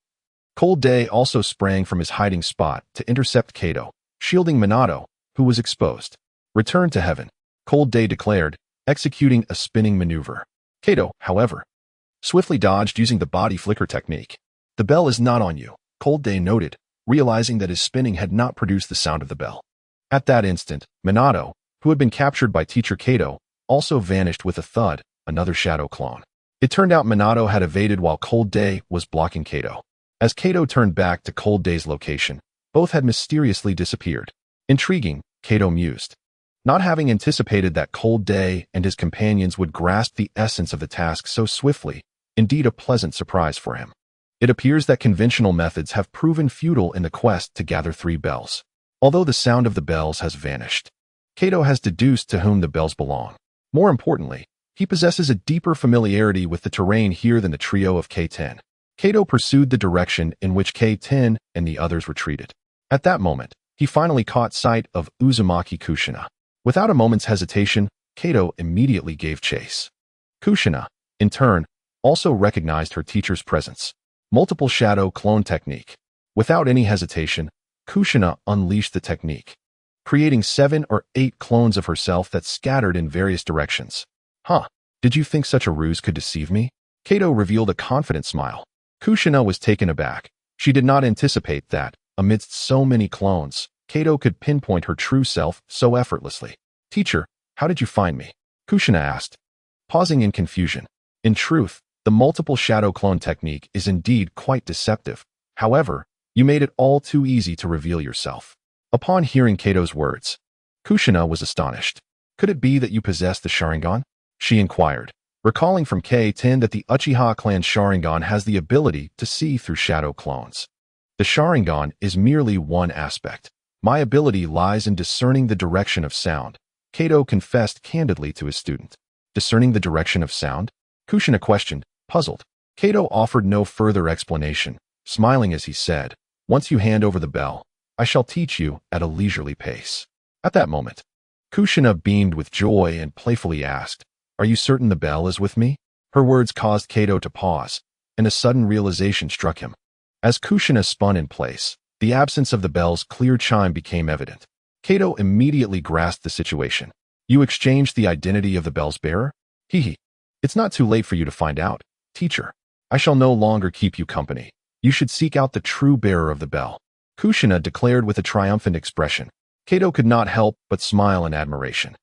Cold Day also sprang from his hiding spot to intercept Kato, shielding Minato, who was exposed. Return to heaven, Cold Day declared, executing a spinning maneuver. Kato, however, swiftly dodged using the body flicker technique. The bell is not on you, Cold Day noted, realizing that his spinning had not produced the sound of the bell. At that instant, Minato, who had been captured by Teacher Kato, also vanished with a thud, another shadow clone. It turned out Minato had evaded while Cold Day was blocking Kato. As Kato turned back to Cold Day's location, both had mysteriously disappeared. Intriguing, Kato mused. Not having anticipated that Cold Day and his companions would grasp the essence of the task so swiftly, indeed a pleasant surprise for him. It appears that conventional methods have proven futile in the quest to gather 3 bells. Although the sound of the bells has vanished, Kato has deduced to whom the bells belong. More importantly, he possesses a deeper familiarity with the terrain here than the trio of K-10. Kato pursued the direction in which K-10 and the others retreated. At that moment, he finally caught sight of Uzumaki Kushina. Without a moment's hesitation, Kato immediately gave chase. Kushina, in turn, also recognized her teacher's presence. Multiple shadow clone technique. Without any hesitation, Kushina unleashed the technique, creating 7 or 8 clones of herself that scattered in various directions. Huh, did you think such a ruse could deceive me? Kato revealed a confident smile. Kushina was taken aback. She did not anticipate that, amidst so many clones, Kato could pinpoint her true self so effortlessly. Teacher, how did you find me? Kushina asked, pausing in confusion. In truth, the multiple shadow clone technique is indeed quite deceptive. However, you made it all too easy to reveal yourself. Upon hearing Kato's words, Kushina was astonished. Could it be that you possess the Sharingan? She inquired, recalling from K-10 that the Uchiha clan Sharingan has the ability to see through shadow clones. The Sharingan is merely one aspect. My ability lies in discerning the direction of sound, Kato confessed candidly to his student. Discerning the direction of sound? Kushina questioned, puzzled. Kato offered no further explanation, smiling as he said, once you hand over the bell, I shall teach you at a leisurely pace. At that moment, Kushina beamed with joy and playfully asked, Are you certain the bell is with me? Her words caused Kato to pause, and a sudden realization struck him. As Kushina spun in place, the absence of the bell's clear chime became evident. Kato immediately grasped the situation. You exchanged the identity of the bell's bearer? Hee. It's not too late for you to find out, teacher. I shall no longer keep you company. You should seek out the true bearer of the bell, Kushina declared with a triumphant expression. Kato could not help but smile in admiration.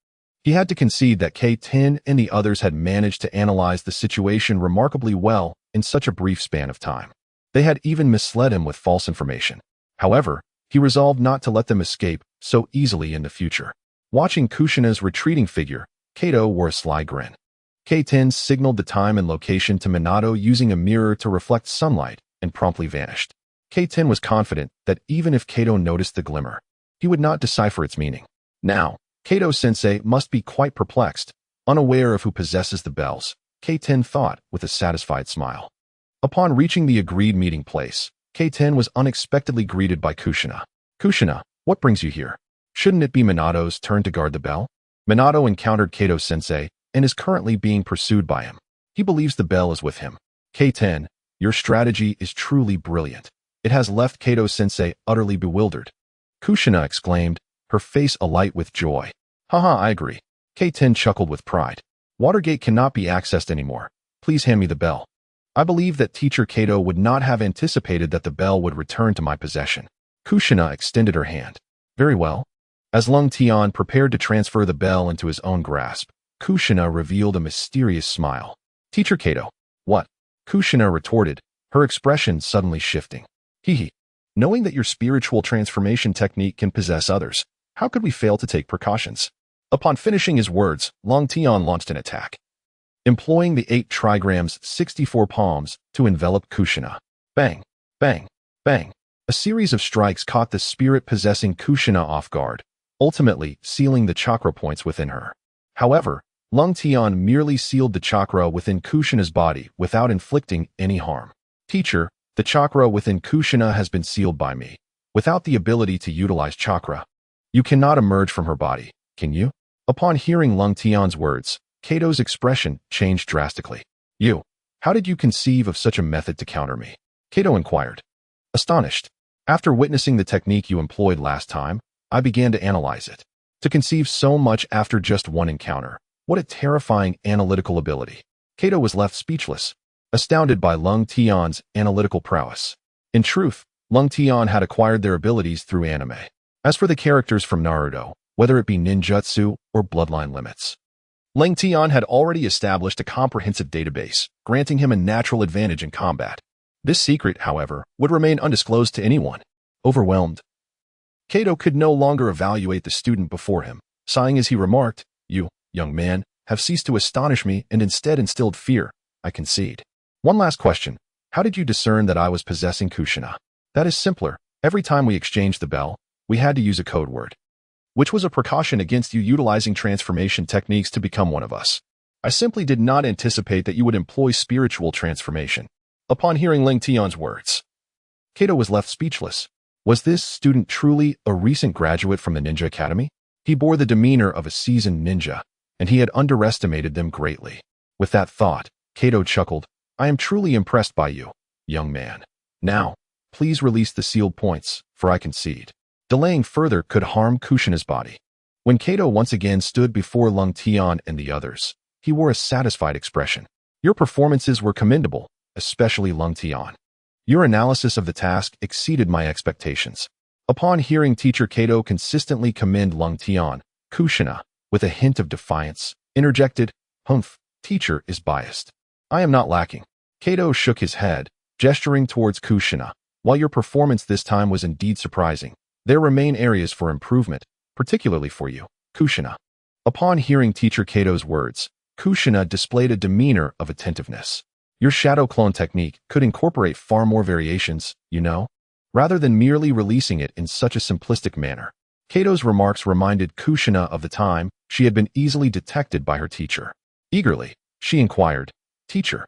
He had to concede that K-10 and the others had managed to analyze the situation remarkably well in such a brief span of time. They had even misled him with false information. However, he resolved not to let them escape so easily in the future. Watching Kushina's retreating figure, Kato wore a sly grin. K-10 signaled the time and location to Minato using a mirror to reflect sunlight and promptly vanished. K-10 was confident that even if Kato noticed the glimmer, he would not decipher its meaning. Now, Kato-sensei must be quite perplexed, unaware of who possesses the bells, K-10 thought with a satisfied smile. Upon reaching the agreed meeting place, K-10 was unexpectedly greeted by Kushina. Kushina, what brings you here? Shouldn't it be Minato's turn to guard the bell? Minato encountered Kato-sensei and is currently being pursued by him. He believes the bell is with him. K-10, your strategy is truly brilliant. It has left Kato-sensei utterly bewildered. Kushina exclaimed, her face alight with joy. Haha, I agree. K-10 chuckled with pride. Watergate cannot be accessed anymore. Please hand me the bell. I believe that Teacher Kato would not have anticipated that the bell would return to my possession. Kushina extended her hand. Very well. As Lung Tian prepared to transfer the bell into his own grasp, Kushina revealed a mysterious smile. Teacher Kato. What? Kushina retorted, her expression suddenly shifting. Hee. Knowing that your spiritual transformation technique can possess others, how could we fail to take precautions? Upon finishing his words, Lung Tian launched an attack, employing the 8 trigrams 64 palms to envelop Kushina. Bang, bang, bang. A series of strikes caught the spirit-possessing Kushina off guard, ultimately sealing the chakra points within her. However, Lung Tian merely sealed the chakra within Kushina's body without inflicting any harm. Teacher, the chakra within Kushina has been sealed by me. Without the ability to utilize chakra, you cannot emerge from her body, can you? Upon hearing Lung Tian's words, Kato's expression changed drastically. How did you conceive of such a method to counter me? Kato inquired. Astonished. After witnessing the technique you employed last time, I began to analyze it. To conceive so much after just one encounter. What a terrifying analytical ability. Kato was left speechless, astounded by Lung Tian's analytical prowess. In truth, Lung Tian had acquired their abilities through anime. As for the characters from Naruto, whether it be ninjutsu or bloodline limits, Lung Tian had already established a comprehensive database, granting him a natural advantage in combat. This secret, however, would remain undisclosed to anyone. Overwhelmed, Kato could no longer evaluate the student before him, sighing as he remarked, You, young man, have ceased to astonish me and instead instilled fear. I concede. One last question. How did you discern that I was possessing Kushina? That is simpler. Every time we exchanged the bell, we had to use a code word, which was a precaution against you utilizing transformation techniques to become one of us. I simply did not anticipate that you would employ spiritual transformation. Upon hearing Lung Tian's words, Kato was left speechless. Was this student truly a recent graduate from the Ninja Academy? He bore the demeanor of a seasoned ninja, and he had underestimated them greatly. With that thought, Kato chuckled. I am truly impressed by you, young man. Now, please release the sealed points, for I concede. Delaying further could harm Kushina's body. When Kato once again stood before Lung Tian and the others, he wore a satisfied expression. Your performances were commendable, especially Lung Tian. Your analysis of the task exceeded my expectations. Upon hearing Teacher Kato consistently commend Lung Tian, Kushina, with a hint of defiance, interjected, Humph, teacher is biased. I am not lacking. Kato shook his head, gesturing towards Kushina. While your performance this time was indeed surprising, there remain areas for improvement, particularly for you, Kushina. Upon hearing Teacher Kato's words, Kushina displayed a demeanor of attentiveness. Your shadow clone technique could incorporate far more variations, you know, rather than merely releasing it in such a simplistic manner. Kato's remarks reminded Kushina of the time she had been easily detected by her teacher. Eagerly, she inquired, Teacher,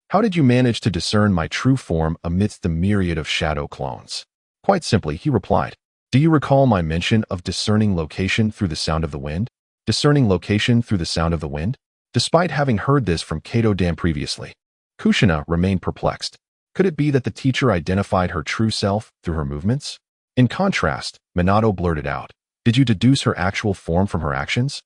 how did you manage to discern my true form amidst the myriad of shadow clones? Quite simply, he replied. Do you recall my mention of discerning location through the sound of the wind? Discerning location through the sound of the wind? Despite having heard this from Kato-dan previously, Kushina remained perplexed. Could it be that the teacher identified her true self through her movements? In contrast, Minato blurted out, "Did you deduce her actual form from her actions?"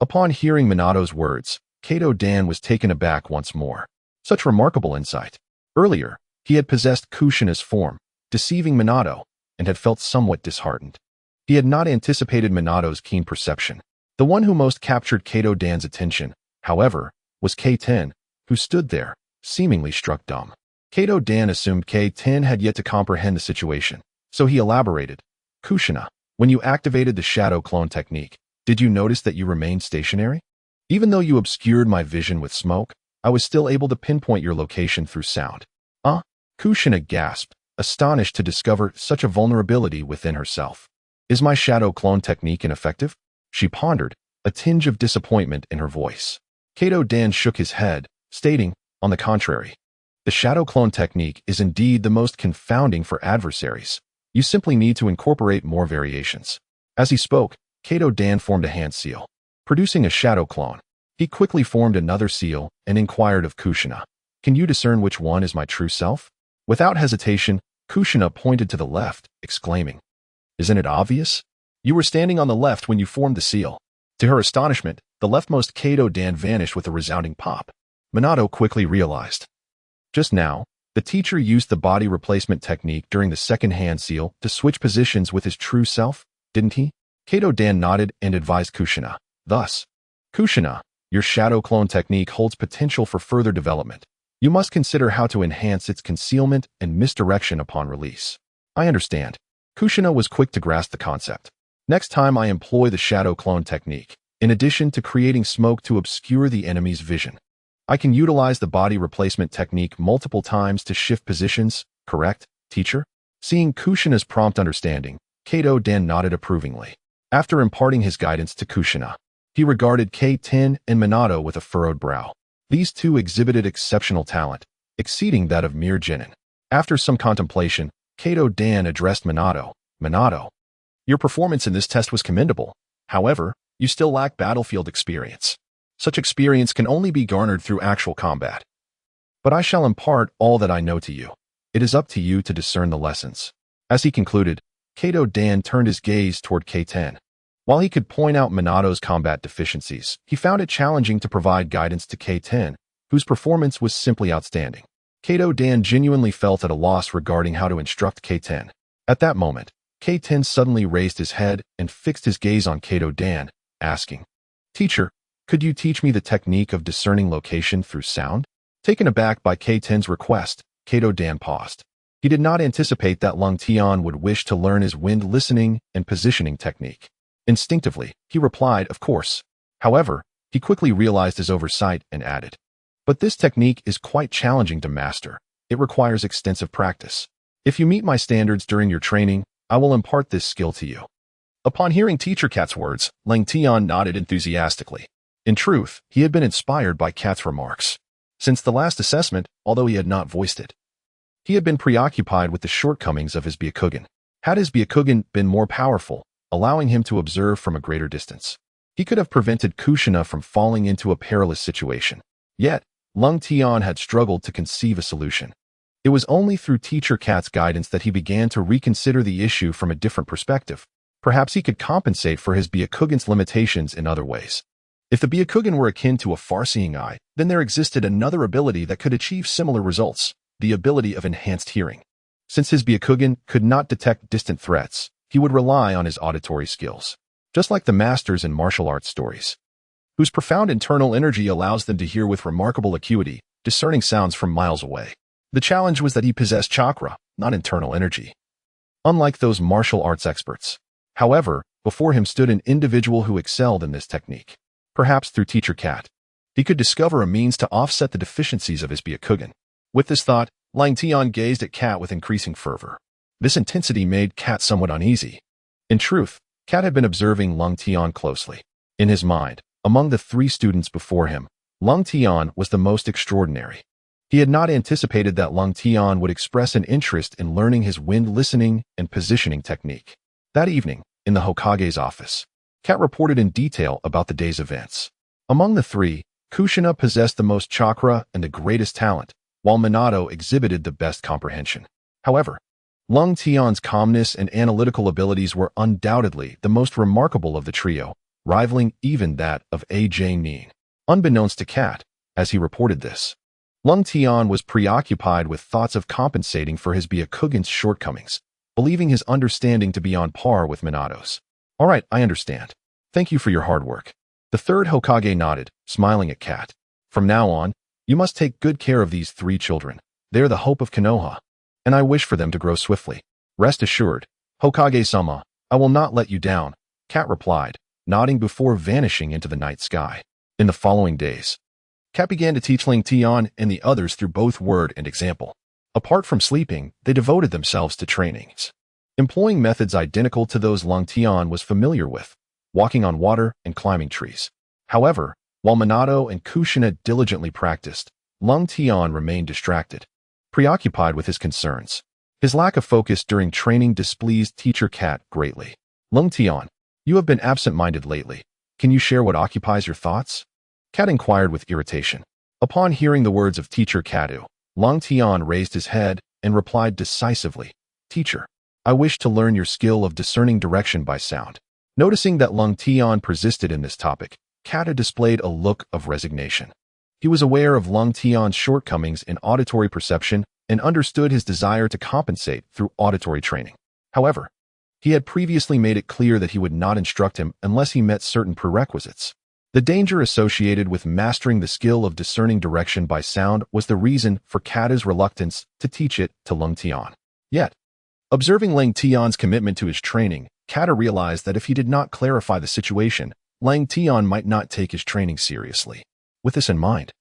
Upon hearing Minato's words, Kato-dan was taken aback once more. Such remarkable insight. Earlier, he had possessed Kushina's form, deceiving Minato, and had felt somewhat disheartened. He had not anticipated Minato's keen perception. The one who most captured Kato-dan's attention, however, was K-10, who stood there, seemingly struck dumb. Kato-dan assumed K-10 had yet to comprehend the situation, so he elaborated. "Kushina, when you activated the shadow clone technique, did you notice that you remained stationary? Even though you obscured my vision with smoke, I was still able to pinpoint your location through sound." Kushina gasped, astonished to discover such a vulnerability within herself. "Is my shadow clone technique ineffective?" She pondered, a tinge of disappointment in her voice. Kato-dan shook his head, stating, "On the contrary, the shadow clone technique is indeed the most confounding for adversaries. You simply need to incorporate more variations." As he spoke, Kato-dan formed a hand seal. Producing a shadow clone, he quickly formed another seal and inquired of Kushina, "Can you discern which one is my true self?" Without hesitation, Kushina pointed to the left, exclaiming, "Isn't it obvious? You were standing on the left when you formed the seal." To her astonishment, the leftmost Kato-dan vanished with a resounding pop. Minato quickly realized. Just now, the teacher used the body replacement technique during the second hand seal to switch positions with his true self, didn't he? Kato-dan nodded and advised Kushina. Thus, "Kushina, your shadow clone technique holds potential for further development. You must consider how to enhance its concealment and misdirection upon release." "I understand." Kushina was quick to grasp the concept. "Next time I employ the shadow clone technique, in addition to creating smoke to obscure the enemy's vision, I can utilize the body replacement technique multiple times to shift positions, correct, teacher?" Seeing Kushina's prompt understanding, Kato-dan nodded approvingly. After imparting his guidance to Kushina, he regarded K-10 and Minato with a furrowed brow. These two exhibited exceptional talent, exceeding that of mere genin. After some contemplation, Kato-dan addressed Minato. "Minato, your performance in this test was commendable. However, you still lack battlefield experience. Such experience can only be garnered through actual combat. But I shall impart all that I know to you. It is up to you to discern the lessons." As he concluded, Kato-dan turned his gaze toward K-10. While he could point out Minato's combat deficiencies, he found it challenging to provide guidance to K-10, whose performance was simply outstanding. Kato-dan genuinely felt at a loss regarding how to instruct K-10. At that moment, K-10 suddenly raised his head and fixed his gaze on Kato-dan, asking, "Teacher, could you teach me the technique of discerning location through sound?" Taken aback by K-10's request, Kato-dan paused. He did not anticipate that Lung Tian would wish to learn his wind listening and positioning technique. Instinctively, he replied, "Of course." However, he quickly realized his oversight and added, "But this technique is quite challenging to master. It requires extensive practice. If you meet my standards during your training, I will impart this skill to you." Upon hearing Teacher Cat's words, Lung Tian nodded enthusiastically. In truth, he had been inspired by Cat's remarks. Since the last assessment, although he had not voiced it, he had been preoccupied with the shortcomings of his Byakugan. Had his Byakugan been more powerful, allowing him to observe from a greater distance, he could have prevented Kushina from falling into a perilous situation. Yet, Lung Tian had struggled to conceive a solution. It was only through Teacher Cat's guidance that he began to reconsider the issue from a different perspective. Perhaps he could compensate for his Byakugan's limitations in other ways. If the Byakugan were akin to a far-seeing eye, then there existed another ability that could achieve similar results, the ability of enhanced hearing. Since his Byakugan could not detect distant threats, he would rely on his auditory skills. Just like the masters in martial arts stories, whose profound internal energy allows them to hear with remarkable acuity, discerning sounds from miles away. The challenge was that he possessed chakra, not internal energy. Unlike those martial arts experts. However, before him stood an individual who excelled in this technique. Perhaps through Teacher Cat, he could discover a means to offset the deficiencies of his Byakugan. With this thought, Lung Tian gazed at Cat with increasing fervor. This intensity made Cat somewhat uneasy. In truth, Cat had been observing Lung Tian closely. In his mind, among the three students before him, Lung Tian was the most extraordinary. He had not anticipated that Lung Tian would express an interest in learning his wind listening and positioning technique. That evening, in the Hokage's office, Cat reported in detail about the day's events. Among the three, Kushina possessed the most chakra and the greatest talent, while Minato exhibited the best comprehension. However, Lung Tian's calmness and analytical abilities were undoubtedly the most remarkable of the trio, rivaling even that of A.J. Nin. Unbeknownst to Cat, as he reported this, Lung Tian was preoccupied with thoughts of compensating for his Byakugan's shortcomings, believing his understanding to be on par with Minato's. All right, I understand. Thank you for your hard work. The third Hokage nodded, smiling at Cat. From now on, you must take good care of these 3 children. They're the hope of Konoha, and I wish for them to grow swiftly. Rest assured, Hokage-sama, I will not let you down, Cat replied, nodding before vanishing into the night sky. In the following days, Cat began to teach Lung Tian and the others through both word and example. Apart from sleeping, they devoted themselves to trainings, employing methods identical to those Lung Tian was familiar with, walking on water and climbing trees. However, while Minato and Kushina diligently practiced, Lung Tian remained distracted, preoccupied with his concerns. His lack of focus during training displeased teacher Cat greatly. Lung Tian, you have been absent-minded lately. Can you share what occupies your thoughts? Cat inquired with irritation. Upon hearing the words of teacher Katu, Lung Tian raised his head and replied decisively, Teacher, I wish to learn your skill of discerning direction by sound. Noticing that Lung Tian persisted in this topic, Kata displayed a look of resignation. He was aware of Lung Tian's shortcomings in auditory perception and understood his desire to compensate through auditory training. However, he had previously made it clear that he would not instruct him unless he met certain prerequisites. The danger associated with mastering the skill of discerning direction by sound was the reason for Kata's reluctance to teach it to Lung Tian. Yet, observing Lung Tian's commitment to his training, Kata realized that if he did not clarify the situation, Lung Tian might not take his training seriously. With this in mind,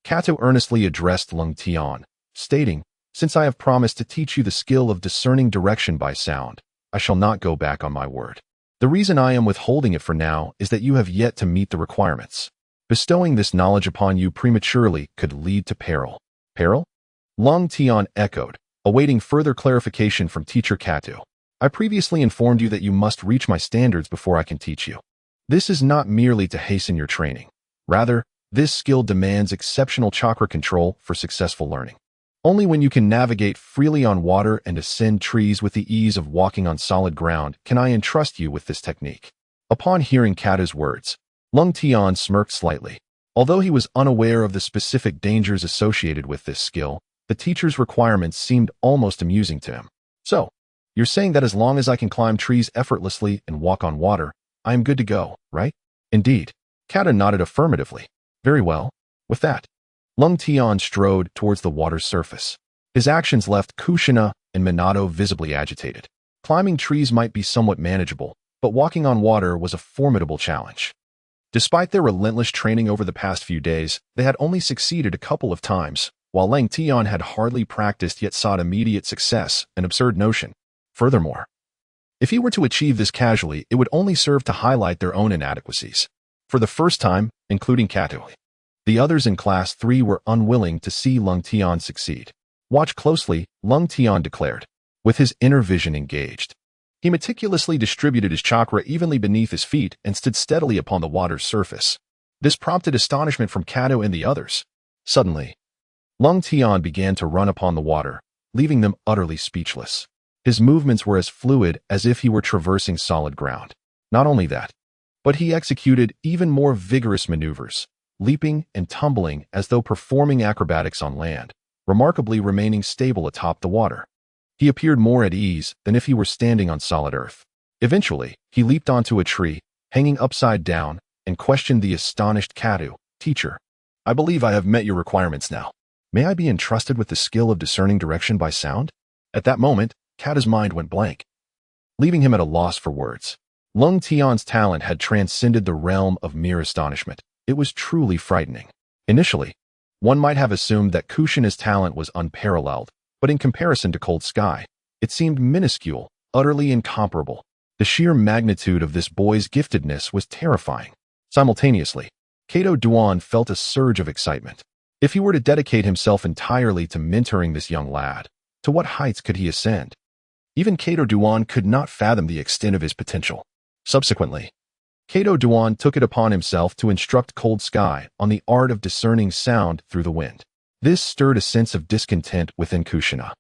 Kato earnestly addressed Lung Tian, stating, Since I have promised to teach you the skill of discerning direction by sound, I shall not go back on my word. The reason I am withholding it for now is that you have yet to meet the requirements. Bestowing this knowledge upon you prematurely could lead to peril. Peril? Lung Tian echoed, awaiting further clarification from teacher Kato. I previously informed you that you must reach my standards before I can teach you. This is not merely to hasten your training. Rather, this skill demands exceptional chakra control for successful learning. Only when you can navigate freely on water and ascend trees with the ease of walking on solid ground can I entrust you with this technique. Upon hearing Kata's words, Lung Tian smirked slightly. Although he was unaware of the specific dangers associated with this skill, the teacher's requirements seemed almost amusing to him. So, you're saying that as long as I can climb trees effortlessly and walk on water, I am good to go, right? Indeed. Kata nodded affirmatively. Very well. With that, Lung Tian strode towards the water's surface. His actions left Kushina and Minato visibly agitated. Climbing trees might be somewhat manageable, but walking on water was a formidable challenge. Despite their relentless training over the past few days, they had only succeeded a couple of times, while Lung Tian had hardly practiced yet sought immediate success, an absurd notion. Furthermore, if he were to achieve this casually, it would only serve to highlight their own inadequacies. For the first time, including Kato, the others in Class 3 were unwilling to see Lung Tian succeed. Watch closely, Lung Tian declared, with his inner vision engaged. He meticulously distributed his chakra evenly beneath his feet and stood steadily upon the water's surface. This prompted astonishment from Kato and the others. Suddenly, Lung Tian began to run upon the water, leaving them utterly speechless. His movements were as fluid as if he were traversing solid ground. Not only that, but he executed even more vigorous maneuvers, leaping and tumbling as though performing acrobatics on land, remarkably remaining stable atop the water. He appeared more at ease than if he were standing on solid earth. Eventually, he leaped onto a tree, hanging upside down, and questioned the astonished Katu. Teacher, I believe I have met your requirements now. May I be entrusted with the skill of discerning direction by sound? At that moment, Kata's mind went blank, leaving him at a loss for words. Lung Tian's talent had transcended the realm of mere astonishment. It was truly frightening. Initially, one might have assumed that Kushina's talent was unparalleled, but in comparison to Cold Sky, it seemed minuscule, utterly incomparable. The sheer magnitude of this boy's giftedness was terrifying. Simultaneously, Kato Duan felt a surge of excitement. If he were to dedicate himself entirely to mentoring this young lad, to what heights could he ascend? Even Kato Duan could not fathom the extent of his potential. Subsequently, Kato Duan took it upon himself to instruct Cold Sky on the art of discerning sound through the wind. This stirred a sense of discontent within Kushina.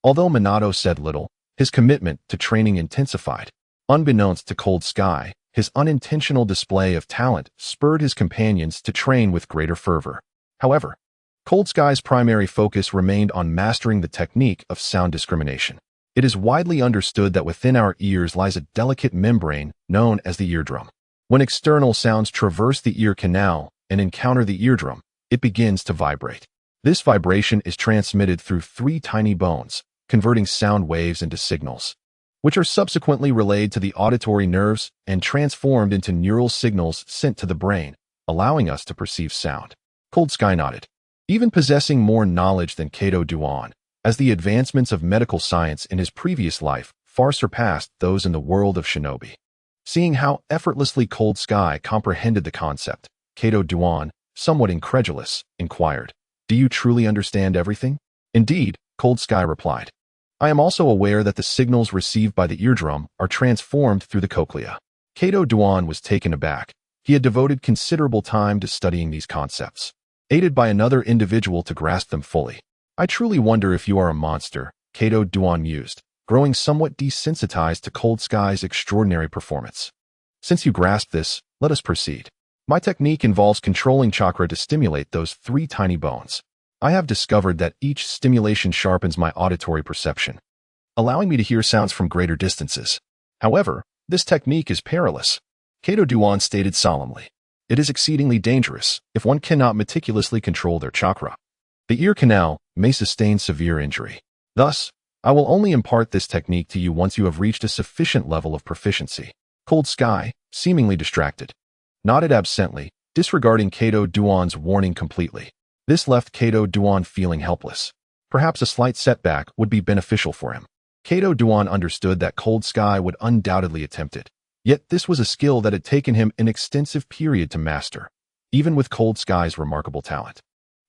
Although Minato said little, his commitment to training intensified. Unbeknownst to Cold Sky, his unintentional display of talent spurred his companions to train with greater fervor. However, Cold Sky's primary focus remained on mastering the technique of sound discrimination. It is widely understood that within our ears lies a delicate membrane known as the eardrum. When external sounds traverse the ear canal and encounter the eardrum, it begins to vibrate. This vibration is transmitted through 3 tiny bones, converting sound waves into signals, which are subsequently relayed to the auditory nerves and transformed into neural signals sent to the brain, allowing us to perceive sound. Cold Sky nodded. Even possessing more knowledge than Kato Duan, as the advancements of medical science in his previous life far surpassed those in the world of shinobi. Seeing how effortlessly Cold Sky comprehended the concept, Kato Duan, somewhat incredulous, inquired, "Do you truly understand everything?" "Indeed," Cold Sky replied. "I am also aware that the signals received by the eardrum are transformed through the cochlea." Kato Duan was taken aback. He had devoted considerable time to studying these concepts, aided by another individual to grasp them fully. "I truly wonder if you are a monster," Kato Duan mused, growing somewhat desensitized to Cold Sky's extraordinary performance. "Since you grasp this, let us proceed. My technique involves controlling chakra to stimulate those 3 tiny bones. I have discovered that each stimulation sharpens my auditory perception, allowing me to hear sounds from greater distances. However, this technique is perilous," Kato Duan stated solemnly. "It is exceedingly dangerous if one cannot meticulously control their chakra. The ear canal may sustain severe injury. Thus, I will only impart this technique to you once you have reached a sufficient level of proficiency." Cold Sky, seemingly distracted, nodded absently, disregarding Kato Duan's warning completely. This left Kato Duan feeling helpless. Perhaps a slight setback would be beneficial for him. Kato Duan understood that Cold Sky would undoubtedly attempt it. Yet this was a skill that had taken him an extensive period to master, even with Cold Sky's remarkable talent.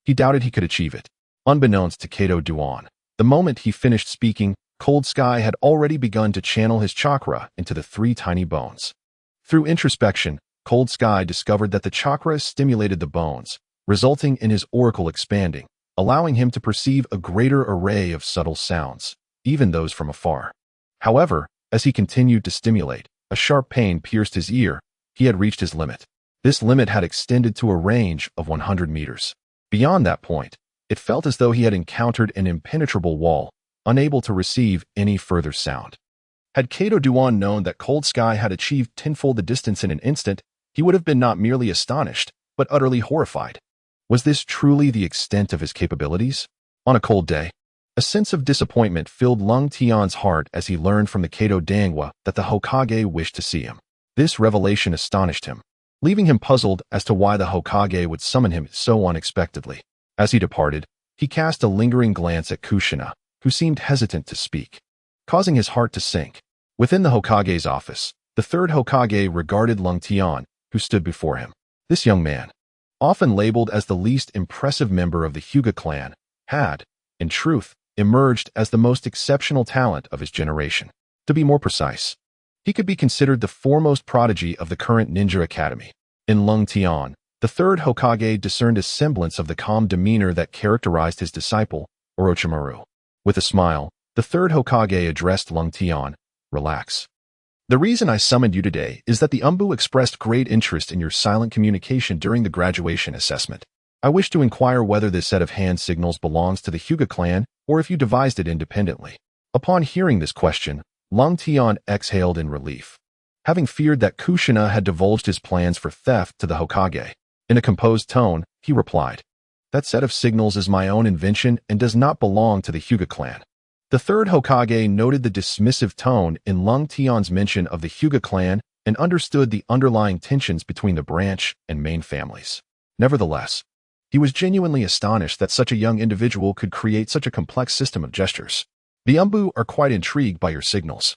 He doubted he could achieve it. Unbeknownst to Kato Duan, the moment he finished speaking, Cold Sky had already begun to channel his chakra into the 3 tiny bones. Through introspection, Cold Sky discovered that the chakra stimulated the bones, resulting in his auricle expanding, allowing him to perceive a greater array of subtle sounds, even those from afar. However, as he continued to stimulate, a sharp pain pierced his ear. He had reached his limit. This limit had extended to a range of 100 meters. Beyond that point, it felt as though he had encountered an impenetrable wall, unable to receive any further sound. Had Kato Duan known that Cold Sky had achieved tenfold the distance in an instant, he would have been not merely astonished, but utterly horrified. Was this truly the extent of his capabilities? On a cold day, a sense of disappointment filled Lung Tian's heart as he learned from the Kato Dangwa that the Hokage wished to see him. This revelation astonished him, leaving him puzzled as to why the Hokage would summon him so unexpectedly. As he departed, he cast a lingering glance at Kushina, who seemed hesitant to speak, causing his heart to sink. Within the Hokage's office, the 3rd Hokage regarded Lung Tian, who stood before him. This young man, often labeled as the least impressive member of the Hyuga clan, had, in truth, emerged as the most exceptional talent of his generation. To be more precise, he could be considered the foremost prodigy of the current ninja academy. In Lung Tian, the 3rd Hokage discerned a semblance of the calm demeanor that characterized his disciple, Orochimaru. With a smile, the 3rd Hokage addressed Lung Tian, "Relax. The reason I summoned you today is that the Umbu expressed great interest in your silent communication during the graduation assessment. I wish to inquire whether this set of hand signals belongs to the Hyuga clan or if you devised it independently." Upon hearing this question, Lung Tian exhaled in relief, having feared that Kushina had divulged his plans for theft to the Hokage. In a composed tone, he replied, "That set of signals is my own invention and does not belong to the Hyuga clan." The 3rd Hokage noted the dismissive tone in Lung Tian's mention of the Hyuga clan and understood the underlying tensions between the branch and main families. Nevertheless, he was genuinely astonished that such a young individual could create such a complex system of gestures. "The Umbu are quite intrigued by your signals.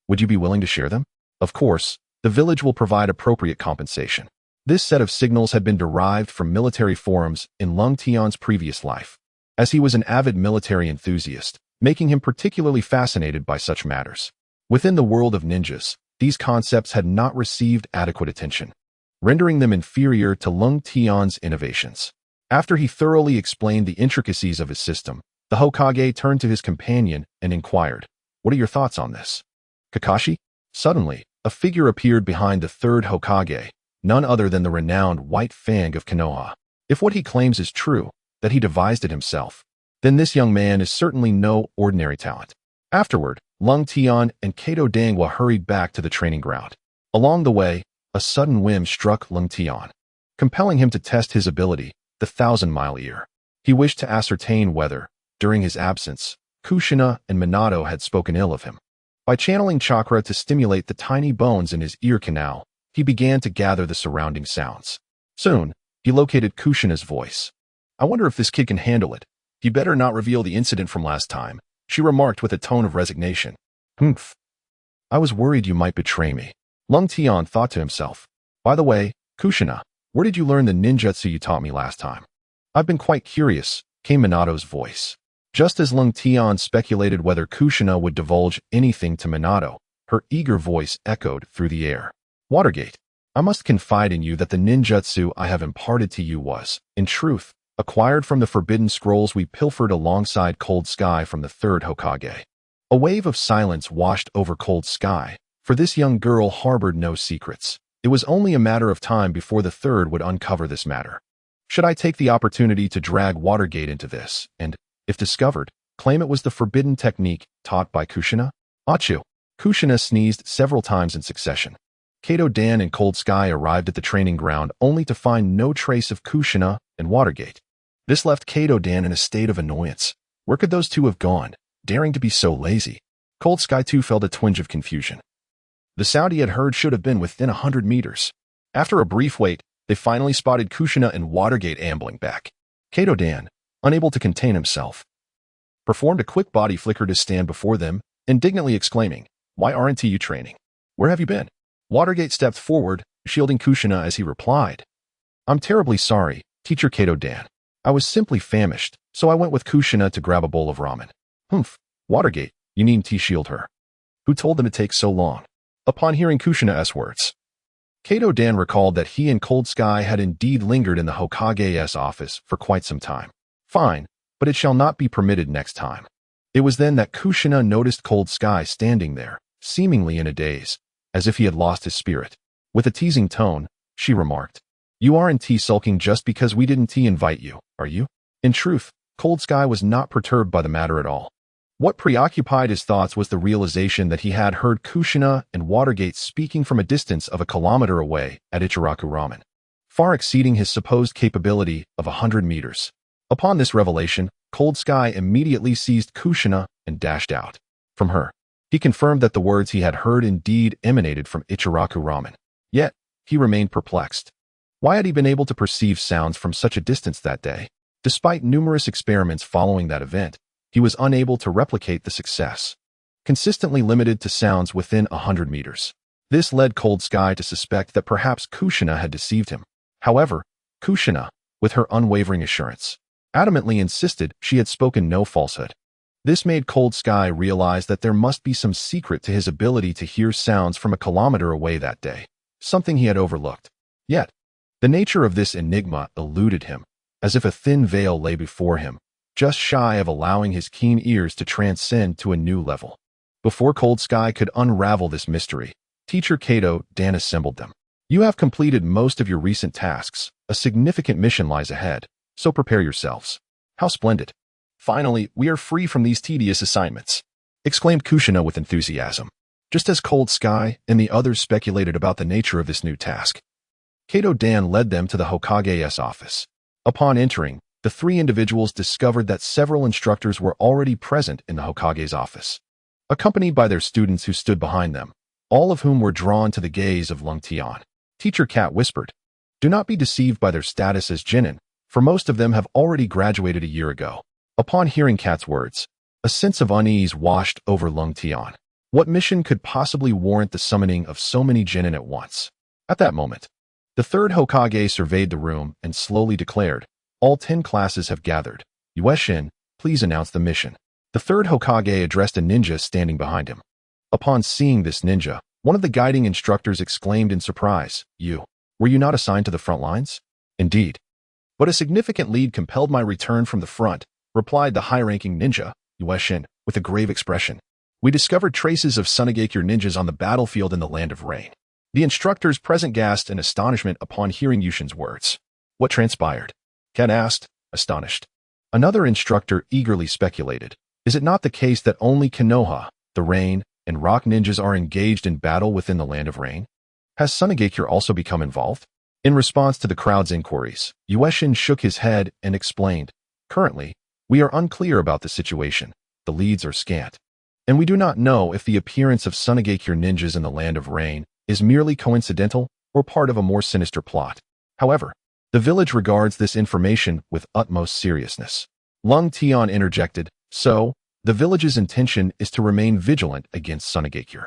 Would you be willing to share them? Of course, the village will provide appropriate compensation." This set of signals had been derived from military forums in Lung Tian's previous life, as he was an avid military enthusiast, making him particularly fascinated by such matters. Within the world of ninjas, these concepts had not received adequate attention, rendering them inferior to Lung Tian's innovations. After he thoroughly explained the intricacies of his system, the Hokage turned to his companion and inquired, "What are your thoughts on this?" Kakashi? Suddenly, a figure appeared behind the third Hokage, none other than the renowned White Fang of Konoha. If what he claims is true, that he devised it himself, then this young man is certainly no ordinary talent. Afterward, Lung Tian and Kato Dangwa hurried back to the training ground. Along the way, a sudden whim struck Lung Tian, compelling him to test his ability, the 1,000-mile ear. He wished to ascertain whether, during his absence, Kushina and Minato had spoken ill of him. By channeling chakra to stimulate the tiny bones in his ear canal, he began to gather the surrounding sounds. Soon, he located Kushina's voice. "I wonder if this kid can handle it. He better not reveal the incident from last time," she remarked with a tone of resignation. "Humph. I was worried you might betray me." Lung Tian thought to himself. "By the way, Kushina, where did you learn the ninjutsu you taught me last time?" "I've been quite curious," came Minato's voice. Just as Lung Tian speculated whether Kushina would divulge anything to Minato, her eager voice echoed through the air. "Watergate, I must confide in you that the ninjutsu I have imparted to you was, in truth, acquired from the forbidden scrolls we pilfered alongside Cold Sky from the third Hokage." A wave of silence washed over Cold Sky, for this young girl harbored no secrets. It was only a matter of time before the third would uncover this matter. Should I take the opportunity to drag Watergate into this, and, if discovered, claim it was the forbidden technique taught by Kushina? Achoo! Kushina sneezed several times in succession. Kato Dan and Cold Sky arrived at the training ground only to find no trace of Kushina and Watergate. This left Kato Dan in a state of annoyance. Where could those two have gone, daring to be so lazy? Cold Sky too felt a twinge of confusion. The sound he had heard should have been within 100 meters. After a brief wait, they finally spotted Kushina and Watergate ambling back. Kato Dan, unable to contain himself, performed a quick body flicker to stand before them, indignantly exclaiming, "Why aren't you training? Where have you been?" Watergate stepped forward, shielding Kushina as he replied, "I'm terribly sorry, Teacher Kato Dan. I was simply famished, so I went with Kushina to grab a bowl of ramen." "Humph, Watergate, you needn't shield her. Who told them to take so long?" Upon hearing Kushina's words, Kato Dan recalled that he and Cold Sky had indeed lingered in the Hokage's office for quite some time. "Fine, but it shall not be permitted next time." It was then that Kushina noticed Cold Sky standing there, seemingly in a daze, as if he had lost his spirit. With a teasing tone, she remarked, "You aren't sulking just because we didn't invite you, are you?" In truth, Cold Sky was not perturbed by the matter at all. What preoccupied his thoughts was the realization that he had heard Kushina and Watergate speaking from a distance of 1 kilometer away at Ichiraku Ramen, far exceeding his supposed capability of 100 meters. Upon this revelation, Cold Sky immediately seized Kushina and dashed out. From her, he confirmed that the words he had heard indeed emanated from Ichiraku Ramen. Yet, he remained perplexed. Why had he been able to perceive sounds from such a distance that day? Despite numerous experiments following that event, he was unable to replicate the success, consistently limited to sounds within 100 meters. This led Cold Sky to suspect that perhaps Kushina had deceived him. However, Kushina, with her unwavering assurance, adamantly insisted she had spoken no falsehood. This made Cold Sky realize that there must be some secret to his ability to hear sounds from 1 kilometer away that day, something he had overlooked. Yet, the nature of this enigma eluded him, as if a thin veil lay before him, just shy of allowing his keen ears to transcend to a new level. Before Cold Sky could unravel this mystery, Teacher Kato Dan assembled them. "You have completed most of your recent tasks. A significant mission lies ahead, so prepare yourselves." "How splendid. Finally, we are free from these tedious assignments," exclaimed Kushina with enthusiasm. Just as Cold Sky and the others speculated about the nature of this new task, Kato Dan led them to the Hokage's office. Upon entering, the three individuals discovered that several instructors were already present in the Hokage's office, accompanied by their students who stood behind them, all of whom were drawn to the gaze of Lung Tian. Teacher Cat whispered, "Do not be deceived by their status as Jinin, for most of them have already graduated a year ago." Upon hearing Cat's words, a sense of unease washed over Lung Tian. What mission could possibly warrant the summoning of so many Jinin at once? At that moment, the third Hokage surveyed the room and slowly declared, "All 10 classes have gathered. Yueshin, please announce the mission." The third Hokage addressed a ninja standing behind him. Upon seeing this ninja, One of the guiding instructors exclaimed in surprise, Were you not assigned to the front lines? Indeed. But a significant lead compelled my return from the front, replied the high-ranking ninja, Yueshin, with a grave expression. We discovered traces of Sunagakure ninjas on the battlefield in the Land of Rain. The instructors present gasped in astonishment upon hearing Yushin's words. What transpired? Ken asked, astonished. Another instructor eagerly speculated. Is it not the case that only Konoha, the Rain, and Rock ninjas are engaged in battle within the Land of Rain? Has Sunagakure also become involved? In response to the crowd's inquiries, Yueshin shook his head and explained, Currently, we are unclear about the situation. The leads are scant. And we do not know if the appearance of Sunagakure ninjas in the Land of Rain is merely coincidental or part of a more sinister plot. However, the village regards this information with utmost seriousness. Lung Tian interjected, So, the village's intention is to remain vigilant against Sunagakure.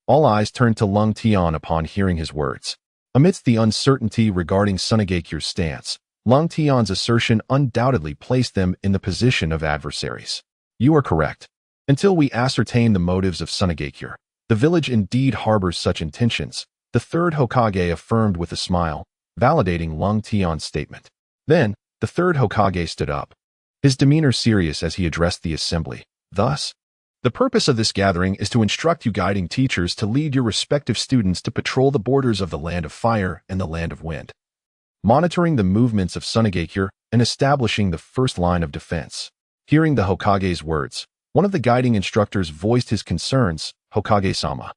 All eyes turned to Lung Tian upon hearing his words. Amidst the uncertainty regarding Sunagakure's stance, Lung Tian's assertion undoubtedly placed them in the position of adversaries. You are correct. Until we ascertain the motives of Sunagakure, the village indeed harbors such intentions, the third Hokage affirmed with a smile, validating Lung Tian's statement. Then, the third Hokage stood up, his demeanor serious as he addressed the assembly. Thus, the purpose of this gathering is to instruct you guiding teachers to lead your respective students to patrol the borders of the Land of Fire and the Land of Wind, monitoring the movements of Sunagakure and establishing the first line of defense. Hearing the Hokage's words, one of the guiding instructors voiced his concerns, Hokage-sama.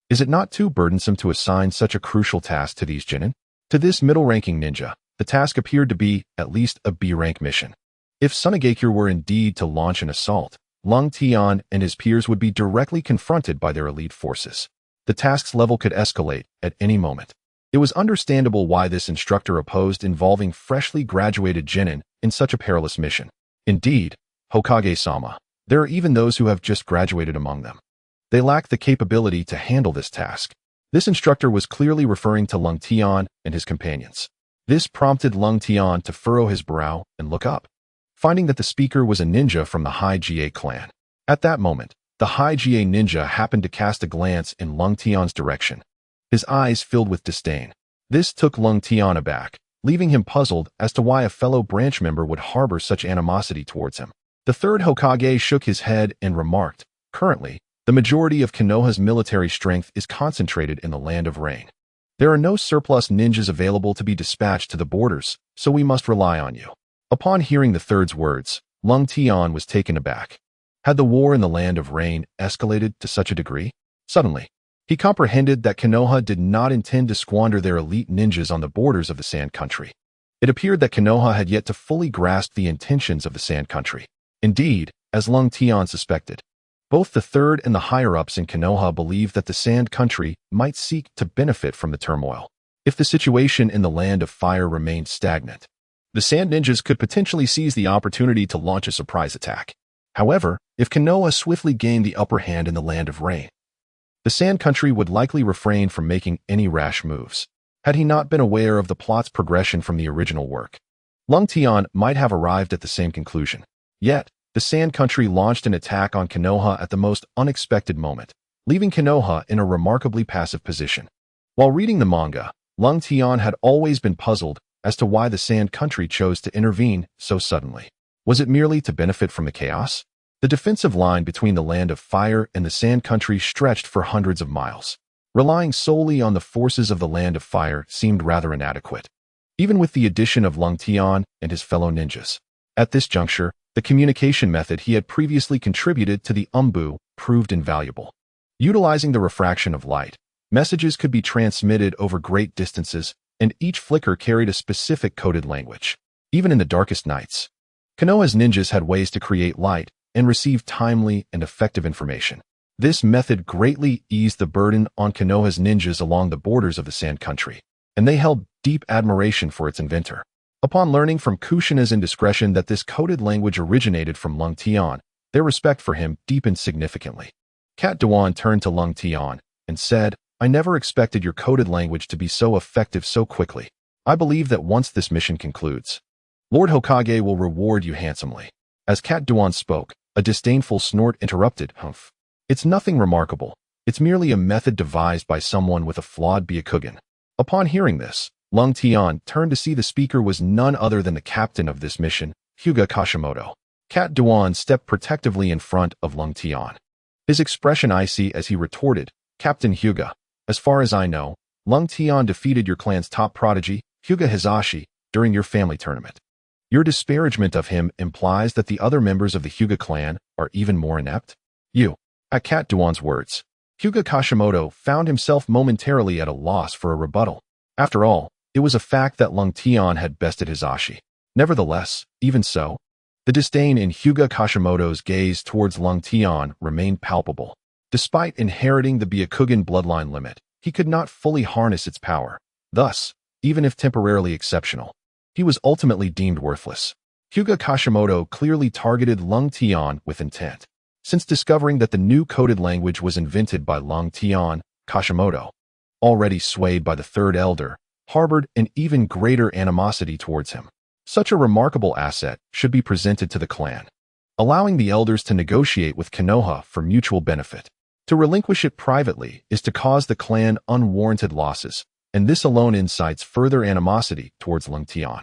Is it not too burdensome to assign such a crucial task to these genin? To this middle-ranking ninja, the task appeared to be, at least, a B-rank mission. If Sunagakure were indeed to launch an assault, Lung Tian and his peers would be directly confronted by their elite forces. The task's level could escalate at any moment. It was understandable why this instructor opposed involving freshly graduated genin in such a perilous mission. Indeed, Hokage-sama, there are even those who have just graduated among them. They lack the capability to handle this task. This instructor was clearly referring to Lung Tian and his companions. This prompted Lung Tian to furrow his brow and look up, finding that the speaker was a ninja from the Hyuga clan. At that moment, the Hyuga ninja happened to cast a glance in Lung Tian's direction. His eyes filled with disdain. This took Lung Tian aback, leaving him puzzled as to why a fellow branch member would harbor such animosity towards him. The third Hokage shook his head and remarked, Currently, the majority of Konoha's military strength is concentrated in the Land of Rain. There are no surplus ninjas available to be dispatched to the borders, so we must rely on you. Upon hearing the third's words, Lung Tian was taken aback. Had the war in the Land of Rain escalated to such a degree? Suddenly, he comprehended that Konoha did not intend to squander their elite ninjas on the borders of the Sand Country. It appeared that Konoha had yet to fully grasp the intentions of the Sand Country. Indeed, as Lung Tian suspected, both the third and the higher-ups in Konoha believed that the Sand Country might seek to benefit from the turmoil. If the situation in the Land of Fire remained stagnant, the Sand Ninjas could potentially seize the opportunity to launch a surprise attack. However, if Konoha swiftly gained the upper hand in the Land of Rain, the Sand Country would likely refrain from making any rash moves. Had he not been aware of the plot's progression from the original work, Lung Tian might have arrived at the same conclusion. Yet, the Sand Country launched an attack on Konoha at the most unexpected moment, leaving Konoha in a remarkably passive position. While reading the manga, Lung Tian had always been puzzled as to why the Sand Country chose to intervene so suddenly. Was it merely to benefit from the chaos? The defensive line between the Land of Fire and the Sand Country stretched for hundreds of miles. Relying solely on the forces of the Land of Fire seemed rather inadequate, even with the addition of Lung Tian and his fellow ninjas. At this juncture, the communication method he had previously contributed to the proved invaluable. Utilizing the refraction of light, messages could be transmitted over great distances, and each flicker carried a specific coded language. Even in the darkest nights, Konoha's ninjas had ways to create light and receive timely and effective information. This method greatly eased the burden on Konoha's ninjas along the borders of the Sand Country, and they held deep admiration for its inventor. Upon learning from Kushina's indiscretion that this coded language originated from Lung Tian, their respect for him deepened significantly. Cat Dewan turned to Lung Tian and said, I never expected your coded language to be so effective so quickly. I believe that once this mission concludes, Lord Hokage will reward you handsomely. As Cat Dewan spoke, a disdainful snort interrupted, Humph. It's nothing remarkable. It's merely a method devised by someone with a flawed Byakugan. Upon hearing this, Lung Tian turned to see the speaker was none other than the captain of this mission, Hyuga Kashimoto. Cat Duan stepped protectively in front of Lung Tian. His expression icy as he retorted, Captain Hyuga, as far as I know, Lung Tian defeated your clan's top prodigy, Hyuga Hizashi, during your family tournament. Your disparagement of him implies that the other members of the Hyuga clan are even more inept? At Cat Duan's words, Hyuga Kashimoto found himself momentarily at a loss for a rebuttal. After all, it was a fact that Lung Tian had bested Hizashi. Nevertheless, even so, the disdain in Hyuga Kashimoto's gaze towards Lung Tian remained palpable. Despite inheriting the Byakugan bloodline limit, he could not fully harness its power. Thus, even if temporarily exceptional, he was ultimately deemed worthless. Hyuga Kashimoto clearly targeted Lung Tian with intent. Since discovering that the new coded language was invented by Lung Tian, Kashimoto, already swayed by the third elder, harbored an even greater animosity towards him. Such a remarkable asset should be presented to the clan, allowing the elders to negotiate with Konoha for mutual benefit. To relinquish it privately is to cause the clan unwarranted losses, and this alone incites further animosity towards Lung Tian.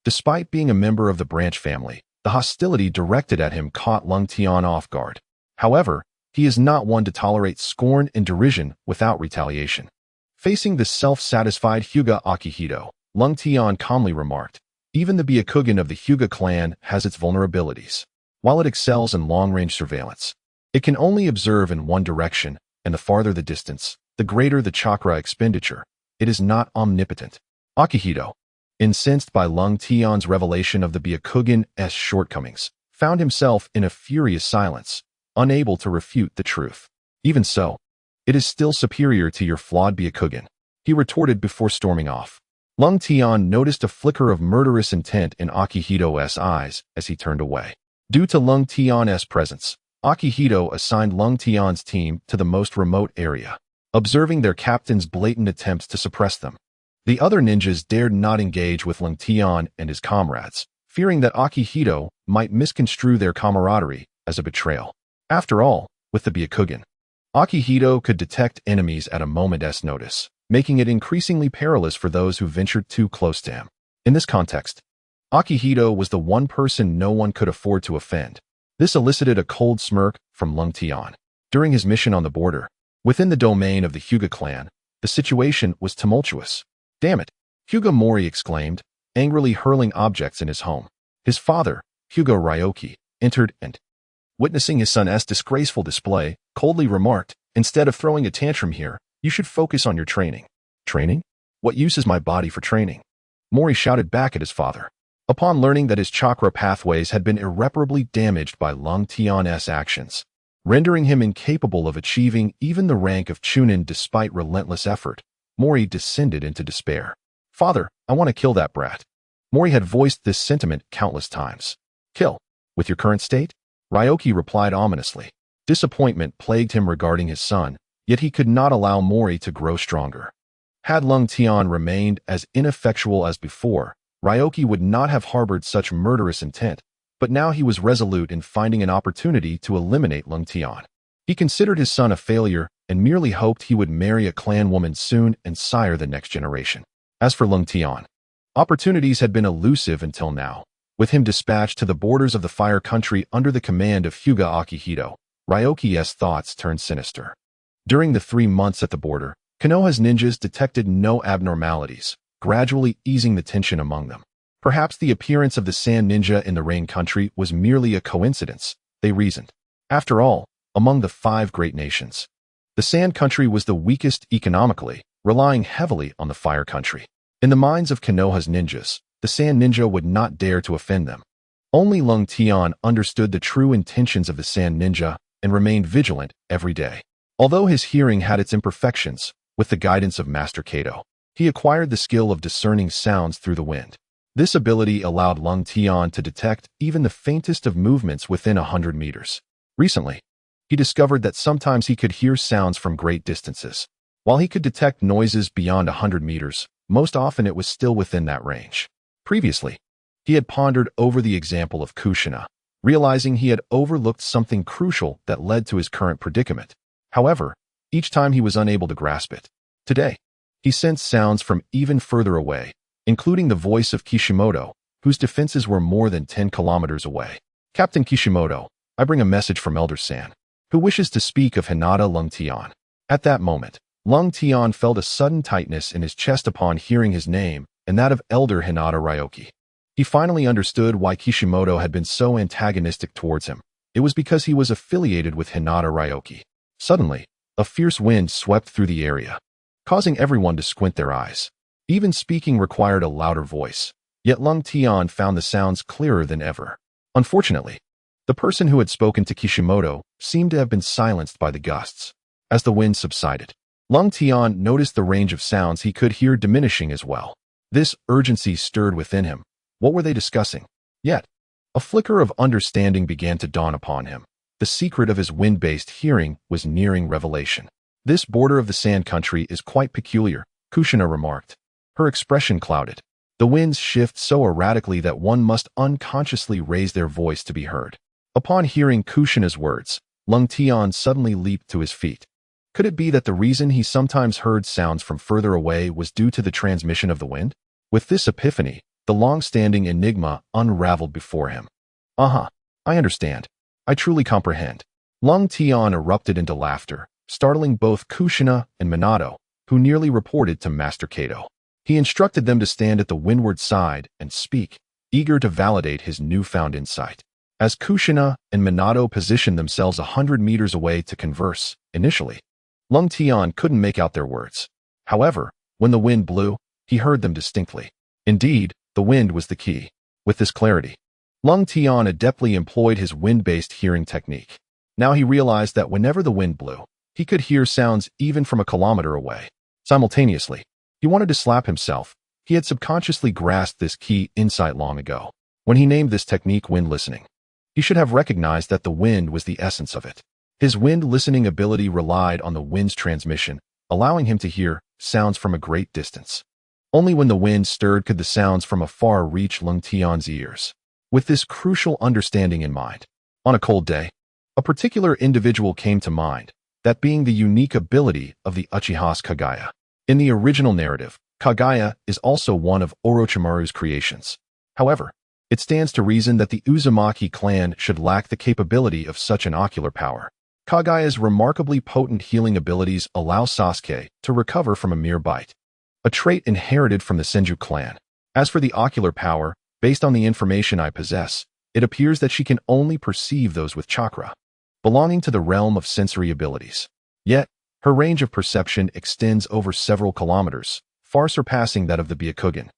Despite being a member of the branch family, the hostility directed at him caught Lung Tian off guard. However, he is not one to tolerate scorn and derision without retaliation. Facing the self-satisfied Hyuga Akihito, Lung Tian calmly remarked, even the Byakugan of the Hyuga clan has its vulnerabilities. While it excels in long-range surveillance, it can only observe in one direction, and the farther the distance, the greater the chakra expenditure. It is not omnipotent. Akihito, incensed by Lung Tian's revelation of the Byakugan's shortcomings, found himself in a furious silence, unable to refute the truth. Even so, it is still superior to your flawed Byakugan, he retorted before storming off. Lung Tian noticed a flicker of murderous intent in Akihito's eyes as he turned away. Due to Lung Tian's presence, Akihito assigned Lung Tian's team to the most remote area, observing their captain's blatant attempts to suppress them. The other ninjas dared not engage with Lung Tian and his comrades, fearing that Akihito might misconstrue their camaraderie as a betrayal. After all, with the Byakugan, Akihito could detect enemies at a moment's notice, making it increasingly perilous for those who ventured too close to him. In this context, Akihito was the one person no one could afford to offend. This elicited a cold smirk from Lung Tian. During his mission on the border, within the domain of the Hyuga clan, the situation was tumultuous. Damn it, Hyuga Mori exclaimed, angrily hurling objects in his home. His father, Hyuga Ryoki, entered and, witnessing his son's disgraceful display, coldly remarked, instead of throwing a tantrum here, you should focus on your training. Training? What use is my body for training? Mori shouted back at his father. Upon learning that his chakra pathways had been irreparably damaged by Lung Tian's actions, rendering him incapable of achieving even the rank of Chunin despite relentless effort, Mori descended into despair. Father, I want to kill that brat. Mori had voiced this sentiment countless times. Kill? With your current state? Ryoki replied ominously. Disappointment plagued him regarding his son, yet he could not allow Mori to grow stronger. Had Lung Tian remained as ineffectual as before, Ryoki would not have harbored such murderous intent, but now he was resolute in finding an opportunity to eliminate Lung Tian. He considered his son a failure and merely hoped he would marry a clan woman soon and sire the next generation. As for Lung Tian, opportunities had been elusive until now. With him dispatched to the borders of the Fire Country under the command of Hyuga Akihito, Ryoki's thoughts turned sinister. During the 3 months at the border, Konoha's ninjas detected no abnormalities, gradually easing the tension among them. Perhaps the appearance of the Sand Ninja in the Rain Country was merely a coincidence, they reasoned. After all, among the 5 great nations, the Sand Country was the weakest economically, relying heavily on the Fire Country. In the minds of Konoha's ninjas, the Sand Ninja would not dare to offend them. Only Lung Tian understood the true intentions of the Sand Ninja and remained vigilant every day. Although his hearing had its imperfections, with the guidance of Master Kato, he acquired the skill of discerning sounds through the wind. This ability allowed Lung Tian to detect even the faintest of movements within 100 meters. Recently, he discovered that sometimes he could hear sounds from great distances. While he could detect noises beyond 100 meters, most often it was still within that range. Previously, he had pondered over the example of Kushina, realizing he had overlooked something crucial that led to his current predicament. However, each time he was unable to grasp it. Today, he sensed sounds from even further away, including the voice of Kishimoto, whose defenses were more than 10 kilometers away. Captain Kishimoto, I bring a message from Elder San, who wishes to speak of Hinata Rengtian. At that moment, Rengtian felt a sudden tightness in his chest upon hearing his name and that of Elder Hinata Ryoki. He finally understood why Kishimoto had been so antagonistic towards him. It was because he was affiliated with Hinata Ryoki. Suddenly, a fierce wind swept through the area, causing everyone to squint their eyes. Even speaking required a louder voice, yet Rengtian found the sounds clearer than ever. Unfortunately, the person who had spoken to Kishimoto seemed to have been silenced by the gusts. As the wind subsided, Rengtian noticed the range of sounds he could hear diminishing as well. This urgency stirred within him. What were they discussing? Yet, a flicker of understanding began to dawn upon him. The secret of his wind-based hearing was nearing revelation. This border of the Sand Country is quite peculiar, Kushina remarked. Her expression clouded. The winds shift so erratically that one must unconsciously raise their voice to be heard. Upon hearing Kushina's words, Rengtian suddenly leaped to his feet. Could it be that the reason he sometimes heard sounds from further away was due to the transmission of the wind? With this epiphany, the long-standing enigma unraveled before him. I understand. I truly comprehend. Rengtian erupted into laughter, startling both Kushina and Minato, who nearly reported to Master Kato. He instructed them to stand at the windward side and speak, eager to validate his newfound insight. As Kushina and Minato positioned themselves 100 meters away to converse, initially, Rengtian couldn't make out their words. However, when the wind blew, he heard them distinctly. Indeed, the wind was the key. With this clarity, Rengtian adeptly employed his wind-based hearing technique. Now he realized that whenever the wind blew, he could hear sounds even from a kilometer away. Simultaneously, he wanted to slap himself. He had subconsciously grasped this key insight long ago. When he named this technique wind listening, he should have recognized that the wind was the essence of it. His wind listening ability relied on the wind's transmission, allowing him to hear sounds from a great distance. Only when the wind stirred could the sounds from afar reach Rengtian's ears. With this crucial understanding in mind, on a cold day, a particular individual came to mind, that being the unique ability of the Uchiha's Kaguya. In the original narrative, Kaguya is also one of Orochimaru's creations. However, it stands to reason that the Uzumaki clan should lack the capability of such an ocular power. Kaguya's remarkably potent healing abilities allow Sasuke to recover from a mere bite, a trait inherited from the Senju clan. As for the ocular power, based on the information I possess, it appears that she can only perceive those with chakra, belonging to the realm of sensory abilities. Yet, her range of perception extends over several kilometers, far surpassing that of the Byakugan.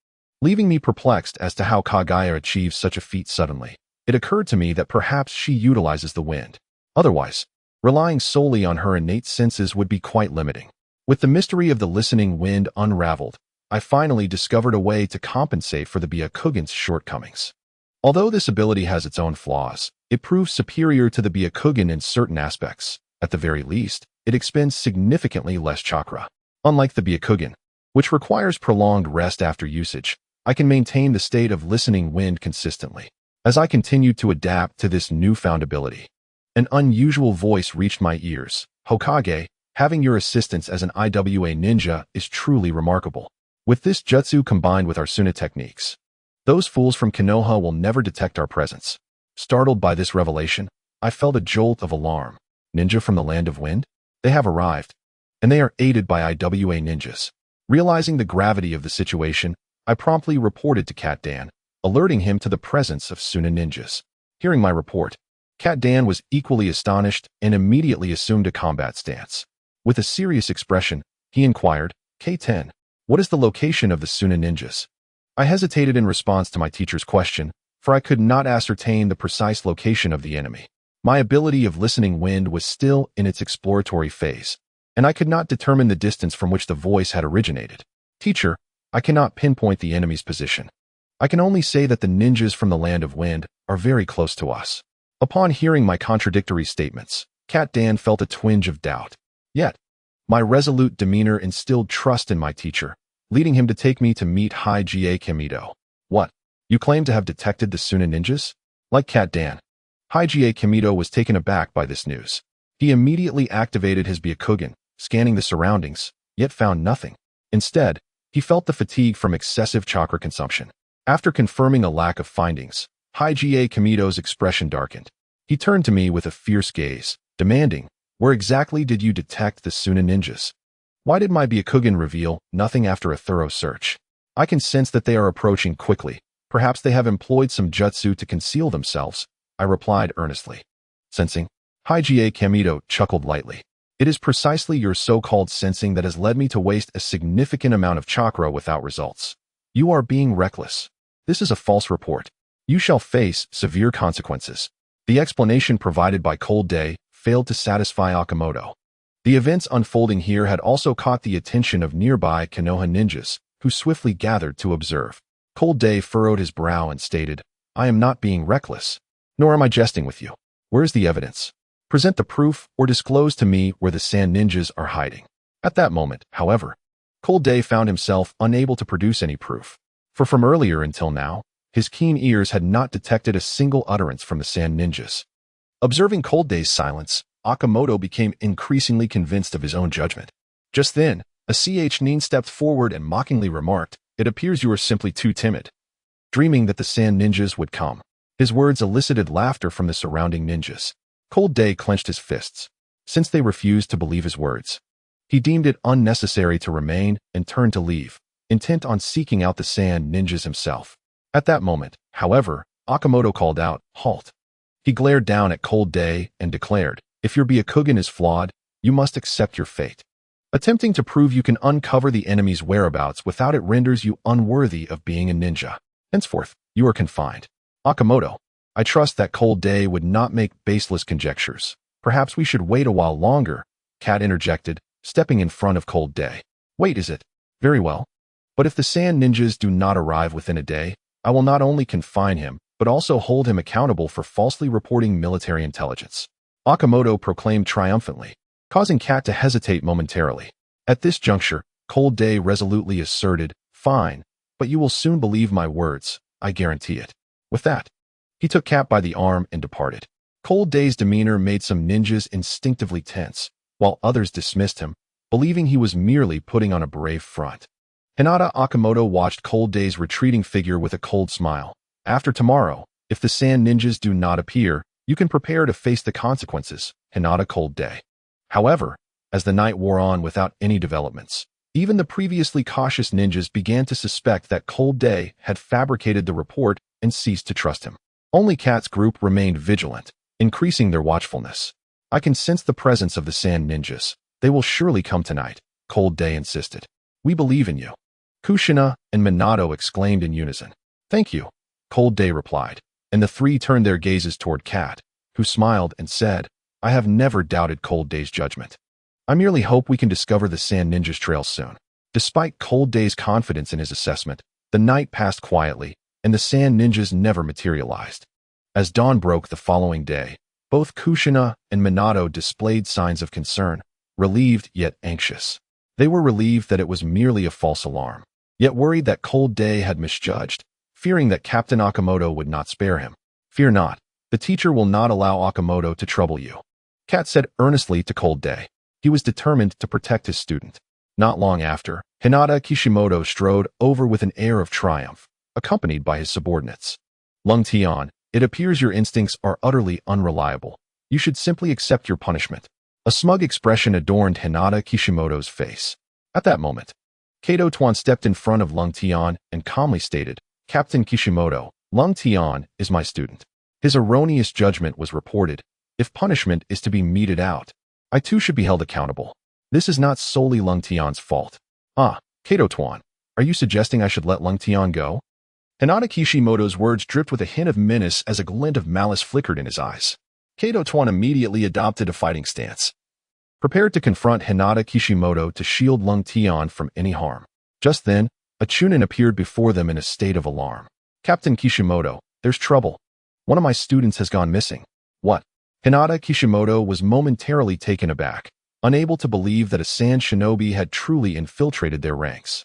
Leaving me perplexed as to how Kaguya achieves such a feat suddenly, it occurred to me that perhaps she utilizes the wind. Otherwise, relying solely on her innate senses would be quite limiting. With the mystery of the listening wind unraveled, I finally discovered a way to compensate for the Byakugan's shortcomings. Although this ability has its own flaws, it proves superior to the Byakugan in certain aspects. At the very least, it expends significantly less chakra. Unlike the Byakugan, which requires prolonged rest after usage, I can maintain the state of listening wind consistently. As I continued to adapt to this newfound ability, an unusual voice reached my ears. Hokage, having your assistance as an IWA ninja is truly remarkable. With this jutsu combined with our Suna techniques, those fools from Konoha will never detect our presence. Startled by this revelation, I felt a jolt of alarm. Ninja from the land of wind? They have arrived, and they are aided by IWA ninjas. Realizing the gravity of the situation, I promptly reported to Cat Dan, alerting him to the presence of Suna ninjas. Hearing my report, Cat Dan was equally astonished and immediately assumed a combat stance. With a serious expression, he inquired, K-10, what is the location of the Suna ninjas? I hesitated in response to my teacher's question, for I could not ascertain the precise location of the enemy. My ability of listening wind was still in its exploratory phase, and I could not determine the distance from which the voice had originated. Teacher, I cannot pinpoint the enemy's position. I can only say that the ninjas from the land of wind are very close to us. Upon hearing my contradictory statements, Cat Dan felt a twinge of doubt. Yet, my resolute demeanor instilled trust in my teacher, leading him to take me to meet Hyuga Rengtian. What? You claim to have detected the Suna ninjas? Like Cat Dan, Hyuga Rengtian was taken aback by this news. He immediately activated his Byakugan, scanning the surroundings, yet found nothing. Instead, he felt the fatigue from excessive chakra consumption. After confirming a lack of findings, Hyuga Kamito's expression darkened. He turned to me with a fierce gaze, demanding, "Where exactly did you detect the Suna ninjas? Why did my Byakugan reveal nothing after a thorough search? I can sense that they are approaching quickly. Perhaps they have employed some jutsu to conceal themselves," I replied earnestly. Sensing? Hyuga Kamito chuckled lightly. "It is precisely your so-called sensing that has led me to waste a significant amount of chakra without results. You are being reckless. This is a false report. You shall face severe consequences." The explanation provided by Cold Day failed to satisfy Okamoto. The events unfolding here had also caught the attention of nearby Konoha ninjas, who swiftly gathered to observe. Cold Day furrowed his brow and stated, "I am not being reckless, nor am I jesting with you. Where is the evidence? Present the proof or disclose to me where the sand ninjas are hiding." At that moment, however, Cold Day found himself unable to produce any proof, for from earlier until now, his keen ears had not detected a single utterance from the sand ninjas. Observing Cold Day's silence, Okamoto became increasingly convinced of his own judgment. Just then, a nin stepped forward and mockingly remarked, "It appears you are simply too timid." Dreaming that the sand ninjas would come, his words elicited laughter from the surrounding ninjas. Cold Day clenched his fists. Since they refused to believe his words, he deemed it unnecessary to remain and turned to leave, intent on seeking out the sand ninjas himself. At that moment, however, Okamoto called out, "Halt." He glared down at Cold Day and declared, "If your Byakugan is flawed, you must accept your fate. Attempting to prove you can uncover the enemy's whereabouts without it renders you unworthy of being a ninja. Henceforth, you are confined." "Okamoto, I trust that Cold Day would not make baseless conjectures. Perhaps we should wait a while longer," Cat interjected, stepping in front of Cold Day. "Wait, is it? Very well. But if the sand ninjas do not arrive within a day, I will not only confine him, but also hold him accountable for falsely reporting military intelligence," Okamoto proclaimed triumphantly, causing Cat to hesitate momentarily. At this juncture, Cold Day resolutely asserted, "Fine, but you will soon believe my words, I guarantee it." With that, he took Cat by the arm and departed. Cold Day's demeanor made some ninjas instinctively tense, while others dismissed him, believing he was merely putting on a brave front. Hinata Okamoto watched Cold Day's retreating figure with a cold smile. "After tomorrow, if the sand ninjas do not appear, you can prepare to face the consequences," Hinata Cold Day. However, as the night wore on without any developments, even the previously cautious ninjas began to suspect that Cold Day had fabricated the report and ceased to trust him. Only Cat's group remained vigilant, increasing their watchfulness. "I can sense the presence of the sand ninjas. They will surely come tonight," Cold Day insisted. "We believe in you." Kushina and Minato exclaimed in unison. "Thank you," Cold Day replied, and the three turned their gazes toward Cat, who smiled and said, "I have never doubted Cold Day's judgment. I merely hope we can discover the sand ninjas' trail soon." Despite Cold Day's confidence in his assessment, the night passed quietly, and the sand ninjas never materialized. As dawn broke the following day, both Kushina and Minato displayed signs of concern, relieved yet anxious. They were relieved that it was merely a false alarm, yet worried that Cold Day had misjudged, fearing that Captain Okamoto would not spare him. "Fear not, the teacher will not allow Okamoto to trouble you," Cat said earnestly to Cold Day. He was determined to protect his student. Not long after, Hinata Kishimoto strode over with an air of triumph, accompanied by his subordinates. "Lung Tian, it appears your instincts are utterly unreliable. You should simply accept your punishment." A smug expression adorned Hinata Kishimoto's face. At that moment, Kato Tuan stepped in front of Lung Tian and calmly stated, "Captain Kishimoto, Lung Tian is my student. His erroneous judgment was reported. If punishment is to be meted out, I too should be held accountable. This is not solely Lung Tian's fault." "Ah, Kato Tuan, are you suggesting I should let Lung Tian go?" Hinata Kishimoto's words dripped with a hint of menace as a glint of malice flickered in his eyes. Kato Tuan immediately adopted a fighting stance, prepared to confront Hinata Kishimoto to shield Lung Tian from any harm. Just then, a Chunin appeared before them in a state of alarm. "Captain Kishimoto, there's trouble. One of my students has gone missing." "What?" Hinata Kishimoto was momentarily taken aback, unable to believe that a sand shinobi had truly infiltrated their ranks.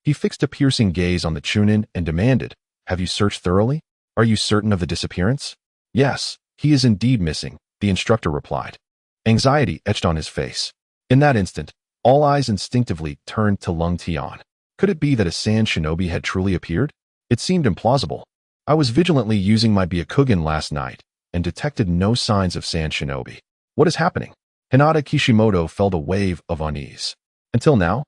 He fixed a piercing gaze on the Chunin and demanded, "Have you searched thoroughly? Are you certain of the disappearance?" "Yes, he is indeed missing," the instructor replied. Anxiety etched on his face. In that instant, all eyes instinctively turned to Lung Tian. Could it be that a sand shinobi had truly appeared? It seemed implausible. I was vigilantly using my Byakugan last night and detected no signs of sand shinobi. What is happening? Hinata Kishimoto felt a wave of unease. Until now,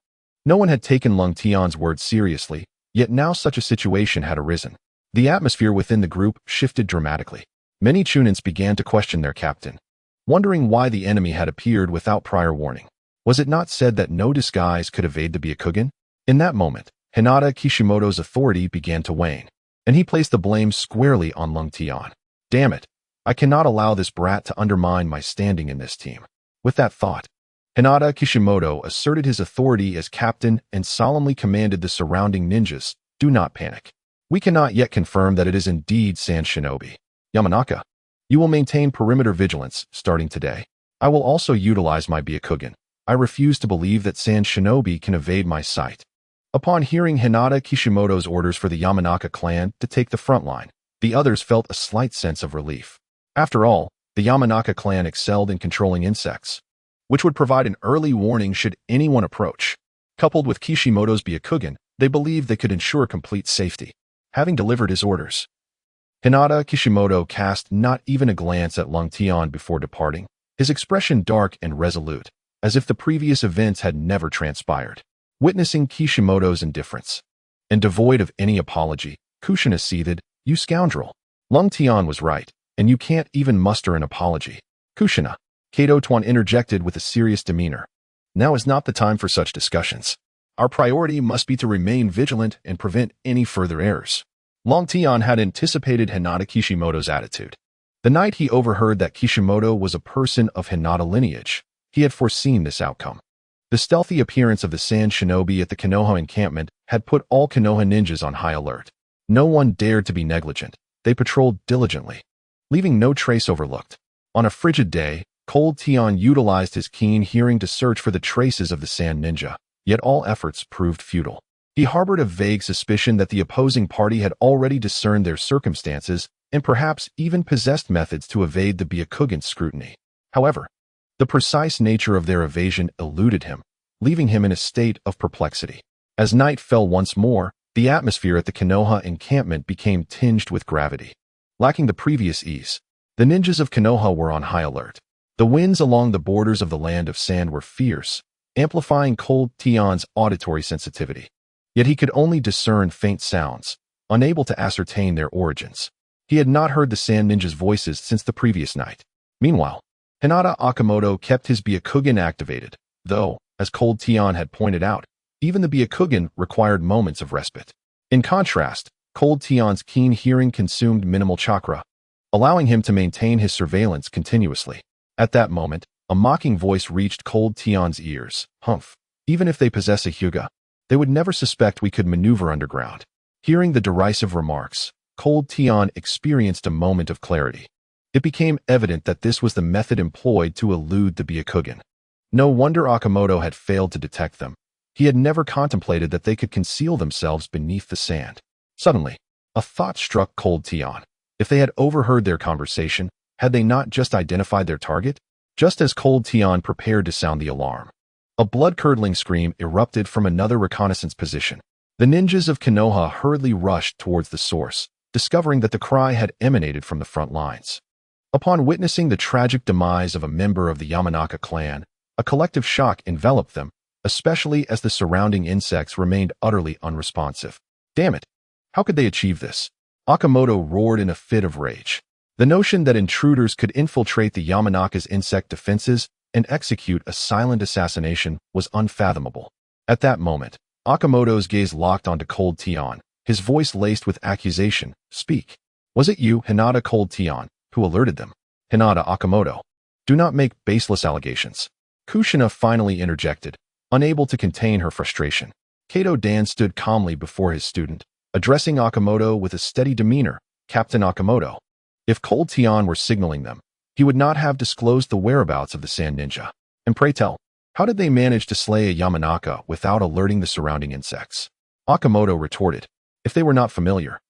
no one had taken Lung Tian's words seriously, yet now such a situation had arisen. The atmosphere within the group shifted dramatically. Many Chunins began to question their captain, wondering why the enemy had appeared without prior warning. Was it not said that no disguise could evade the Byakugan? In that moment, Hinata Kishimoto's authority began to wane, and he placed the blame squarely on Lung Tian. Damn it, I cannot allow this brat to undermine my standing in this team. With that thought, Hinata Kishimoto asserted his authority as captain and solemnly commanded the surrounding ninjas, do not panic. We cannot yet confirm that it is indeed Sand Shinobi. Yamanaka, you will maintain perimeter vigilance starting today. I will also utilize my Byakugan. I refuse to believe that Sand Shinobi can evade my sight. Upon hearing Hinata Kishimoto's orders for the Yamanaka clan to take the front line, the others felt a slight sense of relief. After all, the Yamanaka clan excelled in controlling insects, which would provide an early warning should anyone approach. Coupled with Kishimoto's Byakugan, they believed they could ensure complete safety. Having delivered his orders, Hinata Kishimoto cast not even a glance at Lung Tian before departing, his expression dark and resolute, as if the previous events had never transpired. Witnessing Kishimoto's indifference, and devoid of any apology, Kushina seethed, "You scoundrel. Lung Tian was right, and you can't even muster an apology." "Kushina," Kato Tuan interjected with a serious demeanor. "Now is not the time for such discussions. Our priority must be to remain vigilant and prevent any further errors." Lung Tian had anticipated Hinata Kishimoto's attitude. The night he overheard that Kishimoto was a person of Hinata lineage, he had foreseen this outcome. The stealthy appearance of the Sand Shinobi at the Konoha encampment had put all Konoha ninjas on high alert. No one dared to be negligent. They patrolled diligently, leaving no trace overlooked. On a frigid day, Cold Tian utilized his keen hearing to search for the traces of the Sand Ninja, yet all efforts proved futile. He harbored a vague suspicion that the opposing party had already discerned their circumstances and perhaps even possessed methods to evade the Byakugan's scrutiny. However, the precise nature of their evasion eluded him, leaving him in a state of perplexity. As night fell once more, the atmosphere at the Konoha encampment became tinged with gravity. Lacking the previous ease, the ninjas of Konoha were on high alert. The winds along the borders of the land of sand were fierce, amplifying Cold Tian's auditory sensitivity. Yet he could only discern faint sounds, unable to ascertain their origins. He had not heard the sand ninjas' voices since the previous night. Meanwhile, Hinata Akamoto kept his Byakugan activated, though, as Cold Tian had pointed out, even the Byakugan required moments of respite. In contrast, Cold Tian's keen hearing consumed minimal chakra, allowing him to maintain his surveillance continuously. At that moment, a mocking voice reached Cold Tian's ears. "Humph, even if they possess a Hyuga, they would never suspect we could maneuver underground." Hearing the derisive remarks, Cold Tian experienced a moment of clarity. It became evident that this was the method employed to elude the Byakugan. No wonder Akamoto had failed to detect them. He had never contemplated that they could conceal themselves beneath the sand. Suddenly, a thought struck Cold Tian. If they had overheard their conversation, had they not just identified their target? Just as Cold Tian prepared to sound the alarm, a blood-curdling scream erupted from another reconnaissance position. The ninjas of Konoha hurriedly rushed towards the source, discovering that the cry had emanated from the front lines. Upon witnessing the tragic demise of a member of the Yamanaka clan, a collective shock enveloped them, especially as the surrounding insects remained utterly unresponsive. Damn it! How could they achieve this? Akamoto roared in a fit of rage. The notion that intruders could infiltrate the Yamanaka's insect defenses and execute a silent assassination was unfathomable. At that moment, Akamoto's gaze locked onto Cold Tian, his voice laced with accusation. "Speak. Was it you, Hinata Cold Tian, who alerted them?" "Hinata Akamoto. Do not make baseless allegations." Kushina finally interjected, unable to contain her frustration. Kato Dan stood calmly before his student, addressing Akamoto with a steady demeanor. "Captain Akamoto, if Cold Tian were signaling them, he would not have disclosed the whereabouts of the Sand Ninja. And pray tell, how did they manage to slay a Yamanaka without alerting the surrounding insects?" Akamoto retorted, "If they were not familiar,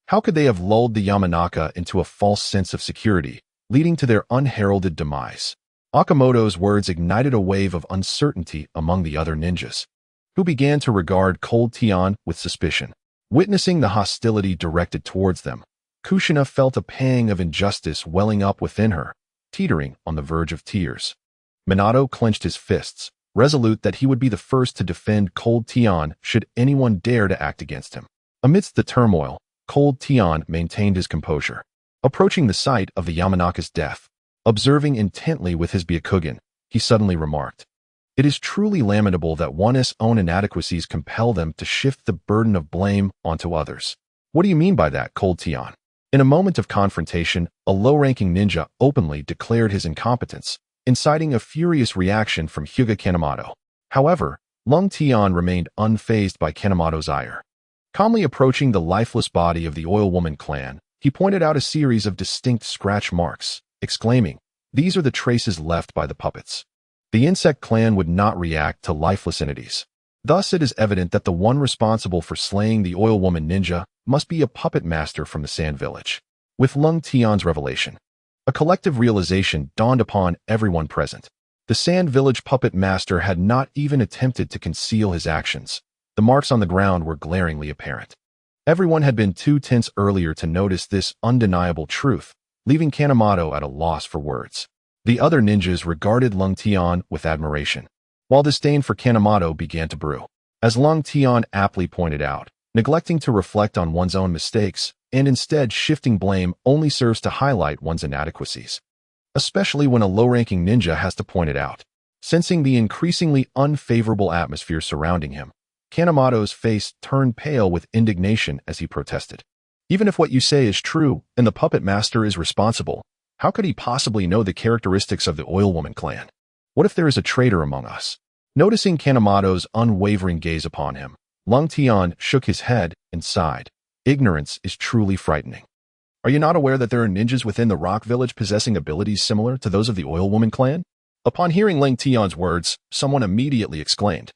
how could they have lulled the Yamanaka into a false sense of security, leading to their unheralded demise?" Okamoto's words ignited a wave of uncertainty among the other ninjas, who began to regard Cold Tian with suspicion. Witnessing the hostility directed towards them, Kushina felt a pang of injustice welling up within her, teetering on the verge of tears. Minato clenched his fists, resolute that he would be the first to defend Cold Tian should anyone dare to act against him. Amidst the turmoil, Cold Tian maintained his composure. Approaching the site of the Yamanaka's death, observing intently with his Byakugan, he suddenly remarked, "It is truly lamentable that one's own inadequacies compel them to shift the burden of blame onto others." "What do you mean by that, Cold Tian?" In a moment of confrontation, a low-ranking ninja openly declared his incompetence, inciting a furious reaction from Hyuga Kanemoto. However, Lung Tian remained unfazed by Kanemoto's ire. Calmly approaching the lifeless body of the Oil Woman clan, he pointed out a series of distinct scratch marks, exclaiming, "These are the traces left by the puppets." The insect clan would not react to lifeless entities. Thus it is evident that the one responsible for slaying the Oil Woman ninja must be a puppet master from the Sand Village. With Lung Tian's revelation, a collective realization dawned upon everyone present. The Sand Village puppet master had not even attempted to conceal his actions. The marks on the ground were glaringly apparent. Everyone had been too tense earlier to notice this undeniable truth, leaving Kanemoto at a loss for words. The other ninjas regarded Lung Tian with admiration, while disdain for Kanemoto began to brew. As Lung Tian aptly pointed out, neglecting to reflect on one's own mistakes and instead shifting blame only serves to highlight one's inadequacies, especially when a low-ranking ninja has to point it out. Sensing the increasingly unfavorable atmosphere surrounding him, Kanemoto's face turned pale with indignation as he protested. "Even if what you say is true and the puppet master is responsible, how could he possibly know the characteristics of the Oil Woman clan? What if there is a traitor among us?" Noticing Kanemoto's unwavering gaze upon him, Lung Tian shook his head and sighed. "Ignorance is truly frightening. Are you not aware that there are ninjas within the Rock Village possessing abilities similar to those of the Oil Woman clan?" Upon hearing Lung Tian's words, someone immediately exclaimed,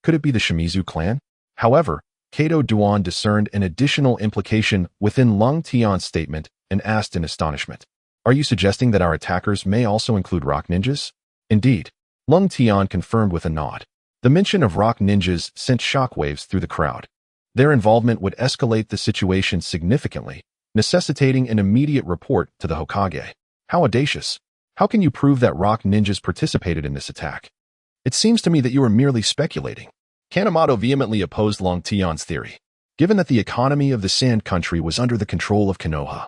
"Could it be the Shimizu clan?" However, Kato Duan discerned an additional implication within Lung Tian's statement and asked in astonishment, "Are you suggesting that our attackers may also include rock ninjas?" "Indeed," Lung Tian confirmed with a nod. The mention of rock ninjas sent shockwaves through the crowd. Their involvement would escalate the situation significantly, necessitating an immediate report to the Hokage. "How audacious! How can you prove that rock ninjas participated in this attack? It seems to me that you are merely speculating." Kanemoto vehemently opposed Lung Tian's theory. Given that the economy of the Sand Country was under the control of Konoha,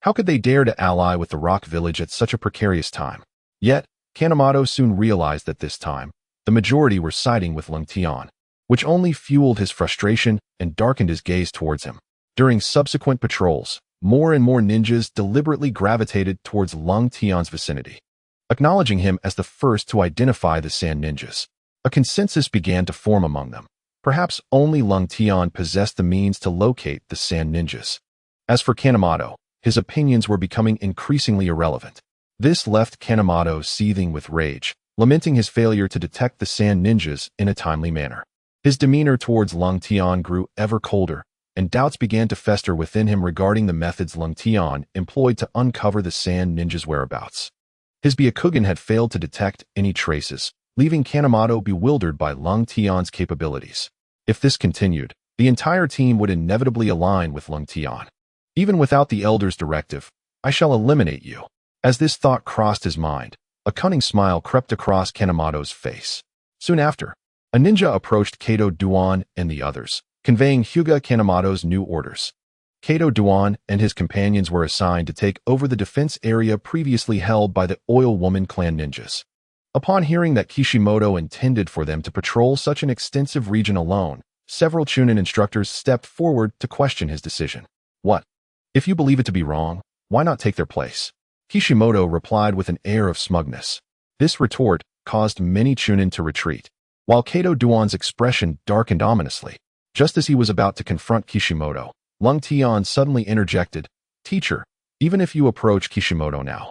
how could they dare to ally with the Rock Village at such a precarious time? Yet, Kanemoto soon realized that this time, the majority were siding with Lung Tian, which only fueled his frustration and darkened his gaze towards him. During subsequent patrols, more and more ninjas deliberately gravitated towards Lung Tian's vicinity, acknowledging him as the first to identify the Sand Ninjas. A consensus began to form among them. Perhaps only Lung Tian possessed the means to locate the Sand Ninjas. As for Kanemoto, his opinions were becoming increasingly irrelevant. This left Kanemoto seething with rage, lamenting his failure to detect the Sand Ninjas in a timely manner. His demeanor towards Lung Tian grew ever colder, and doubts began to fester within him regarding the methods Lung Tian employed to uncover the Sand Ninjas' whereabouts. His Byakugan had failed to detect any traces, leaving Kanemoto bewildered by Lung Tian's capabilities. If this continued, the entire team would inevitably align with Lung Tian. "Even without the Elder's directive, I shall eliminate you." As this thought crossed his mind, a cunning smile crept across Kanemoto's face. Soon after, a ninja approached Kato Duan and the others, conveying Hyuga Kanemoto's new orders. Kato Duan and his companions were assigned to take over the defense area previously held by the Oil Woman clan ninjas. Upon hearing that Kishimoto intended for them to patrol such an extensive region alone, several Chunin instructors stepped forward to question his decision. "What? If you believe it to be wrong, why not take their place?" Kishimoto replied with an air of smugness. This retort caused many Chunin to retreat, while Kato Duan's expression darkened ominously. Just as he was about to confront Kishimoto, Lung Tian suddenly interjected, "Teacher, even if you approach Kishimoto now,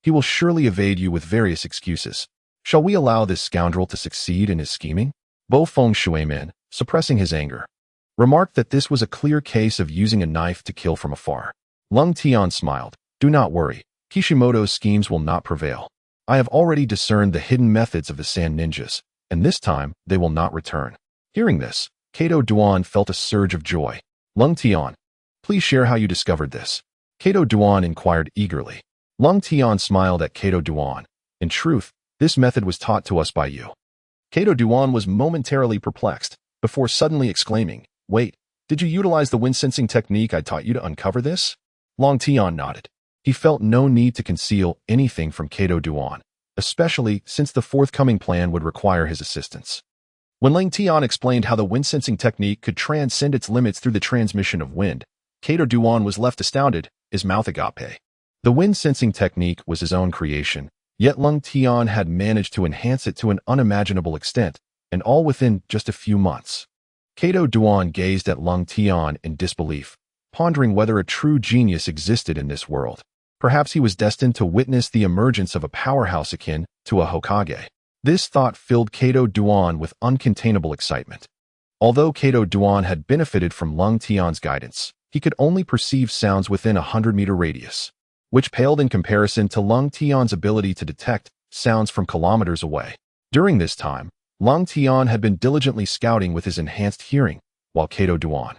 he will surely evade you with various excuses. Shall we allow this scoundrel to succeed in his scheming?" Bo Feng Shuimin, suppressing his anger, remarked that this was a clear case of using a knife to kill from afar. Lung Tian smiled. "Do not worry, Kishimoto's schemes will not prevail. I have already discerned the hidden methods of the sand ninjas, and this time they will not return. Hearing this, Kato Duan felt a surge of joy. Lung Tian, please share how you discovered this. Kato Duan inquired eagerly. Lung Tian smiled at Kato Duan. In truth, this method was taught to us by you. Kato Duan was momentarily perplexed, before suddenly exclaiming, wait, did you utilize the wind-sensing technique I taught you to uncover this? Lung Tian nodded. He felt no need to conceal anything from Kato Duan, especially since the forthcoming plan would require his assistance. When Lung Tian explained how the wind-sensing technique could transcend its limits through the transmission of wind, Kato Duan was left astounded, his mouth agape. The wind-sensing technique was his own creation, yet Lung Tian had managed to enhance it to an unimaginable extent, and all within just a few months. Kato Duan gazed at Lung Tian in disbelief, pondering whether a true genius existed in this world. Perhaps he was destined to witness the emergence of a powerhouse akin to a Hokage. This thought filled Kato Duan with uncontainable excitement. Although Kato Duan had benefited from Lung Tian's guidance, he could only perceive sounds within a 100-meter radius, which paled in comparison to Lung Tian's ability to detect sounds from kilometers away. During this time, Lung Tian had been diligently scouting with his enhanced hearing, while Kato Duan,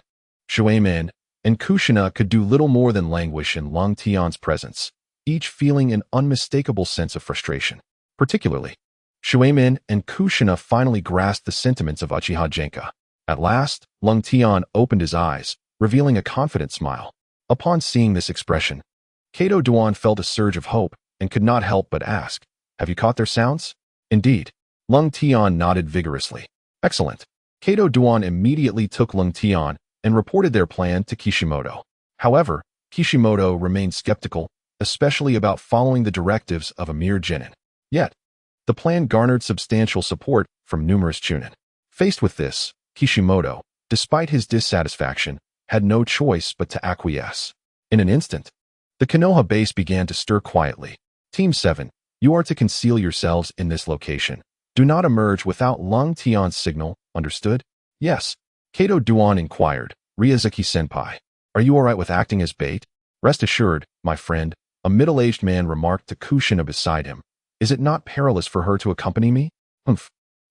Shuaimen, and Kushina could do little more than languish in Lung Tian's presence, each feeling an unmistakable sense of frustration. Particularly, Shuaimen and Kushina finally grasped the sentiments of Uchiha Genka. At last, Lung Tian opened his eyes, revealing a confident smile. Upon seeing this expression, Kato Duan felt a surge of hope and could not help but ask, have you caught their sounds? Indeed. Lung Tian nodded vigorously. Excellent. Kato Duan immediately took Lung Tian and reported their plan to Kishimoto. However, Kishimoto remained skeptical, especially about following the directives of a mere genin. Yet, the plan garnered substantial support from numerous chunin. Faced with this, Kishimoto, despite his dissatisfaction, had no choice but to acquiesce. In an instant, the Konoha base began to stir quietly. Team 7, you are to conceal yourselves in this location. Do not emerge without Lung Tian's signal, understood? Yes. Kato Duan inquired, Ryuzuki-senpai, are you alright with acting as bait? Rest assured, my friend, a middle-aged man remarked to Kushina beside him. Is it not perilous for her to accompany me? Humph.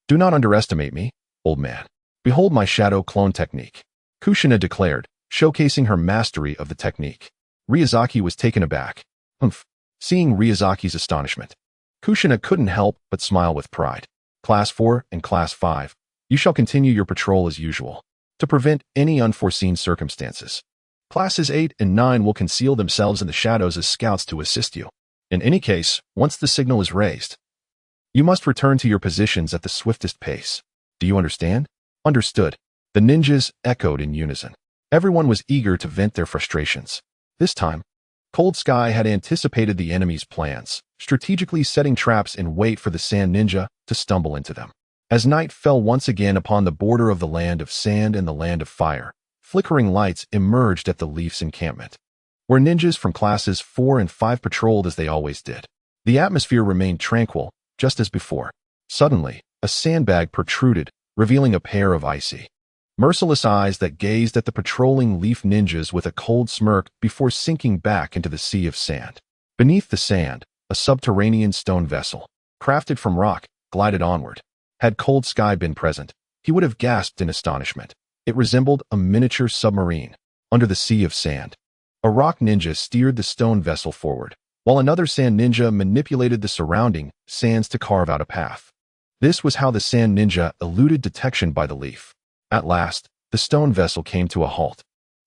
Do not underestimate me, old man. Behold my shadow clone technique. Kushina declared, showcasing her mastery of the technique. Ryuzaki was taken aback. Humph. Seeing Ryuzaki's astonishment, Kushina couldn't help but smile with pride. Class 4 and Class 5, you shall continue your patrol as usual, to prevent any unforeseen circumstances. Classes 8 and 9 will conceal themselves in the shadows as scouts to assist you. In any case, once the signal is raised, you must return to your positions at the swiftest pace. Do you understand? Understood. The ninjas echoed in unison. Everyone was eager to vent their frustrations. This time, Cold Sky had anticipated the enemy's plans, strategically setting traps in wait for the sand ninja to stumble into them. As night fell once again upon the border of the land of sand and the land of fire, flickering lights emerged at the Leaf's encampment, where ninjas from classes 4 and 5 patrolled as they always did. The atmosphere remained tranquil, just as before. Suddenly, a sandbag protruded, revealing a pair of icy, merciless eyes that gazed at the patrolling Leaf ninjas with a cold smirk before sinking back into the sea of sand. Beneath the sand, a subterranean stone vessel, crafted from rock, glided onward. Had Cold Sky been present, he would have gasped in astonishment. It resembled a miniature submarine, under the sea of sand. A rock ninja steered the stone vessel forward, while another sand ninja manipulated the surrounding sands to carve out a path. This was how the sand ninja eluded detection by the Leaf. At last, the stone vessel came to a halt,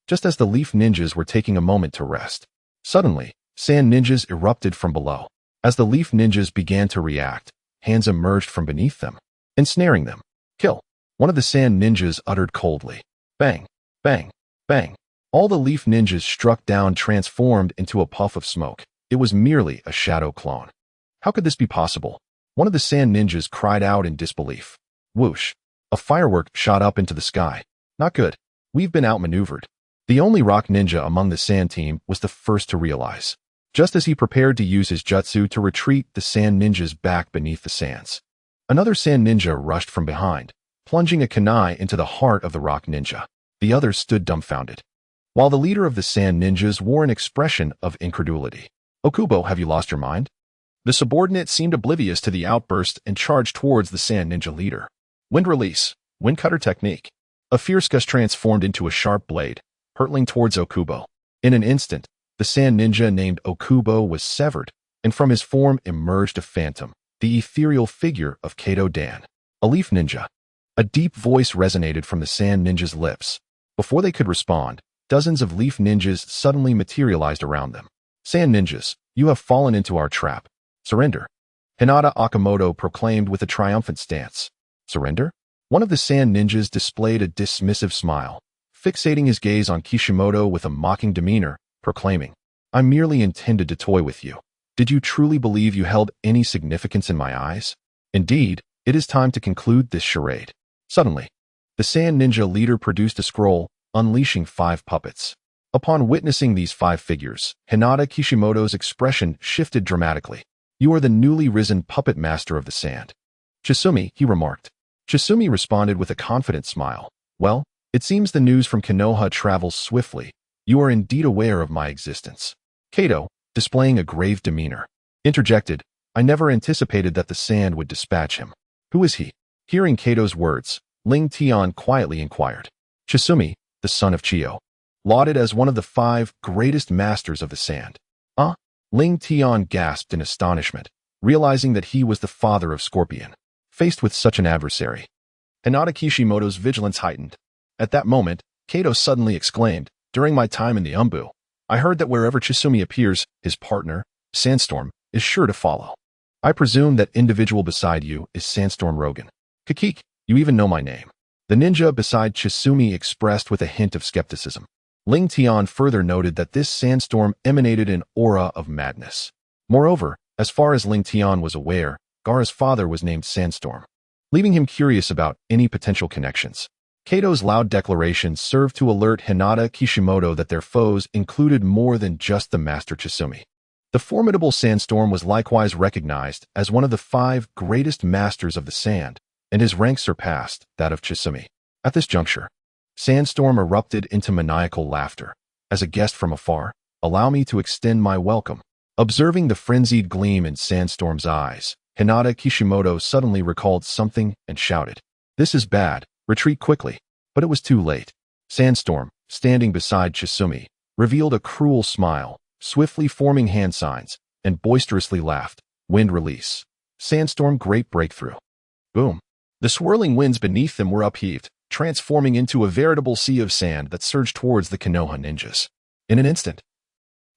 just as the Leaf ninjas were taking a moment to rest. Suddenly, sand ninjas erupted from below. As the Leaf ninjas began to react, hands emerged from beneath them, ensnaring them. Kill! One of the sand ninjas uttered coldly. Bang! Bang! Bang! All the Leaf ninjas struck down, transformed into a puff of smoke. It was merely a shadow clone. How could this be possible? One of the sand ninjas cried out in disbelief. Whoosh! A firework shot up into the sky. Not good. We've been outmaneuvered. The only rock ninja among the sand team was the first to realize. Just as he prepared to use his jutsu to retreat the sand ninjas back beneath the sands, another sand ninja rushed from behind, plunging a kunai into the heart of the rock ninja. The others stood dumbfounded, while the leader of the sand ninjas wore an expression of incredulity. Okubo, have you lost your mind? The subordinate seemed oblivious to the outburst and charged towards the sand ninja leader. Wind release, wind cutter technique. A fierce gust transformed into a sharp blade, hurtling towards Okubo. In an instant, the sand ninja named Okubo was severed, and from his form emerged a phantom, the ethereal figure of Kato Dan, a leaf ninja. A deep voice resonated from the sand ninja's lips. Before they could respond, dozens of leaf ninjas suddenly materialized around them. Sand ninjas, you have fallen into our trap. Surrender. Hinata Akamoto proclaimed with a triumphant stance. Surrender? One of the sand ninjas displayed a dismissive smile, fixating his gaze on Kishimoto with a mocking demeanor, proclaiming, I merely intended to toy with you. Did you truly believe you held any significance in my eyes? Indeed, it is time to conclude this charade. Suddenly, the sand ninja leader produced a scroll, unleashing 5 puppets. Upon witnessing these 5 figures, Hinata Kishimoto's expression shifted dramatically. You are the newly risen puppet master of the sand. Chisumi, he remarked. Chisumi responded with a confident smile. Well, it seems the news from Konoha travels swiftly. You are indeed aware of my existence. Kato, displaying a grave demeanor, interjected, I never anticipated that the sand would dispatch him. Who is he? Hearing Kato's words, Ling Tian quietly inquired. Chisumi, the son of Chiyo, lauded as one of the 5 greatest masters of the sand. Ling Tian gasped in astonishment, realizing that he was the father of Scorpion. Faced with such an adversary, Hinata Kishimoto's vigilance heightened. At that moment, Kato suddenly exclaimed, during my time in the Umbu, I heard that wherever Chisumi appears, his partner, Sandstorm, is sure to follow. I presume that individual beside you is Sandstorm Rogan. Kakik, you even know my name. The ninja beside Chisumi expressed with a hint of skepticism. Ling Tian further noted that this sandstorm emanated an aura of madness. Moreover, as far as Ling Tian was aware, Gaara's father was named Sandstorm, leaving him curious about any potential connections. Kato's loud declaration served to alert Hinata Kishimoto that their foes included more than just the master Chisumi. The formidable Sandstorm was likewise recognized as one of the 5 greatest masters of the sand, and his rank surpassed that of Chisumi. At this juncture, Sandstorm erupted into maniacal laughter. As a guest from afar, allow me to extend my welcome. Observing the frenzied gleam in Sandstorm's eyes, Hinata Kishimoto suddenly recalled something and shouted, This is bad, retreat quickly. But it was too late. Sandstorm, standing beside Chisumi, revealed a cruel smile, swiftly forming hand signs, and boisterously laughed. Wind release. Sandstorm great breakthrough. Boom. The swirling winds beneath them were upheaved, transforming into a veritable sea of sand that surged towards the Konoha ninjas. In an instant,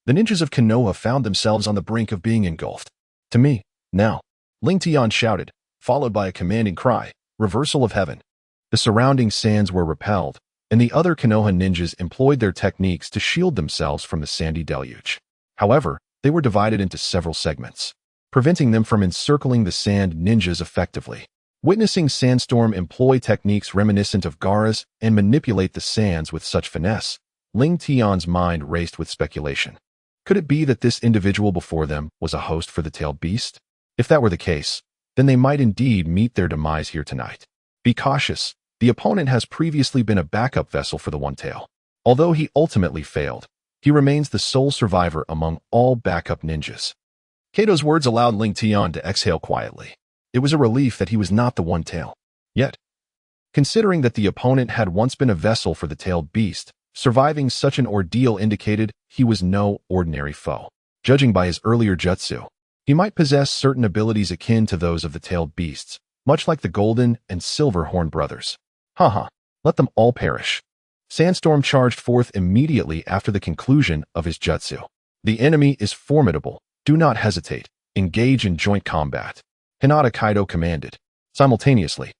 the ninjas of Konoha found themselves on the brink of being engulfed. To me, now, Ling Tian shouted, followed by a commanding cry, reversal of heaven. The surrounding sands were repelled, and the other Konoha ninjas employed their techniques to shield themselves from the sandy deluge. However, they were divided into several segments, preventing them from encircling the sand ninjas effectively. Witnessing Sandstorm employ techniques reminiscent of Gaara's and manipulate the sands with such finesse, Ling Tian's mind raced with speculation. Could it be that this individual before them was a host for the tailed beast? If that were the case, then they might indeed meet their demise here tonight. Be cautious, the opponent has previously been a backup vessel for the One-Tail. Although he ultimately failed, he remains the sole survivor among all backup ninjas. Kato's words allowed Ling Tian to exhale quietly. It was a relief that he was not the One-Tail. Yet, considering that the opponent had once been a vessel for the tailed beast, surviving such an ordeal indicated he was no ordinary foe. Judging by his earlier jutsu, he might possess certain abilities akin to those of the tailed beasts, much like the Golden and Silver Horn brothers. Haha, let them all perish. Sandstorm charged forth immediately after the conclusion of his jutsu. The enemy is formidable. Do not hesitate. Engage in joint combat. Hinata Kaido commanded. Simultaneously,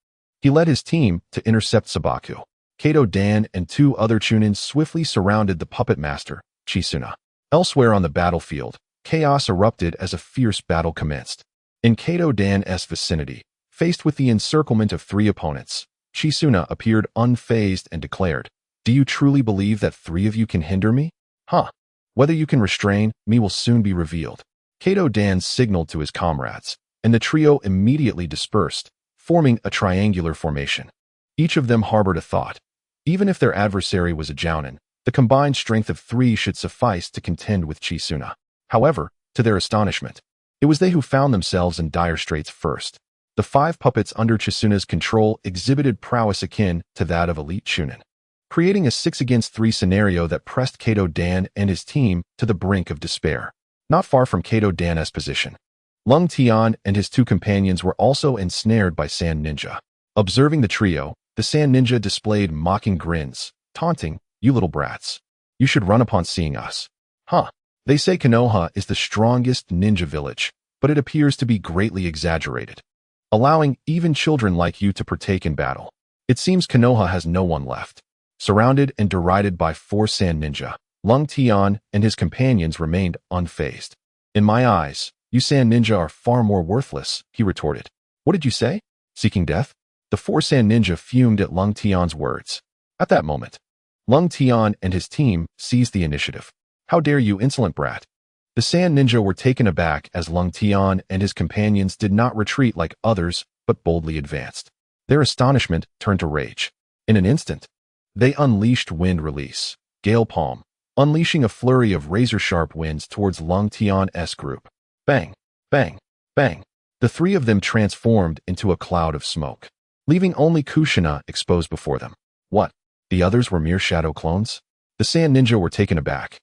he led his team to intercept Sabaku. Kato Dan and 2 other Chunins swiftly surrounded the puppet master, Chisuna. Elsewhere on the battlefield, chaos erupted as a fierce battle commenced. In Kato Dan's vicinity, faced with the encirclement of 3 opponents, Chisuna appeared unfazed and declared, Do you truly believe that 3 of you can hinder me? Whether you can restrain me will soon be revealed. Kato Dan signaled to his comrades, and the trio immediately dispersed, forming a triangular formation. Each of them harbored a thought. Even if their adversary was a Jounin, the combined strength of 3 should suffice to contend with Chisuna. However, to their astonishment, It was they who found themselves in dire straits first. The 5 puppets under Chisuna's control exhibited prowess akin to that of elite Chunin, creating a 6-against-3 scenario that pressed Kato Dan and his team to the brink of despair. Not far from Kato Dan's position, Lung Tian and his 2 companions were also ensnared by Sand Ninja. Observing the trio, the Sand Ninja displayed mocking grins, taunting, "You little brats. You should run upon seeing us. Huh. They say Konoha is the strongest ninja village, but it appears to be greatly exaggerated, allowing even children like you to partake in battle. It seems Konoha has no one left." Surrounded and derided by 4 Sand Ninja, Lung Tian and his companions remained unfazed. "In my eyes, you Sand Ninja are far more worthless," he retorted. "What did you say? Seeking death?" The 4 Sand Ninja fumed at Lung Tian's words. At that moment, Lung Tian and his team seized the initiative. "How dare you, insolent brat!" The Sand Ninja were taken aback as Lung Tian and his companions did not retreat like others, but boldly advanced. Their astonishment turned to rage. In an instant, they unleashed Wind Release, Gale Palm, unleashing a flurry of razor-sharp winds towards Lung Tian's group. Bang, bang, bang. The 3 of them transformed into a cloud of smoke, leaving only Kushina exposed before them. What? The others were mere shadow clones? The Sand Ninja were taken aback,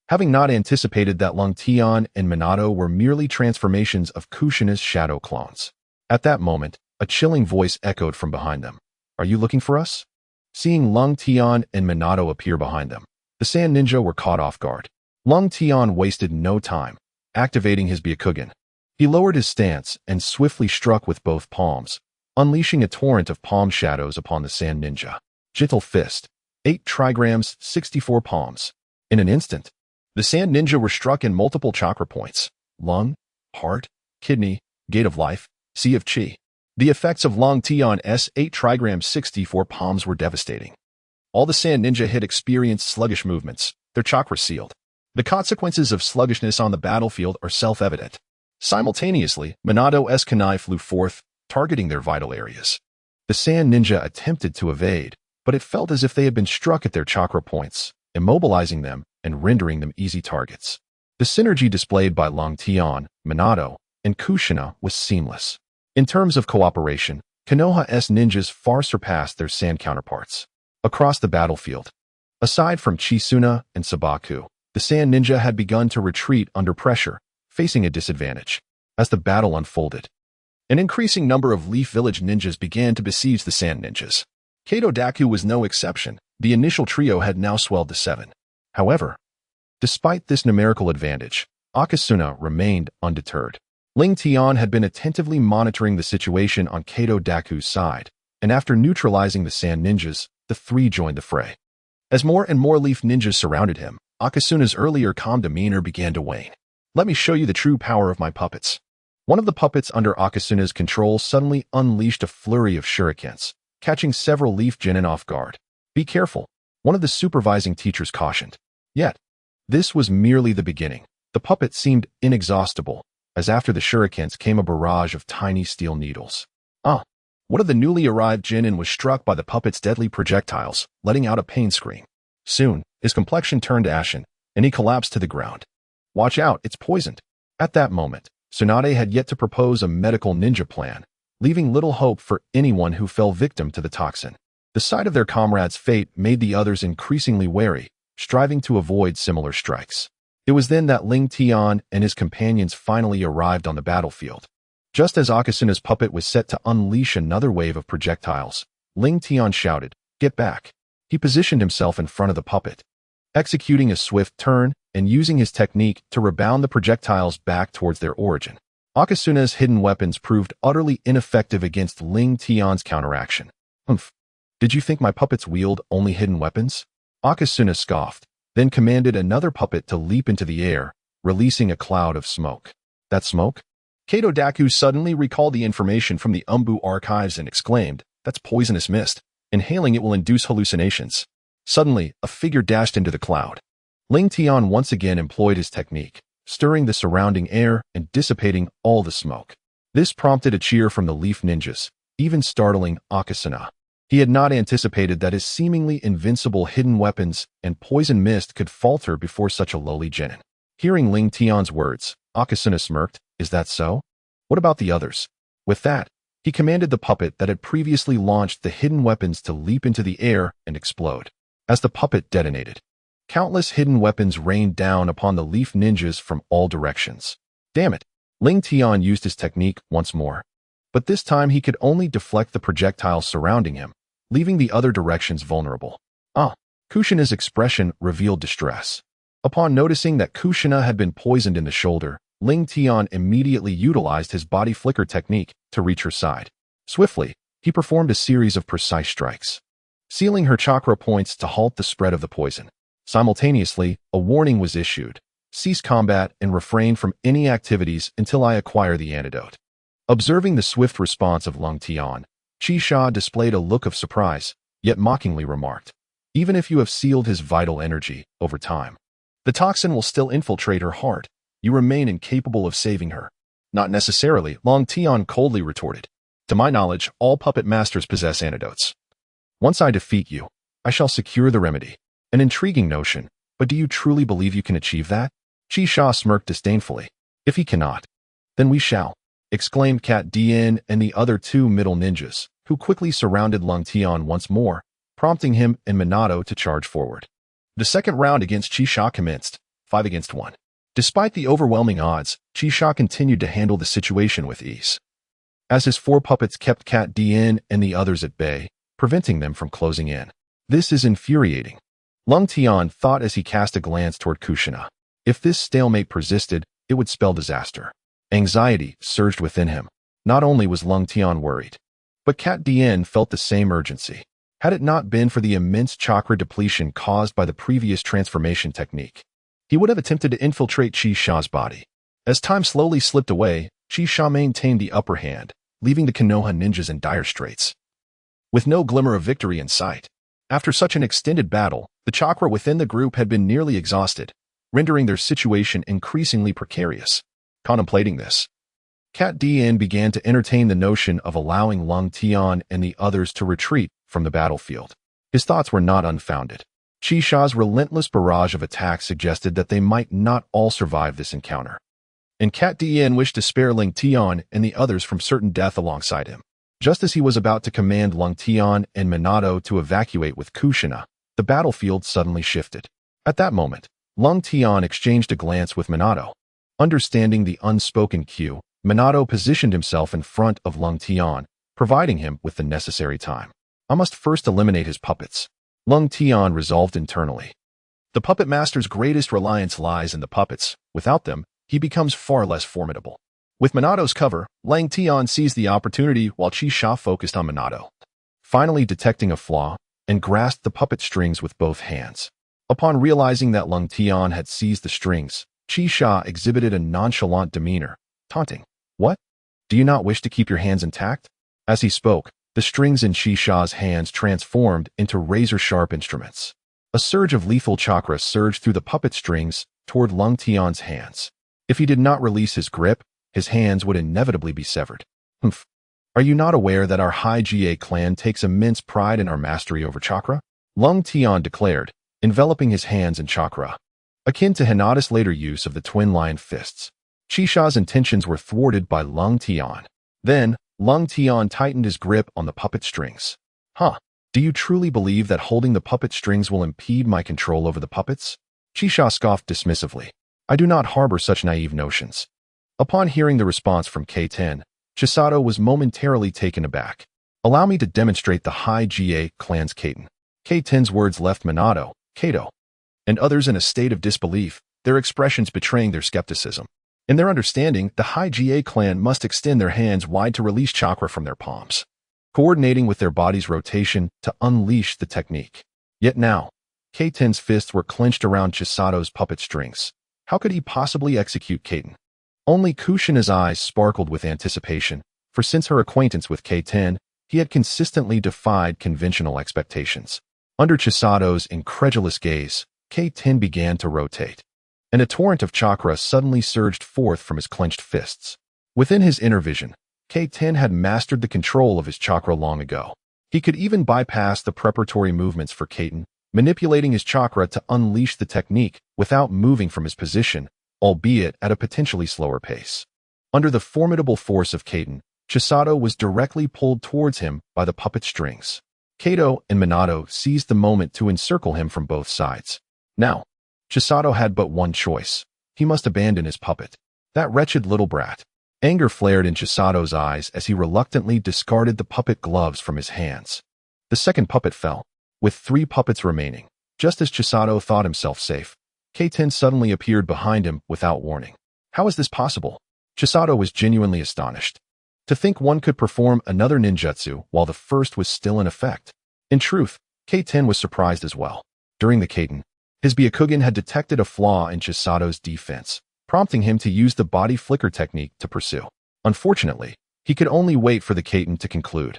having not anticipated that Lung Tian and Minato were merely transformations of Kushina's shadow clones. At that moment, a chilling voice echoed from behind them. "Are you looking for us?" Seeing Lung Tian and Minato appear behind them, the Sand Ninja were caught off guard. Lung Tian wasted no time, activating his Byakugan. He lowered his stance and swiftly struck with both palms, unleashing a torrent of palm shadows upon the Sand Ninja. Gentle Fist, 8 trigrams, 64 palms. In an instant, the Sand Ninja were struck in multiple chakra points: lung, heart, kidney, gate of life, sea of chi. The effects of Lung Tian's 8 trigrams 64 palms were devastating. All the Sand Ninja had experienced sluggish movements, their chakras sealed. The consequences of sluggishness on the battlefield are self-evident. Simultaneously, Minato's kunai flew forth, targeting their vital areas. The Sand Ninja attempted to evade, but it felt as if they had been struck at their chakra points, immobilizing them and rendering them easy targets. The synergy displayed by Lung Tian, Minato, and Kushina was seamless. In terms of cooperation, Konoha's ninjas far surpassed their sand counterparts. Across the battlefield, aside from Chisuna and Sabaku, the Sand Ninja had begun to retreat under pressure, facing a disadvantage. As the battle unfolded, an increasing number of Leaf Village ninjas began to besiege the Sand Ninjas. Kato Daku was no exception. The initial trio had now swelled to 7. However, despite this numerical advantage, Akasuna remained undeterred. Ling Tian had been attentively monitoring the situation on Kato Daku's side, and after neutralizing the Sand Ninjas, the 3 joined the fray. As more and more Leaf Ninjas surrounded him, Akasuna's earlier calm demeanor began to wane. "Let me show you the true power of my puppets." One of the puppets under Akasuna's control suddenly unleashed a flurry of shurikens, catching several Leaf Genin off guard. "Be careful," one of the supervising teachers cautioned. Yet, this was merely the beginning. The puppet seemed inexhaustible, as after the shurikens came a barrage of tiny steel needles. One of the newly arrived Genin was struck by the puppet's deadly projectiles, letting out a pain scream. Soon, his complexion turned ashen, and he collapsed to the ground. "Watch out, it's poisoned." At that moment, Tsunade had yet to propose a medical ninja plan, leaving little hope for anyone who fell victim to the toxin. The sight of their comrade's fate made the others increasingly wary, striving to avoid similar strikes. It was then that Ling Tian and his companions finally arrived on the battlefield. Just as Akasuna's puppet was set to unleash another wave of projectiles, Ling Tian shouted, "Get back." He positioned himself in front of the puppet, executing a swift turn and using his technique to rebound the projectiles back towards their origin. Akasuna's hidden weapons proved utterly ineffective against Ling Tian's counteraction. "Humph. Did you think my puppets wield only hidden weapons?" Akasuna scoffed, then commanded another puppet to leap into the air, releasing a cloud of smoke. "That smoke?" Kato Daku suddenly recalled the information from the Umbu archives and exclaimed, "That's poisonous mist. Inhaling it will induce hallucinations." Suddenly, a figure dashed into the cloud. Ling Tian once again employed his technique, stirring the surrounding air and dissipating all the smoke. This prompted a cheer from the Leaf Ninjas, even startling Akasuna. He had not anticipated that his seemingly invincible hidden weapons and poison mist could falter before such a lowly genin. Hearing Ling Tian's words, Akasuna smirked. Is that so? What about the others? With that, he commanded the puppet that had previously launched the hidden weapons to leap into the air and explode. As the puppet detonated, countless hidden weapons rained down upon the leaf ninjas from all directions. Damn it! Ling Tian used his technique once more. But this time he could only deflect the projectiles surrounding him, leaving the other directions vulnerable. Kushina's expression revealed distress. Upon noticing that Kushina had been poisoned in the shoulder, Ling Tian immediately utilized his body flicker technique to reach her side. Swiftly, he performed a series of precise strikes, sealing her chakra points to halt the spread of the poison. Simultaneously, a warning was issued. Cease combat and refrain from any activities until I acquire the antidote. Observing the swift response of Ling Tian, Uchiha displayed a look of surprise, yet mockingly remarked, even if you have sealed his vital energy over time, the toxin will still infiltrate her heart. You remain incapable of saving her. Not necessarily, Ling Tian coldly retorted. To my knowledge, all puppet masters possess antidotes. Once I defeat you, I shall secure the remedy. An intriguing notion, but do you truly believe you can achieve that? Uchiha smirked disdainfully. If he cannot, then we shall, exclaimed Cat Dien and the other two middle ninjas, who quickly surrounded Ling Tian once more, prompting him and Minato to charge forward. The second round against Uchiha commenced, 5 against 1. Despite the overwhelming odds, Uchiha continued to handle the situation with ease, as his 4 puppets kept Cat Dien and the others at bay, preventing them from closing in. This is infuriating, Ling Tian thought as he cast a glance toward Kushina. If this stalemate persisted, it would spell disaster. Anxiety surged within him. Not only was Ling Tian worried, but Cat Dien felt the same urgency. Had it not been for the immense chakra depletion caused by the previous transformation technique, he would have attempted to infiltrate Uchiha's body. As time slowly slipped away, Uchiha maintained the upper hand, leaving the Konoha ninjas in dire straits, with no glimmer of victory in sight. After such an extended battle, the chakra within the group had been nearly exhausted, rendering their situation increasingly precarious. Contemplating this, Cat Dien began to entertain the notion of allowing Ling Tian and the others to retreat from the battlefield. His thoughts were not unfounded. Uchiha's relentless barrage of attacks suggested that they might not all survive this encounter, and Cat Dien wished to spare Ling Tian and the others from certain death alongside him. Just as he was about to command Ling Tian and Minato to evacuate with Kushina, the battlefield suddenly shifted. At that moment, Ling Tian exchanged a glance with Minato. Understanding the unspoken cue, Minato positioned himself in front of Ling Tian, providing him with the necessary time. I must first eliminate his puppets, Ling Tian resolved internally. The puppet master's greatest reliance lies in the puppets. Without them, he becomes far less formidable. With Minato's cover, Ling Tian seized the opportunity while Uchiha focused on Minato, finally detecting a flaw, and grasped the puppet strings with both hands. Upon realizing that Ling Tian had seized the strings, Uchiha exhibited a nonchalant demeanor, taunting, "What? Do you not wish to keep your hands intact?" As he spoke, the strings in Uchiha's hands transformed into razor-sharp instruments. A surge of lethal chakra surged through the puppet strings toward Ling Tian's hands. If he did not release his grip, his hands would inevitably be severed. Humph. Are you not aware that our Hyuga clan takes immense pride in our mastery over chakra? Ling Tian declared, enveloping his hands in chakra, akin to Hinata's later use of the twin lion fists. Uchiha's intentions were thwarted by Ling Tian. Then, Ling Tian tightened his grip on the puppet strings. Do you truly believe that holding the puppet strings will impede my control over the puppets? Uchiha scoffed dismissively. I do not harbor such naive notions. Upon hearing the response from K10, Chisato was momentarily taken aback. Allow me to demonstrate the Hyuga clan's Kaiten. K10's words left Minato, Kato, and others in a state of disbelief, their expressions betraying their skepticism. In their understanding, the Hyuga clan must extend their hands wide to release chakra from their palms, coordinating with their body's rotation to unleash the technique. Yet now, K10's fists were clenched around Chisato's puppet strings. How could he possibly execute Kaiten? Only Kushina's eyes sparkled with anticipation, for since her acquaintance with K10, he had consistently defied conventional expectations. Under Chisato's incredulous gaze, K10 began to rotate, and a torrent of chakra suddenly surged forth from his clenched fists. Within his inner vision, K10 had mastered the control of his chakra long ago. He could even bypass the preparatory movements for Kaiten, manipulating his chakra to unleash the technique without moving from his position, albeit at a potentially slower pace. Under the formidable force of Kaiten, Chisato was directly pulled towards him by the puppet strings. Kato and Minato seized the moment to encircle him from both sides. Now, Chisato had but one choice. He must abandon his puppet. That wretched little brat. Anger flared in Chisato's eyes as he reluctantly discarded the puppet gloves from his hands. The second puppet fell, with 3 puppets remaining. Just as Chisato thought himself safe, Kaiten suddenly appeared behind him without warning. How is this possible? Chisato was genuinely astonished. To think one could perform another ninjutsu while the first was still in effect. In truth, Kaiten was surprised as well. During the Kaiten, his Byakugan had detected a flaw in Chisato's defense, prompting him to use the body flicker technique to pursue. Unfortunately, he could only wait for the Kaiten to conclude.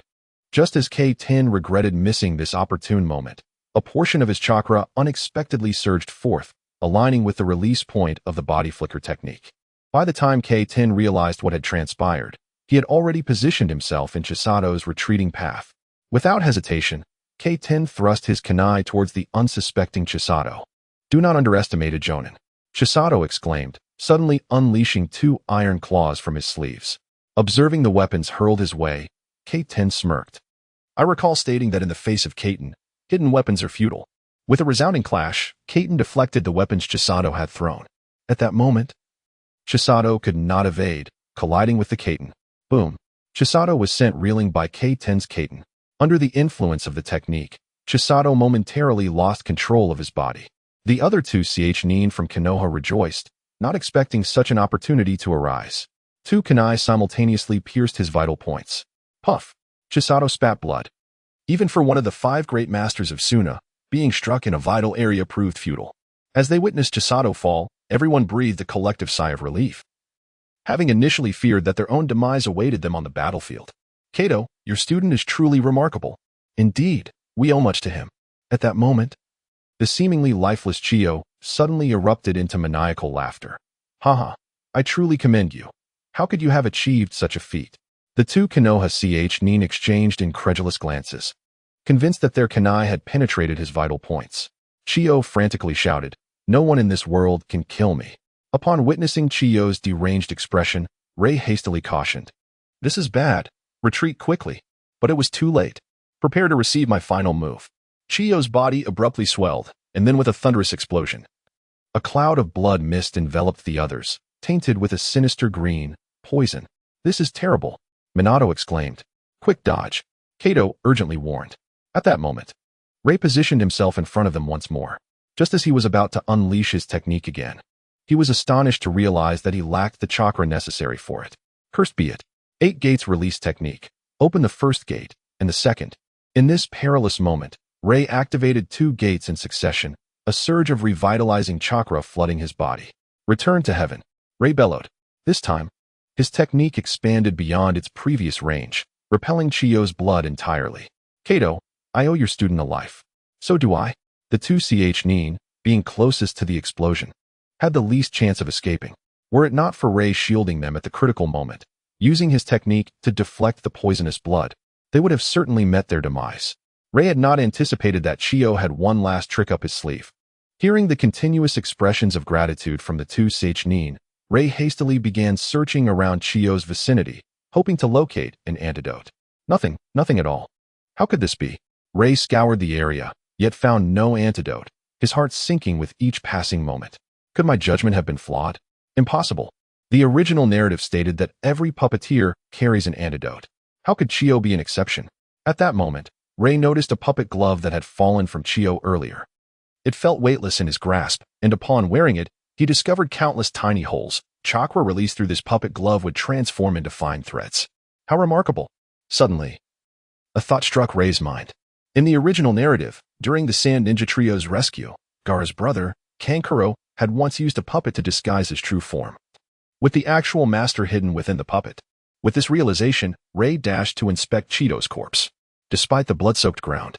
Just as Kaiten regretted missing this opportune moment, a portion of his chakra unexpectedly surged forth, aligning with the release point of the body flicker technique. By the time Kaiten realized what had transpired, he had already positioned himself in Chisato's retreating path. Without hesitation, Kaiten thrust his kunai towards the unsuspecting Chisato. "Do not underestimate a Jonin," Chisato exclaimed, suddenly unleashing 2 iron claws from his sleeves. Observing the weapons hurled his way, Kaiten smirked. "I recall stating that in the face of Kaiten, hidden weapons are futile." With a resounding clash, Kaiten deflected the weapons Chisato had thrown. At that moment, Chisato could not evade, colliding with the Kaiten. Boom! Chisato was sent reeling by Kaiten's Kaiten. Under the influence of the technique, Chisato momentarily lost control of his body. The other 2 Nin from Konoha rejoiced, not expecting such an opportunity to arise. 2 kunai simultaneously pierced his vital points. Puff! Chisato spat blood. Even for one of the 5 great masters of Suna, being struck in a vital area proved futile. As they witnessed Chisato fall, everyone breathed a collective sigh of relief, having initially feared that their own demise awaited them on the battlefield. "Kato, your student is truly remarkable. Indeed, we owe much to him." At that moment, the seemingly lifeless Chiyo suddenly erupted into maniacal laughter. "Haha, I truly commend you. How could you have achieved such a feat?" The 2 Konoha Nin exchanged incredulous glances, convinced that their kunai had penetrated his vital points. Chiyo frantically shouted, "No one in this world can kill me." Upon witnessing Chiyo's deranged expression, Rei hastily cautioned, "This is bad. Retreat quickly." But it was too late. "Prepare to receive my final move." Chiyo's body abruptly swelled, and then with a thunderous explosion, a cloud of blood mist enveloped the others, tainted with a sinister green poison. "This is terrible," Minato exclaimed. "Quick dodge," Kato urgently warned. At that moment, Rei positioned himself in front of them once more. Just as he was about to unleash his technique again, he was astonished to realize that he lacked the chakra necessary for it. Cursed be it. 8 gates release technique. Open the first gate, and the second. In this perilous moment, Rei activated 2 gates in succession, a surge of revitalizing chakra flooding his body. "Return to heaven," Rei bellowed. This time, his technique expanded beyond its previous range, repelling Chiyo's blood entirely. "Kato, I owe your student a life." "So do I." The 2 Nin, being closest to the explosion, had the least chance of escaping, were it not for Rei shielding them at the critical moment. Using his technique to deflect the poisonous blood, they would have certainly met their demise. Rei had not anticipated that Chiyo had one last trick up his sleeve. Hearing the continuous expressions of gratitude from the 2 Nin, Rei hastily began searching around Chiyo's vicinity, hoping to locate an antidote. Nothing at all. How could this be? Rei scoured the area, yet found no antidote, his heart sinking with each passing moment. Could my judgment have been flawed? Impossible. The original narrative stated that every puppeteer carries an antidote. How could Chiyo be an exception? At that moment, Rei noticed a puppet glove that had fallen from Chiyo earlier. It felt weightless in his grasp, and upon wearing it, he discovered countless tiny holes. Chakra released through this puppet glove would transform into fine threads. How remarkable. Suddenly, a thought struck Rei's mind. In the original narrative, during the Sand Ninja Trio's rescue, Gaara's brother, Kankuro, had once used a puppet to disguise his true form, with the actual master hidden within the puppet. With this realization, Rei dashed to inspect Chiyo's corpse. Despite the blood-soaked ground,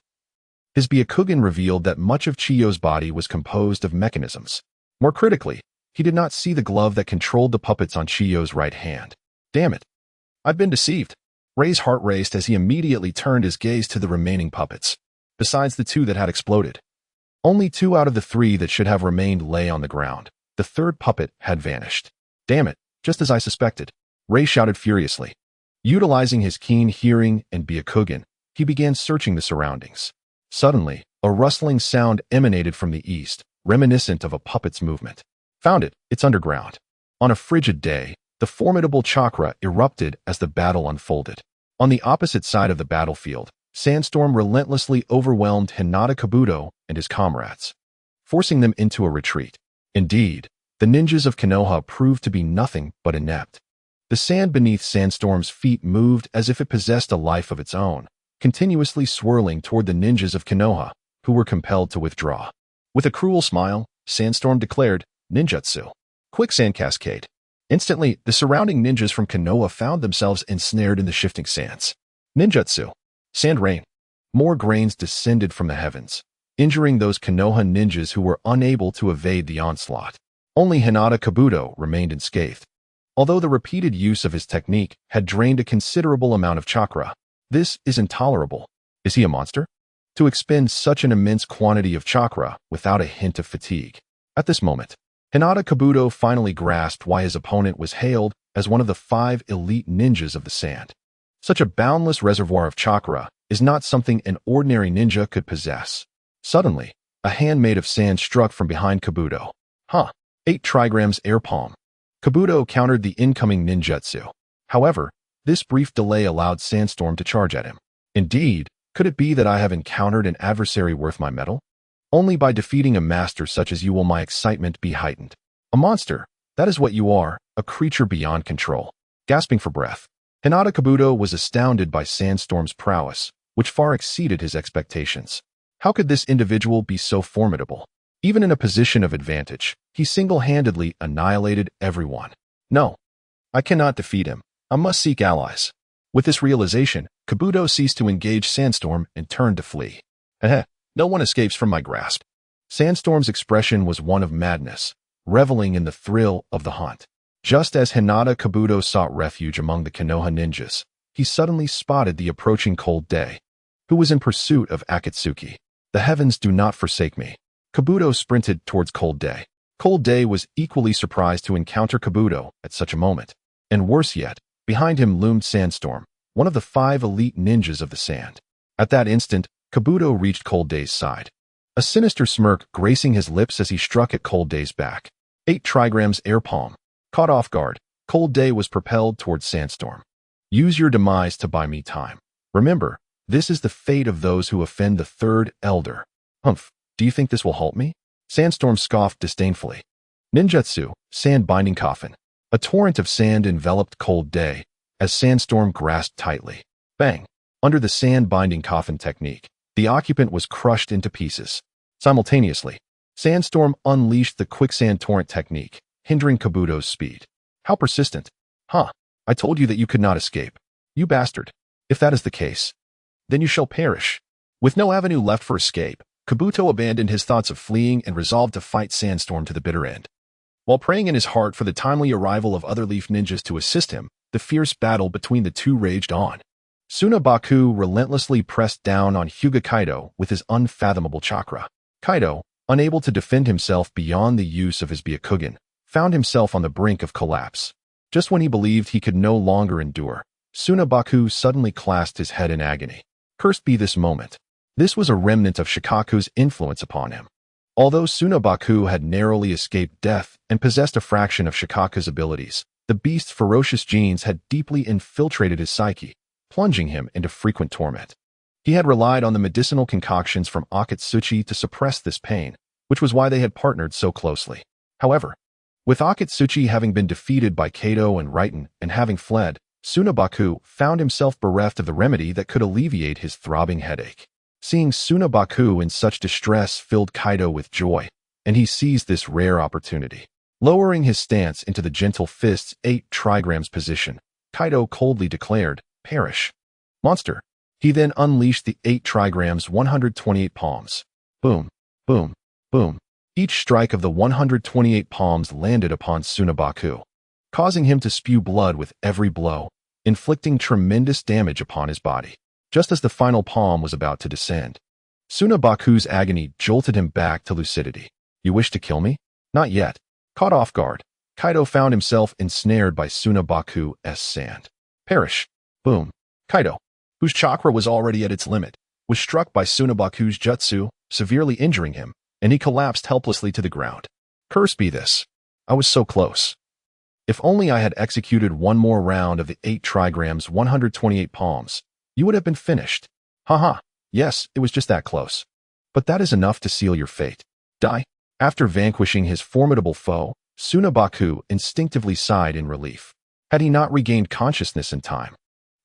his Byakugan revealed that much of Chiyo's body was composed of mechanisms. More critically, he did not see the glove that controlled the puppets on Chiyo's right hand. Damn it. I've been deceived. Rei's heart raced as he immediately turned his gaze to the remaining puppets. Besides the 2 that had exploded, only 2 out of the 3 that should have remained lay on the ground. the third puppet had vanished. Damn it, just as I suspected. Ray shouted furiously. Utilizing his keen hearing and Byakugan, he began searching the surroundings. Suddenly, a rustling sound emanated from the east, reminiscent of a puppet's movement. Found it, it's underground. On a frigid day, the formidable chakra erupted as the battle unfolded. On the opposite side of the battlefield, Sandstorm relentlessly overwhelmed Hinata Kabuto and his comrades, forcing them into a retreat. Indeed, the ninjas of Konoha proved to be nothing but inept. The sand beneath Sandstorm's feet moved as if it possessed a life of its own, continuously swirling toward the ninjas of Konoha, who were compelled to withdraw. With a cruel smile, Sandstorm declared, "Ninjutsu. Quicksand cascade." Instantly, the surrounding ninjas from Konoha found themselves ensnared in the shifting sands. Ninjutsu. Sand rain. More grains descended from the heavens, injuring those Konoha ninjas who were unable to evade the onslaught. Only Hinata Kabuto remained unscathed. Although the repeated use of his technique had drained a considerable amount of chakra, this is intolerable. Is he a monster? To expend such an immense quantity of chakra without a hint of fatigue. At this moment, Hinata Kabuto finally grasped why his opponent was hailed as one of the 5 elite ninjas of the sand. Such a boundless reservoir of chakra is not something an ordinary ninja could possess. Suddenly, a hand made of sand struck from behind Kabuto. 8 trigrams air palm. Kabuto countered the incoming ninjutsu. However, this brief delay allowed Sandstorm to charge at him. Indeed, could it be that I have encountered an adversary worth my mettle? Only by defeating a master such as you will my excitement be heightened. A monster, that is what you are, a creature beyond control. Gasping for breath, Hinata Kabuto was astounded by Sandstorm's prowess, which far exceeded his expectations. How could this individual be so formidable? Even in a position of advantage, he single-handedly annihilated everyone. No, I cannot defeat him. I must seek allies. With this realization, Kabuto ceased to engage Sandstorm and turned to flee. No one escapes from my grasp. Sandstorm's expression was one of madness, reveling in the thrill of the hunt. Just as Hinata Kabuto sought refuge among the Konoha ninjas, he suddenly spotted the approaching Cold Day, who was in pursuit of Akatsuki. The heavens do not forsake me. Kabuto sprinted towards Cold Day. Cold Day was equally surprised to encounter Kabuto at such a moment. And worse yet, behind him loomed Sandstorm, one of the 5 elite ninjas of the sand. At that instant, Kabuto reached Cold Day's side, a sinister smirk gracing his lips as he struck at Cold Day's back. 8 trigrams air palm. Caught off guard, Cold Day was propelled towards Sandstorm. Use your demise to buy me time. Remember, this is the fate of those who offend the third elder. Humph, do you think this will halt me? Sandstorm scoffed disdainfully. Ninjutsu, sand binding coffin. A torrent of sand enveloped Cold Day as Sandstorm grasped tightly. Bang! Under the sand binding coffin technique, the occupant was crushed into pieces. Simultaneously, Sandstorm unleashed the quicksand torrent technique, hindering Kabuto's speed. How persistent. I told you that you could not escape. You bastard. If that is the case, then you shall perish. With no avenue left for escape, Kabuto abandoned his thoughts of fleeing and resolved to fight Sandstorm to the bitter end. While praying in his heart for the timely arrival of other Leaf ninjas to assist him, the fierce battle between the two raged on. Tsunabaku relentlessly pressed down on Hyuga Kaido with his unfathomable chakra. Kaido, unable to defend himself beyond the use of his Byakugan, found himself on the brink of collapse. Just when he believed he could no longer endure, Tsunabaku suddenly clasped his head in agony. Cursed be this moment. This was a remnant of Shikaku's influence upon him. Although Tsunabaku had narrowly escaped death and possessed a fraction of Shikaku's abilities, the beast's ferocious genes had deeply infiltrated his psyche, plunging him into frequent torment. He had relied on the medicinal concoctions from Akatsuchi to suppress this pain, which was why they had partnered so closely. However, with Akatsuchi having been defeated by Kato and Raiten and having fled, Tsunabaku found himself bereft of the remedy that could alleviate his throbbing headache. Seeing Tsunabaku in such distress filled Kaido with joy, and he seized this rare opportunity. Lowering his stance into the gentle fist's 8 trigrams position, Kaido coldly declared, "Perish. Monster." He then unleashed the 8 trigrams 128 palms. Boom, boom, boom. Each strike of the 128 palms landed upon Tsunabaku, causing him to spew blood with every blow, inflicting tremendous damage upon his body. Just as the final palm was about to descend, Tsunabaku's agony jolted him back to lucidity. You wish to kill me? Not yet. Caught off guard, Kaido found himself ensnared by Tsunabaku's sand. Perish. Boom. Kaido, whose chakra was already at its limit, was struck by Tsunabaku's jutsu, severely injuring him, and he collapsed helplessly to the ground. Curse be this. I was so close. If only I had executed one more round of the 8 trigrams 128 palms, you would have been finished. Haha, yes, it was just that close. But that is enough to seal your fate. Die. After vanquishing his formidable foe, Tsunabaku instinctively sighed in relief. Had he not regained consciousness in time,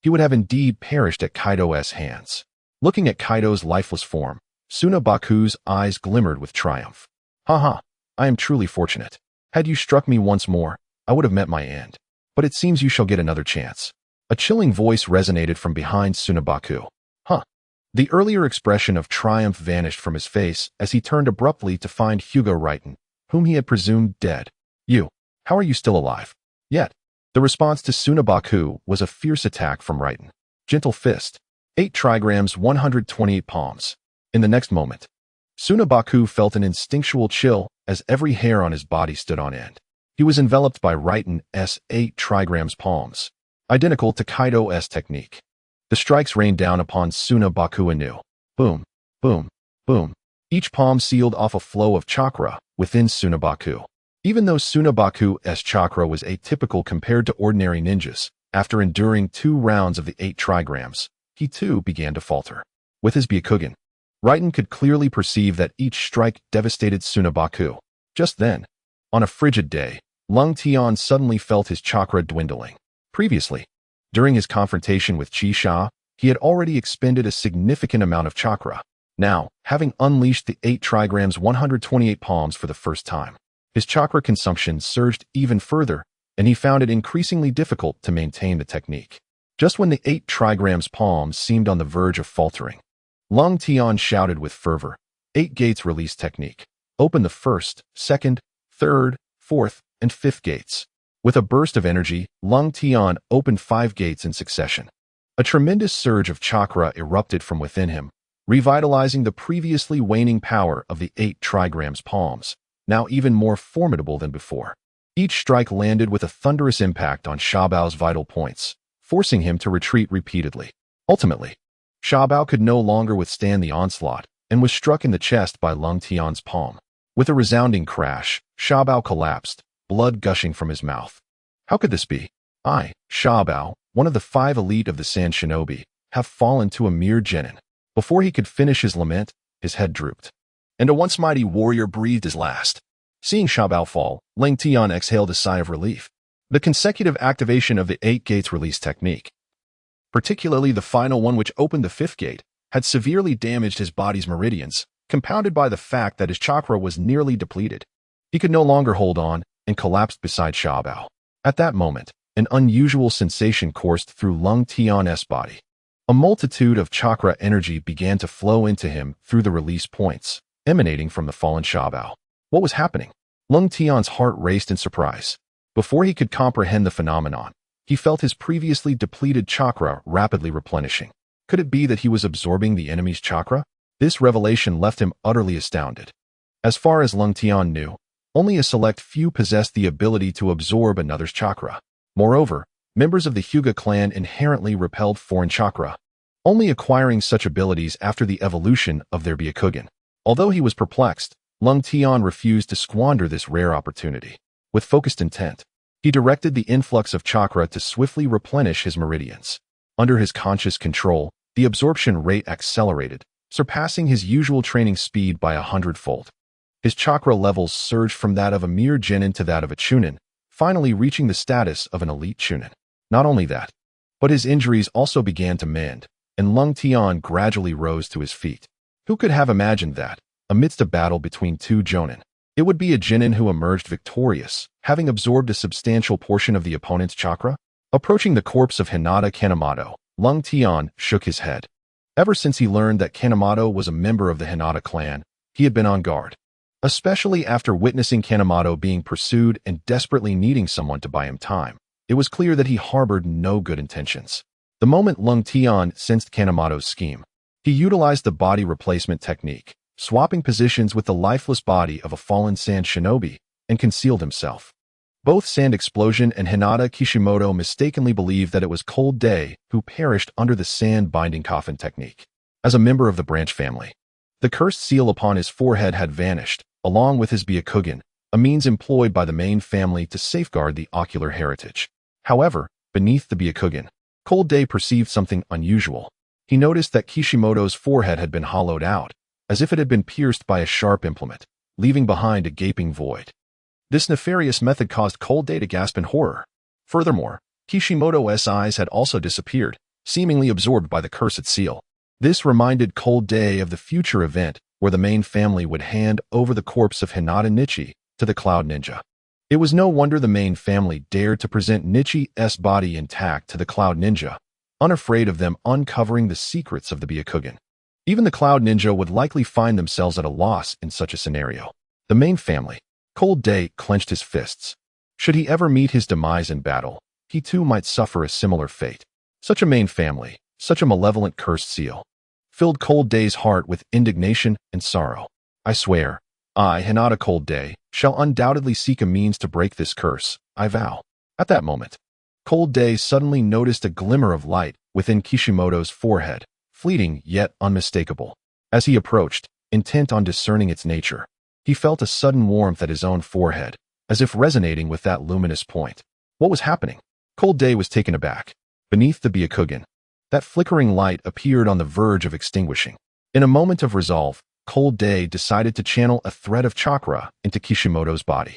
he would have indeed perished at Kaido's hands. Looking at Kaido's lifeless form, Tsunabaku's eyes glimmered with triumph. Haha, I am truly fortunate. Had you struck me once more, I would have met my end. But it seems you shall get another chance. A chilling voice resonated from behind Tsunabaku. Huh. The earlier expression of triumph vanished from his face as he turned abruptly to find Hyuga Rengtian, whom he had presumed dead. You, how are you still alive? Yet, the response to Tsunabaku was a fierce attack from Rengtian. Gentle fist. 8 trigrams 128 palms. In the next moment, Tsunabaku felt an instinctual chill as every hair on his body stood on end. He was enveloped by Rengtian's 8 trigrams palms, identical to Kaido's technique. The strikes rained down upon Tsunabaku anew. Boom, boom, boom. Each palm sealed off a flow of chakra within Tsunabaku. Even though Tsunabaku's chakra was atypical compared to ordinary ninjas, after enduring 2 rounds of the 8 trigrams, he too began to falter. With his Byakugan, Rengtian could clearly perceive that each strike devastated Tsunabaku. Just then, on a frigid day, Rengtian suddenly felt his chakra dwindling. Previously, during his confrontation with Uchiha, he had already expended a significant amount of chakra. Now, having unleashed the 8 trigrams 128 palms for the first time, his chakra consumption surged even further, and he found it increasingly difficult to maintain the technique. Just when the 8 trigrams palms seemed on the verge of faltering, Rengtian shouted with fervor, 8 gates release technique. Open the 1st, 2nd, 3rd, 4th, and 5th gates. With a burst of energy, Rengtian opened 5 gates in succession. A tremendous surge of chakra erupted from within him, revitalizing the previously waning power of the 8 trigrams palms, now even more formidable than before. Each strike landed with a thunderous impact on Shabao's vital points, forcing him to retreat repeatedly. Ultimately, Shabao could no longer withstand the onslaught and was struck in the chest by Rengtian's palm. With a resounding crash, Shabao collapsed, blood gushing from his mouth. How could this be? I, Shabao, one of the 5 elite of the Sand Shinobi, have fallen to a mere genin. Before he could finish his lament, his head drooped, and a once mighty warrior breathed his last. Seeing Shabao fall, Rengtian exhaled a sigh of relief. The consecutive activation of the 8 gates release technique, particularly the final one which opened the 5th gate, had severely damaged his body's meridians, compounded by the fact that his chakra was nearly depleted. He could no longer hold on and collapsed beside Shabao. At that moment, an unusual sensation coursed through Rengtian's body. A multitude of chakra energy began to flow into him through the release points, emanating from the fallen Shabao. What was happening? Rengtian's heart raced in surprise. Before he could comprehend the phenomenon, he felt his previously depleted chakra rapidly replenishing. Could it be that he was absorbing the enemy's chakra? This revelation left him utterly astounded. As far as Rengtian knew, only a select few possessed the ability to absorb another's chakra. Moreover, members of the Hyuga clan inherently repelled foreign chakra, only acquiring such abilities after the evolution of their Byakugan. Although he was perplexed, Rengtian refused to squander this rare opportunity. With focused intent, he directed the influx of chakra to swiftly replenish his meridians. Under his conscious control, the absorption rate accelerated, surpassing his usual training speed by 100-fold. His chakra levels surged from that of a mere genin to that of a chunin, finally reaching the status of an elite chunin. Not only that, but his injuries also began to mend, and Rengtian gradually rose to his feet. Who could have imagined that, amidst a battle between 2 jonin, it would be a genin who emerged victorious, having absorbed a substantial portion of the opponent's chakra? Approaching the corpse of Hinata Kanemoto, Rengtian shook his head. Ever since he learned that Kanemoto was a member of the Hinata clan, he had been on guard. Especially after witnessing Kanemoto being pursued and desperately needing someone to buy him time, it was clear that he harbored no good intentions. The moment Rengtian sensed Kanemoto's scheme, he utilized the body replacement technique, swapping positions with the lifeless body of a fallen sand shinobi and concealed himself. Both Sand Explosion and Hinata Kishimoto mistakenly believed that it was Cold Day who perished under the sand binding coffin technique. As a member of the branch family, the cursed seal upon his forehead had vanished, along with his Byakugan, a means employed by the main family to safeguard the ocular heritage. However, beneath the Byakugan, Cold Day perceived something unusual. He noticed that Kishimoto's forehead had been hollowed out, as if it had been pierced by a sharp implement, leaving behind a gaping void. This nefarious method caused Cold Day to gasp in horror. Furthermore, Kishimoto's eyes had also disappeared, seemingly absorbed by the cursed seal. This reminded Cold Day of the future event where the main family would hand over the corpse of Hinata Nichi to the Cloud Ninja. It was no wonder the main family dared to present Nichi's body intact to the Cloud Ninja, unafraid of them uncovering the secrets of the Byakugan. Even the Cloud Ninja would likely find themselves at a loss in such a scenario. The main family, Cold Day, clenched his fists. Should he ever meet his demise in battle, he too might suffer a similar fate. Such a main family, such a malevolent cursed seal, filled Cold Day's heart with indignation and sorrow. I swear, I, Hinata Cold Day, shall undoubtedly seek a means to break this curse, I vow. At that moment, Cold Day suddenly noticed a glimmer of light within Kishimoto's forehead, fleeting yet unmistakable. As he approached, intent on discerning its nature, he felt a sudden warmth at his own forehead, as if resonating with that luminous point. What was happening? Cold Day was taken aback. Beneath the Byakugan, that flickering light appeared on the verge of extinguishing. In a moment of resolve, Cold Day decided to channel a thread of chakra into Kishimoto's body.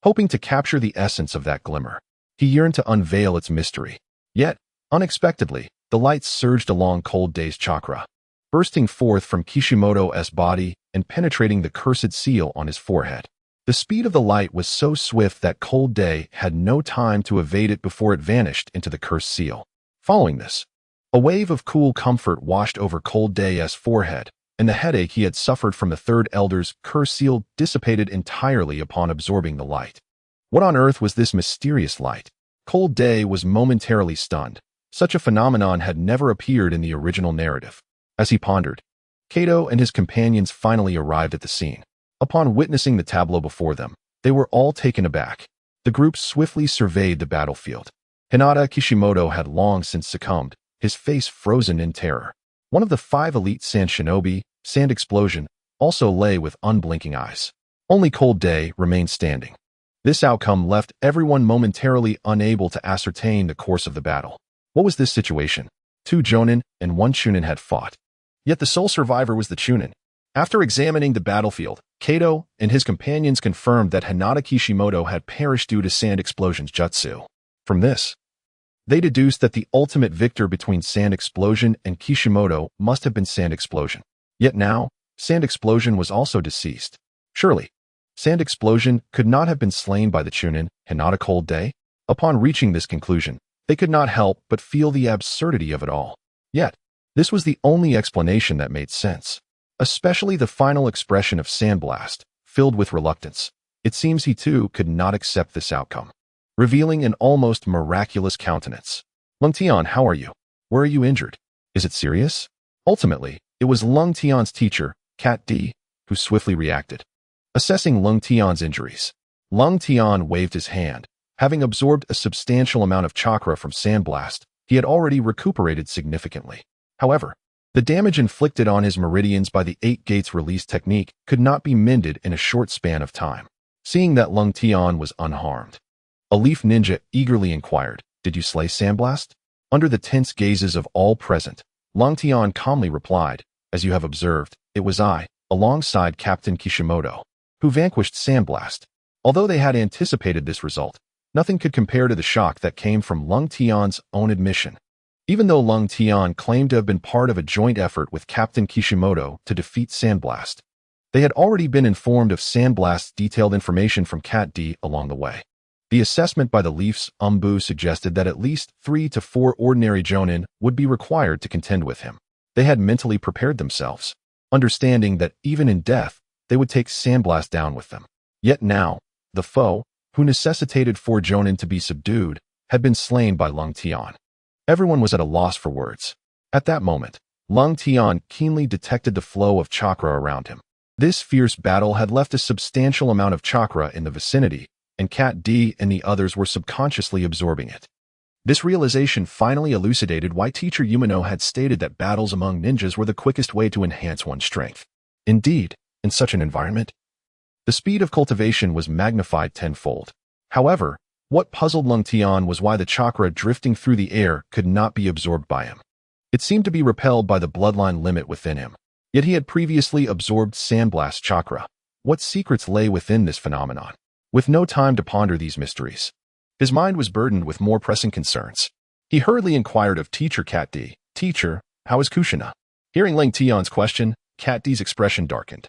Hoping to capture the essence of that glimmer, he yearned to unveil its mystery. Yet, unexpectedly, the light surged along Cold Day's chakra, bursting forth from Kishimoto's body and penetrating the cursed seal on his forehead. The speed of the light was so swift that Cold Day had no time to evade it before it vanished into the cursed seal. Following this, a wave of cool comfort washed over Cold Day's forehead, and the headache he had suffered from the Third Elder's curse seal dissipated entirely upon absorbing the light. What on earth was this mysterious light? Cold Day was momentarily stunned. Such a phenomenon had never appeared in the original narrative. As he pondered, Kato and his companions finally arrived at the scene. Upon witnessing the tableau before them, they were all taken aback. The group swiftly surveyed the battlefield. Hinata Kishimoto had long since succumbed, his face frozen in terror. One of the 5 elite Sand Shinobi, Sand Explosion, also lay with unblinking eyes. Only Cold Day remained standing. This outcome left everyone momentarily unable to ascertain the course of the battle. What was this situation? 2 Jonin and 1 Chunin had fought. Yet the sole survivor was the Chunin. After examining the battlefield, Kato and his companions confirmed that Hinata Kishimoto had perished due to Sand Explosion's jutsu. From this, they deduced that the ultimate victor between Sand Explosion and Kishimoto must have been Sand Explosion. Yet now, Sand Explosion was also deceased. Surely, Sand Explosion could not have been slain by the Chunin, Hinata Cold Day? Upon reaching this conclusion, they could not help but feel the absurdity of it all. Yet, this was the only explanation that made sense. Especially the final expression of Sandblast, filled with reluctance. It seems he too could not accept this outcome, revealing an almost miraculous countenance. Lung Tian, how are you? Where are you injured? Is it serious? Ultimately, it was Lung Tian's teacher, Cat D, who swiftly reacted. Assessing Lung Tian's injuries, Lung Tian waved his hand. Having absorbed a substantial amount of chakra from Sandblast, he had already recuperated significantly. However, the damage inflicted on his meridians by the 8 Gates release technique could not be mended in a short span of time. Seeing that Lung Tian was unharmed, a leaf ninja eagerly inquired, "Did you slay Sandblast?" Under the tense gazes of all present, Lung Tian calmly replied, "As you have observed, it was I, alongside Captain Kishimoto, who vanquished Sandblast." Although they had anticipated this result, nothing could compare to the shock that came from Lung Tian's own admission. Even though Lung Tian claimed to have been part of a joint effort with Captain Kishimoto to defeat Sandblast, they had already been informed of Sandblast's detailed information from Cat D along the way. The assessment by the Leaf's Umbu suggested that at least 3 to 4 ordinary Jonin would be required to contend with him. They had mentally prepared themselves, understanding that even in death, they would take Sandblast down with them. Yet now, the foe, who necessitated 4 Jonin to be subdued, had been slain by Lung Tian. Everyone was at a loss for words. At that moment, Lung Tian keenly detected the flow of chakra around him. This fierce battle had left a substantial amount of chakra in the vicinity, and Cat D and the others were subconsciously absorbing it. This realization finally elucidated why Teacher Yumino had stated that battles among ninjas were the quickest way to enhance one's strength. Indeed, in such an environment, the speed of cultivation was magnified tenfold. However, what puzzled Lung Tian was why the chakra drifting through the air could not be absorbed by him. It seemed to be repelled by the bloodline limit within him. Yet he had previously absorbed Sandblast chakra. What secrets lay within this phenomenon? With no time to ponder these mysteries, his mind was burdened with more pressing concerns. He hurriedly inquired of Teacher Cat D, "Teacher, how is Kushina?" Hearing Lung Tian's question, Cat D's expression darkened,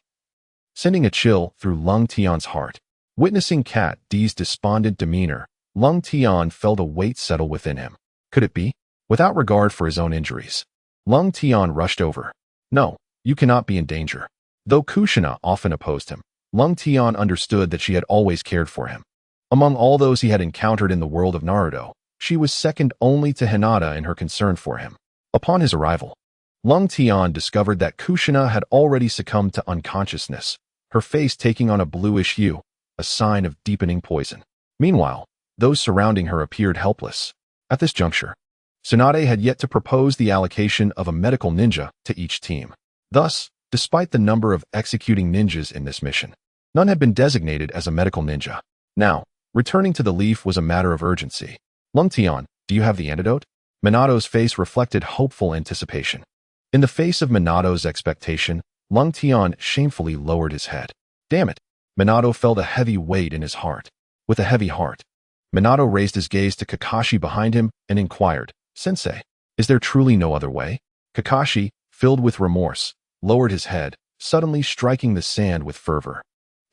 sending a chill through Lung Tian's heart. Witnessing Cat D's despondent demeanor, Lung Tian felt a weight settle within him. Could it be? Without regard for his own injuries, Lung Tian rushed over. "No, you cannot be in danger." Though Kushina often opposed him, Lung Tian understood that she had always cared for him. Among all those he had encountered in the world of Naruto, she was second only to Hinata in her concern for him. Upon his arrival, Lung Tian discovered that Kushina had already succumbed to unconsciousness, her face taking on a bluish hue, a sign of deepening poison. Meanwhile, those surrounding her appeared helpless. At this juncture, Tsunade had yet to propose the allocation of a medical ninja to each team. Thus, despite the number of executing ninjas in this mission, none had been designated as a medical ninja. Now, returning to the leaf was a matter of urgency. "Lung Tian, do you have the antidote?" Minato's face reflected hopeful anticipation. In the face of Minato's expectation, Lung Tian shamefully lowered his head. Damn it! Minato felt a heavy weight in his heart. With a heavy heart, Minato raised his gaze to Kakashi behind him and inquired, "Sensei, is there truly no other way?" Kakashi, filled with remorse, lowered his head, suddenly striking the sand with fervor.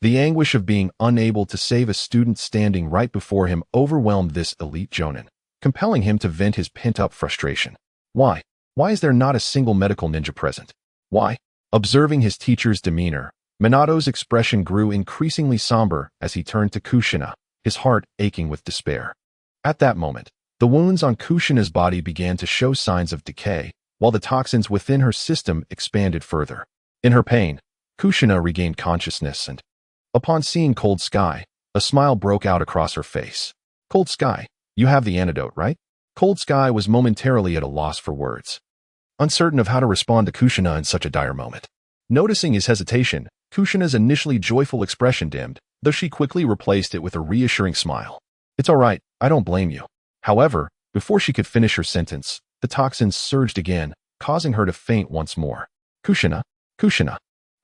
The anguish of being unable to save a student standing right before him overwhelmed this elite jonin, compelling him to vent his pent-up frustration. Why? Why is there not a single medical ninja present? Why? Observing his teacher's demeanor, Minato's expression grew increasingly somber as he turned to Kushina, his heart aching with despair. At that moment, the wounds on Kushina's body began to show signs of decay, while the toxins within her system expanded further. In her pain, Kushina regained consciousness and, upon seeing Cold Sky, a smile broke out across her face. "Cold Sky, you have the antidote, right?" Cold Sky was momentarily at a loss for words, uncertain of how to respond to Kushina in such a dire moment. Noticing his hesitation, Kushina's initially joyful expression dimmed, though she quickly replaced it with a reassuring smile. "It's all right, I don't blame you." However, before she could finish her sentence, the toxins surged again, causing her to faint once more. "Kushina, Kushina."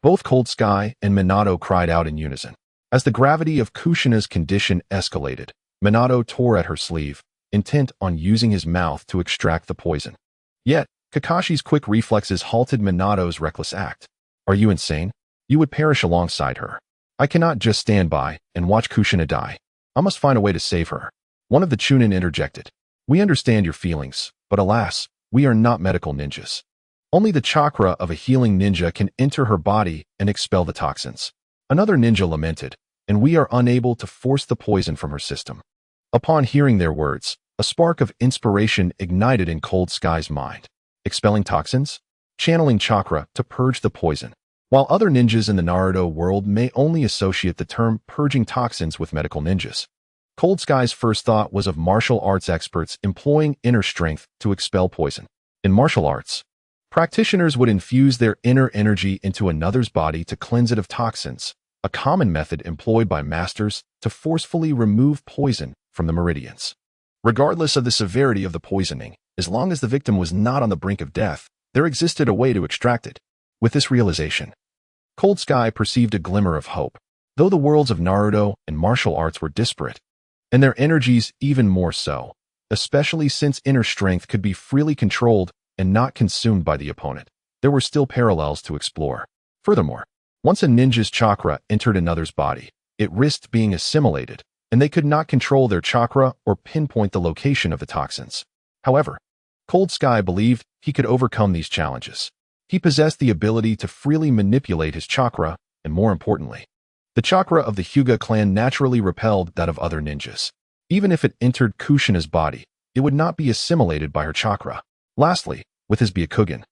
Both Cold Sky and Minato cried out in unison. As the gravity of Kushina's condition escalated, Minato tore at her sleeve, intent on using his mouth to extract the poison. Yet, Kakashi's quick reflexes halted Minato's reckless act. "Are you insane? You would perish alongside her. I cannot just stand by and watch Kushina die. I must find a way to save her." One of the Chunin interjected. "We understand your feelings, but alas, we are not medical ninjas. Only the chakra of a healing ninja can enter her body and expel the toxins." Another ninja lamented, "And we are unable to force the poison from her system." Upon hearing their words, a spark of inspiration ignited in Cold Sky's mind. Expelling toxins? Channeling chakra to purge the poison. While other ninjas in the Naruto world may only associate the term purging toxins with medical ninjas, Cold Sky's first thought was of martial arts experts employing inner strength to expel poison. In martial arts, practitioners would infuse their inner energy into another's body to cleanse it of toxins, a common method employed by masters to forcefully remove poison from the meridians. Regardless of the severity of the poisoning, as long as the victim was not on the brink of death, there existed a way to extract it. With this realization, Cold Sky perceived a glimmer of hope. Though the worlds of Naruto and martial arts were disparate, and their energies even more so, especially since inner strength could be freely controlled and not consumed by the opponent, there were still parallels to explore. Furthermore, once a ninja's chakra entered another's body, it risked being assimilated, and they could not control their chakra or pinpoint the location of the toxins. However, Cold Sky believed he could overcome these challenges. He possessed the ability to freely manipulate his chakra, and more importantly, the chakra of the Hyuga clan naturally repelled that of other ninjas. Even if it entered Kushina's body, it would not be assimilated by her chakra. Lastly, with his Byakugan,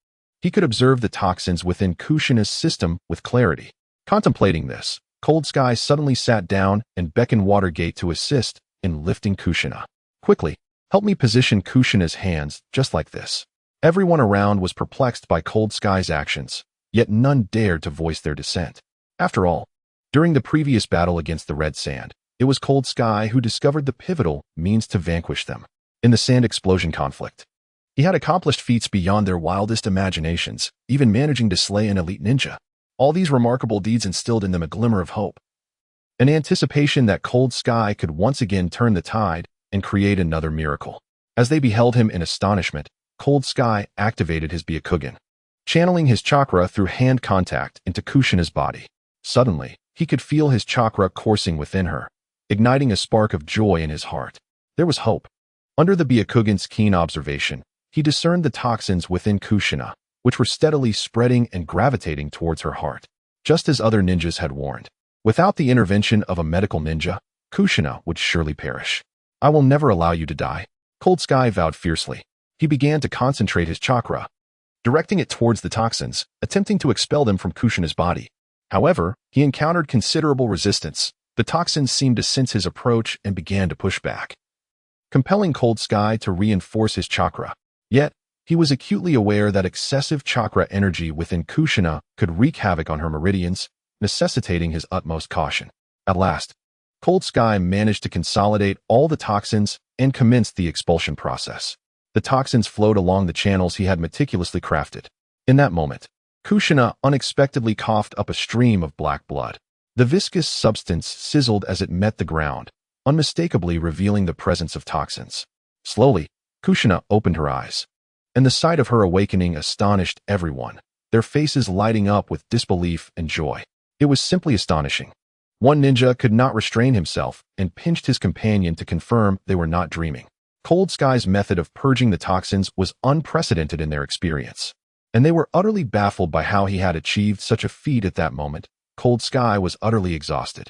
he could observe the toxins within Kushina's system with clarity. Contemplating this, Cold Sky suddenly sat down and beckoned Watergate to assist in lifting Kushina. Quickly, help me position Kushina's hands just like this. Everyone around was perplexed by Cold Sky's actions, yet none dared to voice their dissent. After all, during the previous battle against the Red Sand, it was Cold Sky who discovered the pivotal means to vanquish them. In the Sand Explosion conflict, he had accomplished feats beyond their wildest imaginations, even managing to slay an elite ninja. All these remarkable deeds instilled in them a glimmer of hope, an anticipation that Cold Sky could once again turn the tide and create another miracle. As they beheld him in astonishment, Cold Sky activated his Byakugan, channeling his chakra through hand contact into Kushina's body. Suddenly, he could feel his chakra coursing within her, igniting a spark of joy in his heart. There was hope. Under the Byakugan's keen observation, he discerned the toxins within Kushina, which were steadily spreading and gravitating towards her heart, just as other ninjas had warned. Without the intervention of a medical ninja, Kushina would surely perish. I will never allow you to die, Cold Sky vowed fiercely. He began to concentrate his chakra, directing it towards the toxins, attempting to expel them from Kushina's body. However, he encountered considerable resistance. The toxins seemed to sense his approach and began to push back, compelling Cold Sky to reinforce his chakra. Yet, he was acutely aware that excessive chakra energy within Kushina could wreak havoc on her meridians, necessitating his utmost caution. At last, Cold Sky managed to consolidate all the toxins and commenced the expulsion process. The toxins flowed along the channels he had meticulously crafted. In that moment, Kushina unexpectedly coughed up a stream of black blood. The viscous substance sizzled as it met the ground, unmistakably revealing the presence of toxins. Slowly, Kushina opened her eyes, and the sight of her awakening astonished everyone, their faces lighting up with disbelief and joy. It was simply astonishing. One ninja could not restrain himself and pinched his companion to confirm they were not dreaming. Cold Sky's method of purging the toxins was unprecedented in their experience, and they were utterly baffled by how he had achieved such a feat at that moment. Cold Sky was utterly exhausted.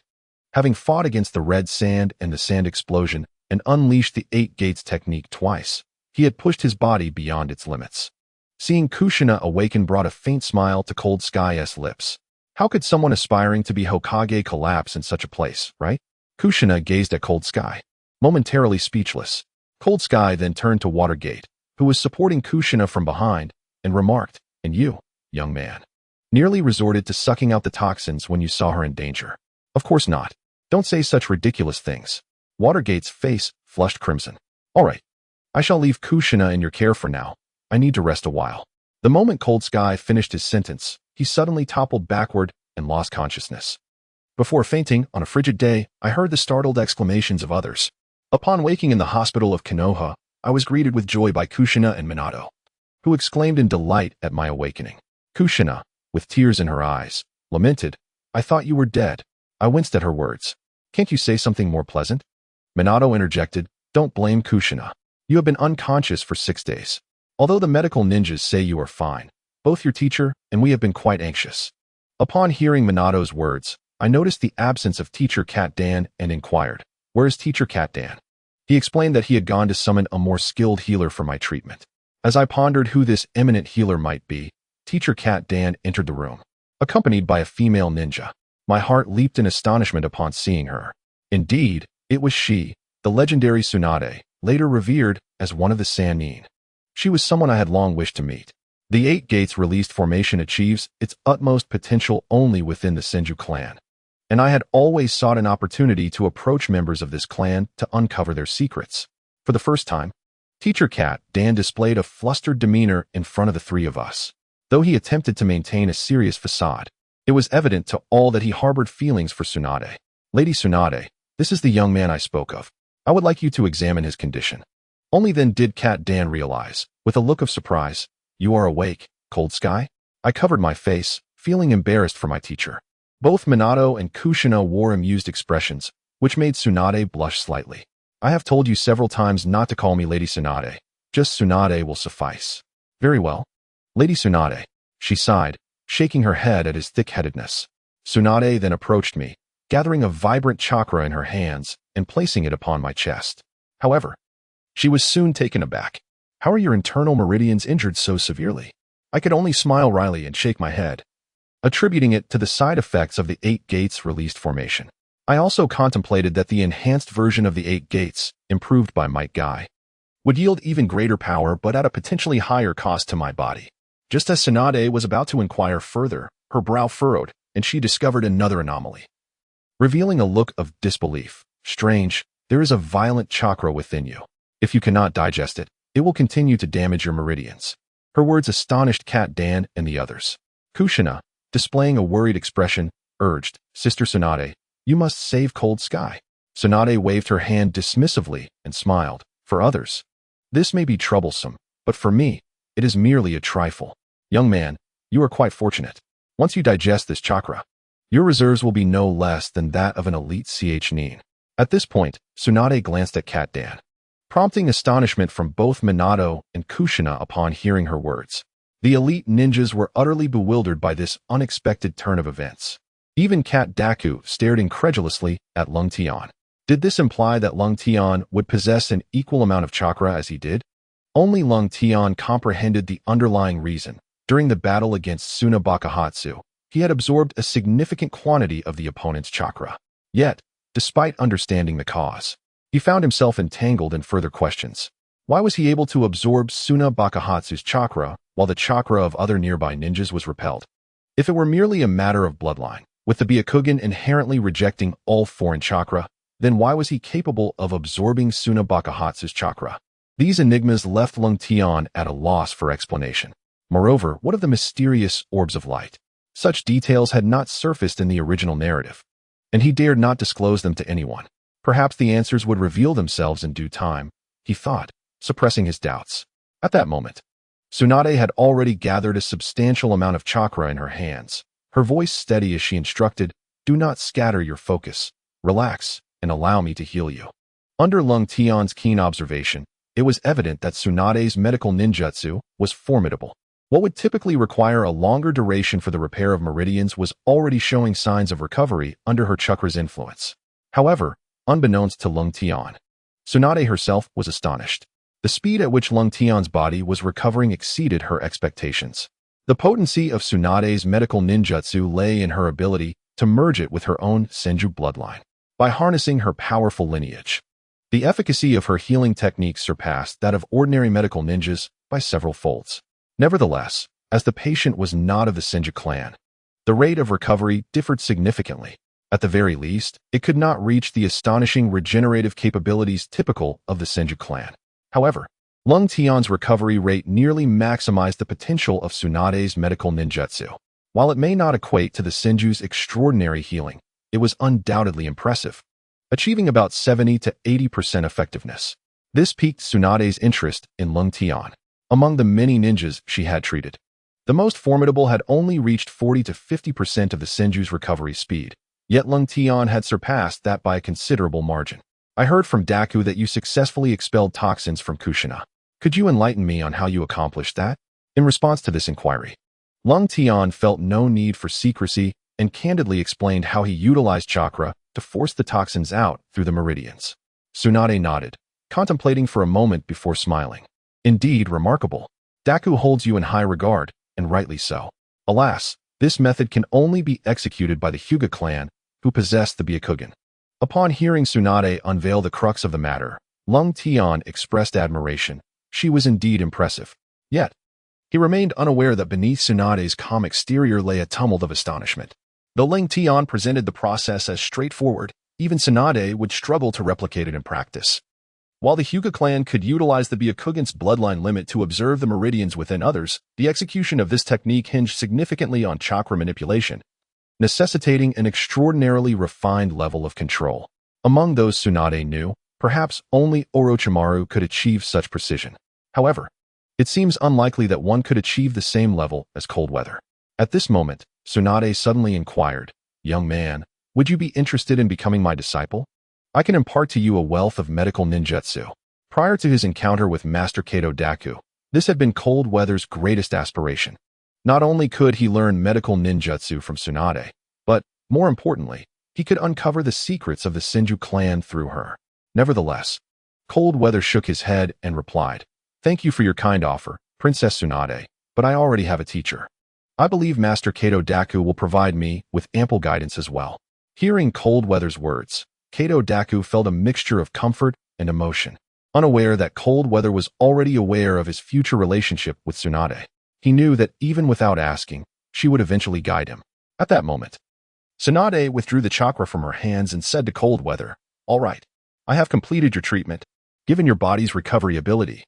Having fought against the Red Sand and the Sand Explosion and unleashed the 8 Gates technique twice, he had pushed his body beyond its limits. Seeing Kushina awaken brought a faint smile to Cold Sky's lips. How could someone aspiring to be Hokage collapse in such a place, right? Kushina gazed at Cold Sky, momentarily speechless. Cold Sky then turned to Watergate, who was supporting Kushina from behind, and remarked, "And you, young man, nearly resorted to sucking out the toxins when you saw her in danger." "Of course not. Don't say such ridiculous things." Watergate's face flushed crimson. "All right. I shall leave Kushina in your care for now. I need to rest a while." The moment Cold Sky finished his sentence, he suddenly toppled backward and lost consciousness. Before fainting on a frigid day, I heard the startled exclamations of others. Upon waking in the hospital of Konoha, I was greeted with joy by Kushina and Minato, who exclaimed in delight at my awakening. Kushina, with tears in her eyes, lamented, "I thought you were dead." I winced at her words. "Can't you say something more pleasant?" Minato interjected, "Don't blame Kushina. You have been unconscious for 6 days. Although the medical ninjas say you are fine, both your teacher and we have been quite anxious." Upon hearing Minato's words, I noticed the absence of Teacher Cat Dan and inquired, "Where is Teacher Cat Dan?" He explained that he had gone to summon a more skilled healer for my treatment. As I pondered who this eminent healer might be, Teacher Cat Dan entered the room, accompanied by a female ninja. My heart leaped in astonishment upon seeing her. Indeed, it was she, the legendary Tsunade, later revered as one of the Sannin. She was someone I had long wished to meet. The 8 Gates released formation achieves its utmost potential only within the Senju clan, and I had always sought an opportunity to approach members of this clan to uncover their secrets. For the first time, Teacher Cat Dan displayed a flustered demeanor in front of the 3 of us. Though he attempted to maintain a serious facade, it was evident to all that he harbored feelings for Tsunade. "Lady Tsunade, this is the young man I spoke of. I would like you to examine his condition." Only then did Cat Dan realize, with a look of surprise, "You are awake, Cold Sky?" I covered my face, feeling embarrassed for my teacher. Both Minato and Kushina wore amused expressions, which made Tsunade blush slightly. "I have told you several times not to call me Lady Tsunade. Just Tsunade will suffice." "Very well. Lady Tsunade," she sighed, shaking her head at his thick-headedness. Tsunade then approached me, gathering a vibrant chakra in her hands and placing it upon my chest. However, she was soon taken aback. "How are your internal meridians injured so severely?" I could only smile wryly and shake my head. attributing it to the side effects of the 8 gates released formation. I also contemplated that the enhanced version of the 8 gates, improved by Might Guy, would yield even greater power but at a potentially higher cost to my body. Just as Tsunade was about to inquire further, her brow furrowed, and she discovered another anomaly, revealing a look of disbelief. Strange, there is a violent chakra within you. If you cannot digest it, it will continue to damage your meridians. Her words astonished Cat Dan and the others. Kushina, displaying a worried expression, urged, Sister Tsunade, you must save Cold Sky. Tsunade waved her hand dismissively and smiled. For others, this may be troublesome, but for me, it is merely a trifle. Young man, you are quite fortunate. Once you digest this chakra, your reserves will be no less than that of an elite nin. At this point, Tsunade glanced at Cat Dan, prompting astonishment from both Minato and Kushina upon hearing her words. The elite ninjas were utterly bewildered by this unexpected turn of events. Even Cat Daku stared incredulously at Lung Tian. Did this imply that Lung Tian would possess an equal amount of chakra as he did? Only Lung Tian comprehended the underlying reason. During the battle against Suna Bakahatsu, he had absorbed a significant quantity of the opponent's chakra. Yet, despite understanding the cause, he found himself entangled in further questions. Why was he able to absorb Suna Bakahatsu's chakra while the chakra of other nearby ninjas was repelled? If it were merely a matter of bloodline, with the Byakugan inherently rejecting all foreign chakra, then why was he capable of absorbing Suna Bakahatsu's chakra? These enigmas left Lung Tian at a loss for explanation. Moreover, what of the mysterious orbs of light? Such details had not surfaced in the original narrative, and he dared not disclose them to anyone. Perhaps the answers would reveal themselves in due time, he thought, suppressing his doubts. At that moment, Tsunade had already gathered a substantial amount of chakra in her hands, her voice steady as she instructed, do not scatter your focus, relax, and allow me to heal you. Under Lung Tian's keen observation, it was evident that Tsunade's medical ninjutsu was formidable. What would typically require a longer duration for the repair of meridians was already showing signs of recovery under her chakra's influence. However, unbeknownst to Lung Tian, Tsunade herself was astonished. The speed at which Lung Tian's body was recovering exceeded her expectations. The potency of Tsunade's medical ninjutsu lay in her ability to merge it with her own Senju bloodline. By harnessing her powerful lineage, the efficacy of her healing techniques surpassed that of ordinary medical ninjas by several folds. Nevertheless, as the patient was not of the Senju clan, the rate of recovery differed significantly. At the very least, it could not reach the astonishing regenerative capabilities typical of the Senju clan. However, Lung Tian's recovery rate nearly maximized the potential of Tsunade's medical ninjutsu. While it may not equate to the Senju's extraordinary healing, it was undoubtedly impressive, achieving about 70 to 80% effectiveness. This piqued Tsunade's interest in Lung Tian. Among the many ninjas she had treated, the most formidable had only reached 40 to 50% of the Senju's recovery speed, yet Lung Tian had surpassed that by a considerable margin. I heard from Daku that you successfully expelled toxins from Kushina. Could you enlighten me on how you accomplished that? In response to this inquiry, Lung Tian felt no need for secrecy and candidly explained how he utilized chakra to force the toxins out through the meridians. Tsunade nodded, contemplating for a moment before smiling. Indeed, remarkable. Daku holds you in high regard, and rightly so. Alas, this method can only be executed by the Hyuga clan, who possess the Byakugan. Upon hearing Tsunade unveil the crux of the matter, Lung Tian expressed admiration. She was indeed impressive. Yet, he remained unaware that beneath Tsunade's calm exterior lay a tumult of astonishment. Though Lung Tian presented the process as straightforward, even Tsunade would struggle to replicate it in practice. While the Hyuga clan could utilize the Byakugan's bloodline limit to observe the meridians within others, the execution of this technique hinged significantly on chakra manipulation, necessitating an extraordinarily refined level of control. Among those Tsunade knew, perhaps only Orochimaru could achieve such precision. However, it seems unlikely that one could achieve the same level as Cold Weather. At this moment, Tsunade suddenly inquired, "Young man, would you be interested in becoming my disciple? I can impart to you a wealth of medical ninjutsu." Prior to his encounter with Master Kato Daku, this had been Cold Weather's greatest aspiration. Not only could he learn medical ninjutsu from Tsunade, but, more importantly, he could uncover the secrets of the Senju clan through her. Nevertheless, Cold Weather shook his head and replied, "Thank you for your kind offer, Princess Tsunade, but I already have a teacher. I believe Master Kato Daku will provide me with ample guidance as well. Hearing Coldweather's words, Kato Daku felt a mixture of comfort and emotion. Unaware that Coldweather was already aware of his future relationship with Tsunade, he knew that even without asking, she would eventually guide him. At that moment, Tsunade withdrew the chakra from her hands and said to Coldweather, "All right, I have completed your treatment. Given your body's recovery ability,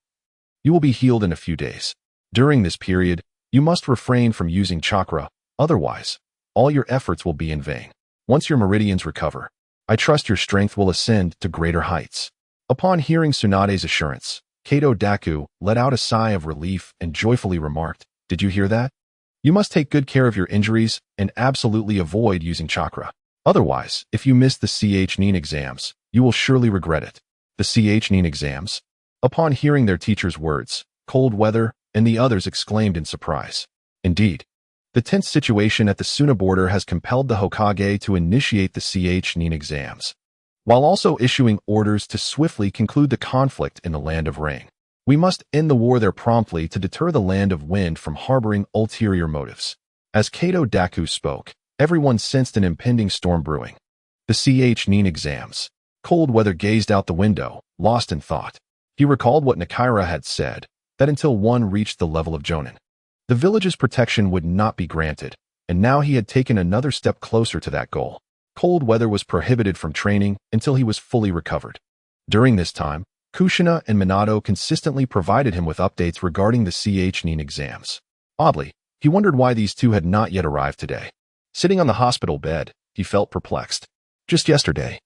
you will be healed in a few days. During this period, you must refrain from using chakra, otherwise, all your efforts will be in vain. Once your meridians recover, I trust your strength will ascend to greater heights." Upon hearing Tsunade's assurance, Kato Daku let out a sigh of relief and joyfully remarked, "Did you hear that? You must take good care of your injuries and absolutely avoid using chakra. Otherwise, if you miss the Nin exams, you will surely regret it." The Nin exams? Upon hearing their teacher's words, Coldweather and the others exclaimed in surprise. Indeed, the tense situation at the Suna border has compelled the Hokage to initiate the Nin exams, while also issuing orders to swiftly conclude the conflict in the Land of Rain. We must end the war there promptly to deter the Land of Wind from harboring ulterior motives. As Kato Daku spoke, everyone sensed an impending storm brewing. The Nin exams. Coldweather gazed out the window, lost in thought. He recalled what Nakaira had said, that until one reached the level of Jonin, the village's protection would not be granted, and now he had taken another step closer to that goal. Coldweather was prohibited from training until he was fully recovered. During this time, Kushina and Minato consistently provided him with updates regarding the Nin exams. Oddly, he wondered why these two had not yet arrived today. Sitting on the hospital bed, he felt perplexed. Just yesterday,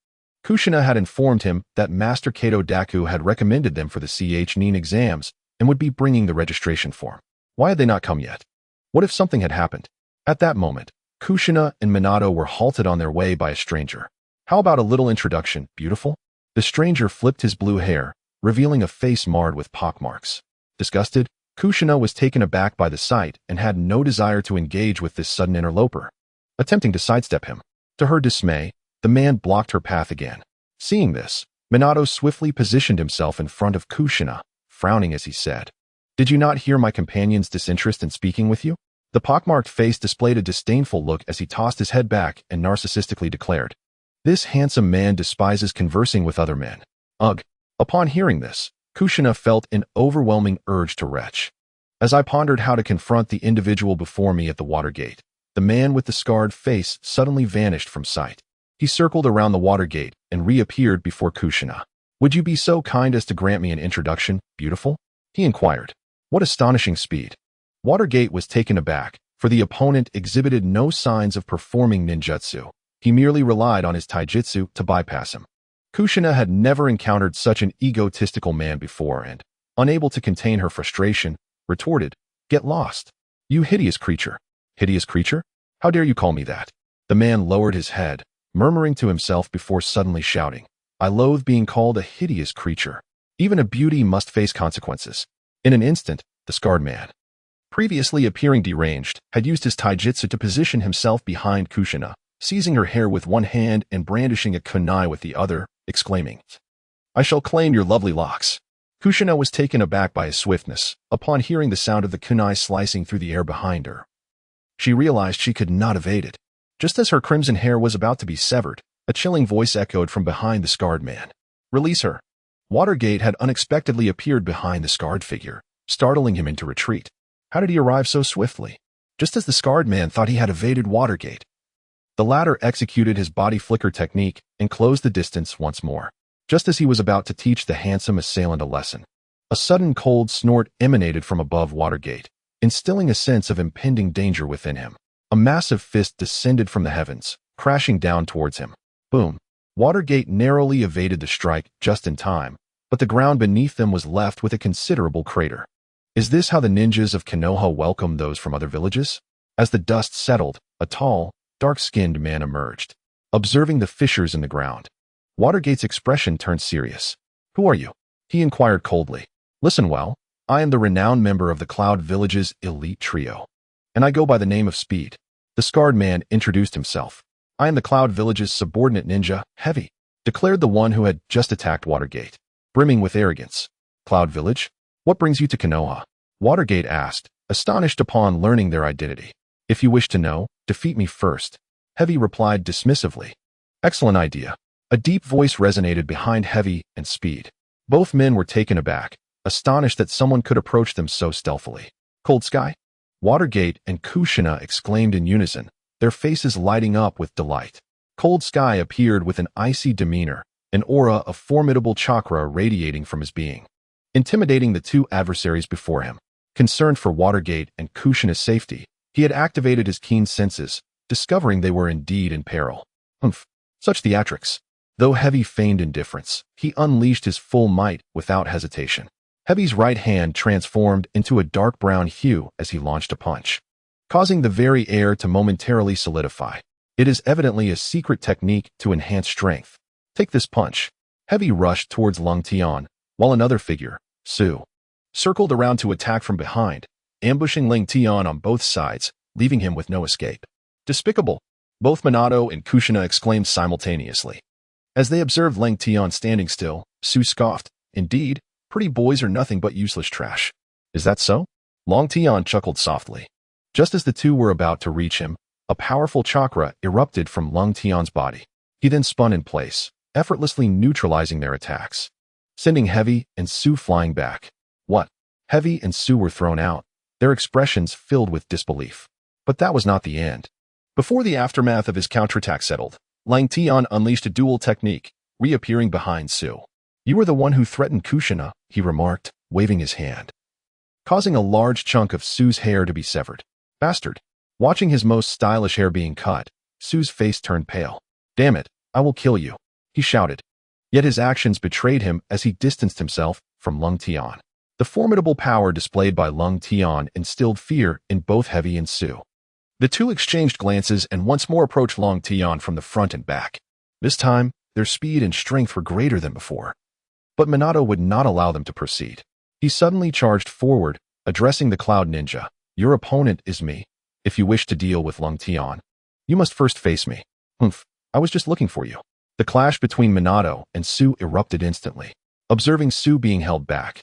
Kushina had informed him that Master Kato Daku had recommended them for the Nin exams and would be bringing the registration form. Why had they not come yet? What if something had happened? At that moment, Kushina and Minato were halted on their way by a stranger. "How about a little introduction, beautiful?" The stranger flipped his blue hair, revealing a face marred with pockmarks. Disgusted, Kushina was taken aback by the sight and had no desire to engage with this sudden interloper. Attempting to sidestep him, to her dismay, the man blocked her path again. Seeing this, Minato swiftly positioned himself in front of Kushina, frowning as he said, "Did you not hear my companion's disinterest in speaking with you?" The pockmarked face displayed a disdainful look as he tossed his head back and narcissistically declared, "This handsome man despises conversing with other men. Ugh." Upon hearing this, Kushina felt an overwhelming urge to retch. As I pondered how to confront the individual before me at the water gate, the man with the scarred face suddenly vanished from sight. He circled around the water gate and reappeared before Kushina. "Would you be so kind as to grant me an introduction, beautiful?" he inquired. What astonishing speed. Watergate was taken aback, for the opponent exhibited no signs of performing ninjutsu. He merely relied on his taijutsu to bypass him. Kushina had never encountered such an egotistical man before and, unable to contain her frustration, retorted, "Get lost. You hideous creature." "Hideous creature? How dare you call me that?" The man lowered his head, murmuring to himself before suddenly shouting, "I loathe being called a hideous creature. Even a beauty must face consequences." In an instant, the scarred man, previously appearing deranged, had used his taijutsu to position himself behind Kushina, seizing her hair with one hand and brandishing a kunai with the other, exclaiming, "I shall claim your lovely locks." Kushina was taken aback by his swiftness, upon hearing the sound of the kunai slicing through the air behind her. She realized she could not evade it. Just as her crimson hair was about to be severed, a chilling voice echoed from behind the scarred man. "Release her." Watergate had unexpectedly appeared behind the scarred figure, startling him into retreat. How did he arrive so swiftly? Just as the scarred man thought he had evaded Watergate, the latter executed his body flicker technique and closed the distance once more. Just as he was about to teach the handsome assailant a lesson, a sudden cold snort emanated from above Watergate, instilling a sense of impending danger within him. A massive fist descended from the heavens, crashing down towards him. Boom! Watergate narrowly evaded the strike just in time, but the ground beneath them was left with a considerable crater. Is this how the ninjas of Konoha welcome those from other villages? As the dust settled, a tall, dark-skinned man emerged, observing the fissures in the ground. Watergate's expression turned serious. "Who are you?" he inquired coldly. "Listen well, I am the renowned member of the Cloud Village's elite trio, and I go by the name of Speed." The scarred man introduced himself. "I am the Cloud Village's subordinate ninja, Heavy," declared the one who had just attacked Watergate, brimming with arrogance. "Cloud Village? What brings you to Konoha?" Watergate asked, astonished upon learning their identity. If you wish to know, defeat me first. Heavy replied dismissively. Excellent idea. A deep voice resonated behind Heavy and Speed. Both men were taken aback, astonished that someone could approach them so stealthily. Cold Sky? Watergate and Kushina exclaimed in unison, their faces lighting up with delight. Cold Sky appeared with an icy demeanor, an aura of formidable chakra radiating from his being, intimidating the two adversaries before him. Concerned for Watergate and Kushina's safety, he had activated his keen senses, discovering they were indeed in peril. Humph, such theatrics. Though Heavy feigned indifference, he unleashed his full might without hesitation. Heavy's right hand transformed into a dark brown hue as he launched a punch, causing the very air to momentarily solidify. It is evidently a secret technique to enhance strength. Take this punch. Heavy rushed towards Lung Tian, while another figure, Su, circled around to attack from behind, ambushing Ling Tian on both sides, leaving him with no escape. Despicable! Both Minato and Kushina exclaimed simultaneously. As they observed Ling Tian standing still, Su scoffed. Indeed, pretty boys are nothing but useless trash. Is that so? Long Tian chuckled softly. Just as the two were about to reach him, a powerful chakra erupted from Lung Tian's body. He then spun in place, effortlessly neutralizing their attacks, sending Heavy and Su flying back. What? Heavy and Su were thrown out, their expressions filled with disbelief. But that was not the end. Before the aftermath of his counterattack settled, Lang Tian unleashed a dual technique, reappearing behind Su. You were the one who threatened Kushina, he remarked, waving his hand, causing a large chunk of Su's hair to be severed. Bastard. Watching his most stylish hair being cut, Su's face turned pale. Damn it, I will kill you, he shouted. Yet his actions betrayed him as he distanced himself from Lung Tian. The formidable power displayed by Lung Tian instilled fear in both Heavy and Su. The two exchanged glances and once more approached Lung Tian from the front and back. This time, their speed and strength were greater than before. But Minato would not allow them to proceed. He suddenly charged forward, addressing the Cloud Ninja. Your opponent is me. If you wish to deal with Lung Tian, you must first face me. Humph, I was just looking for you. The clash between Minato and Su erupted instantly. Observing Su being held back,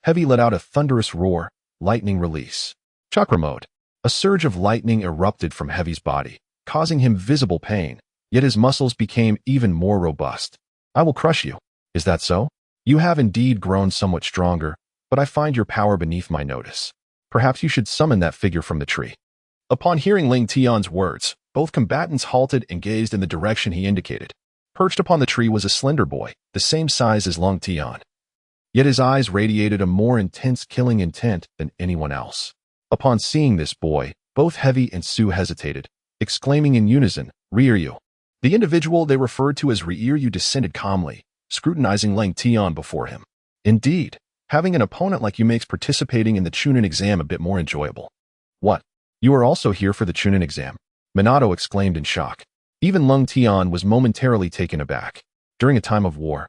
Heavy let out a thunderous roar, lightning release. Chakra mode. A surge of lightning erupted from Heavy's body, causing him visible pain, yet his muscles became even more robust. I will crush you. Is that so? You have indeed grown somewhat stronger, but I find your power beneath my notice. Perhaps you should summon that figure from the tree. Upon hearing Ling Tian's words, both combatants halted and gazed in the direction he indicated. Perched upon the tree was a slender boy, the same size as Lung Tian. Yet his eyes radiated a more intense killing intent than anyone else. Upon seeing this boy, both Heavy and Su hesitated, exclaiming in unison, Ryu. The individual they referred to as Ryu descended calmly, scrutinizing Ling Tian before him. Indeed, having an opponent like you makes participating in the Chunin exam a bit more enjoyable. What? You are also here for the Chunin exam? Minato exclaimed in shock. Even Lung Tian was momentarily taken aback. During a time of war,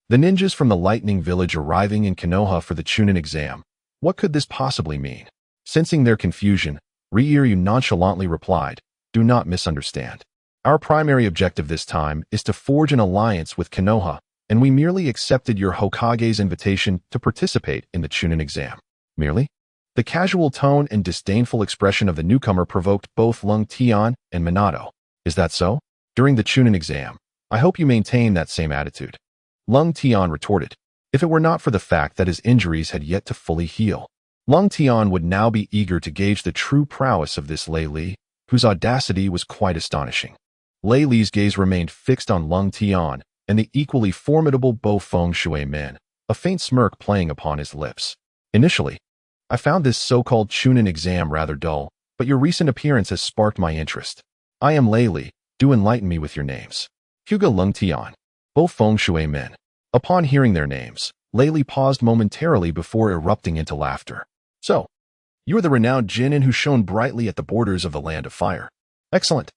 the ninjas from the Lightning Village arriving in Konoha for the Chunin exam. What could this possibly mean? Sensing their confusion, Ryu nonchalantly replied, Do not misunderstand. Our primary objective this time is to forge an alliance with Konoha, and we merely accepted your Hokage's invitation to participate in the Chunin exam. Merely? The casual tone and disdainful expression of the newcomer provoked both Lung Tian and Minato. Is that so? During the Chunin exam, I hope you maintain that same attitude. Lung Tian retorted. If it were not for the fact that his injuries had yet to fully heal, Lung Tian would now be eager to gauge the true prowess of this Lei Li, whose audacity was quite astonishing. Lei Li's gaze remained fixed on Lung Tian and the equally formidable Bo Feng Shui men, a faint smirk playing upon his lips. Initially, I found this so-called Chunin exam rather dull, but your recent appearance has sparked my interest. I am Lei Li. Do enlighten me with your names. Hyuga Lung Tian, Bo Feng Shui men. Upon hearing their names, Lei Li paused momentarily before erupting into laughter. So, you are the renowned Jinin who shone brightly at the borders of the Land of Fire. Excellent.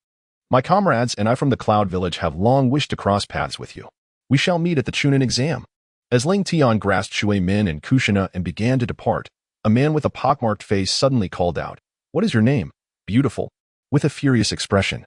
My comrades and I from the Cloud Village have long wished to cross paths with you. We shall meet at the Chunin exam. As Ling Tian grasped Shui Min and Kushina and began to depart, a man with a pockmarked face suddenly called out, What is your name? Beautiful. With a furious expression.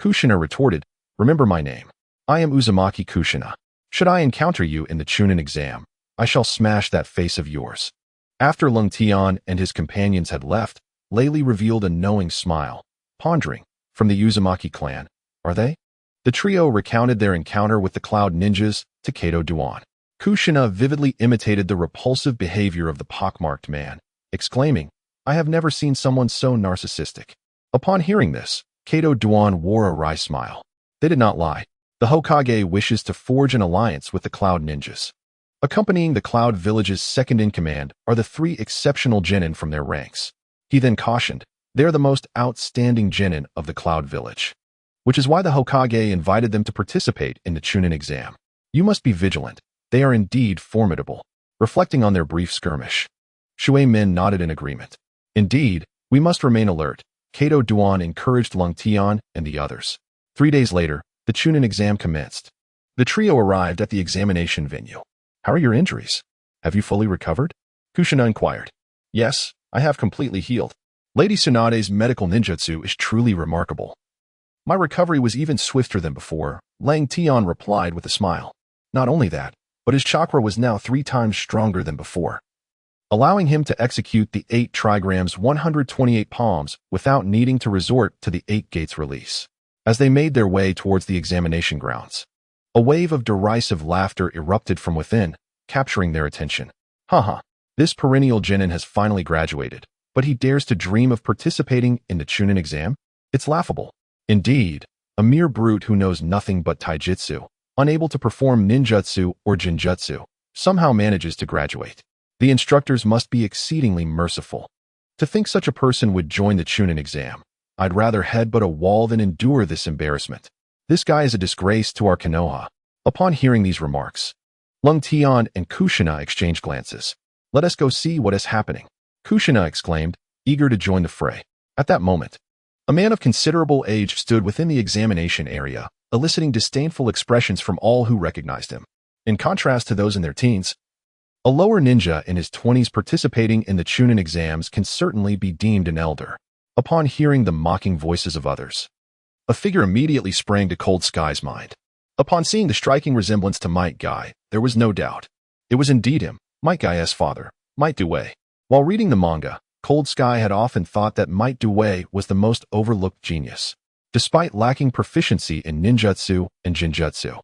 Kushina retorted, Remember my name. I am Uzumaki Kushina. Should I encounter you in the Chunin exam, I shall smash that face of yours. After Lung Tian and his companions had left, Laylee revealed a knowing smile, pondering, from the Uzumaki clan, are they? The trio recounted their encounter with the Cloud Ninjas to Kato Duan. Kushina vividly imitated the repulsive behavior of the pockmarked man, exclaiming, I have never seen someone so narcissistic. Upon hearing this, Kato Duan wore a wry smile. They did not lie. The Hokage wishes to forge an alliance with the Cloud Ninjas. Accompanying the Cloud Village's second-in-command are the 3 exceptional genin from their ranks. He then cautioned, they are the most outstanding genin of the Cloud Village, which is why the Hokage invited them to participate in the Chunin exam. You must be vigilant. They are indeed formidable. Reflecting on their brief skirmish, Shui Min nodded in agreement. Indeed, we must remain alert. Kato Duan encouraged Lung Tian and the others. 3 days later, the Chunin exam commenced. The trio arrived at the examination venue. How are your injuries? Have you fully recovered? Kushina inquired. Yes, I have completely healed. Lady Tsunade's medical ninjutsu is truly remarkable. My recovery was even swifter than before, Lang Tian replied with a smile. Not only that, but his chakra was now 3 times stronger than before, allowing him to execute the 8 trigrams 128 palms without needing to resort to the 8 gates release. As they made their way towards the examination grounds, a wave of derisive laughter erupted from within, capturing their attention. Haha, this perennial genin has finally graduated, but he dares to dream of participating in the Chunin exam? It's laughable. Indeed, a mere brute who knows nothing but taijutsu, unable to perform ninjutsu or jinjutsu, somehow manages to graduate. The instructors must be exceedingly merciful. To think such a person would join the Chunin exam. I'd rather headbutt a wall than endure this embarrassment. This guy is a disgrace to our Konoha. Upon hearing these remarks, Lung Tian and Kushina exchanged glances. Let us go see what is happening, Kushina exclaimed, eager to join the fray. At that moment, a man of considerable age stood within the examination area, eliciting disdainful expressions from all who recognized him. In contrast to those in their teens, a lower ninja in his 20s participating in the Chunin exams can certainly be deemed an elder. Upon hearing the mocking voices of others, a figure immediately sprang to Cold Sky's mind. Upon seeing the striking resemblance to Might Guy, there was no doubt. It was indeed him, Might Guy's father, Might Due. While reading the manga, Cold Sky had often thought that Might Due was the most overlooked genius. Despite lacking proficiency in ninjutsu and jinjutsu,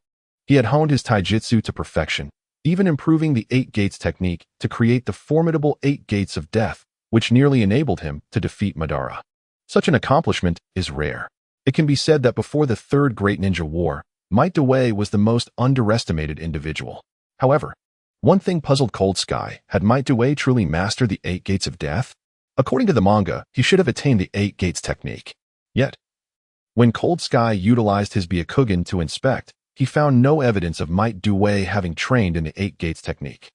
he had honed his taijutsu to perfection, even improving the 8 gates technique to create the formidable 8 gates of death, which nearly enabled him to defeat Madara. Such an accomplishment is rare. It can be said that before the Third Great Ninja War, Might Due was the most underestimated individual. However, one thing puzzled Cold Sky: had Might Due truly mastered the 8 gates of death? According to the manga, he should have attained the 8 gates technique. Yet, when Cold Sky utilized his Byakugan to inspect, he found no evidence of Might Due having trained in the 8 gates technique.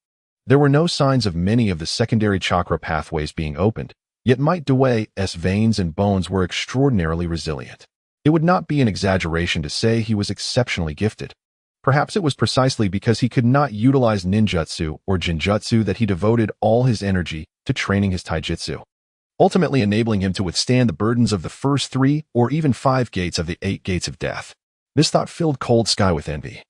There were no signs of many of the secondary chakra pathways being opened, yet Might Due's veins and bones were extraordinarily resilient. It would not be an exaggeration to say he was exceptionally gifted. Perhaps it was precisely because he could not utilize ninjutsu or jinjutsu that he devoted all his energy to training his taijutsu, ultimately enabling him to withstand the burdens of the first 3 or even 5 gates of the 8 gates of death. This thought filled Cold Sky with envy,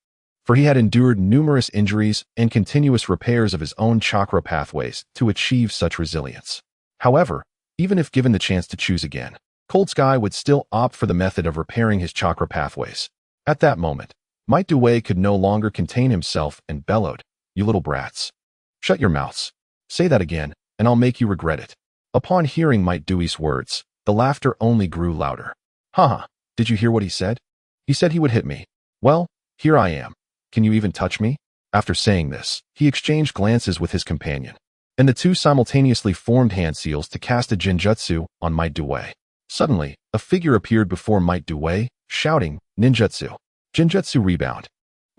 for he had endured numerous injuries and continuous repairs of his own chakra pathways to achieve such resilience. However, even if given the chance to choose again, Cold Sky would still opt for the method of repairing his chakra pathways. At that moment, Might Due could no longer contain himself and bellowed, "You little brats. Shut your mouths. Say that again, and I'll make you regret it." Upon hearing Might Due's words, the laughter only grew louder. Haha, did you hear what he said? He said he would hit me. Well, here I am. Can you even touch me? After saying this, he exchanged glances with his companion, and the two simultaneously formed hand seals to cast a jinjutsu on Might Due. Suddenly, a figure appeared before Might Due, shouting, "Ninjutsu! Jinjutsu rebound!"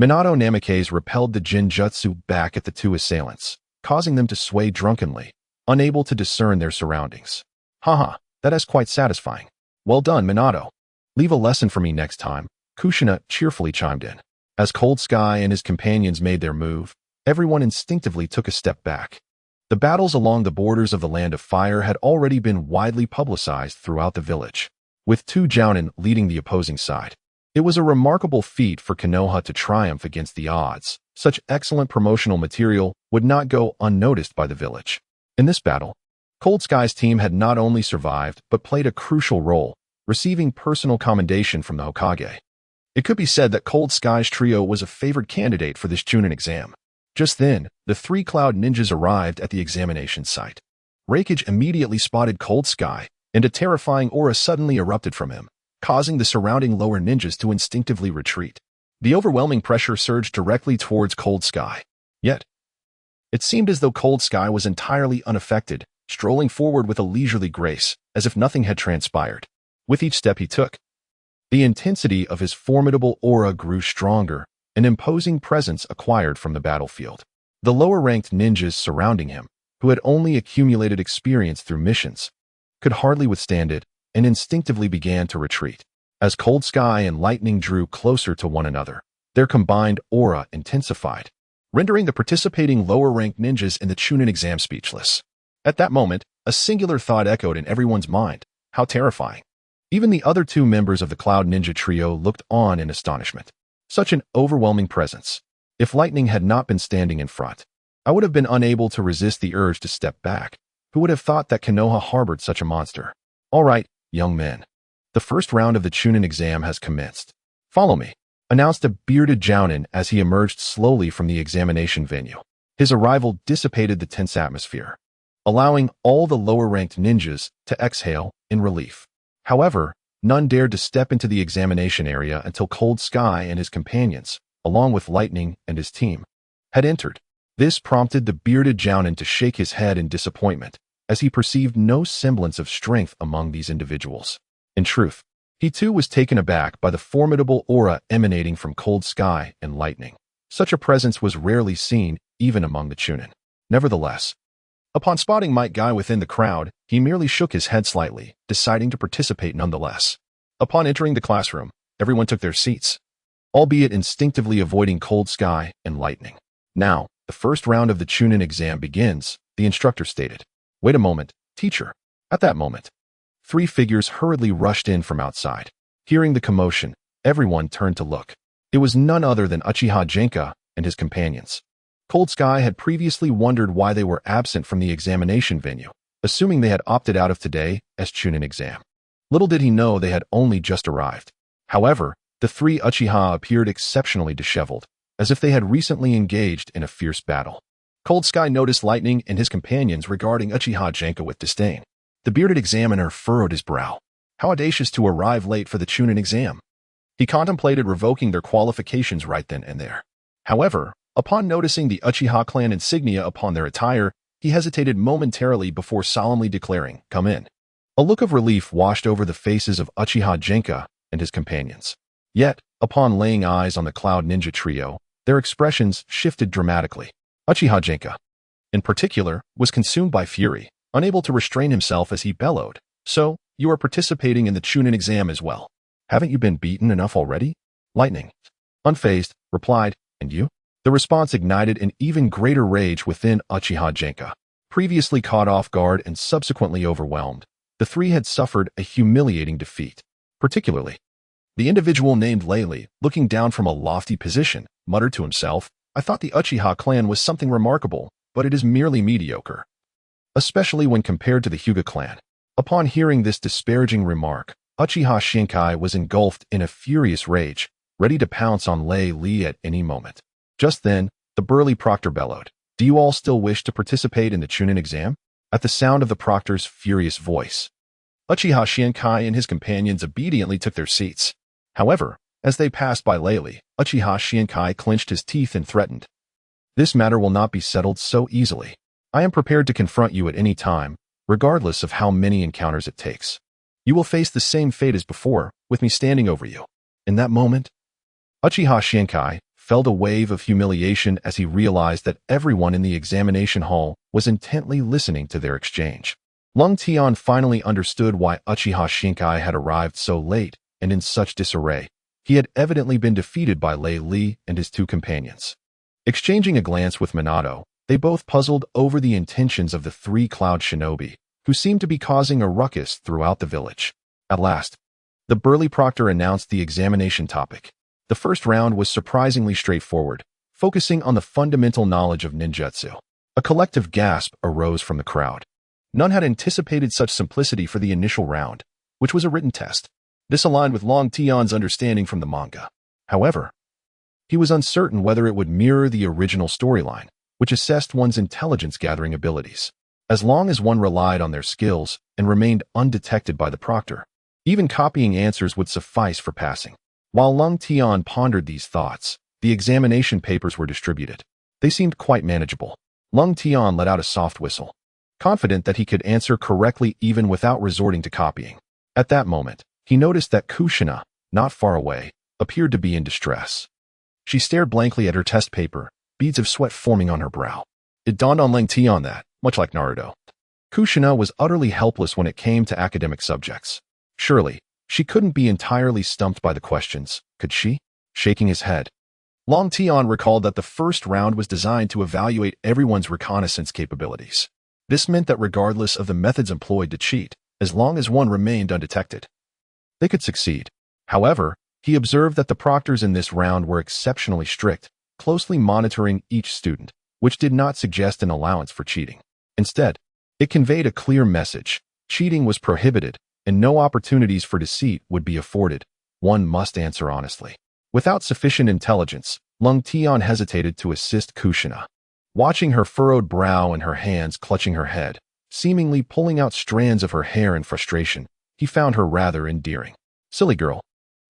Minato Namikaze repelled the jinjutsu back at the two assailants, causing them to sway drunkenly, unable to discern their surroundings. Haha, that is quite satisfying. Well done, Minato. Leave a lesson for me next time, Kushina cheerfully chimed in. As Cold Sky and his companions made their move, everyone instinctively took a step back. The battles along the borders of the Land of Fire had already been widely publicized throughout the village, with 2 jounin leading the opposing side. It was a remarkable feat for Konoha to triumph against the odds. Such excellent promotional material would not go unnoticed by the village. In this battle, Cold Sky's team had not only survived, but played a crucial role, receiving personal commendation from the Hokage. It could be said that Cold Sky's trio was a favored candidate for this Chunin exam. Just then, the three Cloud Ninjas arrived at the examination site. Raikage immediately spotted Cold Sky, and a terrifying aura suddenly erupted from him, causing the surrounding lower ninjas to instinctively retreat. The overwhelming pressure surged directly towards Cold Sky. Yet, it seemed as though Cold Sky was entirely unaffected, strolling forward with a leisurely grace, as if nothing had transpired. With each step he took, the intensity of his formidable aura grew stronger, an imposing presence acquired from the battlefield. The lower-ranked ninjas surrounding him, who had only accumulated experience through missions, could hardly withstand it and instinctively began to retreat. As Cold Sky and Lightning drew closer to one another, their combined aura intensified, rendering the participating lower-ranked ninjas in the Chunin exam speechless. At that moment, a singular thought echoed in everyone's mind: how terrifying. Even the other two members of the Cloud Ninja trio looked on in astonishment. Such an overwhelming presence. If Lightning had not been standing in front, I would have been unable to resist the urge to step back. Who would have thought that Konoha harbored such a monster? All right, young men. The first round of the Chunin exam has commenced. Follow me, announced a bearded Jounin as he emerged slowly from the examination venue. His arrival dissipated the tense atmosphere, allowing all the lower-ranked ninjas to exhale in relief. However, none dared to step into the examination area until Cold Sky and his companions, along with Lightning and his team, had entered. This prompted the bearded Jounin to shake his head in disappointment, as he perceived no semblance of strength among these individuals. In truth, he too was taken aback by the formidable aura emanating from Cold Sky and Lightning. Such a presence was rarely seen, even among the Chunin. Nevertheless, upon spotting Might Guy within the crowd, he merely shook his head slightly, deciding to participate nonetheless. Upon entering the classroom, everyone took their seats, albeit instinctively avoiding Cold Sky and Lightning. Now, the first round of the Chunin exam begins, the instructor stated. Wait a moment, teacher. At that moment, three figures hurriedly rushed in from outside. Hearing the commotion, everyone turned to look. It was none other than Uchiha Genka and his companions. Cold Sky had previously wondered why they were absent from the examination venue, assuming they had opted out of today as Chunin exam. Little did he know they had only just arrived. However, the three Uchiha appeared exceptionally disheveled, as if they had recently engaged in a fierce battle. Cold Sky noticed Lightning and his companions regarding Uchiha Genka with disdain. The bearded examiner furrowed his brow. How audacious to arrive late for the Chunin exam. He contemplated revoking their qualifications right then and there. However, upon noticing the Uchiha clan insignia upon their attire, he hesitated momentarily before solemnly declaring, "Come in." A look of relief washed over the faces of Uchiha Genka and his companions. Yet, upon laying eyes on the Cloud Ninja trio, their expressions shifted dramatically. Uchiha Genka, in particular, was consumed by fury, unable to restrain himself as he bellowed. "So, you are participating in the Chunin exam as well. Haven't you been beaten enough already?" Lightning, unfazed, replied, "And you?" The response ignited an even greater rage within Uchiha Genka. Previously caught off guard and subsequently overwhelmed, the three had suffered a humiliating defeat. Particularly, the individual named Lely, looking down from a lofty position, muttered to himself, "I thought the Uchiha clan was something remarkable, but it is merely mediocre." Especially when compared to the Hyuga clan. Upon hearing this disparaging remark, Uchiha Shinkai was engulfed in a furious rage, ready to pounce on Lei Li at any moment. Just then, the burly proctor bellowed, "Do you all still wish to participate in the Chunin exam?" At the sound of the proctor's furious voice, Uchiha Shinkai and his companions obediently took their seats. However, as they passed by Lely, Uchiha Shinkai clenched his teeth and threatened, "This matter will not be settled so easily. I am prepared to confront you at any time, regardless of how many encounters it takes. You will face the same fate as before, with me standing over you." In that moment, Uchiha Shinkai felt a wave of humiliation as he realized that everyone in the examination hall was intently listening to their exchange. Lung Tian finally understood why Uchiha Shinkai had arrived so late and in such disarray. He had evidently been defeated by Lei Li and his two companions. Exchanging a glance with Minato, they both puzzled over the intentions of the three Cloud Shinobi, who seemed to be causing a ruckus throughout the village. At last, the burly proctor announced the examination topic. The first round was surprisingly straightforward, focusing on the fundamental knowledge of ninjutsu. A collective gasp arose from the crowd. None had anticipated such simplicity for the initial round, which was a written test. This aligned with Long Tian's understanding from the manga. However, he was uncertain whether it would mirror the original storyline, which assessed one's intelligence-gathering abilities. As long as one relied on their skills and remained undetected by the proctor, even copying answers would suffice for passing. While Long Tian pondered these thoughts, the examination papers were distributed. They seemed quite manageable. Long Tian let out a soft whistle, confident that he could answer correctly even without resorting to copying. At that moment, he noticed that Kushina, not far away, appeared to be in distress. She stared blankly at her test paper, beads of sweat forming on her brow. It dawned on Long Tian that, much like Naruto, Kushina was utterly helpless when it came to academic subjects. Surely, she couldn't be entirely stumped by the questions, could she? Shaking his head, Long Tian recalled that the first round was designed to evaluate everyone's reconnaissance capabilities. This meant that regardless of the methods employed to cheat, as long as one remained undetected, they could succeed. However, he observed that the proctors in this round were exceptionally strict, closely monitoring each student, which did not suggest an allowance for cheating. Instead, it conveyed a clear message: cheating was prohibited, and no opportunities for deceit would be afforded. One must answer honestly. Without sufficient intelligence, Long Tian hesitated to assist Kushina. Watching her furrowed brow and her hands clutching her head, seemingly pulling out strands of her hair in frustration, he found her rather endearing. Silly girl.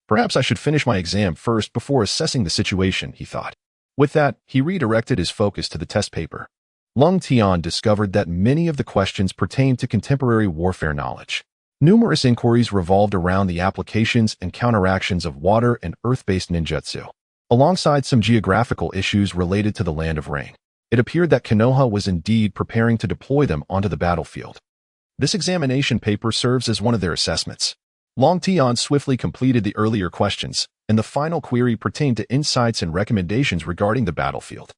Perhaps I should finish my exam first before assessing the situation, he thought. With that, he redirected his focus to the test paper. Long Tian discovered that many of the questions pertained to contemporary warfare knowledge. Numerous inquiries revolved around the applications and counteractions of water and earth-based ninjutsu, alongside some geographical issues related to the Land of Rain. It appeared that Konoha was indeed preparing to deploy them onto the battlefield. This examination paper serves as one of their assessments. Long Tian swiftly completed the earlier questions, and the final query pertained to insights and recommendations regarding the battlefield.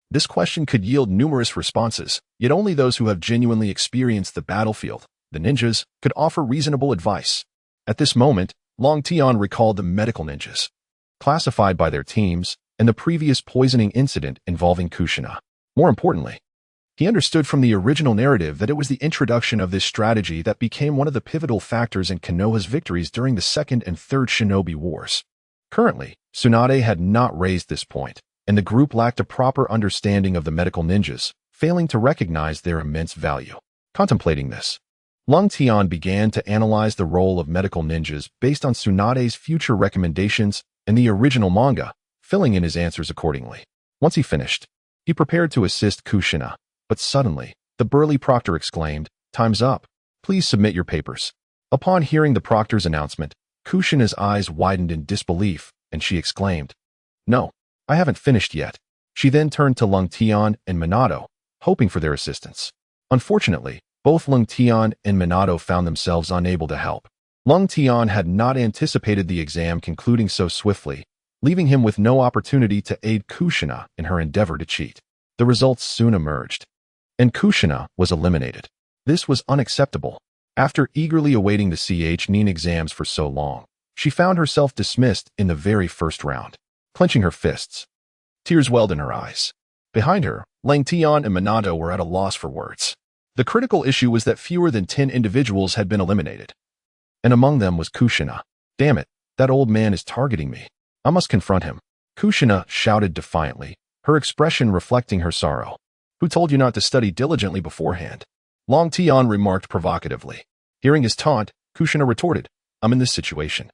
This question could yield numerous responses, yet only those who have genuinely experienced the battlefield, the ninjas, could offer reasonable advice. At this moment, Long Tian recalled the medical ninjas, classified by their teams, and the previous poisoning incident involving Kushina. More importantly, he understood from the original narrative that it was the introduction of this strategy that became one of the pivotal factors in Konoha's victories during the Second and Third Shinobi Wars. Currently, Tsunade had not raised this point, and the group lacked a proper understanding of the medical ninjas, failing to recognize their immense value. Contemplating this, Long Tian began to analyze the role of medical ninjas based on Tsunade's future recommendations and the original manga, filling in his answers accordingly. Once he finished, he prepared to assist Kushina. But suddenly, the burly proctor exclaimed, "Time's up. Please submit your papers." Upon hearing the proctor's announcement, Kushina's eyes widened in disbelief, and she exclaimed, "No, I haven't finished yet." She then turned to Long Tian and Minato, hoping for their assistance. Unfortunately, both Long Tian and Minato found themselves unable to help. Long Tian had not anticipated the exam concluding so swiftly, leaving him with no opportunity to aid Kushina in her endeavor to cheat. The results soon emerged, and Kushina was eliminated. This was unacceptable. After eagerly awaiting the CH-9 exams for so long, she found herself dismissed in the very first round. Clenching her fists, tears welled in her eyes. Behind her, Long Tian and Minato were at a loss for words. The critical issue was that fewer than 10 individuals had been eliminated, and among them was Kushina. "Damn it, that old man is targeting me. I must confront him," Kushina shouted defiantly, her expression reflecting her sorrow. "Who told you not to study diligently beforehand?" Long Tian remarked provocatively. Hearing his taunt, Kushina retorted, "I'm in this situation,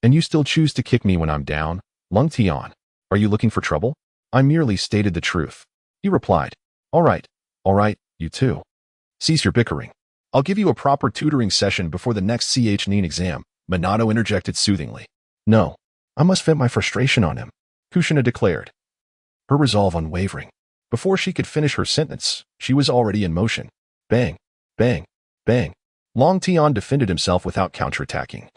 and you still choose to kick me when I'm down? Long Tian, are you looking for trouble?" "I merely stated the truth," he replied. All right, you two. Cease your bickering. I'll give you a proper tutoring session before the next CH-9 exam," Minato interjected soothingly. "No, I must vent my frustration on him," Kushina declared, her resolve unwavering. Before she could finish her sentence, she was already in motion. Bang, bang, bang. Long Tian defended himself without counterattacking,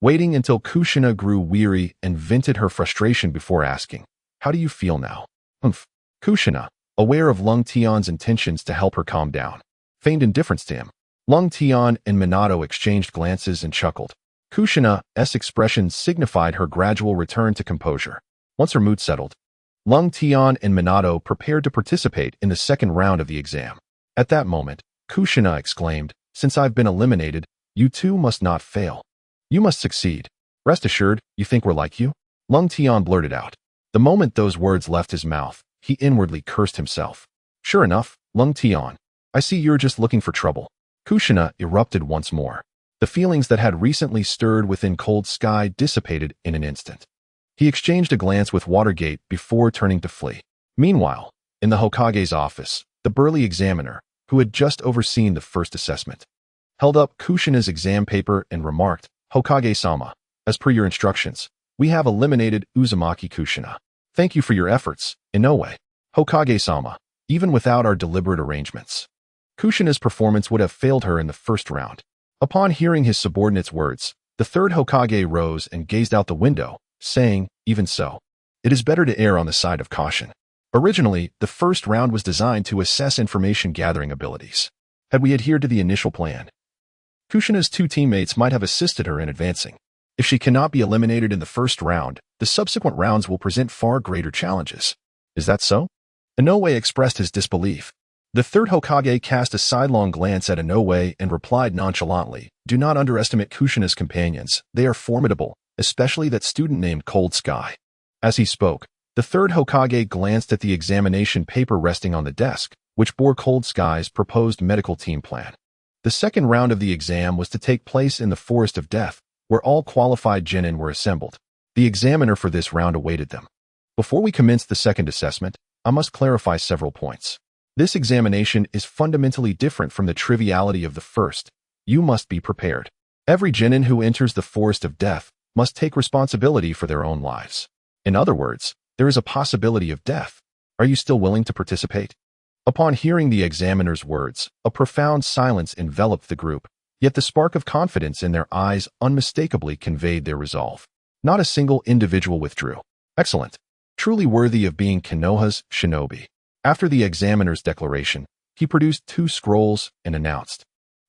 waiting until Kushina grew weary and vented her frustration before asking, "How do you feel now?" Kushina, aware of Long Tian's intentions to help her calm down, feigned indifference to him. Long Tian and Minato exchanged glances and chuckled. Kushina's expression signified her gradual return to composure. Once her mood settled, Long Tian and Minato prepared to participate in the second round of the exam. At that moment, Kushina exclaimed, "Since I've been eliminated, you too must not fail. You must succeed. Rest assured, you think we're like you?" Lung Tian blurted out. The moment those words left his mouth, he inwardly cursed himself. "Sure enough, Lung Tian, I see you're just looking for trouble." Kushina erupted once more. The feelings that had recently stirred within Cold Sky dissipated in an instant. He exchanged a glance with Watergate before turning to flee. Meanwhile, in the Hokage's office, the burly examiner, who had just overseen the first assessment, held up Kushina's exam paper and remarked, "Hokage-sama, as per your instructions, we have eliminated Uzumaki Kushina. Thank you for your efforts, Inoue. Hokage-sama, even without our deliberate arrangements, Kushina's performance would have failed her in the first round." Upon hearing his subordinate's words, the third Hokage rose and gazed out the window, saying, "Even so, it is better to err on the side of caution." Originally, the first round was designed to assess information-gathering abilities. Had we adhered to the initial plan, Kushina's two teammates might have assisted her in advancing. If she cannot be eliminated in the first round, the subsequent rounds will present far greater challenges. Is that so? Inoue expressed his disbelief. The third Hokage cast a sidelong glance at Inoue and replied nonchalantly, "Do not underestimate Kushina's companions. They are formidable, especially that student named Cold Sky." As he spoke, the third Hokage glanced at the examination paper resting on the desk, which bore Cold Sky's proposed medical team plan. The second round of the exam was to take place in the Forest of Death, where all qualified genin were assembled. The examiner for this round awaited them. Before we commence the second assessment, I must clarify several points. This examination is fundamentally different from the triviality of the first. You must be prepared. Every genin who enters the Forest of Death must take responsibility for their own lives. In other words, there is a possibility of death. Are you still willing to participate? Upon hearing the examiner's words, a profound silence enveloped the group, yet the spark of confidence in their eyes unmistakably conveyed their resolve. Not a single individual withdrew. Excellent. Truly worthy of being Konoha's shinobi. After the examiner's declaration, he produced 2 scrolls and announced,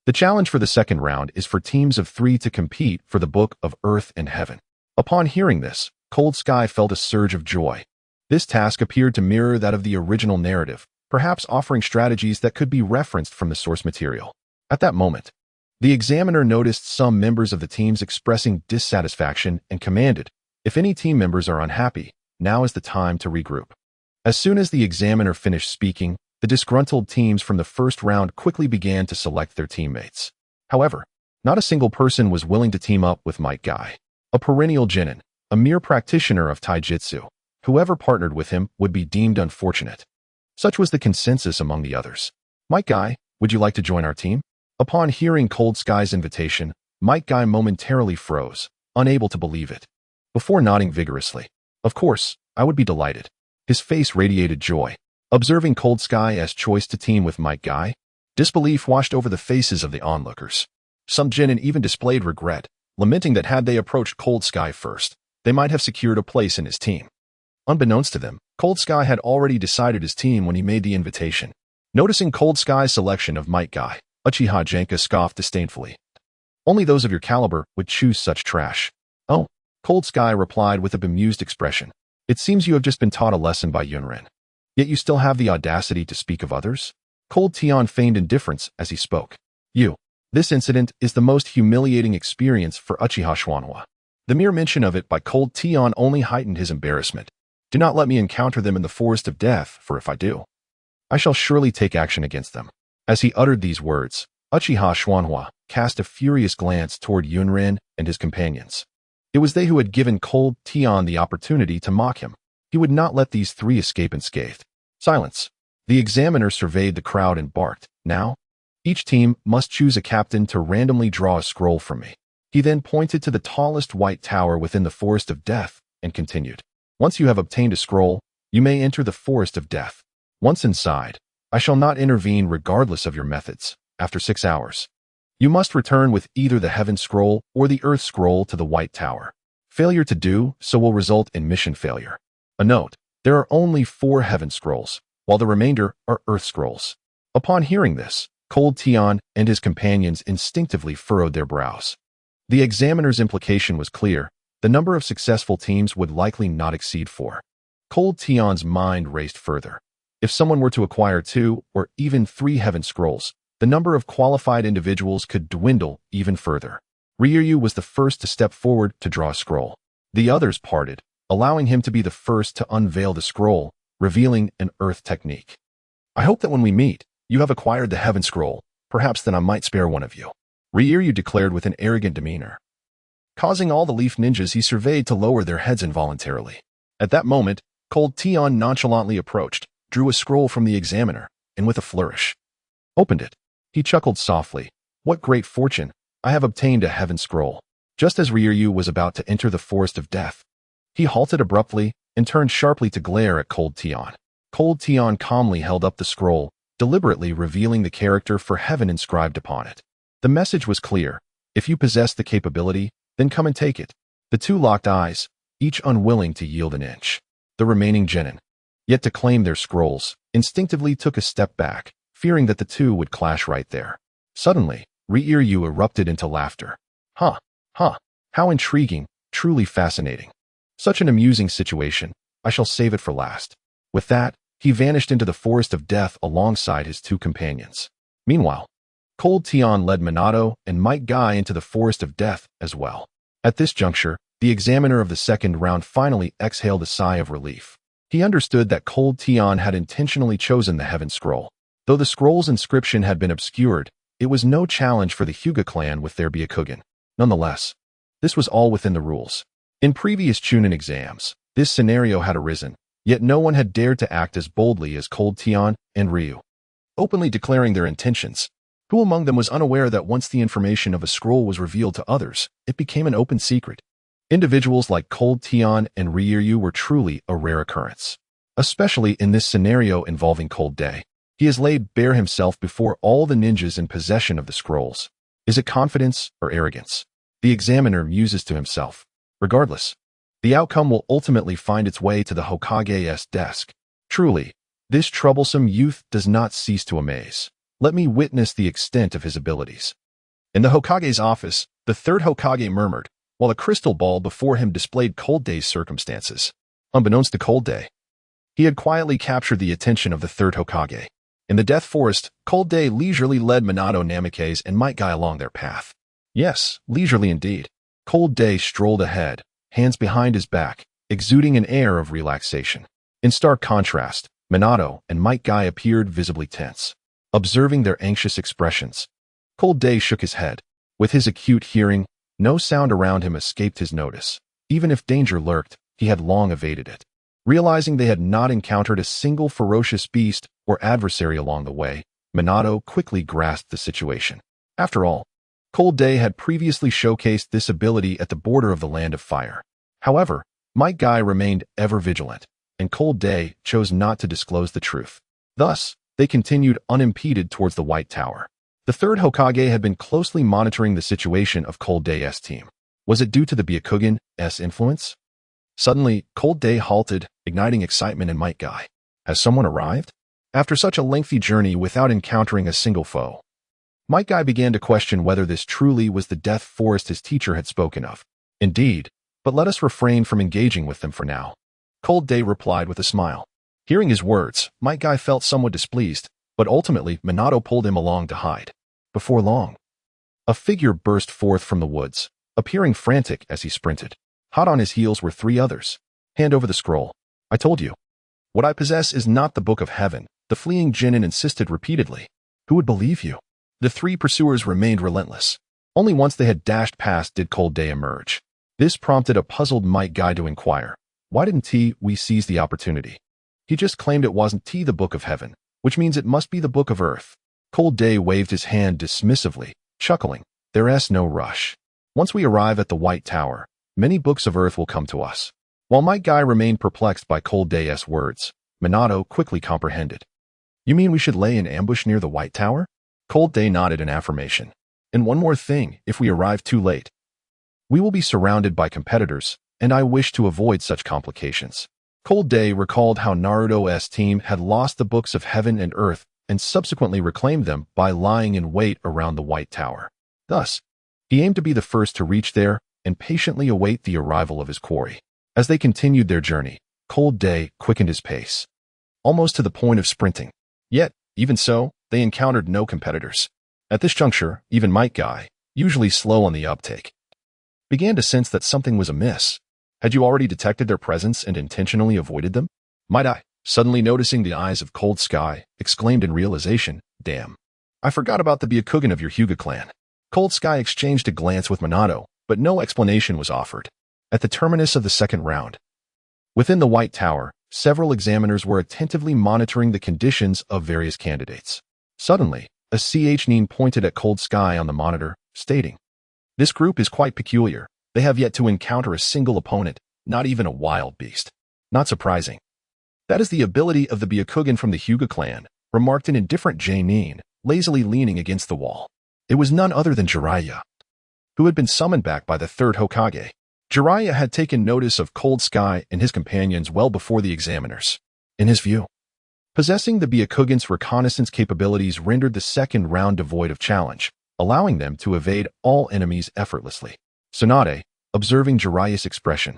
"The challenge for the second round is for teams of 3 to compete for the Book of Earth and Heaven." Upon hearing this, Cold Sky felt a surge of joy. This task appeared to mirror that of the original narrative, perhaps offering strategies that could be referenced from the source material. At that moment, the examiner noticed some members of the teams expressing dissatisfaction and commanded, "If any team members are unhappy, now is the time to regroup." As soon as the examiner finished speaking, the disgruntled teams from the first round quickly began to select their teammates. However, not a single person was willing to team up with Might Guy, a perennial genin, a mere practitioner of taijutsu. Whoever partnered with him would be deemed unfortunate. Such was the consensus among the others. "Might Guy, would you like to join our team?" Upon hearing Cold Sky's invitation, Might Guy momentarily froze, unable to believe it, before nodding vigorously. "Of course, I would be delighted." His face radiated joy. Observing Cold Sky as choice to team with Might Guy, disbelief washed over the faces of the onlookers. Some genin even displayed regret, lamenting that had they approached Cold Sky first, they might have secured a place in his team. Unbeknownst to them, Cold Sky had already decided his team when he made the invitation. Noticing Cold Sky's selection of Might Guy, Uchiha Jenka scoffed disdainfully. "Only those of your caliber would choose such trash." "Oh," Cold Sky replied with a bemused expression. "It seems you have just been taught a lesson by Yunren. Yet you still have the audacity to speak of others?" Cold Tian feigned indifference as he spoke. This incident is the most humiliating experience for Uchiha Schwanhua. The mere mention of it by Cold Tian only heightened his embarrassment. "Do not let me encounter them in the Forest of Death, for if I do, I shall surely take action against them." As he uttered these words, Uchiha Schwanhua cast a furious glance toward Yunren and his companions. It was they who had given Cold Tian the opportunity to mock him. He would not let these 3 escape unscathed. Silence. The examiner surveyed the crowd and barked, "Now, each team must choose a captain to randomly draw a scroll from me." He then pointed to the tallest white tower within the Forest of Death and continued, "Once you have obtained a scroll, you may enter the Forest of Death. Once inside, I shall not intervene regardless of your methods. After 6 hours, you must return with either the Heaven Scroll or the Earth Scroll to the White Tower. Failure to do so will result in mission failure. A note, there are only 4 Heaven Scrolls, while the remainder are Earth Scrolls." Upon hearing this, Cold Tian and his companions instinctively furrowed their brows. The examiner's implication was clear. The number of successful teams would likely not exceed 4. Cold Tian's mind raced further. If someone were to acquire 2 or even 3 Heaven Scrolls, the number of qualified individuals could dwindle even further. Ryuryu was the first to step forward to draw a scroll. The others parted, allowing him to be the first to unveil the scroll, revealing an earth technique. I hope that when we meet, you have acquired the heaven scroll. Perhaps then I might spare one of you, Ryuryu declared with an arrogant demeanor. Causing all the leaf ninjas he surveyed to lower their heads involuntarily. At that moment, Cold Tion nonchalantly approached, drew a scroll from the examiner, and with a flourish, opened it. He chuckled softly. What great fortune! I have obtained a heaven scroll. Just as Ryuryu was about to enter the forest of death, he halted abruptly and turned sharply to glare at Cold Tion. Cold Tion calmly held up the scroll, deliberately revealing the character for heaven inscribed upon it. The message was clear. If you possess the capability, then come and take it. The two locked eyes, each unwilling to yield an inch. The remaining genin, yet to claim their scrolls, instinctively took a step back, fearing that the two would clash right there. Suddenly, Ryuryu erupted into laughter. Huh, how intriguing, truly fascinating. Such an amusing situation. I shall save it for last. With that, he vanished into the forest of death alongside his two companions. Meanwhile, Cold Tion led Minato and Might Guy into the forest of death as well. At this juncture, the examiner of the second round finally exhaled a sigh of relief. He understood that Cold Tion had intentionally chosen the Heaven Scroll. Though the scroll's inscription had been obscured, it was no challenge for the Hyuga clan with their Byakugan. Nonetheless, this was all within the rules. In previous Chunin exams, this scenario had arisen, yet no one had dared to act as boldly as Cold Tion and Ryu, openly declaring their intentions. Who among them was unaware that once the information of a scroll was revealed to others, it became an open secret? Individuals like Cold Tion and Ryuryu were truly a rare occurrence. Especially in this scenario involving Cold Day. He has laid bare himself before all the ninjas in possession of the scrolls. Is it confidence or arrogance? The examiner muses to himself. Regardless, the outcome will ultimately find its way to the Hokage's desk. Truly, this troublesome youth does not cease to amaze. Let me witness the extent of his abilities. In the Hokage's office, the third Hokage murmured, while a crystal ball before him displayed Cold Day's circumstances. Unbeknownst to Cold Day, he had quietly captured the attention of the third Hokage. In the Death Forest, Cold Day leisurely led Minato Namikaze and Might Guy along their path. Yes, leisurely indeed. Cold Day strolled ahead, hands behind his back, exuding an air of relaxation. In stark contrast, Minato and Might Guy appeared visibly tense. Observing their anxious expressions, Cold Day shook his head. With his acute hearing, no sound around him escaped his notice. Even if danger lurked, he had long evaded it. Realizing they had not encountered a single ferocious beast or adversary along the way, Minato quickly grasped the situation. After all, Cold Day had previously showcased this ability at the border of the Land of Fire. However, Might Guy remained ever vigilant, and Cold Day chose not to disclose the truth. Thus, they continued unimpeded towards the White Tower. The third Hokage had been closely monitoring the situation of Cold Day's team. Was it due to the Byakugan's influence? Suddenly, Cold Day halted, igniting excitement in Might Guy. Has someone arrived? After such a lengthy journey without encountering a single foe, Might Guy began to question whether this truly was the Death Forest his teacher had spoken of. Indeed, but let us refrain from engaging with them for now. Cold Day replied with a smile. Hearing his words, Might Guy felt somewhat displeased, but ultimately Minato pulled him along to hide. Before long, a figure burst forth from the woods, appearing frantic as he sprinted. Hot on his heels were three others. Hand over the scroll. I told you. What I possess is not the Book of Heaven, the fleeing genin insisted repeatedly. Who would believe you? The three pursuers remained relentless. Only once they had dashed past did Cold Day emerge. This prompted a puzzled Might Guy to inquire. Why didn't we seize the opportunity? He just claimed it wasn't the Book of Heaven, which means it must be the Book of Earth. Cold Day waved his hand dismissively, chuckling. There's no rush. Once we arrive at the White Tower, many books of Earth will come to us. While Might Guy remained perplexed by Cold Day's words, Minato quickly comprehended. You mean we should lay in ambush near the White Tower? Cold Day nodded in affirmation. And one more thing, if we arrive too late, we will be surrounded by competitors, and I wish to avoid such complications. Cold Day recalled how Naruto's team had lost the books of Heaven and Earth and subsequently reclaimed them by lying in wait around the White Tower. Thus, he aimed to be the first to reach there and patiently await the arrival of his quarry. As they continued their journey, Cold Day quickened his pace, almost to the point of sprinting. Yet, even so, they encountered no competitors. At this juncture, even Might Guy, usually slow on the uptake, began to sense that something was amiss. Had you already detected their presence and intentionally avoided them? Might I, suddenly noticing the eyes of Cold Sky, exclaimed in realization, "Damn. I forgot about the Byakugan of your Hyuga clan." Cold Sky exchanged a glance with Minato, but no explanation was offered. At the terminus of the second round, within the White Tower, several examiners were attentively monitoring the conditions of various candidates. Suddenly, a CH-Nin pointed at Cold Sky on the monitor, stating, "This group is quite peculiar. They have yet to encounter a single opponent, not even a wild beast." Not surprising. "That is the ability of the Byakugan from the Hyuga clan," remarked an indifferent J-Nin, lazily leaning against the wall. It was none other than Jiraiya, who had been summoned back by the third Hokage. Jiraiya had taken notice of Cold Sky and his companions well before the examiners. In his view, possessing the Byakugan's reconnaissance capabilities rendered the second round devoid of challenge, allowing them to evade all enemies effortlessly. Tsunade, observing Jiraiya's expression,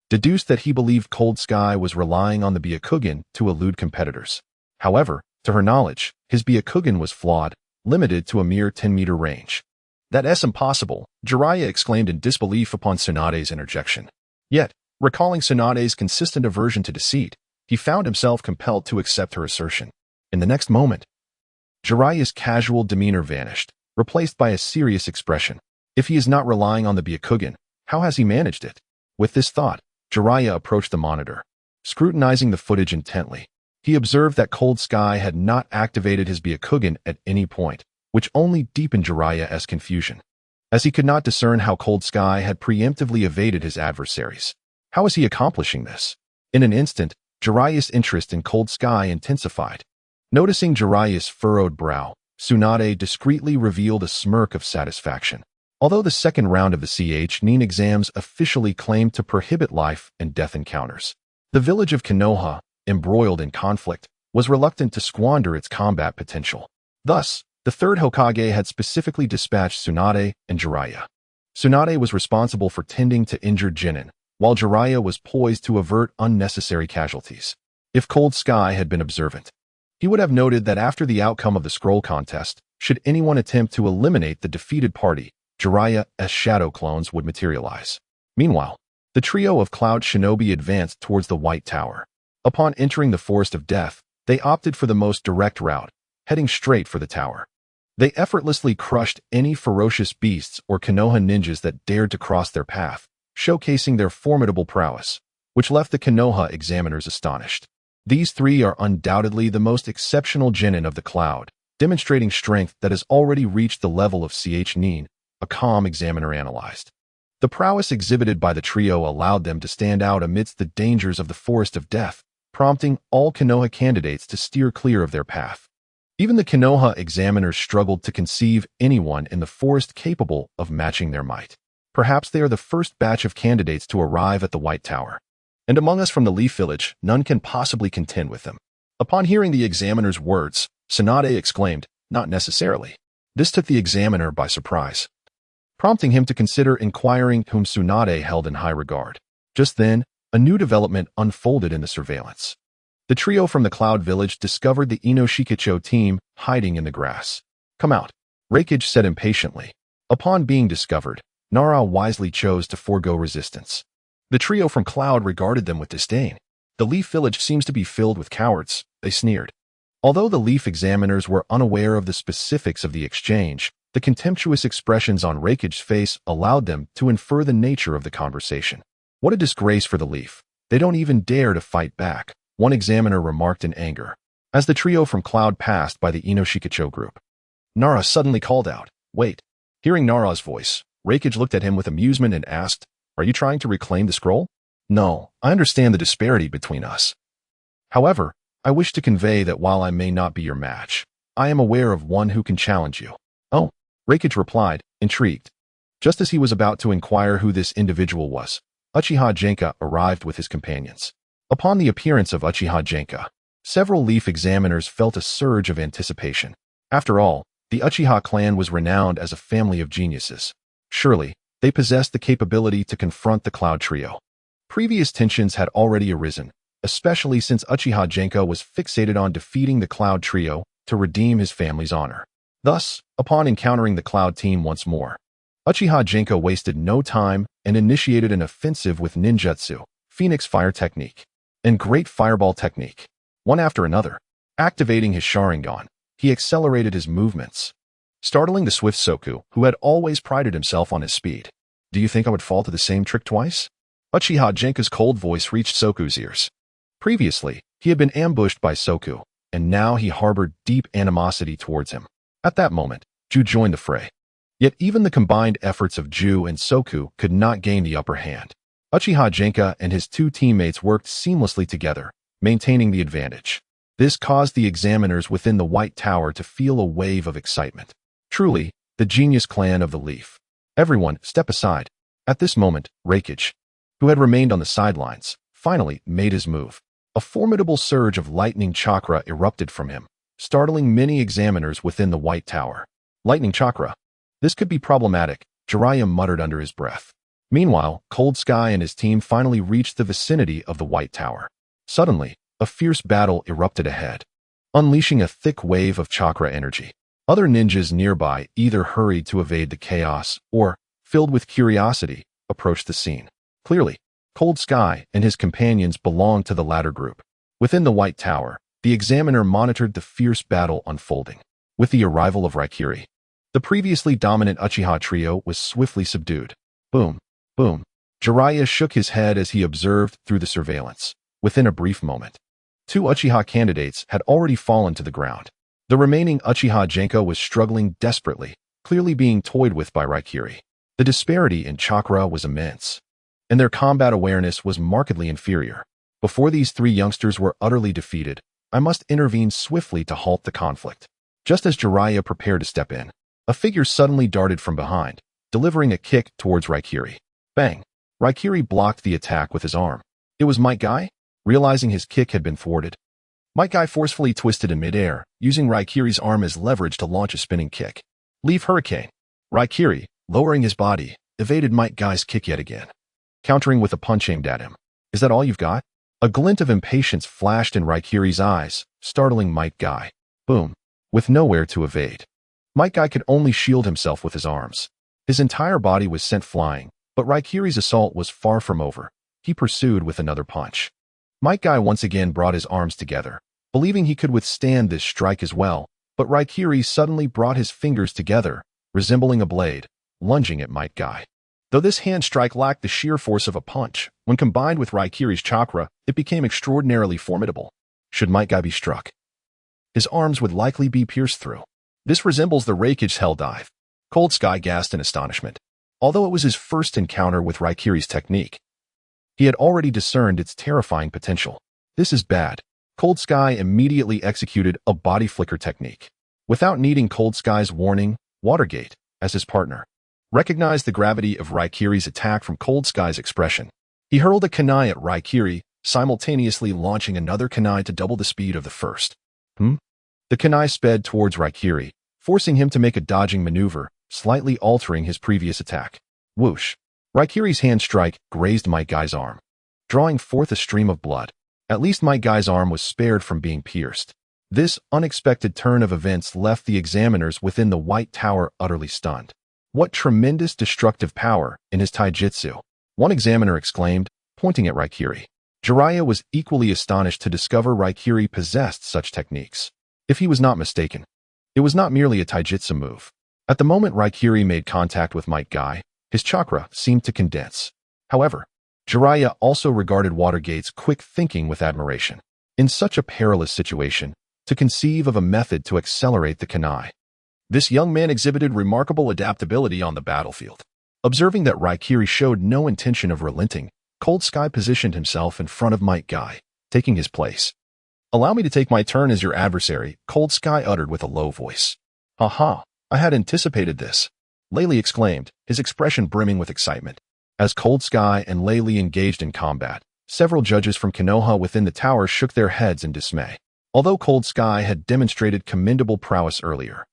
deduced that he believed Cold Sky was relying on the Byakugan to elude competitors. However, to her knowledge, his Byakugan was flawed, limited to a mere 10-meter range. "That's impossible," Jiraiya exclaimed in disbelief upon Tsunade's interjection. Yet, recalling Tsunade's consistent aversion to deceit, he found himself compelled to accept her assertion. In the next moment, Jiraiya's casual demeanor vanished, replaced by a serious expression. If he is not relying on the Byakugan, how has he managed it? With this thought, Jiraiya approached the monitor. Scrutinizing the footage intently, he observed that Cold Sky had not activated his Byakugan at any point, which only deepened Jiraiya's confusion, as he could not discern how Cold Sky had preemptively evaded his adversaries. How was he accomplishing this? In an instant, Jiraiya's interest in Cold Sky intensified. Noticing Jiraiya's furrowed brow, Tsunade discreetly revealed a smirk of satisfaction. Although the second round of the CH-Nin exams officially claimed to prohibit life and death encounters, the village of Konoha, embroiled in conflict, was reluctant to squander its combat potential. Thus, the third Hokage had specifically dispatched Tsunade and Jiraiya. Tsunade was responsible for tending to injured Genin, while Jiraiya was poised to avert unnecessary casualties. If Cold Sky had been observant, he would have noted that after the outcome of the scroll contest, should anyone attempt to eliminate the defeated party, Jiraiya's shadow clones would materialize. Meanwhile, the trio of Cloud Shinobi advanced towards the White Tower. Upon entering the Forest of Death, they opted for the most direct route, heading straight for the tower. They effortlessly crushed any ferocious beasts or Konoha ninjas that dared to cross their path, showcasing their formidable prowess, which left the Konoha examiners astonished. These three are undoubtedly the most exceptional genin of the Cloud, demonstrating strength that has already reached the level of CH-Nin, a calm examiner analyzed. The prowess exhibited by the trio allowed them to stand out amidst the dangers of the Forest of Death, prompting all Konoha candidates to steer clear of their path. Even the Konoha examiners struggled to conceive anyone in the forest capable of matching their might. Perhaps they are the first batch of candidates to arrive at the White Tower, and among us from the Leaf Village, none can possibly contend with them. Upon hearing the examiner's words, Tsunade exclaimed, "Not necessarily." This took the examiner by surprise, prompting him to consider inquiring whom Tsunade held in high regard. Just then, a new development unfolded in the surveillance. The trio from the Cloud Village discovered the Inoshikacho team hiding in the grass. "Come out," Reikage said impatiently. Upon being discovered, Nara wisely chose to forego resistance. The trio from Cloud regarded them with disdain. "The Leaf Village seems to be filled with cowards," they sneered. Although the Leaf examiners were unaware of the specifics of the exchange, the contemptuous expressions on Reikage's face allowed them to infer the nature of the conversation. "What a disgrace for the Leaf. They don't even dare to fight back," one examiner remarked in anger. As the trio from Cloud passed by the Inoshikacho group, Nara suddenly called out, "Wait." Hearing Nara's voice, Reikage looked at him with amusement and asked, "Are you trying to reclaim the scroll?" "No, I understand the disparity between us. However, I wish to convey that while I may not be your match, I am aware of one who can challenge you." "Oh," Reikage replied, intrigued. Just as he was about to inquire who this individual was, Uchiha Genka arrived with his companions. Upon the appearance of Uchiha Genka, several Leaf examiners felt a surge of anticipation. After all, the Uchiha clan was renowned as a family of geniuses. Surely, they possessed the capability to confront the Cloud Trio. Previous tensions had already arisen, especially since Uchiha Genka was fixated on defeating the Cloud Trio to redeem his family's honor. Thus, upon encountering the Cloud team once more, Uchiha Genka wasted no time and initiated an offensive with ninjutsu, Phoenix Fire Technique, and Great Fireball Technique. One after another, activating his Sharingan, he accelerated his movements, startling the swift Soku, who had always prided himself on his speed. Do you think I would fall to the same trick twice? Uchiha Genka's cold voice reached Soku's ears. Previously, he had been ambushed by Soku, and now he harbored deep animosity towards him. At that moment, Ju joined the fray. Yet even the combined efforts of Ju and Soku could not gain the upper hand. Uchiha Genka and his two teammates worked seamlessly together, maintaining the advantage. This caused the examiners within the White Tower to feel a wave of excitement. Truly, the genius clan of the Leaf. Everyone, step aside. At this moment, Reikage, who had remained on the sidelines, finally made his move. A formidable surge of lightning chakra erupted from him, startling many examiners within the White Tower. Lightning chakra. This could be problematic, Jiraiya muttered under his breath. Meanwhile, Cold Sky and his team finally reached the vicinity of the White Tower. Suddenly, a fierce battle erupted ahead, unleashing a thick wave of chakra energy. Other ninjas nearby either hurried to evade the chaos or, filled with curiosity, approached the scene. Clearly, Cold Sky and his companions belonged to the latter group. Within the White Tower, the examiner monitored the fierce battle unfolding. With the arrival of Raikiri, the previously dominant Uchiha trio was swiftly subdued. Boom, boom. Jiraiya shook his head as he observed through the surveillance. Within a brief moment, two Uchiha candidates had already fallen to the ground. The remaining Uchiha Genka was struggling desperately, clearly being toyed with by Raikiri. The disparity in chakra was immense, and their combat awareness was markedly inferior. Before these three youngsters were utterly defeated, I must intervene swiftly to halt the conflict. Just as Jiraiya prepared to step in, a figure suddenly darted from behind, delivering a kick towards Raikiri. Bang! Raikiri blocked the attack with his arm. It was Might Guy? Realizing his kick had been thwarted, Might Guy forcefully twisted in midair, using Raikiri's arm as leverage to launch a spinning kick. Leave Hurricane. Raikiri, lowering his body, evaded Might Guy's kick yet again, countering with a punch aimed at him. Is that all you've got? A glint of impatience flashed in Raikiri's eyes, startling Might Guy. Boom. With nowhere to evade, Might Guy could only shield himself with his arms. His entire body was sent flying, but Raikiri's assault was far from over. He pursued with another punch. Might Guy once again brought his arms together, believing he could withstand this strike as well, but Raikiri suddenly brought his fingers together, resembling a blade, lunging at Might Guy. Though this hand strike lacked the sheer force of a punch, when combined with Raikiri's chakra, it became extraordinarily formidable. Should Might Guy be struck, his arms would likely be pierced through. This resembles the Reikage's Hell Dive. Cold Sky gasped in astonishment. Although it was his first encounter with Raikiri's technique, he had already discerned its terrifying potential. This is bad. Cold Sky immediately executed a body flicker technique. Without needing Cold Sky's warning, Watergate, as his partner, recognized the gravity of Raikiri's attack from Cold Sky's expression. He hurled a kunai at Raikiri, simultaneously launching another kunai to double the speed of the first. The kunai sped towards Raikiri, forcing him to make a dodging maneuver, slightly altering his previous attack. Whoosh! Raikiri's hand strike grazed Might Guy's arm, drawing forth a stream of blood. At least Might Guy's arm was spared from being pierced. This unexpected turn of events left the examiners within the White Tower utterly stunned. What tremendous destructive power in his taijutsu! One examiner exclaimed, pointing at Raikiri. Jiraiya was equally astonished to discover Raikiri possessed such techniques. If he was not mistaken, it was not merely a taijutsu move. At the moment Raikiri made contact with Might Guy, his chakra seemed to condense. However, Jiraiya also regarded Watergate's quick thinking with admiration. In such a perilous situation, to conceive of a method to accelerate the kunai. This young man exhibited remarkable adaptability on the battlefield. Observing that Raikiri showed no intention of relenting, Cold Sky positioned himself in front of Might Guy, taking his place. Allow me to take my turn as your adversary, Cold Sky uttered with a low voice. Aha, I had anticipated this, Laylee exclaimed, his expression brimming with excitement. As Cold Sky and Laylee engaged in combat, several judges from Konoha within the tower shook their heads in dismay. Although Cold Sky had demonstrated commendable prowess earlier,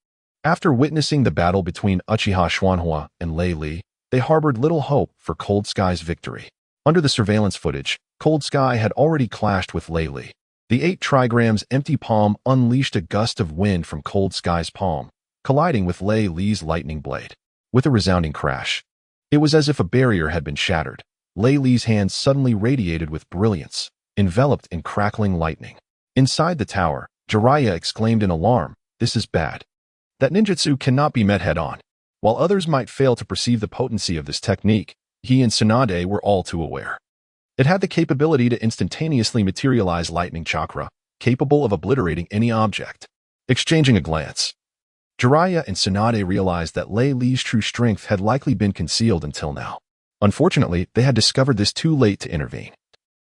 after witnessing the battle between Uchiha Schwanhua and Laylee, they harbored little hope for Cold Sky's victory. Under the surveillance footage, Cold Sky had already clashed with Laylee. The 8 trigram's empty palm unleashed a gust of wind from Cold Sky's palm, colliding with Lei Li's lightning blade. With a resounding crash, it was as if a barrier had been shattered. Lei Li's hand suddenly radiated with brilliance, enveloped in crackling lightning. Inside the tower, Jiraiya exclaimed in alarm, "This is bad. That ninjutsu cannot be met head-on." While others might fail to perceive the potency of this technique, he and Tsunade were all too aware. It had the capability to instantaneously materialize lightning chakra, capable of obliterating any object. Exchanging a glance, Jiraiya and Tsunade realized that Lei Li's true strength had likely been concealed until now. Unfortunately, they had discovered this too late to intervene,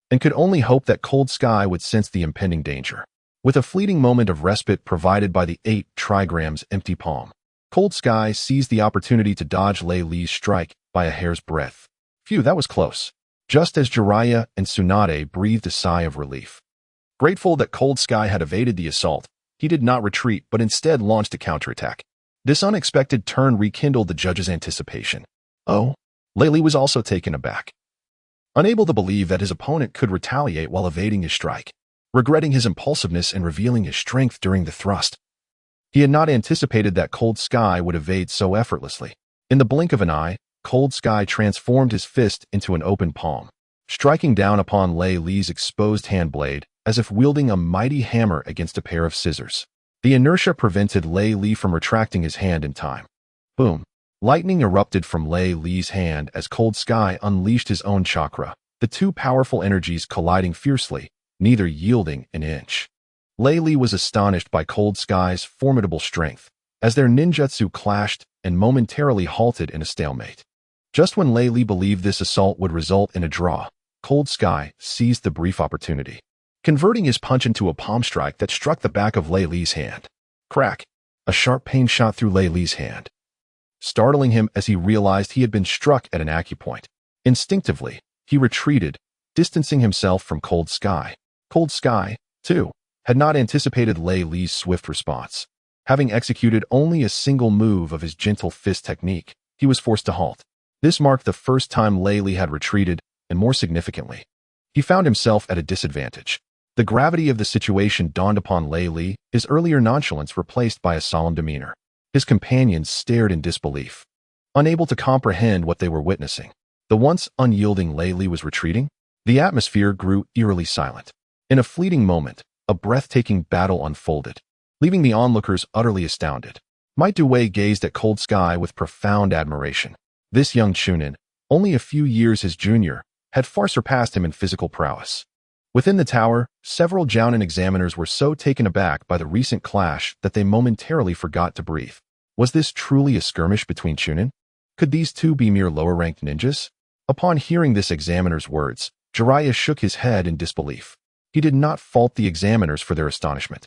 and could only hope that Cold Sky would sense the impending danger. With a fleeting moment of respite provided by the 8 trigram's empty palm, Cold Sky seized the opportunity to dodge Lei Li's strike by a hair's breadth. Phew, that was close. Just as Jiraiya and Tsunade breathed a sigh of relief. Grateful that Cold Sky had evaded the assault, he did not retreat but instead launched a counterattack. This unexpected turn rekindled the judge's anticipation. Oh, Lei Li was also taken aback, unable to believe that his opponent could retaliate while evading his strike. Regretting his impulsiveness and revealing his strength during the thrust, he had not anticipated that Cold Sky would evade so effortlessly. In the blink of an eye, Cold Sky transformed his fist into an open palm, striking down upon Lei Li's exposed hand blade as if wielding a mighty hammer against a pair of scissors. The inertia prevented Lei Li from retracting his hand in time. Boom! Lightning erupted from Lei Li's hand as Cold Sky unleashed his own chakra, the two powerful energies colliding fiercely, neither yielding an inch. Lei Li was astonished by Cold Sky's formidable strength, as their ninjutsu clashed and momentarily halted in a stalemate. Just when Lei Li believed this assault would result in a draw, Cold Sky seized the brief opportunity, converting his punch into a palm strike that struck the back of Lei Li's hand. Crack! A sharp pain shot through Lei Li's hand, startling him as he realized he had been struck at an acupoint. Instinctively, he retreated, distancing himself from Cold Sky. Cold Sky, too, had not anticipated Lei Li's swift response. Having executed only a single move of his gentle fist technique, he was forced to halt. This marked the first time Lei Li had retreated, and more significantly, he found himself at a disadvantage. The gravity of the situation dawned upon Lei Li, his earlier nonchalance replaced by a solemn demeanor. His companions stared in disbelief, unable to comprehend what they were witnessing. The once unyielding Lei Li was retreating? The atmosphere grew eerily silent. In a fleeting moment, a breathtaking battle unfolded, leaving the onlookers utterly astounded. Might Due gazed at Cold Sky with profound admiration. This young Chunin, only a few years his junior, had far surpassed him in physical prowess. Within the tower, several Jounin examiners were so taken aback by the recent clash that they momentarily forgot to breathe. Was this truly a skirmish between Chunin? Could these two be mere lower-ranked ninjas? Upon hearing this examiner's words, Jiraiya shook his head in disbelief. He did not fault the examiners for their astonishment.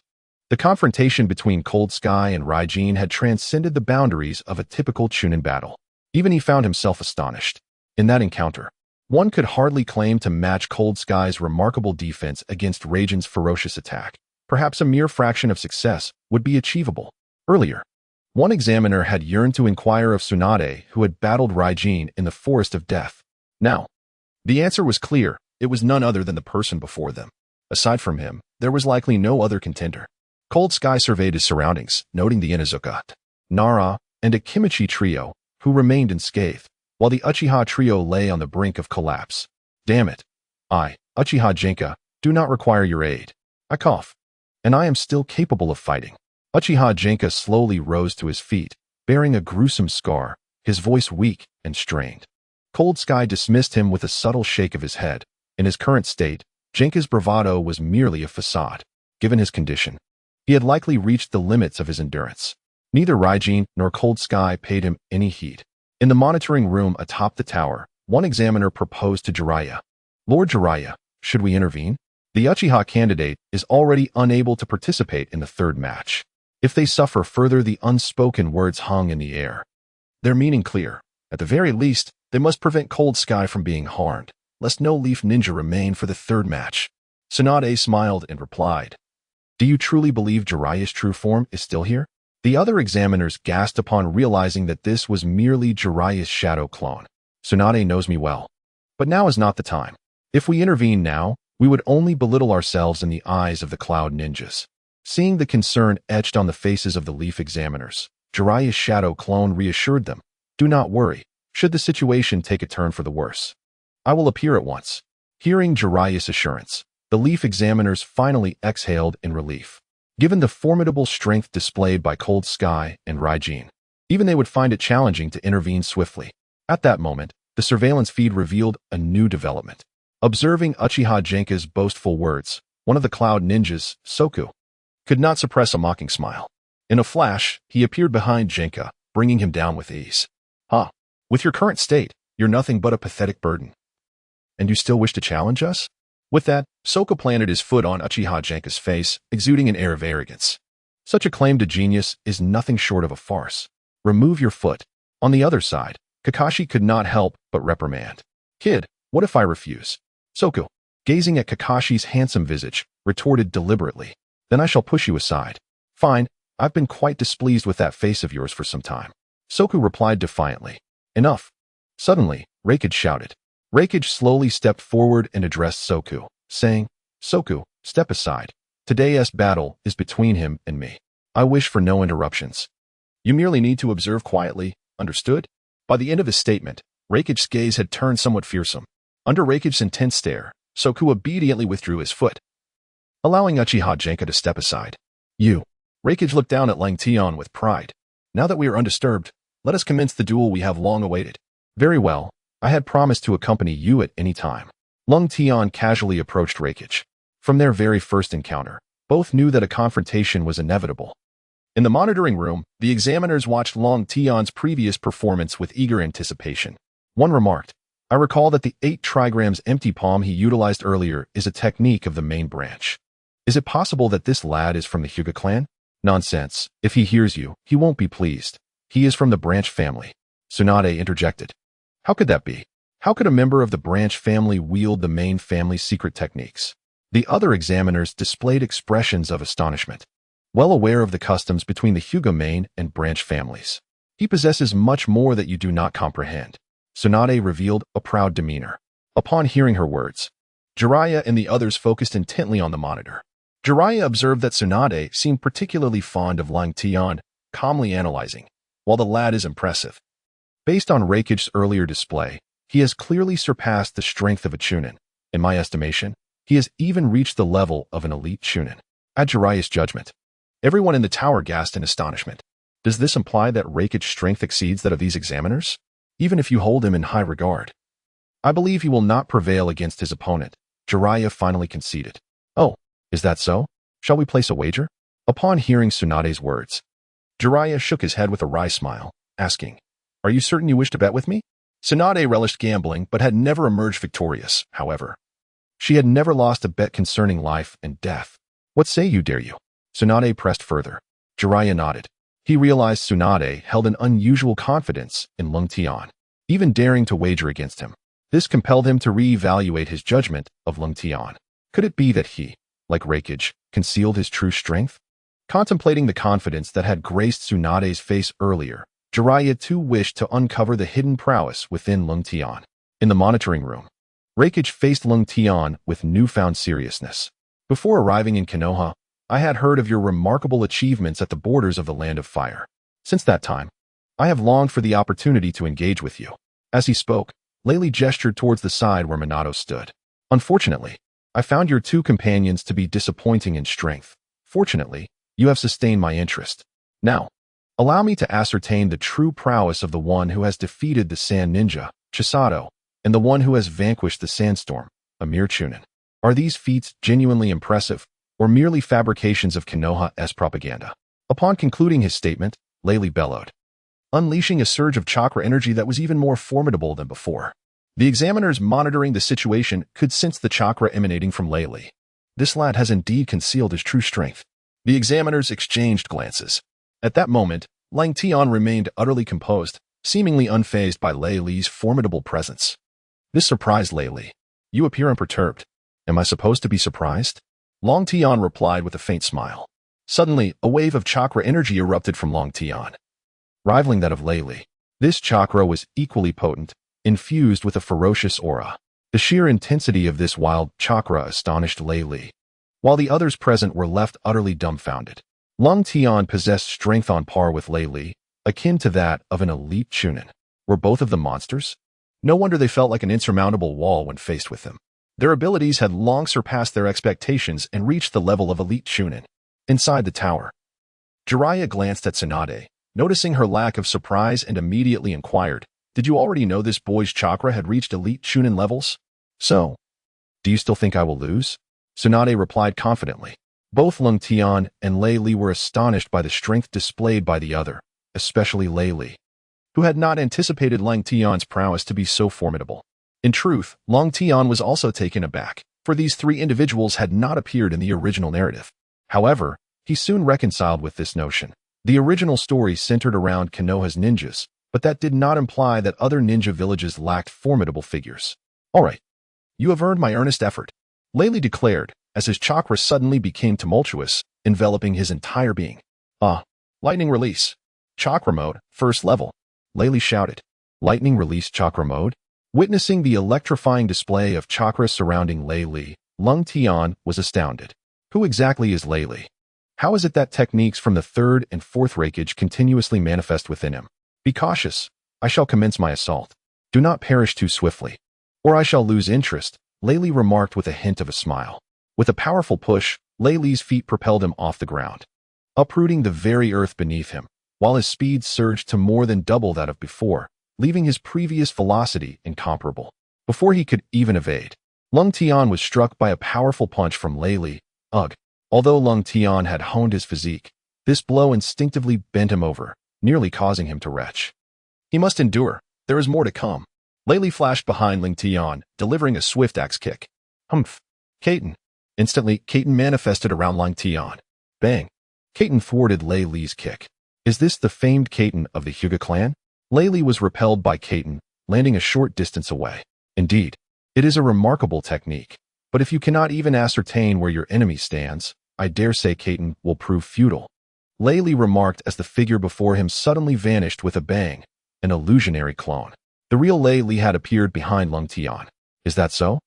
The confrontation between Cold Sky and Raijin had transcended the boundaries of a typical Chunin battle. Even he found himself astonished. In that encounter, one could hardly claim to match Cold Sky's remarkable defense against Raijin's ferocious attack. Perhaps a mere fraction of success would be achievable. Earlier, one examiner had yearned to inquire of Tsunade, who had battled Raijin in the Forest of Death. Now, the answer was clear. It was none other than the person before them. Aside from him, there was likely no other contender. Cold Sky surveyed his surroundings, noting the Inuzuka, Nara, and a Kimichi trio, who remained unscathed, while the Uchiha trio lay on the brink of collapse. Damn it. I, Uchiha Genka, do not require your aid. I cough. And I am still capable of fighting. Uchiha Genka slowly rose to his feet, bearing a gruesome scar, his voice weak and strained. Cold Sky dismissed him with a subtle shake of his head. In his current state, Genka's bravado was merely a facade. Given his condition, he had likely reached the limits of his endurance. Neither Raijin nor Cold Sky paid him any heed. In the monitoring room atop the tower, one examiner proposed to Jiraiya. Lord Jiraiya, should we intervene? The Uchiha candidate is already unable to participate in the third match. If they suffer further, the unspoken words hung in the air, their meaning clear. At the very least, they must prevent Cold Sky from being harmed, lest no Leaf Ninja remain for the third match. Tsunade smiled and replied, "Do you truly believe Jiraiya's true form is still here?" The other examiners gasped upon realizing that this was merely Jiraiya's shadow clone. Tsunade knows me well. But now is not the time. If we intervene now, we would only belittle ourselves in the eyes of the cloud ninjas. Seeing the concern etched on the faces of the leaf examiners, Jiraiya's shadow clone reassured them, "Do not worry, should the situation take a turn for the worse. I will appear at once." Hearing Jiraiya's assurance, the leaf examiners finally exhaled in relief. Given the formidable strength displayed by Cold Sky and Raijin, even they would find it challenging to intervene swiftly. At that moment, the surveillance feed revealed a new development. Observing Uchiha Genka's boastful words, one of the cloud ninjas, Soku, could not suppress a mocking smile. In a flash, he appeared behind Genka, bringing him down with ease. "Huh, with your current state, you're nothing but a pathetic burden. And you still wish to challenge us?" With that, Soka planted his foot on Uchiha Genka's face, exuding an air of arrogance. Such a claim to genius is nothing short of a farce. "Remove your foot." On the other side, Kakashi could not help but reprimand. "Kid, what if I refuse?" Soku, gazing at Kakashi's handsome visage, retorted deliberately. "Then I shall push you aside." "Fine, I've been quite displeased with that face of yours for some time." Soku replied defiantly. "Enough." Suddenly, Reikage shouted. Reikage slowly stepped forward and addressed Soku, saying, "Soku, step aside. Today's battle is between him and me. I wish for no interruptions. You merely need to observe quietly, understood?" By the end of his statement, Reikage's gaze had turned somewhat fearsome. Under Reikage's intense stare, Soku obediently withdrew his foot, allowing Uchiha Genka to step aside. "You." Reikage looked down at Rengtian with pride. "Now that we are undisturbed, let us commence the duel we have long awaited." "Very well. I had promised to accompany you at any time." Rengtian casually approached Reikage. From their very first encounter, both knew that a confrontation was inevitable. In the monitoring room, the examiners watched Rengtian's previous performance with eager anticipation. One remarked, "I recall that the 8 trigrams empty palm he utilized earlier is a technique of the main branch. Is it possible that this lad is from the Hyuga clan?" "Nonsense. If he hears you, he won't be pleased. He is from the branch family." Tsunade interjected. "How could that be? How could a member of the branch family wield the main family's secret techniques?" The other examiners displayed expressions of astonishment. Well aware of the customs between the Hyuga main and branch families, "He possesses much more that you do not comprehend." Tsunade revealed a proud demeanor. Upon hearing her words, Jiraiya and the others focused intently on the monitor. Jiraiya observed that Tsunade seemed particularly fond of Rengtian, calmly analyzing, "While the lad is impressive. Based on Reikage's earlier display, he has clearly surpassed the strength of a Chunin. In my estimation, he has even reached the level of an elite Chunin." At Jiraiya's judgment, everyone in the tower gasped in astonishment. Does this imply that Reikage's strength exceeds that of these examiners? Even if you hold him in high regard, I believe he will not prevail against his opponent. Jiraiya finally conceded. "Oh, is that so? Shall we place a wager?" Upon hearing Tsunade's words, Jiraiya shook his head with a wry smile, asking, "Are you certain you wish to bet with me?" Tsunade relished gambling but had never emerged victorious, however. She had never lost a bet concerning life and death. "What say you, dare you?" Tsunade pressed further. Jiraiya nodded. He realized Tsunade held an unusual confidence in Rengtian, even daring to wager against him. This compelled him to re-evaluate his judgment of Rengtian. Could it be that he, like Reikage, concealed his true strength? Contemplating the confidence that had graced Tsunade's face earlier, Jiraiya too wished to uncover the hidden prowess within Rengtian. In the monitoring room, Reikage faced Rengtian with newfound seriousness. "Before arriving in Konoha, I had heard of your remarkable achievements at the borders of the Land of Fire. Since that time, I have longed for the opportunity to engage with you." As he spoke, Layli gestured towards the side where Minato stood. "Unfortunately, I found your 2 companions to be disappointing in strength. Fortunately, you have sustained my interest. Now, allow me to ascertain the true prowess of the one who has defeated the Sand Ninja, Chisato, and the one who has vanquished the Sandstorm, a mere Chunin. Are these feats genuinely impressive, or merely fabrications of Konoha's propaganda?" Upon concluding his statement, Layli bellowed, unleashing a surge of chakra energy that was even more formidable than before. The examiners monitoring the situation could sense the chakra emanating from Layli. This lad has indeed concealed his true strength. The examiners exchanged glances. At that moment, Rengtian remained utterly composed, seemingly unfazed by Layli's formidable presence. This surprised Layli. "You appear unperturbed. Am I supposed to be surprised?" Rengtian replied with a faint smile. Suddenly, a wave of chakra energy erupted from Rengtian, rivaling that of Layli. This chakra was equally potent, infused with a ferocious aura. The sheer intensity of this wild chakra astonished Lei Li, while the others present were left utterly dumbfounded. Lung Tian possessed strength on par with Lei Li, akin to that of an elite chunin. Were both of them monsters? No wonder they felt like an insurmountable wall when faced with them. Their abilities had long surpassed their expectations and reached the level of elite chunin. Inside the tower, Jiraiya glanced at Tsunade, noticing her lack of surprise, and immediately inquired, "Did you already know this boy's chakra had reached elite chunin levels? So, do you still think I will lose?" Tsunade replied confidently. Both Lung Tian and Lei Li were astonished by the strength displayed by the other, especially Lei Li, who had not anticipated Lung Tian's prowess to be so formidable. In truth, Lung Tian was also taken aback, for these three individuals had not appeared in the original narrative. However, he soon reconciled with this notion. The original story centered around Konoha's ninjas, but that did not imply that other ninja villages lacked formidable figures. "All right, you have earned my earnest effort," Lei Li declared, as his chakra suddenly became tumultuous, enveloping his entire being. Lightning release. Chakra mode, first level," Lei Li shouted. Lightning release chakra mode? Witnessing the electrifying display of chakra surrounding Lei Li, Lung Tian was astounded. Who exactly is Lei Li? How is it that techniques from the third and fourth Reikage continuously manifest within him? Be cautious. I shall commence my assault. Do not perish too swiftly, or I shall lose interest, Lei Li remarked with a hint of a smile. With a powerful push, Lei Li's feet propelled him off the ground, uprooting the very earth beneath him, while his speed surged to more than double that of before, leaving his previous velocity incomparable. Before he could even evade, Lung Tian was struck by a powerful punch from Lei Li. Ugh! Although Lung Tian had honed his physique, this blow instinctively bent him over, nearly causing him to retch. He must endure. There is more to come. Lei Li flashed behind Lung Tian, delivering a swift axe kick. Humph! Kaiten! Instantly, Kaiten manifested around Lung Tian. Bang! Kaiten thwarted Lei Li's kick. Is this the famed Kaiten of the Hyuga clan? Lei Li was repelled by Kaiten, landing a short distance away. Indeed, it is a remarkable technique, but if you cannot even ascertain where your enemy stands, I dare say Kaiten will prove futile. Lei Li remarked as the figure before him suddenly vanished with a bang, an illusionary clone. The real Lei Li had appeared behind Lung Tian. Is that so?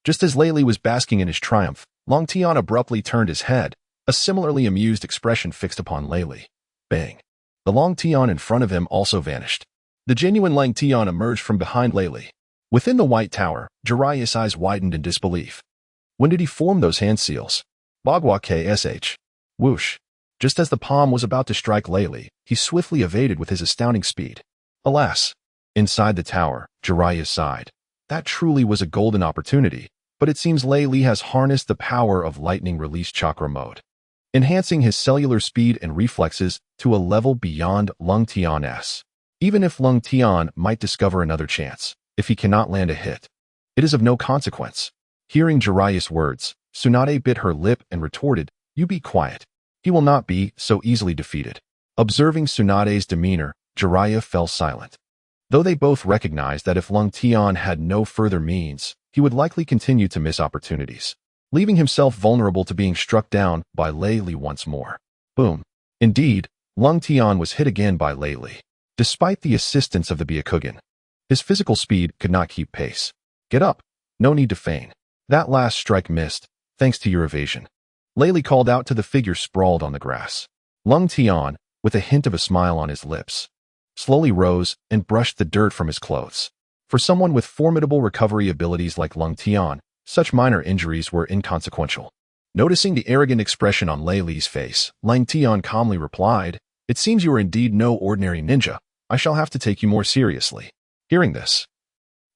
Just as Lei Li was basking in his triumph, Lung Tian abruptly turned his head, a similarly amused expression fixed upon Lei Li. Bang! The Lung Tian in front of him also vanished. The genuine Lung Tian emerged from behind Lei Li. Within the White Tower, Jiraiya's eyes widened in disbelief. When did he form those hand seals? Bagua KSH. Whoosh. Just as the palm was about to strike Lei Li, he swiftly evaded with his astounding speed. Alas! Inside the tower, Jiraiya sighed. That truly was a golden opportunity, but it seems Lei Li has harnessed the power of lightning release chakra mode, enhancing his cellular speed and reflexes to a level beyond Lung Tian's. Even if Lung Tian might discover another chance, if he cannot land a hit, it is of no consequence. Hearing Jiraiya's words, Tsunade bit her lip and retorted, "You be quiet. He will not be so easily defeated." Observing Tsunade's demeanor, Jiraiya fell silent. Though they both recognized that if Lung Tian had no further means, he would likely continue to miss opportunities, leaving himself vulnerable to being struck down by Lei Li once more. Boom. Indeed, Lung Tian was hit again by Lei Li. Despite the assistance of the Byakugan, his physical speed could not keep pace. Get up. No need to feign. That last strike missed, thanks to your evasion. Lei Li called out to the figure sprawled on the grass. Lung Tian, with a hint of a smile on his lips, slowly rose and brushed the dirt from his clothes. For someone with formidable recovery abilities like Lung Tian, such minor injuries were inconsequential. Noticing the arrogant expression on Lei Li's face, Lung Tian calmly replied, "It seems you are indeed no ordinary ninja. I shall have to take you more seriously." Hearing this,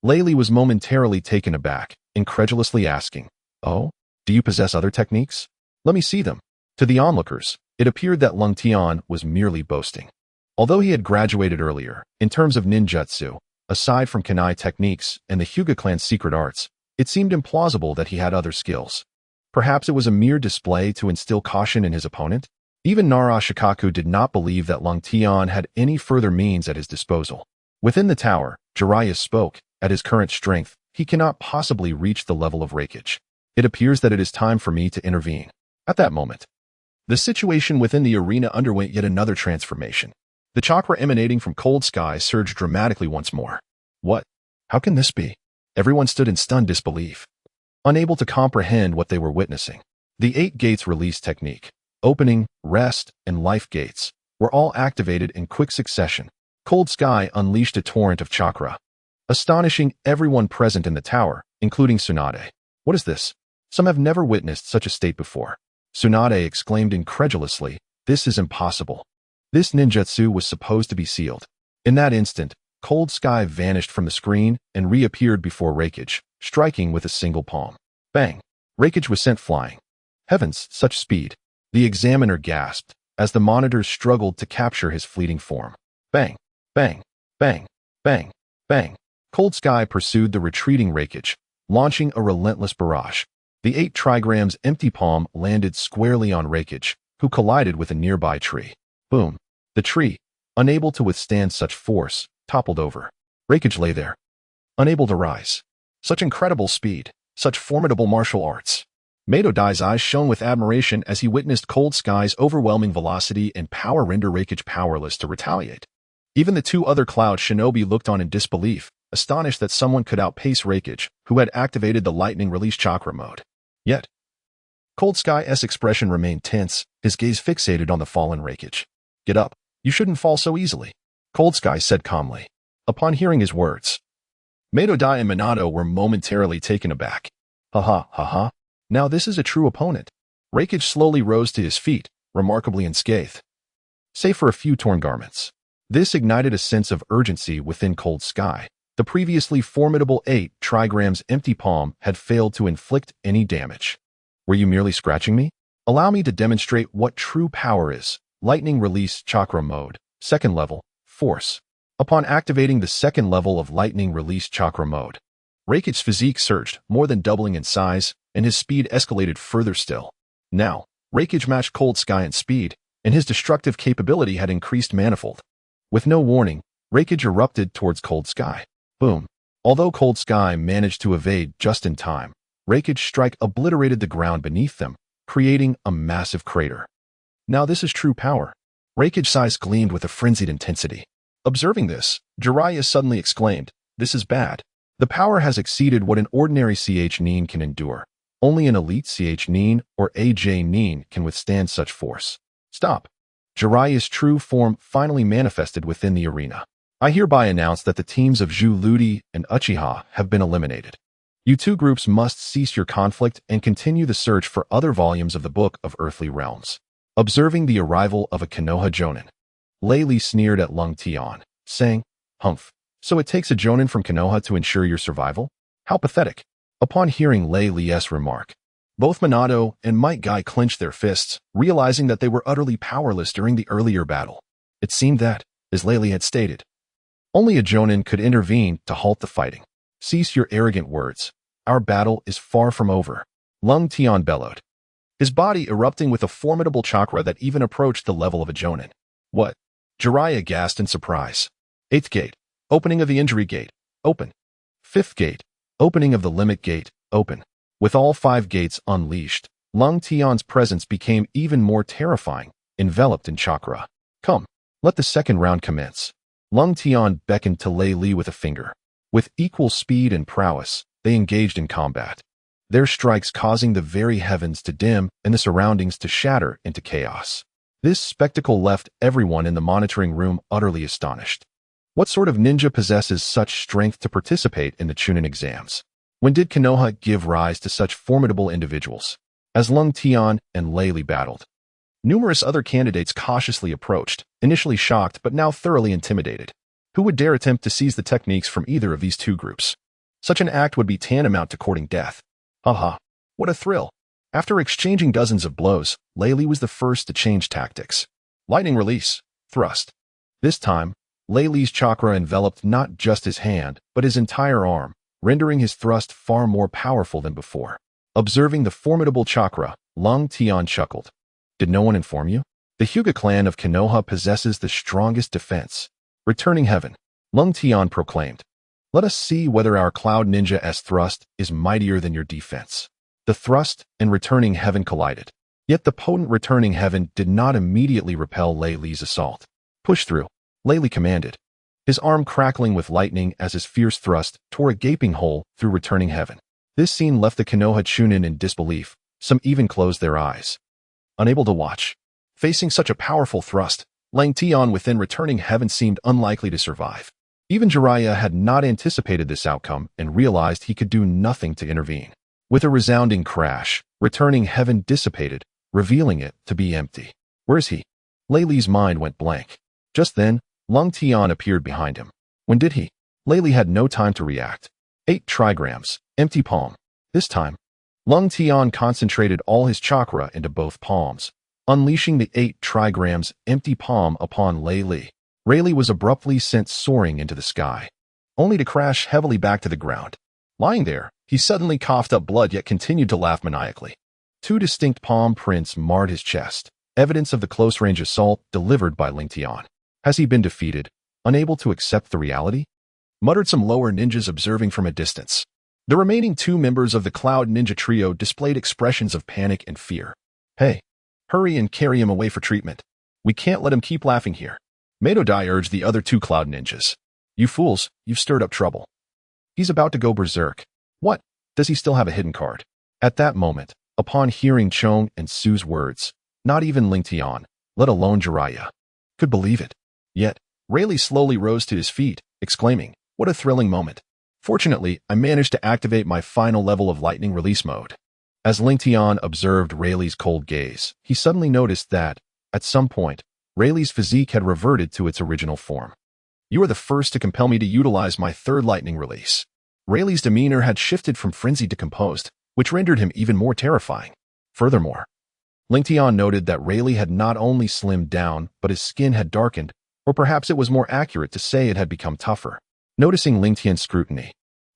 Lei Li was momentarily taken aback, incredulously asking, "Oh, do you possess other techniques? Let me see them." To the onlookers, it appeared that Lung Tian was merely boasting. Although he had graduated earlier, in terms of ninjutsu, aside from kunai techniques and the Hyuga clan's secret arts, it seemed implausible that he had other skills. Perhaps it was a mere display to instill caution in his opponent? Even Nara Shikaku did not believe that Lung Tian had any further means at his disposal. Within the tower, Jiraiya spoke. At his current strength, he cannot possibly reach the level of Reikage. It appears that it is time for me to intervene. At that moment, the situation within the arena underwent yet another transformation. The chakra emanating from Cold Sky surged dramatically once more. What? How can this be? Everyone stood in stunned disbelief, unable to comprehend what they were witnessing. The 8 gates release technique, opening, rest, and life gates, were all activated in quick succession. Cold Sky unleashed a torrent of chakra, astonishing everyone present in the tower, including Tsunade. What is this? Some have never witnessed such a state before. Tsunade exclaimed incredulously, this is impossible. This ninjutsu was supposed to be sealed. In that instant, Cold Sky vanished from the screen and reappeared before Reikage, striking with a single palm. Bang! Reikage was sent flying. Heavens, such speed! The examiner gasped, as the monitors struggled to capture his fleeting form. Bang! Bang! Bang! Bang! Bang! Cold Sky pursued the retreating Reikage, launching a relentless barrage. The 8 trigrams empty palm landed squarely on Reikage, who collided with a nearby tree. Boom! The tree, unable to withstand such force, toppled over. Reikage lay there, unable to rise. Such incredible speed, such formidable martial arts. Meidodai's eyes shone with admiration as he witnessed Cold Sky's overwhelming velocity and power render Reikage powerless to retaliate. Even the 2 other Cloud Shinobi looked on in disbelief, astonished that someone could outpace Reikage, who had activated the lightning release chakra mode. Yet, Cold Sky's expression remained tense, his gaze fixated on the fallen Reikage. Get up. You shouldn't fall so easily, Cold Sky said calmly. Upon hearing his words, Meidodai and Minato were momentarily taken aback. Ha. Now this is a true opponent. Reikage slowly rose to his feet, remarkably unscathed, save for a few torn garments. This ignited a sense of urgency within Cold Sky. The previously formidable 8 trigrams empty palm had failed to inflict any damage. Were you merely scratching me? Allow me to demonstrate what true power is. Lightning release chakra mode, 2nd level, force. Upon activating the 2nd level of lightning release chakra mode, Reikage's physique surged, more than doubling in size, and his speed escalated further still. Now, Reikage matched Cold Sky in speed, and his destructive capability had increased manifold. With no warning, Reikage erupted towards Cold Sky. Boom. Although Cold Sky managed to evade just in time, Reikage's strike obliterated the ground beneath them, creating a massive crater. Now this is true power. Reikage's eyes gleamed with a frenzied intensity. Observing this, Jiraiya suddenly exclaimed, this is bad. The power has exceeded what an ordinary nin can endure. Only an elite nin or nin can withstand such force. Stop. Jiraiya's true form finally manifested within the arena. I hereby announce that the teams of Zhu Ludi and Uchiha have been eliminated. You 2 groups must cease your conflict and continue the search for other volumes of the Book of Earthly Realms. Observing the arrival of a Konoha Jonin, Lei Li sneered at Lung Tian, saying, Humph, so it takes a Jonin from Konoha to ensure your survival? How pathetic. Upon hearing Lei Li's remark, both Minato and Might Guy clenched their fists, realizing that they were utterly powerless during the earlier battle. It seemed that, as Lei Li had stated, only a Jonin could intervene to halt the fighting. Cease your arrogant words. Our battle is far from over. Lung Tian bellowed, his body erupting with a formidable chakra that even approached the level of a Jonin. What? Jiraiya gasped in surprise. 8th gate, opening of the injury gate, open. 5th gate, opening of the limit gate, open. With all 5 gates unleashed, Lung Tian's presence became even more terrifying, enveloped in chakra. Come, let the 2nd round commence. Lung Tian beckoned to Lei Li with a finger. With equal speed and prowess, they engaged in combat, their strikes causing the very heavens to dim and the surroundings to shatter into chaos. This spectacle left everyone in the monitoring room utterly astonished. What sort of ninja possesses such strength to participate in the Chunin exams? When did Konoha give rise to such formidable individuals? As Lung Tian and Lei Li battled, numerous other candidates cautiously approached, initially shocked but now thoroughly intimidated. Who would dare attempt to seize the techniques from either of these 2 groups? Such an act would be tantamount to courting death. Haha, what a thrill. After exchanging dozens of blows, Lei Li was the first to change tactics. Lightning release, thrust. This time, Lei Li's chakra enveloped not just his hand, but his entire arm, rendering his thrust far more powerful than before. Observing the formidable chakra, Lung Tian chuckled. Did no one inform you? The Hyuga clan of Konoha possesses the strongest defense. Returning heaven, Lung Tian proclaimed. Let us see whether our Cloud Ninja's thrust is mightier than your defense. The thrust and returning heaven collided. Yet the potent returning heaven did not immediately repel Lei Li's assault. Push through, Lei Li commanded. his arm crackling with lightning as his fierce thrust tore a gaping hole through returning heaven. This scene left the Konoha Chunin in disbelief. Some even closed their eyes, unable to watch. Facing such a powerful thrust, Rengtian within returning heaven seemed unlikely to survive. Even Jiraiya had not anticipated this outcome and realized he could do nothing to intervene. With a resounding crash, returning heaven dissipated, revealing it to be empty. Where is he? Lei Li's mind went blank. Just then, Rengtian appeared behind him. When did he? Lei Li had no time to react. 8 trigrams, empty palm. This time, Rengtian concentrated all his chakra into both palms, unleashing the 8 trigrams empty palm upon Lei Li. Lei Li was abruptly sent soaring into the sky, only to crash heavily back to the ground. Lying there, he suddenly coughed up blood yet continued to laugh maniacally. 2 distinct palm prints marred his chest, evidence of the close-range assault delivered by Rengtian. Has he been defeated, unable to accept the reality? Muttered some lower ninjas observing from a distance. The remaining 2 members of the Cloud Ninja Trio displayed expressions of panic and fear. Hey, hurry and carry him away for treatment. We can't let him keep laughing here. Meidodai urged the other 2 Cloud Ninjas. You fools, you've stirred up trouble. He's about to go berserk. What? Does he still have a hidden card? At that moment, upon hearing Chong and Su's words, not even Rengtian, let alone Jiraiya, could believe it. Yet, Lei Li slowly rose to his feet, exclaiming, what a thrilling moment. Fortunately, I managed to activate my final level of lightning release mode. As Rengtian observed Lei Li's cold gaze, he suddenly noticed that, at some point, Lei Li's physique had reverted to its original form. You are the first to compel me to utilize my 3rd lightning release. Lei Li's demeanor had shifted from frenzied to composed, which rendered him even more terrifying. Furthermore, Rengtian noted that Lei Li had not only slimmed down, but his skin had darkened, or perhaps it was more accurate to say it had become tougher. Noticing Rengtian's scrutiny,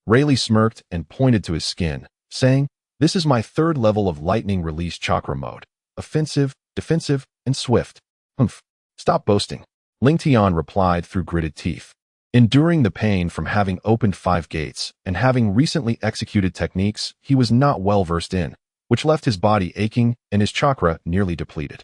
Lei Li smirked and pointed to his skin, saying, this is my 3rd level of lightning release chakra mode. Offensive, defensive, and swift. Humph. Stop boasting. Rengtian replied through gritted teeth. Enduring the pain from having opened 5 gates and having recently executed techniques he was not well versed in, which left his body aching and his chakra nearly depleted.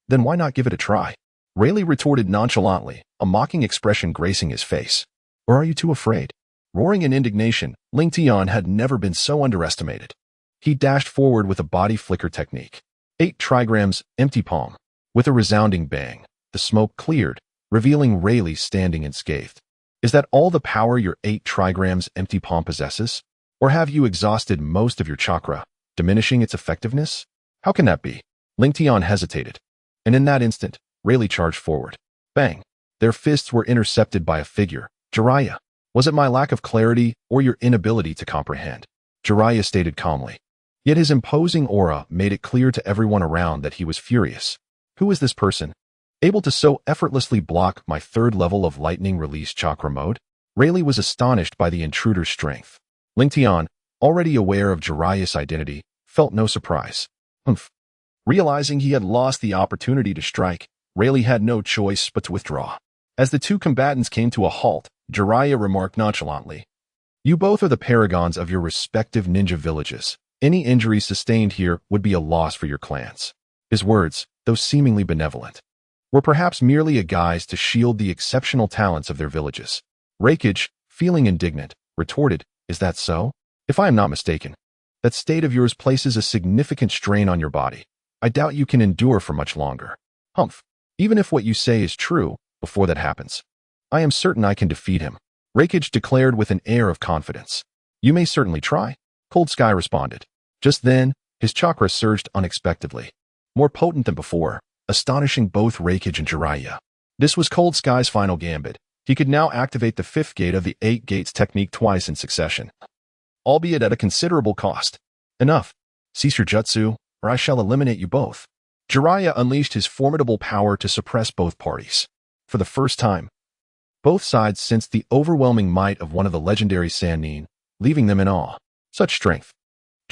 Then why not give it a try? Lei Li retorted nonchalantly, a mocking expression gracing his face. Or are you too afraid? Roaring in indignation, Rengtian had never been so underestimated. He dashed forward with a body flicker technique. 8 trigrams, empty palm. With a resounding bang, the smoke cleared, revealing Lei Li standing unscathed. Is that all the power your 8 trigrams empty palm possesses? Or have you exhausted most of your chakra, diminishing its effectiveness? How can that be? Rengtian hesitated. And in that instant, Lei Li charged forward. Bang! Their fists were intercepted by a figure. Jiraiya. Was it my lack of clarity or your inability to comprehend? Jiraiya stated calmly. Yet his imposing aura made it clear to everyone around that he was furious. Who is this person? Able to so effortlessly block my 3rd level of lightning release chakra mode? Lei Li was astonished by the intruder's strength. Rengtian, already aware of Jiraiya's identity, felt no surprise. Humph. Realizing he had lost the opportunity to strike, Lei Li had no choice but to withdraw. As the 2 combatants came to a halt, Jiraiya remarked nonchalantly, you both are the paragons of your respective ninja villages. Any injuries sustained here would be a loss for your clans. His words, though seemingly benevolent, were perhaps merely a guise to shield the exceptional talents of their villages. Raikage, feeling indignant, retorted, is that so? If I am not mistaken, that state of yours places a significant strain on your body. I doubt you can endure for much longer. Humph. Even if what you say is true, before that happens, I am certain I can defeat him. Raikage declared with an air of confidence. You may certainly try, Cold Sky responded. Just then, his chakra surged unexpectedly, more potent than before, astonishing both Raikage and Jiraiya. This was Cold Sky's final gambit. He could now activate the 5th gate of the 8 gates technique twice in succession, albeit at a considerable cost. Enough. Cease your jutsu, or I shall eliminate you both. Jiraiya unleashed his formidable power to suppress both parties. For the first time, both sides sensed the overwhelming might of one of the legendary Sannin, leaving them in awe. Such strength.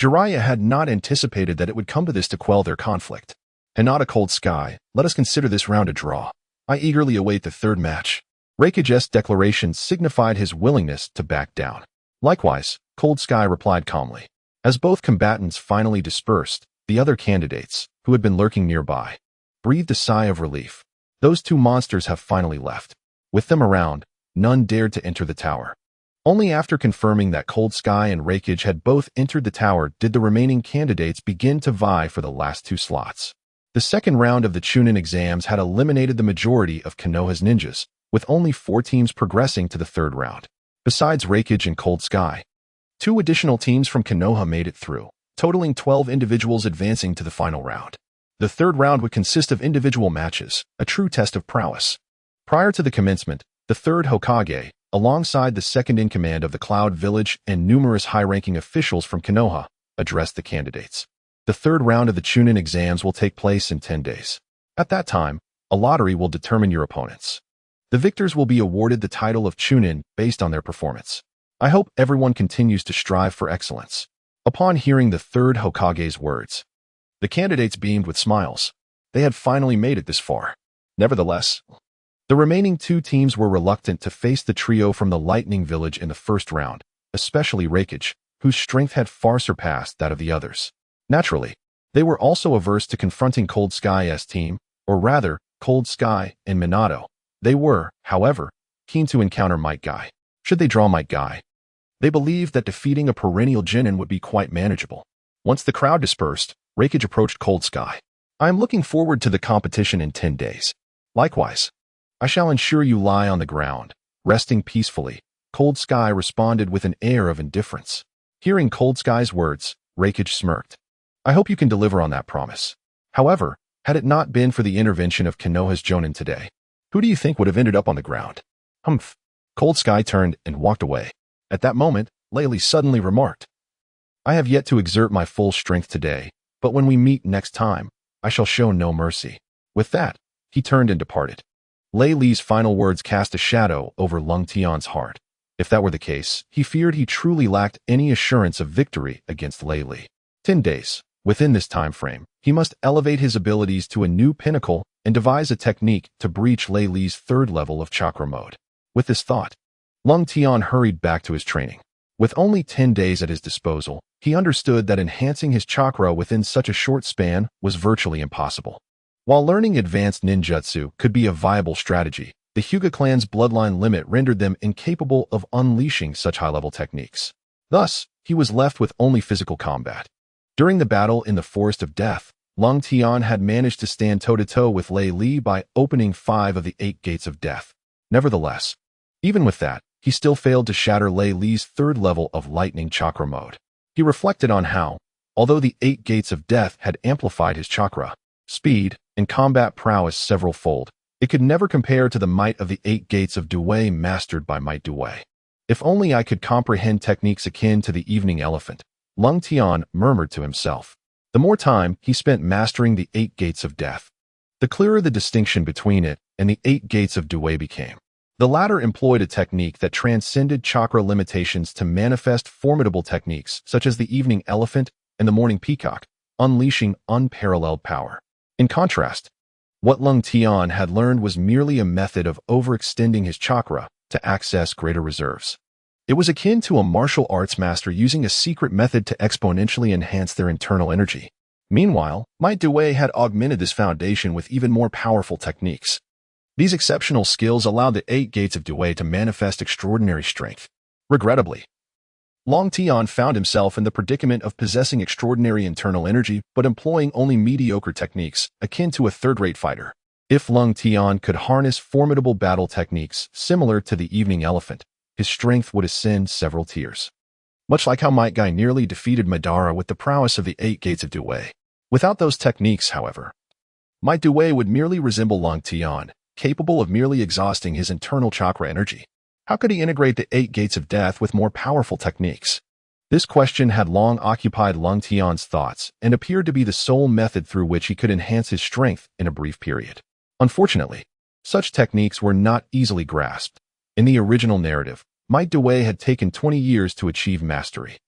Jiraiya had not anticipated that it would come to this to quell their conflict. Hinata Cold Sky, let us consider this round a draw. I eagerly await the 3rd match. Raikage's declaration signified his willingness to back down. Likewise, Cold Sky replied calmly. As both combatants finally dispersed, the other candidates, who had been lurking nearby, breathed a sigh of relief. Those 2 monsters have finally left. With them around, none dared to enter the tower. Only after confirming that Cold Sky and Reikage had both entered the tower did the remaining candidates begin to vie for the last 2 slots. The second round of the Chunin exams had eliminated the majority of Konoha's ninjas, with only 4 teams progressing to the third round. Besides Reikage and Cold Sky, 2 additional teams from Konoha made it through, totaling 12 individuals advancing to the final round. The third round would consist of individual matches, a true test of prowess. Prior to the commencement, the third Hokage, alongside the second-in-command of the Cloud Village and numerous high-ranking officials from Konoha, addressed the candidates. The third round of the Chunin exams will take place in 10 days. At that time, a lottery will determine your opponents. The victors will be awarded the title of Chunin based on their performance. I hope everyone continues to strive for excellence. Upon hearing the third Hokage's words, the candidates beamed with smiles. They had finally made it this far. Nevertheless, the remaining 2 teams were reluctant to face the trio from the Lightning Village in the first round, especially Reikage, whose strength had far surpassed that of the others. Naturally, they were also averse to confronting Cold Sky's team, or rather, Cold Sky and Minato. They were, however, keen to encounter Might Guy. Should they draw Might Guy? They believed that defeating a perennial genin would be quite manageable. Once the crowd dispersed, Reikage approached Cold Sky. I am looking forward to the competition in 10 days. Likewise, I shall ensure you lie on the ground, resting peacefully. Cold Sky responded with an air of indifference. Hearing Cold Sky's words, Reikage smirked. I hope you can deliver on that promise. However, had it not been for the intervention of Konoha's Jonin today, who do you think would have ended up on the ground? Humph. Cold Sky turned and walked away. At that moment, Laylee suddenly remarked, I have yet to exert my full strength today, but when we meet next time, I shall show no mercy. With that, he turned and departed. Laylee's final words cast a shadow over Lung Tian's heart. If that were the case, he feared he truly lacked any assurance of victory against Laylee. 10 days. Within this time frame, he must elevate his abilities to a new pinnacle and devise a technique to breach Laylee's third level of chakra mode. With this thought, Lung Tian hurried back to his training. With only 10 days at his disposal, he understood that enhancing his chakra within such a short span was virtually impossible. While learning advanced ninjutsu could be a viable strategy, the Hyuga clan's bloodline limit rendered them incapable of unleashing such high-level techniques. Thus, he was left with only physical combat. During the battle in the Forest of Death, Lung Tian had managed to stand toe-to-toe with Lei Li by opening 5 of the 8 gates of death. Nevertheless, even with that, he still failed to shatter Lei Li's third level of lightning chakra mode. He reflected on how, although the 8 gates of death had amplified his chakra, speed, and combat prowess several-fold, it could never compare to the might of the 8 gates of Due mastered by Might Due. If only I could comprehend techniques akin to the evening elephant, Lung Tian murmured to himself. The more time he spent mastering the 8 gates of death, the clearer the distinction between it and the 8 gates of Due became. The latter employed a technique that transcended chakra limitations to manifest formidable techniques such as the evening elephant and the morning peacock, unleashing unparalleled power. In contrast, what Lung Tian had learned was merely a method of overextending his chakra to access greater reserves. It was akin to a martial arts master using a secret method to exponentially enhance their internal energy. Meanwhile, Might Due had augmented this foundation with even more powerful techniques. These exceptional skills allowed the 8 gates of Due to manifest extraordinary strength. Regrettably, Lung Tian found himself in the predicament of possessing extraordinary internal energy but employing only mediocre techniques, akin to a third-rate fighter. If Lung Tian could harness formidable battle techniques similar to the evening elephant, his strength would ascend several tiers. Much like how Might Guy nearly defeated Madara with the prowess of the 8 gates of Due. Without those techniques, however, Might Due would merely resemble Lung Tian, capable of merely exhausting his internal chakra energy. How could he integrate the 8 gates of death with more powerful techniques? This question had long occupied Lung Tian's thoughts and appeared to be the sole method through which he could enhance his strength in a brief period. Unfortunately, such techniques were not easily grasped. In the original narrative, Might Due had taken 20 years to achieve mastery.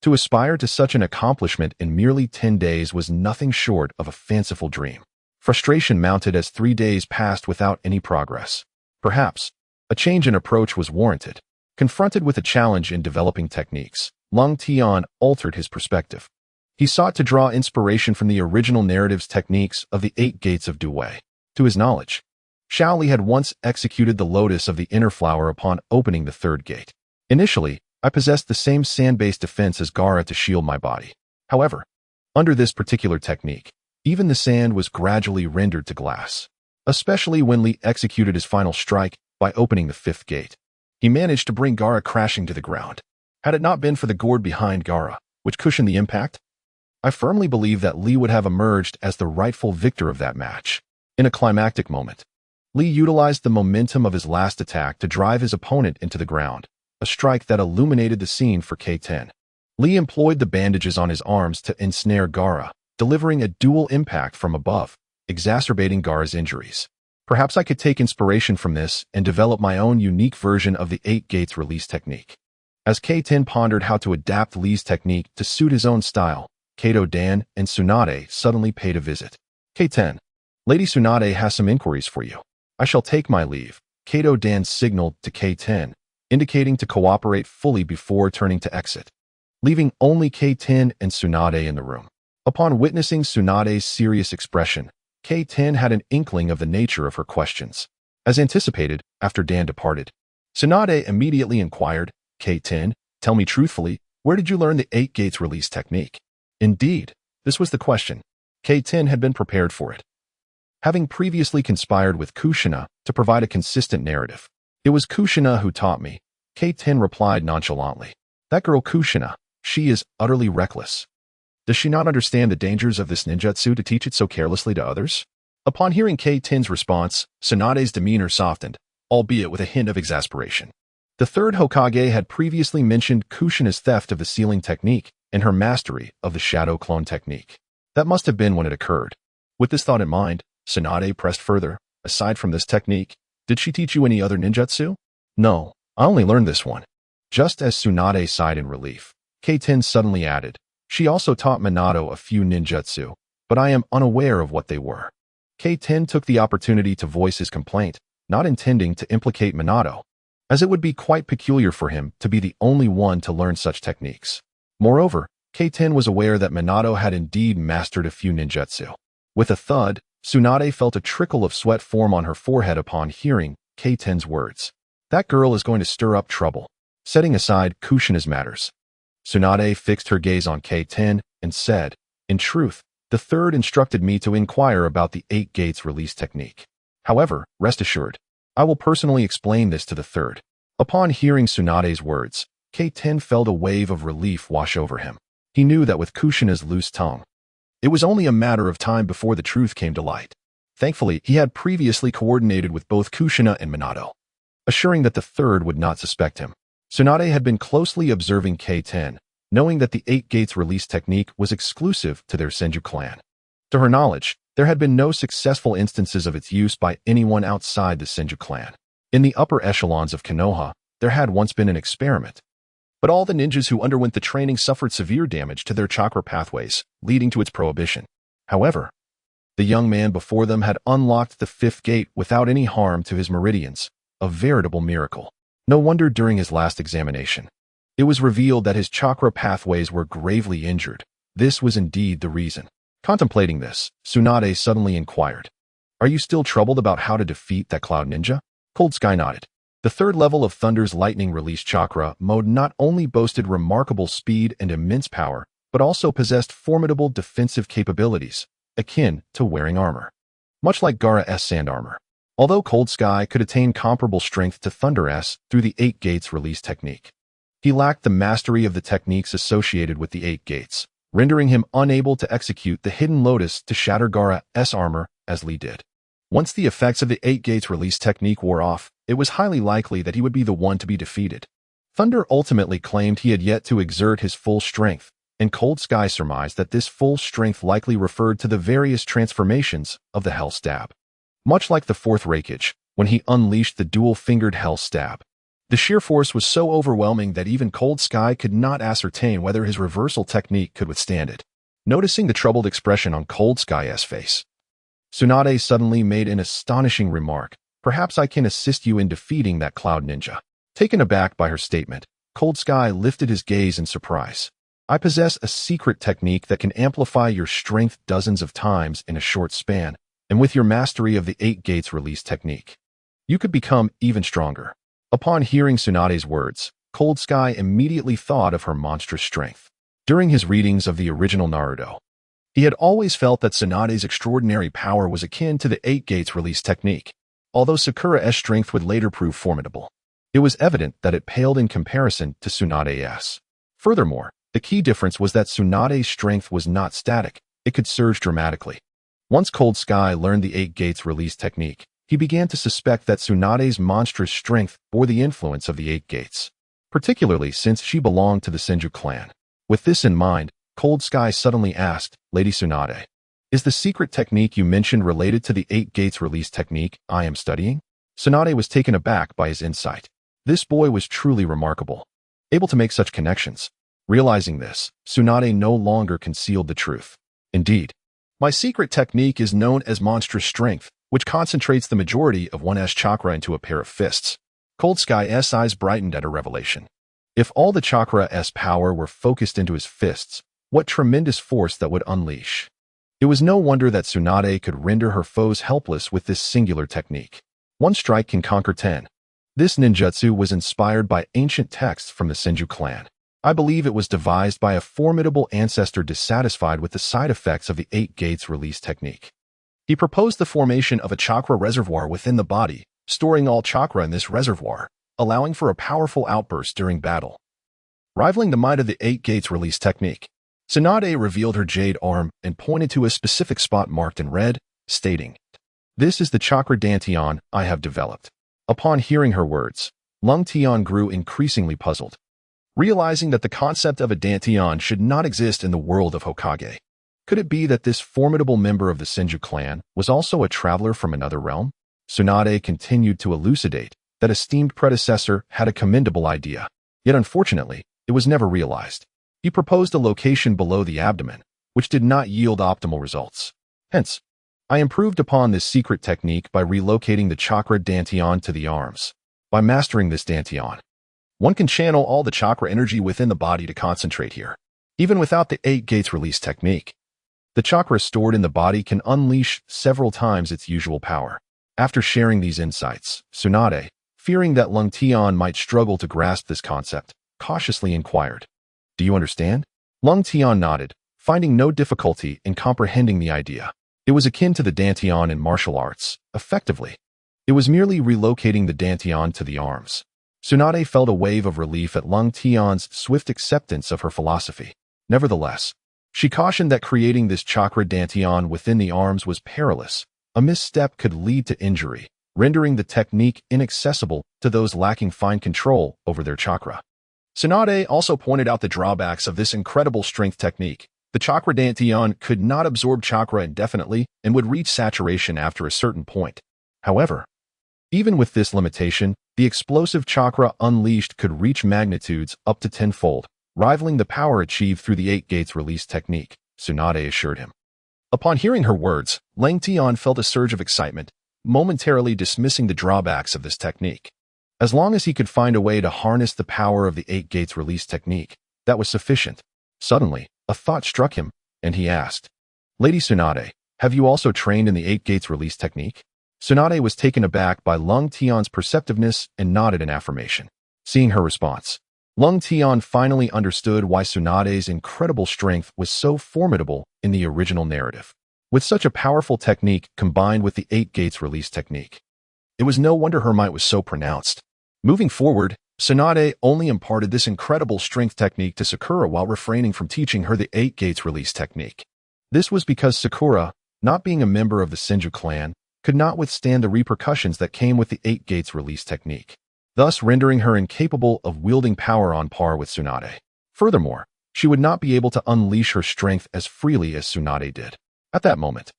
To aspire to such an accomplishment in merely 10 days was nothing short of a fanciful dream. Frustration mounted as 3 days passed without any progress. Perhaps, a change in approach was warranted. Confronted with a challenge in developing techniques, Lung Tian altered his perspective. He sought to draw inspiration from the original narrative's techniques of the 8 gates of Due. To his knowledge, Shaoli had once executed the lotus of the inner flower upon opening the third gate. Initially, I possessed the same sand-based defense as Gaara to shield my body. However, under this particular technique, even the sand was gradually rendered to glass, especially when Lee executed his final strike by opening the fifth gate. He managed to bring Gaara crashing to the ground. Had it not been for the gourd behind Gaara, which cushioned the impact, I firmly believe that Lee would have emerged as the rightful victor of that match. In a climactic moment, Lee utilized the momentum of his last attack to drive his opponent into the ground, a strike that illuminated the scene for K10. Lee employed the bandages on his arms to ensnare Gaara, delivering a dual impact from above, exacerbating Gaara's injuries. Perhaps I could take inspiration from this and develop my own unique version of the 8 Gates release technique. As K10 pondered how to adapt Lee's technique to suit his own style, Kato Dan and Tsunade suddenly paid a visit. K10, Lady Tsunade has some inquiries for you. I shall take my leave, Kato Dan signaled to K10, indicating to cooperate fully before turning to exit, leaving only K10 and Tsunade in the room. Upon witnessing Tsunade's serious expression, K10 had an inkling of the nature of her questions. As anticipated, after Dan departed, Tsunade immediately inquired, K10, tell me truthfully, where did you learn the 8 Gates release technique? Indeed, this was the question. K10 had been prepared for it. Having previously conspired with Kushina to provide a consistent narrative, it was Kushina who taught me, K10 replied nonchalantly. That girl Kushina, she is utterly reckless. Does she not understand the dangers of this ninjutsu to teach it so carelessly to others? Upon hearing K10's response, Tsunade's demeanor softened, albeit with a hint of exasperation. The third Hokage had previously mentioned Kushina's theft of the sealing technique and her mastery of the shadow clone technique. That must have been when it occurred. With this thought in mind, Tsunade pressed further. Aside from this technique, did she teach you any other ninjutsu? No, I only learned this one. Just as Tsunade sighed in relief, K10 suddenly added, she also taught Minato a few ninjutsu, but I am unaware of what they were. K10 took the opportunity to voice his complaint, not intending to implicate Minato, as it would be quite peculiar for him to be the only one to learn such techniques. Moreover, K10 was aware that Minato had indeed mastered a few ninjutsu. With a thud, Tsunade felt a trickle of sweat form on her forehead upon hearing K10's words. That girl is going to stir up trouble. Setting aside Kushina's matters, Tsunade fixed her gaze on K10 and said, in truth, the third instructed me to inquire about the 8 Gates release technique. However, rest assured, I will personally explain this to the third. Upon hearing Tsunade's words, K10 felt a wave of relief wash over him. He knew that with Kushina's loose tongue, it was only a matter of time before the truth came to light. Thankfully, he had previously coordinated with both Kushina and Minato, assuring that the third would not suspect him. Tsunade had been closely observing K10, knowing that the 8 Gates release technique was exclusive to their Senju clan. To her knowledge, there had been no successful instances of its use by anyone outside the Senju clan. In the upper echelons of Konoha, there had once been an experiment, but all the ninjas who underwent the training suffered severe damage to their chakra pathways, leading to its prohibition. However, the young man before them had unlocked the 5th gate without any harm to his meridians, a veritable miracle. No wonder during his last examination, it was revealed that his chakra pathways were gravely injured. This was indeed the reason. Contemplating this, Tsunade suddenly inquired, are you still troubled about how to defeat that cloud ninja? Cold Sky nodded. The third level of Thunder's lightning release chakra mode not only boasted remarkable speed and immense power, but also possessed formidable defensive capabilities, akin to wearing armor. Much like Gaara's sand armor. Although Cold Sky could attain comparable strength to Thunder S through the 8 Gates release technique, he lacked the mastery of the techniques associated with the 8 Gates, rendering him unable to execute the hidden lotus to shatter Gaara's armor as Lee did. Once the effects of the 8 Gates release technique wore off, it was highly likely that he would be the one to be defeated. Thunder ultimately claimed he had yet to exert his full strength, and Cold Sky surmised that this full strength likely referred to the various transformations of the Hell Stab. Much like the 4th Reikage, when he unleashed the dual-fingered Hell Stab. The sheer force was so overwhelming that even Cold Sky could not ascertain whether his reversal technique could withstand it. Noticing the troubled expression on Cold Sky's face, Tsunade suddenly made an astonishing remark. Perhaps I can assist you in defeating that cloud ninja. Taken aback by her statement, Cold Sky lifted his gaze in surprise. I possess a secret technique that can amplify your strength dozens of times in a short span, And with your mastery of the 8 gates release technique, you could become even stronger. Upon hearing Tsunade's words, Cold Sky immediately thought of her monstrous strength. During his readings of the original Naruto, he had always felt that Tsunade's extraordinary power was akin to the 8 gates release technique. Although Sakura's strength would later prove formidable, it was evident that it paled in comparison to Tsunade's. Furthermore, the key difference was that Tsunade's strength was not static, it could surge dramatically. Once Cold Sky learned the 8 gates release technique, he began to suspect that Tsunade's monstrous strength bore the influence of the 8 gates, particularly since she belonged to the Senju clan. With this in mind, Cold Sky suddenly asked, Lady Tsunade, is the secret technique you mentioned related to the 8 gates release technique I am studying? Tsunade was taken aback by his insight. This boy was truly remarkable, able to make such connections. Realizing this, Tsunade no longer concealed the truth. Indeed, my secret technique is known as monstrous strength, which concentrates the majority of one's chakra into a pair of fists. Cold Sky's eyes brightened at her revelation. If all the chakra's power were focused into his fists, what tremendous force that would unleash. It was no wonder that Tsunade could render her foes helpless with this singular technique. One strike can conquer 10. This ninjutsu was inspired by ancient texts from the Senju clan. I believe it was devised by a formidable ancestor dissatisfied with the side effects of the 8 gates release technique. He proposed the formation of a chakra reservoir within the body, storing all chakra in this reservoir, allowing for a powerful outburst during battle, rivaling the might of the 8 gates release technique. Tsunade revealed her jade arm and pointed to a specific spot marked in red, stating, "This is the chakra dantian I have developed." Upon hearing her words, Lung Tian grew increasingly puzzled, realizing that the concept of a dantian should not exist in the world of Hokage. Could it be that this formidable member of the Senju clan was also a traveler from another realm? Tsunade continued to elucidate that esteemed predecessor had a commendable idea, yet unfortunately, it was never realized. He proposed a location below the abdomen, which did not yield optimal results. Hence, I improved upon this secret technique by relocating the chakra dantian to the arms. By mastering this dantian, one can channel all the chakra energy within the body to concentrate here. Even without the 8 gates release technique, the chakra stored in the body can unleash several times its usual power. After sharing these insights, Tsunade, fearing that Lung Tian might struggle to grasp this concept, cautiously inquired, "Do you understand?" Lung Tian nodded, finding no difficulty in comprehending the idea. It was akin to the dantian in martial arts. Effectively, it was merely relocating the dantian to the arms. Tsunade felt a wave of relief at Lung Tian's swift acceptance of her philosophy. Nevertheless, she cautioned that creating this chakra dantian within the arms was perilous. A misstep could lead to injury, rendering the technique inaccessible to those lacking fine control over their chakra. Tsunade also pointed out the drawbacks of this incredible strength technique. The chakra dantian could not absorb chakra indefinitely and would reach saturation after a certain point. However, even with this limitation, the explosive chakra unleashed could reach magnitudes up to 10-fold, rivaling the power achieved through the 8 gates release technique, Tsunade assured him. Upon hearing her words, Lang Tian felt a surge of excitement, momentarily dismissing the drawbacks of this technique. As long as he could find a way to harness the power of the 8 gates release technique, that was sufficient. Suddenly, a thought struck him, and he asked, "Lady Tsunade, have you also trained in the 8 gates release technique?" Tsunade was taken aback by Lung Tian's perceptiveness and nodded in affirmation. Seeing her response, Lung Tian finally understood why Tsunade's incredible strength was so formidable in the original narrative. With such a powerful technique combined with the 8 gates release technique, it was no wonder her might was so pronounced. Moving forward, Tsunade only imparted this incredible strength technique to Sakura while refraining from teaching her the 8 gates release technique. This was because Sakura, not being a member of the Senju clan, could not withstand the repercussions that came with the 8 gates release technique, thus rendering her incapable of wielding power on par with Tsunade. Furthermore, she would not be able to unleash her strength as freely as Tsunade did. At that moment,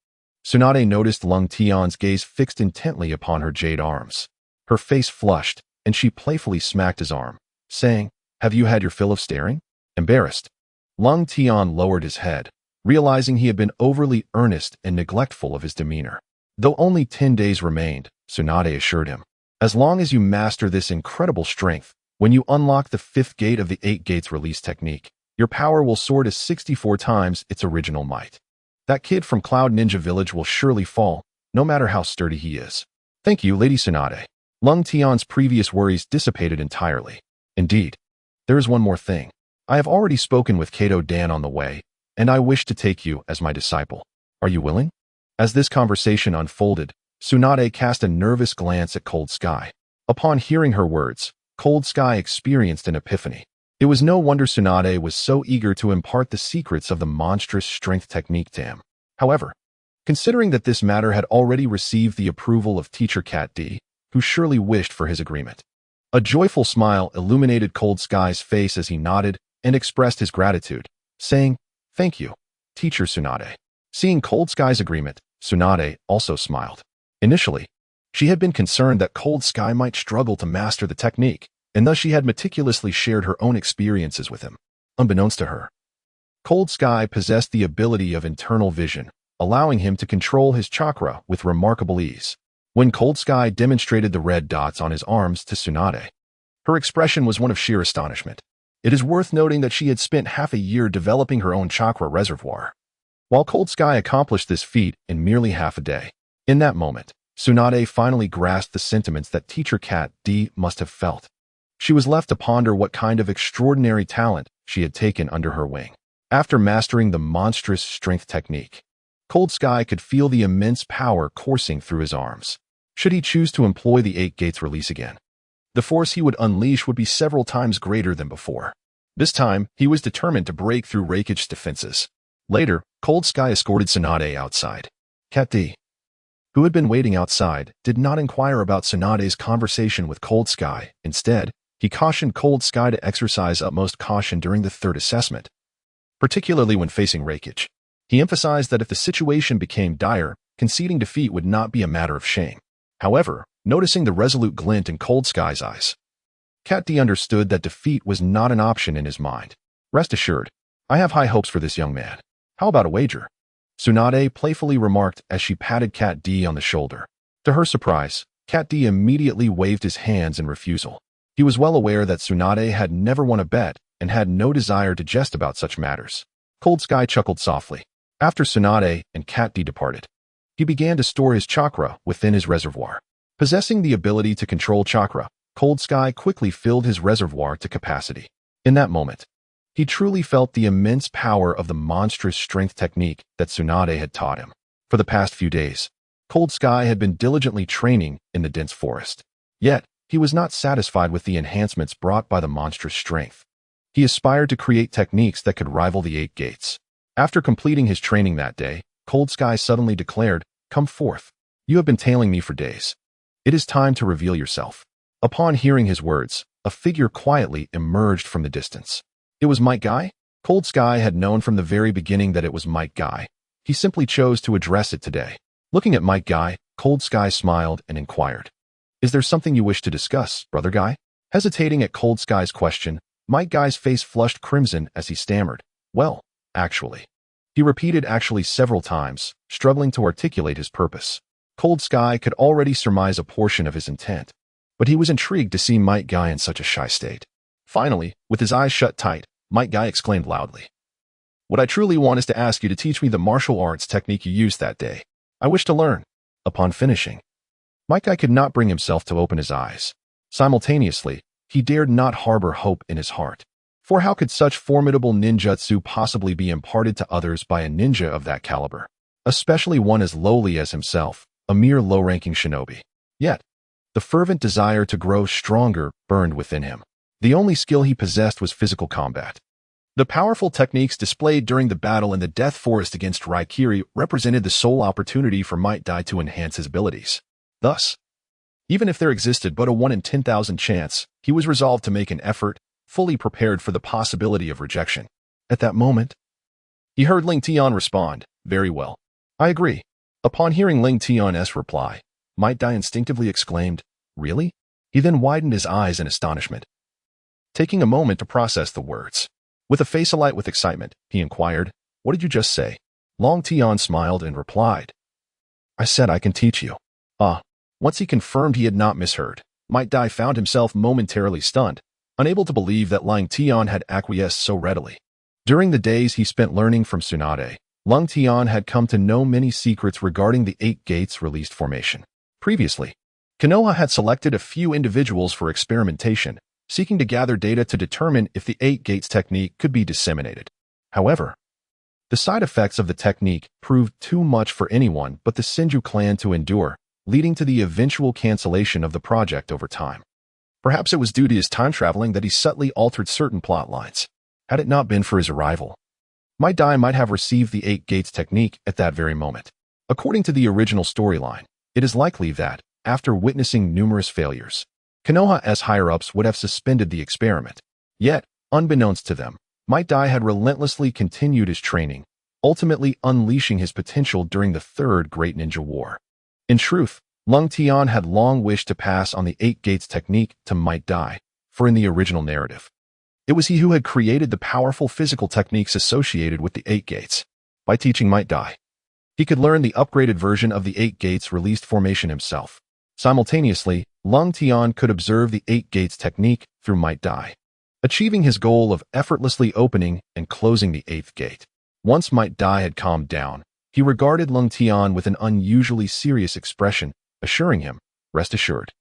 Tsunade noticed Lung Tian's gaze fixed intently upon her jade arms. Her face flushed, and she playfully smacked his arm, saying, "Have you had your fill of staring?" Embarrassed, Lung Tian lowered his head, realizing he had been overly earnest and neglectful of his demeanor. Though only 10 days remained, Tsunade assured him, "As long as you master this incredible strength, when you unlock the 5th gate of the 8 gates release technique, your power will soar to 64 times its original might. That kid from Cloud Ninja Village will surely fall, no matter how sturdy he is. Thank you, Lady Tsunade. Lung Tian's previous worries dissipated entirely. Indeed, there is one more thing. I have already spoken with Kato Dan on the way, and I wish to take you as my disciple. Are you willing? As this conversation unfolded, Tsunade cast a nervous glance at Cold Sky. Upon hearing her words, Cold Sky experienced an epiphany. It was no wonder Tsunade was so eager to impart the secrets of the monstrous strength technique to him. However, considering that this matter had already received the approval of Teacher Cat D, who surely wished for his agreement. A joyful smile illuminated Cold Sky's face as he nodded and expressed his gratitude, saying, "Thank you, Teacher Tsunade." Seeing Cold Sky's agreement, Tsunade also smiled. Initially, she had been concerned that Cold Sky might struggle to master the technique, and thus she had meticulously shared her own experiences with him. Unbeknownst to her, Cold Sky possessed the ability of internal vision, allowing him to control his chakra with remarkable ease. When Cold Sky demonstrated the red dots on his arms to Tsunade, her expression was one of sheer astonishment. It is worth noting that she had spent half a year developing her own chakra reservoir, while Cold Sky accomplished this feat in merely half a day. In that moment, Tsunade finally grasped the sentiments that Teacher Cat D must have felt. She was left to ponder what kind of extraordinary talent she had taken under her wing. After mastering the monstrous strength technique, Cold Sky could feel the immense power coursing through his arms. Should he choose to employ the Eight Gates release again, the force he would unleash would be several times greater than before. This time, he was determined to break through Rakich's defenses. Later, Cold Sky escorted Tsunade outside. Cat D, who had been waiting outside, did not inquire about Tsunade's conversation with Cold Sky. Instead, he cautioned Cold Sky to exercise utmost caution during the third assessment, particularly when facing Rakich. He emphasized that if the situation became dire, conceding defeat would not be a matter of shame. However, noticing the resolute glint in Cold Sky's eyes, Cat D understood that defeat was not an option in his mind. Rest assured, I have high hopes for this young man. How about a wager? Tsunade playfully remarked as she patted Cat D on the shoulder. To her surprise, Cat D immediately waved his hands in refusal. He was well aware that Tsunade had never won a bet and had no desire to jest about such matters. Cold Sky chuckled softly. After Tsunade and Cat D departed, he began to store his chakra within his reservoir. Possessing the ability to control chakra, Cold Sky quickly filled his reservoir to capacity. In that moment, he truly felt the immense power of the monstrous strength technique that Tsunade had taught him. For the past few days, Cold Sky had been diligently training in the dense forest. Yet, he was not satisfied with the enhancements brought by the monstrous strength. He aspired to create techniques that could rival the Eight Gates. After completing his training that day, Cold Sky suddenly declared, "Come forth. You have been tailing me for days. It is time to reveal yourself." Upon hearing his words, a figure quietly emerged from the distance. It was Might Guy? Cold Sky had known from the very beginning that it was Might Guy. He simply chose to address it today. Looking at Might Guy, Cold Sky smiled and inquired, "Is there something you wish to discuss, Brother Guy?" Hesitating at Cold Sky's question, Might Guy's face flushed crimson as he stammered, "Well, actually." He repeated actually several times, struggling to articulate his purpose. Cold Sky could already surmise a portion of his intent, but he was intrigued to see Might Guy in such a shy state. Finally, with his eyes shut tight, Might Guy exclaimed loudly, "What I truly want is to ask you to teach me the martial arts technique you used that day. I wish to learn." Upon finishing, Might Guy could not bring himself to open his eyes. Simultaneously, he dared not harbor hope in his heart. For how could such formidable ninjutsu possibly be imparted to others by a ninja of that caliber, especially one as lowly as himself, a mere low-ranking shinobi? Yet, the fervent desire to grow stronger burned within him. The only skill he possessed was physical combat. The powerful techniques displayed during the battle in the Death Forest against Raikiri represented the sole opportunity for Might Guy to enhance his abilities. Thus, even if there existed but a 1 in 10,000 chance, he was resolved to make an effort, fully prepared for the possibility of rejection. At that moment, he heard Ling Tian respond, "Very well. I agree." Upon hearing Ling Tian's reply, Might Guy instinctively exclaimed, "Really?" He then widened his eyes in astonishment, taking a moment to process the words. With a face alight with excitement, he inquired, "What did you just say?" Long Tian smiled and replied, "I said I can teach you." Once he confirmed he had not misheard, Might Guy found himself momentarily stunned, unable to believe that Ling Tian had acquiesced so readily. During the days he spent learning from Tsunade, Lung Tian had come to know many secrets regarding the 8 Gates released formation. Previously, Konoha had selected a few individuals for experimentation, seeking to gather data to determine if the 8 Gates technique could be disseminated. However, the side effects of the technique proved too much for anyone but the Senju clan to endure, leading to the eventual cancellation of the project over time. Perhaps it was due to his time traveling that he subtly altered certain plot lines. Had it not been for his arrival, Might Dai might have received the 8 Gates technique at that very moment. According to the original storyline, it is likely that, after witnessing numerous failures, Konoha's higher-ups would have suspended the experiment. Yet, unbeknownst to them, Might Dai had relentlessly continued his training, ultimately unleashing his potential during the Third Great Ninja War. In truth, Lung Tian had long wished to pass on the 8 Gates technique to Might Dai, for in the original narrative, it was he who had created the powerful physical techniques associated with the 8 Gates. By teaching Might Dai, he could learn the upgraded version of the 8 Gates released formation himself. Simultaneously, Lung Tian could observe the 8 Gates technique through Might Dai, achieving his goal of effortlessly opening and closing the 8th gate. Once Might Dai had calmed down, he regarded Lung Tian with an unusually serious expression, assuring him, "Rest assured,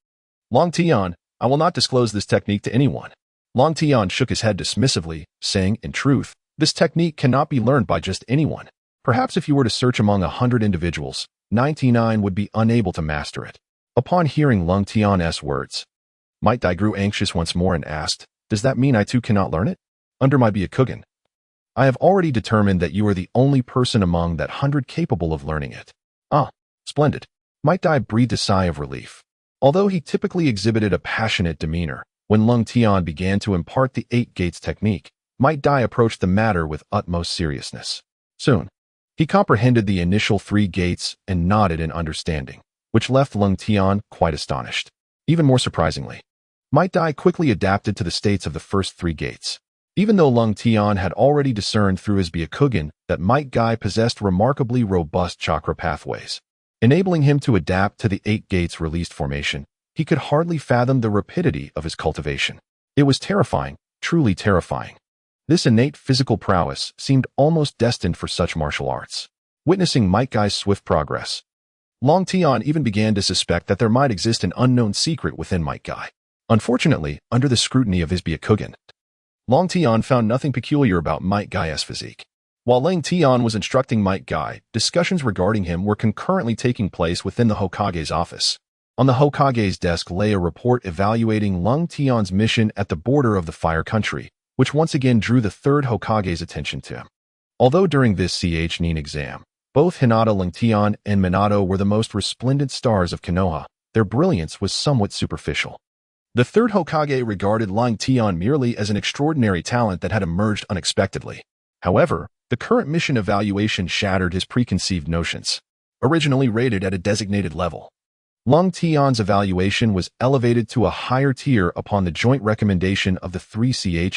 Lung Tian, I will not disclose this technique to anyone." Lung Tian shook his head dismissively, saying, "In truth, this technique cannot be learned by just anyone. Perhaps if you were to search among 100 individuals, 99 would be unable to master it." Upon hearing Lung Tian's words, Might Dai grew anxious once more and asked, "Does that mean I too cannot learn it? Under my Byakugan, I have already determined that you are the only person among that 100 capable of learning it." "Ah, splendid." Might Dai breathed a sigh of relief. Although he typically exhibited a passionate demeanor, when Lung Tian began to impart the 8 Gates technique, Might Dai approached the matter with utmost seriousness. Soon, he comprehended the initial 3 gates and nodded in understanding, which left Lung Tian quite astonished. Even more surprisingly, Might Dai quickly adapted to the states of the first 3 gates. Even though Lung Tian had already discerned through his Byakugan that Might Dai possessed remarkably robust chakra pathways, enabling him to adapt to the 8 Gates released formation, he could hardly fathom the rapidity of his cultivation. It was terrifying, truly terrifying. This innate physical prowess seemed almost destined for such martial arts. Witnessing Might Dai's swift progress, Lung Tian even began to suspect that there might exist an unknown secret within Might Dai. Unfortunately, under the scrutiny of his Byakugan, Lung Tian found nothing peculiar about Might Dai's physique. While Lung Tian was instructing Might Dai, discussions regarding him were concurrently taking place within the Hokage's office. On the Hokage's desk lay a report evaluating Lung Tian's mission at the border of the Fire Country, which once again drew the third Hokage's attention to him. Although during this Nin exam, both Hinata Lung Tian and Minato were the most resplendent stars of Konoha, their brilliance was somewhat superficial. The third Hokage regarded Lung Tian merely as an extraordinary talent that had emerged unexpectedly. However, the current mission evaluation shattered his preconceived notions. Originally rated at a designated level, Lung Tian's evaluation was elevated to a higher tier upon the joint recommendation of the 3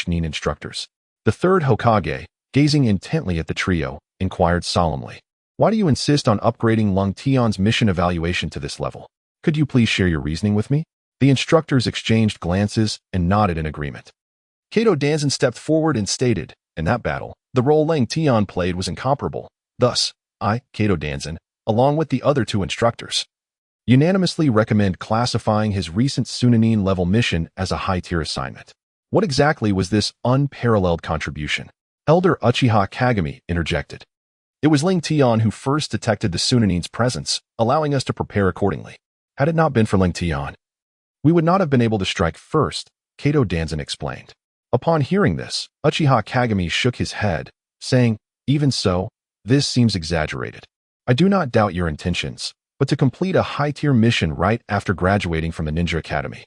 Nin instructors. The third Hokage, gazing intently at the trio, inquired solemnly, "Why do you insist on upgrading Lung Tian's mission evaluation to this level? Could you please share your reasoning with me?" The instructors exchanged glances and nodded in agreement. Kato Danzan stepped forward and stated, "In that battle, the role Lung Tian played was incomparable. Thus, I, Kato Danzan, along with the other 2 instructors, unanimously recommend classifying his recent Sunanin level mission as a high-tier assignment." What exactly was this unparalleled contribution? Elder Uchiha Kagami interjected. "It was Lung Tian who first detected the Sunanin's presence, allowing us to prepare accordingly. Had it not been for Lung Tian, we would not have been able to strike first," Kato Danzan explained. Upon hearing this, Uchiha Kagami shook his head, saying, "Even so, this seems exaggerated. I do not doubt your intentions, but to complete a high-tier mission right after graduating from the Ninja Academy,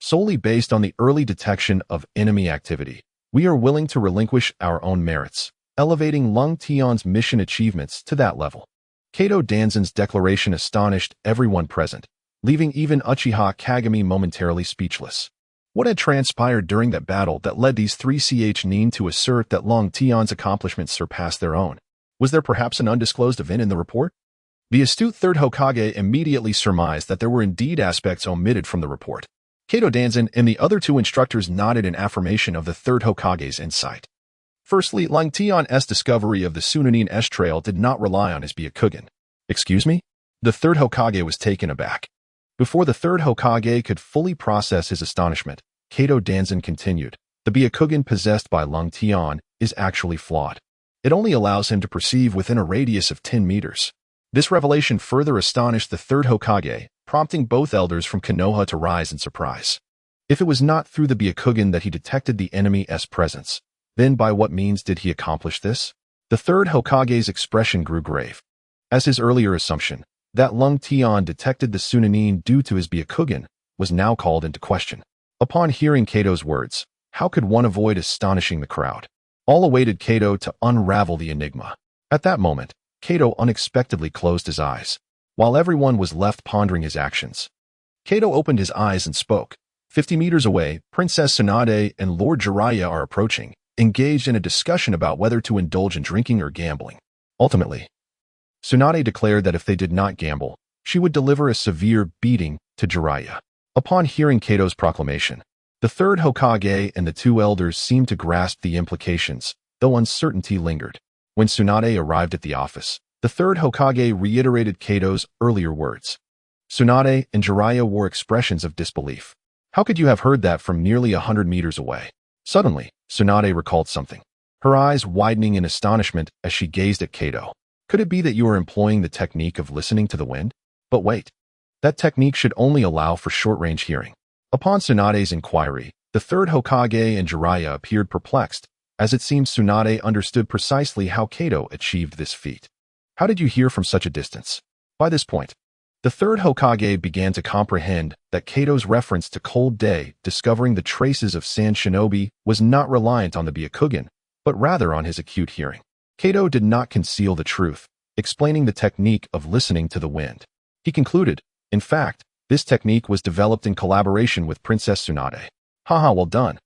solely based on the early detection of enemy activity, we are willing to relinquish our own merits, elevating Lung Tian's mission achievements to that level." Kato Danzan's declaration astonished everyone present, leaving even Uchiha Kagami momentarily speechless. What had transpired during that battle that led these 3 Nin to assert that Lung Tian's accomplishments surpassed their own? Was there perhaps an undisclosed event in the report? The astute third Hokage immediately surmised that there were indeed aspects omitted from the report. Kato Danzan and the other 2 instructors nodded in affirmation of the third Hokage's insight. Firstly, Rengtian's discovery of the Sunanin S trail did not rely on his Byakugan. Excuse me? The third Hokage was taken aback. Before the third Hokage could fully process his astonishment, Kato Danzan continued, the Byakugan possessed by Rengtian is actually flawed. It only allows him to perceive within a radius of 10 meters. This revelation further astonished the third Hokage, prompting both elders from Konoha to rise in surprise. If it was not through the Byakugan that he detected the enemy's presence, then by what means did he accomplish this? The third Hokage's expression grew grave. As his earlier assumption, that Rengtian detected the Sunanin due to his Byakugan, was now called into question. Upon hearing Kato's words, how could one avoid astonishing the crowd? All awaited Kato to unravel the enigma. At that moment, Kato unexpectedly closed his eyes, while everyone was left pondering his actions. Kato opened his eyes and spoke. 50 meters away, Princess Tsunade and Lord Jiraiya are approaching, engaged in a discussion about whether to indulge in drinking or gambling. Ultimately, Tsunade declared that if they did not gamble, she would deliver a severe beating to Jiraiya. Upon hearing Kato's proclamation, the third Hokage and the two elders seemed to grasp the implications, though uncertainty lingered. When Tsunade arrived at the office, the third Hokage reiterated Kato's earlier words. Tsunade and Jiraiya wore expressions of disbelief. How could you have heard that from nearly 100 meters away? Suddenly, Tsunade recalled something, her eyes widening in astonishment as she gazed at Kato. Could it be that you are employing the technique of listening to the wind? But wait, that technique should only allow for short-range hearing. Upon Tsunade's inquiry, the third Hokage and Jiraiya appeared perplexed, as it seems Tsunade understood precisely how Kato achieved this feat. How did you hear from such a distance? By this point, the third Hokage began to comprehend that Kato's reference to Cold Day discovering the traces of Sand Shinobi was not reliant on the Byakugan, but rather on his acute hearing. Kato did not conceal the truth, explaining the technique of listening to the wind. He concluded, in fact, this technique was developed in collaboration with Princess Tsunade. Haha, well done.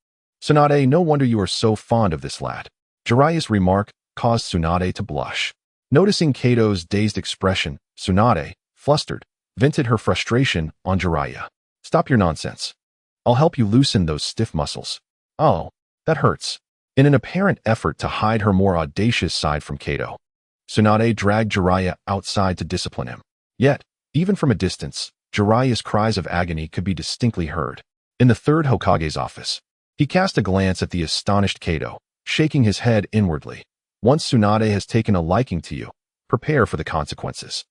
Tsunade, no wonder you are so fond of this lad. Jiraiya's remark caused Tsunade to blush. Noticing Kato's dazed expression, Tsunade, flustered, vented her frustration on Jiraiya. Stop your nonsense. I'll help you loosen those stiff muscles. Oh, that hurts. In an apparent effort to hide her more audacious side from Kato, Tsunade dragged Jiraiya outside to discipline him. Yet, even from a distance, Jiraiya's cries of agony could be distinctly heard. In the third Hokage's office, he cast a glance at the astonished Kato, shaking his head inwardly. Once Tsunade has taken a liking to you, prepare for the consequences.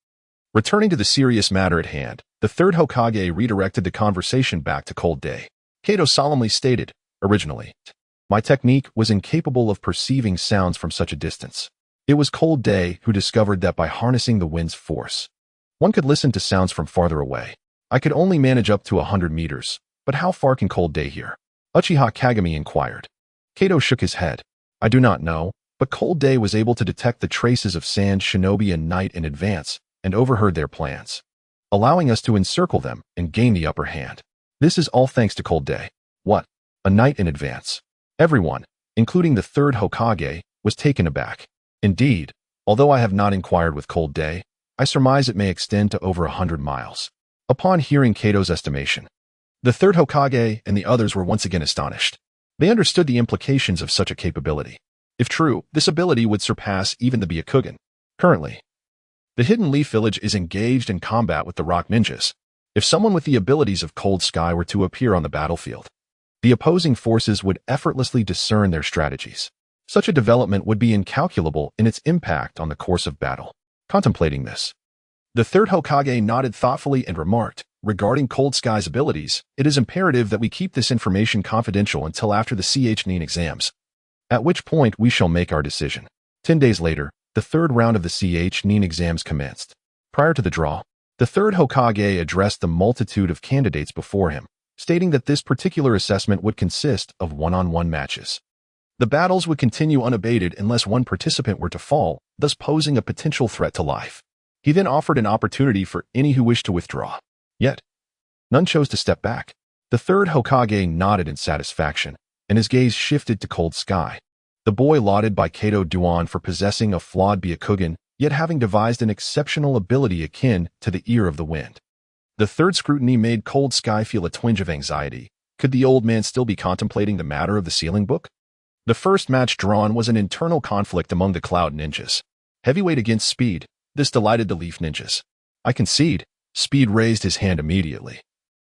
Returning to the serious matter at hand, the third Hokage redirected the conversation back to Cold Day. Kato solemnly stated, originally, my technique was incapable of perceiving sounds from such a distance. It was Cold Day who discovered that by harnessing the wind's force, one could listen to sounds from farther away. I could only manage up to 100 meters, but how far can Cold Day hear? Uchiha Kagami inquired. Kato shook his head. I do not know, but Cold Day was able to detect the traces of Sand Shinobi and Night in advance and overheard their plans, allowing us to encircle them and gain the upper hand. This is all thanks to Cold Day. What? A night in advance? Everyone, including the third Hokage, was taken aback. Indeed, although I have not inquired with Cold Day, I surmise it may extend to over 100 miles. Upon hearing Kato's estimation, the third Hokage and the others were once again astonished. They understood the implications of such a capability. If true, this ability would surpass even the Byakugan. Currently, the Hidden Leaf Village is engaged in combat with the Rock Ninjas. If someone with the abilities of Cold Sky were to appear on the battlefield, the opposing forces would effortlessly discern their strategies. Such a development would be incalculable in its impact on the course of battle. Contemplating this, the third Hokage nodded thoughtfully and remarked, regarding Cold Sky's abilities, it is imperative that we keep this information confidential until after the CHNIN exams, at which point we shall make our decision. 10 days later, the third round of the CHNIN exams commenced. Prior to the draw, the third Hokage addressed the multitude of candidates before him, stating that this particular assessment would consist of one-on-one matches. The battles would continue unabated unless one participant were to fall, thus posing a potential threat to life. He then offered an opportunity for any who wished to withdraw. Yet, none chose to step back. The third Hokage nodded in satisfaction, and his gaze shifted to Cold Sky, the boy lauded by Kato Duan for possessing a flawed Byakugan, yet having devised an exceptional ability akin to the ear of the wind. The third scrutiny made Cold Sky feel a twinge of anxiety. Could the old man still be contemplating the matter of the sealing book? The first match drawn was an internal conflict among the Cloud Ninjas. Heavyweight against Speed. This delighted the Leaf Ninjas. I concede, Speed raised his hand immediately,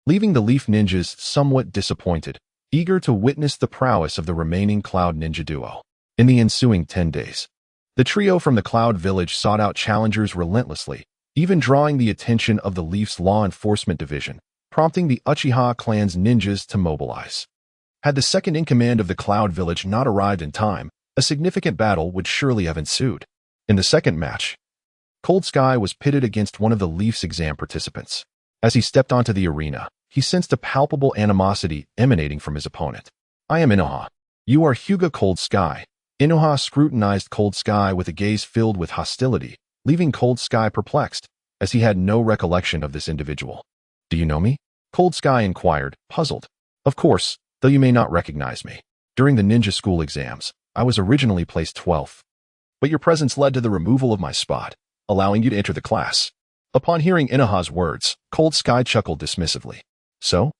leaving the Leaf Ninjas somewhat disappointed, eager to witness the prowess of the remaining Cloud Ninja duo. In the ensuing 10 days, the trio from the Cloud Village sought out challengers relentlessly, even drawing the attention of the Leaf's law enforcement division, prompting the Uchiha clan's ninjas to mobilize. Had the second-in-command of the Cloud Village not arrived in time, a significant battle would surely have ensued. In the second match, Cold Sky was pitted against one of the Leaf's exam participants. As he stepped onto the arena, he sensed a palpable animosity emanating from his opponent. I am Inoha. You are Hyuga Cold Sky. Inoha scrutinized Cold Sky with a gaze filled with hostility, leaving Cold Sky perplexed, as he had no recollection of this individual. Do you know me? Cold Sky inquired, puzzled. Of course, though you may not recognize me. During the ninja school exams, I was originally placed 12th. But your presence led to the removal of my spot, allowing you to enter the class. Upon hearing Inoha's words, Cold Sky chuckled dismissively. So?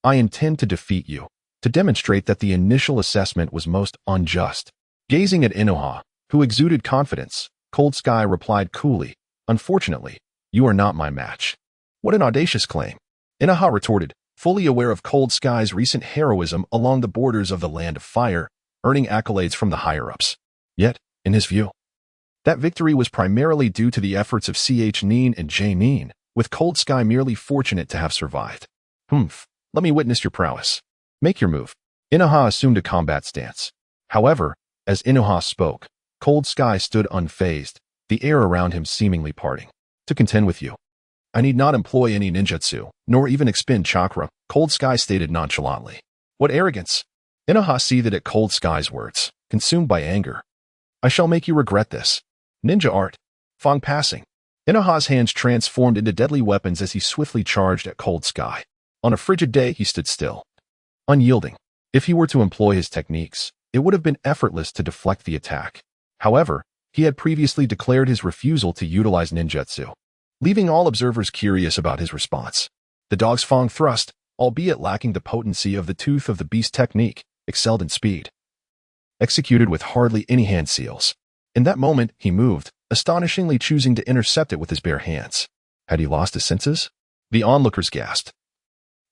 I intend to defeat you, to demonstrate that the initial assessment was most unjust. Gazing at Inoha, who exuded confidence, Cold Sky replied coolly, Unfortunately, you are not my match. What an audacious claim. Inoha retorted, fully aware of Cold Sky's recent heroism along the borders of the Land of Fire, earning accolades from the higher-ups. Yet, in his view, that victory was primarily due to the efforts of Ch Nin and J Nin, with Cold Sky merely fortunate to have survived. Let me witness your prowess. Make your move. Inoha assumed a combat stance. However, as Inoha spoke, Cold Sky stood unfazed, the air around him seemingly parting. To contend with you, I need not employ any ninjutsu, nor even expend chakra, Cold Sky stated nonchalantly. What arrogance! Inoha seethed at Cold Sky's words, consumed by anger. I shall make you regret this. Ninja art. Fang passing. Inoha's hands transformed into deadly weapons as he swiftly charged at Cold Sky. On a frigid day, he stood still, unyielding. If he were to employ his techniques, it would have been effortless to deflect the attack. However, he had previously declared his refusal to utilize ninjutsu, leaving all observers curious about his response. The dog's Fang thrust, albeit lacking the potency of the Tooth of the Beast technique, excelled in speed, executed with hardly any hand seals. In that moment, he moved, astonishingly choosing to intercept it with his bare hands. Had he lost his senses? The onlookers gasped,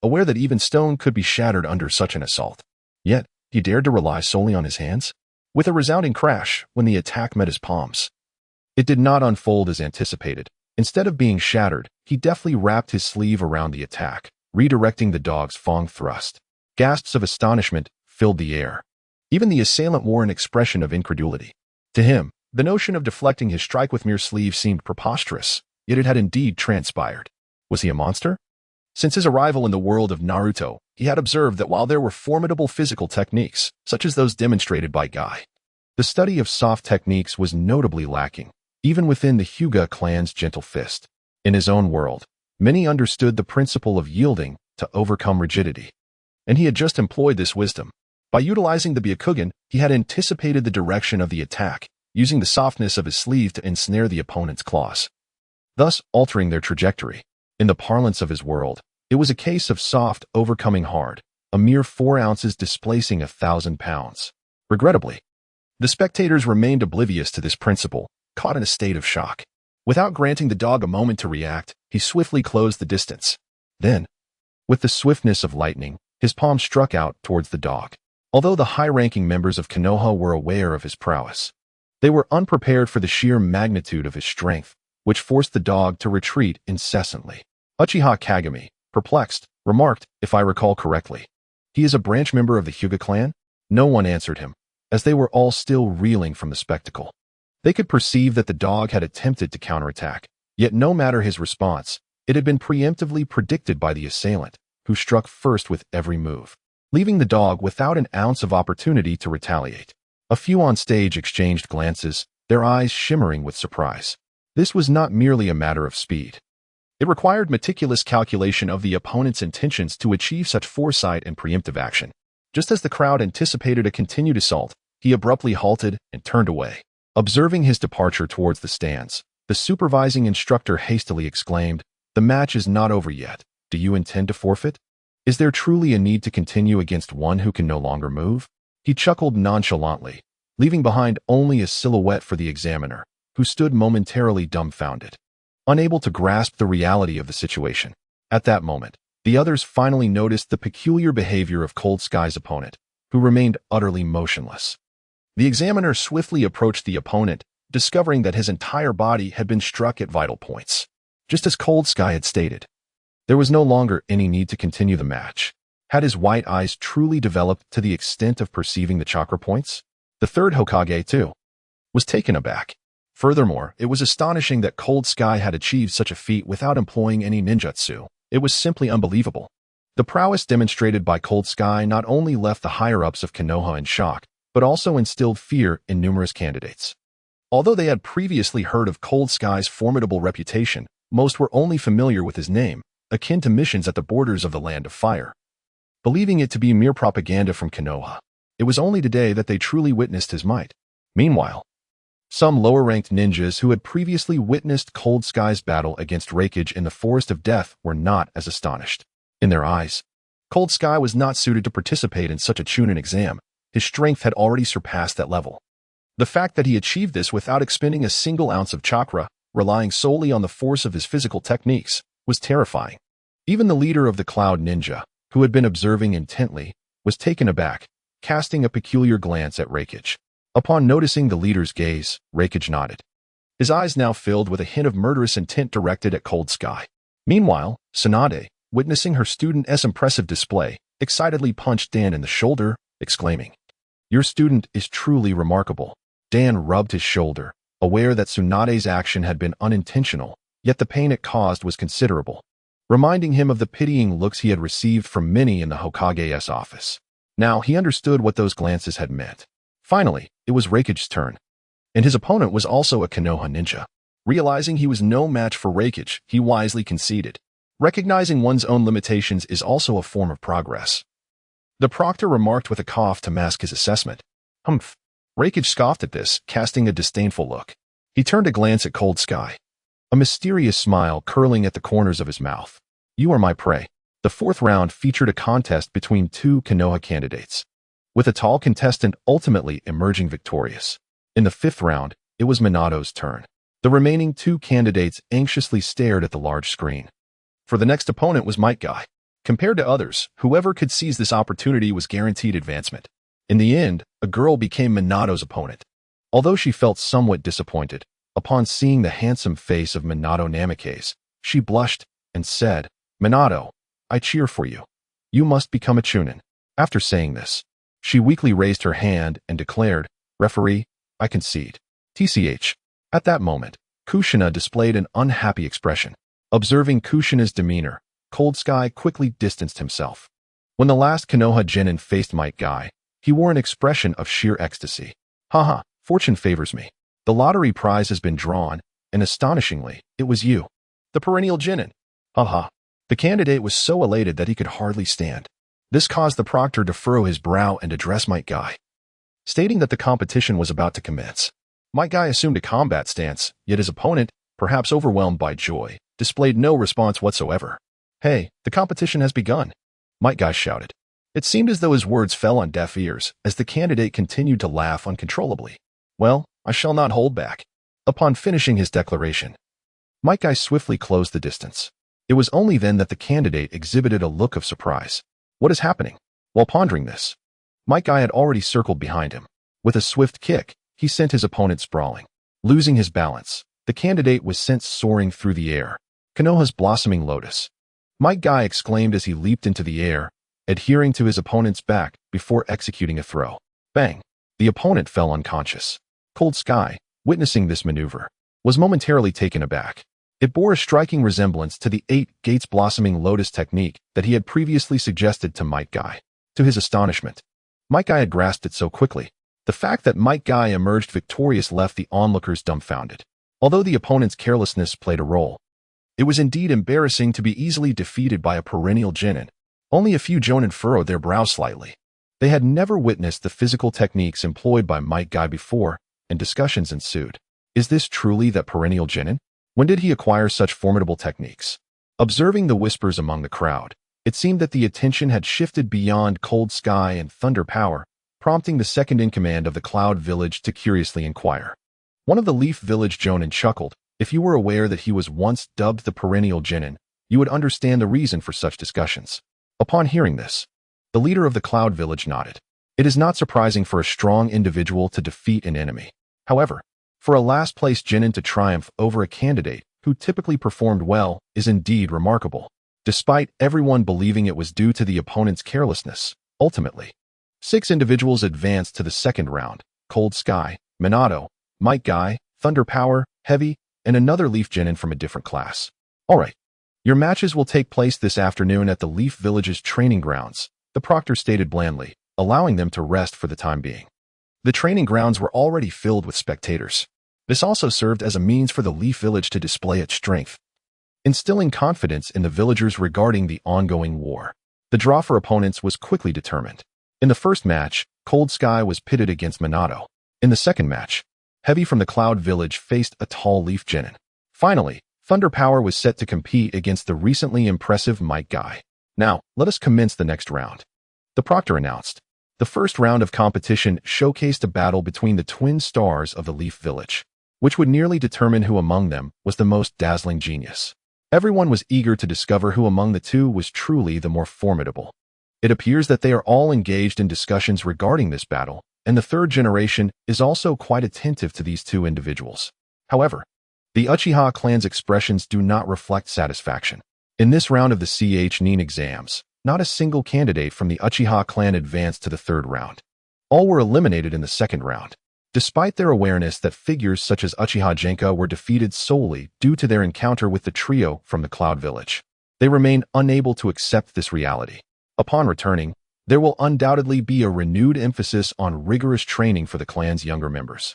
aware that even stone could be shattered under such an assault. Yet, he dared to rely solely on his hands? With a resounding crash, when the attack met his palms, it did not unfold as anticipated. Instead of being shattered, he deftly wrapped his sleeve around the attack, redirecting the dog's Fang thrust. Gasps of astonishment filled the air. Even the assailant wore an expression of incredulity. To him, the notion of deflecting his strike with mere sleeve seemed preposterous, yet it had indeed transpired. Was he a monster? Since his arrival in the world of Naruto, he had observed that while there were formidable physical techniques, such as those demonstrated by Guy, the study of soft techniques was notably lacking, even within the Hyuga clan's gentle fist. In his own world, many understood the principle of yielding to overcome rigidity, and he had just employed this wisdom. By utilizing the Byakugan, he had anticipated the direction of the attack, using the softness of his sleeve to ensnare the opponent's claws, thus altering their trajectory. In the parlance of his world, it was a case of soft overcoming hard, a mere 4 ounces displacing 1,000 pounds. Regrettably, the spectators remained oblivious to this principle, caught in a state of shock. Without granting the dog a moment to react, he swiftly closed the distance. Then, with the swiftness of lightning, his palm struck out towards the dog. Although the high-ranking members of Konoha were aware of his prowess, they were unprepared for the sheer magnitude of his strength, which forced the dog to retreat incessantly. Uchiha Kagami, perplexed, remarked, if I recall correctly, he is a branch member of the Hyuga clan? No one answered him, as they were all still reeling from the spectacle. They could perceive that the dog had attempted to counterattack, yet no matter his response, it had been preemptively predicted by the assailant, who struck first with every move, leaving the dog without an ounce of opportunity to retaliate. A few on stage exchanged glances, their eyes shimmering with surprise. This was not merely a matter of speed. It required meticulous calculation of the opponent's intentions to achieve such foresight and preemptive action. Just as the crowd anticipated a continued assault, he abruptly halted and turned away. Observing his departure towards the stands, the supervising instructor hastily exclaimed, "The match is not over yet. Do you intend to forfeit? Is there truly a need to continue against one who can no longer move?" He chuckled nonchalantly, leaving behind only a silhouette for the examiner, who stood momentarily dumbfounded, unable to grasp the reality of the situation. At that moment, the others finally noticed the peculiar behavior of Cold Sky's opponent, who remained utterly motionless. The examiner swiftly approached the opponent, discovering that his entire body had been struck at vital points. Just as Cold Sky had stated, there was no longer any need to continue the match. Had his white eyes truly developed to the extent of perceiving the chakra points? The third Hokage, too, was taken aback. Furthermore, it was astonishing that Cold Sky had achieved such a feat without employing any ninjutsu. It was simply unbelievable. The prowess demonstrated by Cold Sky not only left the higher-ups of Konoha in shock, but also instilled fear in numerous candidates. Although they had previously heard of Cold Sky's formidable reputation, most were only familiar with his name, akin to missions at the borders of the Land of Fire. Believing it to be mere propaganda from Konoha, it was only today that they truly witnessed his might. Meanwhile, some lower-ranked ninjas who had previously witnessed Cold Sky's battle against Raikage in the Forest of Death were not as astonished. In their eyes, Cold Sky was not suited to participate in such a Chunin exam. His strength had already surpassed that level. The fact that he achieved this without expending a single ounce of chakra, relying solely on the force of his physical techniques, was terrifying. Even the leader of the Cloud Ninja, who had been observing intently, was taken aback, casting a peculiar glance at Raikage. Upon noticing the leader's gaze, Raikage nodded, his eyes now filled with a hint of murderous intent directed at Cold Sky. Meanwhile, Tsunade, witnessing her student's impressive display, excitedly punched Dan in the shoulder, exclaiming, "Your student is truly remarkable." Dan rubbed his shoulder, aware that Tsunade's action had been unintentional, yet the pain it caused was considerable, reminding him of the pitying looks he had received from many in the Hokage's office. Now he understood what those glances had meant. Finally, it was Raikage's turn, and his opponent was also a Konoha ninja. Realizing he was no match for Raikage, he wisely conceded. Recognizing one's own limitations is also a form of progress. The proctor remarked with a cough to mask his assessment. Humph. Raikage scoffed at this, casting a disdainful look. He turned a glance at Cold Sky, a mysterious smile curling at the corners of his mouth. "You are my prey." The fourth round featured a contest between two Konoha candidates, with a tall contestant ultimately emerging victorious. In the fifth round, it was Minato's turn. The remaining two candidates anxiously stared at the large screen. For the next opponent was Might Guy. Compared to others, whoever could seize this opportunity was guaranteed advancement. In the end, a girl became Minato's opponent. Although she felt somewhat disappointed, upon seeing the handsome face of Minato Namikaze, she blushed and said, "Minato, I cheer for you. You must become a Chunin." After saying this, she weakly raised her hand and declared, "Referee, I concede." TCH. At that moment, Kushina displayed an unhappy expression. Observing Kushina's demeanor, Cold Sky quickly distanced himself. When the last Konoha genin faced Might Guy, he wore an expression of sheer ecstasy. "Haha, fortune favors me. The lottery prize has been drawn, and astonishingly, it was you, the perennial genin." Haha. The candidate was so elated that he could hardly stand. This caused the proctor to furrow his brow and address Might Guy, stating that the competition was about to commence. Might Guy assumed a combat stance, yet his opponent, perhaps overwhelmed by joy, displayed no response whatsoever. "Hey, the competition has begun," Might Guy shouted. It seemed as though his words fell on deaf ears as the candidate continued to laugh uncontrollably. "Well, I shall not hold back." Upon finishing his declaration, Might Guy swiftly closed the distance. It was only then that the candidate exhibited a look of surprise. "What is happening?" While pondering this, Might Guy had already circled behind him. With a swift kick, he sent his opponent sprawling. Losing his balance, the candidate was sent soaring through the air. Konoha's blossoming lotus, Might Guy exclaimed as he leaped into the air, adhering to his opponent's back before executing a throw. Bang! The opponent fell unconscious. Cold Sky, witnessing this maneuver, was momentarily taken aback. It bore a striking resemblance to the 8 Gates blossoming lotus technique that he had previously suggested to Might Guy. To his astonishment, Might Guy had grasped it so quickly. The fact that Might Guy emerged victorious left the onlookers dumbfounded. Although the opponent's carelessness played a role, it was indeed embarrassing to be easily defeated by a perennial genin. Only a few jonin furrowed their brows slightly. They had never witnessed the physical techniques employed by Might Guy before, and discussions ensued. Is this truly that perennial genin? When did he acquire such formidable techniques? Observing the whispers among the crowd, it seemed that the attention had shifted beyond Cold Sky and Thunder Power prompting the second-in-command of the Cloud Village to curiously inquire. One of the Leaf Village Jonin chuckled. If you were aware that he was once dubbed the perennial Genin, you would understand the reason for such discussions. Upon hearing this, the leader of the Cloud Village nodded. It is not surprising for a strong individual to defeat an enemy. However, for a last-place Genin to triumph over a candidate who typically performed well is indeed remarkable, despite everyone believing it was due to the opponent's carelessness. Ultimately, 6 individuals advanced to the second round: Cold Sky, Minato, Might Guy, Thunder Power, Heavy, and another Leaf Genin from a different class. Alright, your matches will take place this afternoon at the Leaf Village's training grounds, the proctor stated blandly, allowing them to rest for the time being. The training grounds were already filled with spectators. This also served as a means for the Leaf Village to display its strength, instilling confidence in the villagers regarding the ongoing war. The draw for opponents was quickly determined. In the first match, Cold Sky was pitted against Minato. In the second match, Heavy from the Cloud Village faced a tall Leaf Genin. Finally, Thunder Power was set to compete against the recently impressive Might Guy. Now, let us commence the next round, the proctor announced. The first round of competition showcased a battle between the twin stars of the Leaf Village, which would nearly determine who among them was the most dazzling genius. Everyone was eager to discover who among the two was truly the more formidable. It appears that they are all engaged in discussions regarding this battle, and the third generation is also quite attentive to these two individuals. However, the Uchiha clan's expressions do not reflect satisfaction. In this round of the CH-9 exams, not a single candidate from the Uchiha clan advanced to the third round. All were eliminated in the second round, despite their awareness that figures such as Uchiha Genka were defeated solely due to their encounter with the trio from the Cloud Village. They remain unable to accept this reality. Upon returning, there will undoubtedly be a renewed emphasis on rigorous training for the clan's younger members.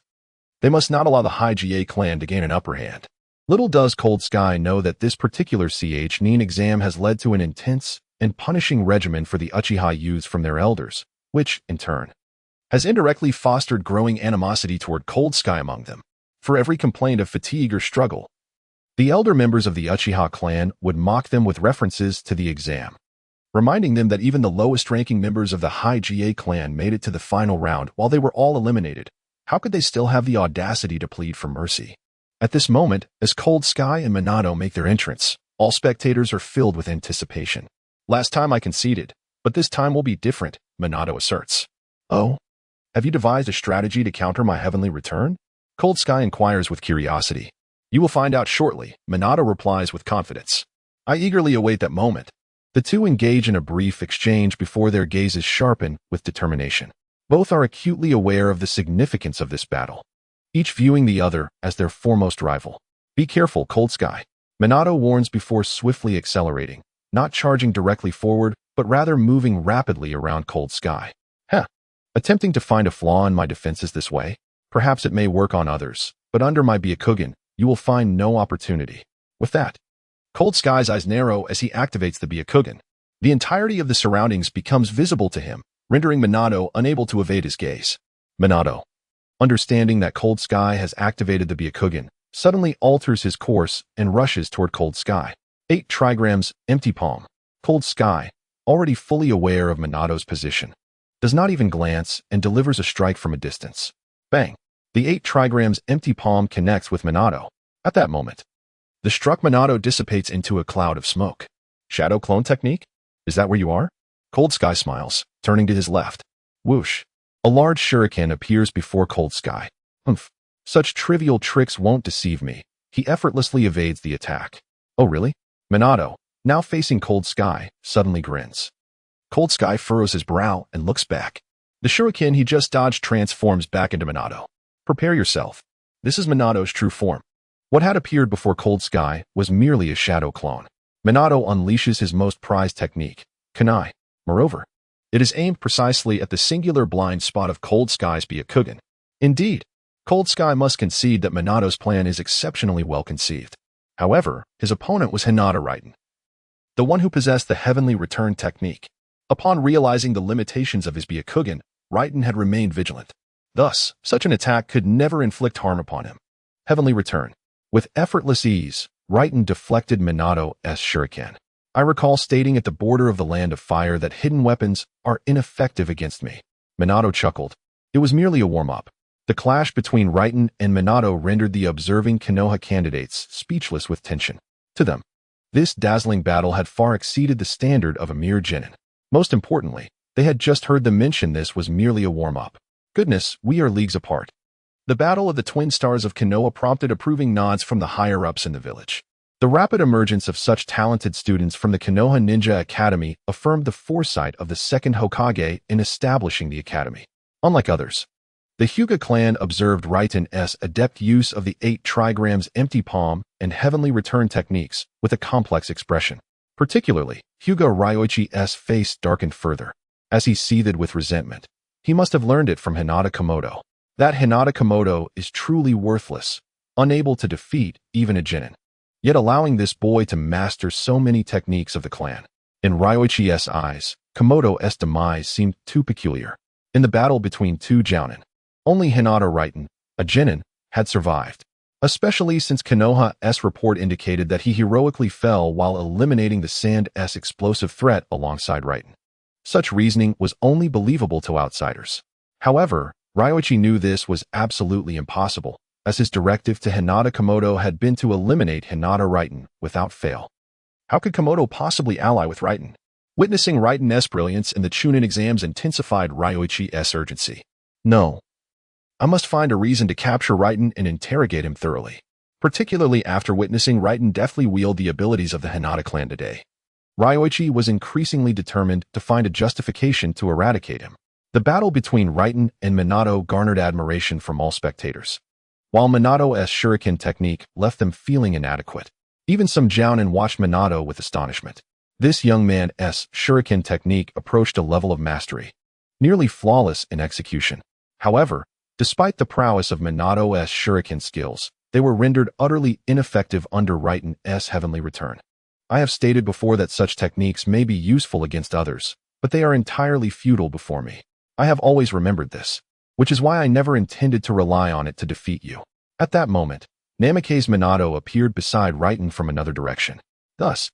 They must not allow the Hyuga clan to gain an upper hand. Little does Cold Sky know that this particular CH-9 exam has led to an intense and punishing regimen for the Uchiha youths from their elders, which, in turn, has indirectly fostered growing animosity toward Cold Sky among them. For every complaint of fatigue or struggle, the elder members of the Uchiha clan would mock them with references to the exam, reminding them that even the lowest-ranking members of the Hyuga clan made it to the final round while they were all eliminated. How could they still have the audacity to plead for mercy? At this moment, as Cold Sky and Minato make their entrance, all spectators are filled with anticipation. Last time I conceded, but this time will be different, Minato asserts. Oh? Have you devised a strategy to counter my heavenly return? Cold Sky inquires with curiosity. You will find out shortly, Minato replies with confidence. I eagerly await that moment. The two engage in a brief exchange before their gazes sharpen with determination. Both are acutely aware of the significance of this battle, each viewing the other as their foremost rival. Be careful, Cold Sky. Minato warns before swiftly accelerating, not charging directly forward, but rather moving rapidly around Cold Sky. Attempting to find a flaw in my defenses this way? Perhaps it may work on others, but under my Byakugan, you will find no opportunity. With that, Cold Sky's eyes narrow as he activates the Byakugan. The entirety of the surroundings becomes visible to him, rendering Minato unable to evade his gaze. Minato, understanding that Cold Sky has activated the Byakugan, suddenly alters his course and rushes toward Cold Sky. 8 trigrams, empty palm. Cold Sky, already fully aware of Minato's position, does not even glance and delivers a strike from a distance. Bang! The 8 trigrams empty palm connects with Minato. At that moment, the struck Minato dissipates into a cloud of smoke. Shadow clone technique? Is that where you are? Cold Sky smiles, turning to his left. Whoosh! A large shuriken appears before Cold Sky. Humph! Such trivial tricks won't deceive me. He effortlessly evades the attack. Oh really? Minato, now facing Cold Sky, suddenly grins. Cold Sky furrows his brow and looks back. The shuriken he just dodged transforms back into Minato. Prepare yourself. This is Minato's true form. What had appeared before Cold Sky was merely a shadow clone. Minato unleashes his most prized technique, Kunai. Moreover, it is aimed precisely at the singular blind spot of Cold Sky's Byakugan. Indeed, Cold Sky must concede that Minato's plan is exceptionally well conceived. However, his opponent was Hinata Raiden, the one who possessed the Heavenly Return technique. Upon realizing the limitations of his Byakugan, Raiden had remained vigilant. Thus, such an attack could never inflict harm upon him. Heavenly Return. With effortless ease, Raiden deflected Minato as shuriken. I recall stating at the border of the Land of Fire that hidden weapons are ineffective against me. Minato chuckled. It was merely a warm-up. The clash between Raiten and Minato rendered the observing Konoha candidates speechless with tension. To them, this dazzling battle had far exceeded the standard of a mere genin. Most importantly, they had just heard them mention this was merely a warm-up. Goodness, we are leagues apart. The battle of the twin stars of Konoha prompted approving nods from the higher-ups in the village. The rapid emergence of such talented students from the Konoha Ninja Academy affirmed the foresight of the second Hokage in establishing the academy. Unlike others, the Hyuga clan observed Raiten's adept use of the 8 trigrams empty palm and heavenly return techniques with a complex expression. Particularly, Hyuga Ryoichi's face darkened further, as he seethed with resentment. He must have learned it from Hinata Komodo. That Hinata Komodo is truly worthless, unable to defeat even a genin. Yet allowing this boy to master so many techniques of the clan. In Ryoichi's eyes, Komodo's demise seemed too peculiar. In the battle between two jounin, only Hinata Raiten, a genin, had survived. Especially since Konoha's report indicated that he heroically fell while eliminating the Sand's explosive threat alongside Raiten. Such reasoning was only believable to outsiders. However, Ryoichi knew this was absolutely impossible, as his directive to Hinata Komodo had been to eliminate Hinata Raiten without fail. How could Komodo possibly ally with Raiten? Witnessing Raiten's brilliance in the Chunin exams intensified Ryoichi's urgency. No. I must find a reason to capture Raiten and interrogate him thoroughly, particularly after witnessing Raiten deftly wield the abilities of the Hinata clan today. Ryoichi was increasingly determined to find a justification to eradicate him. The battle between Raiten and Minato garnered admiration from all spectators, while Minato's shuriken technique left them feeling inadequate. Even some jounin watched Minato with astonishment. This young man's shuriken technique approached a level of mastery, nearly flawless in execution. However, despite the prowess of Minato's shuriken skills, they were rendered utterly ineffective under Raiten's heavenly return. I have stated before that such techniques may be useful against others, but they are entirely futile before me. I have always remembered this, which is why I never intended to rely on it to defeat you. At that moment, Namikaze Minato appeared beside Raiten from another direction. Thus,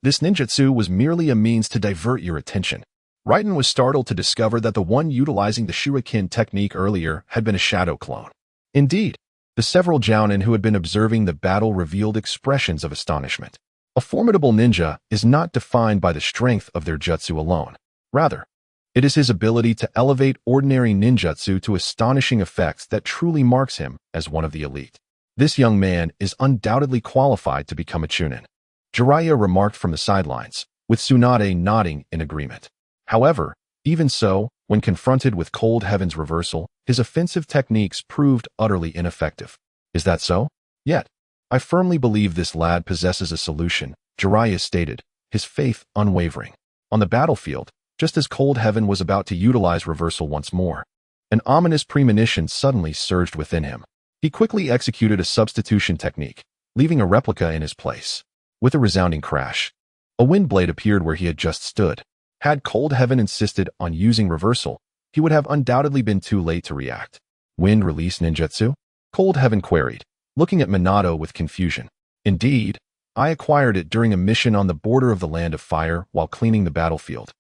this ninjutsu was merely a means to divert your attention. Raiten was startled to discover that the one utilizing the shuriken technique earlier had been a shadow clone. Indeed, the several jounin who had been observing the battle revealed expressions of astonishment. A formidable ninja is not defined by the strength of their jutsu alone. Rather, it is his ability to elevate ordinary ninjutsu to astonishing effects that truly marks him as one of the elite. This young man is undoubtedly qualified to become a Chunin, Jiraiya remarked from the sidelines, with Tsunade nodding in agreement. However, even so, when confronted with Cold Heaven's reversal, his offensive techniques proved utterly ineffective. Is that so? Yet, I firmly believe this lad possesses a solution, Jiraiya stated, his faith unwavering. On the battlefield, just as Cold Heaven was about to utilize reversal once more, an ominous premonition suddenly surged within him. He quickly executed a substitution technique, leaving a replica in his place. With a resounding crash, a wind blade appeared where he had just stood. Had Cold Heaven insisted on using reversal, he would have undoubtedly been too late to react. Wind release ninjutsu? Cold Heaven queried, looking at Minato with confusion. Indeed, I acquired it during a mission on the border of the Land of Fire while cleaning the battlefield.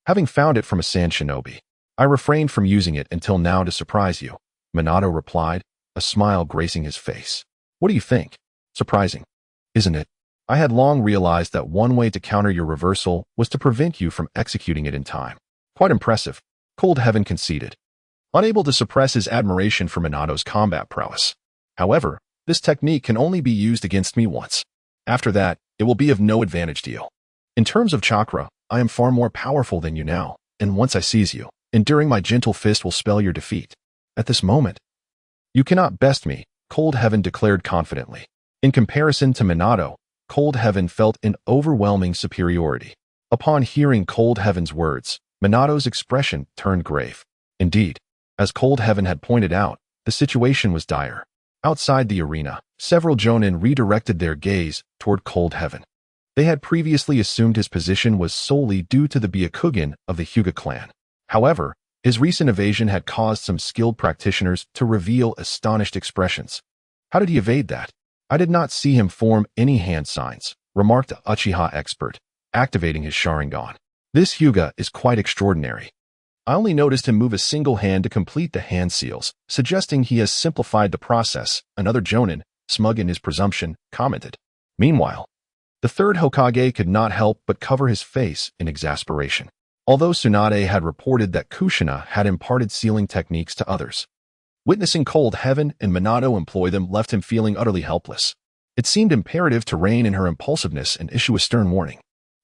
Having found it from a sand shinobi, I refrained from using it until now to surprise you, Minato replied, a smile gracing his face. What do you think? Surprising, isn't it? I had long realized that one way to counter your reversal was to prevent you from executing it in time. Quite impressive, Cold Heaven conceded, unable to suppress his admiration for Minato's combat prowess. However, this technique can only be used against me once. After that, it will be of no advantage to you. In terms of chakra, I am far more powerful than you now, and once I seize you, enduring my gentle fist will spell your defeat. At this moment, you cannot best me, Cold Heaven declared confidently. In comparison to Minato, Cold Heaven felt an overwhelming superiority. Upon hearing Cold Heaven's words, Minato's expression turned grave. Indeed, as Cold Heaven had pointed out, the situation was dire. Outside the arena, several jonin redirected their gaze toward Cold Heaven. They had previously assumed his position was solely due to the Byakugan of the Hyuga clan. However, his recent evasion had caused some skilled practitioners to reveal astonished expressions. How did he evade that? I did not see him form any hand signs, remarked the Uchiha expert, activating his Sharingan. This Hyuga is quite extraordinary. I only noticed him move a single hand to complete the hand seals, suggesting he has simplified the process, another Jonin, smug in his presumption, commented. Meanwhile, the third Hokage could not help but cover his face in exasperation. Although Tsunade had reported that Kushina had imparted sealing techniques to others, witnessing Cold Heaven and Minato employ them left him feeling utterly helpless. It seemed imperative to rein in her impulsiveness and issue a stern warning.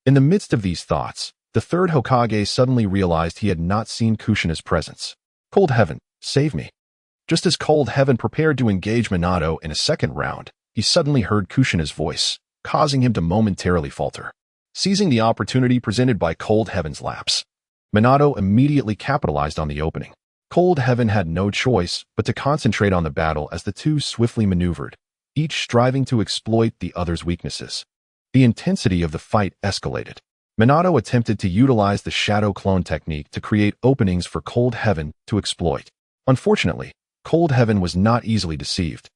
In the midst of these thoughts, the third Hokage suddenly realized he had not seen Kushina's presence. Cold Heaven, save me. Just as Cold Heaven prepared to engage Minato in a second round, he suddenly heard Kushina's voice, causing him to momentarily falter. Seizing the opportunity presented by Cold Heaven's lapse, Minato immediately capitalized on the opening. Cold Heaven had no choice but to concentrate on the battle as the two swiftly maneuvered, each striving to exploit the other's weaknesses. The intensity of the fight escalated. Minato attempted to utilize the shadow clone technique to create openings for Cold Heaven to exploit. Unfortunately, Cold Heaven was not easily deceived,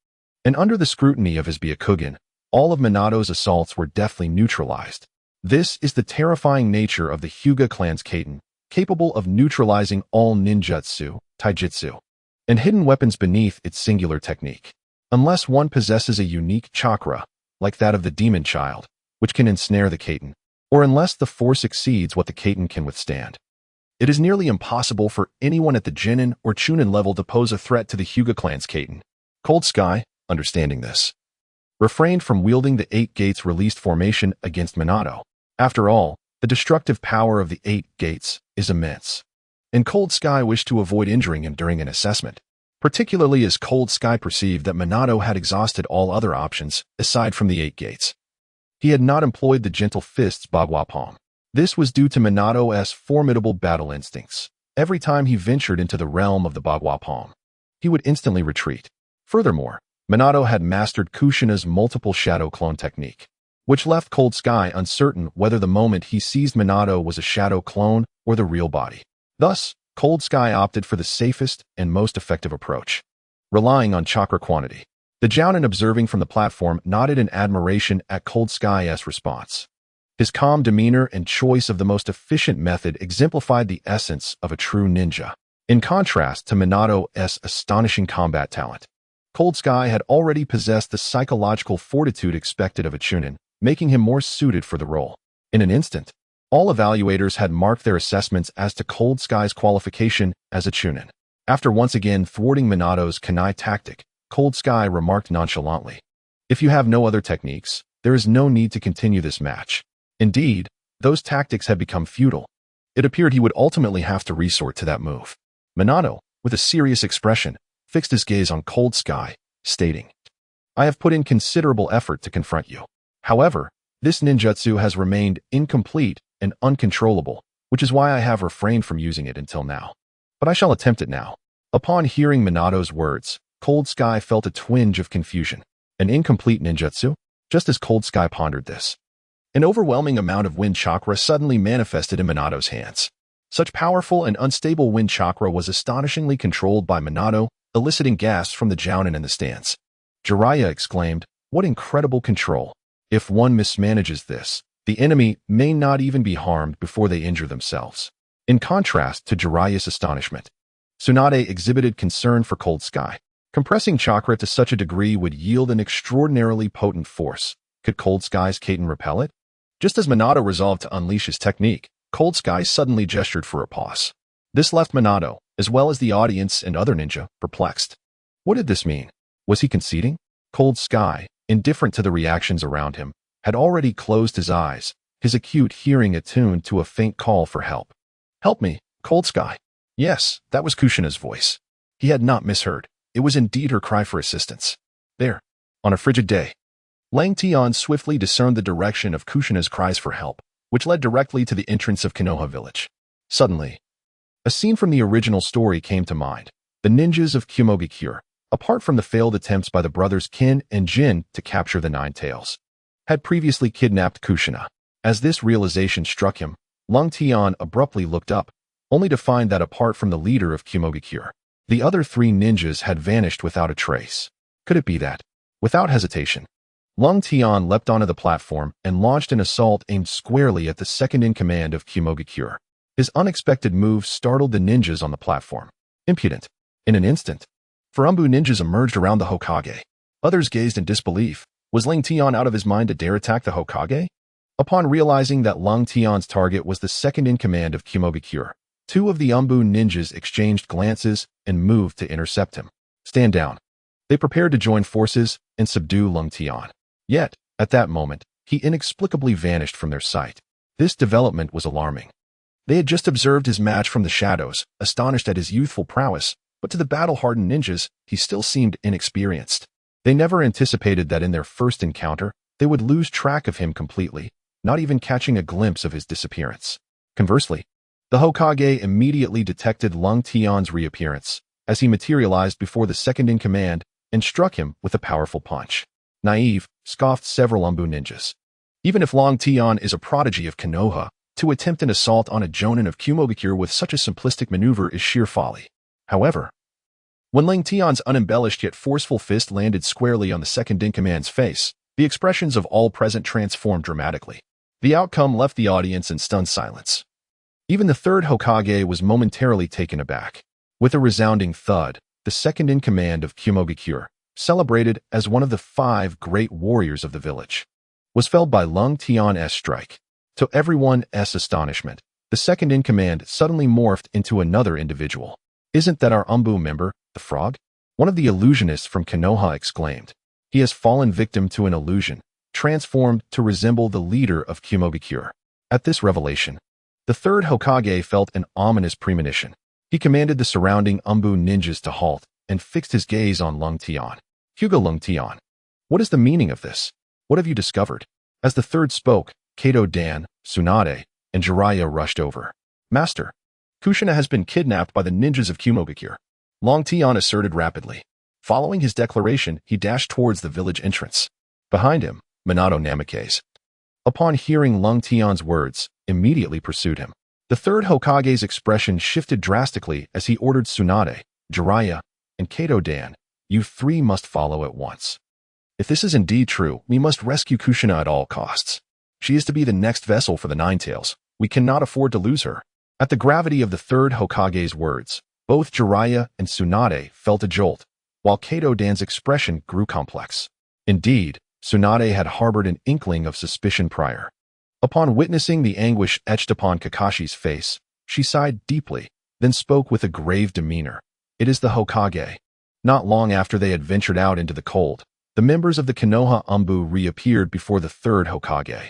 and under the scrutiny of his Byakugan, all of Minato's assaults were deftly neutralized. This is the terrifying nature of the Hyuga clan's Kaiten, capable of neutralizing all ninjutsu, taijutsu, and hidden weapons beneath its singular technique. Unless one possesses a unique chakra, like that of the demon child, which can ensnare the Kaiten, or unless the force exceeds what the Kaiten can withstand, it is nearly impossible for anyone at the Genin or Chunin level to pose a threat to the Hyuga clan's Kaiten. Cold Sky, understanding this, refrained from wielding the Eight Gates released formation against Minato. After all, the destructive power of the Eight Gates is immense, and Cold Sky wished to avoid injuring him during an assessment, particularly as Cold Sky perceived that Minato had exhausted all other options aside from the Eight Gates. He had not employed the Gentle Fist's Bagua Palm. This was due to Minato's formidable battle instincts. Every time he ventured into the realm of the Bagua Palm, he would instantly retreat. Furthermore, Minato had mastered Kushina's multiple shadow clone technique, which left Cold Sky uncertain whether the moment he seized Minato was a shadow clone or the real body. Thus, Cold Sky opted for the safest and most effective approach, relying on chakra quantity. The Jounin, observing from the platform, nodded in admiration at Cold Sky's response. His calm demeanor and choice of the most efficient method exemplified the essence of a true ninja. In contrast to Minato's astonishing combat talent, Cold Sky had already possessed the psychological fortitude expected of a Chunin, making him more suited for the role. In an instant, all evaluators had marked their assessments as to Cold Sky's qualification as a Chunin. After once again thwarting Minato's kunai tactic, Cold Sky remarked nonchalantly, "If you have no other techniques, there is no need to continue this match." Indeed, those tactics had become futile. It appeared he would ultimately have to resort to that move. Minato, with a serious expression, fixed his gaze on Cold Sky, stating, "I have put in considerable effort to confront you. However, this ninjutsu has remained incomplete and uncontrollable, which is why I have refrained from using it until now. But I shall attempt it now." Upon hearing Minato's words, Cold Sky felt a twinge of confusion. An incomplete ninjutsu? Just as Cold Sky pondered this, an overwhelming amount of wind chakra suddenly manifested in Minato's hands. Such powerful and unstable wind chakra was astonishingly controlled by Minato, eliciting gasps from the Jounin in the stands. Jiraiya exclaimed, "What incredible control! If one mismanages this, the enemy may not even be harmed before they injure themselves." In contrast to Jiraiya's astonishment, Tsunade exhibited concern for Cold Sky. Compressing chakra to such a degree would yield an extraordinarily potent force. Could Cold Sky's Kaiten repel it? Just as Minato resolved to unleash his technique, Cold Sky suddenly gestured for a pause. This left Minato, as well as the audience and other ninja, perplexed. What did this mean? Was he conceding? Cold Sky, indifferent to the reactions around him, had already closed his eyes, his acute hearing attuned to a faint call for help. "Help me, Cold Sky." Yes, that was Kushina's voice. He had not misheard. It was indeed her cry for assistance. There, on a frigid day, Rengtian swiftly discerned the direction of Kushina's cries for help, which led directly to the entrance of Konoha village. Suddenly, a scene from the original story came to mind. The ninjas of Kyumogakure, apart from the failed attempts by the brothers Kin and Jin to capture the Nine Tails, had previously kidnapped Kushina. As this realization struck him, Rengtian abruptly looked up, only to find that apart from the leader of Kyumogakure, the other three ninjas had vanished without a trace. Could it be that? Without hesitation, Rengtian leapt onto the platform and launched an assault aimed squarely at the second-in-command of Kyumogakure. His unexpected move startled the ninjas on the platform. Impudent. In an instant, four ninjas emerged around the Hokage. Others gazed in disbelief. Was Ling Tian out of his mind to dare attack the Hokage? Upon realizing that Ling Tian's target was the second-in-command of Kyumogakure, two of the ninjas exchanged glances and moved to intercept him. Stand down. They prepared to join forces and subdue Ling Tian. Yet, at that moment, he inexplicably vanished from their sight. This development was alarming. They had just observed his match from the shadows, astonished at his youthful prowess, but to the battle-hardened ninjas, he still seemed inexperienced. They never anticipated that in their first encounter, they would lose track of him completely, not even catching a glimpse of his disappearance. Conversely, the Hokage immediately detected Ling Tian's reappearance, as he materialized before the second-in-command and struck him with a powerful punch. Naive, scoffed several ninjas. Even if Ling Tian is a prodigy of Konoha, to attempt an assault on a jonin of Kyumogakure with such a simplistic maneuver is sheer folly. However, when Ling Tian's unembellished yet forceful fist landed squarely on the second-in-command's face, the expressions of all present transformed dramatically. The outcome left the audience in stunned silence. Even the third Hokage was momentarily taken aback. With a resounding thud, the second-in-command of Kyumogakure, celebrated as one of the 5 great warriors of the village, was felled by Ling Tian's strike. To everyone's astonishment, the second-in-command suddenly morphed into another individual. Isn't that our member, the frog? One of the illusionists from Konoha exclaimed. He has fallen victim to an illusion, transformed to resemble the leader of Kyumogakure. At this revelation, the third Hokage felt an ominous premonition. He commanded the surrounding ninjas to halt and fixed his gaze on Ling Tian. Hyuga Rengtian, what is the meaning of this? What have you discovered? As the third spoke, Kato Dan, Tsunade, and Jiraiya rushed over. Master, Kushina has been kidnapped by the ninjas of Kyumogakure, Ling Tian asserted rapidly. Following his declaration, he dashed towards the village entrance. Behind him, Minato Namikaze, upon hearing Ling Tian's words, immediately pursued him. The third Hokage's expression shifted drastically as he ordered Tsunade, Jiraiya, and Kato Dan, you 3 must follow at once. If this is indeed true, we must rescue Kushina at all costs. She is to be the next vessel for the Nine-Tails. We cannot afford to lose her. At the gravity of the third Hokage's words, both Jiraiya and Tsunade felt a jolt, while Kato Dan's expression grew complex. Indeed, Tsunade had harbored an inkling of suspicion prior. Upon witnessing the anguish etched upon Kakashi's face, she sighed deeply, then spoke with a grave demeanor. It is the Hokage. Not long after they had ventured out into the cold, the members of the Konoha reappeared before the third Hokage.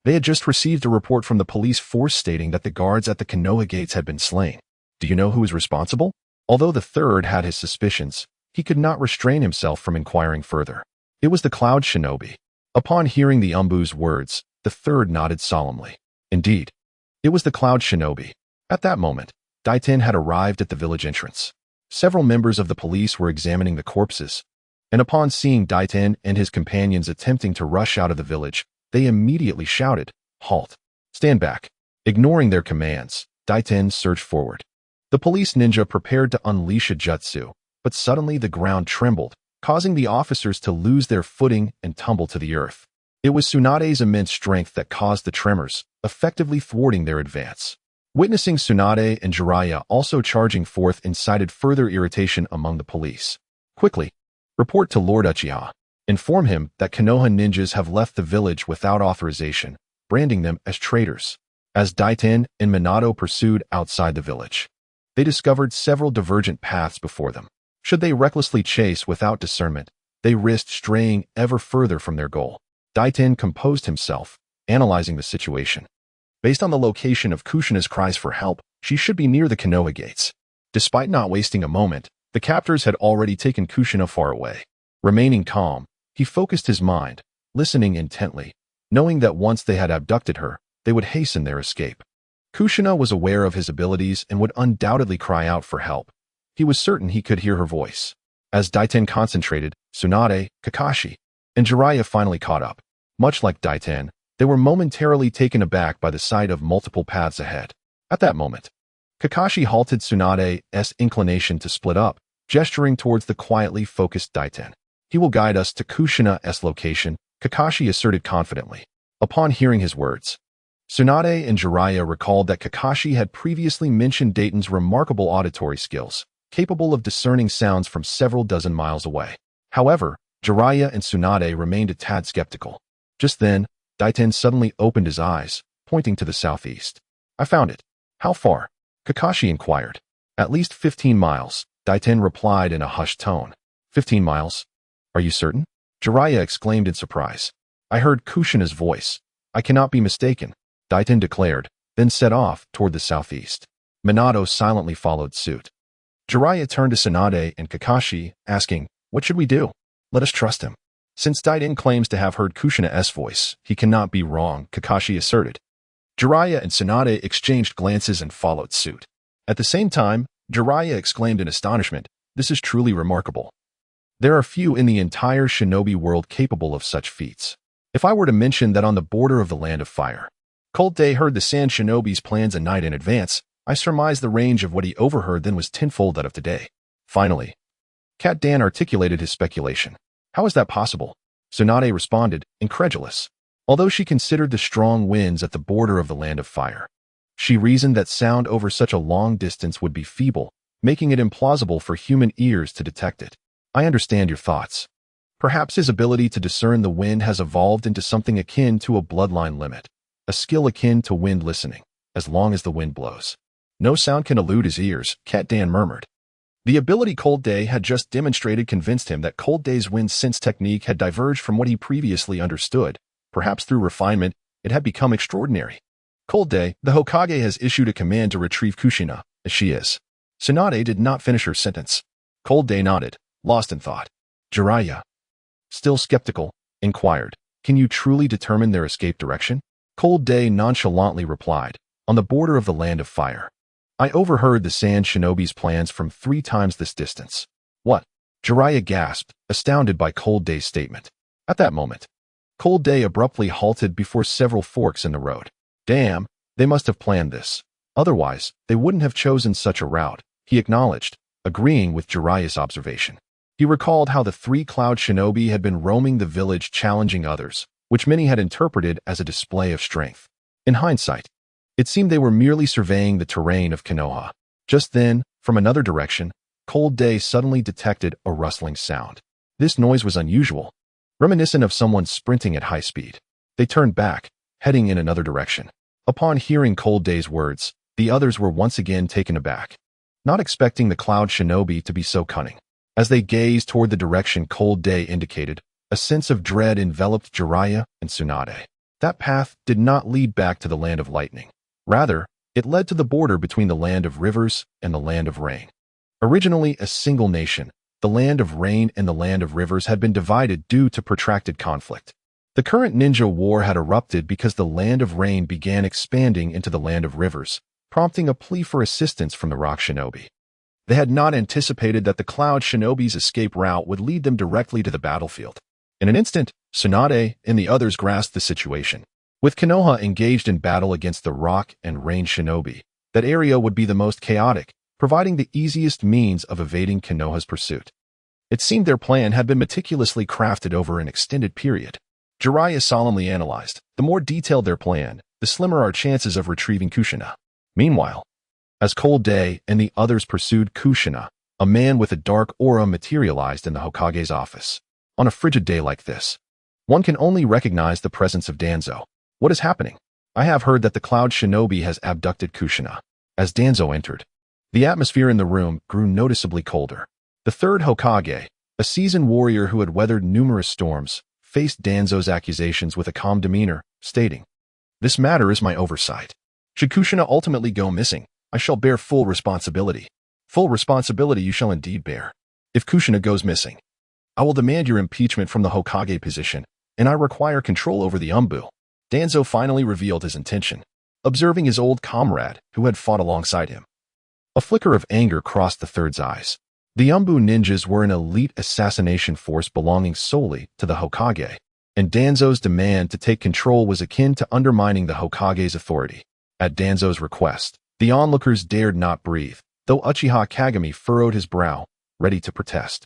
They had just received a report from the police force stating that the guards at the Konoha gates had been slain. Do you know who is responsible? Although the third had his suspicions, he could not restrain himself from inquiring further. It was the Cloud Shinobi. Upon hearing the Umbu's words, the third nodded solemnly. Indeed, it was the Cloud Shinobi. At that moment, Daiten had arrived at the village entrance. Several members of the police were examining the corpses, and upon seeing Daiten and his companions attempting to rush out of the village, they immediately shouted, "Halt! Stand back!" Ignoring their commands, Daiten surged forward. The police ninja prepared to unleash a jutsu, but suddenly the ground trembled, causing the officers to lose their footing and tumble to the earth. It was Tsunade's immense strength that caused the tremors, effectively thwarting their advance. Witnessing Tsunade and Jiraiya also charging forth incited further irritation among the police. Quickly, report to Lord Uchiha. Inform him that Konoha ninjas have left the village without authorization, branding them as traitors. As Daiten and Minato pursued outside the village, they discovered several divergent paths before them. Should they recklessly chase without discernment, they risked straying ever further from their goal. Daiten composed himself, analyzing the situation. Based on the location of Kushina's cries for help, she should be near the Konoha gates. Despite not wasting a moment, the captors had already taken Kushina far away. Remaining calm, he focused his mind, listening intently, knowing that once they had abducted her, they would hasten their escape. Kushina was aware of his abilities and would undoubtedly cry out for help. He was certain he could hear her voice. As Daiten concentrated, Tsunade, Kakashi, and Jiraiya finally caught up. Much like Daiten, they were momentarily taken aback by the sight of multiple paths ahead. At that moment, Kakashi halted Tsunade's inclination to split up, gesturing towards the quietly focused Daiten. He will guide us to Kushina's location, Kakashi asserted confidently. Upon hearing his words, Tsunade and Jiraiya recalled that Kakashi had previously mentioned Dayton's remarkable auditory skills, capable of discerning sounds from several dozen miles away. However, Jiraiya and Tsunade remained a tad skeptical. Just then, Dayton suddenly opened his eyes, pointing to the southeast. I found it. How far? Kakashi inquired. At least 15 miles, Dayton replied in a hushed tone. 15 miles? Are you certain? Jiraiya exclaimed in surprise. I heard Kushina's voice. I cannot be mistaken, Dayton declared, then set off toward the southeast. Minato silently followed suit. Jiraiya turned to Tsunade and Kakashi, asking, what should we do? Let us trust him. Since Dayton claims to have heard Kushina's voice, he cannot be wrong, Kakashi asserted. Jiraiya and Tsunade exchanged glances and followed suit. At the same time, Jiraiya exclaimed in astonishment, this is truly remarkable. There are few in the entire shinobi world capable of such feats. If I were to mention that on the border of the Land of Fire, Cold Day heard the Sand Shinobi's plans a night in advance, I surmised the range of what he overheard then was tenfold that of today. Finally, Cat Dan articulated his speculation. How is that possible? Tsunade responded, incredulous. Although she considered the strong winds at the border of the Land of Fire, she reasoned that sound over such a long distance would be feeble, making it implausible for human ears to detect it. I understand your thoughts. Perhaps his ability to discern the wind has evolved into something akin to a bloodline limit, a skill akin to wind listening, as long as the wind blows. No sound can elude his ears, Cat Dan murmured. The ability Cold Day had just demonstrated convinced him that Cold Day's wind sense technique had diverged from what he previously understood. Perhaps through refinement, it had become extraordinary. Cold Day, the Hokage has issued a command to retrieve Kushina, as she is. Tsunade did not finish her sentence. Cold Day nodded, lost in thought. Jiraiya, still skeptical, inquired, can you truly determine their escape direction? Cold Day nonchalantly replied, on the border of the Land of Fire. I overheard the Sand Shinobi's plans from 3 times this distance. What? Jiraiya gasped, astounded by Cold Day's statement. At that moment, Cold Day abruptly halted before several forks in the road. Damn, they must have planned this. Otherwise, they wouldn't have chosen such a route, he acknowledged, agreeing with Jiraiya's observation. He recalled how the 3 Cloud Shinobi had been roaming the village challenging others, which many had interpreted as a display of strength. In hindsight, it seemed they were merely surveying the terrain of Konoha. Just then, from another direction, Cold Day suddenly detected a rustling sound. This noise was unusual, reminiscent of someone sprinting at high speed. They turned back, heading in another direction. Upon hearing Cold Day's words, the others were once again taken aback, not expecting the Cloud Shinobi to be so cunning. As they gazed toward the direction Cold Day indicated, a sense of dread enveloped Jiraiya and Tsunade. That path did not lead back to the Land of Lightning. Rather, it led to the border between the Land of Rivers and the Land of Rain. Originally a single nation, the Land of Rain and the Land of Rivers had been divided due to protracted conflict. The current ninja war had erupted because the Land of Rain began expanding into the Land of Rivers, prompting a plea for assistance from the Rock Shinobi. They had not anticipated that the Cloud Shinobi's escape route would lead them directly to the battlefield. In an instant, Tsunade and the others grasped the situation. With Konoha engaged in battle against the Rock and Rain Shinobi, that area would be the most chaotic, providing the easiest means of evading Konoha's pursuit. It seemed their plan had been meticulously crafted over an extended period. Jiraiya solemnly analyzed, the more detailed their plan, the slimmer our chances of retrieving Kushina. Meanwhile, as Cold Day and the others pursued Kushina, a man with a dark aura materialized in the Hokage's office. On a frigid day like this, one can only recognize the presence of Danzo. What is happening? I have heard that the Cloud Shinobi has abducted Kushina. As Danzo entered, the atmosphere in the room grew noticeably colder. The third Hokage, a seasoned warrior who had weathered numerous storms, faced Danzo's accusations with a calm demeanor, stating, this matter is my oversight. Should Kushina ultimately go missing, I shall bear full responsibility. Full responsibility you shall indeed bear. If Kushina goes missing, I will demand your impeachment from the Hokage position, and I require control over the Umbu. Danzo finally revealed his intention, observing his old comrade who had fought alongside him. A flicker of anger crossed the third's eyes. The Umbu ninjas were an elite assassination force belonging solely to the Hokage, and Danzo's demand to take control was akin to undermining the Hokage's authority. At Danzo's request, the onlookers dared not breathe, though Uchiha Kagami furrowed his brow, ready to protest.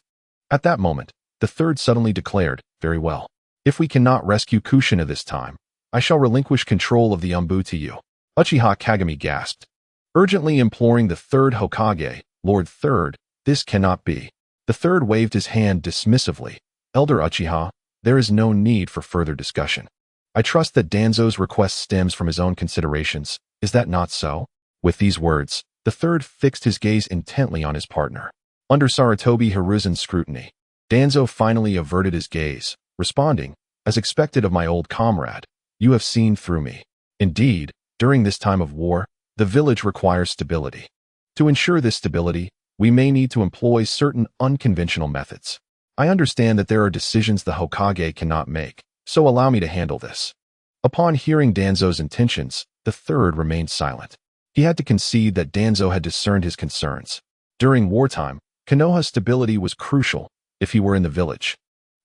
At that moment, the third suddenly declared, very well. If we cannot rescue Kushina this time, I shall relinquish control of the Umbu to you. Uchiha Kagami gasped, urgently imploring the third Hokage, Lord Third, this cannot be. The third waved his hand dismissively. Elder Uchiha, there is no need for further discussion. I trust that Danzo's request stems from his own considerations. Is that not so? With these words, the third fixed his gaze intently on his partner. Under Sarutobi Hiruzen's scrutiny, Danzo finally averted his gaze, responding, as expected of my old comrade, you have seen through me. Indeed, during this time of war, the village requires stability. To ensure this stability, we may need to employ certain unconventional methods. I understand that there are decisions the Hokage cannot make, so allow me to handle this. Upon hearing Danzo's intentions, the third remained silent. He had to concede that Danzo had discerned his concerns. During wartime, Konoha's stability was crucial. If he were in the village,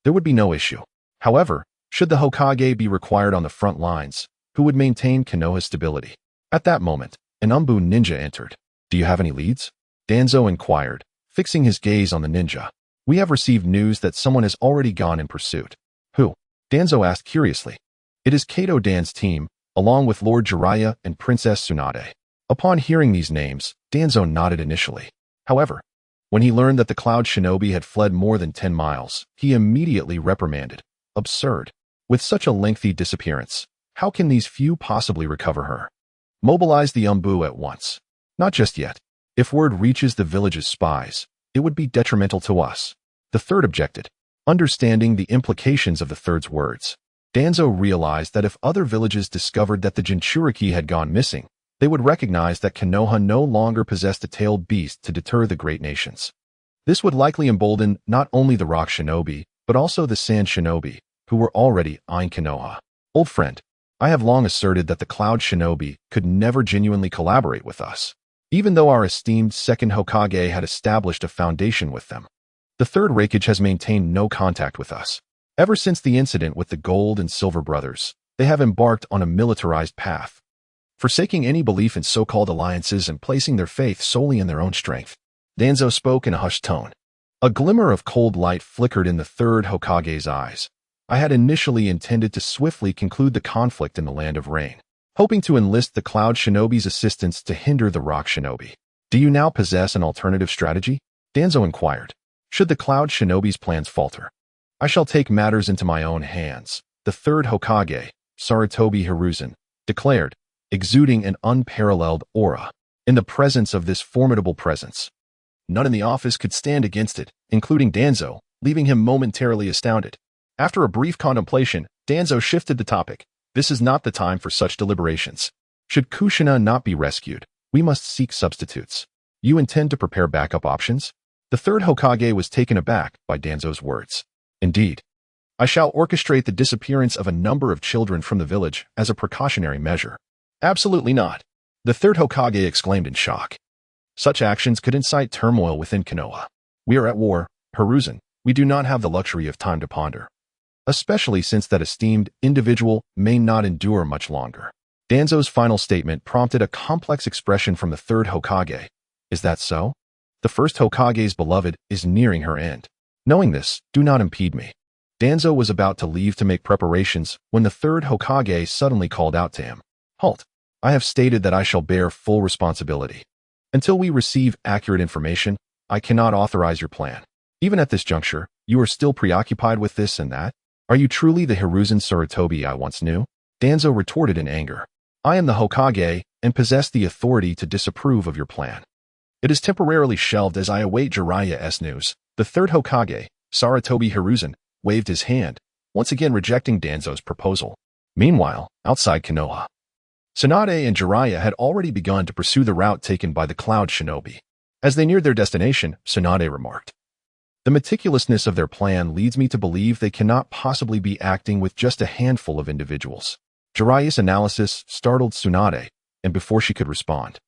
there would be no issue. However, should the Hokage be required on the front lines, who would maintain Konoha's stability? At that moment, an Umbu ninja entered. Do you have any leads? Danzo inquired, fixing his gaze on the ninja. We have received news that someone has already gone in pursuit. Who? Danzo asked curiously. It is Kato Dan's team, along with Lord Jiraiya and Princess Tsunade. Upon hearing these names, Danzo nodded initially. However, when he learned that the Cloud Shinobi had fled more than 10 miles, he immediately reprimanded. Absurd. With such a lengthy disappearance, how can these few possibly recover her? Mobilize the Umbu at once. Not just yet. If word reaches the village's spies, it would be detrimental to us. The third objected. Understanding the implications of the third's words, Danzo realized that if other villages discovered that the Jinchuriki had gone missing, they would recognize that Konoha no longer possessed a tailed beast to deter the great nations. This would likely embolden not only the Rock Shinobi, but also the Sand Shinobi, who were already eyeing Konoha. Old friend, I have long asserted that the Cloud Shinobi could never genuinely collaborate with us, even though our esteemed second Hokage had established a foundation with them. The third Raikage has maintained no contact with us. Ever since the incident with the Gold and Silver brothers, they have embarked on a militarized path, forsaking any belief in so-called alliances and placing their faith solely in their own strength. Danzo spoke in a hushed tone. A glimmer of cold light flickered in the third Hokage's eyes. I had initially intended to swiftly conclude the conflict in the Land of Rain, hoping to enlist the Cloud Shinobi's assistance to hinder the Rock Shinobi. Do you now possess an alternative strategy? Danzo inquired. Should the Cloud Shinobi's plans falter, I shall take matters into my own hands, the third Hokage, Sarutobi Hiruzen, declared, exuding an unparalleled aura. In the presence of this formidable presence, none in the office could stand against it, including Danzo, leaving him momentarily astounded. After a brief contemplation, Danzo shifted the topic. This is not the time for such deliberations. Should Kushina not be rescued, we must seek substitutes. You intend to prepare backup options? The third Hokage was taken aback by Danzo's words. Indeed. I shall orchestrate the disappearance of a number of children from the village as a precautionary measure. Absolutely not. The third Hokage exclaimed in shock. Such actions could incite turmoil within Konoha. We are at war, Hiruzen. We do not have the luxury of time to ponder, especially since that esteemed individual may not endure much longer. Danzo's final statement prompted a complex expression from the third Hokage. Is that so? The first Hokage's beloved is nearing her end. Knowing this, do not impede me. Danzo was about to leave to make preparations when the third Hokage suddenly called out to him. Halt. I have stated that I shall bear full responsibility. Until we receive accurate information, I cannot authorize your plan. Even at this juncture, you are still preoccupied with this and that? Are you truly the Hiruzen Sarutobi I once knew? Danzo retorted in anger. I am the Hokage and possess the authority to disapprove of your plan. It is temporarily shelved as I await Jiraiya's news. The third Hokage, Sarutobi Hiruzen, waved his hand, once again rejecting Danzo's proposal. Meanwhile, outside Konoha, Tsunade and Jiraiya had already begun to pursue the route taken by the Cloud Shinobi. As they neared their destination, Tsunade remarked, the meticulousness of their plan leads me to believe they cannot possibly be acting with just a handful of individuals. Jiraiya's analysis startled Tsunade, and before she could respond,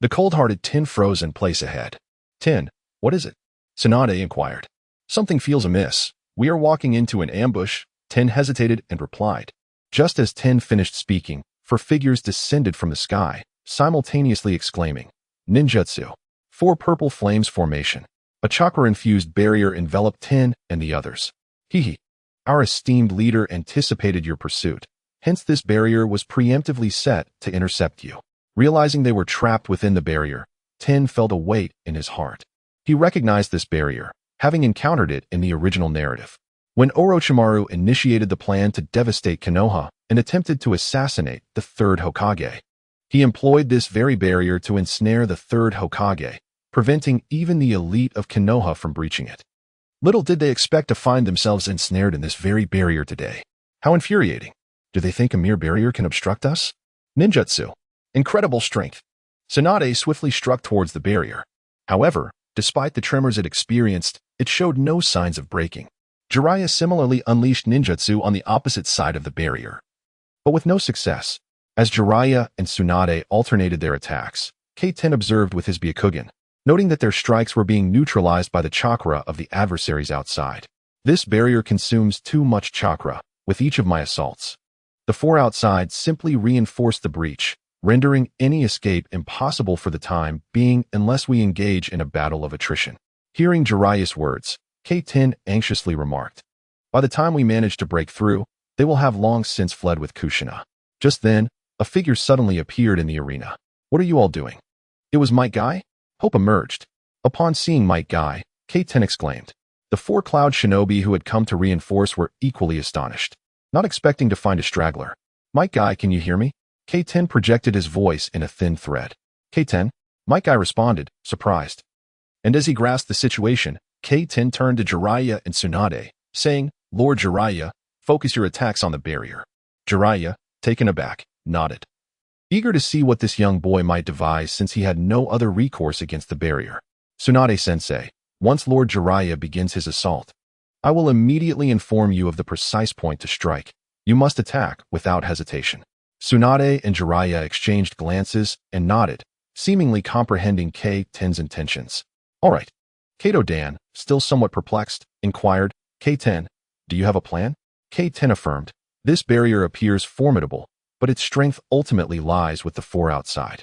the cold-hearted Ten froze in place ahead. Ten, what is it? Tsunade inquired. Something feels amiss. We are walking into an ambush. Ten hesitated and replied. Just as Ten finished speaking, 4 figures descended from the sky, simultaneously exclaiming, Ninjutsu. 4 purple flames formation. A chakra-infused barrier enveloped Ten and the others. Hee. Our esteemed leader anticipated your pursuit. Hence, this barrier was preemptively set to intercept you. Realizing they were trapped within the barrier, Ten felt a weight in his heart. He recognized this barrier, having encountered it in the original narrative. When Orochimaru initiated the plan to devastate Konoha and attempted to assassinate the third Hokage, he employed this very barrier to ensnare the third Hokage, preventing even the elite of Konoha from breaching it. Little did they expect to find themselves ensnared in this very barrier today. How infuriating. Do they think a mere barrier can obstruct us? Ninjutsu. Incredible strength. Tsunade swiftly struck towards the barrier. However, despite the tremors it experienced, it showed no signs of breaking. Jiraiya similarly unleashed ninjutsu on the opposite side of the barrier, but with no success. As Jiraiya and Tsunade alternated their attacks, K-10 observed with his Byakugan, noting that their strikes were being neutralized by the chakra of the adversaries outside. This barrier consumes too much chakra with each of my assaults. The four outside simply reinforced the breach, rendering any escape impossible for the time being unless we engage in a battle of attrition. Hearing Jiraiya's words, K-10 anxiously remarked, "By the time we manage to break through, they will have long since fled with Kushina." Just then, a figure suddenly appeared in the arena. "What are you all doing?" It was Might Guy? Hope emerged. Upon seeing Might Guy, K-10 exclaimed. The four cloud shinobi who had come to reinforce were equally astonished, not expecting to find a straggler. "Might Guy, can you hear me?" K-10 projected his voice in a thin thread. K-10? Might Guy responded, surprised. And as he grasped the situation, K-10 turned to Jiraiya and Tsunade, saying, "Lord Jiraiya, focus your attacks on the barrier." Jiraiya, taken aback, nodded, eager to see what this young boy might devise since he had no other recourse against the barrier. "Tsunade-sensei, once Lord Jiraiya begins his assault, I will immediately inform you of the precise point to strike. You must attack without hesitation." Tsunade and Jiraiya exchanged glances and nodded, seemingly comprehending K-10's intentions. "All right." Kato-dan, still somewhat perplexed, inquired, "K-10, do you have a plan?" K-10 affirmed, "This barrier appears formidable, but its strength ultimately lies with the four outside.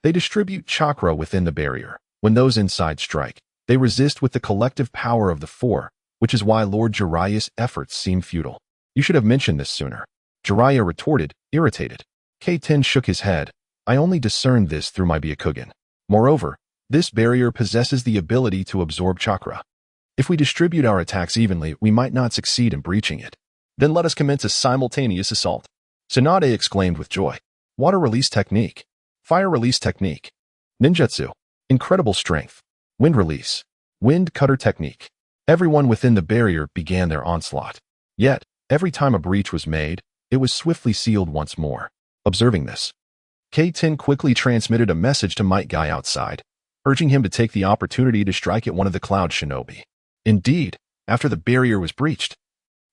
They distribute chakra within the barrier. When those inside strike, they resist with the collective power of the four, which is why Lord Jiraiya's efforts seem futile." "You should have mentioned this sooner," Jiraiya retorted, irritated. K-10 shook his head. "I only discerned this through my Byakugan. Moreover, this barrier possesses the ability to absorb chakra. If we distribute our attacks evenly, we might not succeed in breaching it." "Then let us commence a simultaneous assault," Tsunade exclaimed with joy. "Water release technique. Fire release technique. Ninjutsu. Incredible strength. Wind release. Wind cutter technique." Everyone within the barrier began their onslaught. Yet, every time a breach was made, it was swiftly sealed once more. Observing this, K-10 quickly transmitted a message to Might Guy outside, urging him to take the opportunity to strike at one of the cloud shinobi. Indeed, after the barrier was breached,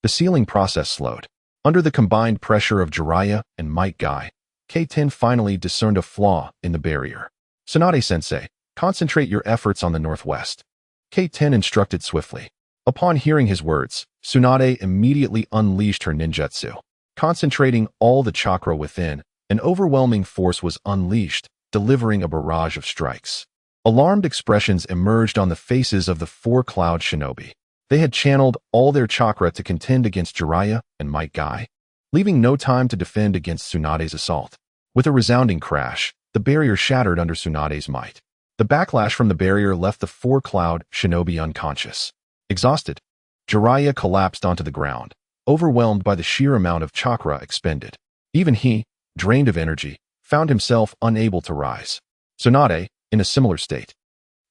the sealing process slowed. Under the combined pressure of Jiraiya and Might Guy, K-10 finally discerned a flaw in the barrier. "Tsunade-sensei, concentrate your efforts on the northwest," K-10 instructed swiftly. Upon hearing his words, Tsunade immediately unleashed her ninjutsu. Concentrating all the chakra within, an overwhelming force was unleashed, delivering a barrage of strikes. Alarmed expressions emerged on the faces of the four cloud shinobi. They had channeled all their chakra to contend against Jiraiya and Might Guy, leaving no time to defend against Tsunade's assault. With a resounding crash, the barrier shattered under Tsunade's might. The backlash from the barrier left the four cloud shinobi unconscious. Exhausted, Jiraiya collapsed onto the ground, overwhelmed by the sheer amount of chakra expended. Even he, drained of energy, found himself unable to rise. Tsunade, in a similar state,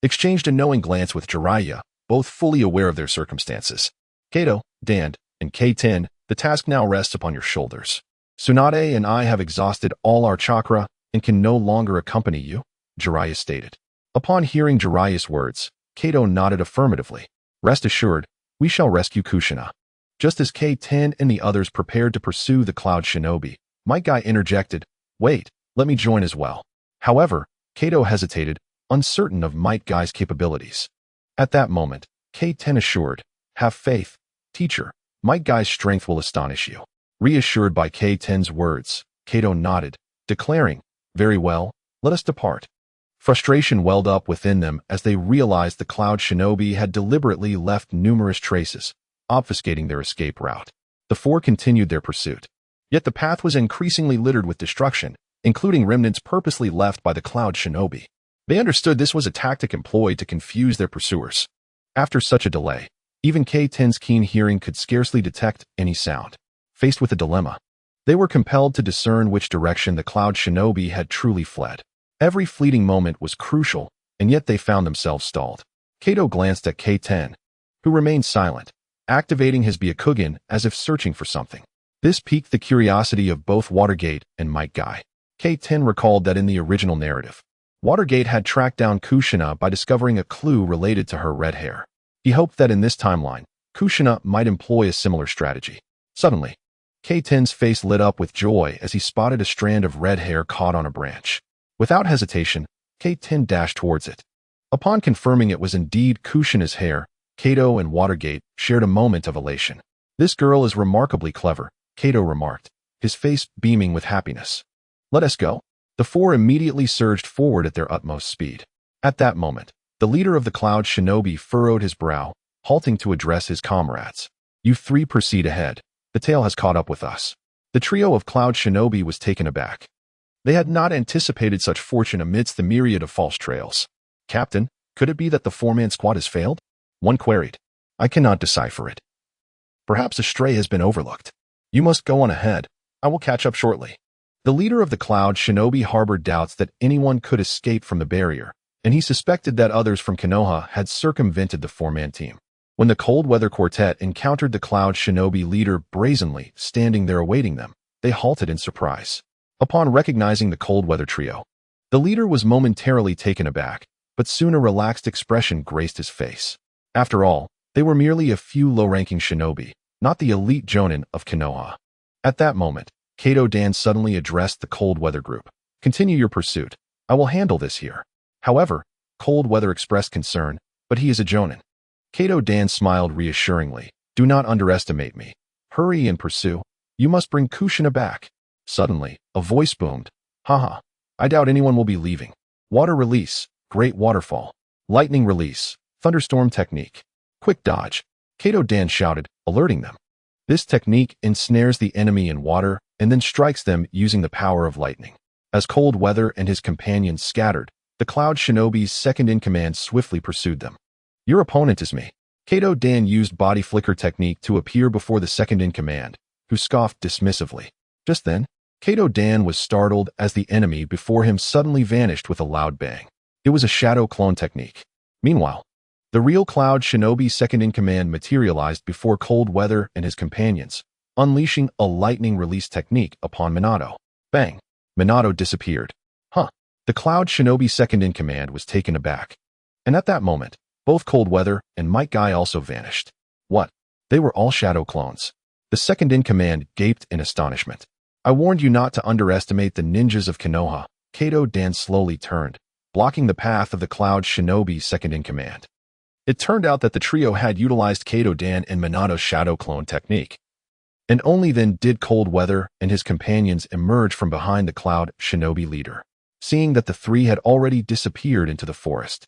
exchanged a knowing glance with Jiraiya, both fully aware of their circumstances. "Kato-dan, and K-10, the task now rests upon your shoulders. Tsunade and I have exhausted all our chakra and can no longer accompany you," Jiraiya stated. Upon hearing Jiraiya's words, Kato nodded affirmatively. "Rest assured, we shall rescue Kushina." Just as K-10 and the others prepared to pursue the cloud shinobi, Might Guy interjected, "Wait, let me join as well." However, Kato hesitated, uncertain of Might Guy's capabilities. At that moment, K-10 assured, "Have faith, teacher. Might Guy's strength will astonish you." Reassured by K-10's words, Kato nodded, declaring, "Very well, let us depart." Frustration welled up within them as they realized the cloud shinobi had deliberately left numerous traces, obfuscating their escape route. The four continued their pursuit. Yet the path was increasingly littered with destruction, including remnants purposely left by the Cloud Shinobi. They understood this was a tactic employed to confuse their pursuers. After such a delay, even K-10's keen hearing could scarcely detect any sound. Faced with a dilemma, they were compelled to discern which direction the Cloud Shinobi had truly fled. Every fleeting moment was crucial, and yet they found themselves stalled. Kato glanced at K-10, who remained silent, activating his Byakugan as if searching for something. This piqued the curiosity of both Watergate and Might Guy. K-10 recalled that in the original narrative, Watergate had tracked down Kushina by discovering a clue related to her red hair. He hoped that in this timeline, Kushina might employ a similar strategy. Suddenly, K-10's face lit up with joy as he spotted a strand of red hair caught on a branch. Without hesitation, K-10 dashed towards it. Upon confirming it was indeed Kushina's hair, Kato and Watergate shared a moment of elation. "This girl is remarkably clever," Kato remarked, his face beaming with happiness. "Let us go." The four immediately surged forward at their utmost speed. At that moment, the leader of the Cloud Shinobi furrowed his brow, halting to address his comrades. "You three proceed ahead. The tail has caught up with us." The trio of Cloud Shinobi was taken aback. They had not anticipated such fortune amidst the myriad of false trails. "Captain, could it be that the four-man squad has failed?" one queried. "I cannot decipher it. Perhaps a stray has been overlooked. You must go on ahead. I will catch up shortly." The leader of the Cloud Shinobi harbored doubts that anyone could escape from the barrier, and he suspected that others from Konoha had circumvented the four-man team. When the Cold Weather Quartet encountered the Cloud Shinobi leader brazenly standing there awaiting them, they halted in surprise. Upon recognizing the Cold Weather trio, the leader was momentarily taken aback, but soon a relaxed expression graced his face. After all, they were merely a few low-ranking shinobi, not the elite jonin of Konoha. At that moment, Kato Dan suddenly addressed the Cold Weather group. "Continue your pursuit. I will handle this here." However, Cold Weather expressed concern, "But he is a jonin." Kato Dan smiled reassuringly. "Do not underestimate me. Hurry and pursue. You must bring Kushina back." Suddenly, a voice boomed. "Haha, I doubt anyone will be leaving. Water release, great waterfall. Lightning release, thunderstorm technique. Quick dodge." Kato Dan shouted, alerting them. This technique ensnares the enemy in water and then strikes them using the power of lightning. As Cold Weather and his companions scattered, the Cloud Shinobi's second-in-command swiftly pursued them. "Your opponent is me." Kato Dan used body flicker technique to appear before the second-in-command, who scoffed dismissively. Just then, Kato Dan was startled as the enemy before him suddenly vanished with a loud bang. It was a shadow clone technique. Meanwhile, the real Cloud Shinobi second-in-command materialized before Cold Weather and his companions, unleashing a lightning release technique upon Minato. Bang! Minato disappeared. Huh. The Cloud Shinobi second-in-command was taken aback. And at that moment, both Cold Weather and Might Guy also vanished. What? They were all shadow clones. The second-in-command gaped in astonishment. "I warned you not to underestimate the ninjas of Konoha." Kato Dan slowly turned, blocking the path of the Cloud Shinobi second-in-command. It turned out that the trio had utilized Kato Dan and Minato's shadow clone technique. And only then did Cold Weather and his companions emerge from behind the Cloud Shinobi leader. Seeing that the three had already disappeared into the forest,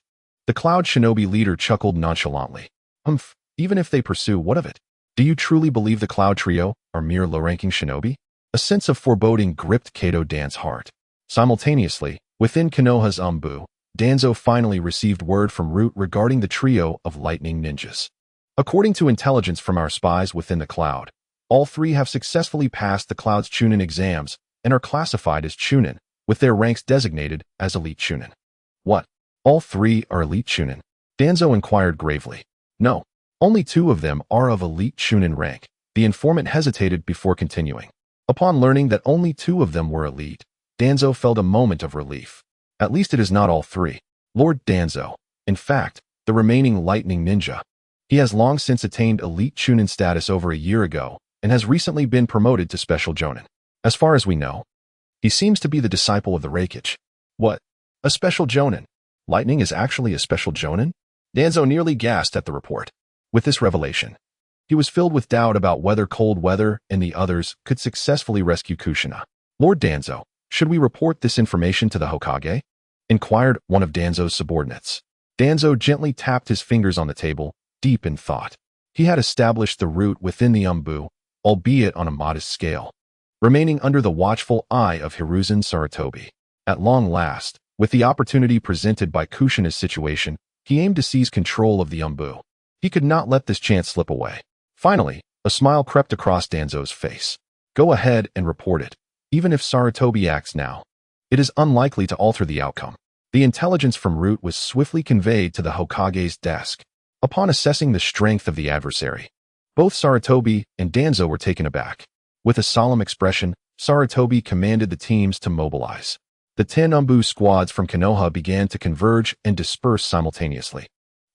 the Cloud Shinobi leader chuckled nonchalantly. "Humph, even if they pursue, what of it? Do you truly believe the Cloud Trio are mere low-ranking shinobi?" A sense of foreboding gripped Kato Dan's heart. Simultaneously, within Konoha's Danzo finally received word from Root regarding the trio of lightning ninjas. "According to intelligence from our spies within the Cloud, all three have successfully passed the Cloud's Chunin exams and are classified as Chunin, with their ranks designated as Elite Chunin." "What? All three are Elite Chunin?" Danzo inquired gravely. "No, only two of them are of Elite Chunin rank." The informant hesitated before continuing. Upon learning that only two of them were elite, Danzo felt a moment of relief. "At least it is not all three. Lord Danzo, in fact, the remaining lightning ninja. He has long since attained Elite Chunin status over a year ago and has recently been promoted to Special Jonin. As far as we know, he seems to be the disciple of the Reikage." "What? A Special Jonin? Lightning is actually a Special Jonin?" Danzo nearly gasped at the report. With this revelation, he was filled with doubt about whether Cold Weather and the others could successfully rescue Kushina. "Lord Danzo, should we report this information to the Hokage?" inquired one of Danzo's subordinates. Danzo gently tapped his fingers on the table, deep in thought. He had established the root within the albeit on a modest scale. remaining under the watchful eye of Hiruzen Sarutobi. At long last, with the opportunity presented by Kushina's situation, he aimed to seize control of the Umbu. He could not let this chance slip away. Finally, a smile crept across Danzo's face. Go ahead and report it. Even if Sarutobi acts now, it is unlikely to alter the outcome. The intelligence from Root was swiftly conveyed to the Hokage's desk. Upon assessing the strength of the adversary, both Sarutobi and Danzo were taken aback. With a solemn expression, Sarutobi commanded the teams to mobilize. The 10 Umbu squads from Konoha began to converge and disperse simultaneously.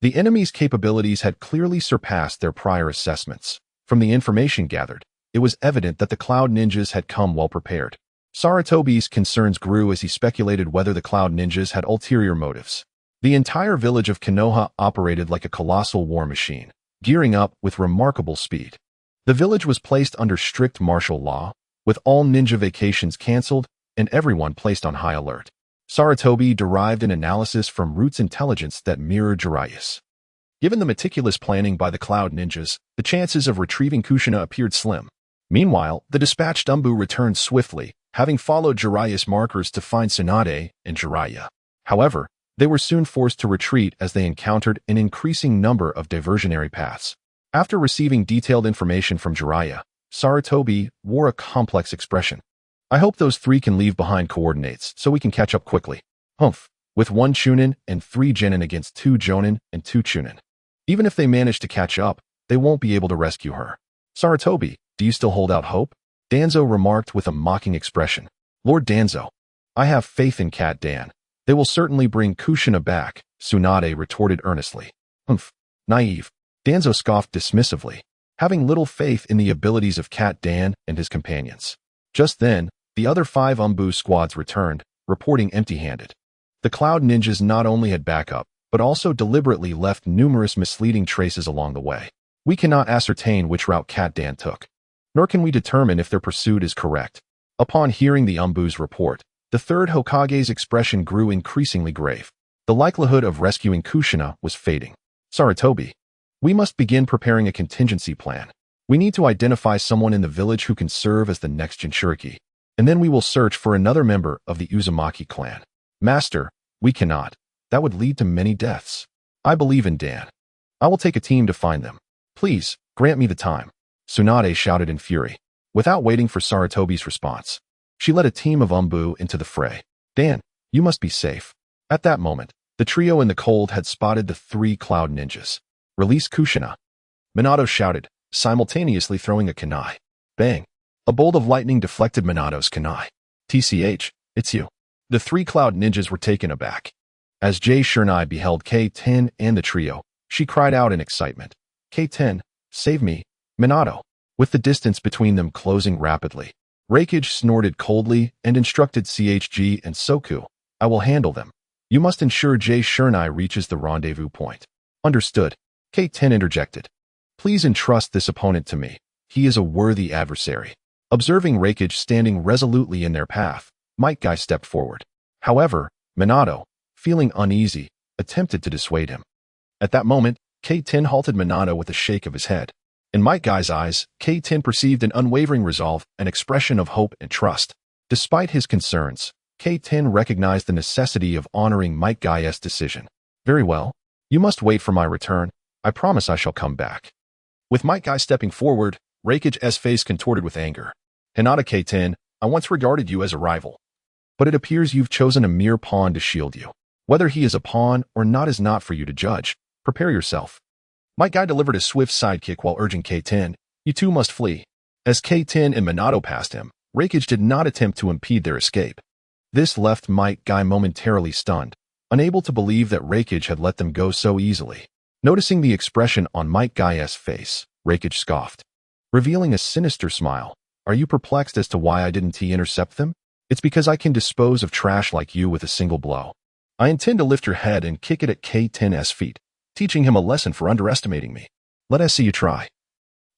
The enemy's capabilities had clearly surpassed their prior assessments. From the information gathered, it was evident that the Cloud Ninjas had come well prepared. Sarutobi's concerns grew as he speculated whether the Cloud Ninjas had ulterior motives. The entire village of Konoha operated like a colossal war machine, gearing up with remarkable speed. The village was placed under strict martial law, with all ninja vacations cancelled and everyone placed on high alert. Sarutobi derived an analysis from Root's intelligence that mirrored Jiraiya's. Given the meticulous planning by the Cloud Ninjas, the chances of retrieving Kushina appeared slim. Meanwhile, the dispatched Umbu returned swiftly, having followed Jiraiya's markers to find Tsunade and Jiraiya. However, they were soon forced to retreat as they encountered an increasing number of diversionary paths. After receiving detailed information from Jiraiya, Sarutobi wore a complex expression. I hope those 3 can leave behind coordinates so we can catch up quickly. Humph. With 1 Chunin and 3 Genin against 2 Jonin and 2 Chunin. Even if they manage to catch up, they won't be able to rescue her. Sarutobi, do you still hold out hope? Danzo remarked with a mocking expression. Lord Danzo, I have faith in Cat Dan. They will certainly bring Kushina back, Tsunade retorted earnestly. Humph. Naive. Danzo scoffed dismissively, having little faith in the abilities of Cat Dan and his companions. Just then, the other 5 Umbu squads returned, reporting empty-handed. The Cloud Ninjas not only had backup, but also deliberately left numerous misleading traces along the way. We cannot ascertain which route Cat Dan took, nor can we determine if their pursuit is correct. Upon hearing the Umbu's report, the 3rd Hokage's expression grew increasingly grave. The likelihood of rescuing Kushina was fading. Sarutobi, we must begin preparing a contingency plan. We need to identify someone in the village who can serve as the next Jinchuriki, and then we will search for another member of the Uzumaki clan. Master, we cannot. That would lead to many deaths. I believe in Dan. I will take a team to find them. Please, grant me the time. Tsunade shouted in fury. Without waiting for Sarutobi's response, she led a team of Umbu into the fray. Dan, you must be safe. At that moment, the trio in the cold had spotted the 3 Cloud Ninjas. Release Kushina. Minato shouted, simultaneously throwing a kunai. Bang! A bolt of lightning deflected Minato's kunai. TCH, it's you. The 3 Cloud Ninjas were taken aback. As Jay Shernai beheld K-10 and the trio, she cried out in excitement. K-10, save me, Minato. With the distance between them closing rapidly, Reikage snorted coldly and instructed CHG and Soku, I will handle them. You must ensure Jay Shernai reaches the rendezvous point. Understood. K-10 interjected. Please entrust this opponent to me. He is a worthy adversary. Observing Reikage standing resolutely in their path, Might Guy stepped forward. However, Minato, feeling uneasy, attempted to dissuade him. At that moment, K-10 halted Minato with a shake of his head. In Might Guy's eyes, K-10 perceived an unwavering resolve, an expression of hope and trust. Despite his concerns, K-10 recognized the necessity of honoring Might Guy's decision. Very well. You must wait for my return. I promise I shall come back. With Might Guy stepping forward, Reikage's face contorted with anger. Hinata K-10, I once regarded you as a rival. But it appears you've chosen a mere pawn to shield you. Whether he is a pawn or not is not for you to judge. Prepare yourself. Might Guy delivered a swift sidekick while urging K-10, you two must flee. As K-10 and Minato passed him, Reikage did not attempt to impede their escape. This left Might Guy momentarily stunned, unable to believe that Reikage had let them go so easily. Noticing the expression on Might Guy's face, Reikage scoffed, revealing a sinister smile. Are you perplexed as to why I didn't intercept them? It's because I can dispose of trash like you with a single blow. I intend to lift your head and kick it at K-10's feet, teaching him a lesson for underestimating me. Let us see you try.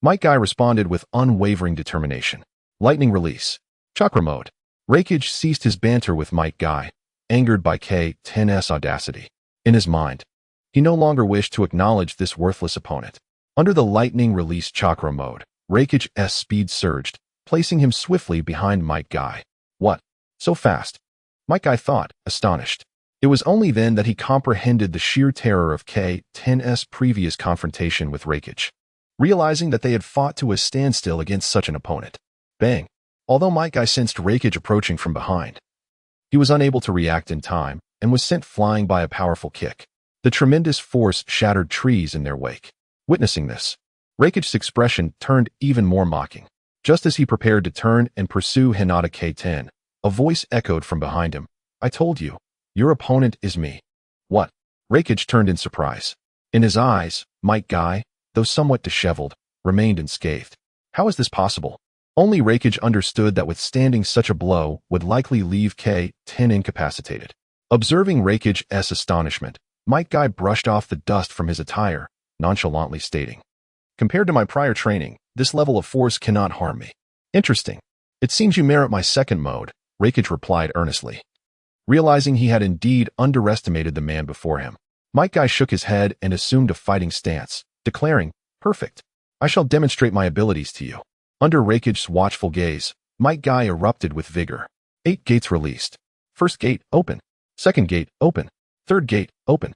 Might Guy responded with unwavering determination. Lightning release. Chakra mode. Reikage ceased his banter with Might Guy, angered by K-10's audacity. In his mind, he no longer wished to acknowledge this worthless opponent. Under the lightning release chakra mode, Reikage's speed surged, placing him swiftly behind Might Guy. What? So fast? Might Guy thought, astonished. It was only then that he comprehended the sheer terror of K-10's previous confrontation with Reikage, realizing that they had fought to a standstill against such an opponent. Bang! Although Might Guy sensed Reikage approaching from behind, he was unable to react in time and was sent flying by a powerful kick. The tremendous force shattered trees in their wake. Witnessing this, Reikage's expression turned even more mocking. Just as he prepared to turn and pursue Hinata K-10, a voice echoed from behind him. I told you, your opponent is me. What? Reikage turned in surprise. In his eyes, Might Guy, though somewhat disheveled, remained unscathed. How is this possible? Only Reikage understood that withstanding such a blow would likely leave K-10 incapacitated. Observing Reikage's astonishment, Might Guy brushed off the dust from his attire, nonchalantly stating, compared to my prior training, this level of force cannot harm me. Interesting. It seems you merit my second mode, Reikage replied earnestly. Realizing he had indeed underestimated the man before him, Might Guy shook his head and assumed a fighting stance, declaring, perfect. I shall demonstrate my abilities to you. Under Reikage's watchful gaze, Might Guy erupted with vigor. 8 gates released. First gate, open. Second gate, open. Third gate, open.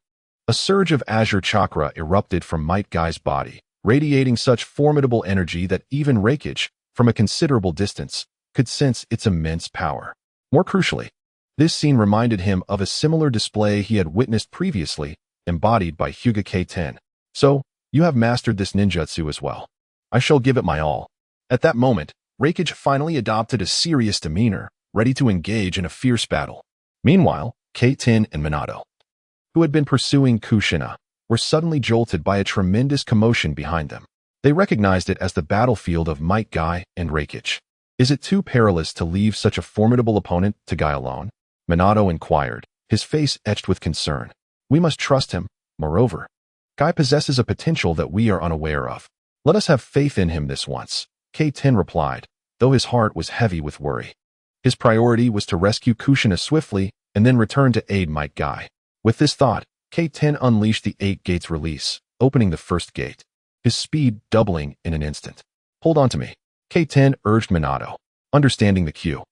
A surge of azure chakra erupted from Might Guy's body, radiating such formidable energy that even Reikage, from a considerable distance, could sense its immense power. More crucially, this scene reminded him of a similar display he had witnessed previously, embodied by Hyuga K-10. So, you have mastered this ninjutsu as well. I shall give it my all. At that moment, Reikage finally adopted a serious demeanor, ready to engage in a fierce battle. Meanwhile, K-10 and Minato, who had been pursuing Kushina, were suddenly jolted by a tremendous commotion behind them. They recognized it as the battlefield of Might Guy and Reikage. Is it too perilous to leave such a formidable opponent to Guy alone? Minato inquired, his face etched with concern. We must trust him. Moreover, Guy possesses a potential that we are unaware of. Let us have faith in him this once, K-10 replied, though his heart was heavy with worry. His priority was to rescue Kushina swiftly and then return to aid Might Guy. With this thought, K-10 unleashed the 8 gates release, opening the first gate, his speed doubling in an instant. Hold on to me, K-10 urged Minato, understanding the cue.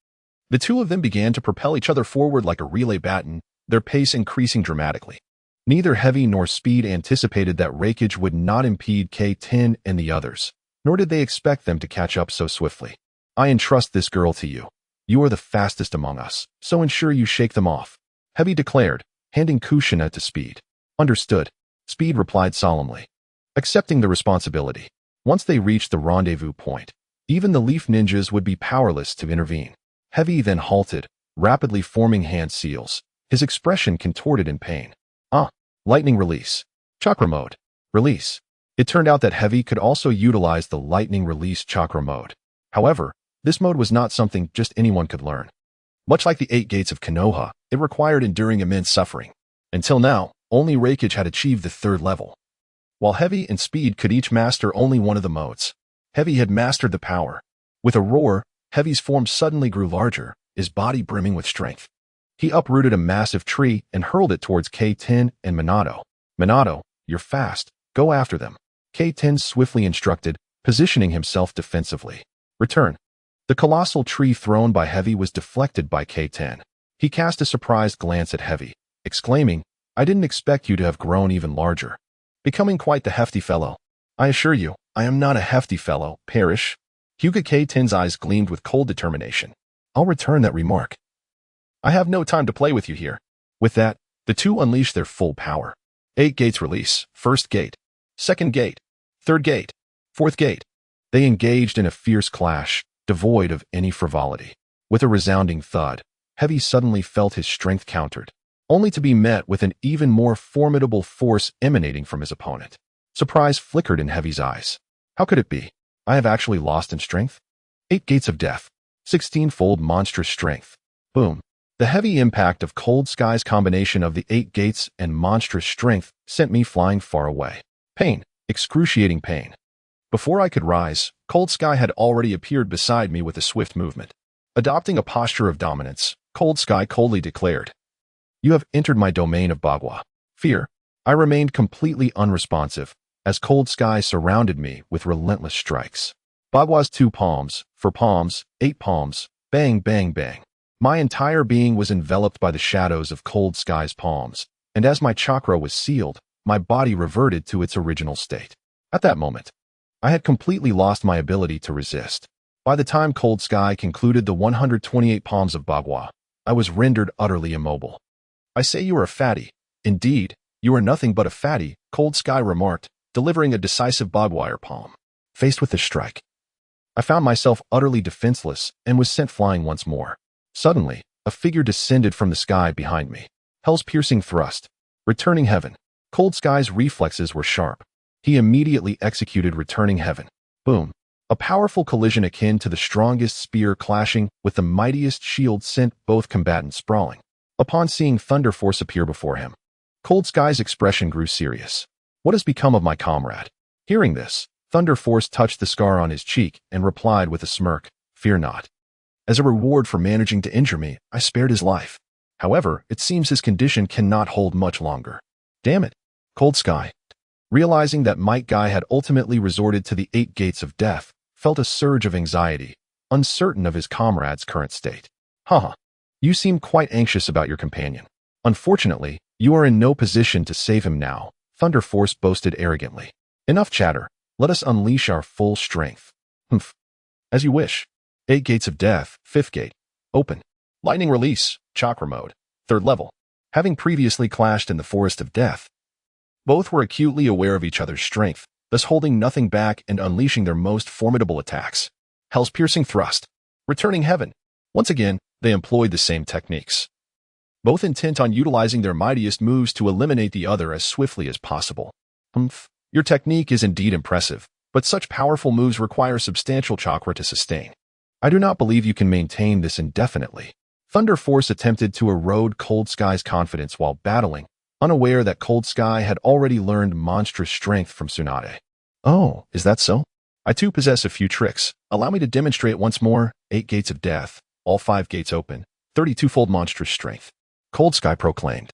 The two of them began to propel each other forward like a relay baton, their pace increasing dramatically. Neither Heavy nor Speed anticipated that Reikage would not impede K-10 and the others, nor did they expect them to catch up so swiftly. I entrust this girl to you. You are the fastest among us, so ensure you shake them off, Heavy declared, handing Kushina to Speed. Understood, Speed replied solemnly, accepting the responsibility. Once they reached the rendezvous point, even the Leaf Ninjas would be powerless to intervene. Heavy then halted, rapidly forming hand seals, his expression contorted in pain. Lightning release. Chakra mode. Release. It turned out that Heavy could also utilize the lightning release chakra mode. However, this mode was not something just anyone could learn. Much like the 8 gates of Konoha, it required enduring immense suffering. Until now, only Reikage had achieved the 3rd level. While Heavy and Speed could each master only one of the modes, Heavy had mastered the power. With a roar, Heavy's form suddenly grew larger, his body brimming with strength. He uprooted a massive tree and hurled it towards K-10 and Minato. Minato, you're fast. Go after them, K-10 swiftly instructed, positioning himself defensively. Return. The colossal tree thrown by Heavy was deflected by K-10. He cast a surprised glance at Heavy, exclaiming, I didn't expect you to have grown even larger. Becoming quite the hefty fellow. I assure you, I am not a hefty fellow, perish. Hyuga K-10's eyes gleamed with cold determination. I'll return that remark. I have no time to play with you here. With that, the two unleashed their full power. 8 gates release. First gate. Second gate. Third gate. Fourth gate. They engaged in a fierce clash, devoid of any frivolity. With a resounding thud, Heavy suddenly felt his strength countered, only to be met with an even more formidable force emanating from his opponent. Surprise flickered in Heavy's eyes. How could it be? I have actually lost in strength? 8 gates of death. 16-fold monstrous strength. Boom. The heavy impact of Cold Sky's combination of the 8 gates and monstrous strength sent me flying far away. Pain. Excruciating pain. Before I could rise, Cold Sky had already appeared beside me with a swift movement. Adopting a posture of dominance, Cold Sky coldly declared, You have entered my domain of Bagua. Fear. I remained completely unresponsive, as Cold Sky surrounded me with relentless strikes. Bagua's 2 palms, 4 palms, 8 palms, bang, bang, bang. My entire being was enveloped by the shadows of Cold Sky's palms, and as my chakra was sealed, my body reverted to its original state. At that moment, I had completely lost my ability to resist. By the time Cold Sky concluded the 128 palms of Bagua, I was rendered utterly immobile. I say you are a fatty. Indeed, you are nothing but a fatty, Cold Sky remarked, delivering a decisive Bagwire palm. Faced with this strike, I found myself utterly defenseless and was sent flying once more. Suddenly, a figure descended from the sky behind me. Hell's piercing thrust. Returning heaven. Cold Sky's reflexes were sharp. He immediately executed returning heaven. Boom. A powerful collision akin to the strongest spear clashing with the mightiest shield sent both combatants sprawling. Upon seeing Thunder Force appear before him, Cold Sky's expression grew serious. What has become of my comrade? Hearing this, Thunder Force touched the scar on his cheek and replied with a smirk, "Fear not. As a reward for managing to injure me, I spared his life. However, it seems his condition cannot hold much longer." Damn it. Cold Sky, realizing that Might Guy had ultimately resorted to the 8 gates of death, felt a surge of anxiety, uncertain of his comrade's current state. Haha. You seem quite anxious about your companion. Unfortunately, you are in no position to save him now, Thunder Force boasted arrogantly. Enough chatter. Let us unleash our full strength. Humph. As you wish. 8 gates of death, 5th gate. Open. Lightning release, chakra mode, 3rd level. Having previously clashed in the forest of death, both were acutely aware of each other's strength, thus holding nothing back and unleashing their most formidable attacks. Hell's piercing thrust. Returning heaven. Once again, they employed the same techniques, both intent on utilizing their mightiest moves to eliminate the other as swiftly as possible. Humph. Your technique is indeed impressive, but such powerful moves require substantial chakra to sustain. I do not believe you can maintain this indefinitely. Thunder Force attempted to erode Cold Sky's confidence while battling, unaware that Cold Sky had already learned monstrous strength from Tsunade. Oh, is that so? I too possess a few tricks. Allow me to demonstrate once more. 8 gates of death, all 5 gates open, 32-fold monstrous strength. Cold Sky proclaimed,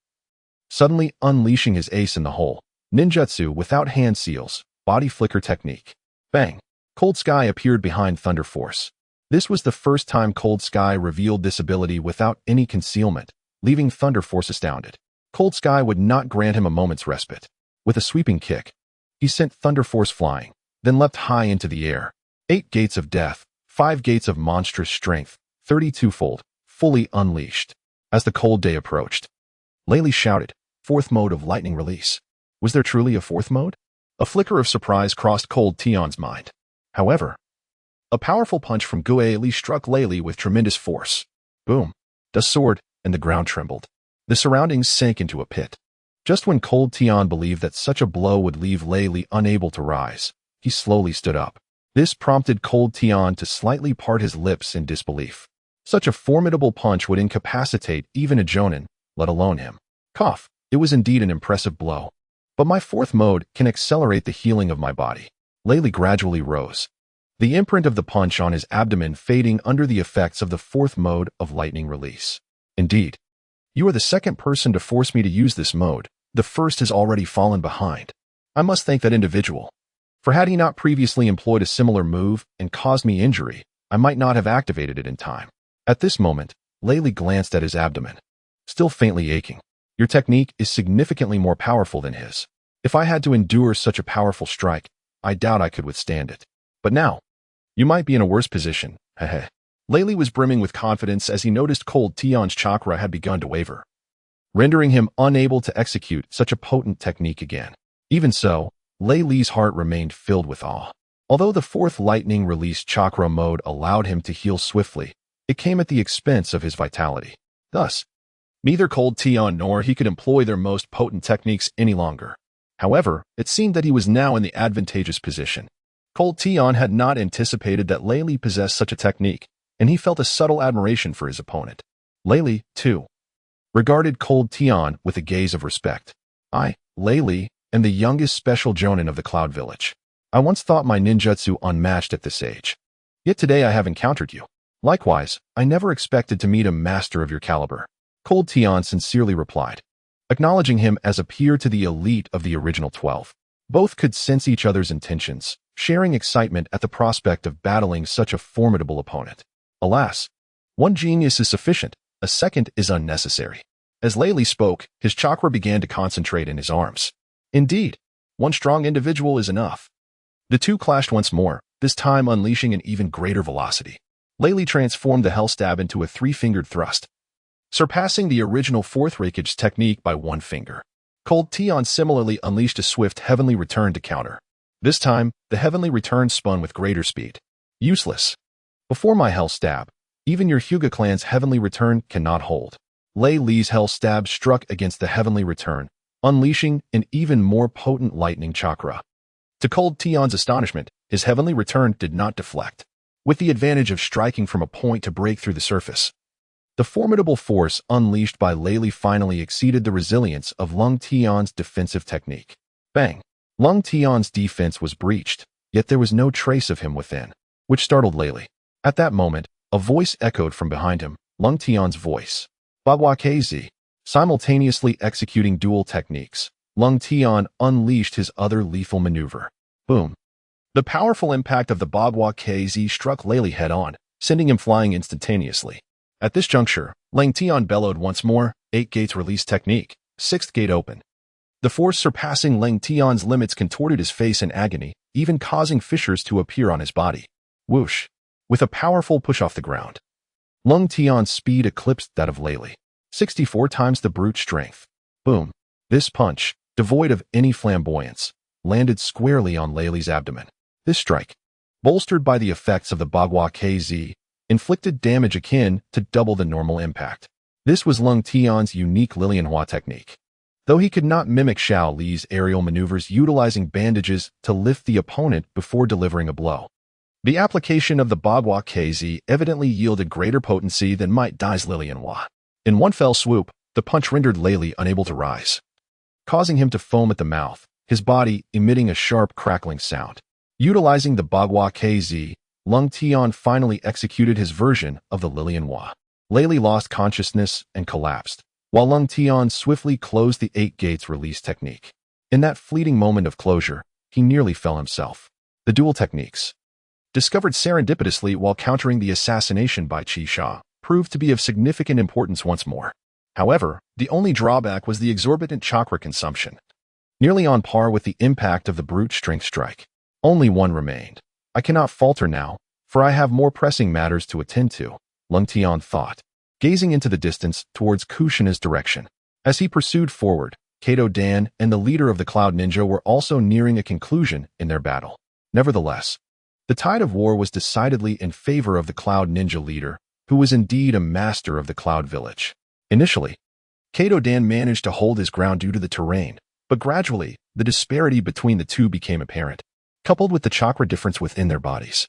suddenly unleashing his ace in the hole. Ninjutsu without hand seals, body flicker technique. Bang. Cold Sky appeared behind Thunder Force. This was the first time Cold Sky revealed this ability without any concealment, leaving Thunder Force astounded. Cold Sky would not grant him a moment's respite. With a sweeping kick, he sent Thunder Force flying, then leapt high into the air. 8 gates of death, 5 gates of monstrous strength, 32-fold, fully unleashed. As the cold day approached, Laylee shouted, 4th mode of lightning release. Was there truly a 4th mode? A flicker of surprise crossed Cold Tion's mind. However, a powerful punch from Guayli struck Laylee with tremendous force. Boom. Dust soared, and the ground trembled. The surroundings sank into a pit. Just when Cold Tion believed that such a blow would leave Laylee unable to rise, he slowly stood up. This prompted Cold Tion to slightly part his lips in disbelief. Such a formidable punch would incapacitate even a Jonin, let alone him. Cough. It was indeed an impressive blow. But my 4th mode can accelerate the healing of my body. Laylee gradually rose, the imprint of the punch on his abdomen fading under the effects of the 4th mode of lightning release. Indeed, you are the 2nd person to force me to use this mode. The first has already fallen behind. I must thank that individual. For had he not previously employed a similar move and caused me injury, I might not have activated it in time. At this moment, Laylee glanced at his abdomen, still faintly aching. Your technique is significantly more powerful than his. If I had to endure such a powerful strike, I doubt I could withstand it. But now, you might be in a worse position, heh. Laylee was brimming with confidence as he noticed Cold Tion's chakra had begun to waver, rendering him unable to execute such a potent technique again. Even so, Laylee's heart remained filled with awe. Although the 4th lightning release chakra mode allowed him to heal swiftly, it came at the expense of his vitality. Thus, neither Cold Tion nor he could employ their most potent techniques any longer. However, it seemed that he was now in the advantageous position. Cold Tion had not anticipated that Laylee possessed such a technique, and he felt a subtle admiration for his opponent. Laylee, too, regarded Cold Tion with a gaze of respect. I, Laylee, am the youngest special Jonin of the Cloud Village. I once thought my ninjutsu unmatched at this age. Yet today I have encountered you. Likewise, I never expected to meet a master of your caliber. Cold Tion sincerely replied, acknowledging him as a peer to the elite of the original 12. Both could sense each other's intentions, sharing excitement at the prospect of battling such a formidable opponent. Alas, one genius is sufficient, a second is unnecessary. As Lei Li spoke, his chakra began to concentrate in his arms. Indeed, one strong individual is enough. The two clashed once more, this time unleashing an even greater velocity. Lei Li transformed the hell stab into a three-fingered thrust, surpassing the original fourth rakeage technique by one finger. Cold Tion similarly unleashed a swift heavenly return to counter. This time, the heavenly return spun with greater speed. Useless. Before my hell stab, even your Hyuga clan's heavenly return cannot hold. Lei Li's hell stab struck against the heavenly return, unleashing an even more potent lightning chakra. To Cold Tion's astonishment, his heavenly return did not deflect, with the advantage of striking from a point to break through the surface. The formidable force unleashed by Lei Li finally exceeded the resilience of Lung Tion's defensive technique. Bang! Lung Tion's defense was breached, yet there was no trace of him within, which startled Lei Li. At that moment, a voice echoed from behind him, Lung Tion's voice. Byakugan. Simultaneously executing dual techniques, Lung Tion unleashed his other lethal maneuver. Boom! The powerful impact of the Byakugan struck Lei Li head-on, sending him flying instantaneously. At this juncture, Lung Tion bellowed once more, 8 gates release technique, 6th gate open. The force surpassing Lung Tion's limits contorted his face in agony, even causing fissures to appear on his body. Whoosh! With a powerful push off the ground, Lung Tion's speed eclipsed that of Lei Li, 64 times the brute strength. Boom! This punch, devoid of any flamboyance, landed squarely on Lei Li's abdomen. This strike, bolstered by the effects of the Byakugan, inflicted damage akin to double the normal impact. This was Lung Tion's unique Lilianhua technique. Though he could not mimic Xiao Li's aerial maneuvers utilizing bandages to lift the opponent before delivering a blow, the application of the Byakugan evidently yielded greater potency than might Dai's Lilianhua. In one fell swoop, the punch rendered Lei Li unable to rise, causing him to foam at the mouth, his body emitting a sharp crackling sound. Utilizing the Byakugan, Lung Tion finally executed his version of the Lilianhua. Lei Li lost consciousness and collapsed, while Lung Tion swiftly closed the 8 gates release technique. In that fleeting moment of closure, he nearly fell himself. The dual techniques, discovered serendipitously while countering the assassination by Qi Sha, proved to be of significant importance once more. However, the only drawback was the exorbitant chakra consumption, nearly on par with the impact of the brute strength strike. Only one remained. I cannot falter now, for I have more pressing matters to attend to, Lung Tion thought, gazing into the distance towards Kushina's direction. As he pursued forward, Kato Dan and the leader of the Cloud Ninja were also nearing a conclusion in their battle. Nevertheless, the tide of war was decidedly in favor of the Cloud Ninja leader, who was indeed a master of the Cloud Village. Initially, Kato Dan managed to hold his ground due to the terrain, but gradually, the disparity between the two became apparent, coupled with the chakra difference within their bodies.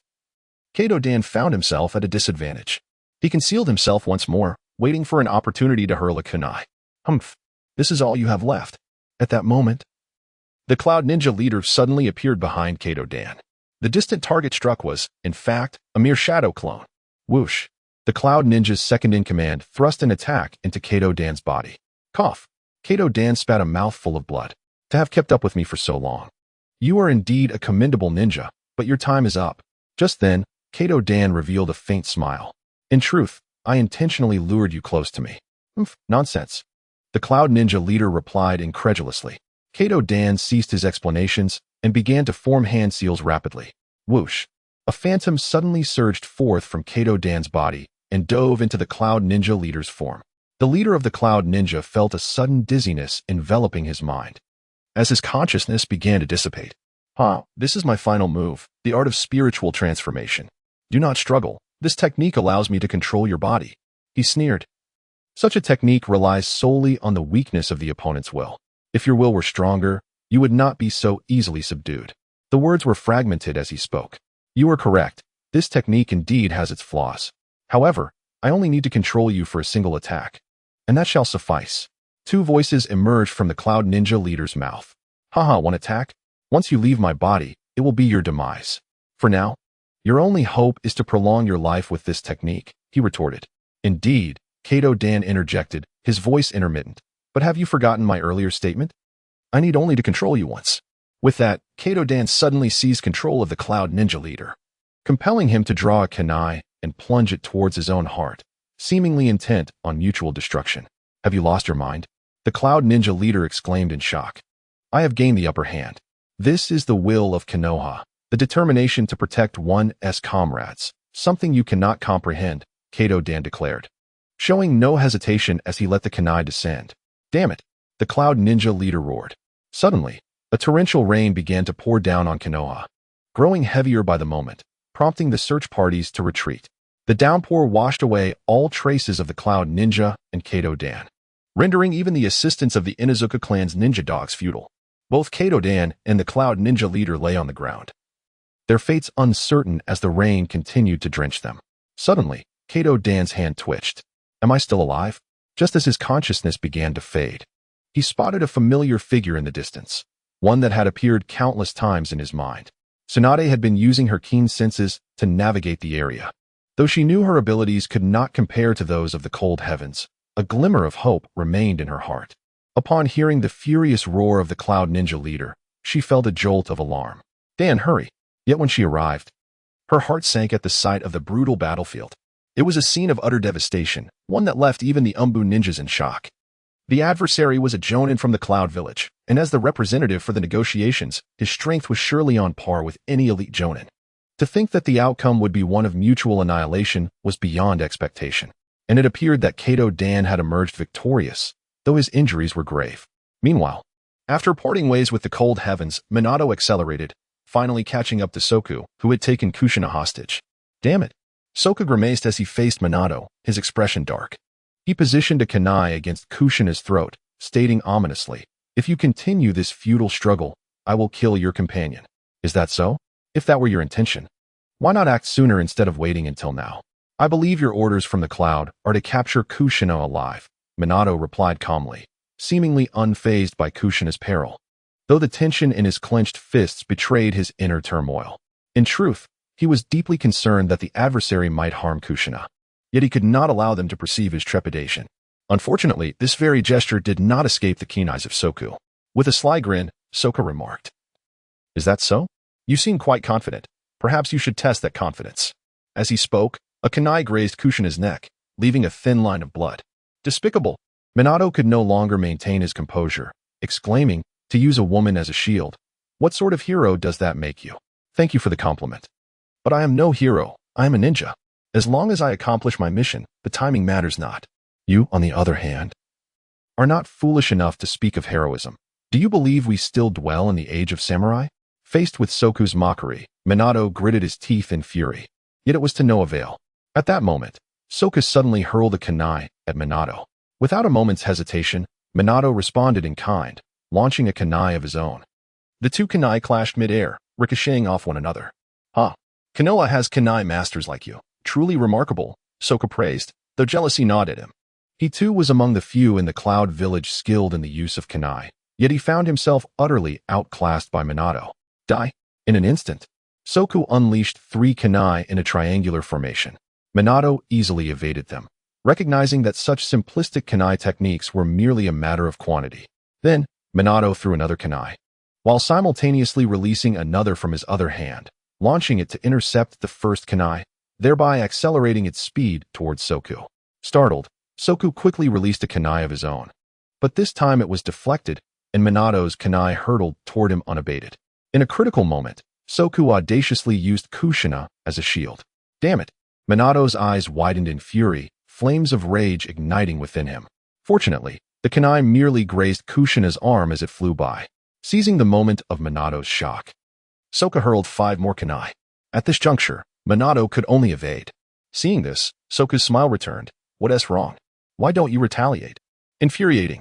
Kato Dan found himself at a disadvantage. He concealed himself once more, waiting for an opportunity to hurl a kunai. Humph, this is all you have left. At that moment, the Cloud Ninja leader suddenly appeared behind Kato Dan. The distant target struck was, in fact, a mere shadow clone. Whoosh! The Cloud Ninja's second-in-command thrust an attack into Kato Dan's body. Cough! Kato Dan spat a mouthful of blood. To have kept up with me for so long. You are indeed a commendable ninja, but your time is up. Just then, Kato Dan revealed a faint smile. In truth, I intentionally lured you close to me. Nonsense. The Cloud Ninja leader replied incredulously. Kato Dan ceased his explanations and began to form hand seals rapidly. Whoosh! A phantom suddenly surged forth from Kato Dan's body and dove into the Cloud Ninja leader's form. The leader of the Cloud Ninja felt a sudden dizziness enveloping his mind, as his consciousness began to dissipate. This is my final move, the art of spiritual transformation. Do not struggle. This technique allows me to control your body. He sneered. Such a technique relies solely on the weakness of the opponent's will. If your will were stronger, you would not be so easily subdued. The words were fragmented as he spoke. You are correct. This technique indeed has its flaws. However, I only need to control you for a single attack, and that shall suffice. 2 voices emerged from the Cloud Ninja leader's mouth. One attack? Once you leave my body, it will be your demise. For now, your only hope is to prolong your life with this technique, he retorted. Indeed, Kato Dan interjected, his voice intermittent. But have you forgotten my earlier statement? I need only to control you once. With that, Kato-dan suddenly seized control of the Cloud Ninja leader, compelling him to draw a kunai and plunge it towards his own heart, seemingly intent on mutual destruction. Have you lost your mind? The Cloud Ninja leader exclaimed in shock. I have gained the upper hand. This is the will of Konoha, the determination to protect one's comrades, something you cannot comprehend, Kato-dan declared, showing no hesitation as he let the kunai descend. Damn it! The Cloud Ninja leader roared. Suddenly, a torrential rain began to pour down on Konoha, growing heavier by the moment, prompting the search parties to retreat. The downpour washed away all traces of the Cloud Ninja and Kato-dan, rendering even the assistance of the Inuzuka clan's ninja dogs futile. Both Kato-dan and the Cloud Ninja leader lay on the ground, their fates uncertain as the rain continued to drench them. Suddenly, Kato-dan's hand twitched. Am I still alive? Just as his consciousness began to fade, he spotted a familiar figure in the distance, one that had appeared countless times in his mind. Tsunade had been using her keen senses to navigate the area. Though she knew her abilities could not compare to those of the cold heavens, a glimmer of hope remained in her heart. Upon hearing the furious roar of the Cloud Ninja leader, she felt a jolt of alarm. Dan, hurry! Yet when she arrived, her heart sank at the sight of the brutal battlefield. It was a scene of utter devastation, one that left even the Umbu ninjas in shock. The adversary was a Jonin from the Cloud Village, and as the representative for the negotiations, his strength was surely on par with any elite Jonin. To think that the outcome would be one of mutual annihilation was beyond expectation, and it appeared that Kato-dan had emerged victorious, though his injuries were grave. Meanwhile, after parting ways with the cold heavens, Minato accelerated, finally catching up to Soku, who had taken Kushina hostage. Damn it! Soku grimaced as he faced Minato, his expression dark. He positioned a kunai against Kushina's throat, stating ominously, if you continue this futile struggle, I will kill your companion. Is that so? If that were your intention, why not act sooner instead of waiting until now? I believe your orders from the cloud are to capture Kushina alive, Minato replied calmly, seemingly unfazed by Kushina's peril, though the tension in his clenched fists betrayed his inner turmoil. In truth, he was deeply concerned that the adversary might harm Kushina, yet he could not allow them to perceive his trepidation. Unfortunately, this very gesture did not escape the keen eyes of Soku. With a sly grin, Soka remarked, Is that so? You seem quite confident. Perhaps you should test that confidence. As he spoke, a kunai grazed Kushina's neck, leaving a thin line of blood. Despicable! Minato could no longer maintain his composure, exclaiming, to use a woman as a shield. What sort of hero does that make you? Thank you for the compliment. But I am no hero, I am a ninja. As long as I accomplish my mission, the timing matters not. You, on the other hand, are not foolish enough to speak of heroism. Do you believe we still dwell in the age of samurai? Faced with Soku's mockery, Minato gritted his teeth in fury. Yet it was to no avail. At that moment, Soka suddenly hurled a kunai at Minato. Without a moment's hesitation, Minato responded in kind, launching a kunai of his own. The two kunai clashed mid-air, ricocheting off one another. Konoha has kunai masters like you. Truly remarkable, Soka praised, though jealousy gnawed at him. He too was among the few in the Cloud Village skilled in the use of kunai, yet he found himself utterly outclassed by Minato. Die! In an instant, Soku unleashed 3 kunai in a triangular formation. Minato easily evaded them, recognizing that such simplistic kunai techniques were merely a matter of quantity. Then, Minato threw another kunai, while simultaneously releasing another from his other hand, launching it to intercept the first kunai, thereby accelerating its speed towards Soku. Startled, Soku quickly released a kunai of his own. But this time it was deflected, and Minato's kunai hurtled toward him unabated. In a critical moment, Soku audaciously used Kushina as a shield. Damn it! Minato's eyes widened in fury, flames of rage igniting within him. Fortunately, the kunai merely grazed Kushina's arm as it flew by, seizing the moment of Minato's shock. Soka hurled 5 more kunai. At this juncture, Minato could only evade. Seeing this, Soku's smile returned. What's wrong? Why don't you retaliate? Infuriating.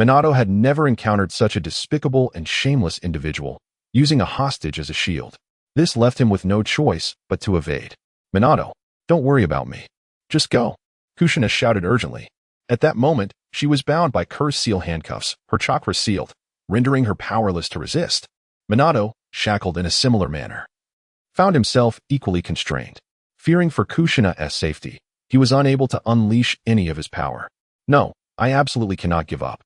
Minato had never encountered such a despicable and shameless individual, using a hostage as a shield. This left him with no choice but to evade. Minato, don't worry about me. Just go, Kushina shouted urgently. At that moment, she was bound by curse seal handcuffs, her chakra sealed, rendering her powerless to resist. Minato, shackled in a similar manner, found himself equally constrained. Fearing for Kushina's safety, he was unable to unleash any of his power. No, I absolutely cannot give up.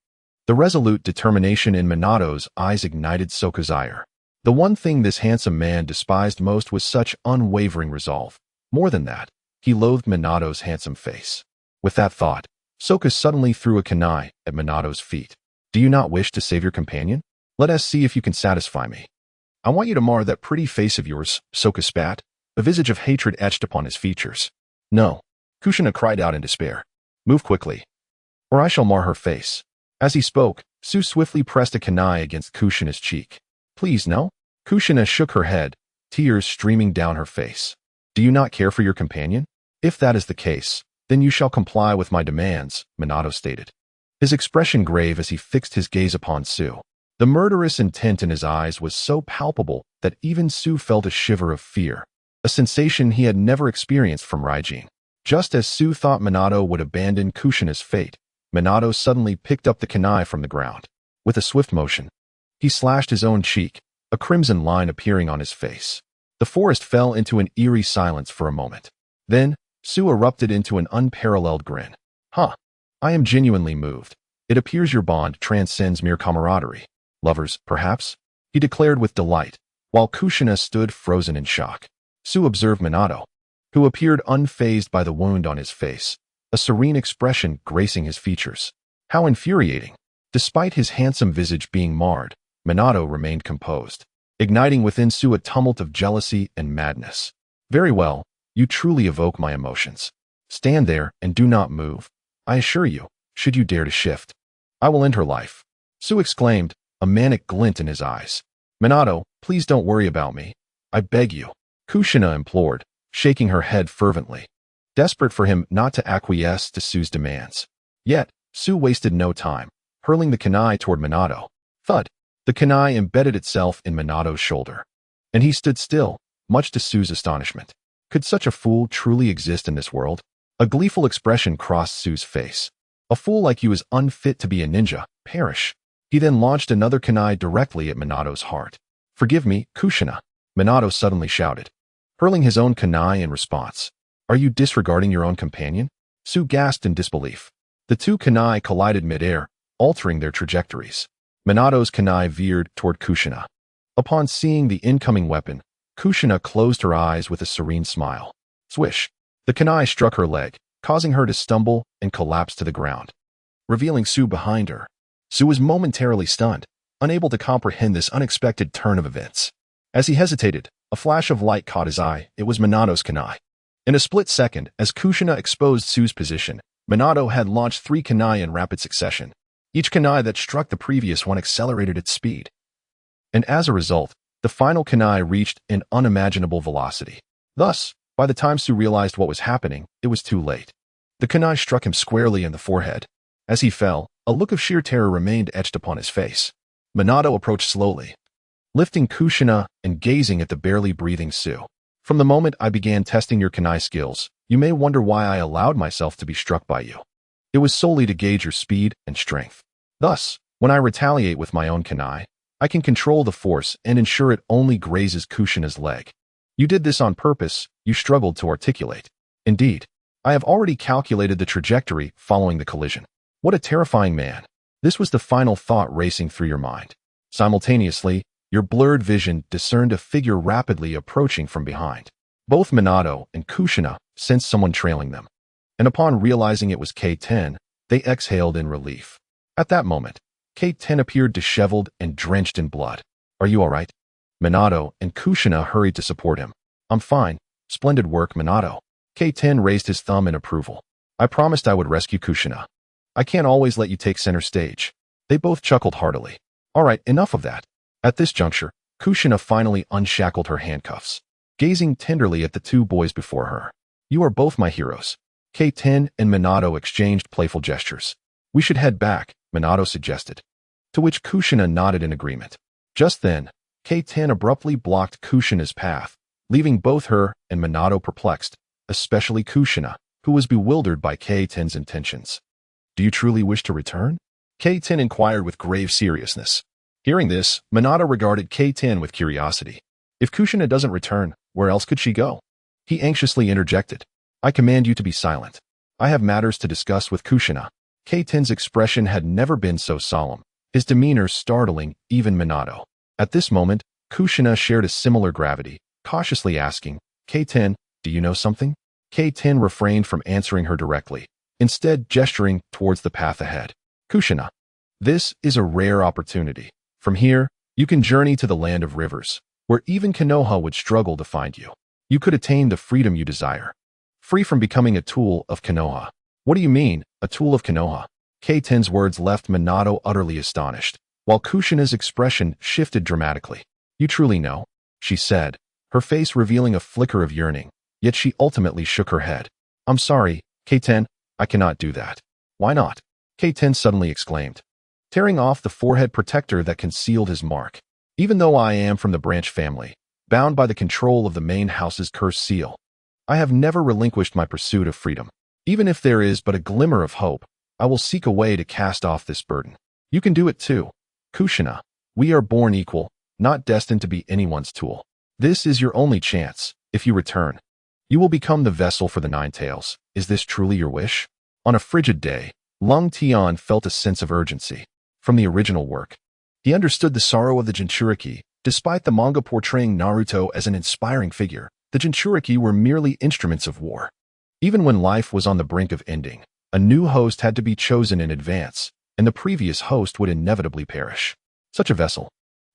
The resolute determination in Minato's eyes ignited Soka's ire. The one thing this handsome man despised most was such unwavering resolve. More than that, he loathed Minato's handsome face. With that thought, Sokka suddenly threw a kunai at Minato's feet. Do you not wish to save your companion? Let us see if you can satisfy me. I want you to mar that pretty face of yours, Sokka spat, a visage of hatred etched upon his features. No, Kushina cried out in despair. Move quickly, or I shall mar her face. As he spoke, Su swiftly pressed a kunai against Kushina's cheek. Please, no? Kushina shook her head, tears streaming down her face. Do you not care for your companion? If that is the case, then you shall comply with my demands, Minato stated. His expression grave as he fixed his gaze upon Su. The murderous intent in his eyes was so palpable that even Su felt a shiver of fear, a sensation he had never experienced from Raijin. Just as Su thought Minato would abandon Kushina's fate, Minato suddenly picked up the kunai from the ground. With a swift motion, he slashed his own cheek, a crimson line appearing on his face. The forest fell into an eerie silence for a moment. Then, Su erupted into an unparalleled grin. Huh. I am genuinely moved. It appears your bond transcends mere camaraderie. Lovers, perhaps? He declared with delight, while Kushina stood frozen in shock. Su observed Minato, who appeared unfazed by the wound on his face, a serene expression gracing his features. How infuriating! Despite his handsome visage being marred, Minato remained composed, igniting within Su a tumult of jealousy and madness. Very well, you truly evoke my emotions. Stand there and do not move. I assure you, should you dare to shift, I will end her life. Su exclaimed, a manic glint in his eyes. Minato, please don't worry about me. I beg you. Kushina implored, shaking her head fervently, desperate for him not to acquiesce to Su's demands. Yet, Su wasted no time, hurling the kunai toward Minato. Thud! The kunai embedded itself in Minato's shoulder, and he stood still, much to Su's astonishment. Could such a fool truly exist in this world? A gleeful expression crossed Su's face. A fool like you is unfit to be a ninja. Perish. He then launched another kunai directly at Minato's heart. Forgive me, Kushina, Minato suddenly shouted, hurling his own kunai in response. Are you disregarding your own companion? Su gasped in disbelief. The two kunai collided midair, altering their trajectories. Minato's kunai veered toward Kushina. Upon seeing the incoming weapon, Kushina closed her eyes with a serene smile. Swish! The kunai struck her leg, causing her to stumble and collapse to the ground, revealing Su behind her. Su was momentarily stunned, unable to comprehend this unexpected turn of events. As he hesitated, a flash of light caught his eye. It was Minato's kunai. In a split second, as Kushina exposed Su's position, Minato had launched 3 kunai in rapid succession. Each kunai that struck the previous one accelerated its speed. And as a result, the final kunai reached an unimaginable velocity. Thus, by the time Su realized what was happening, it was too late. The kunai struck him squarely in the forehead. As he fell, a look of sheer terror remained etched upon his face. Minato approached slowly, lifting Kushina and gazing at the barely breathing Su. From the moment I began testing your kunai skills, you may wonder why I allowed myself to be struck by you. It was solely to gauge your speed and strength. Thus, when I retaliate with my own kunai, I can control the force and ensure it only grazes Kushina's leg. You did this on purpose, you struggled to articulate. Indeed, I have already calculated the trajectory following the collision. What a terrifying man. This was the final thought racing through your mind. Simultaneously, your blurred vision discerned a figure rapidly approaching from behind. Both Minato and Kushina sensed someone trailing them, and upon realizing it was K-10, they exhaled in relief. At that moment, K-10 appeared disheveled and drenched in blood. Are you all right? Minato and Kushina hurried to support him. I'm fine. Splendid work, Minato. K-10 raised his thumb in approval. I promised I would rescue Kushina. I can't always let you take center stage. They both chuckled heartily. All right, enough of that. At this juncture, Kushina finally unshackled her handcuffs, gazing tenderly at the two boys before her. You are both my heroes. K-10 and Minato exchanged playful gestures. We should head back, Minato suggested, to which Kushina nodded in agreement. Just then, K-10 abruptly blocked Kushina's path, leaving both her and Minato perplexed, especially Kushina, who was bewildered by K-10's intentions. Do you truly wish to return? K-10 inquired with grave seriousness. Hearing this, Minato regarded K-10 with curiosity. If Kushina doesn't return, where else could she go? He anxiously interjected. I command you to be silent. I have matters to discuss with Kushina. K-10's expression had never been so solemn, his demeanor startling even Minato. At this moment, Kushina shared a similar gravity, cautiously asking, K10, do you know something? K10 refrained from answering her directly, instead gesturing towards the path ahead. Kushina, this is a rare opportunity. From here, you can journey to the land of rivers, where even Konoha would struggle to find you. You could attain the freedom you desire, free from becoming a tool of Konoha. What do you mean, a tool of Konoha? K10's words left Minato utterly astonished, while Kushina's expression shifted dramatically. You truly know, she said, her face revealing a flicker of yearning, yet she ultimately shook her head. I'm sorry, K10, I cannot do that. Why not? K10 suddenly exclaimed, tearing off the forehead protector that concealed his mark. Even though I am from the branch family, bound by the control of the main house's cursed seal, I have never relinquished my pursuit of freedom. Even if there is but a glimmer of hope, I will seek a way to cast off this burden. You can do it too. Kushina, we are born equal, not destined to be anyone's tool. This is your only chance. If you return, you will become the vessel for the Nine Tails. Is this truly your wish? On a frigid day, Lung Tian felt a sense of urgency. From the original work, he understood the sorrow of the Jinchuriki. Despite the manga portraying Naruto as an inspiring figure, the Jinchuriki were merely instruments of war. Even when life was on the brink of ending, a new host had to be chosen in advance, and the previous host would inevitably perish. Such a vessel,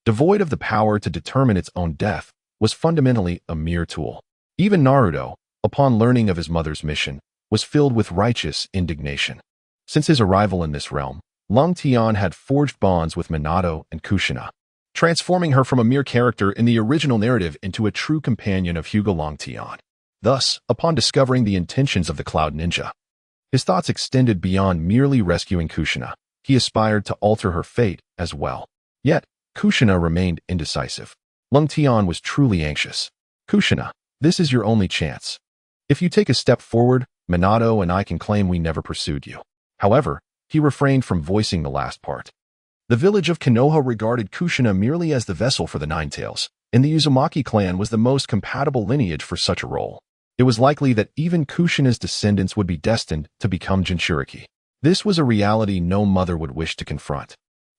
devoid of the power to determine its own death, was fundamentally a mere tool. Even Naruto, upon learning of his mother's mission, was filled with righteous indignation. Since his arrival in this realm, Lung Tian had forged bonds with Minato and Kushina, transforming her from a mere character in the original narrative into a true companion of Hyuga Rengtian. Thus, upon discovering the intentions of the Cloud Ninja, his thoughts extended beyond merely rescuing Kushina. He aspired to alter her fate as well. Yet, Kushina remained indecisive. Lung Tian was truly anxious. Kushina, this is your only chance. If you take a step forward, Minato and I can claim we never pursued you. However, he refrained from voicing the last part. The village of Konoha regarded Kushina merely as the vessel for the Nine Tails, and the Uzumaki clan was the most compatible lineage for such a role. It was likely that even Kushina's descendants would be destined to become Jinchuriki. This was a reality no mother would wish to confront,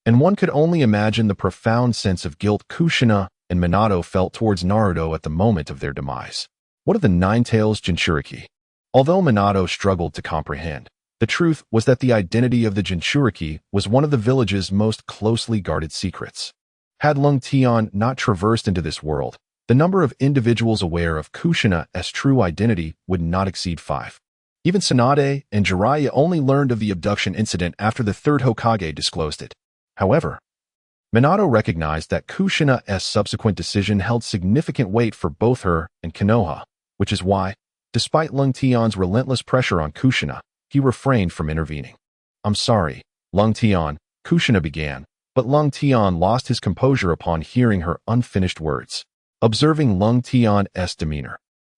and one could only imagine the profound sense of guilt Kushina and Minato felt towards Naruto at the moment of their demise. What of the Nine Tails Jinchuriki? Although Minato struggled to comprehend, the truth was that the identity of the Jinchuriki was one of the village's most closely guarded secrets. Had Lung Tian not traversed into this world, the number of individuals aware of Kushina's true identity would not exceed 5. Even Tsunade and Jiraiya only learned of the abduction incident after the third Hokage disclosed it. However, Minato recognized that Kushina's subsequent decision held significant weight for both her and Konoha, which is why, despite Lung Tian's relentless pressure on Kushina, he refrained from intervening. I'm sorry, Lung Tian, Kushina began, but Lung Tian lost his composure upon hearing her unfinished words. Observing Lung Tian's demeanor,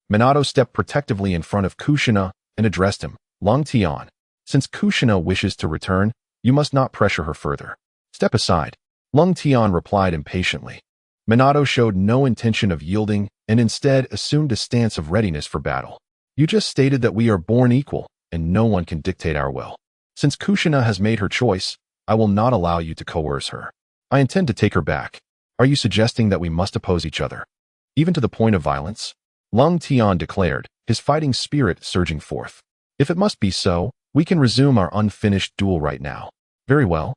Minato stepped protectively in front of Kushina and addressed him. Lung Tian, since Kushina wishes to return, you must not pressure her further. Step aside. Lung Tian replied impatiently. Minato showed no intention of yielding and instead assumed a stance of readiness for battle. You just stated that we are born equal and no one can dictate our will. Since Kushina has made her choice, I will not allow you to coerce her. I intend to take her back. Are you suggesting that we must oppose each other, even to the point of violence? Lung Tian declared, his fighting spirit surging forth. If it must be so, we can resume our unfinished duel right now. Very well.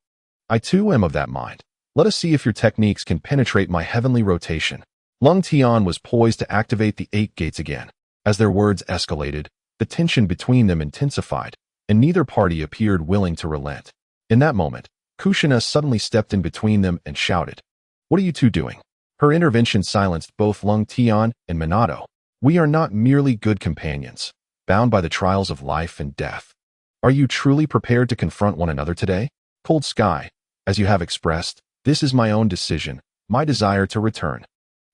I too am of that mind. Let us see if your techniques can penetrate my heavenly rotation. Lung Tian was poised to activate the 8 gates again. As their words escalated, the tension between them intensified, and neither party appeared willing to relent. In that moment, Kushina suddenly stepped in between them and shouted, "What are you two doing?" Her intervention silenced both Lung Tian and Minato. We are not merely good companions, bound by the trials of life and death. Are you truly prepared to confront one another today? Cold Sky, as you have expressed, this is my own decision, my desire to return.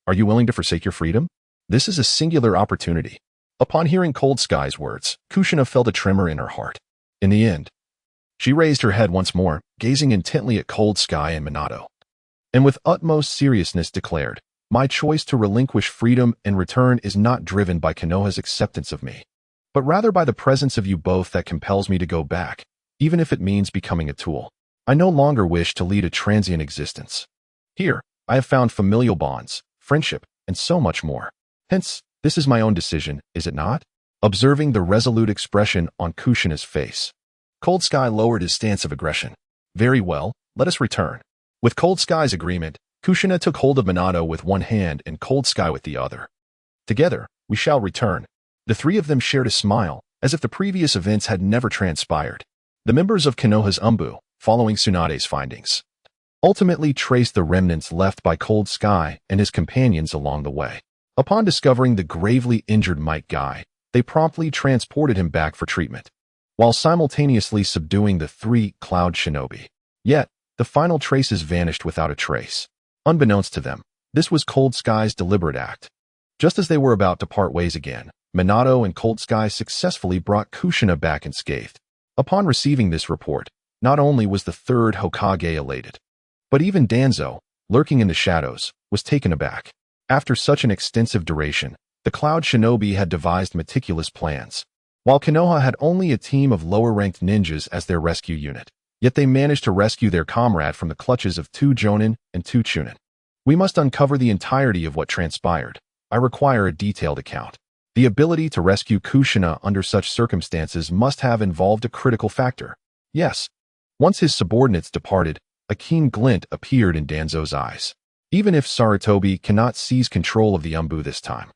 Are you willing to forsake your freedom? This is a singular opportunity. Upon hearing Cold Sky's words, Kushina felt a tremor in her heart. In the end, she raised her head once more, gazing intently at Cold Sky and Minato, and with utmost seriousness declared, my choice to relinquish freedom and return is not driven by Konoha's acceptance of me, but rather by the presence of you both that compels me to go back, even if it means becoming a tool. I no longer wish to lead a transient existence. Here, I have found familial bonds, friendship, and so much more. Hence, this is my own decision, is it not? Observing the resolute expression on Kushina's face, Cold Sky lowered his stance of aggression. Very well, let us return. With Cold Sky's agreement, Kushina took hold of Minato with one hand and Cold Sky with the other. Together, we shall return. The three of them shared a smile, as if the previous events had never transpired. The members of Konoha's Umbu, following Tsunade's findings, ultimately traced the remnants left by Cold Sky and his companions along the way. Upon discovering the gravely injured Might Guy, they promptly transported him back for treatment, while simultaneously subduing the three Cloud Shinobi. Yet, the final traces vanished without a trace. Unbeknownst to them, this was Cold Sky's deliberate act. Just as they were about to part ways again, Minato and Cold Sky successfully brought Kushina back unscathed. Upon receiving this report, not only was the third Hokage elated, but even Danzo, lurking in the shadows, was taken aback. After such an extensive duration, the Cloud Shinobi had devised meticulous plans. While Konoha had only a team of lower-ranked ninjas as their rescue unit, yet they managed to rescue their comrade from the clutches of two Jonin and two Chunin. We must uncover the entirety of what transpired. I require a detailed account. The ability to rescue Kushina under such circumstances must have involved a critical factor. Yes. Once his subordinates departed, a keen glint appeared in Danzo's eyes. Even if Sarutobi cannot seize control of the Umbu this time,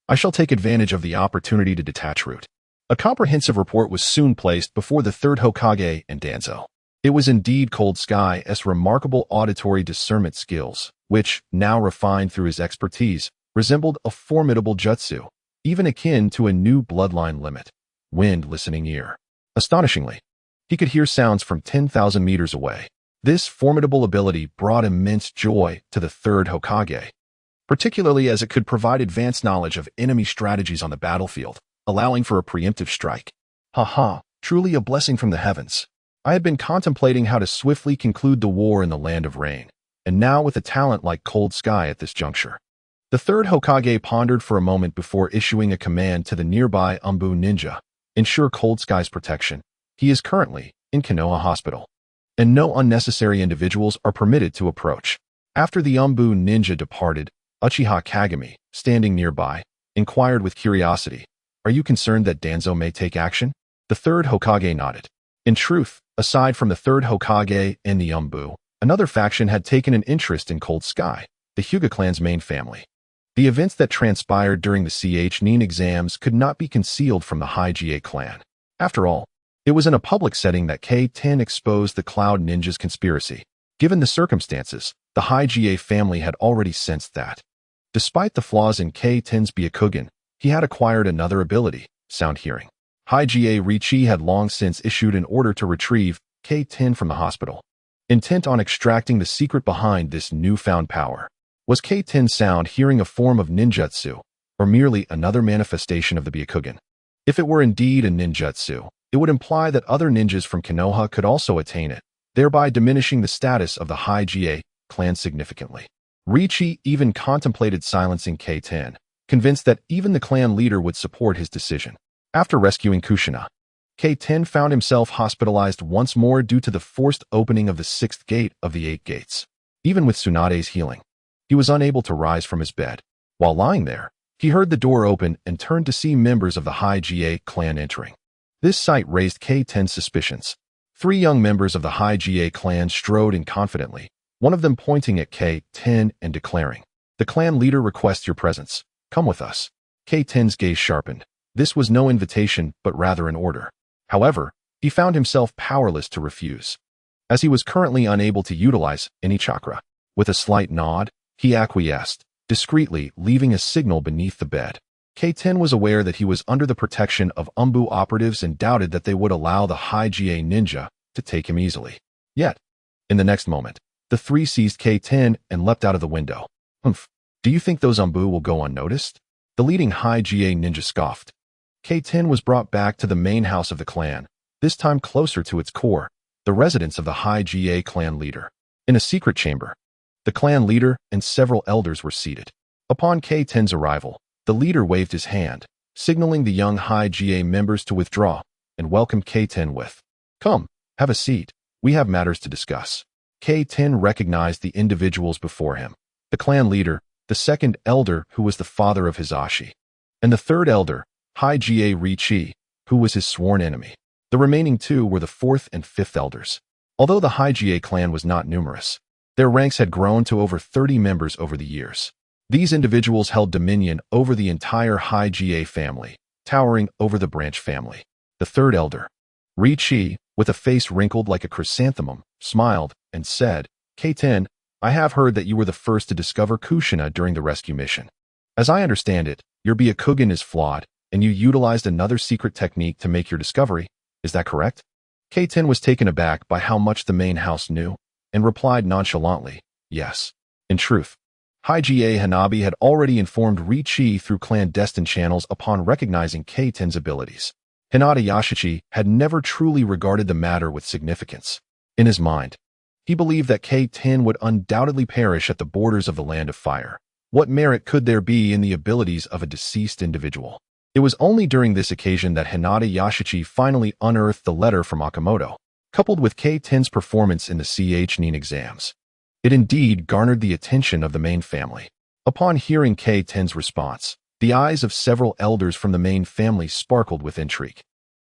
I shall take advantage of the opportunity to detach Root. A comprehensive report was soon placed before the third Hokage and Danzo. It was indeed Cold Sky's remarkable auditory discernment skills, which, now refined through his expertise, resembled a formidable jutsu, even akin to a new bloodline limit, wind listening ear. Astonishingly, he could hear sounds from 10,000 meters away. This formidable ability brought immense joy to the third Hokage, particularly as it could provide advanced knowledge of enemy strategies on the battlefield, allowing for a preemptive strike. Truly a blessing from the heavens. I had been contemplating how to swiftly conclude the war in the Land of Rain, and now with a talent like Cold Sky at this juncture. The third Hokage pondered for a moment before issuing a command to the nearby Umbu ninja. Ensure Cold Sky's protection. He is currently in Konoha Hospital, and no unnecessary individuals are permitted to approach. After the Umbu ninja departed, Uchiha Kagami, standing nearby, inquired with curiosity, "Are you concerned that Danzo may take action?" The third Hokage nodded. In truth, aside from the third Hokage and the Umbu, another faction had taken an interest in Cold Sky, the Hyuga clan's main family. The events that transpired during the Nin exams could not be concealed from the Hyuga clan. After all, it was in a public setting that K-10 exposed the Cloud Ninja's conspiracy. Given the circumstances, the Hyuga family had already sensed that. Despite the flaws in K-10's Byakugan, he had acquired another ability, sound hearing. Hyuga Rengtian had long since issued an order to retrieve K-10 from the hospital. Intent on extracting the secret behind this newfound power. Was K-10 sound hearing a form of ninjutsu, or merely another manifestation of the Byakugan? If it were indeed a ninjutsu, it would imply that other ninjas from Konoha could also attain it, thereby diminishing the status of the Hyuga clan significantly. Rengtian even contemplated silencing K-10, convinced that even the clan leader would support his decision. After rescuing Kushina, K-10 found himself hospitalized once more due to the forced opening of the 6th gate of the 8 gates. Even with Tsunade's healing, he was unable to rise from his bed. While lying there, he heard the door open and turned to see members of the Hyuga clan entering. This sight raised K-10's suspicions. 3 young members of the Hyuga clan strode in confidently, one of them pointing at K-10 and declaring, "The clan leader requests your presence. Come with us." K-10's gaze sharpened. This was no invitation, but rather an order. However, he found himself powerless to refuse, as he was currently unable to utilize any chakra. With a slight nod, he acquiesced, discreetly leaving a signal beneath the bed. K-10 was aware that he was under the protection of Umbu operatives and doubted that they would allow the Hyuga ninja to take him easily. Yet, in the next moment, the 3 seized K-10 and leapt out of the window. "Humph, do you think those Umbu will go unnoticed?" The leading Hyuga ninja scoffed. K-10 was brought back to the main house of the clan, this time closer to its core, the residence of the Hyuga clan leader. In a secret chamber, the clan leader and several elders were seated. Upon K-10's arrival, the leader waved his hand, signaling the young Hyuga members to withdraw, and welcomed K-10 with, "Come, have a seat. We have matters to discuss." K-10 recognized the individuals before him. the clan leader, the second elder who was the father of Hisashi, and the third elder, Hyuga Rengtian, who was his sworn enemy. The remaining two were the fourth and fifth elders. Although the Hyuga clan was not numerous, their ranks had grown to over 30 members over the years. These individuals held dominion over the entire Hyuga family, towering over the branch family. The third elder, Rengtian, with a face wrinkled like a chrysanthemum, smiled and said, "K10, I have heard that you were the first to discover Kushina during the rescue mission. As I understand it, your Byakugan is flawed, and you utilized another secret technique to make your discovery. Is that correct?" K10 was taken aback by how much the main house knew, and replied nonchalantly, "Yes. In truth, Hyuga Hanabi had already informed Rengtian through clandestine channels upon recognizing K10's abilities. Hinata Yashichi had never truly regarded the matter with significance. In his mind, he believed that K10 would undoubtedly perish at the borders of the Land of Fire. What merit could there be in the abilities of a deceased individual? It was only during this occasion that Hinata Yashichi finally unearthed the letter from Akamoto, coupled with K10's performance in the CHNIN exams. It indeed garnered the attention of the main family. Upon hearing K10's response, the eyes of several elders from the main family sparkled with intrigue.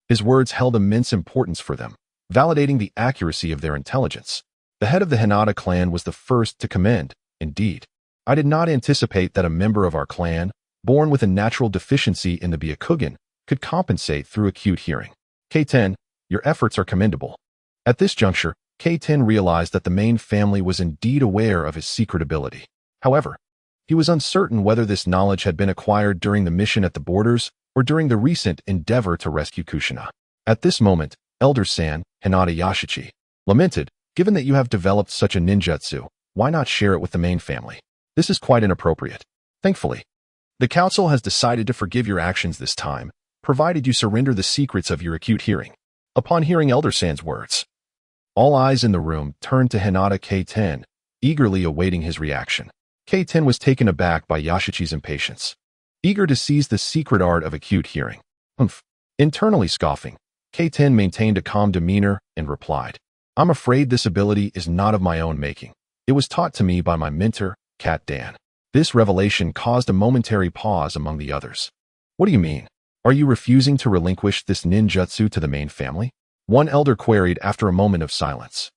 His words held immense importance for them, validating the accuracy of their intelligence. The head of the Hinata clan was the first to commend, "Indeed, I did not anticipate that a member of our clan, born with a natural deficiency in the Byakugan, could compensate through acute hearing. K10, your efforts are commendable." At this juncture, K10 realized that the main family was indeed aware of his secret ability. However, he was uncertain whether this knowledge had been acquired during the mission at the borders or during the recent endeavor to rescue Kushina. At this moment, Elder San, Hinata Yashichi, lamented, "Given that you have developed such a ninjutsu, why not share it with the main family? This is quite inappropriate. Thankfully, the council has decided to forgive your actions this time, provided you surrender the secrets of your acute hearing." Upon hearing Elder San's words, all eyes in the room turned to Hinata K10, eagerly awaiting his reaction. K10 was taken aback by Yashichi's impatience, eager to seize the secret art of acute hearing. Internally scoffing, K10 maintained a calm demeanor and replied, "I'm afraid this ability is not of my own making. It was taught to me by my mentor, Cat Dan." This revelation caused a momentary pause among the others. "What do you mean? Are you refusing to relinquish this ninjutsu to the main family?" one elder queried after a moment of silence.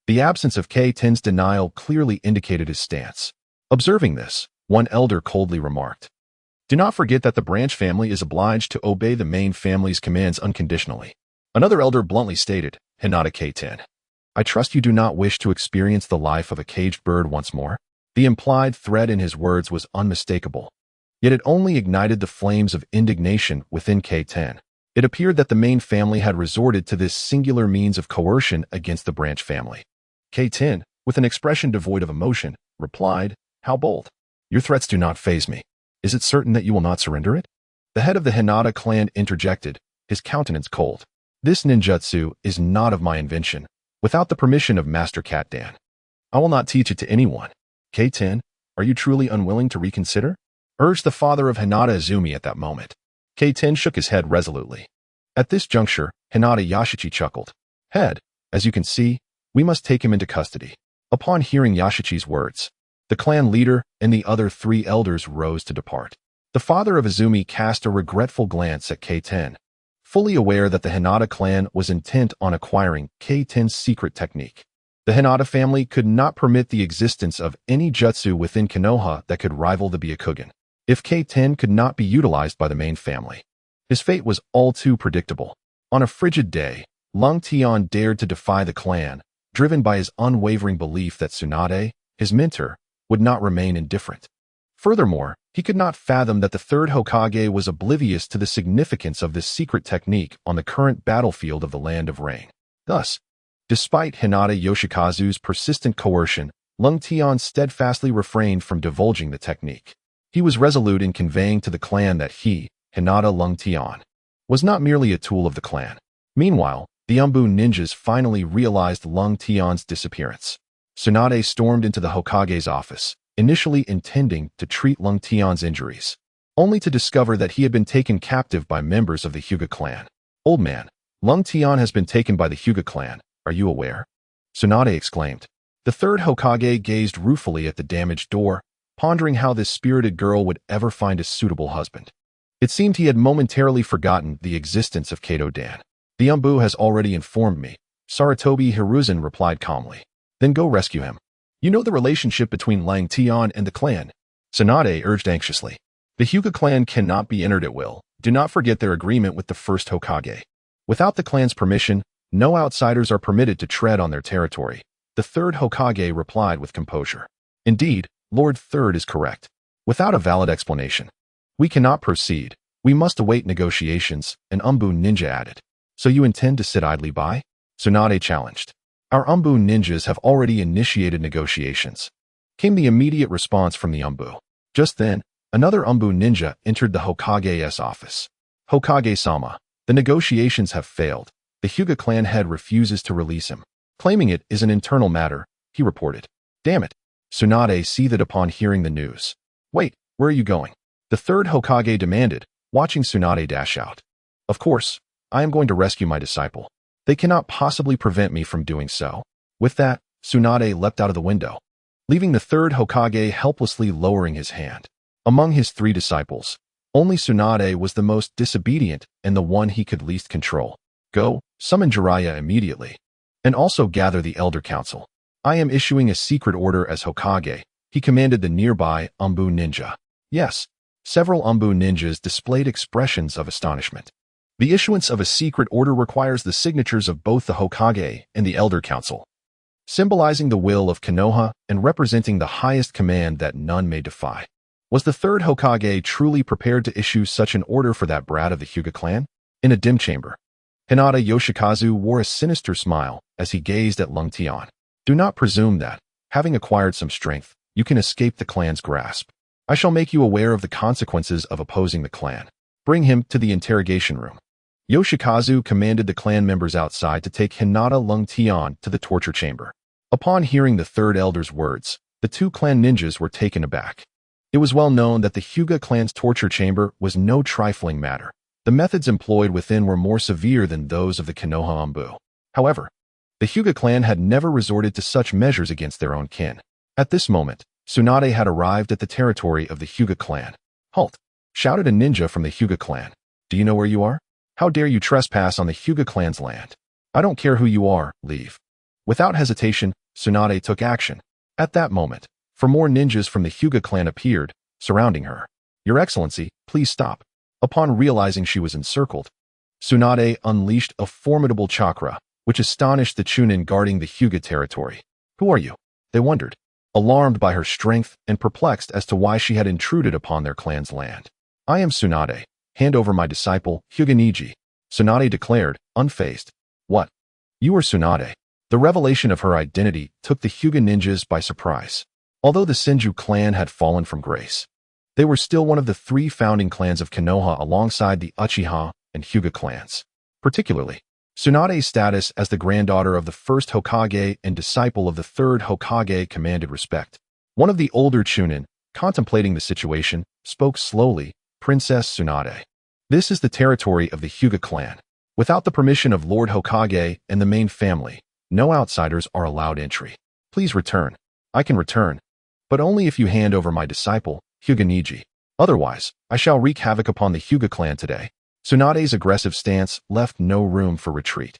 The absence of K10's denial clearly indicated his stance. Observing this, one elder coldly remarked, "Do not forget that the branch family is obliged to obey the main family's commands unconditionally." Another elder bluntly stated, "Hinata K10, I trust you do not wish to experience the life of a caged bird once more." The implied threat in his words was unmistakable, yet it only ignited the flames of indignation within K10. It appeared that the main family had resorted to this singular means of coercion against the branch family. K10, with an expression devoid of emotion, replied, "How bold. Your threats do not faze me. Is it certain that you will not surrender it?" The head of the Hinata clan interjected, his countenance cold. "This ninjutsu is not of my invention, without the permission of Master Cat Dan. I will not teach it to anyone. K10, are you truly unwilling to reconsider?" urged the father of Hinata Izumi at that moment. K10 shook his head resolutely. At this juncture, Hinata Yashichi chuckled. "Head, as you can see, we must take him into custody." Upon hearing Yashichi's words, the clan leader and the other three elders rose to depart. The father of Izumi cast a regretful glance at K10, fully aware that the Hinata clan was intent on acquiring K10's secret technique. The Hinata family could not permit the existence of any jutsu within Konoha that could rival the Byakugan. If K10 could not be utilized by the main family, his fate was all too predictable. On a frigid day, Lung Tian dared to defy the clan, driven by his unwavering belief that Tsunade, his mentor, would not remain indifferent. Furthermore, he could not fathom that the third Hokage was oblivious to the significance of this secret technique on the current battlefield of the Land of Rain. Thus, despite Hinata Yoshikazu's persistent coercion, Lung Tian steadfastly refrained from divulging the technique. He was resolute in conveying to the clan that he, Hinata Lung Tian, was not merely a tool of the clan. Meanwhile, the Umbu ninjas finally realized Lung Tian's disappearance. Tsunade stormed into the Hokage's office, initially intending to treat Lung Tian's injuries, only to discover that he had been taken captive by members of the Hyuga clan. "Old man, Lung Tian has been taken by the Hyuga clan. Are you aware?" Tsunade exclaimed. The third Hokage gazed ruefully at the damaged door, pondering how this spirited girl would ever find a suitable husband. It seemed he had momentarily forgotten the existence of Kato-dan. The Umbu has already informed me, Sarutobi Hiruzen replied calmly. Then go rescue him. You know the relationship between Rengtian and the clan? Tsunade urged anxiously. The Hyuga clan cannot be entered at will. Do not forget their agreement with the first Hokage. Without the clan's permission, no outsiders are permitted to tread on their territory. The third Hokage replied with composure. Indeed, Lord Third is correct. Without a valid explanation, we cannot proceed. We must await negotiations, an Umbu ninja added. So you intend to sit idly by? Tsunade challenged. Our Umbu ninjas have already initiated negotiations. Came the immediate response from the Umbu. Just then, another Umbu ninja entered the Hokage's office. Hokage-sama, the negotiations have failed. The Hyuga clan head refuses to release him. Claiming it is an internal matter, he reported. Damn it. Tsunade seethed upon hearing the news. Wait, where are you going? The third Hokage demanded, watching Tsunade dash out. Of course, I am going to rescue my disciple. They cannot possibly prevent me from doing so. With that, Tsunade leapt out of the window, leaving the third Hokage helplessly lowering his hand. Among his 3 disciples, only Tsunade was the most disobedient and the one he could least control. Go, summon Jiraiya immediately. And also gather the Elder Council. I am issuing a secret order as Hokage, he commanded the nearby Umbu ninja. Yes, several Umbu ninjas displayed expressions of astonishment. The issuance of a secret order requires the signatures of both the Hokage and the Elder Council, symbolizing the will of Konoha and representing the highest command that none may defy. Was the third Hokage truly prepared to issue such an order for that brat of the Hyuga clan? In a dim chamber, Hinata Yoshikazu wore a sinister smile as he gazed at Rengtian. Do not presume that, having acquired some strength, you can escape the clan's grasp. I shall make you aware of the consequences of opposing the clan. Bring him to the interrogation room. Yoshikazu commanded the clan members outside to take Hinata Rengtian to the torture chamber. Upon hearing the third elder's words, the 2 clan ninjas were taken aback. It was well known that the Hyuga clan's torture chamber was no trifling matter. The methods employed within were more severe than those of the Konoha Umbu. However, the Hyuga clan had never resorted to such measures against their own kin. At this moment, Tsunade had arrived at the territory of the Hyuga clan. Halt! Shouted a ninja from the Hyuga clan. Do you know where you are? How dare you trespass on the Hyuga clan's land? I don't care who you are, leave. Without hesitation, Tsunade took action. At that moment, 4 more ninjas from the Hyuga clan appeared, surrounding her. Your Excellency, please stop. Upon realizing she was encircled, Tsunade unleashed a formidable chakra, which astonished the Chunin guarding the Hyuga territory. Who are you? They wondered, alarmed by her strength and perplexed as to why she had intruded upon their clan's land. I am Tsunade. Hand over my disciple, Hyuga Niji. Tsunade declared, unfazed. What? You are Tsunade. The revelation of her identity took the Hyuga ninjas by surprise. Although the Senju clan had fallen from grace, they were still one of the 3 founding clans of Konoha alongside the Uchiha and Hyuga clans. Particularly, Tsunade's status as the granddaughter of the first Hokage and disciple of the third Hokage commanded respect. One of the older Chunin, contemplating the situation, spoke slowly, Princess Tsunade. This is the territory of the Hyuga clan. Without the permission of Lord Hokage and the main family, no outsiders are allowed entry. Please return. I can return, but only if you hand over my disciple, Hyuga Niji. Otherwise, I shall wreak havoc upon the Hyuga clan today. Tsunade's aggressive stance left no room for retreat.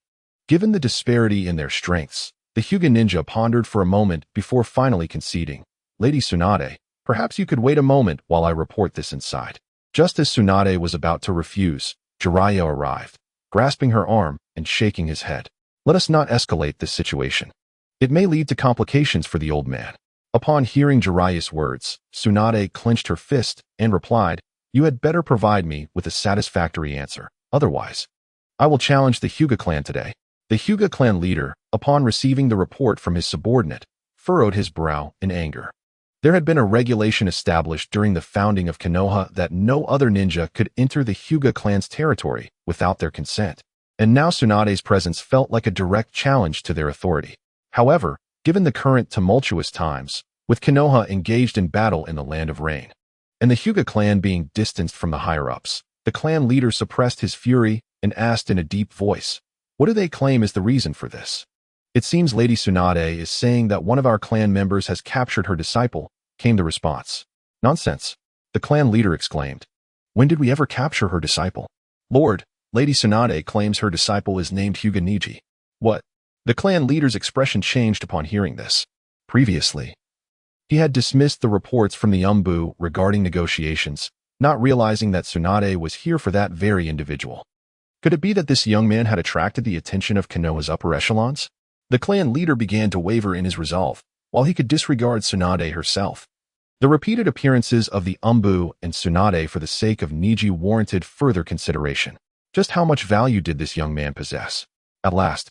Given the disparity in their strengths, the Hyuga ninja pondered for a moment before finally conceding. Lady Tsunade, perhaps you could wait a moment while I report this inside. Just as Tsunade was about to refuse, Jiraiya arrived, grasping her arm and shaking his head. Let us not escalate this situation. It may lead to complications for the old man. Upon hearing Jiraiya's words, Tsunade clenched her fist and replied, You had better provide me with a satisfactory answer. Otherwise, I will challenge the Hyuga clan today. The Hyuga clan leader, upon receiving the report from his subordinate, furrowed his brow in anger. There had been a regulation established during the founding of Konoha that no other ninja could enter the Hyuga clan's territory without their consent, and now Tsunade's presence felt like a direct challenge to their authority. However, given the current tumultuous times, with Konoha engaged in battle in the Land of Rain, and the Hyuga clan being distanced from the higher-ups, the clan leader suppressed his fury and asked in a deep voice, What do they claim is the reason for this? It seems Lady Tsunade is saying that one of our clan members has captured her disciple, came the response. Nonsense, the clan leader exclaimed. When did we ever capture her disciple? Lord, Lady Tsunade claims her disciple is named Hyuga Niji. What? The clan leader's expression changed upon hearing this. Previously, he had dismissed the reports from the Umbu regarding negotiations, not realizing that Tsunade was here for that very individual. Could it be that this young man had attracted the attention of Konoha's upper echelons? The clan leader began to waver in his resolve, while he could disregard Tsunade herself. The repeated appearances of the Umbu and Tsunade for the sake of Niji warranted further consideration. Just how much value did this young man possess? At last,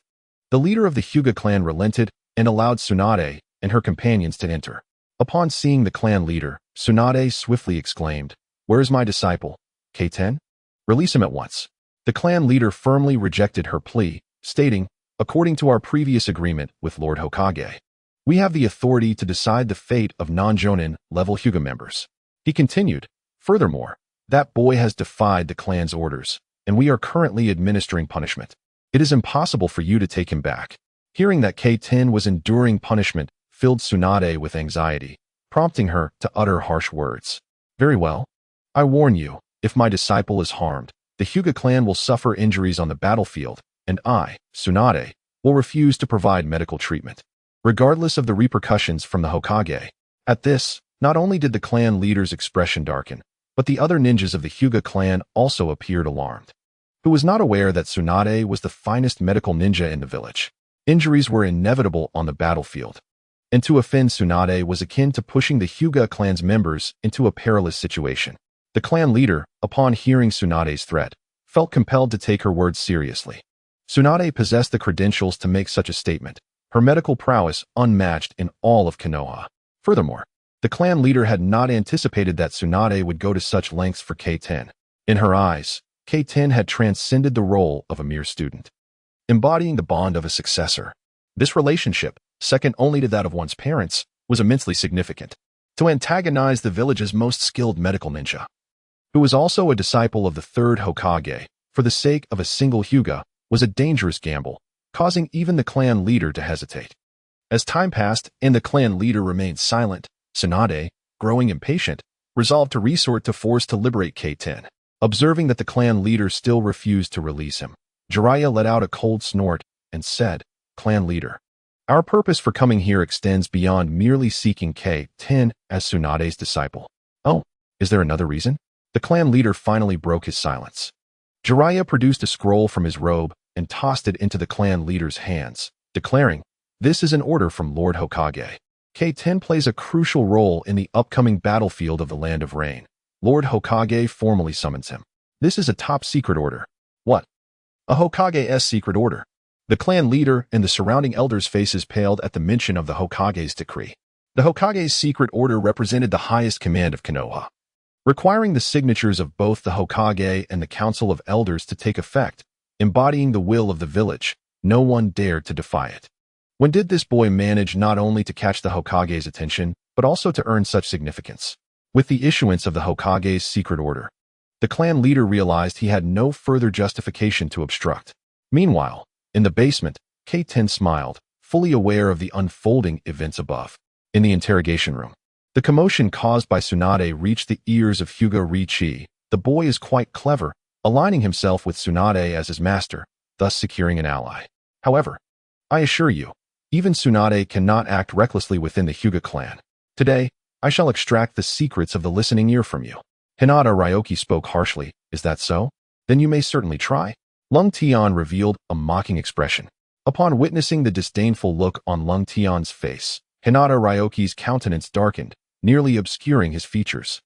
the leader of the Hyuga clan relented and allowed Tsunade and her companions to enter. Upon seeing the clan leader, Tsunade swiftly exclaimed, "Where is my disciple? K10? Release him at once." The clan leader firmly rejected her plea, stating, "According to our previous agreement with Lord Hokage, we have the authority to decide the fate of non-jonin level Hyuga members." He continued, "Furthermore, that boy has defied the clan's orders, and we are currently administering punishment. It is impossible for you to take him back." Hearing that K10 was enduring punishment filled Tsunade with anxiety, prompting her to utter harsh words. "Very well. I warn you, if my disciple is harmed, the Hyuga clan will suffer injuries on the battlefield, and I, Tsunade, will refuse to provide medical treatment, regardless of the repercussions from the Hokage." At this, not only did the clan leader's expression darken, but the other ninjas of the Hyuga clan also appeared alarmed. Who was not aware that Tsunade was the finest medical ninja in the village? Injuries were inevitable on the battlefield, and to offend Tsunade was akin to pushing the Hyuga clan's members into a perilous situation. The clan leader, upon hearing Tsunade's threat, felt compelled to take her words seriously. Tsunade possessed the credentials to make such a statement, her medical prowess unmatched in all of Konoha. Furthermore, the clan leader had not anticipated that Tsunade would go to such lengths for K10. In her eyes, K10 had transcended the role of a mere student, embodying the bond of a successor. This relationship, second only to that of one's parents, was immensely significant. To antagonize the village's most skilled medical ninja, who was also a disciple of the third Hokage, for the sake of a single Hyuga, was a dangerous gamble, causing even the clan leader to hesitate. As time passed and the clan leader remained silent, Tsunade, growing impatient, resolved to resort to force to liberate K10. Observing that the clan leader still refused to release him, Jiraiya let out a cold snort and said, "Clan leader, our purpose for coming here extends beyond merely seeking K10 as Tsunade's disciple." "Oh, is there another reason?" The clan leader finally broke his silence. Jiraiya produced a scroll from his robe and tossed it into the clan leader's hands, declaring, "This is an order from Lord Hokage. K10 plays a crucial role in the upcoming battlefield of the Land of Rain. Lord Hokage formally summons him. This is a top-secret order." "What? A Hokage's secret order?" The clan leader and the surrounding elders' faces paled at the mention of the Hokage's decree. The Hokage's secret order represented the highest command of Konoha, requiring the signatures of both the Hokage and the Council of Elders to take effect, embodying the will of the village. No one dared to defy it. When did this boy manage not only to catch the Hokage's attention, but also to earn such significance? With the issuance of the Hokage's secret order, the clan leader realized he had no further justification to obstruct. Meanwhile, in the basement, K10 smiled, fully aware of the unfolding events above. In the interrogation room, the commotion caused by Tsunade reached the ears of Hyuga Rengtian. The boy is quite clever, aligning himself with Tsunade as his master, thus securing an ally. However, I assure you, even Tsunade cannot act recklessly within the Hyuga clan. Today, I shall extract the secrets of the listening ear from you." Hinata Ryoki spoke harshly. "Is that so? Then you may certainly try." Lung Tian revealed a mocking expression. Upon witnessing the disdainful look on Lung Tian's face, Hinata Ryoki's countenance darkened, nearly obscuring his features.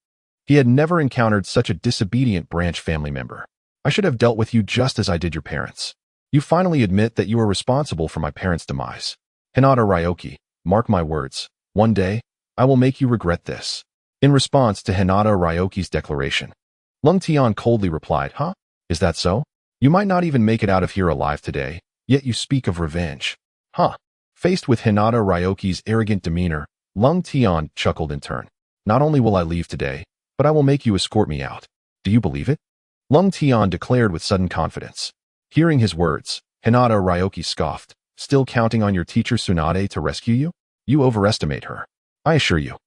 He had never encountered such a disobedient branch family member. "I should have dealt with you just as I did your parents. You finally admit that you are responsible for my parents' demise. Hinata Ryoki, mark my words, one day, I will make you regret this." In response to Hinata Ryoki's declaration, Lung Tian coldly replied, "Huh? Is that so? You might not even make it out of here alive today, yet you speak of revenge. Huh?" Faced with Hinata Ryoki's arrogant demeanor, Lung Tian chuckled in turn. "Not only will I leave today, but I will make you escort me out. Do you believe it?" Lung Tian declared with sudden confidence. Hearing his words, Hinata Ryoki scoffed. "Still counting on your teacher Tsunade to rescue you? You overestimate her. I assure you,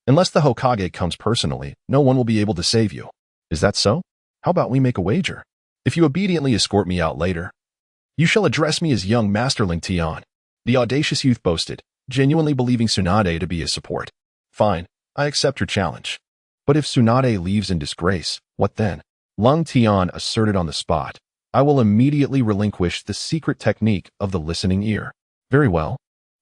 Unless the Hokage comes personally, no one will be able to save you. Is that so? How about we make a wager? If you obediently escort me out later, you shall address me as young Master Rengtian, the audacious youth boasted, genuinely believing Tsunade to be his support. Fine, I accept your challenge. But if Tsunade leaves in disgrace, what then? Rengtian asserted on the spot. I will immediately relinquish the secret technique of the listening ear. Very well.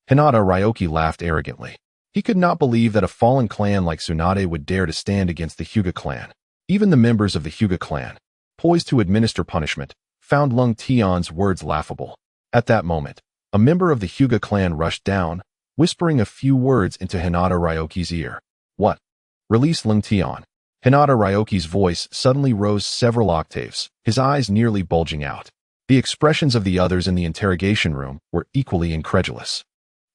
Hinata Ryoki laughed arrogantly. He could not believe that a fallen clan like Tsunade would dare to stand against the Hyuga clan. Even the members of the Hyuga clan, poised to administer punishment, found Rengtian's words laughable. At that moment, a member of the Hyuga clan rushed down, whispering a few words into Hinata Ryoki's ear. What? Release Rengtian. Hinata Ryoki's voice suddenly rose several octaves, his eyes nearly bulging out. The expressions of the others in the interrogation room were equally incredulous.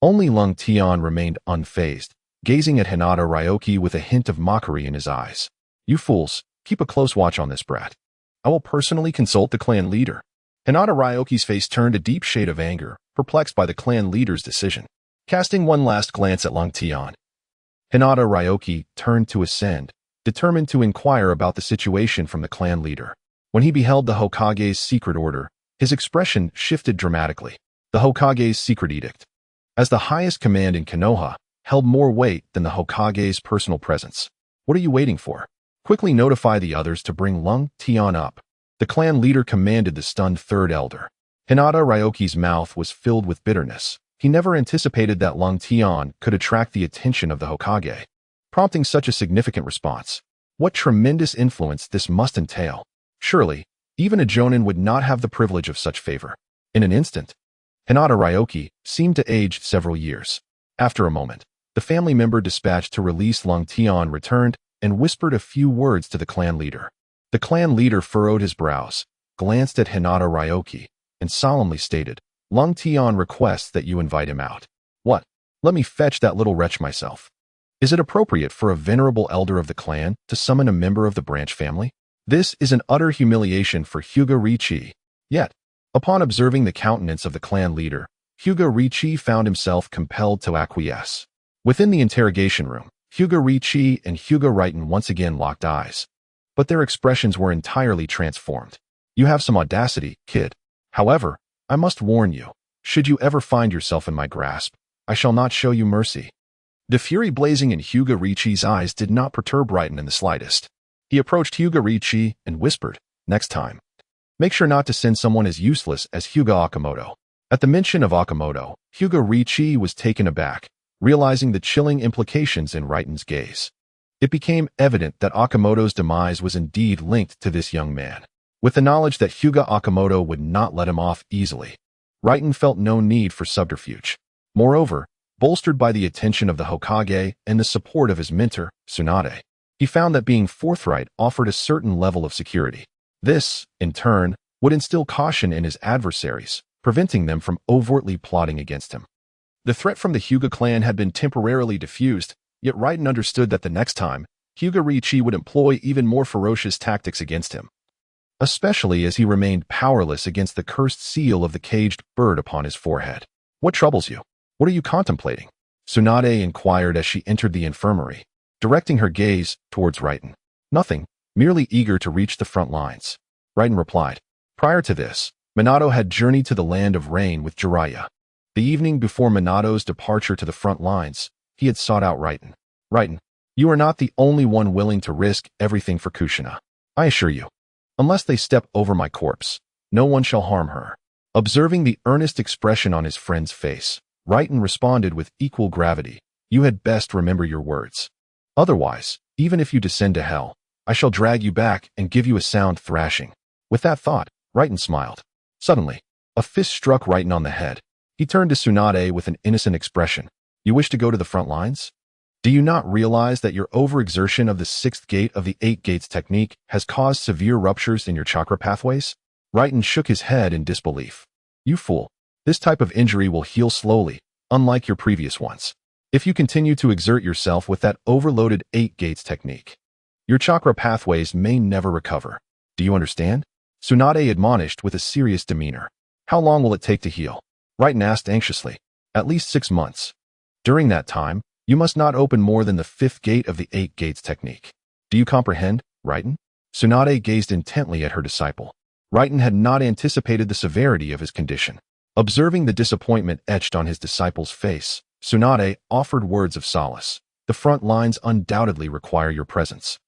Only Rengtian remained unfazed, gazing at Hinata Ryoki with a hint of mockery in his eyes. You fools, keep a close watch on this brat. I will personally consult the clan leader. Hinata Ryoki's face turned a deep shade of anger, perplexed by the clan leader's decision. Casting one last glance at Rengtian, Hinata Ryoki turned to ascend, determined to inquire about the situation from the clan leader. When he beheld the Hokage's secret order, his expression shifted dramatically. The Hokage's secret edict, as the highest command in Konoha, held more weight than the Hokage's personal presence. What are you waiting for? Quickly notify the others to bring Rengtian up. The clan leader commanded the stunned third elder. Hinata Ryoki's mouth was filled with bitterness. He never anticipated that Rengtian could attract the attention of the Hokage, prompting such a significant response. What tremendous influence this must entail. Surely, even a jonin would not have the privilege of such favor. In an instant, Hinata Ryoki seemed to age several years. After a moment, the family member dispatched to release Rengtian returned and whispered a few words to the clan leader. The clan leader furrowed his brows, glanced at Hinata Ryoki, and solemnly stated, Rengtian requests that you invite him out. What? Let me fetch that little wretch myself. Is it appropriate for a venerable elder of the clan to summon a member of the branch family? This is an utter humiliation for Hyuga Rengtian. Yet, upon observing the countenance of the clan leader, Hyuga Rengtian found himself compelled to acquiesce. Within the interrogation room, Hyuga Rengtian and Hyuga Rengtian once again locked eyes. But their expressions were entirely transformed. You have some audacity, kid. However, I must warn you, should you ever find yourself in my grasp, I shall not show you mercy. The fury blazing in Hyuga Rengtian's eyes did not perturb Rengtian in the slightest. He approached Hyuga Rengtian and whispered, next time, make sure not to send someone as useless as Hyuga Okamoto. At the mention of Okamoto, Hyuga Rengtian was taken aback, realizing the chilling implications in Rengtian's gaze. It became evident that Okamoto's demise was indeed linked to this young man. With the knowledge that Hyuga Okamoto would not let him off easily, Rengtian felt no need for subterfuge. Moreover, bolstered by the attention of the Hokage and the support of his mentor, Tsunade, he found that being forthright offered a certain level of security. This, in turn, would instill caution in his adversaries, preventing them from overtly plotting against him. The threat from the Hyuga clan had been temporarily diffused, yet Rengtian understood that the next time, Hyuga Rengtian would employ even more ferocious tactics against him, especially as he remained powerless against the cursed seal of the caged bird upon his forehead. What troubles you? What are you contemplating? Tsunade inquired as she entered the infirmary, directing her gaze towards Rengtian. Nothing, merely eager to reach the front lines. Rengtian replied. Prior to this, Minato had journeyed to the land of rain with Jiraiya. The evening before Minato's departure to the front lines, he had sought out Rengtian. Rengtian, you are not the only one willing to risk everything for Kushina. I assure you. Unless they step over my corpse, no one shall harm her. Observing the earnest expression on his friend's face, Rengtian responded with equal gravity. You had best remember your words. Otherwise, even if you descend to hell, I shall drag you back and give you a sound thrashing. With that thought, Rengtian smiled. Suddenly, a fist struck Rengtian on the head. He turned to Tsunade with an innocent expression. You wish to go to the front lines? Do you not realize that your overexertion of the sixth gate of the 8 gates technique has caused severe ruptures in your chakra pathways? Rengtian shook his head in disbelief. You fool. This type of injury will heal slowly, unlike your previous ones. If you continue to exert yourself with that overloaded 8 gates technique, your chakra pathways may never recover. Do you understand? Tsunade admonished with a serious demeanor. How long will it take to heal? Rengtian asked anxiously. At least 6 months. During that time, You must not open more than the 5th gate of the 8 gates technique. Do you comprehend, Raiten? Tsunade gazed intently at her disciple. Raiten had not anticipated the severity of his condition. Observing the disappointment etched on his disciple's face, Tsunade offered words of solace. The front lines undoubtedly require your presence.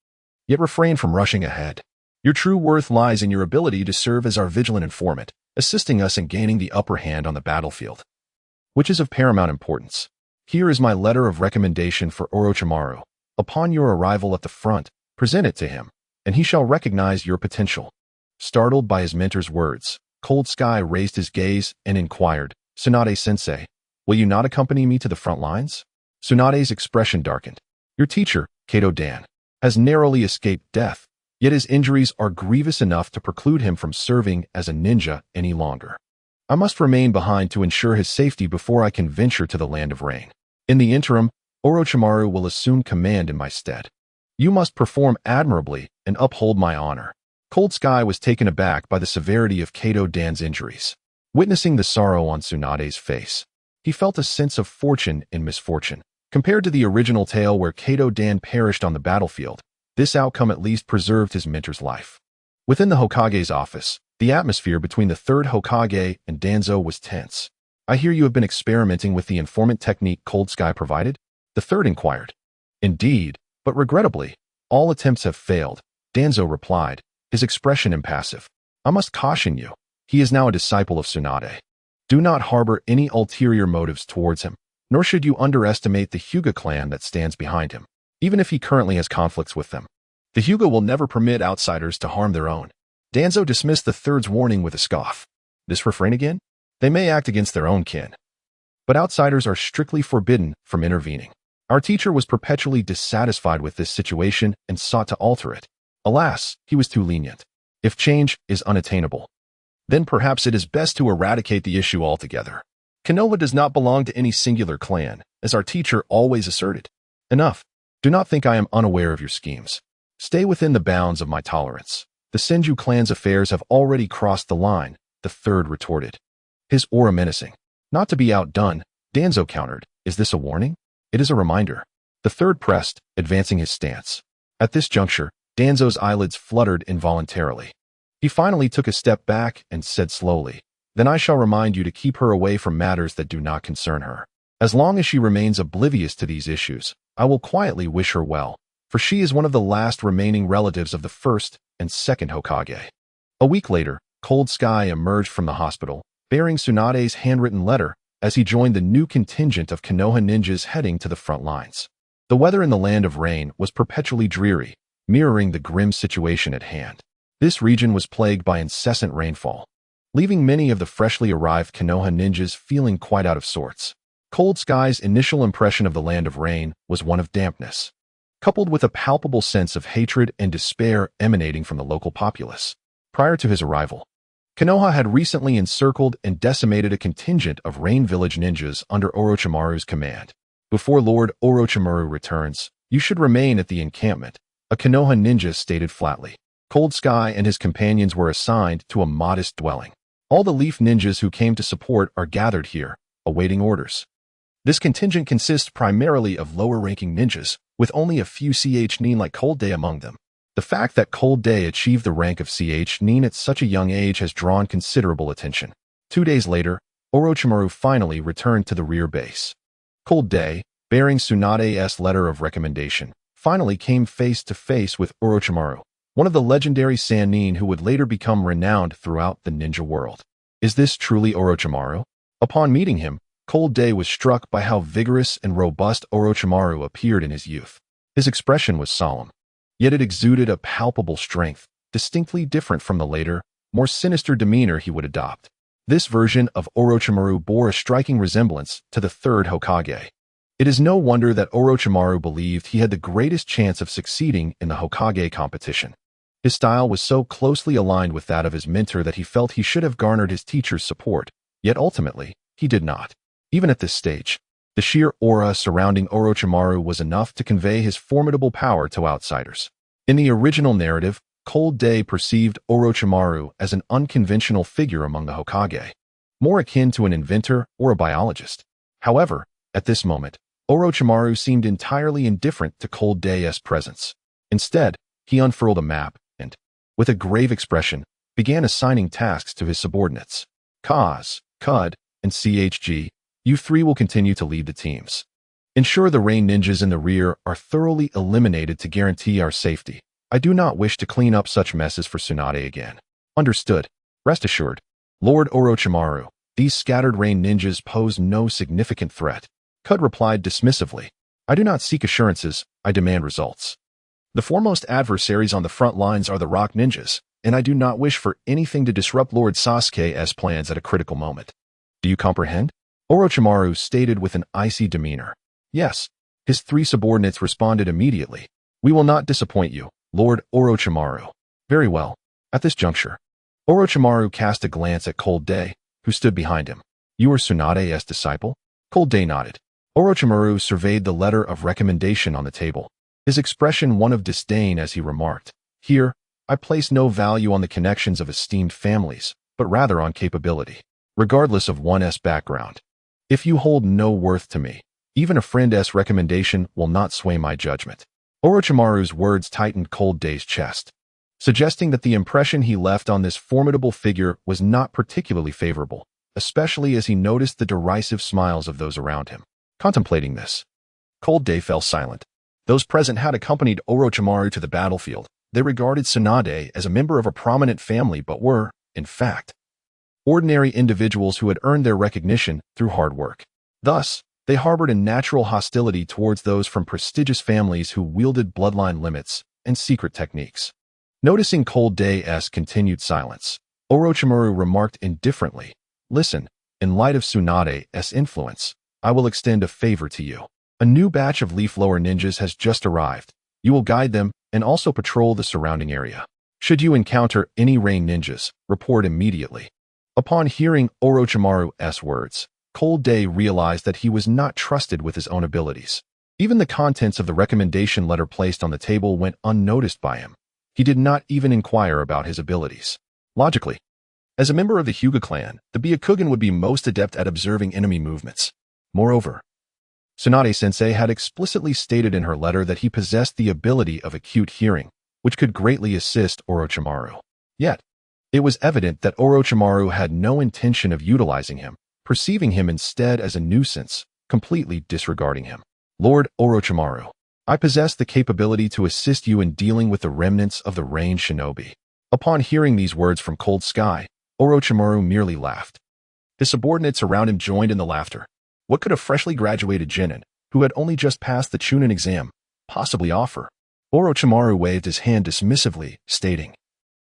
Yet refrain from rushing ahead. Your true worth lies in your ability to serve as our vigilant informant, assisting us in gaining the upper hand on the battlefield, which is of paramount importance. Here is my letter of recommendation for Orochimaru. Upon your arrival at the front, present it to him, and he shall recognize your potential. Startled by his mentor's words, Cold Sky raised his gaze and inquired, Tsunade-sensei, will you not accompany me to the front lines? Tsunade's expression darkened. Your teacher, Kato Dan, has narrowly escaped death, yet his injuries are grievous enough to preclude him from serving as a ninja any longer. I must remain behind to ensure his safety before I can venture to the land of rain. In the interim, Orochimaru will assume command in my stead. You must perform admirably and uphold my honor. Cold Sky was taken aback by the severity of Kato Dan's injuries. Witnessing the sorrow on Tsunade's face, he felt a sense of fortune in misfortune. Compared to the original tale where Kato Dan perished on the battlefield, this outcome at least preserved his mentor's life. Within the Hokage's office, the atmosphere between the 3rd Hokage and Danzo was tense. I hear you have been experimenting with the informant technique Cold Sky provided? The 3rd inquired. Indeed, but regrettably, all attempts have failed, Danzo replied, his expression impassive. I must caution you, he is now a disciple of Tsunade. Do not harbor any ulterior motives towards him, nor should you underestimate the Hyuga clan that stands behind him, even if he currently has conflicts with them. The Hyuga will never permit outsiders to harm their own. Danzo dismissed the 3rd's warning with a scoff. This refrain again? They may act against their own kin, but outsiders are strictly forbidden from intervening. Our teacher was perpetually dissatisfied with this situation and sought to alter it. Alas, he was too lenient. If change is unattainable, then perhaps it is best to eradicate the issue altogether. Konoha does not belong to any singular clan, as our teacher always asserted. Enough. Do not think I am unaware of your schemes. Stay within the bounds of my tolerance. The Senju clan's affairs have already crossed the line, the 3rd retorted. His aura menacing. Not to be outdone, Danzo countered. Is this a warning? It is a reminder. The 3rd pressed, advancing his stance. At this juncture, Danzo's eyelids fluttered involuntarily. He finally took a step back and said slowly, Then I shall remind you to keep her away from matters that do not concern her. As long as she remains oblivious to these issues, I will quietly wish her well, for she is one of the last remaining relatives of the 1st and 2nd Hokage. A week later, Cold Sky emerged from the hospital, bearing Tsunade's handwritten letter, as he joined the new contingent of Konoha ninjas heading to the front lines. The weather in the land of rain was perpetually dreary, mirroring the grim situation at hand. This region was plagued by incessant rainfall, leaving many of the freshly arrived Konoha ninjas feeling quite out of sorts. Cold Sky's initial impression of the land of rain was one of dampness, coupled with a palpable sense of hatred and despair emanating from the local populace. Prior to his arrival, Konoha had recently encircled and decimated a contingent of Rain Village ninjas under Orochimaru's command. Before Lord Orochimaru returns, you should remain at the encampment, a Konoha ninja stated flatly. Cold Sky and his companions were assigned to a modest dwelling. All the Leaf ninjas who came to support are gathered here, awaiting orders. This contingent consists primarily of lower-ranking ninjas, with only a few Ch-nin like Cold Day among them. The fact that Cold Day achieved the rank of Ch-nin at such a young age has drawn considerable attention. 2 days later, Orochimaru finally returned to the rear base. Cold Day, bearing Tsunade's letter of recommendation, finally came face to face with Orochimaru, one of the legendary Sannin who would later become renowned throughout the ninja world. Is this truly Orochimaru? Upon meeting him, Cold Day was struck by how vigorous and robust Orochimaru appeared in his youth. His expression was solemn, yet it exuded a palpable strength, distinctly different from the later, more sinister demeanor he would adopt. This version of Orochimaru bore a striking resemblance to the 3rd Hokage. It is no wonder that Orochimaru believed he had the greatest chance of succeeding in the Hokage competition. His style was so closely aligned with that of his mentor that he felt he should have garnered his teacher's support, yet ultimately, he did not. Even at this stage, the sheer aura surrounding Orochimaru was enough to convey his formidable power to outsiders. In the original narrative, Cold Day perceived Orochimaru as an unconventional figure among the Hokage, more akin to an inventor or a biologist. However, at this moment, Orochimaru seemed entirely indifferent to Cold Day's presence. Instead, he unfurled a map and, with a grave expression, began assigning tasks to his subordinates. Kaz, Cud, and CHG, you three will continue to lead the teams. Ensure the rain ninjas in the rear are thoroughly eliminated to guarantee our safety. I do not wish to clean up such messes for Tsunade again. Understood. Rest assured, Lord Orochimaru, these scattered rain ninjas pose no significant threat. Cud replied dismissively. I do not seek assurances, I demand results. The foremost adversaries on the front lines are the rock ninjas, and I do not wish for anything to disrupt Lord Sasuke's plans at a critical moment. Do you comprehend? Orochimaru stated with an icy demeanor. Yes. His three subordinates responded immediately. We will not disappoint you, Lord Orochimaru. Very well. At this juncture, Orochimaru cast a glance at Cold Day, who stood behind him. You are Tsunade's disciple? Cold Day nodded. Orochimaru surveyed the letter of recommendation on the table, his expression one of disdain as he remarked, Here, I place no value on the connections of esteemed families, but rather on capability, regardless of one's background. If you hold no worth to me, even a friend's recommendation will not sway my judgment. Orochimaru's words tightened Cold Day's chest, suggesting that the impression he left on this formidable figure was not particularly favorable, especially as he noticed the derisive smiles of those around him. Contemplating this, Cold Day fell silent. Those present had accompanied Orochimaru to the battlefield. They regarded Tsunade as a member of a prominent family but were, in fact, ordinary individuals who had earned their recognition through hard work. Thus, they harbored a natural hostility towards those from prestigious families who wielded bloodline limits and secret techniques. Noticing Cold Day's continued silence, Orochimaru remarked indifferently, Listen, in light of Tsunade's influence, I will extend a favor to you. A new batch of leaf blower ninjas has just arrived. You will guide them and also patrol the surrounding area. Should you encounter any rain ninjas, report immediately. Upon hearing Orochimaru's words, Cold Day realized that he was not trusted with his own abilities. Even the contents of the recommendation letter placed on the table went unnoticed by him. He did not even inquire about his abilities. Logically, as a member of the Hyuga clan, the Byakugan would be most adept at observing enemy movements. Moreover, Tsunade-sensei had explicitly stated in her letter that he possessed the ability of acute hearing, which could greatly assist Orochimaru. Yet, it was evident that Orochimaru had no intention of utilizing him, perceiving him instead as a nuisance, completely disregarding him. Lord Orochimaru, I possess the capability to assist you in dealing with the remnants of the Rain Shinobi. Upon hearing these words from Cold Sky, Orochimaru merely laughed. His subordinates around him joined in the laughter. What could a freshly graduated genin, who had only just passed the Chunin exam, possibly offer? Orochimaru waved his hand dismissively, stating,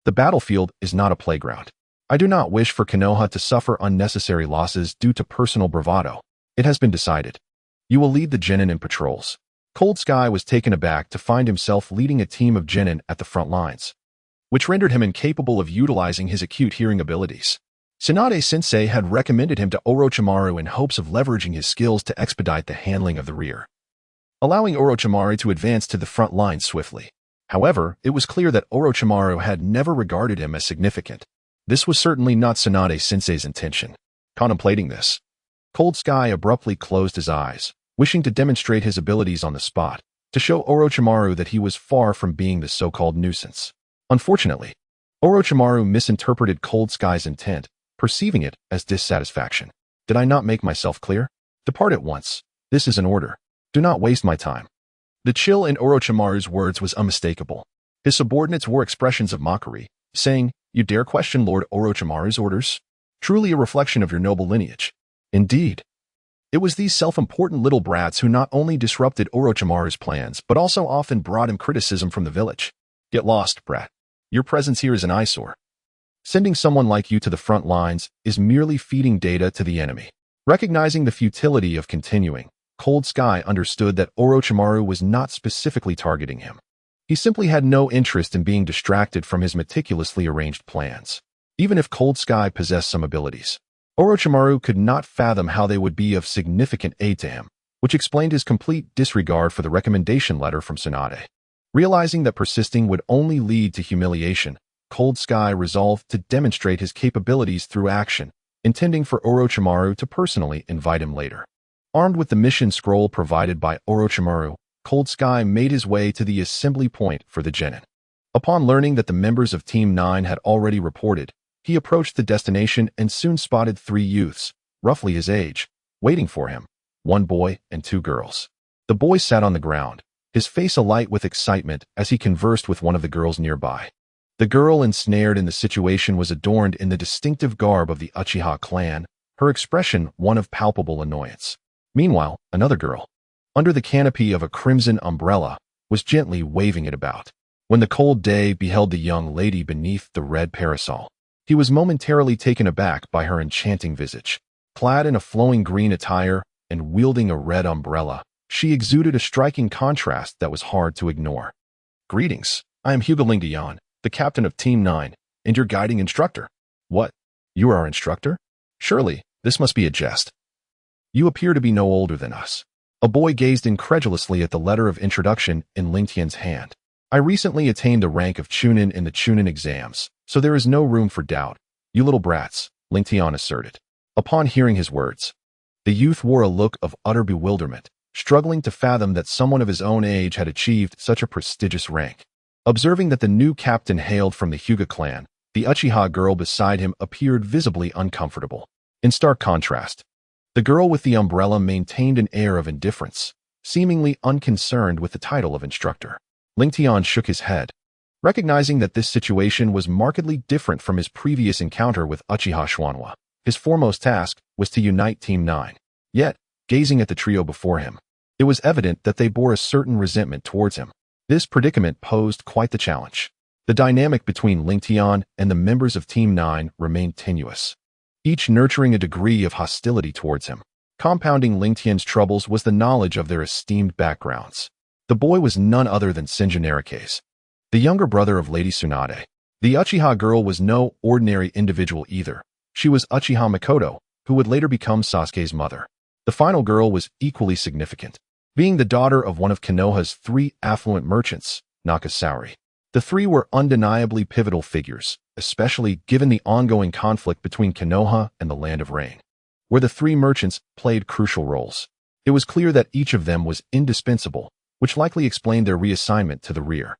The battlefield is not a playground. I do not wish for Konoha to suffer unnecessary losses due to personal bravado. It has been decided. You will lead the genin in patrols. Cold Sky was taken aback to find himself leading a team of genin at the front lines, which rendered him incapable of utilizing his acute hearing abilities. Tsunade-sensei had recommended him to Orochimaru in hopes of leveraging his skills to expedite the handling of the rear, allowing Orochimaru to advance to the front line swiftly. However, it was clear that Orochimaru had never regarded him as significant. This was certainly not Tsunade-sensei's intention. Contemplating this, Cold Sky abruptly closed his eyes, wishing to demonstrate his abilities on the spot, to show Orochimaru that he was far from being the so-called nuisance. Unfortunately, Orochimaru misinterpreted Cold Sky's intent, perceiving it as dissatisfaction. Did I not make myself clear? Depart at once. This is an order. Do not waste my time. The chill in Orochimaru's words was unmistakable. His subordinates wore expressions of mockery, saying, You dare question Lord Orochimaru's orders? Truly a reflection of your noble lineage. Indeed. It was these self-important little brats who not only disrupted Orochimaru's plans, but also often brought him criticism from the village. Get lost, brat. Your presence here is an eyesore. Sending someone like you to the front lines is merely feeding data to the enemy. Recognizing the futility of continuing, Cold Sky understood that Orochimaru was not specifically targeting him. He simply had no interest in being distracted from his meticulously arranged plans. Even if Cold Sky possessed some abilities, Orochimaru could not fathom how they would be of significant aid to him, which explained his complete disregard for the recommendation letter from Tsunade. Realizing that persisting would only lead to humiliation, Cold Sky resolved to demonstrate his capabilities through action, intending for Orochimaru to personally invite him later. Armed with the mission scroll provided by Orochimaru, Cold Sky made his way to the assembly point for the genin. Upon learning that the members of Team 9 had already reported, he approached the destination and soon spotted 3 youths, roughly his age, waiting for him, 1 boy and 2 girls. The boy sat on the ground, his face alight with excitement as he conversed with one of the girls nearby. The girl ensnared in the situation was adorned in the distinctive garb of the Uchiha clan, her expression one of palpable annoyance. Meanwhile, another girl, under the canopy of a crimson umbrella, was gently waving it about. When the cold day beheld the young lady beneath the red parasol, he was momentarily taken aback by her enchanting visage. Clad in a flowing green attire and wielding a red umbrella, she exuded a striking contrast that was hard to ignore. Greetings, I am Hyuga Rengtian, the captain of Team 9, and your guiding instructor. What? You are our instructor? Surely, this must be a jest. You appear to be no older than us. A boy gazed incredulously at the letter of introduction in Rengtian's hand. I recently attained the rank of Chunin in the Chunin exams, so there is no room for doubt. You little brats, Rengtian asserted. Upon hearing his words, the youth wore a look of utter bewilderment, struggling to fathom that someone of his own age had achieved such a prestigious rank. Observing that the new captain hailed from the Hyuga clan, the Uchiha girl beside him appeared visibly uncomfortable. In stark contrast, the girl with the umbrella maintained an air of indifference, seemingly unconcerned with the title of instructor. Rengtian shook his head, recognizing that this situation was markedly different from his previous encounter with Uchiha Schwanwa. His foremost task was to unite Team 9. Yet, gazing at the trio before him, it was evident that they bore a certain resentment towards him. This predicament posed quite the challenge. The dynamic between Rengtian and the members of Team 9 remained tenuous, each nurturing a degree of hostility towards him. Compounding Rengtian's troubles was the knowledge of their esteemed backgrounds. The boy was none other than Senju Narukase, the younger brother of Lady Tsunade. The Uchiha girl was no ordinary individual either. She was Uchiha Mikoto, who would later become Sasuke's mother. The final girl was equally significant, being the daughter of one of Konoha's 3 affluent merchants, Nakasaori. The 3 were undeniably pivotal figures, especially given the ongoing conflict between Konoha and the Land of Rain, where the 3 merchants played crucial roles. It was clear that each of them was indispensable, which likely explained their reassignment to the rear.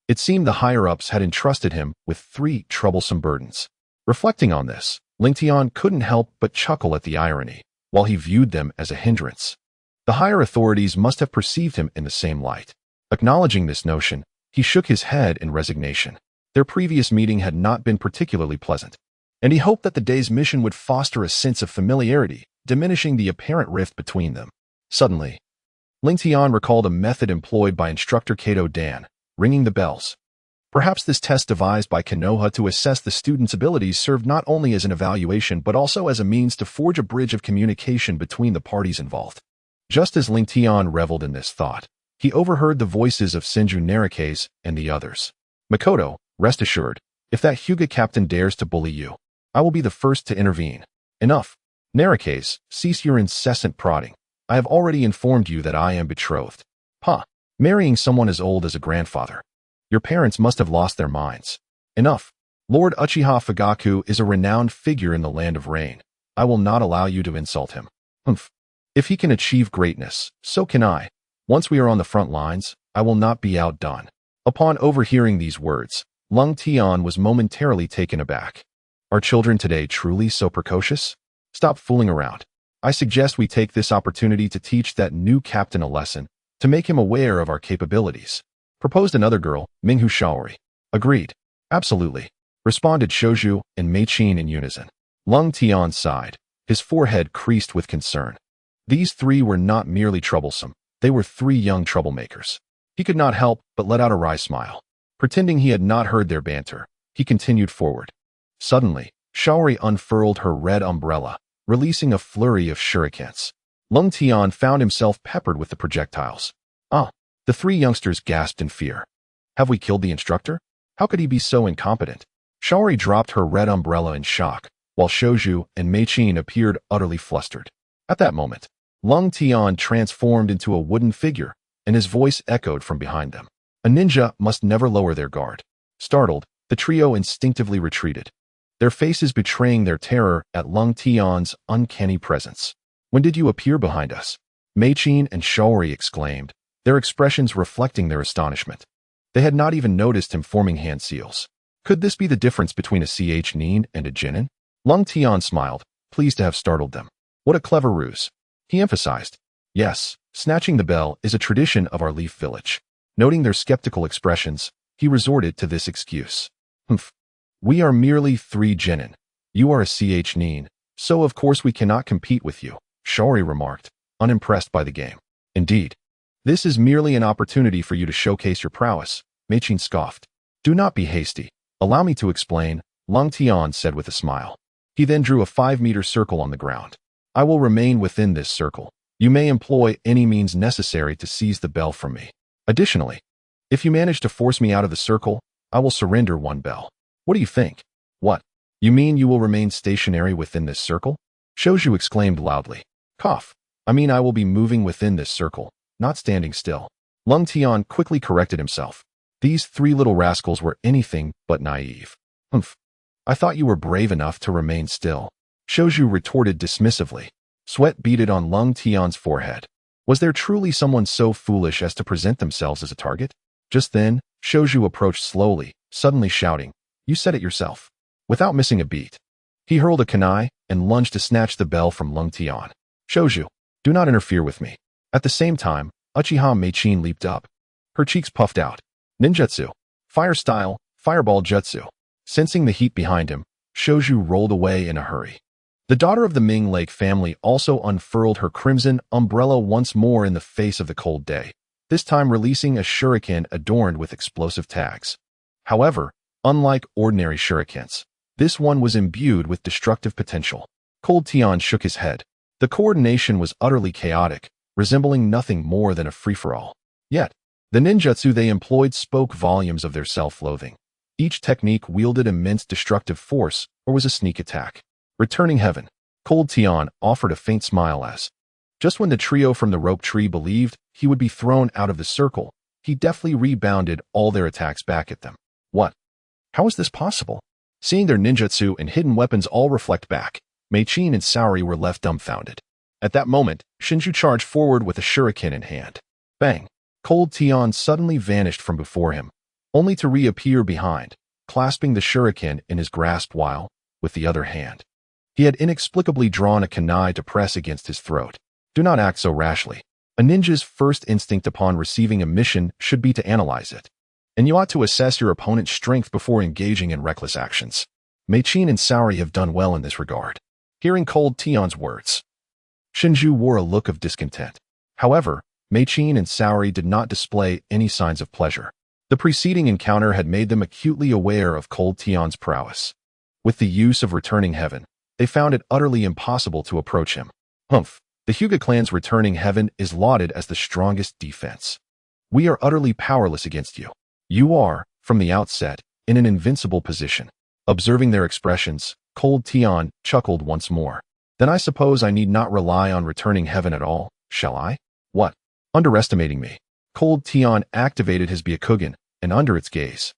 It seemed the higher-ups had entrusted him with 3 troublesome burdens. Reflecting on this, Rengtian couldn't help but chuckle at the irony, while he viewed them as a hindrance. The higher authorities must have perceived him in the same light. Acknowledging this notion, he shook his head in resignation. Their previous meeting had not been particularly pleasant, and he hoped that the day's mission would foster a sense of familiarity, diminishing the apparent rift between them. Suddenly, Rengtian recalled a method employed by instructor Kato Dan, ringing the bells. Perhaps this test devised by Konoha to assess the student's abilities served not only as an evaluation but also as a means to forge a bridge of communication between the parties involved. Just as Rengtian reveled in this thought, he overheard the voices of Senju Narukase and the others. Mikoto, rest assured, if that Hyuga captain dares to bully you, I will be the first to intervene. Enough. Narukase, cease your incessant prodding. I have already informed you that I am betrothed. Marrying someone as old as a grandfather. Your parents must have lost their minds. Enough. Lord Uchiha Fugaku is a renowned figure in the Land of Rain. I will not allow you to insult him. If he can achieve greatness, so can I. Once we are on the front lines, I will not be outdone. Upon overhearing these words, Rengtian was momentarily taken aback. Are children today truly so precocious? Stop fooling around. I suggest we take this opportunity to teach that new captain a lesson, to make him aware of our capabilities. Proposed another girl, Minghu Shaori. Agreed. Absolutely. Responded Shoju and Meichin in unison. Rengtian sighed, his forehead creased with concern. These 3 were not merely troublesome, they were 3 young troublemakers. He could not help but let out a wry smile. Pretending he had not heard their banter, he continued forward. Suddenly, Shaori unfurled her red umbrella, releasing a flurry of shurikens. Rengtian found himself peppered with the projectiles. The 3 youngsters gasped in fear. Have we killed the instructor? How could he be so incompetent? Shaori dropped her red umbrella in shock, while Shoju and Meichin appeared utterly flustered. At that moment, Rengtian transformed into a wooden figure, and his voice echoed from behind them. A ninja must never lower their guard. Startled, the trio instinctively retreated, their faces betraying their terror at Rengtian's uncanny presence. When did you appear behind us? Mei-chin and Shaori exclaimed, their expressions reflecting their astonishment. They had not even noticed him forming hand seals. Could this be the difference between a nin and a jinin? Lung Tian smiled, pleased to have startled them. What a clever ruse. He emphasized. Yes, snatching the bell is a tradition of our Leaf Village. Noting their skeptical expressions, he resorted to this excuse. Humph. We are merely 3 genin. You are a nin, so of course we cannot compete with you, Shaori remarked, unimpressed by the game. Indeed. This is merely an opportunity for you to showcase your prowess, Mei-chin scoffed. Do not be hasty. Allow me to explain, Lung Tian said with a smile. He then drew a 5-meter circle on the ground. I will remain within this circle. You may employ any means necessary to seize the bell from me. Additionally, if you manage to force me out of the circle, I will surrender 1 bell. What do you think? What? You mean you will remain stationary within this circle? Shouju exclaimed loudly. Cough. I mean I will be moving within this circle, not standing still. Lung Tian quickly corrected himself. These 3 little rascals were anything but naive. Humph. I thought you were brave enough to remain still. Shouju retorted dismissively. Sweat beaded on Lung Tian's forehead. Was there truly someone so foolish as to present themselves as a target? Just then, Shouju approached slowly, suddenly shouting, You said it yourself. Without missing a beat, he hurled a kunai and lunged to snatch the bell from Lung Tian. Shouju, do not interfere with me. At the same time, Uchiha Mei-chin leaped up. Her cheeks puffed out. Ninjutsu. Fire style, fireball jutsu. Sensing the heat behind him, Shouju rolled away in a hurry. The daughter of the Ming Lake family also unfurled her crimson umbrella once more in the face of the cold day, this time releasing a shuriken adorned with explosive tags. However, unlike ordinary shurikens, this one was imbued with destructive potential. Cold Tian shook his head. The coordination was utterly chaotic, resembling nothing more than a free-for-all. Yet, the ninjutsu they employed spoke volumes of their self-loathing. Each technique wielded immense destructive force or was a sneak attack. Returning heaven, Cold Tian offered a faint smile as, just when the trio from the rope tree believed he would be thrown out of the circle, he deftly rebounded all their attacks back at them. What? How is this possible? Seeing their ninjutsu and hidden weapons all reflect back, Mei-chin and Saori were left dumbfounded. At that moment, Shinju charged forward with a shuriken in hand. Bang! Cold Tian suddenly vanished from before him, only to reappear behind, clasping the shuriken in his grasp while, with the other hand, he had inexplicably drawn a kunai to press against his throat. Do not act so rashly. A ninja's first instinct upon receiving a mission should be to analyze it, and you ought to assess your opponent's strength before engaging in reckless actions. Mei-chin and Saori have done well in this regard. Hearing Cold Tian's words, Shinju wore a look of discontent. However, Mei-chin and Saori did not display any signs of pleasure. The preceding encounter had made them acutely aware of Cold Tian's prowess. With the use of returning heaven, they found it utterly impossible to approach him. Humph! The Hyuga clan's returning heaven is lauded as the strongest defense. We are utterly powerless against you. You are, from the outset, in an invincible position. Observing their expressions, Cold Tian chuckled once more. Then I suppose I need not rely on returning heaven at all, shall I? What? Underestimating me. Cold Tian activated his Byakugan, and under its gaze,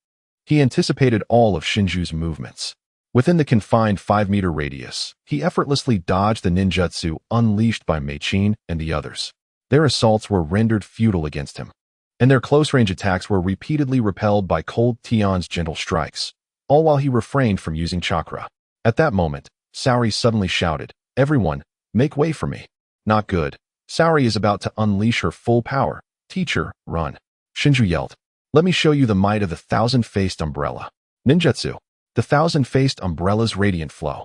he anticipated all of Shinju's movements. Within the confined 5-meter radius, he effortlessly dodged the ninjutsu unleashed by Mei-chin and the others. Their assaults were rendered futile against him, and their close-range attacks were repeatedly repelled by Cold Tian's gentle strikes, all while he refrained from using chakra. At that moment, Saori suddenly shouted, Everyone, make way for me. Not good. Saori is about to unleash her full power. Teacher, run. Shinju yelled. Let me show you the might of the thousand-faced umbrella. Ninjutsu. The thousand-faced umbrella's radiant flow.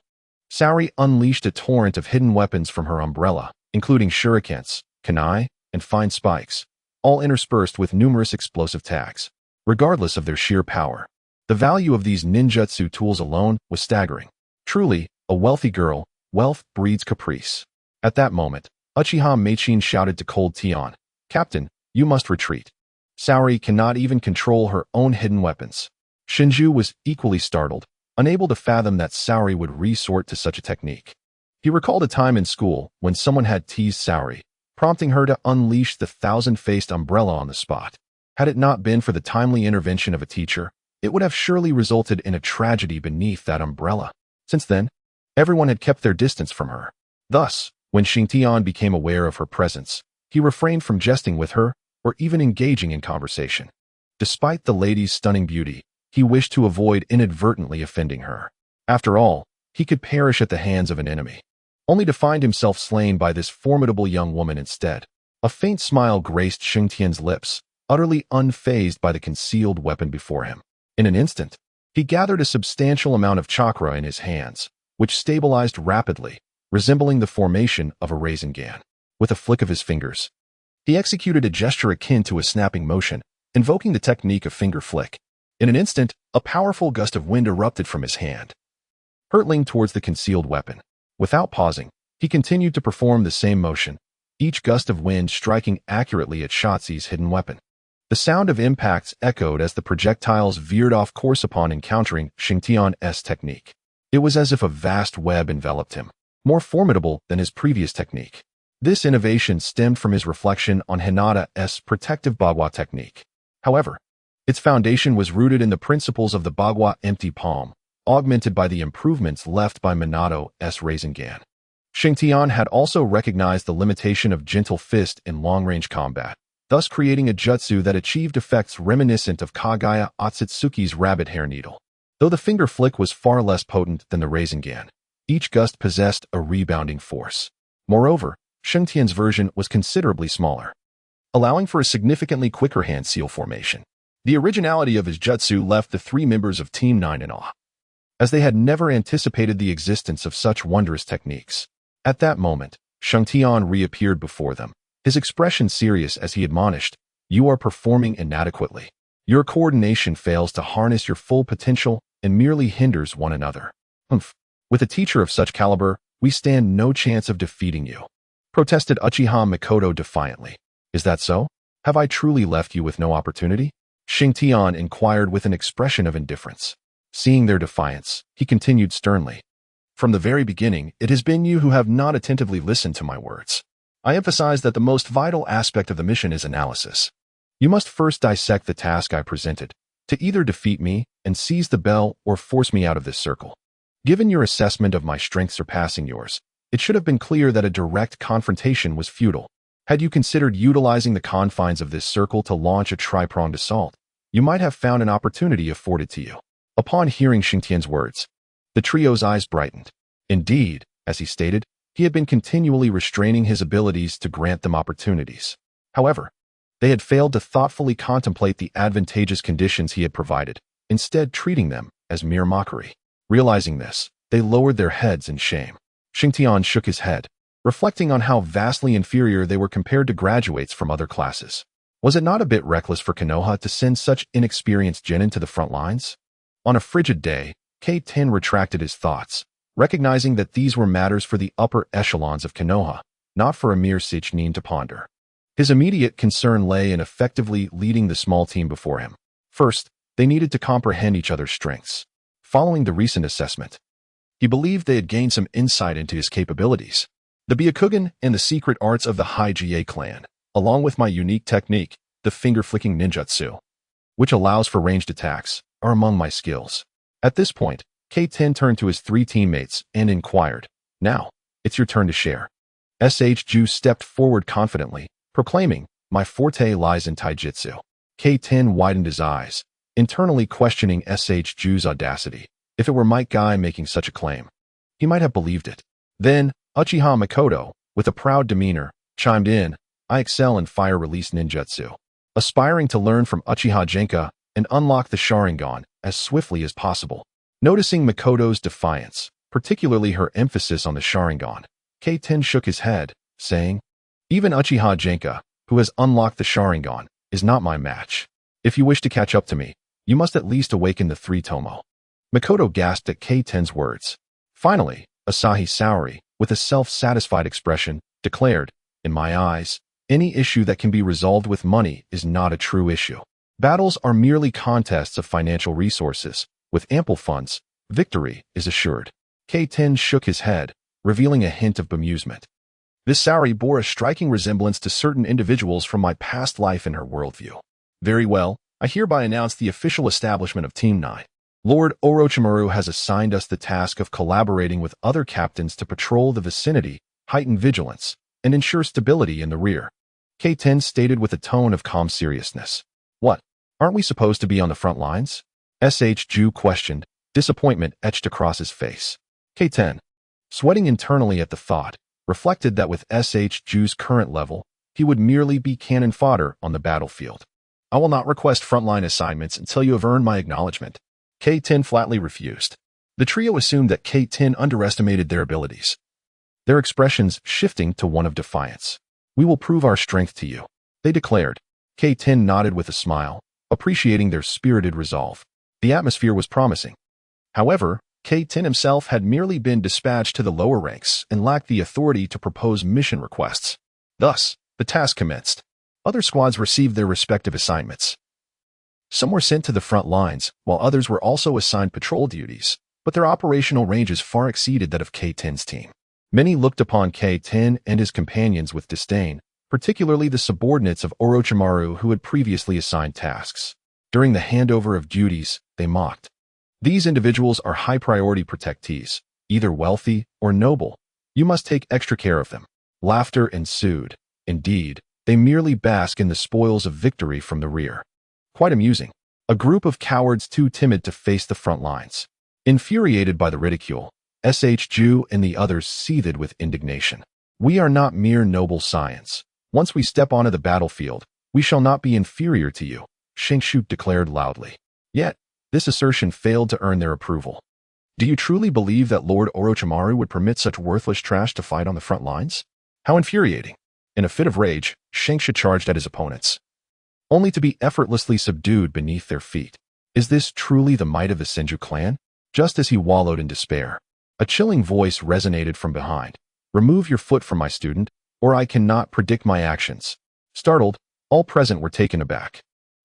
Saori unleashed a torrent of hidden weapons from her umbrella, including shurikens, kunai, and fine spikes, all interspersed with numerous explosive tags. Regardless of their sheer power, the value of these ninjutsu tools alone was staggering. Truly, a wealthy girl, wealth breeds caprice. At that moment, Uchiha Mei-chin shouted to Cold Tian, Captain, you must retreat. Saori cannot even control her own hidden weapons. Shinju was equally startled, unable to fathom that Saori would resort to such a technique. He recalled a time in school when someone had teased Saori, prompting her to unleash the thousand-faced umbrella on the spot. Had it not been for the timely intervention of a teacher, it would have surely resulted in a tragedy beneath that umbrella. Since then, everyone had kept their distance from her. Thus, When Xingtian became aware of her presence, he refrained from jesting with her or even engaging in conversation. Despite the lady's stunning beauty, he wished to avoid inadvertently offending her. After all, he could perish at the hands of an enemy, only to find himself slain by this formidable young woman instead. A faint smile graced Xingtian's lips, utterly unfazed by the concealed weapon before him. In an instant, he gathered a substantial amount of chakra in his hands, which stabilized rapidly, resembling the formation of a Rasengan. With a flick of his fingers, he executed a gesture akin to a snapping motion, invoking the technique of finger flick. In an instant, a powerful gust of wind erupted from his hand, hurtling towards the concealed weapon. Without pausing, he continued to perform the same motion, each gust of wind striking accurately at Shotzi's hidden weapon. The sound of impacts echoed as the projectiles veered off course upon encountering Xingtian's technique. It was as if a vast web enveloped him, more formidable than his previous technique. This innovation stemmed from his reflection on Hinata's protective Bagua technique. However, its foundation was rooted in the principles of the Bagua empty palm, augmented by the improvements left by Minato's Rasengan. Xingtian had also recognized the limitation of gentle fist in long-range combat, thus creating a jutsu that achieved effects reminiscent of Kaguya Otsutsuki's rabbit hair needle. Though the finger flick was far less potent than the Rasengan, each gust possessed a rebounding force. Moreover, Xingtian's version was considerably smaller, allowing for a significantly quicker hand seal formation. The originality of his jutsu left the three members of Team 9 in awe, as they had never anticipated the existence of such wondrous techniques. At that moment, Xingtian reappeared before them, his expression serious as he admonished, "You are performing inadequately. Your coordination fails to harness your full potential and merely hinders one another. With a teacher of such caliber, we stand no chance of defeating you," protested Uchiha Makoto defiantly. "Is that so? Have I truly left you with no opportunity?" Xingtian inquired with an expression of indifference. Seeing their defiance, he continued sternly, "From the very beginning, it has been you who have not attentively listened to my words. I emphasize that the most vital aspect of the mission is analysis. You must first dissect the task I presented, to either defeat me and seize the bell or force me out of this circle. Given your assessment of my strength surpassing yours, it should have been clear that a direct confrontation was futile. Had you considered utilizing the confines of this circle to launch a tri-pronged assault, you might have found an opportunity afforded to you." Upon hearing Xingtian's words, the trio's eyes brightened. Indeed, as he stated, he had been continually restraining his abilities to grant them opportunities. However, they had failed to thoughtfully contemplate the advantageous conditions he had provided, instead treating them as mere mockery. Realizing this, they lowered their heads in shame. Xingtian shook his head, reflecting on how vastly inferior they were compared to graduates from other classes. Was it not a bit reckless for Konoha to send such inexperienced genin to the front lines? On a frigid day, K-10 retracted his thoughts, recognizing that these were matters for the upper echelons of Konoha, not for a mere Seichnin to ponder. His immediate concern lay in effectively leading the small team before him. First, they needed to comprehend each other's strengths. Following the recent assessment, he believed they had gained some insight into his capabilities. The Byakugan and the secret arts of the Hyuga clan, along with my unique technique, the finger-flicking ninjutsu, which allows for ranged attacks, are among my skills. At this point, K-10 turned to his three teammates and inquired, "Now, it's your turn to share." Ju stepped forward confidently, proclaiming, "My forte lies in taijutsu." K-10 widened his eyes, internally questioning Ju's audacity. If it were Mike Guy making such a claim, he might have believed it. Then, Uchiha Makoto, with a proud demeanor, chimed in, "I excel in fire-release ninjutsu," aspiring to learn from Uchiha Genka and unlock the Sharingan as swiftly as possible. Noticing Makoto's defiance, particularly her emphasis on the Sharingan, K-10 shook his head, saying, "Even Uchiha Genka, who has unlocked the Sharingan, is not my match. If you wish to catch up to me, you must at least awaken the three Tomo." Makoto gasped at K-10's words. Finally, Asahi Saori, with a self-satisfied expression, declared, "In my eyes, any issue that can be resolved with money is not a true issue. Battles are merely contests of financial resources. With ample funds, victory is assured." K-10 shook his head, revealing a hint of bemusement. This Saori bore a striking resemblance to certain individuals from my past life in her worldview. "Very well, I hereby announce the official establishment of Team 9. Lord Orochimaru has assigned us the task of collaborating with other captains to patrol the vicinity heighten vigilance, and ensure stability in the rear. K10 stated with a tone of calm seriousness. What? Aren't we supposed to be on the front lines? Ju questioned, disappointment etched across his face. K10, sweating internally at the thought, reflected that with Ju's current level, he would merely be cannon fodder on the battlefield. I will not request frontline assignments until you have earned my acknowledgement. K10 flatly refused. The trio assumed that K10 underestimated their abilities, their expressions shifting to one of defiance. We will prove our strength to you, they declared. K10 nodded with a smile, appreciating their spirited resolve. The atmosphere was promising. However, K10 himself had merely been dispatched to the lower ranks and lacked the authority to propose mission requests. Thus, the task commenced. Other squads received their respective assignments. Some were sent to the front lines, while others were also assigned patrol duties, but their operational ranges far exceeded that of K10's team. Many looked upon K10 and his companions with disdain, particularly the subordinates of Orochimaru who had previously assigned tasks. During the handover of duties, they mocked. These individuals are high-priority protectees, either wealthy or noble. You must take extra care of them. Laughter ensued. Indeed, they merely bask in the spoils of victory from the rear. Quite amusing. A group of cowards too timid to face the front lines. Infuriated by the ridicule, Ju and the others seethed with indignation. We are not mere noble scions. Once we step onto the battlefield, we shall not be inferior to you, Shinkshu declared loudly. Yet, this assertion failed to earn their approval. Do you truly believe that Lord Orochimaru would permit such worthless trash to fight on the front lines? How infuriating. In a fit of rage, Shinkshu charged at his opponents, only to be effortlessly subdued beneath their feet. Is this truly the might of the Senju clan? Just as he wallowed in despair, a chilling voice resonated from behind. Remove your foot from my student, or I cannot predict my actions. Startled, all present were taken aback.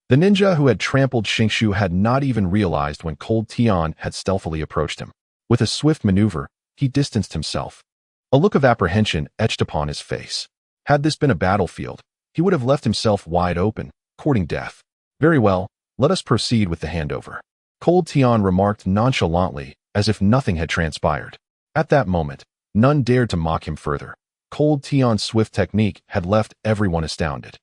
The ninja who had trampled Shinkshu had not even realized when Cold Tian had stealthily approached him. With a swift maneuver, he distanced himself. A look of apprehension etched upon his face. Had this been a battlefield, he would have left himself wide open, courting death. Very well, let us proceed with the handover. Cold Tian remarked nonchalantly, as if nothing had transpired. At that moment, none dared to mock him further. Cold Tian's swift technique had left everyone astounded.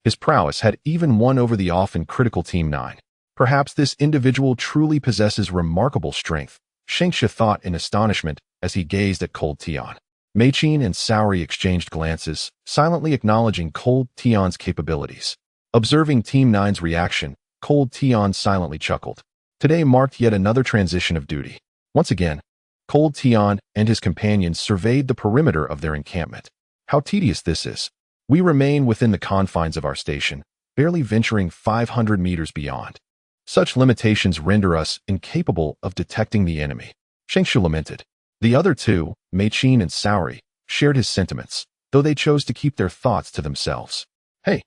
His prowess had even won over the often critical Team 9. Perhaps this individual truly possesses remarkable strength, Shinkshu thought in astonishment as he gazed at Cold Tian. Meichin and Saori exchanged glances, silently acknowledging Cold Tian's capabilities. Observing Team 9's reaction, Cold Tian silently chuckled. Today marked yet another transition of duty. Once again, Cold Tian and his companions surveyed the perimeter of their encampment. How tedious this is. We remain within the confines of our station, barely venturing 500 meters beyond. Such limitations render us incapable of detecting the enemy, Shinkshu lamented. The other two, Meichin and Saori, shared his sentiments, though they chose to keep their thoughts to themselves. Hey,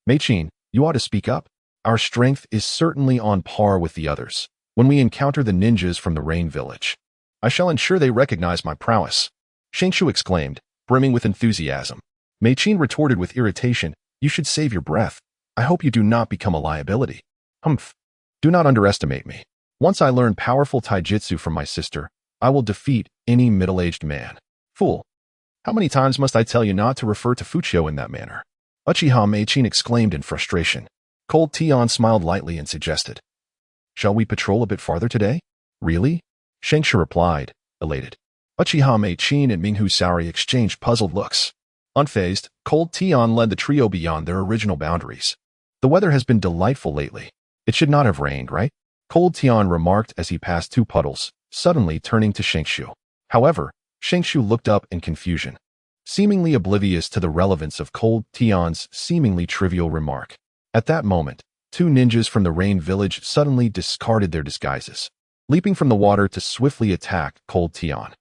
Meichin, you ought to speak up. Our strength is certainly on par with the others. When we encounter the ninjas from the Rain Village, I shall ensure they recognize my prowess, Shinkshu exclaimed, brimming with enthusiasm. Meichin retorted with irritation, you should save your breath. I hope you do not become a liability. Humph. Do not underestimate me. Once I learn powerful taijutsu from my sister, I will defeat any middle-aged man. Fool. How many times must I tell you not to refer to Fuchio in that manner? Uchiha Meichin exclaimed in frustration. Cold Tian smiled lightly and suggested, shall we patrol a bit farther today? Really? Shinkshu replied, elated. Uchiha Meichin and Minghu Saori exchanged puzzled looks. Unfazed, Cold Tian led the trio beyond their original boundaries. The weather has been delightful lately. It should not have rained, right? Cold Tian remarked as he passed two puddles, suddenly turning to Shinkshu. However, Shinkshu looked up in confusion, seemingly oblivious to the relevance of Cold Tian's seemingly trivial remark. At that moment, two ninjas from the Rain Village suddenly discarded their disguises, leaping from the water to swiftly attack Cold Tian.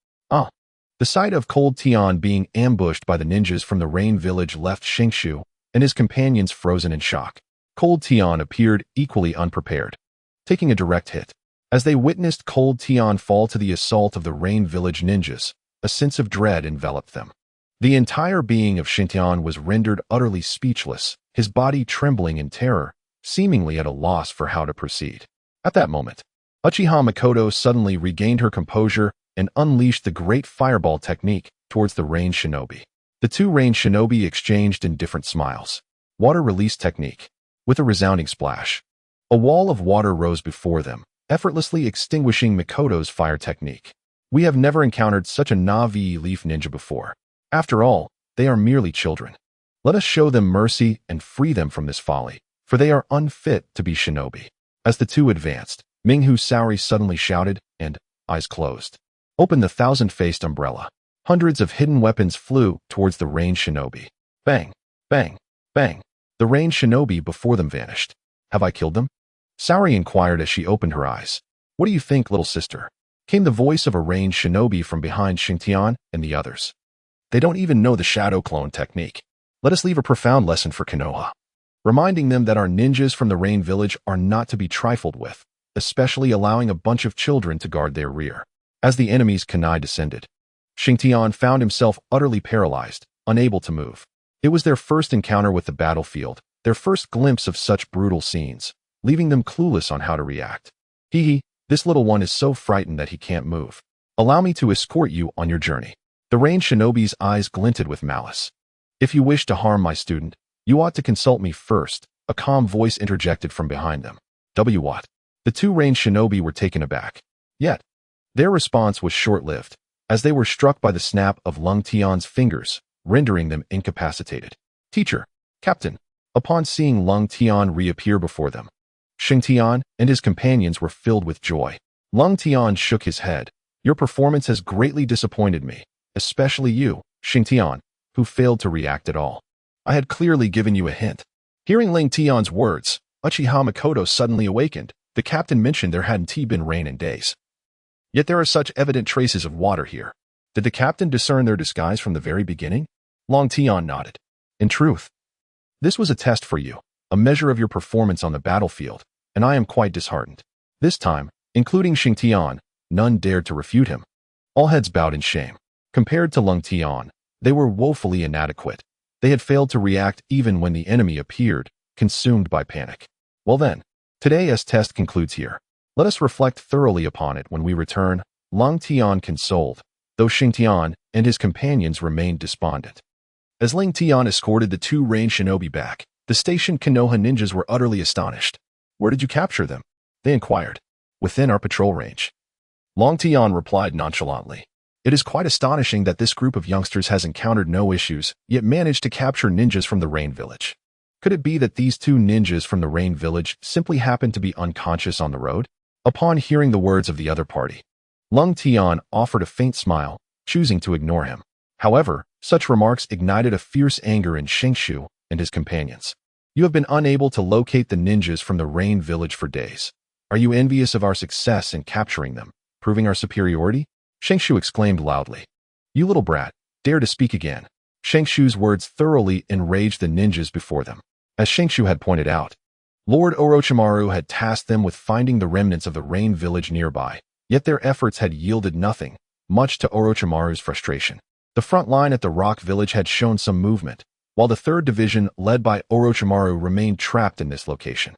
The sight of Cold Tian being ambushed by the ninjas from the Rain Village left Shinkshu and his companions frozen in shock. Cold Tian appeared equally unprepared, taking a direct hit. As they witnessed Cold Tian fall to the assault of the Rain Village ninjas, a sense of dread enveloped them. The entire being of Shintian was rendered utterly speechless, his body trembling in terror, seemingly at a loss for how to proceed. At that moment, Uchiha Makoto suddenly regained her composure and unleashed the great fireball technique, towards the ranged shinobi. The two ranged shinobi exchanged indifferent smiles. Water release technique. With a resounding splash, a wall of water rose before them, effortlessly extinguishing Mikoto's fire technique. We have never encountered such a Navi leaf ninja before. After all, they are merely children. Let us show them mercy and free them from this folly, for they are unfit to be shinobi. As the two advanced, Minghu Saori suddenly shouted, and, eyes closed, opened the thousand-faced umbrella. Hundreds of hidden weapons flew towards the ranged shinobi. Bang, bang, bang. The ranged shinobi before them vanished. Have I killed them? Saori inquired as she opened her eyes. What do you think, little sister? Came the voice of a ranged shinobi from behind Rengtian and the others. They don't even know the shadow clone technique. Let us leave a profound lesson for Konoha, reminding them that our ninjas from the Rain Village are not to be trifled with, especially allowing a bunch of children to guard their rear. As the enemy's kunai descended, Rengtian found himself utterly paralyzed, unable to move. It was their first encounter with the battlefield, their first glimpse of such brutal scenes, leaving them clueless on how to react. Hee, this little one is so frightened that he can't move. Allow me to escort you on your journey. The ranged shinobi's eyes glinted with malice. If you wish to harm my student, you ought to consult me first, a calm voice interjected from behind them. What? The two ranged shinobi were taken aback. Yet, their response was short-lived, as they were struck by the snap of Rengtian's fingers, rendering them incapacitated. Teacher, Captain. Upon seeing Rengtian reappear before them, Rengtian and his companions were filled with joy. Rengtian shook his head. Your performance has greatly disappointed me, especially you, Rengtian, who failed to react at all. I had clearly given you a hint. Hearing Rengtian's words, Uchiha Mikoto suddenly awakened. The captain mentioned there hadn't been rain in days. Yet there are such evident traces of water here. Did the captain discern their disguise from the very beginning? Rengtian nodded. In truth, this was a test for you, a measure of your performance on the battlefield, and I am quite disheartened. This time, including Rengtian, none dared to refute him. All heads bowed in shame. Compared to Rengtian, they were woefully inadequate. They had failed to react even when the enemy appeared, consumed by panic. Well then, today's test concludes here. Let us reflect thoroughly upon it when we return. Rengtian consoled, though Rengtian and his companions remained despondent. As Rengtian escorted the two ranged shinobi back, the stationed Konoha ninjas were utterly astonished. Where did you capture them? They inquired. Within our patrol range. Rengtian replied nonchalantly. It is quite astonishing that this group of youngsters has encountered no issues, yet managed to capture ninjas from the Rain Village. Could it be that these two ninjas from the Rain Village simply happened to be unconscious on the road? Upon hearing the words of the other party, Rengtian offered a faint smile, choosing to ignore him. However, such remarks ignited a fierce anger in Shengshu and his companions. You have been unable to locate the ninjas from the Rain Village for days. Are you envious of our success in capturing them, proving our superiority? Shengshu exclaimed loudly. You little brat, dare to speak again. Shengshu's words thoroughly enraged the ninjas before them. As Shengshu had pointed out, Lord Orochimaru had tasked them with finding the remnants of the Rain Village nearby, yet their efforts had yielded nothing, much to Orochimaru's frustration. The front line at the Rock Village had shown some movement, while the 3rd Division, led by Orochimaru, remained trapped in this location.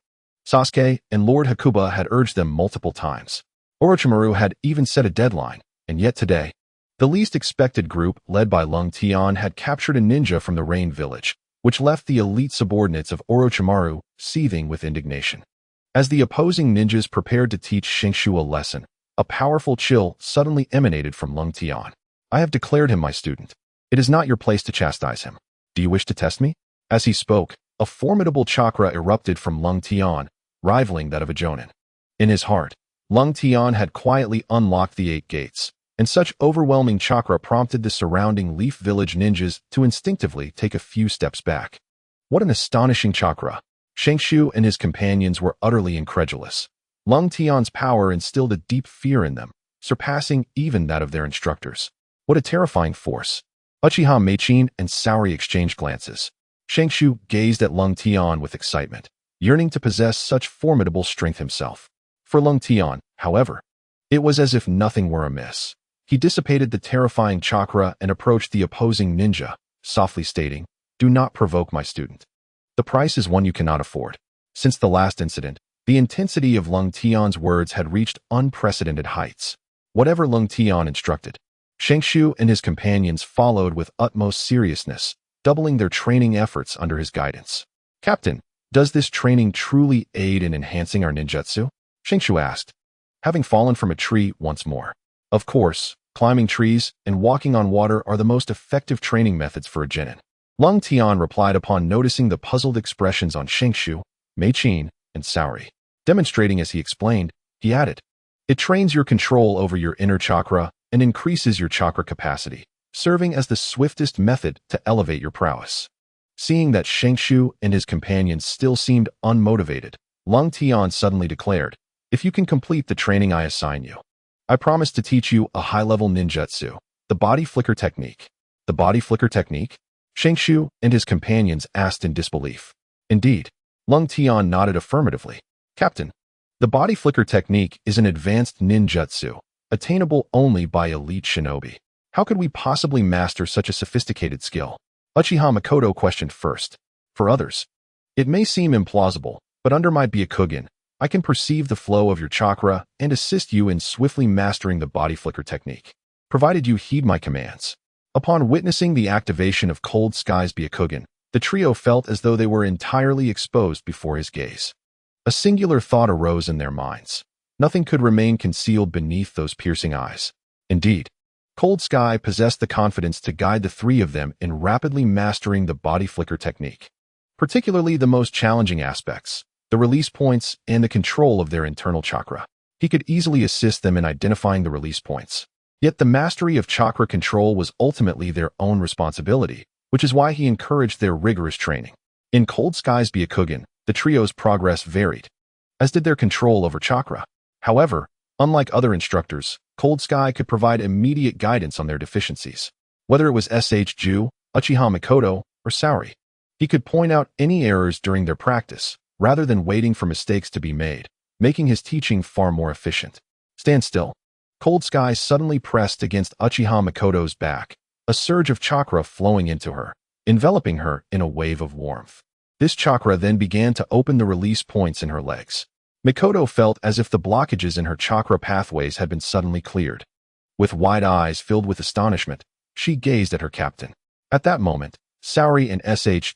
Sasuke and Lord Hakuba had urged them multiple times. Orochimaru had even set a deadline, and yet today, the least expected group, led by Rengtian, had captured a ninja from the Rain Village, which left the elite subordinates of Orochimaru seething with indignation. As the opposing ninjas prepared to teach Shengshu a lesson, a powerful chill suddenly emanated from Rengtian. I have declared him my student. It is not your place to chastise him. Do you wish to test me? As he spoke, a formidable chakra erupted from Rengtian, rivaling that of a Jonin. In his heart, Rengtian had quietly unlocked the 8 gates, and such overwhelming chakra prompted the surrounding Leaf Village ninjas to instinctively take a few steps back. What an astonishing chakra! Shengshu and his companions were utterly incredulous. Rengtian's power instilled a deep fear in them, surpassing even that of their instructors. What a terrifying force! Uchiha Meichin and Saori exchanged glances. Shengshu gazed at Rengtian with excitement, yearning to possess such formidable strength himself. For Rengtian, however, it was as if nothing were amiss. He dissipated the terrifying chakra and approached the opposing ninja, softly stating, Do not provoke my student. The price is one you cannot afford. Since the last incident, the intensity of Rengtian's words had reached unprecedented heights. Whatever Rengtian instructed, Shengshu and his companions followed with utmost seriousness, doubling their training efforts under his guidance. Captain, does this training truly aid in enhancing our ninjutsu? Shengshu asked, having fallen from a tree once more. Of course, climbing trees and walking on water are the most effective training methods for a genin. Lung Tian replied upon noticing the puzzled expressions on Shengshu, Mei Qin, and Saori. Demonstrating as he explained, he added, it trains your control over your inner chakra and increases your chakra capacity, serving as the swiftest method to elevate your prowess. Seeing that Shengshu and his companions still seemed unmotivated, Lung Tian suddenly declared, if you can complete the training I assign you, I promise to teach you a high-level ninjutsu, the body flicker technique. The body flicker technique? Shengshu and his companions asked in disbelief. Indeed, Lung Tian nodded affirmatively. Captain, the body flicker technique is an advanced ninjutsu, attainable only by elite shinobi. How could we possibly master such a sophisticated skill? Uchiha Makoto questioned first. For others, it may seem implausible, but under my Byakugan, I can perceive the flow of your chakra and assist you in swiftly mastering the body flicker technique, provided you heed my commands. Upon witnessing the activation of Cold Sky's Byakugan, the trio felt as though they were entirely exposed before his gaze. A singular thought arose in their minds. Nothing could remain concealed beneath those piercing eyes. Indeed, Cold Sky possessed the confidence to guide the three of them in rapidly mastering the body flicker technique, particularly the most challenging aspects, the release points and the control of their internal chakra. He could easily assist them in identifying the release points. Yet the mastery of chakra control was ultimately their own responsibility, which is why he encouraged their rigorous training. In Cold Sky's Byakugan, the trio's progress varied, as did their control over chakra. However, unlike other instructors, Cold Sky could provide immediate guidance on their deficiencies. Whether it was Ju, Uchiha Makoto, or Saori, he could point out any errors during their practice, rather than waiting for mistakes to be made, making his teaching far more efficient. Stand still. Cold Sky suddenly pressed against Uchiha Makoto's back, a surge of chakra flowing into her, enveloping her in a wave of warmth. This chakra then began to open the release points in her legs. Makoto felt as if the blockages in her chakra pathways had been suddenly cleared. With wide eyes filled with astonishment, she gazed at her captain. At that moment, Saori and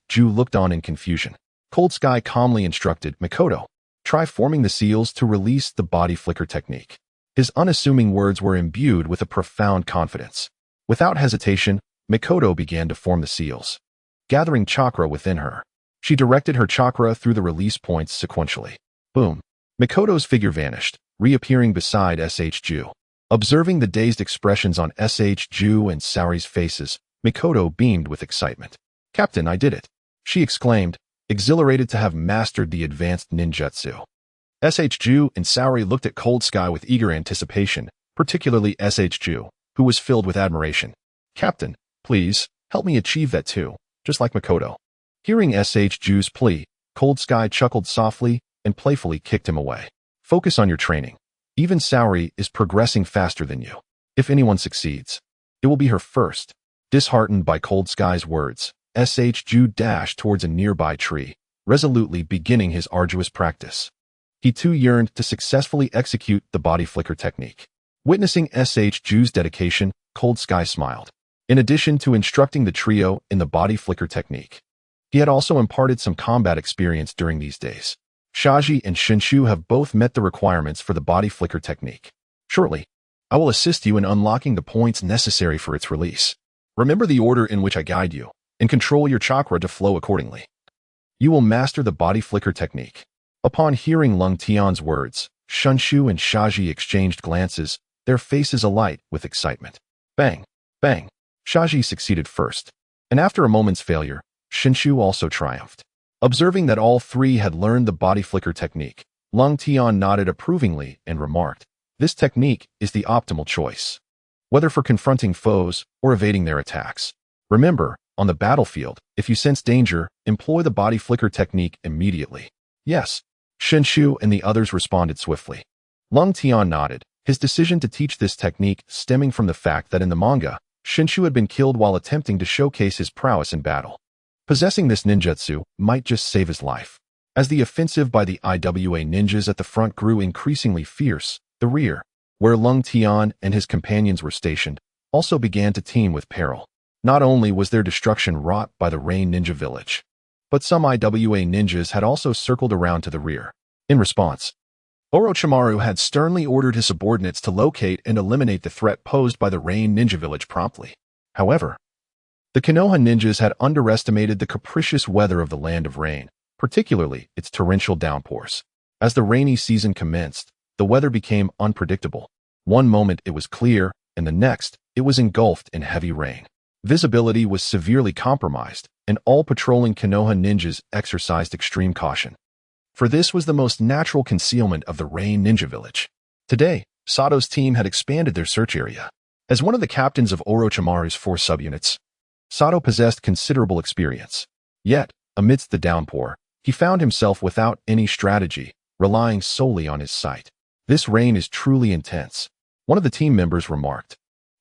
Ju looked on in confusion. Cold Sky calmly instructed Makoto, try forming the seals to release the body flicker technique. His unassuming words were imbued with a profound confidence. Without hesitation, Makoto began to form the seals, gathering chakra within her. She directed her chakra through the release points sequentially. Boom. Makoto's figure vanished, reappearing beside Ju. Observing the dazed expressions on Ju and Saori's faces, Makoto beamed with excitement. Captain, I did it, she exclaimed, exhilarated to have mastered the advanced ninjutsu. Ju and Saori looked at Cold Sky with eager anticipation, particularly Ju, who was filled with admiration. Captain, please, help me achieve that too, just like Makoto. Hearing Ju's plea, Cold Sky chuckled softly and playfully kicked him away. Focus on your training. Even Saori is progressing faster than you. If anyone succeeds, it will be her first. Disheartened by Cold Sky's words, Ju dashed towards a nearby tree, resolutely beginning his arduous practice. He too yearned to successfully execute the body flicker technique. Witnessing Ju's dedication, Cold Sky smiled. In addition to instructing the trio in the body flicker technique, he had also imparted some combat experience during these days. Shaji and Shinshu have both met the requirements for the body flicker technique. Shortly, I will assist you in unlocking the points necessary for its release. Remember the order in which I guide you, and control your chakra to flow accordingly. You will master the body flicker technique. Upon hearing Lung Tian's words, Shinshu and Shaji exchanged glances, their faces alight with excitement. Bang! Bang! Shaji succeeded first, and after a moment's failure, Shinshu also triumphed. Observing that all three had learned the body flicker technique, Lung Tian nodded approvingly and remarked, this technique is the optimal choice, whether for confronting foes or evading their attacks. Remember, on the battlefield, if you sense danger, employ the body flicker technique immediately. Yes, Shinshu and the others responded swiftly. Lung Tian nodded, his decision to teach this technique stemming from the fact that in the manga, Shinshu had been killed while attempting to showcase his prowess in battle. Possessing this ninjutsu might just save his life. As the offensive by the IWA ninjas at the front grew increasingly fierce, the rear, where Lung Tian and his companions were stationed, also began to teem with peril. Not only was their destruction wrought by the Rain Ninja village, but some IWA ninjas had also circled around to the rear. In response, Orochimaru had sternly ordered his subordinates to locate and eliminate the threat posed by the Rain Ninja village promptly. However, the Konoha ninjas had underestimated the capricious weather of the Land of Rain, particularly its torrential downpours. As the rainy season commenced, the weather became unpredictable. One moment it was clear, and the next, it was engulfed in heavy rain. Visibility was severely compromised, and all patrolling Konoha ninjas exercised extreme caution. For this was the most natural concealment of the Rain Ninja village. Today, Sato's team had expanded their search area. As one of the captains of Orochimaru's 4 subunits, Sato possessed considerable experience. Yet, amidst the downpour, he found himself without any strategy, relying solely on his sight. This rain is truly intense, one of the team members remarked.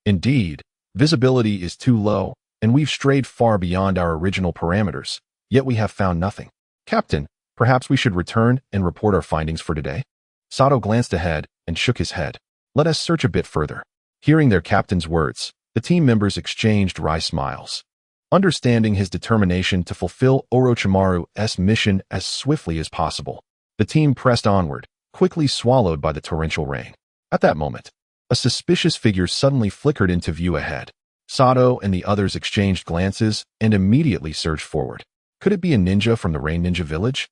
Indeed, visibility is too low, and we've strayed far beyond our original parameters, yet we have found nothing. Captain, perhaps we should return and report our findings for today? Sato glanced ahead and shook his head. Let us search a bit further. Hearing their captain's words, the team members exchanged wry smiles. Understanding his determination to fulfill Orochimaru's mission as swiftly as possible, the team pressed onward, quickly swallowed by the torrential rain. At that moment, a suspicious figure suddenly flickered into view ahead. Sato and the others exchanged glances and immediately surged forward. Could it be a ninja from the Rain Ninja village?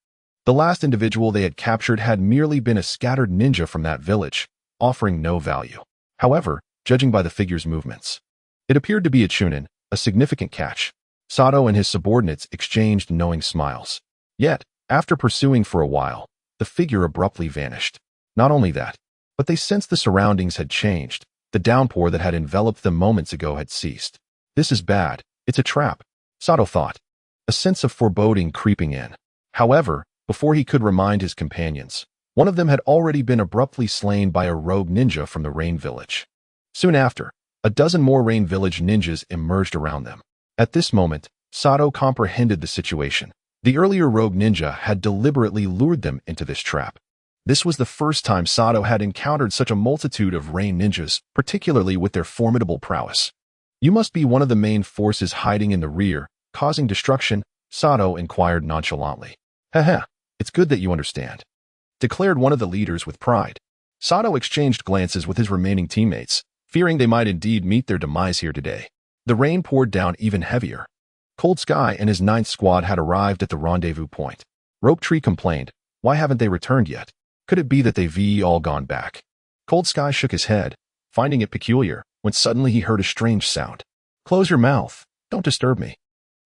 The last individual they had captured had merely been a scattered ninja from that village, offering no value. However, judging by the figure's movements, it appeared to be a chunin, a significant catch. Sato and his subordinates exchanged knowing smiles. Yet, after pursuing for a while, the figure abruptly vanished. Not only that, but they sensed the surroundings had changed. The downpour that had enveloped them moments ago had ceased. This is bad. It's a trap, Sato thought, a sense of foreboding creeping in. However, before he could remind his companions, one of them had already been abruptly slain by a rogue ninja from the Rain Village. Soon after, a dozen more Rain Village ninjas emerged around them. At this moment, Sato comprehended the situation. The earlier rogue ninja had deliberately lured them into this trap. This was the first time Sato had encountered such a multitude of Rain ninjas, particularly with their formidable prowess. You must be one of the main forces hiding in the rear, causing destruction, Sato inquired nonchalantly. Haha, it's good that you understand, declared one of the leaders with pride. Sato exchanged glances with his remaining teammates, fearing they might indeed meet their demise here today. The rain poured down even heavier. Cold Sky and his 9th squad had arrived at the rendezvous point. Rope Tree complained, why haven't they returned yet? Could it be that they've all gone back? Cold Sky shook his head, finding it peculiar, when suddenly he heard a strange sound. Close your mouth. Don't disturb me.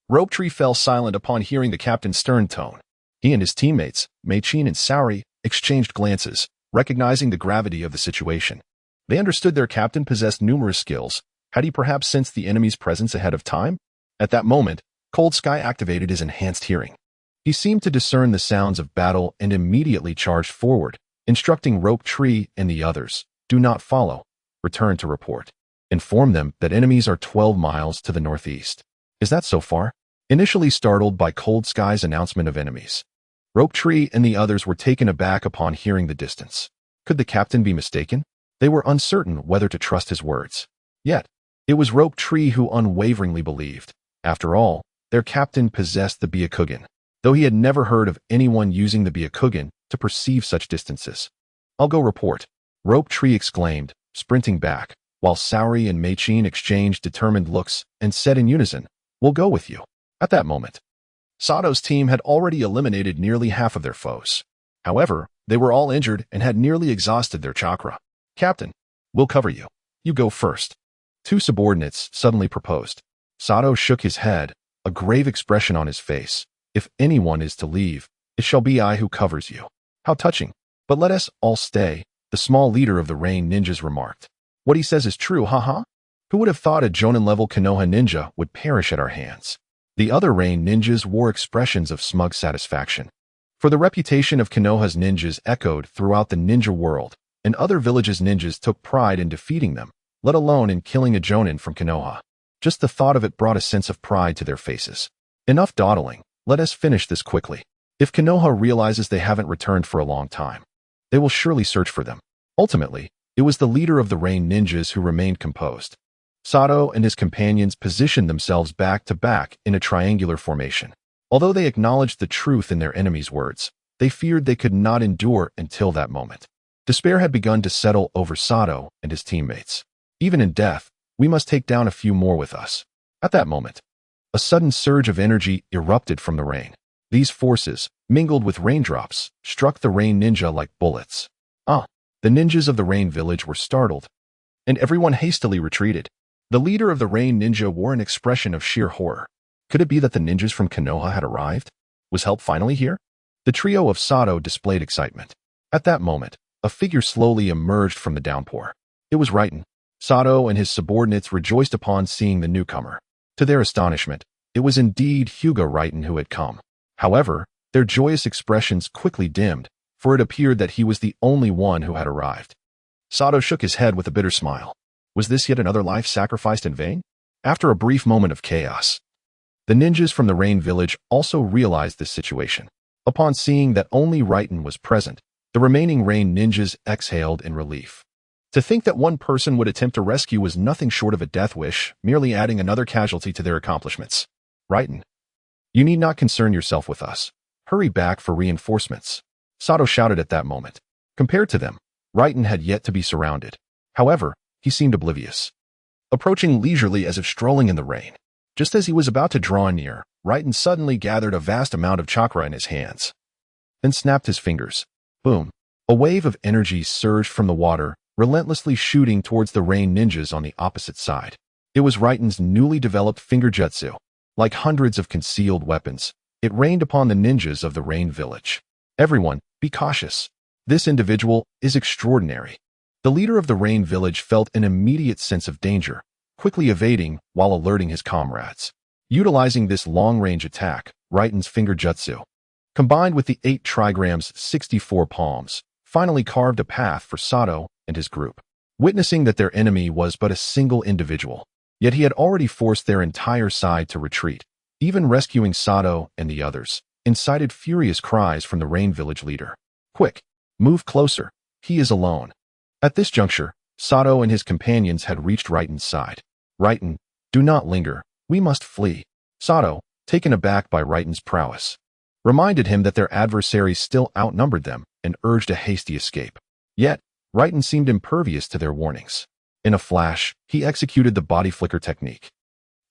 Rope Tree fell silent upon hearing the captain's stern tone. He and his teammates, Meichin and Saori, exchanged glances, recognizing the gravity of the situation. They understood their captain possessed numerous skills. Had he perhaps sensed the enemy's presence ahead of time? At that moment, Cold Sky activated his enhanced hearing. He seemed to discern the sounds of battle and immediately charged forward, instructing Rope Tree and the others, do not follow. Return to report. Inform them that enemies are 12 miles to the northeast. Is that so far? Initially startled by Cold Sky's announcement of enemies, Rope Tree and the others were taken aback upon hearing the distance. Could the captain be mistaken? They were uncertain whether to trust his words. Yet, it was Rope Tree who unwaveringly believed. After all, their captain possessed the Byakugan, though he had never heard of anyone using the Byakugan to perceive such distances. I'll go report, Rope Tree exclaimed, sprinting back, while Saori and Meichin exchanged determined looks and said in unison, we'll go with you. At that moment, Sato's team had already eliminated nearly half of their foes. However, they were all injured and had nearly exhausted their chakra. Captain, we'll cover you. You go first. 2 subordinates suddenly proposed. Sato shook his head, a grave expression on his face. If anyone is to leave, it shall be I who covers you. How touching. But let us all stay, the small leader of the Rain Ninjas remarked. What he says is true, haha. Who would have thought a Jonin-level Konoha ninja would perish at our hands? The other Rain ninjas wore expressions of smug satisfaction. For the reputation of Konoha's ninjas echoed throughout the ninja world, and other villages' ninjas took pride in defeating them, let alone in killing a Jonin from Konoha. Just the thought of it brought a sense of pride to their faces. Enough dawdling, let us finish this quickly. If Konoha realizes they haven't returned for a long time, they will surely search for them. Ultimately, it was the leader of the Rain ninjas who remained composed. Sato and his companions positioned themselves back to back in a triangular formation. Although they acknowledged the truth in their enemy's words, they feared they could not endure until that moment. Despair had begun to settle over Sato and his teammates. Even in death, we must take down a few more with us. At that moment, a sudden surge of energy erupted from the rain. These forces, mingled with raindrops, struck the rain ninja like bullets. The ninjas of the rain village were startled, and everyone hastily retreated. The leader of the rain ninja wore an expression of sheer horror. Could it be that the ninjas from Konoha had arrived? Was help finally here? The trio of Sato displayed excitement. At that moment, a figure slowly emerged from the downpour. It was Riten. Sato and his subordinates rejoiced upon seeing the newcomer. To their astonishment, it was indeed Hyuga Rengtian who had come. However, their joyous expressions quickly dimmed, for it appeared that he was the only one who had arrived. Sato shook his head with a bitter smile. Was this yet another life sacrificed in vain? After a brief moment of chaos, the ninjas from the rain village also realized this situation. Upon seeing that only Riten was present, the remaining rain ninjas exhaled in relief. To think that one person would attempt to rescue was nothing short of a death wish, merely adding another casualty to their accomplishments. Riten, you need not concern yourself with us. Hurry back for reinforcements. Sato shouted at that moment. Compared to them, Riten had yet to be surrounded. However, he seemed oblivious, approaching leisurely as if strolling in the rain. Just as he was about to draw near, Riten suddenly gathered a vast amount of chakra in his hands, then snapped his fingers. Boom! A wave of energy surged from the water, relentlessly shooting towards the rain ninjas on the opposite side. It was Riten's newly developed finger jutsu. Like hundreds of concealed weapons, it rained upon the ninjas of the rain village. Everyone, be cautious. This individual is extraordinary. The leader of the rain village felt an immediate sense of danger, quickly evading while alerting his comrades. Utilizing this long-range attack, Riten's finger jutsu, combined with the 8 trigrams 64 palms, finally carved a path for Sato and his group. Witnessing that their enemy was but a single individual, yet he had already forced their entire side to retreat, even rescuing Sato and the others, incited furious cries from the rain village leader. Quick, move closer, he is alone. At this juncture, Sato and his companions had reached Riten's side. Riten, do not linger, we must flee. Sato, taken aback by Riten's prowess, reminded him that their adversaries still outnumbered them and urged a hasty escape. Yet, Riten seemed impervious to their warnings. In a flash, he executed the body flicker technique,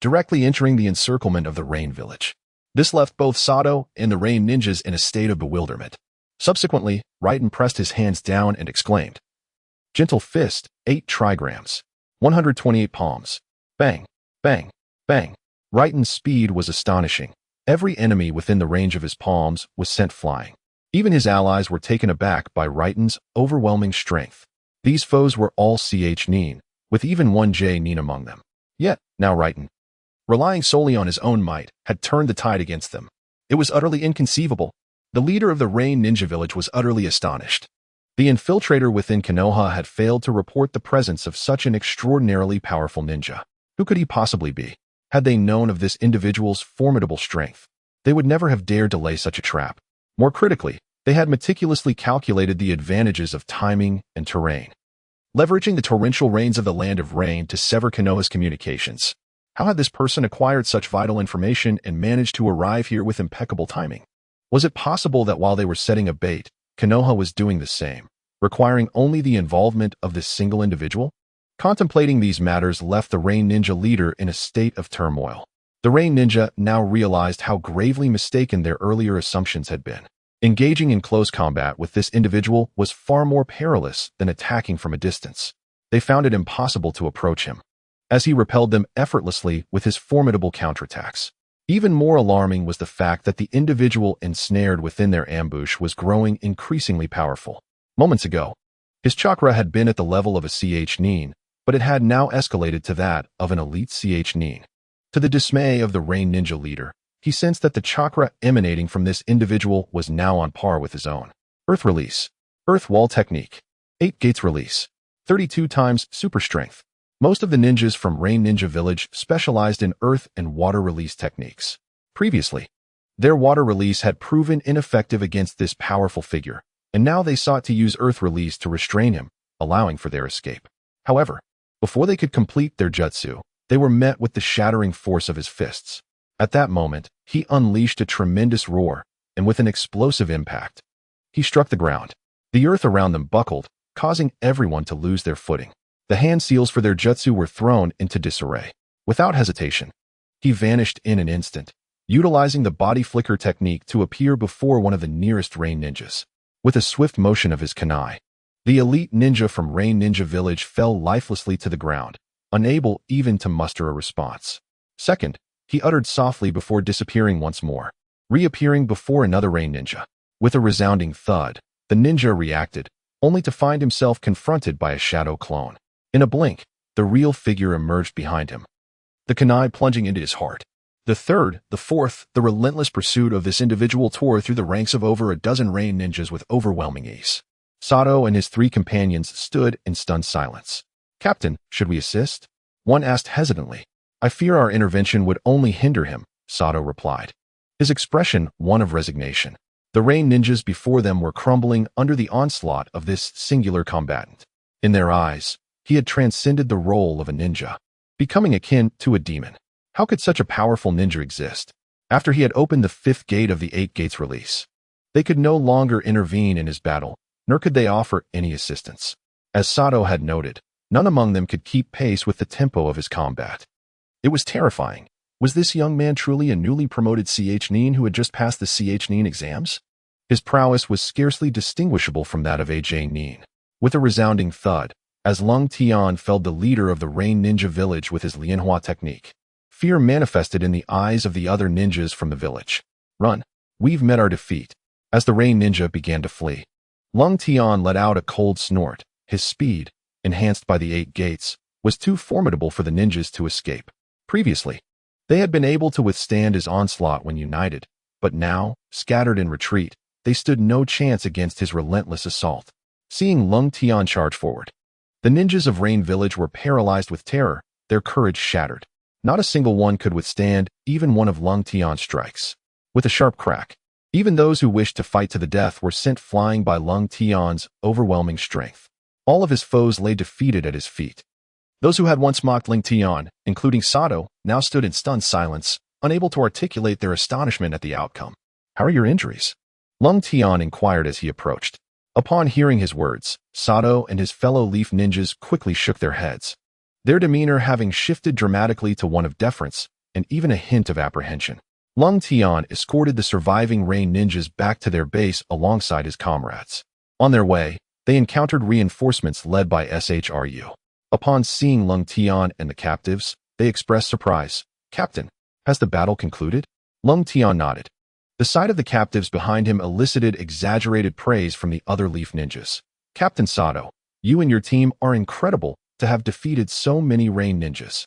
directly entering the encirclement of the rain village. This left both Sato and the rain ninjas in a state of bewilderment. Subsequently, Riten pressed his hands down and exclaimed, "Gentle fist, 8 trigrams, 128 palms. Bang, bang, bang." Riten's speed was astonishing. Every enemy within the range of his palms was sent flying. Even his allies were taken aback by Riten's overwhelming strength. These foes were all ch-nin, with even one j-nin among them. Yet, now Riten, relying solely on his own might, had turned the tide against them. It was utterly inconceivable. The leader of the rain ninja village was utterly astonished. The infiltrator within Konoha had failed to report the presence of such an extraordinarily powerful ninja. Who could he possibly be? Had they known of this individual's formidable strength, they would never have dared to lay such a trap. More critically, they had meticulously calculated the advantages of timing and terrain, leveraging the torrential rains of the Land of Rain to sever Konoha's communications. How had this person acquired such vital information and managed to arrive here with impeccable timing? Was it possible that while they were setting a bait, Konoha was doing the same, requiring only the involvement of this single individual? Contemplating these matters left the Rain Ninja leader in a state of turmoil. The Rain Ninja now realized how gravely mistaken their earlier assumptions had been. Engaging in close combat with this individual was far more perilous than attacking from a distance. They found it impossible to approach him, as he repelled them effortlessly with his formidable counterattacks. Even more alarming was the fact that the individual ensnared within their ambush was growing increasingly powerful. Moments ago, his chakra had been at the level of a ch-nin, but it had now escalated to that of an elite ch-nin. To the dismay of the Rain Ninja leader, he sensed that the chakra emanating from this individual was now on par with his own. Earth Release. Earth Wall Technique. 8 Gates Release. 32 times Super Strength. Most of the ninjas from Rain Ninja Village specialized in earth and water release techniques. Previously, their water release had proven ineffective against this powerful figure, and now they sought to use earth release to restrain him, allowing for their escape. However, Before they could complete their jutsu, they were met with the shattering force of his fists. At that moment, he unleashed a tremendous roar, and with an explosive impact, he struck the ground. The earth around them buckled, causing everyone to lose their footing. The hand seals for their jutsu were thrown into disarray. Without hesitation, he vanished in an instant, utilizing the body flicker technique to appear before one of the nearest rain ninjas. With a swift motion of his kunai, the elite ninja from Rain Ninja Village fell lifelessly to the ground, unable even to muster a response. Second, he uttered softly before disappearing once more, reappearing before another rain ninja. With a resounding thud, the ninja reacted, only to find himself confronted by a shadow clone. In a blink, the real figure emerged behind him, the kunai plunging into his heart. The third, the fourth, the relentless pursuit of this individual tore through the ranks of over a dozen rain ninjas with overwhelming ease. Sato and his three companions stood in stunned silence. "Captain, should we assist?" one asked hesitantly. "I fear our intervention would only hinder him," Sato replied, his expression one of resignation. The rain ninjas before them were crumbling under the onslaught of this singular combatant. In their eyes, he had transcended the role of a ninja, becoming akin to a demon. How could such a powerful ninja exist? After he had opened the fifth gate of the eight gates release, they could no longer intervene in his battle, nor could they offer any assistance. As Sato had noted, none among them could keep pace with the tempo of his combat. It was terrifying. Was this young man truly a newly promoted CH-Nin who had just passed the CH-Nin exams? His prowess was scarcely distinguishable from that of AJ-Nin. With a resounding thud, as Lung Tian felled the leader of the Rain Ninja Village with his Lianhua technique, fear manifested in the eyes of the other ninjas from the village. "Run. We've met our defeat." As the Rain Ninja began to flee, Lung Tian let out a cold snort. His speed, enhanced by the eight gates, was too formidable for the ninjas to escape. Previously, they had been able to withstand his onslaught when united, but now, scattered in retreat, they stood no chance against his relentless assault. Seeing Lung Tian charge forward, the ninjas of Rain Village were paralyzed with terror, their courage shattered. Not a single one could withstand even one of Lung Tian's strikes. With a sharp crack, even those who wished to fight to the death were sent flying by Lung Tian's overwhelming strength. All of his foes lay defeated at his feet. Those who had once mocked Lung Tian, including Sato, now stood in stunned silence, unable to articulate their astonishment at the outcome. "How are your injuries?" Lung Tian inquired as he approached. Upon hearing his words, Sato and his fellow leaf ninjas quickly shook their heads, their demeanor having shifted dramatically to one of deference and even a hint of apprehension. Lung Tian escorted the surviving rain ninjas back to their base alongside his comrades. On their way, they encountered reinforcements led by SHRU. Upon seeing Lung Tian and the captives, they expressed surprise. "Captain, has the battle concluded?" Lung Tian nodded. The sight of the captives behind him elicited exaggerated praise from the other leaf ninjas. "Captain Sato, you and your team are incredible to have defeated so many rain ninjas."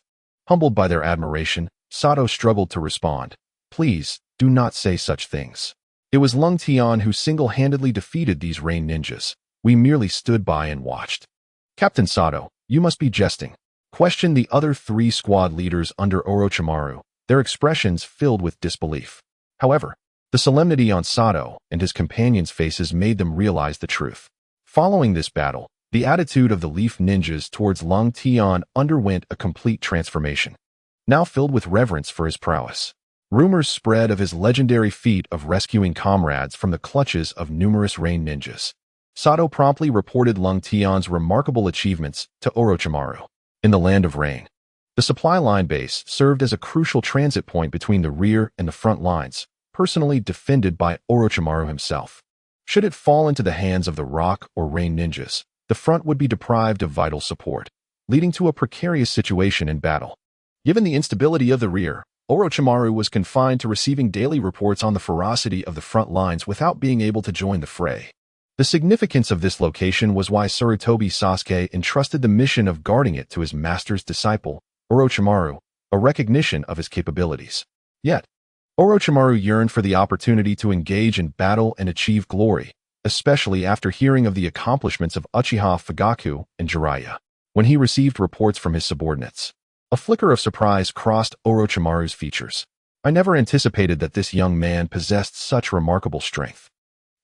Humbled by their admiration, Sato struggled to respond. "Please, do not say such things. It was Lung Tian who single-handedly defeated these rain ninjas. We merely stood by and watched." "Captain Sato, you must be jesting," questioned the other three squad leaders under Orochimaru, their expressions filled with disbelief. However, the solemnity on Sato and his companions' faces made them realize the truth. Following this battle, the attitude of the leaf ninjas towards Lung Tian underwent a complete transformation, now filled with reverence for his prowess. Rumors spread of his legendary feat of rescuing comrades from the clutches of numerous rain ninjas. Sato promptly reported Lung Tian's remarkable achievements to Orochimaru. In the Land of Rain, the supply line base served as a crucial transit point between the rear and the front lines, personally defended by Orochimaru himself. Should it fall into the hands of the rock or rain ninjas, the front would be deprived of vital support, leading to a precarious situation in battle. Given the instability of the rear, Orochimaru was confined to receiving daily reports on the ferocity of the front lines without being able to join the fray. The significance of this location was why Sarutobi Sasuke entrusted the mission of guarding it to his master's disciple, Orochimaru, a recognition of his capabilities. Yet, Orochimaru yearned for the opportunity to engage in battle and achieve glory, especially after hearing of the accomplishments of Uchiha Fugaku and Jiraiya. When he received reports from his subordinates, a flicker of surprise crossed Orochimaru's features. "I never anticipated that this young man possessed such remarkable strength.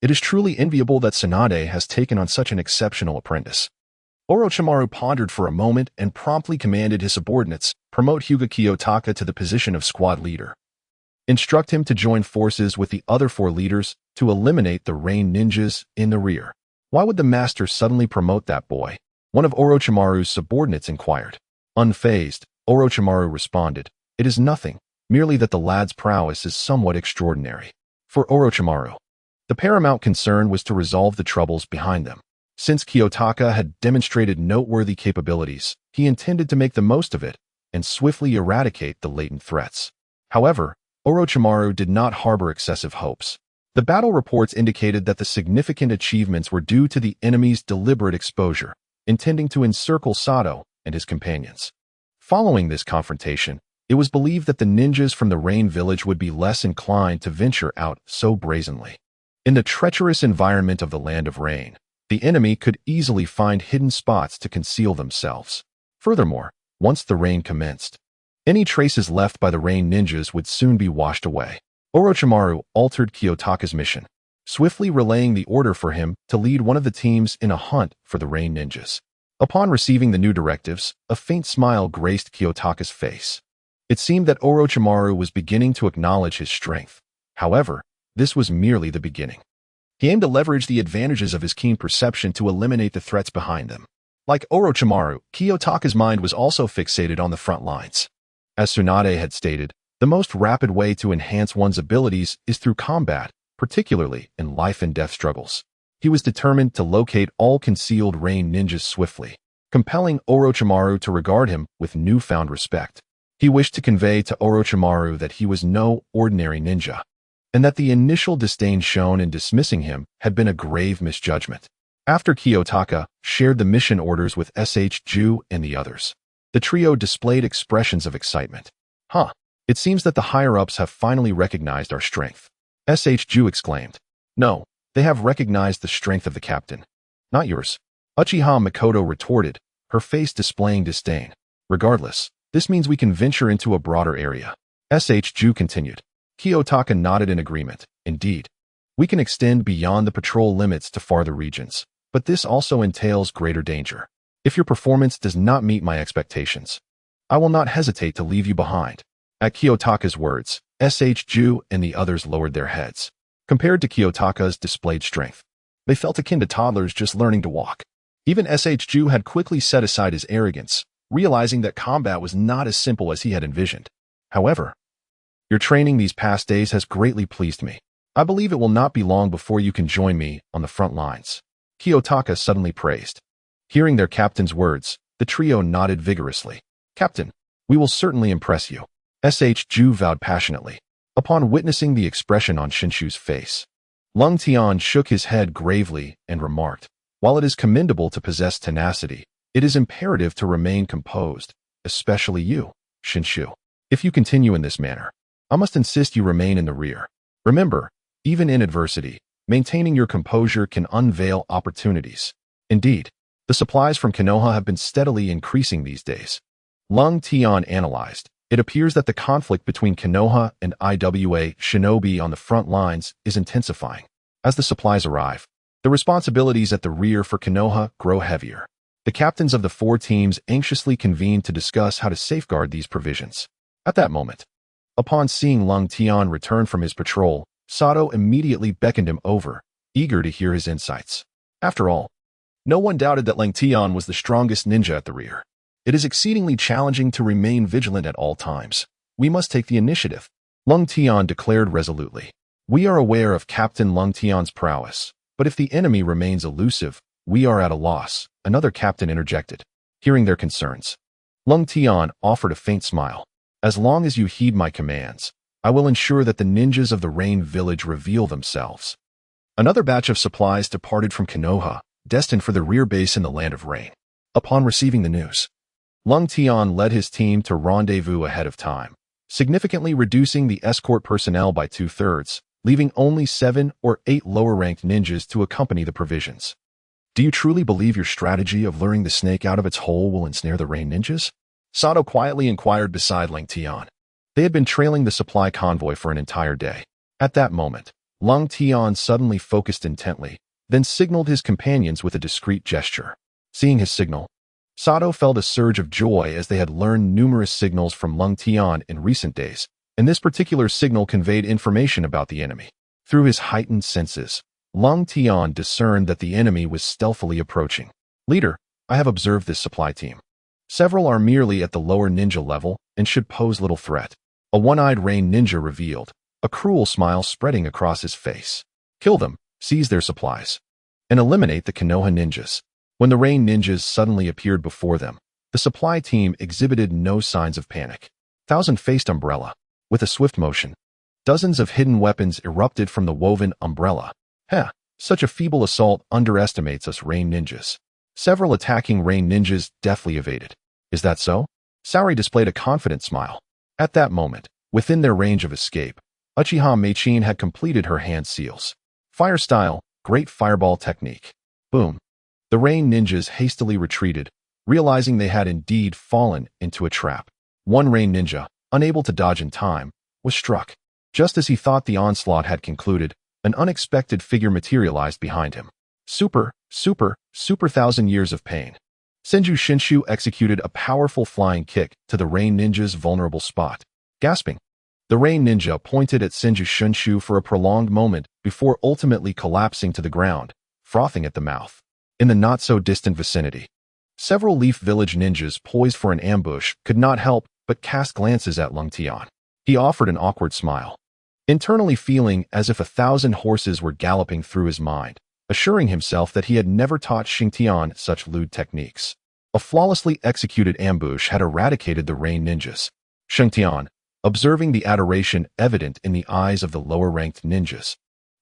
It is truly enviable that Tsunade has taken on such an exceptional apprentice." Orochimaru pondered for a moment and promptly commanded his subordinates, promote Hyuga Kiyotaka to the position of squad leader. Instruct him to join forces with the other 4 leaders to eliminate the rain ninjas in the rear. Why would the master suddenly promote that boy? One of Orochimaru's subordinates inquired. Unfazed, Orochimaru responded, "It is nothing, merely that the lad's prowess is somewhat extraordinary." For Orochimaru, the paramount concern was to resolve the troubles behind them. Since Kiyotaka had demonstrated noteworthy capabilities, he intended to make the most of it and swiftly eradicate the latent threats. However, Orochimaru did not harbor excessive hopes. The battle reports indicated that the significant achievements were due to the enemy's deliberate exposure, intending to encircle Sato and his companions. Following this confrontation, it was believed that the ninjas from the Rain Village would be less inclined to venture out so brazenly. In the treacherous environment of the Land of Rain, the enemy could easily find hidden spots to conceal themselves. Furthermore, once the rain commenced, any traces left by the Rain ninjas would soon be washed away. Orochimaru altered Kiyotaka's mission, swiftly relaying the order for him to lead one of the teams in a hunt for the Rain ninjas. Upon receiving the new directives, a faint smile graced Kiyotaka's face. It seemed that Orochimaru was beginning to acknowledge his strength. However, this was merely the beginning. He aimed to leverage the advantages of his keen perception to eliminate the threats behind them. Like Orochimaru, Kiyotaka's mind was also fixated on the front lines. As Tsunade had stated, the most rapid way to enhance one's abilities is through combat, particularly in life and death struggles. He was determined to locate all concealed Rain ninjas swiftly, compelling Orochimaru to regard him with newfound respect. He wished to convey to Orochimaru that he was no ordinary ninja, and that the initial disdain shown in dismissing him had been a grave misjudgment. After Kiyotaka shared the mission orders with Ju and the others, the trio displayed expressions of excitement. It seems that the higher-ups have finally recognized our strength. Ju exclaimed. No, they have recognized the strength of the captain. Not yours. Uchiha Mikoto retorted, her face displaying disdain. Regardless, this means we can venture into a broader area. Ju continued. Kiyotaka nodded in agreement. Indeed, we can extend beyond the patrol limits to farther regions, but this also entails greater danger. If your performance does not meet my expectations, I will not hesitate to leave you behind. At Kiyotaka's words, Ju and the others lowered their heads. Compared to Kiyotaka's displayed strength, they felt akin to toddlers just learning to walk. Even Ju had quickly set aside his arrogance, realizing that combat was not as simple as he had envisioned. However, your training these past days has greatly pleased me. I believe it will not be long before you can join me on the front lines. Kiyotaka suddenly praised. Hearing their captain's words, the trio nodded vigorously. Captain, we will certainly impress you. Ju vowed passionately. Upon witnessing the expression on Shinshu's face, Lung Tian shook his head gravely and remarked, while it is commendable to possess tenacity, it is imperative to remain composed, especially you, Shinshu. If you continue in this manner, I must insist you remain in the rear. Remember, even in adversity, maintaining your composure can unveil opportunities. Indeed, the supplies from Konoha have been steadily increasing these days. Lung Tian analyzed. It appears that the conflict between Konoha and IWA shinobi on the front lines is intensifying. As the supplies arrive, the responsibilities at the rear for Konoha grow heavier. The captains of the 4 teams anxiously convene to discuss how to safeguard these provisions. At that moment, upon seeing Lung Tian return from his patrol, Sato immediately beckoned him over, eager to hear his insights. After all, no one doubted that Lung Tian was the strongest ninja at the rear. It is exceedingly challenging to remain vigilant at all times. We must take the initiative, Lung Tian declared resolutely. We are aware of Captain Lung Tian's prowess, but if the enemy remains elusive, we are at a loss, another captain interjected. Hearing their concerns, Lung Tian offered a faint smile. As long as you heed my commands, I will ensure that the ninjas of the Rain Village reveal themselves. Another batch of supplies departed from Konoha, destined for the rear base in the Land of Rain. Upon receiving the news, Lung Tian led his team to rendezvous ahead of time, significantly reducing the escort personnel by 2/3, leaving only 7 or 8 lower-ranked ninjas to accompany the provisions. Do you truly believe your strategy of luring the snake out of its hole will ensnare the Rain ninjas? Sato quietly inquired beside Lung Tian. They had been trailing the supply convoy for an entire day. At that moment, Lung Tian suddenly focused intently, then signaled his companions with a discreet gesture. Seeing his signal, Sato felt a surge of joy as they had learned numerous signals from Lung Tian in recent days, and this particular signal conveyed information about the enemy. Through his heightened senses, Lung Tian discerned that the enemy was stealthily approaching. Leader, I have observed this supply team. Several are merely at the lower ninja level and should pose little threat. A one-eyed rain ninja revealed, a cruel smile spreading across his face. Kill them, seize their supplies, and eliminate the Konoha ninjas. When the rain ninjas suddenly appeared before them, the supply team exhibited no signs of panic. Thousand-faced umbrella. With a swift motion, dozens of hidden weapons erupted from the woven umbrella. Such a feeble assault underestimates us rain ninjas. Several attacking rain ninjas deftly evaded. Is that so? Saori displayed a confident smile. At that moment, within their range of escape, Uchiha Meichin had completed her hand seals. Fire style, great fireball technique. Boom. The rain ninjas hastily retreated, realizing they had indeed fallen into a trap. One rain ninja, unable to dodge in time, was struck. Just as he thought the onslaught had concluded, an unexpected figure materialized behind him. Super thousand years of pain. Senju Shinshu executed a powerful flying kick to the rain ninja's vulnerable spot. Gasping, the rain ninja pointed at Senju Shinshu for a prolonged moment before ultimately collapsing to the ground, frothing at the mouth. In the not-so-distant vicinity, several Leaf Village ninjas poised for an ambush could not help but cast glances at Lung Tian. He offered an awkward smile, internally feeling as if 1,000 horses were galloping through his mind, assuring himself that he had never taught Xingtian such lewd techniques. A flawlessly executed ambush had eradicated the rain ninjas. Xingtian, observing the adoration evident in the eyes of the lower-ranked ninjas,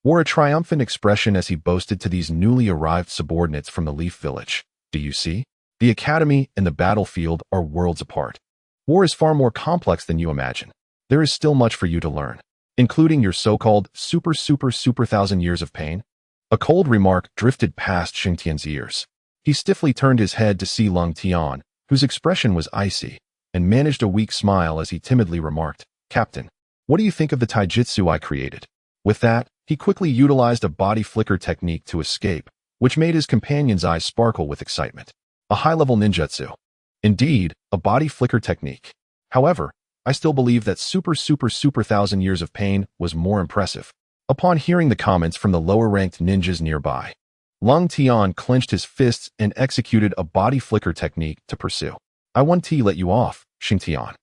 wore a triumphant expression as he boasted to these newly arrived subordinates from the Leaf Village. Do you see? The academy and the battlefield are worlds apart. War is far more complex than you imagine. There is still much for you to learn, including your so-called super thousand years of pain. A cold remark drifted past Xingtian's ears. He stiffly turned his head to see Lung Tian, whose expression was icy, and managed a weak smile as he timidly remarked, Captain, what do you think of the taijutsu I created? With that, he quickly utilized a body flicker technique to escape, which made his companion's eyes sparkle with excitement. A high-level ninjutsu. Indeed, a body flicker technique. However, I still believe that super thousand years of pain was more impressive. Upon hearing the comments from the lower-ranked ninjas nearby, Lung Tian clenched his fists and executed a body flicker technique to pursue. I want to let you off, Xingtian.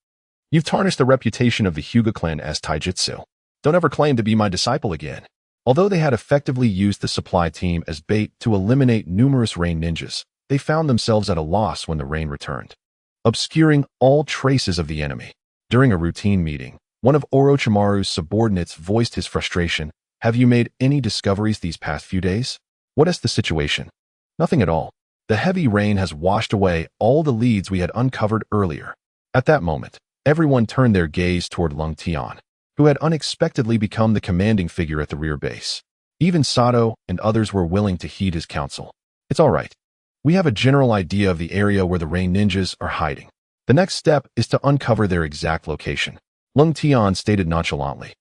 You've tarnished the reputation of the Hyuga clan as taijutsu. Don't ever claim to be my disciple again. Although they had effectively used the supply team as bait to eliminate numerous rain ninjas, they found themselves at a loss when the rain returned, obscuring all traces of the enemy. During a routine meeting, one of Orochimaru's subordinates voiced his frustration. Have you made any discoveries these past few days? What is the situation? Nothing at all. The heavy rain has washed away all the leads we had uncovered earlier. At that moment, everyone turned their gaze toward Lung Tian, who had unexpectedly become the commanding figure at the rear base. Even Sato and others were willing to heed his counsel. It's all right. We have a general idea of the area where the rain ninjas are hiding. The next step is to uncover their exact location, Lung Tian stated nonchalantly.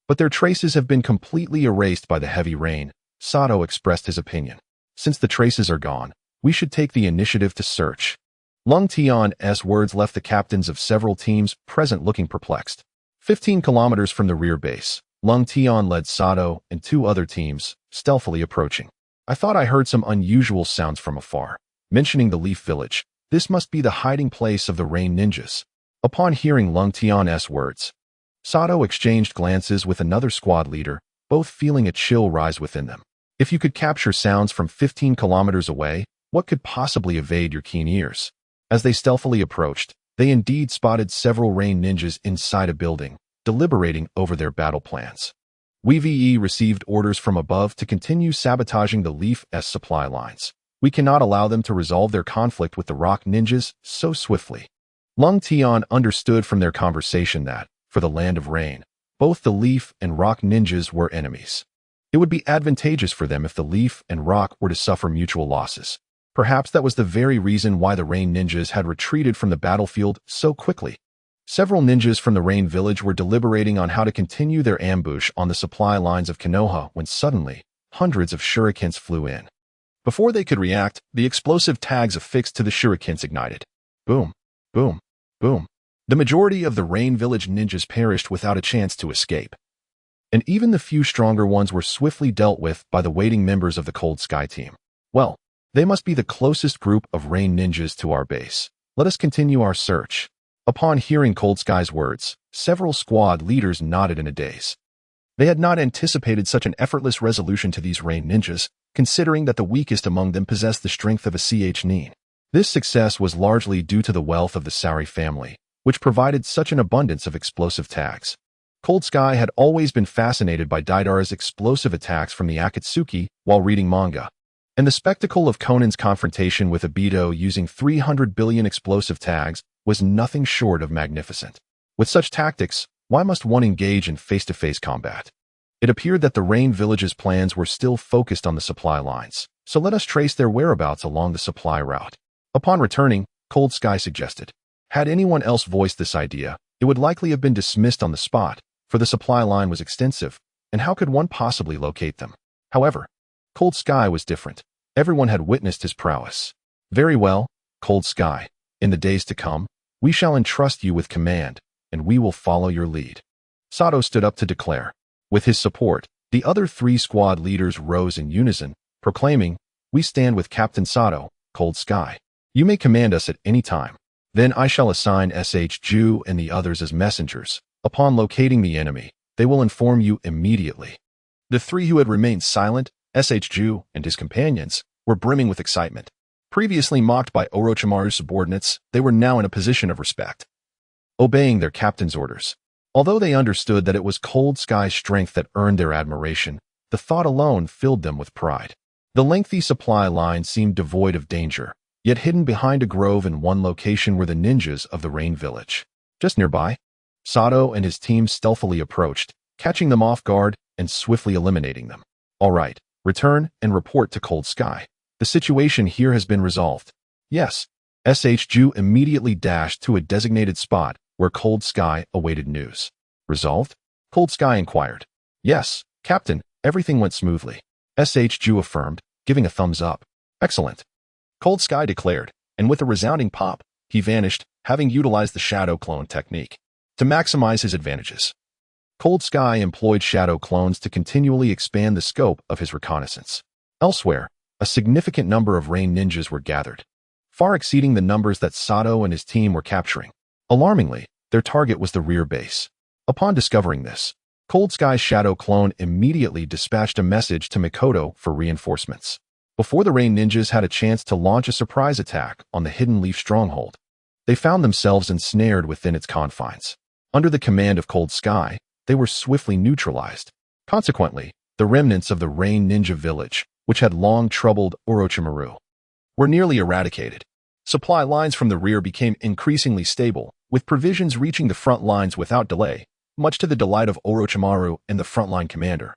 But their traces have been completely erased by the heavy rain, Sato expressed his opinion. Since the traces are gone, we should take the initiative to search. Lung Tian's words left the captains of several teams present looking perplexed. 15 kilometers from the rear base, Lung Tian led Sato and 2 other teams, stealthily approaching. I thought I heard some unusual sounds from afar, mentioning the Leaf Village. This must be the hiding place of the rain ninjas. Upon hearing Lung Tian's words, Sato exchanged glances with another squad leader, both feeling a chill rise within them. If you could capture sounds from 15 kilometers away, what could possibly evade your keen ears? As they stealthily approached, they indeed spotted several rain ninjas inside a building, deliberating over their battle plans. We received orders from above to continue sabotaging the Leaf's supply lines. We cannot allow them to resolve their conflict with the rock ninjas so swiftly. Lung Tian understood from their conversation that, for the land of rain, both the Leaf and rock ninjas were enemies. It would be advantageous for them if the Leaf and rock were to suffer mutual losses. Perhaps that was the very reason why the rain ninjas had retreated from the battlefield so quickly. Several ninjas from the rain village were deliberating on how to continue their ambush on the supply lines of Konoha when suddenly, hundreds of shurikens flew in. Before they could react, the explosive tags affixed to the shurikens ignited. Boom, boom, boom. The majority of the Rain Village ninjas perished without a chance to escape. And even the few stronger ones were swiftly dealt with by the waiting members of the Cold Sky team. Well, they must be the closest group of Rain ninjas to our base. Let us continue our search. Upon hearing Cold Sky's words, several squad leaders nodded in a daze. They had not anticipated such an effortless resolution to these Rain ninjas, considering that the weakest among them possessed the strength of a nin. This success was largely due to the wealth of the Sari family, which provided such an abundance of explosive tags. Cold Sky had always been fascinated by Deidara's explosive attacks from the Akatsuki while reading manga, and the spectacle of Conan's confrontation with Obito using 300 billion explosive tags was nothing short of magnificent. With such tactics, why must one engage in face-to-face combat? It appeared that the Rain Village's plans were still focused on the supply lines, so let us trace their whereabouts along the supply route. Upon returning, Cold Sky suggested. Had anyone else voiced this idea, it would likely have been dismissed on the spot, for the supply line was extensive, and how could one possibly locate them? However, Cold Sky was different. Everyone had witnessed his prowess. Very well, Cold Sky. In the days to come, we shall entrust you with command, and we will follow your lead. Sato stood up to declare. With his support, the other 3 squad leaders rose in unison, proclaiming, "We stand with Captain Sato, Cold Sky. You may command us at any time. Then I shall assign Ju and the others as messengers. Upon locating the enemy, they will inform you immediately." The 3 who had remained silent, Ju and his companions, were brimming with excitement. Previously mocked by Orochimaru's subordinates, they were now in a position of respect, obeying their captain's orders. Although they understood that it was Cold Sky's strength that earned their admiration, the thought alone filled them with pride. The lengthy supply line seemed devoid of danger, yet hidden behind a grove in one location were the ninjas of the Rain Village. Just nearby, Sato and his team stealthily approached, catching them off guard and swiftly eliminating them. All right, return and report to Cold Sky. The situation here has been resolved. Yes. Ju immediately dashed to a designated spot where Cold Sky awaited news. Resolved? Cold Sky inquired. Yes, Captain, everything went smoothly. Ju affirmed, giving a thumbs up. Excellent. Cold Sky declared, and with a resounding pop, he vanished, having utilized the shadow clone technique. To maximize his advantages, Cold Sky employed shadow clones to continually expand the scope of his reconnaissance. Elsewhere, a significant number of Rain ninjas were gathered, far exceeding the numbers that Sato and his team were capturing. Alarmingly, their target was the rear base. Upon discovering this, Cold Sky's shadow clone immediately dispatched a message to Mikoto for reinforcements. Before the Rain ninjas had a chance to launch a surprise attack on the Hidden Leaf stronghold, they found themselves ensnared within its confines. Under the command of Cold Sky, they were swiftly neutralized. Consequently, the remnants of the Rain Ninja village, which had long troubled Orochimaru, were nearly eradicated. Supply lines from the rear became increasingly stable, with provisions reaching the front lines without delay, much to the delight of Orochimaru and the frontline commander,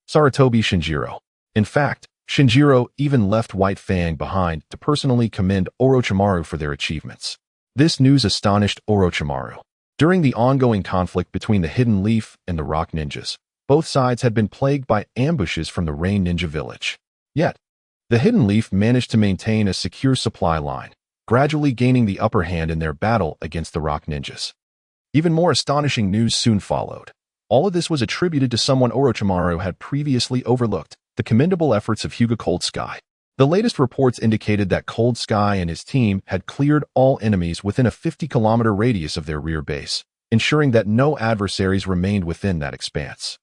Sarutobi Shinjiro. In fact, Shinjiro even left White Fang behind to personally commend Orochimaru for their achievements. This news astonished Orochimaru. During the ongoing conflict between the Hidden Leaf and the Rock Ninjas, both sides had been plagued by ambushes from the Rain Ninja village. Yet, the Hidden Leaf managed to maintain a secure supply line, gradually gaining the upper hand in their battle against the Rock Ninjas. Even more astonishing news soon followed. All of this was attributed to someone Orochimaru had previously overlooked, the commendable efforts of Hyuga Cold Sky. The latest reports indicated that Cold Sky and his team had cleared all enemies within a 50-kilometer radius of their rear base, ensuring that no adversaries remained within that expanse.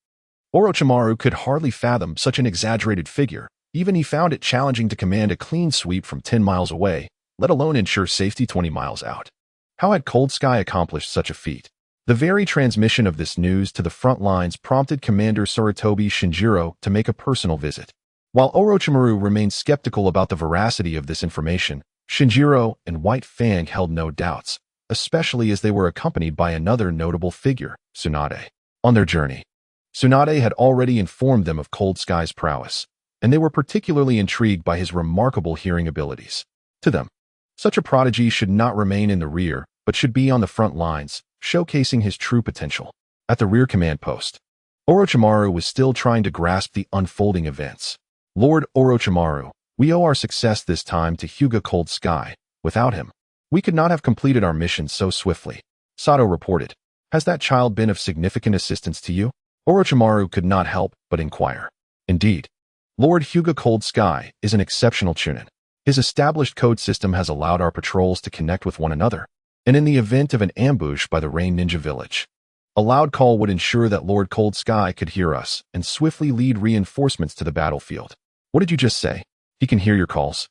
Orochimaru could hardly fathom such an exaggerated figure. Even he found it challenging to command a clean sweep from 10 miles away, let alone ensure safety 20 miles out. How had Cold Sky accomplished such a feat? The very transmission of this news to the front lines prompted Commander Sarutobi Shinjiro to make a personal visit. While Orochimaru remained skeptical about the veracity of this information, Shinjiro and White Fang held no doubts, especially as they were accompanied by another notable figure, Tsunade. On their journey, Tsunade had already informed them of Cold Sky's prowess, and they were particularly intrigued by his remarkable hearing abilities. To them, such a prodigy should not remain in the rear, but should be on the front lines, showcasing his true potential. At the rear command post, Orochimaru was still trying to grasp the unfolding events. Lord Orochimaru, We owe our success this time to Hyuga Cold Sky. Without him, we could not have completed our mission so swiftly. Sato reported. Has that child been of significant assistance to you? Orochimaru could not help but inquire. Indeed, Lord Hyuga Cold Sky is an exceptional chunin. His established code system has allowed our patrols to connect with one another, and in the event of an ambush by the Rain Ninja village, a loud call would ensure that Lord Cold Sky could hear us and swiftly lead reinforcements to the battlefield. What did you just say? He can hear your calls?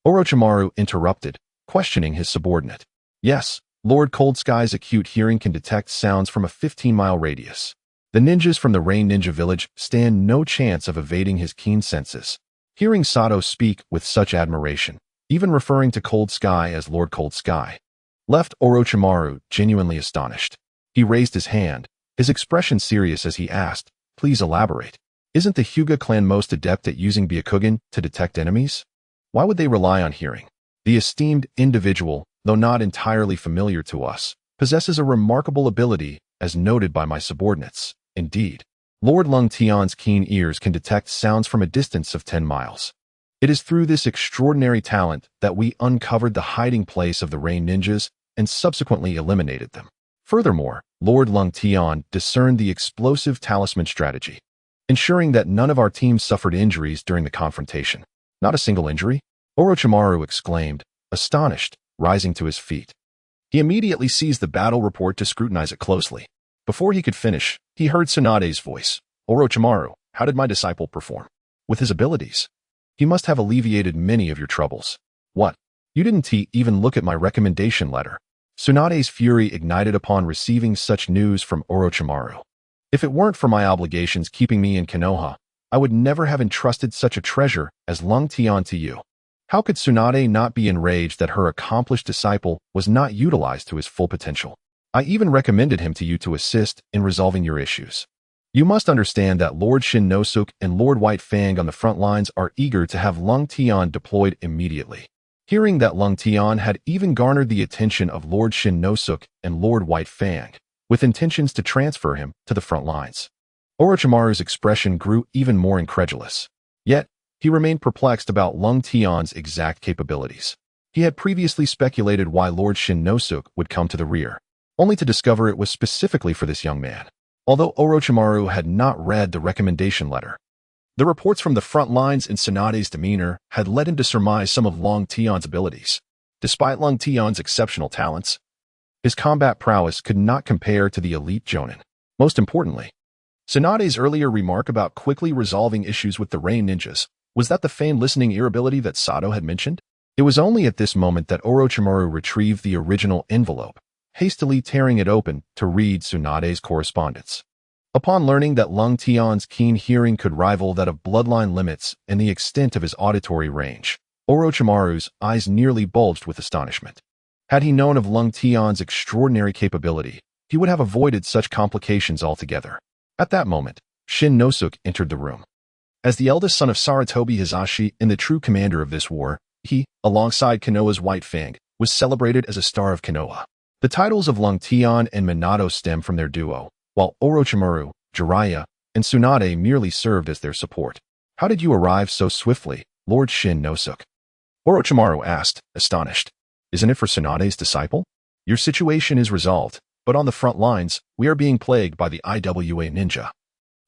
Orochimaru interrupted, questioning his subordinate. Yes, Lord Cold Sky's acute hearing can detect sounds from a 15-mile radius. The ninjas from the Rain Ninja village stand no chance of evading his keen senses. Hearing Sato speak with such admiration, even referring to Cold Sky as Lord Cold Sky, left Orochimaru genuinely astonished. He raised his hand, his expression serious as he asked, please elaborate. Isn't the Hyuga clan most adept at using Byakugan to detect enemies? Why would they rely on hearing? The esteemed individual, though not entirely familiar to us, possesses a remarkable ability, as noted by my subordinates. Indeed, Lord Lung Tian's keen ears can detect sounds from a distance of 10 miles. It is through this extraordinary talent that we uncovered the hiding place of the Rain Ninjas and subsequently eliminated them. Furthermore, Lord Lung Tian discerned the explosive talisman strategy, ensuring that none of our team suffered injuries during the confrontation. Not a single injury? Orochimaru exclaimed, astonished, rising to his feet. He immediately seized the battle report to scrutinize it closely. Before he could finish, he heard Tsunade's voice. Orochimaru, how did my disciple perform? With his abilities, he must have alleviated many of your troubles. What? You didn't even look at my recommendation letter. Tsunade's fury ignited upon receiving such news from Orochimaru. If it weren't for my obligations keeping me in Konoha, I would never have entrusted such a treasure as Lung Tian to you. How could Tsunade not be enraged that her accomplished disciple was not utilized to his full potential? I even recommended him to you to assist in resolving your issues. You must understand that Lord Shin Nosuk and Lord White Fang on the front lines are eager to have Lung Tian deployed immediately. Hearing that Lung Tian had even garnered the attention of Lord Shin Nosuk and Lord White Fang, with intentions to transfer him to the front lines, Orochimaru's expression grew even more incredulous. Yet, he remained perplexed about Lung Tian's exact capabilities. He had previously speculated why Lord Shin Nosuk would come to the rear, only to discover it was specifically for this young man. Although Orochimaru had not read the recommendation letter, the reports from the front lines and Tsunade's demeanor had led him to surmise some of Lung Tian's abilities. Despite Lung Tian's exceptional talents, his combat prowess could not compare to the elite Jonin. Most importantly, Tsunade's earlier remark about quickly resolving issues with the Rain Ninjas, was that the feigned listening ear ability that Sato had mentioned? It was only at this moment that Orochimaru retrieved the original envelope, hastily tearing it open to read Tsunade's correspondence. Upon learning that Lung Tian's keen hearing could rival that of bloodline limits and the extent of his auditory range, Orochimaru's eyes nearly bulged with astonishment. Had he known of Lung Tian's extraordinary capability, he would have avoided such complications altogether. At that moment, Shin Nosuk entered the room. As the eldest son of Sarutobi Hizashi and the true commander of this war, he, alongside Konoha's White Fang, was celebrated as a star of Konoha. The titles of Lung Tian and Minato stem from their duo, while Orochimaru, Jiraiya, and Tsunade merely served as their support. How did you arrive so swiftly, Lord Shin Nosuk? Orochimaru asked, astonished. Isn't it for Tsunade's disciple? Your situation is resolved, but on the front lines, we are being plagued by the IWA ninja.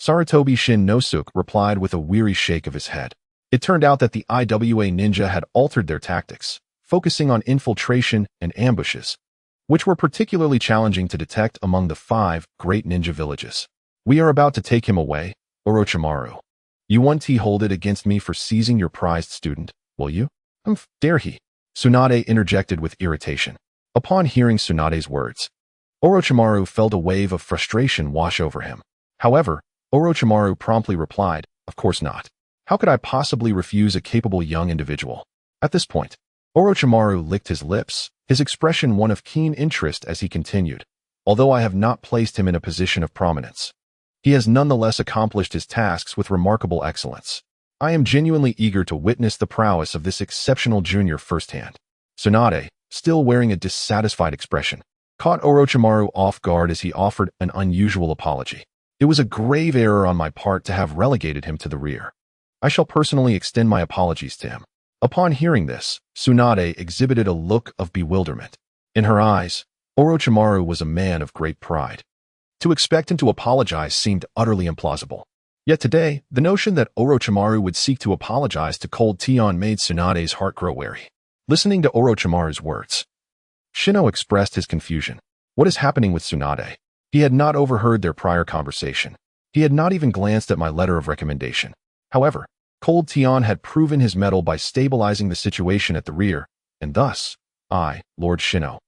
Sarutobi Shin Nosuk replied with a weary shake of his head. It turned out that the IWA ninja had altered their tactics, focusing on infiltration and ambushes, which were particularly challenging to detect among the 5 great ninja villages. We are about to take him away, Orochimaru. You won't hold it against me for seizing your prized student, will you? Dare he? Tsunade interjected with irritation. Upon hearing Tsunade's words, Orochimaru felt a wave of frustration wash over him. However, Orochimaru promptly replied, of course not. How could I possibly refuse a capable young individual? At this point, Orochimaru licked his lips, his expression one of keen interest as he continued. Although I have not placed him in a position of prominence, he has nonetheless accomplished his tasks with remarkable excellence. I am genuinely eager to witness the prowess of this exceptional junior firsthand. Tsunade, still wearing a dissatisfied expression, caught Orochimaru off guard as he offered an unusual apology. It was a grave error on my part to have relegated him to the rear. I shall personally extend my apologies to him. Upon hearing this, Tsunade exhibited a look of bewilderment. In her eyes, Orochimaru was a man of great pride. To expect him to apologize seemed utterly implausible. Yet today, the notion that Orochimaru would seek to apologize to Cold Tion made Tsunade's heart grow wary. Listening to Orochimaru's words, Shino expressed his confusion. What is happening with Tsunade? He had not overheard their prior conversation. He had not even glanced at my letter of recommendation. However, Cold Tion had proven his mettle by stabilizing the situation at the rear, and thus, I, Lord Shino,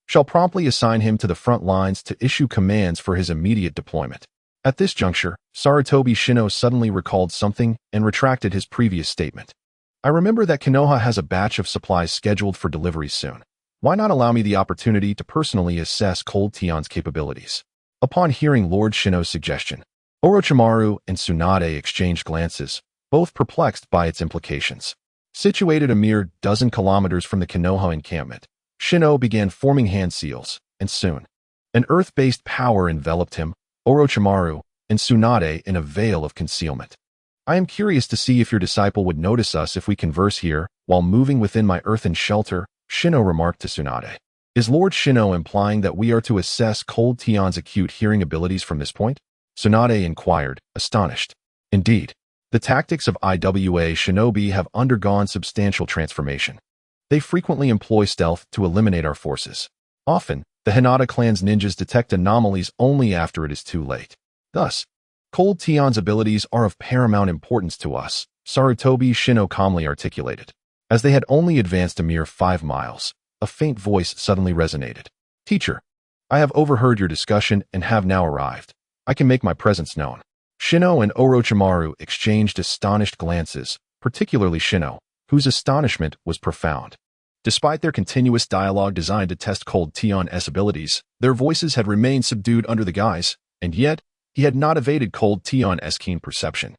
shall promptly assign him to the front lines to issue commands for his immediate deployment. At this juncture, Sarutobi Shino suddenly recalled something and retracted his previous statement. I remember that Konoha has a batch of supplies scheduled for delivery soon. Why not allow me the opportunity to personally assess Cold Tion's capabilities? Upon hearing Lord Shino's suggestion, Orochimaru and Tsunade exchanged glances, both perplexed by its implications. Situated a mere dozen kilometers from the Konoha encampment, Shino began forming hand seals, and soon, an earth-based power enveloped him, Orochimaru, and Tsunade in a veil of concealment. I am curious to see if your disciple would notice us if we converse here, while moving within my earthen shelter, Shino remarked to Tsunade. Is Lord Shino implying that we are to assess Cold Tion's acute hearing abilities from this point? Tsunade inquired, astonished. Indeed, the tactics of IWA shinobi have undergone substantial transformation. They frequently employ stealth to eliminate our forces. Often, the Hinata clan's ninjas detect anomalies only after it is too late. Thus, Cold Tion's abilities are of paramount importance to us, Sarutobi Shino calmly articulated. As they had only advanced a mere 5 miles, a faint voice suddenly resonated. Teacher, I have overheard your discussion and have now arrived. I can make my presence known. Shino and Orochimaru exchanged astonished glances, particularly Shino, whose astonishment was profound. Despite their continuous dialogue designed to test Cold Tion's abilities, their voices had remained subdued under the guise, and yet, he had not evaded Cold Tion's keen perception.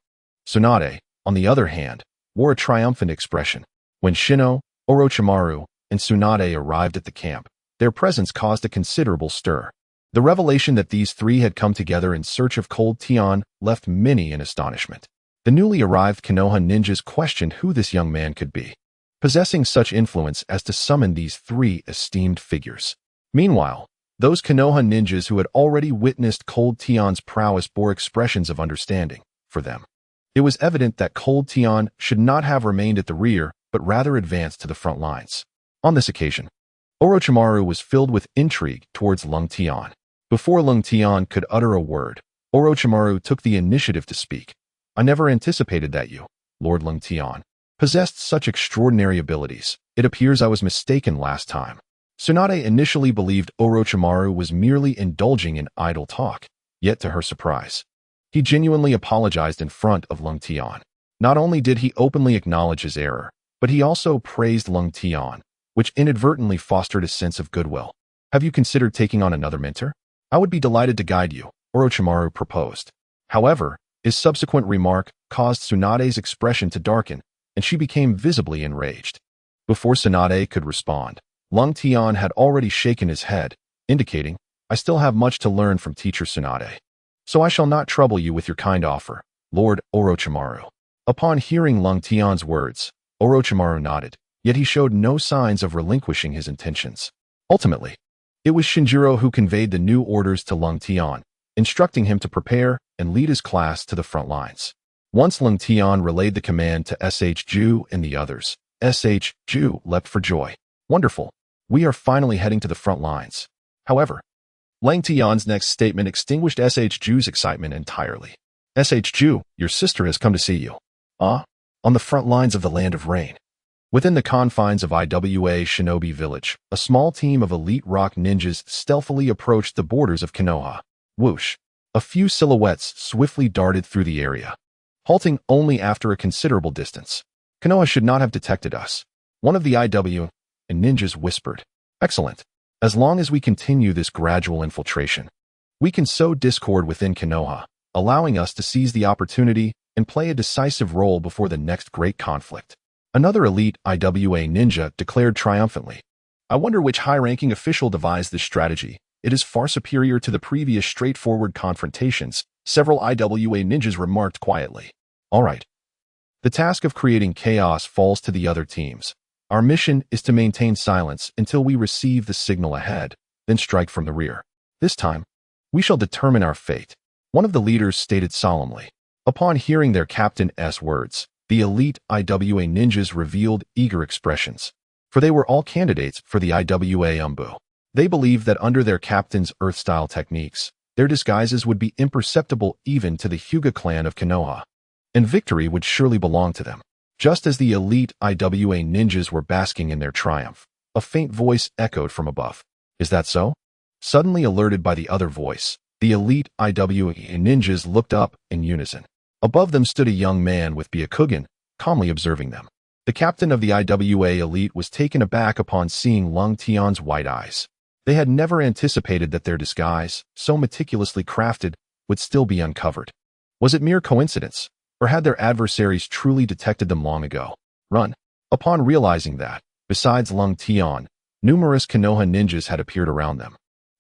Tsunade, on the other hand, wore a triumphant expression. When Shino, Orochimaru, and Tsunade arrived at the camp, their presence caused a considerable stir. The revelation that these three had come together in search of Cold Tion left many in astonishment. The newly arrived Konoha ninjas questioned who this young man could be, possessing such influence as to summon these three esteemed figures. Meanwhile, those Konoha ninjas who had already witnessed Cold Tion's prowess bore expressions of understanding. For them, it was evident that Cold Tion should not have remained at the rear, but rather advanced to the front lines. On this occasion, Orochimaru was filled with intrigue towards Lung Tian. Before Lung Tian could utter a word, Orochimaru took the initiative to speak. I never anticipated that you, Lord Lung Tian, possessed such extraordinary abilities. It appears I was mistaken last time. Tsunade initially believed Orochimaru was merely indulging in idle talk, yet to her surprise, he genuinely apologized in front of Lung Tian. Not only did he openly acknowledge his error, but he also praised Lung Tian, which inadvertently fostered a sense of goodwill. Have you considered taking on another mentor? I would be delighted to guide you, Orochimaru proposed. However, his subsequent remark caused Tsunade's expression to darken, and she became visibly enraged. Before Tsunade could respond, Lung Tian had already shaken his head, indicating, I still have much to learn from teacher Tsunade. So I shall not trouble you with your kind offer, Lord Orochimaru. Upon hearing Lung Tian's words, Orochimaru nodded, yet he showed no signs of relinquishing his intentions. Ultimately, it was Shinjiro who conveyed the new orders to Lung Tian, instructing him to prepare and lead his class to the front lines. Once Lung Tian relayed the command to S.H. Ju and the others, S.H. Ju leapt for joy. Wonderful. We are finally heading to the front lines. However, Lung Tian's next statement extinguished S.H. Ju's excitement entirely. S.H. Ju, your sister has come to see you. Ah? On the front lines of the Land of Rain. Within the confines of IWA Shinobi Village, a small team of elite rock ninjas stealthily approached the borders of Konoha. Whoosh! A few silhouettes swiftly darted through the area, halting only after a considerable distance. Konoha should not have detected us. One of the IW and ninjas whispered. Excellent. As long as we continue this gradual infiltration, we can sow discord within Konoha, allowing us to seize the opportunity and play a decisive role before the next great conflict. Another elite IWA ninja declared triumphantly. I wonder which high-ranking official devised this strategy. It is far superior to the previous straightforward confrontations, several IWA ninjas remarked quietly. All right. The task of creating chaos falls to the other teams. Our mission is to maintain silence until we receive the signal ahead, then strike from the rear. This time, we shall determine our fate, one of the leaders stated solemnly. Upon hearing their captain's words, the elite IWA ninjas revealed eager expressions, for they were all candidates for the IWA Umbu. They believed that under their captain's earth-style techniques, their disguises would be imperceptible even to the Hyuga clan of Konoha, and victory would surely belong to them. Just as the elite IWA ninjas were basking in their triumph, a faint voice echoed from above. Is that so? Suddenly alerted by the other voice, the elite IWA ninjas looked up in unison. Above them stood a young man with Byakugan, calmly observing them. The captain of the IWA elite was taken aback upon seeing Lung Tian's white eyes. They had never anticipated that their disguise, so meticulously crafted, would still be uncovered. Was it mere coincidence, or had their adversaries truly detected them long ago? Run. Upon realizing that, besides Lung Tian, numerous Konoha ninjas had appeared around them.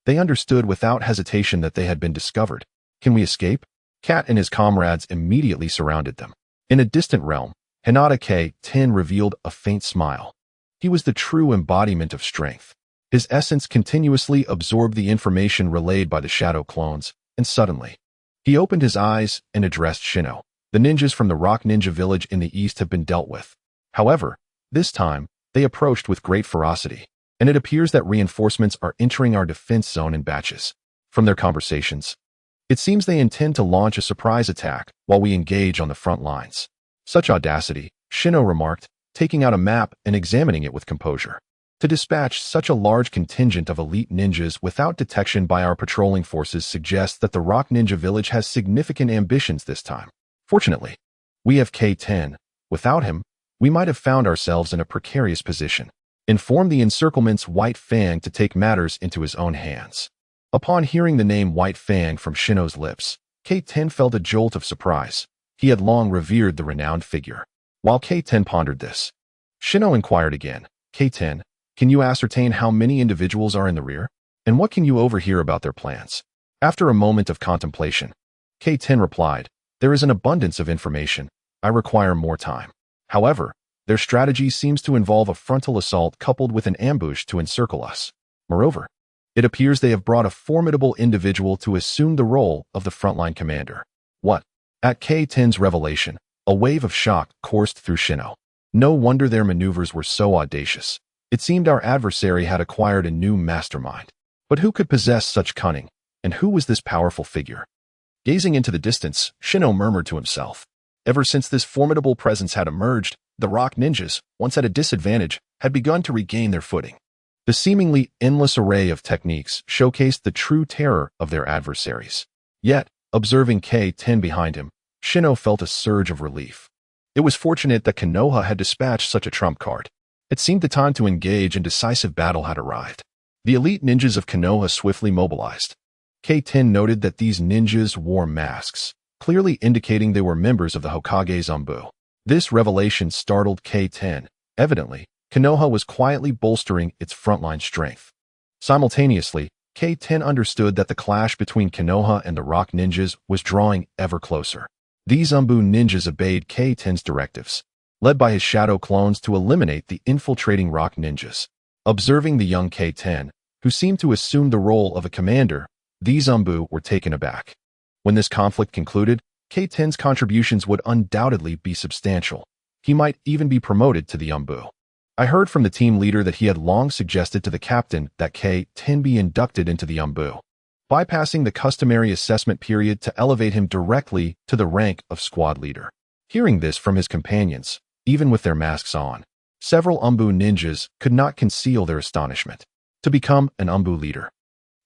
They understood without hesitation that they had been discovered. Can we escape? Cat and his comrades immediately surrounded them. In a distant realm, Hinata K-10 revealed a faint smile. He was the true embodiment of strength. His essence continuously absorbed the information relayed by the shadow clones, and suddenly, he opened his eyes and addressed Shino. The ninjas from the Rock Ninja village in the east have been dealt with. However, this time, they approached with great ferocity, and it appears that reinforcements are entering our defense zone in batches. From their conversations, it seems they intend to launch a surprise attack while we engage on the front lines. Such audacity, Shino remarked, taking out a map and examining it with composure. To dispatch such a large contingent of elite ninjas without detection by our patrolling forces suggests that the Rock Ninja village has significant ambitions this time. Fortunately, we have K-10. Without him, we might have found ourselves in a precarious position. Inform the encirclement's White Fang to take matters into his own hands. Upon hearing the name White Fang from Shino's lips, K-10 felt a jolt of surprise. He had long revered the renowned figure. While K-10 pondered this, Shino inquired again, K-10, can you ascertain how many individuals are in the rear? And what can you overhear about their plans? After a moment of contemplation, K-10 replied, there is an abundance of information. I require more time. However, their strategy seems to involve a frontal assault coupled with an ambush to encircle us. Moreover, it appears they have brought a formidable individual to assume the role of the frontline commander. What? At K-10's revelation, a wave of shock coursed through Shino. No wonder their maneuvers were so audacious. It seemed our adversary had acquired a new mastermind. But who could possess such cunning? And who was this powerful figure? Gazing into the distance, Shino murmured to himself. Ever since this formidable presence had emerged, the Rock Ninjas, once at a disadvantage, had begun to regain their footing. The seemingly endless array of techniques showcased the true terror of their adversaries. Yet, observing K-10 behind him, Shino felt a surge of relief. It was fortunate that Konoha had dispatched such a trump card. It seemed the time to engage in decisive battle had arrived. The elite ninjas of Konoha swiftly mobilized. K-10 noted that these ninjas wore masks, clearly indicating they were members of the Hokage's Umbu. This revelation startled K-10. Evidently, Konoha was quietly bolstering its frontline strength. Simultaneously, K-10 understood that the clash between Konoha and the Rock Ninjas was drawing ever closer. These Umbu ninjas obeyed K-10's directives, led by his shadow clones to eliminate the infiltrating Rock Ninjas. Observing the young K-10, who seemed to assume the role of a commander, these Umbu were taken aback. When this conflict concluded, K-10's contributions would undoubtedly be substantial. He might even be promoted to the Umbu. I heard from the team leader that he had long suggested to the captain that K-10 be inducted into the Umbu, bypassing the customary assessment period to elevate him directly to the rank of squad leader. Hearing this from his companions, even with their masks on, several Umbu ninjas could not conceal their astonishment. To become an Umbu leader,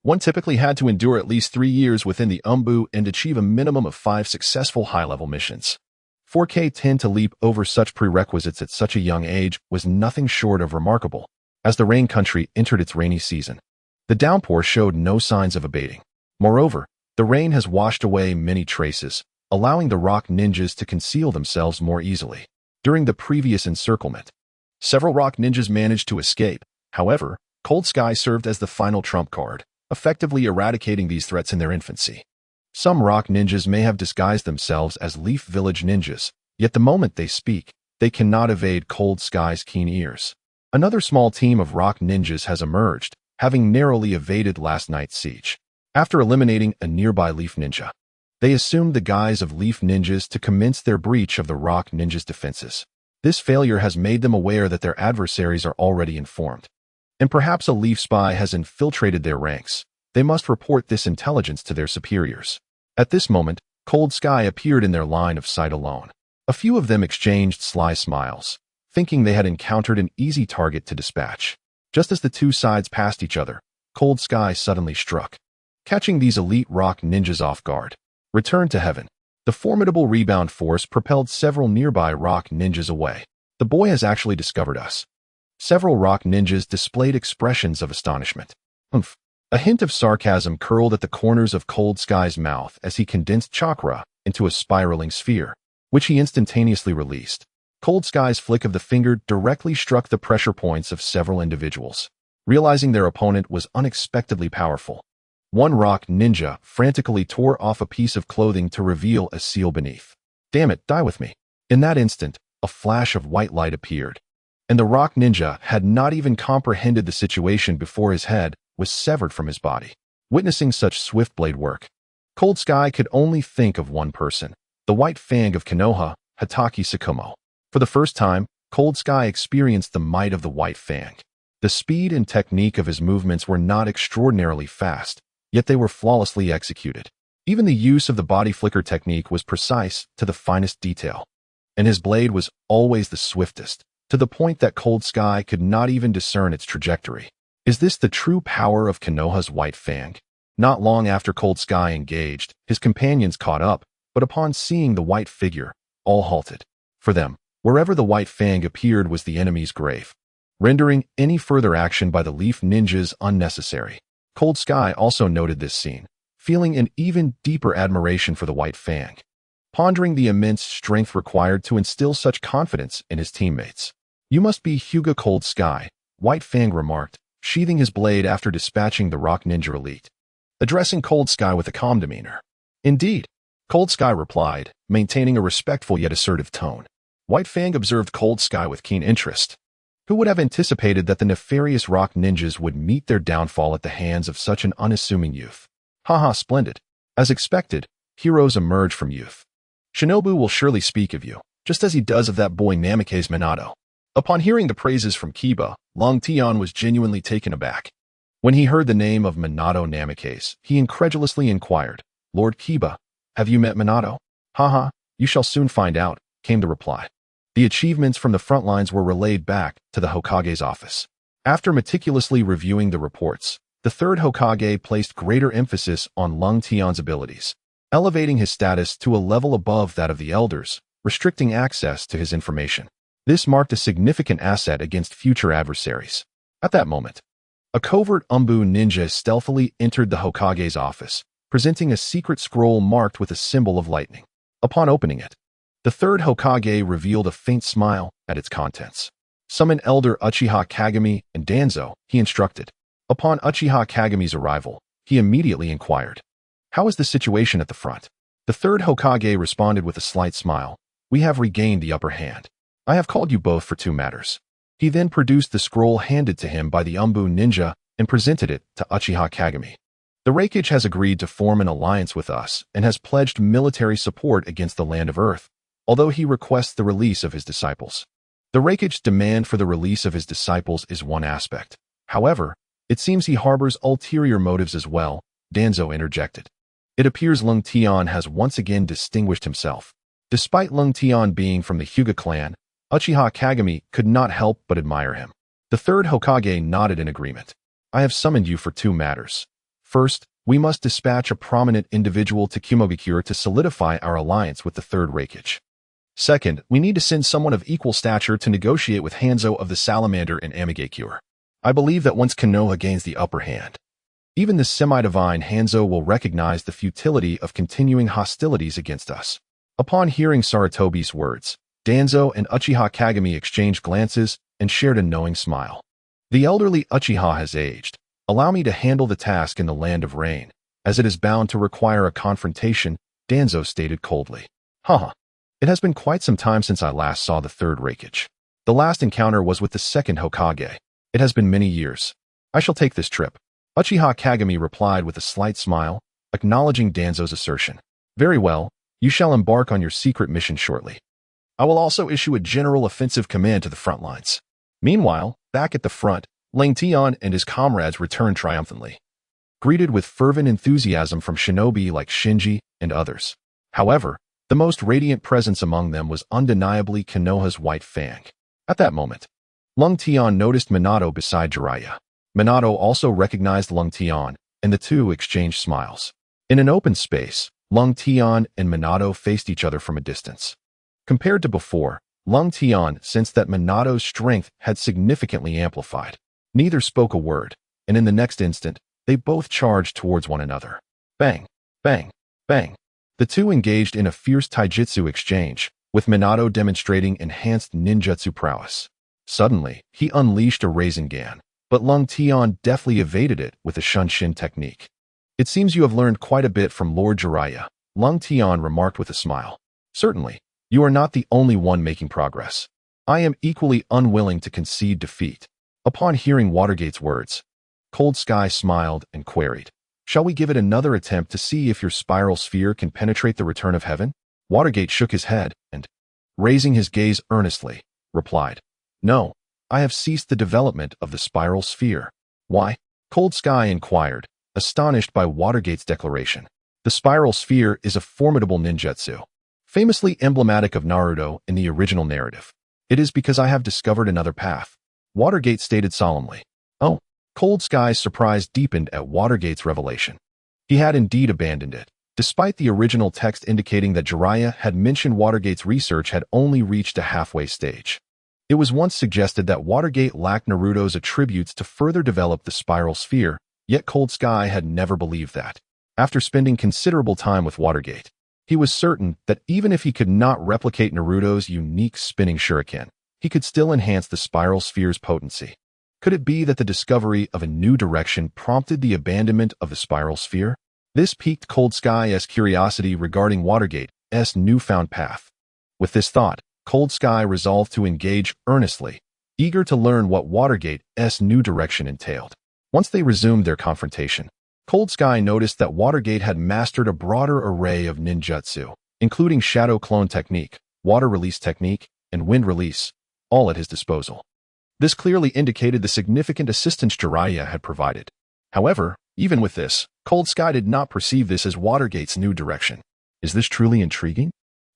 one typically had to endure at least 3 years within the Umbu and achieve a minimum of 5 successful high-level missions. For K-10 to leap over such prerequisites at such a young age was nothing short of remarkable. As the rain country entered its rainy season, the downpour showed no signs of abating. Moreover, the rain has washed away many traces, allowing the Rock Ninjas to conceal themselves more easily. During the previous encirclement, several Rock Ninjas managed to escape. However, Cold Sky served as the final trump card, effectively eradicating these threats in their infancy. Some Rock Ninjas may have disguised themselves as Leaf Village Ninjas, Yet the moment they speak, they cannot evade Cold Sky's keen ears. Another small team of rock ninjas has emerged, having narrowly evaded last night's siege. After eliminating a nearby leaf ninja, they assumed the guise of leaf ninjas to commence their breach of the rock ninjas' defenses. This failure has made them aware that their adversaries are already informed, and perhaps a leaf spy has infiltrated their ranks. They must report this intelligence to their superiors. At this moment, Cold Sky appeared in their line of sight alone. A few of them exchanged sly smiles, thinking they had encountered an easy target to dispatch. Just as the two sides passed each other, Cold Sky suddenly struck, catching these elite rock ninjas off guard. Return to heaven. The formidable rebound force propelled several nearby rock ninjas away. The boy has actually discovered us. Several rock ninjas displayed expressions of astonishment. Humph. A hint of sarcasm curled at the corners of Cold Sky's mouth as he condensed chakra into a spiraling sphere, which he instantaneously released. Cold Sky's flick of the finger directly struck the pressure points of several individuals. Realizing their opponent was unexpectedly powerful, one rock ninja frantically tore off a piece of clothing to reveal a seal beneath. Damn it, die with me. In that instant, a flash of white light appeared, and the rock ninja had not even comprehended the situation before his head was severed from his body. Witnessing such swift blade work, Cold Sky could only think of one person, the White Fang of Konoha, Hatake Tsukumo. For the first time, Cold Sky experienced the might of the White Fang. The speed and technique of his movements were not extraordinarily fast, yet they were flawlessly executed. Even the use of the body flicker technique was precise to the finest detail, and his blade was always the swiftest, to the point that Cold Sky could not even discern its trajectory. Is this the true power of Konoha's White Fang? Not long after Cold Sky engaged, his companions caught up, but upon seeing the white figure, all halted. For them, wherever the White Fang appeared was the enemy's grave, rendering any further action by the Leaf Ninjas unnecessary. Cold Sky also noted this scene, feeling an even deeper admiration for the White Fang, pondering the immense strength required to instill such confidence in his teammates. You must be Hyuga Cold Sky, White Fang remarked, sheathing his blade after dispatching the rock ninja elite, addressing Cold Sky with a calm demeanor. Indeed, Cold Sky replied, maintaining a respectful yet assertive tone. White Fang observed Cold Sky with keen interest. Who would have anticipated that the nefarious rock ninjas would meet their downfall at the hands of such an unassuming youth? Haha, splendid. As expected, heroes emerge from youth. Shinobu will surely speak of you, just as he does of that boy Namikaze Minato. Upon hearing the praises from Kiba, Long Tian was genuinely taken aback. When he heard the name of Minato Namikaze, he incredulously inquired, Lord Kiba, have you met Minato? Haha, you shall soon find out, came the reply. The achievements from the front lines were relayed back to the Hokage's office. After meticulously reviewing the reports, the third Hokage placed greater emphasis on Lung Tian's abilities, elevating his status to a level above that of the elders, restricting access to his information. This marked a significant asset against future adversaries. At that moment, a covert Umbu ninja stealthily entered the Hokage's office, presenting a secret scroll marked with a symbol of lightning. Upon opening it, the third Hokage revealed a faint smile at its contents. Summon Elder Uchiha Kagami and Danzo, he instructed. Upon Uchiha Kagami's arrival, he immediately inquired, how is the situation at the front? The third Hokage responded with a slight smile. We have regained the upper hand. I have called you both for two matters. He then produced the scroll handed to him by the Umbu ninja and presented it to Uchiha Kagami. The Raikage has agreed to form an alliance with us and has pledged military support against the Land of Earth, although he requests the release of his disciples. The Raikage's demand for the release of his disciples is one aspect. However, it seems he harbors ulterior motives as well, Danzo interjected. It appears Lung Tian has once again distinguished himself. Despite Lung Tian being from the Hyuga clan, Uchiha Kagami could not help but admire him. The third Hokage nodded in agreement. I have summoned you for two matters. First, we must dispatch a prominent individual to Kumogakure to solidify our alliance with the third Raikage. Second, we need to send someone of equal stature to negotiate with Hanzo of the Salamander and Amigakure. I believe that once Konoha gains the upper hand, even the semi-divine Hanzo will recognize the futility of continuing hostilities against us. Upon hearing Sarutobi's words, Danzo and Uchiha Kagami exchanged glances and shared a knowing smile. The elderly Uchiha has aged. Allow me to handle the task in the Land of Rain, as it is bound to require a confrontation, Danzo stated coldly. Haha. It has been quite some time since I last saw the third Reikage. The last encounter was with the second Hokage. It has been many years. I shall take this trip. Uchiha Kagami replied with a slight smile, acknowledging Danzo's assertion. Very well, you shall embark on your secret mission shortly. I will also issue a general offensive command to the front lines. Meanwhile, back at the front, Rengtian and his comrades returned triumphantly, greeted with fervent enthusiasm from shinobi like Shinji and others. However, the most radiant presence among them was undeniably Konoha's White Fang. At that moment, Rengtian noticed Minato beside Jiraiya. Minato also recognized Rengtian, and the two exchanged smiles. In an open space, Rengtian and Minato faced each other from a distance. Compared to before, Rengtian sensed that Minato's strength had significantly amplified. Neither spoke a word, and in the next instant, they both charged towards one another. Bang, bang, bang. The two engaged in a fierce taijutsu exchange, with Minato demonstrating enhanced ninjutsu prowess. Suddenly, he unleashed a Rasengan, but Rengtian deftly evaded it with a Shunshin technique. It seems you have learned quite a bit from Lord Jiraiya, Rengtian remarked with a smile. Certainly, you are not the only one making progress. I am equally unwilling to concede defeat. Upon hearing Watergate's words, Cold Sky smiled and queried, shall we give it another attempt to see if your spiral sphere can penetrate the return of heaven? Watergate shook his head and, raising his gaze earnestly, replied, no, I have ceased the development of the spiral sphere. Why? Cold Sky inquired, astonished by Watergate's declaration. The spiral sphere is a formidable ninjutsu, famously emblematic of Naruto in the original narrative. It is because I have discovered another path, Watergate stated solemnly. Oh, Cold Sky's surprise deepened at Watergate's revelation. He had indeed abandoned it, despite the original text indicating that Jiraiya had mentioned Watergate's research had only reached a halfway stage. It was once suggested that Watergate lacked Naruto's attributes to further develop the spiral sphere, yet Cold Sky had never believed that. After spending considerable time with Watergate, he was certain that even if he could not replicate Naruto's unique spinning shuriken, he could still enhance the spiral sphere's potency. Could it be that the discovery of a new direction prompted the abandonment of the spiral sphere? This piqued Cold Sky's curiosity regarding Watergate's newfound path. With this thought, Cold Sky resolved to engage earnestly, eager to learn what Watergate's new direction entailed. Once they resumed their confrontation, Cold Sky noticed that Watergate had mastered a broader array of ninjutsu, including shadow clone technique, water release technique, and wind release, all at his disposal. This clearly indicated the significant assistance Jiraiya had provided. However, even with this, Cold Sky did not perceive this as Watergate's new direction. Is this truly intriguing?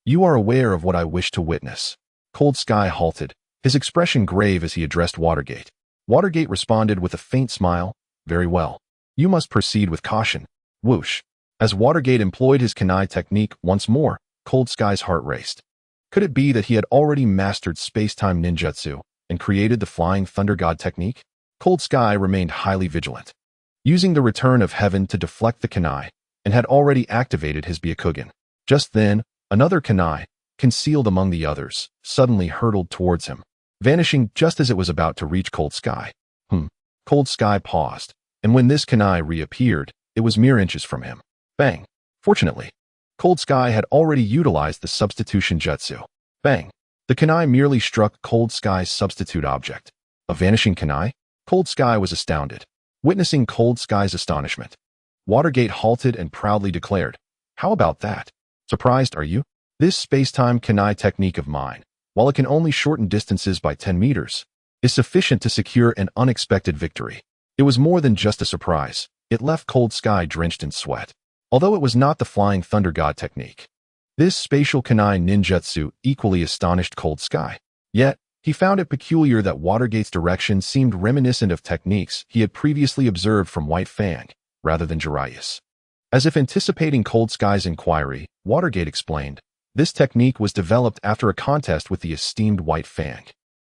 You are aware of what I wish to witness. Cold Sky halted, his expression grave as he addressed Watergate. Watergate responded with a faint smile. Very well. You must proceed with caution. Whoosh. As Watergate employed his kunai technique once more, Cold Sky's heart raced. Could it be that he had already mastered space-time ninjutsu and created the Flying Thunder God technique? Cold Sky remained highly vigilant, using the return of heaven to deflect the kunai, and had already activated his Byakugan. Just then, another kunai, concealed among the others, suddenly hurtled towards him, vanishing just as it was about to reach Cold Sky. Cold Sky paused, and when this kunai reappeared, it was mere inches from him. Bang! Fortunately, Cold Sky had already utilized the substitution jutsu. Bang! The kunai merely struck Cold Sky's substitute object. A vanishing kunai? Cold Sky was astounded, witnessing Cold Sky's astonishment. Watergate halted and proudly declared, how about that? Surprised, are you? This space-time kunai technique of mine, while it can only shorten distances by 10 meters, is sufficient to secure an unexpected victory. It was more than just a surprise. It left Cold Sky drenched in sweat. Although it was not the Flying Thunder God technique, this spatial kunai ninjutsu equally astonished Cold Sky. Yet, he found it peculiar that Watergate's direction seemed reminiscent of techniques he had previously observed from White Fang, rather than Jiraiya's. As if anticipating Cold Sky's inquiry, Watergate explained, this technique was developed after a contest with the esteemed White Fang.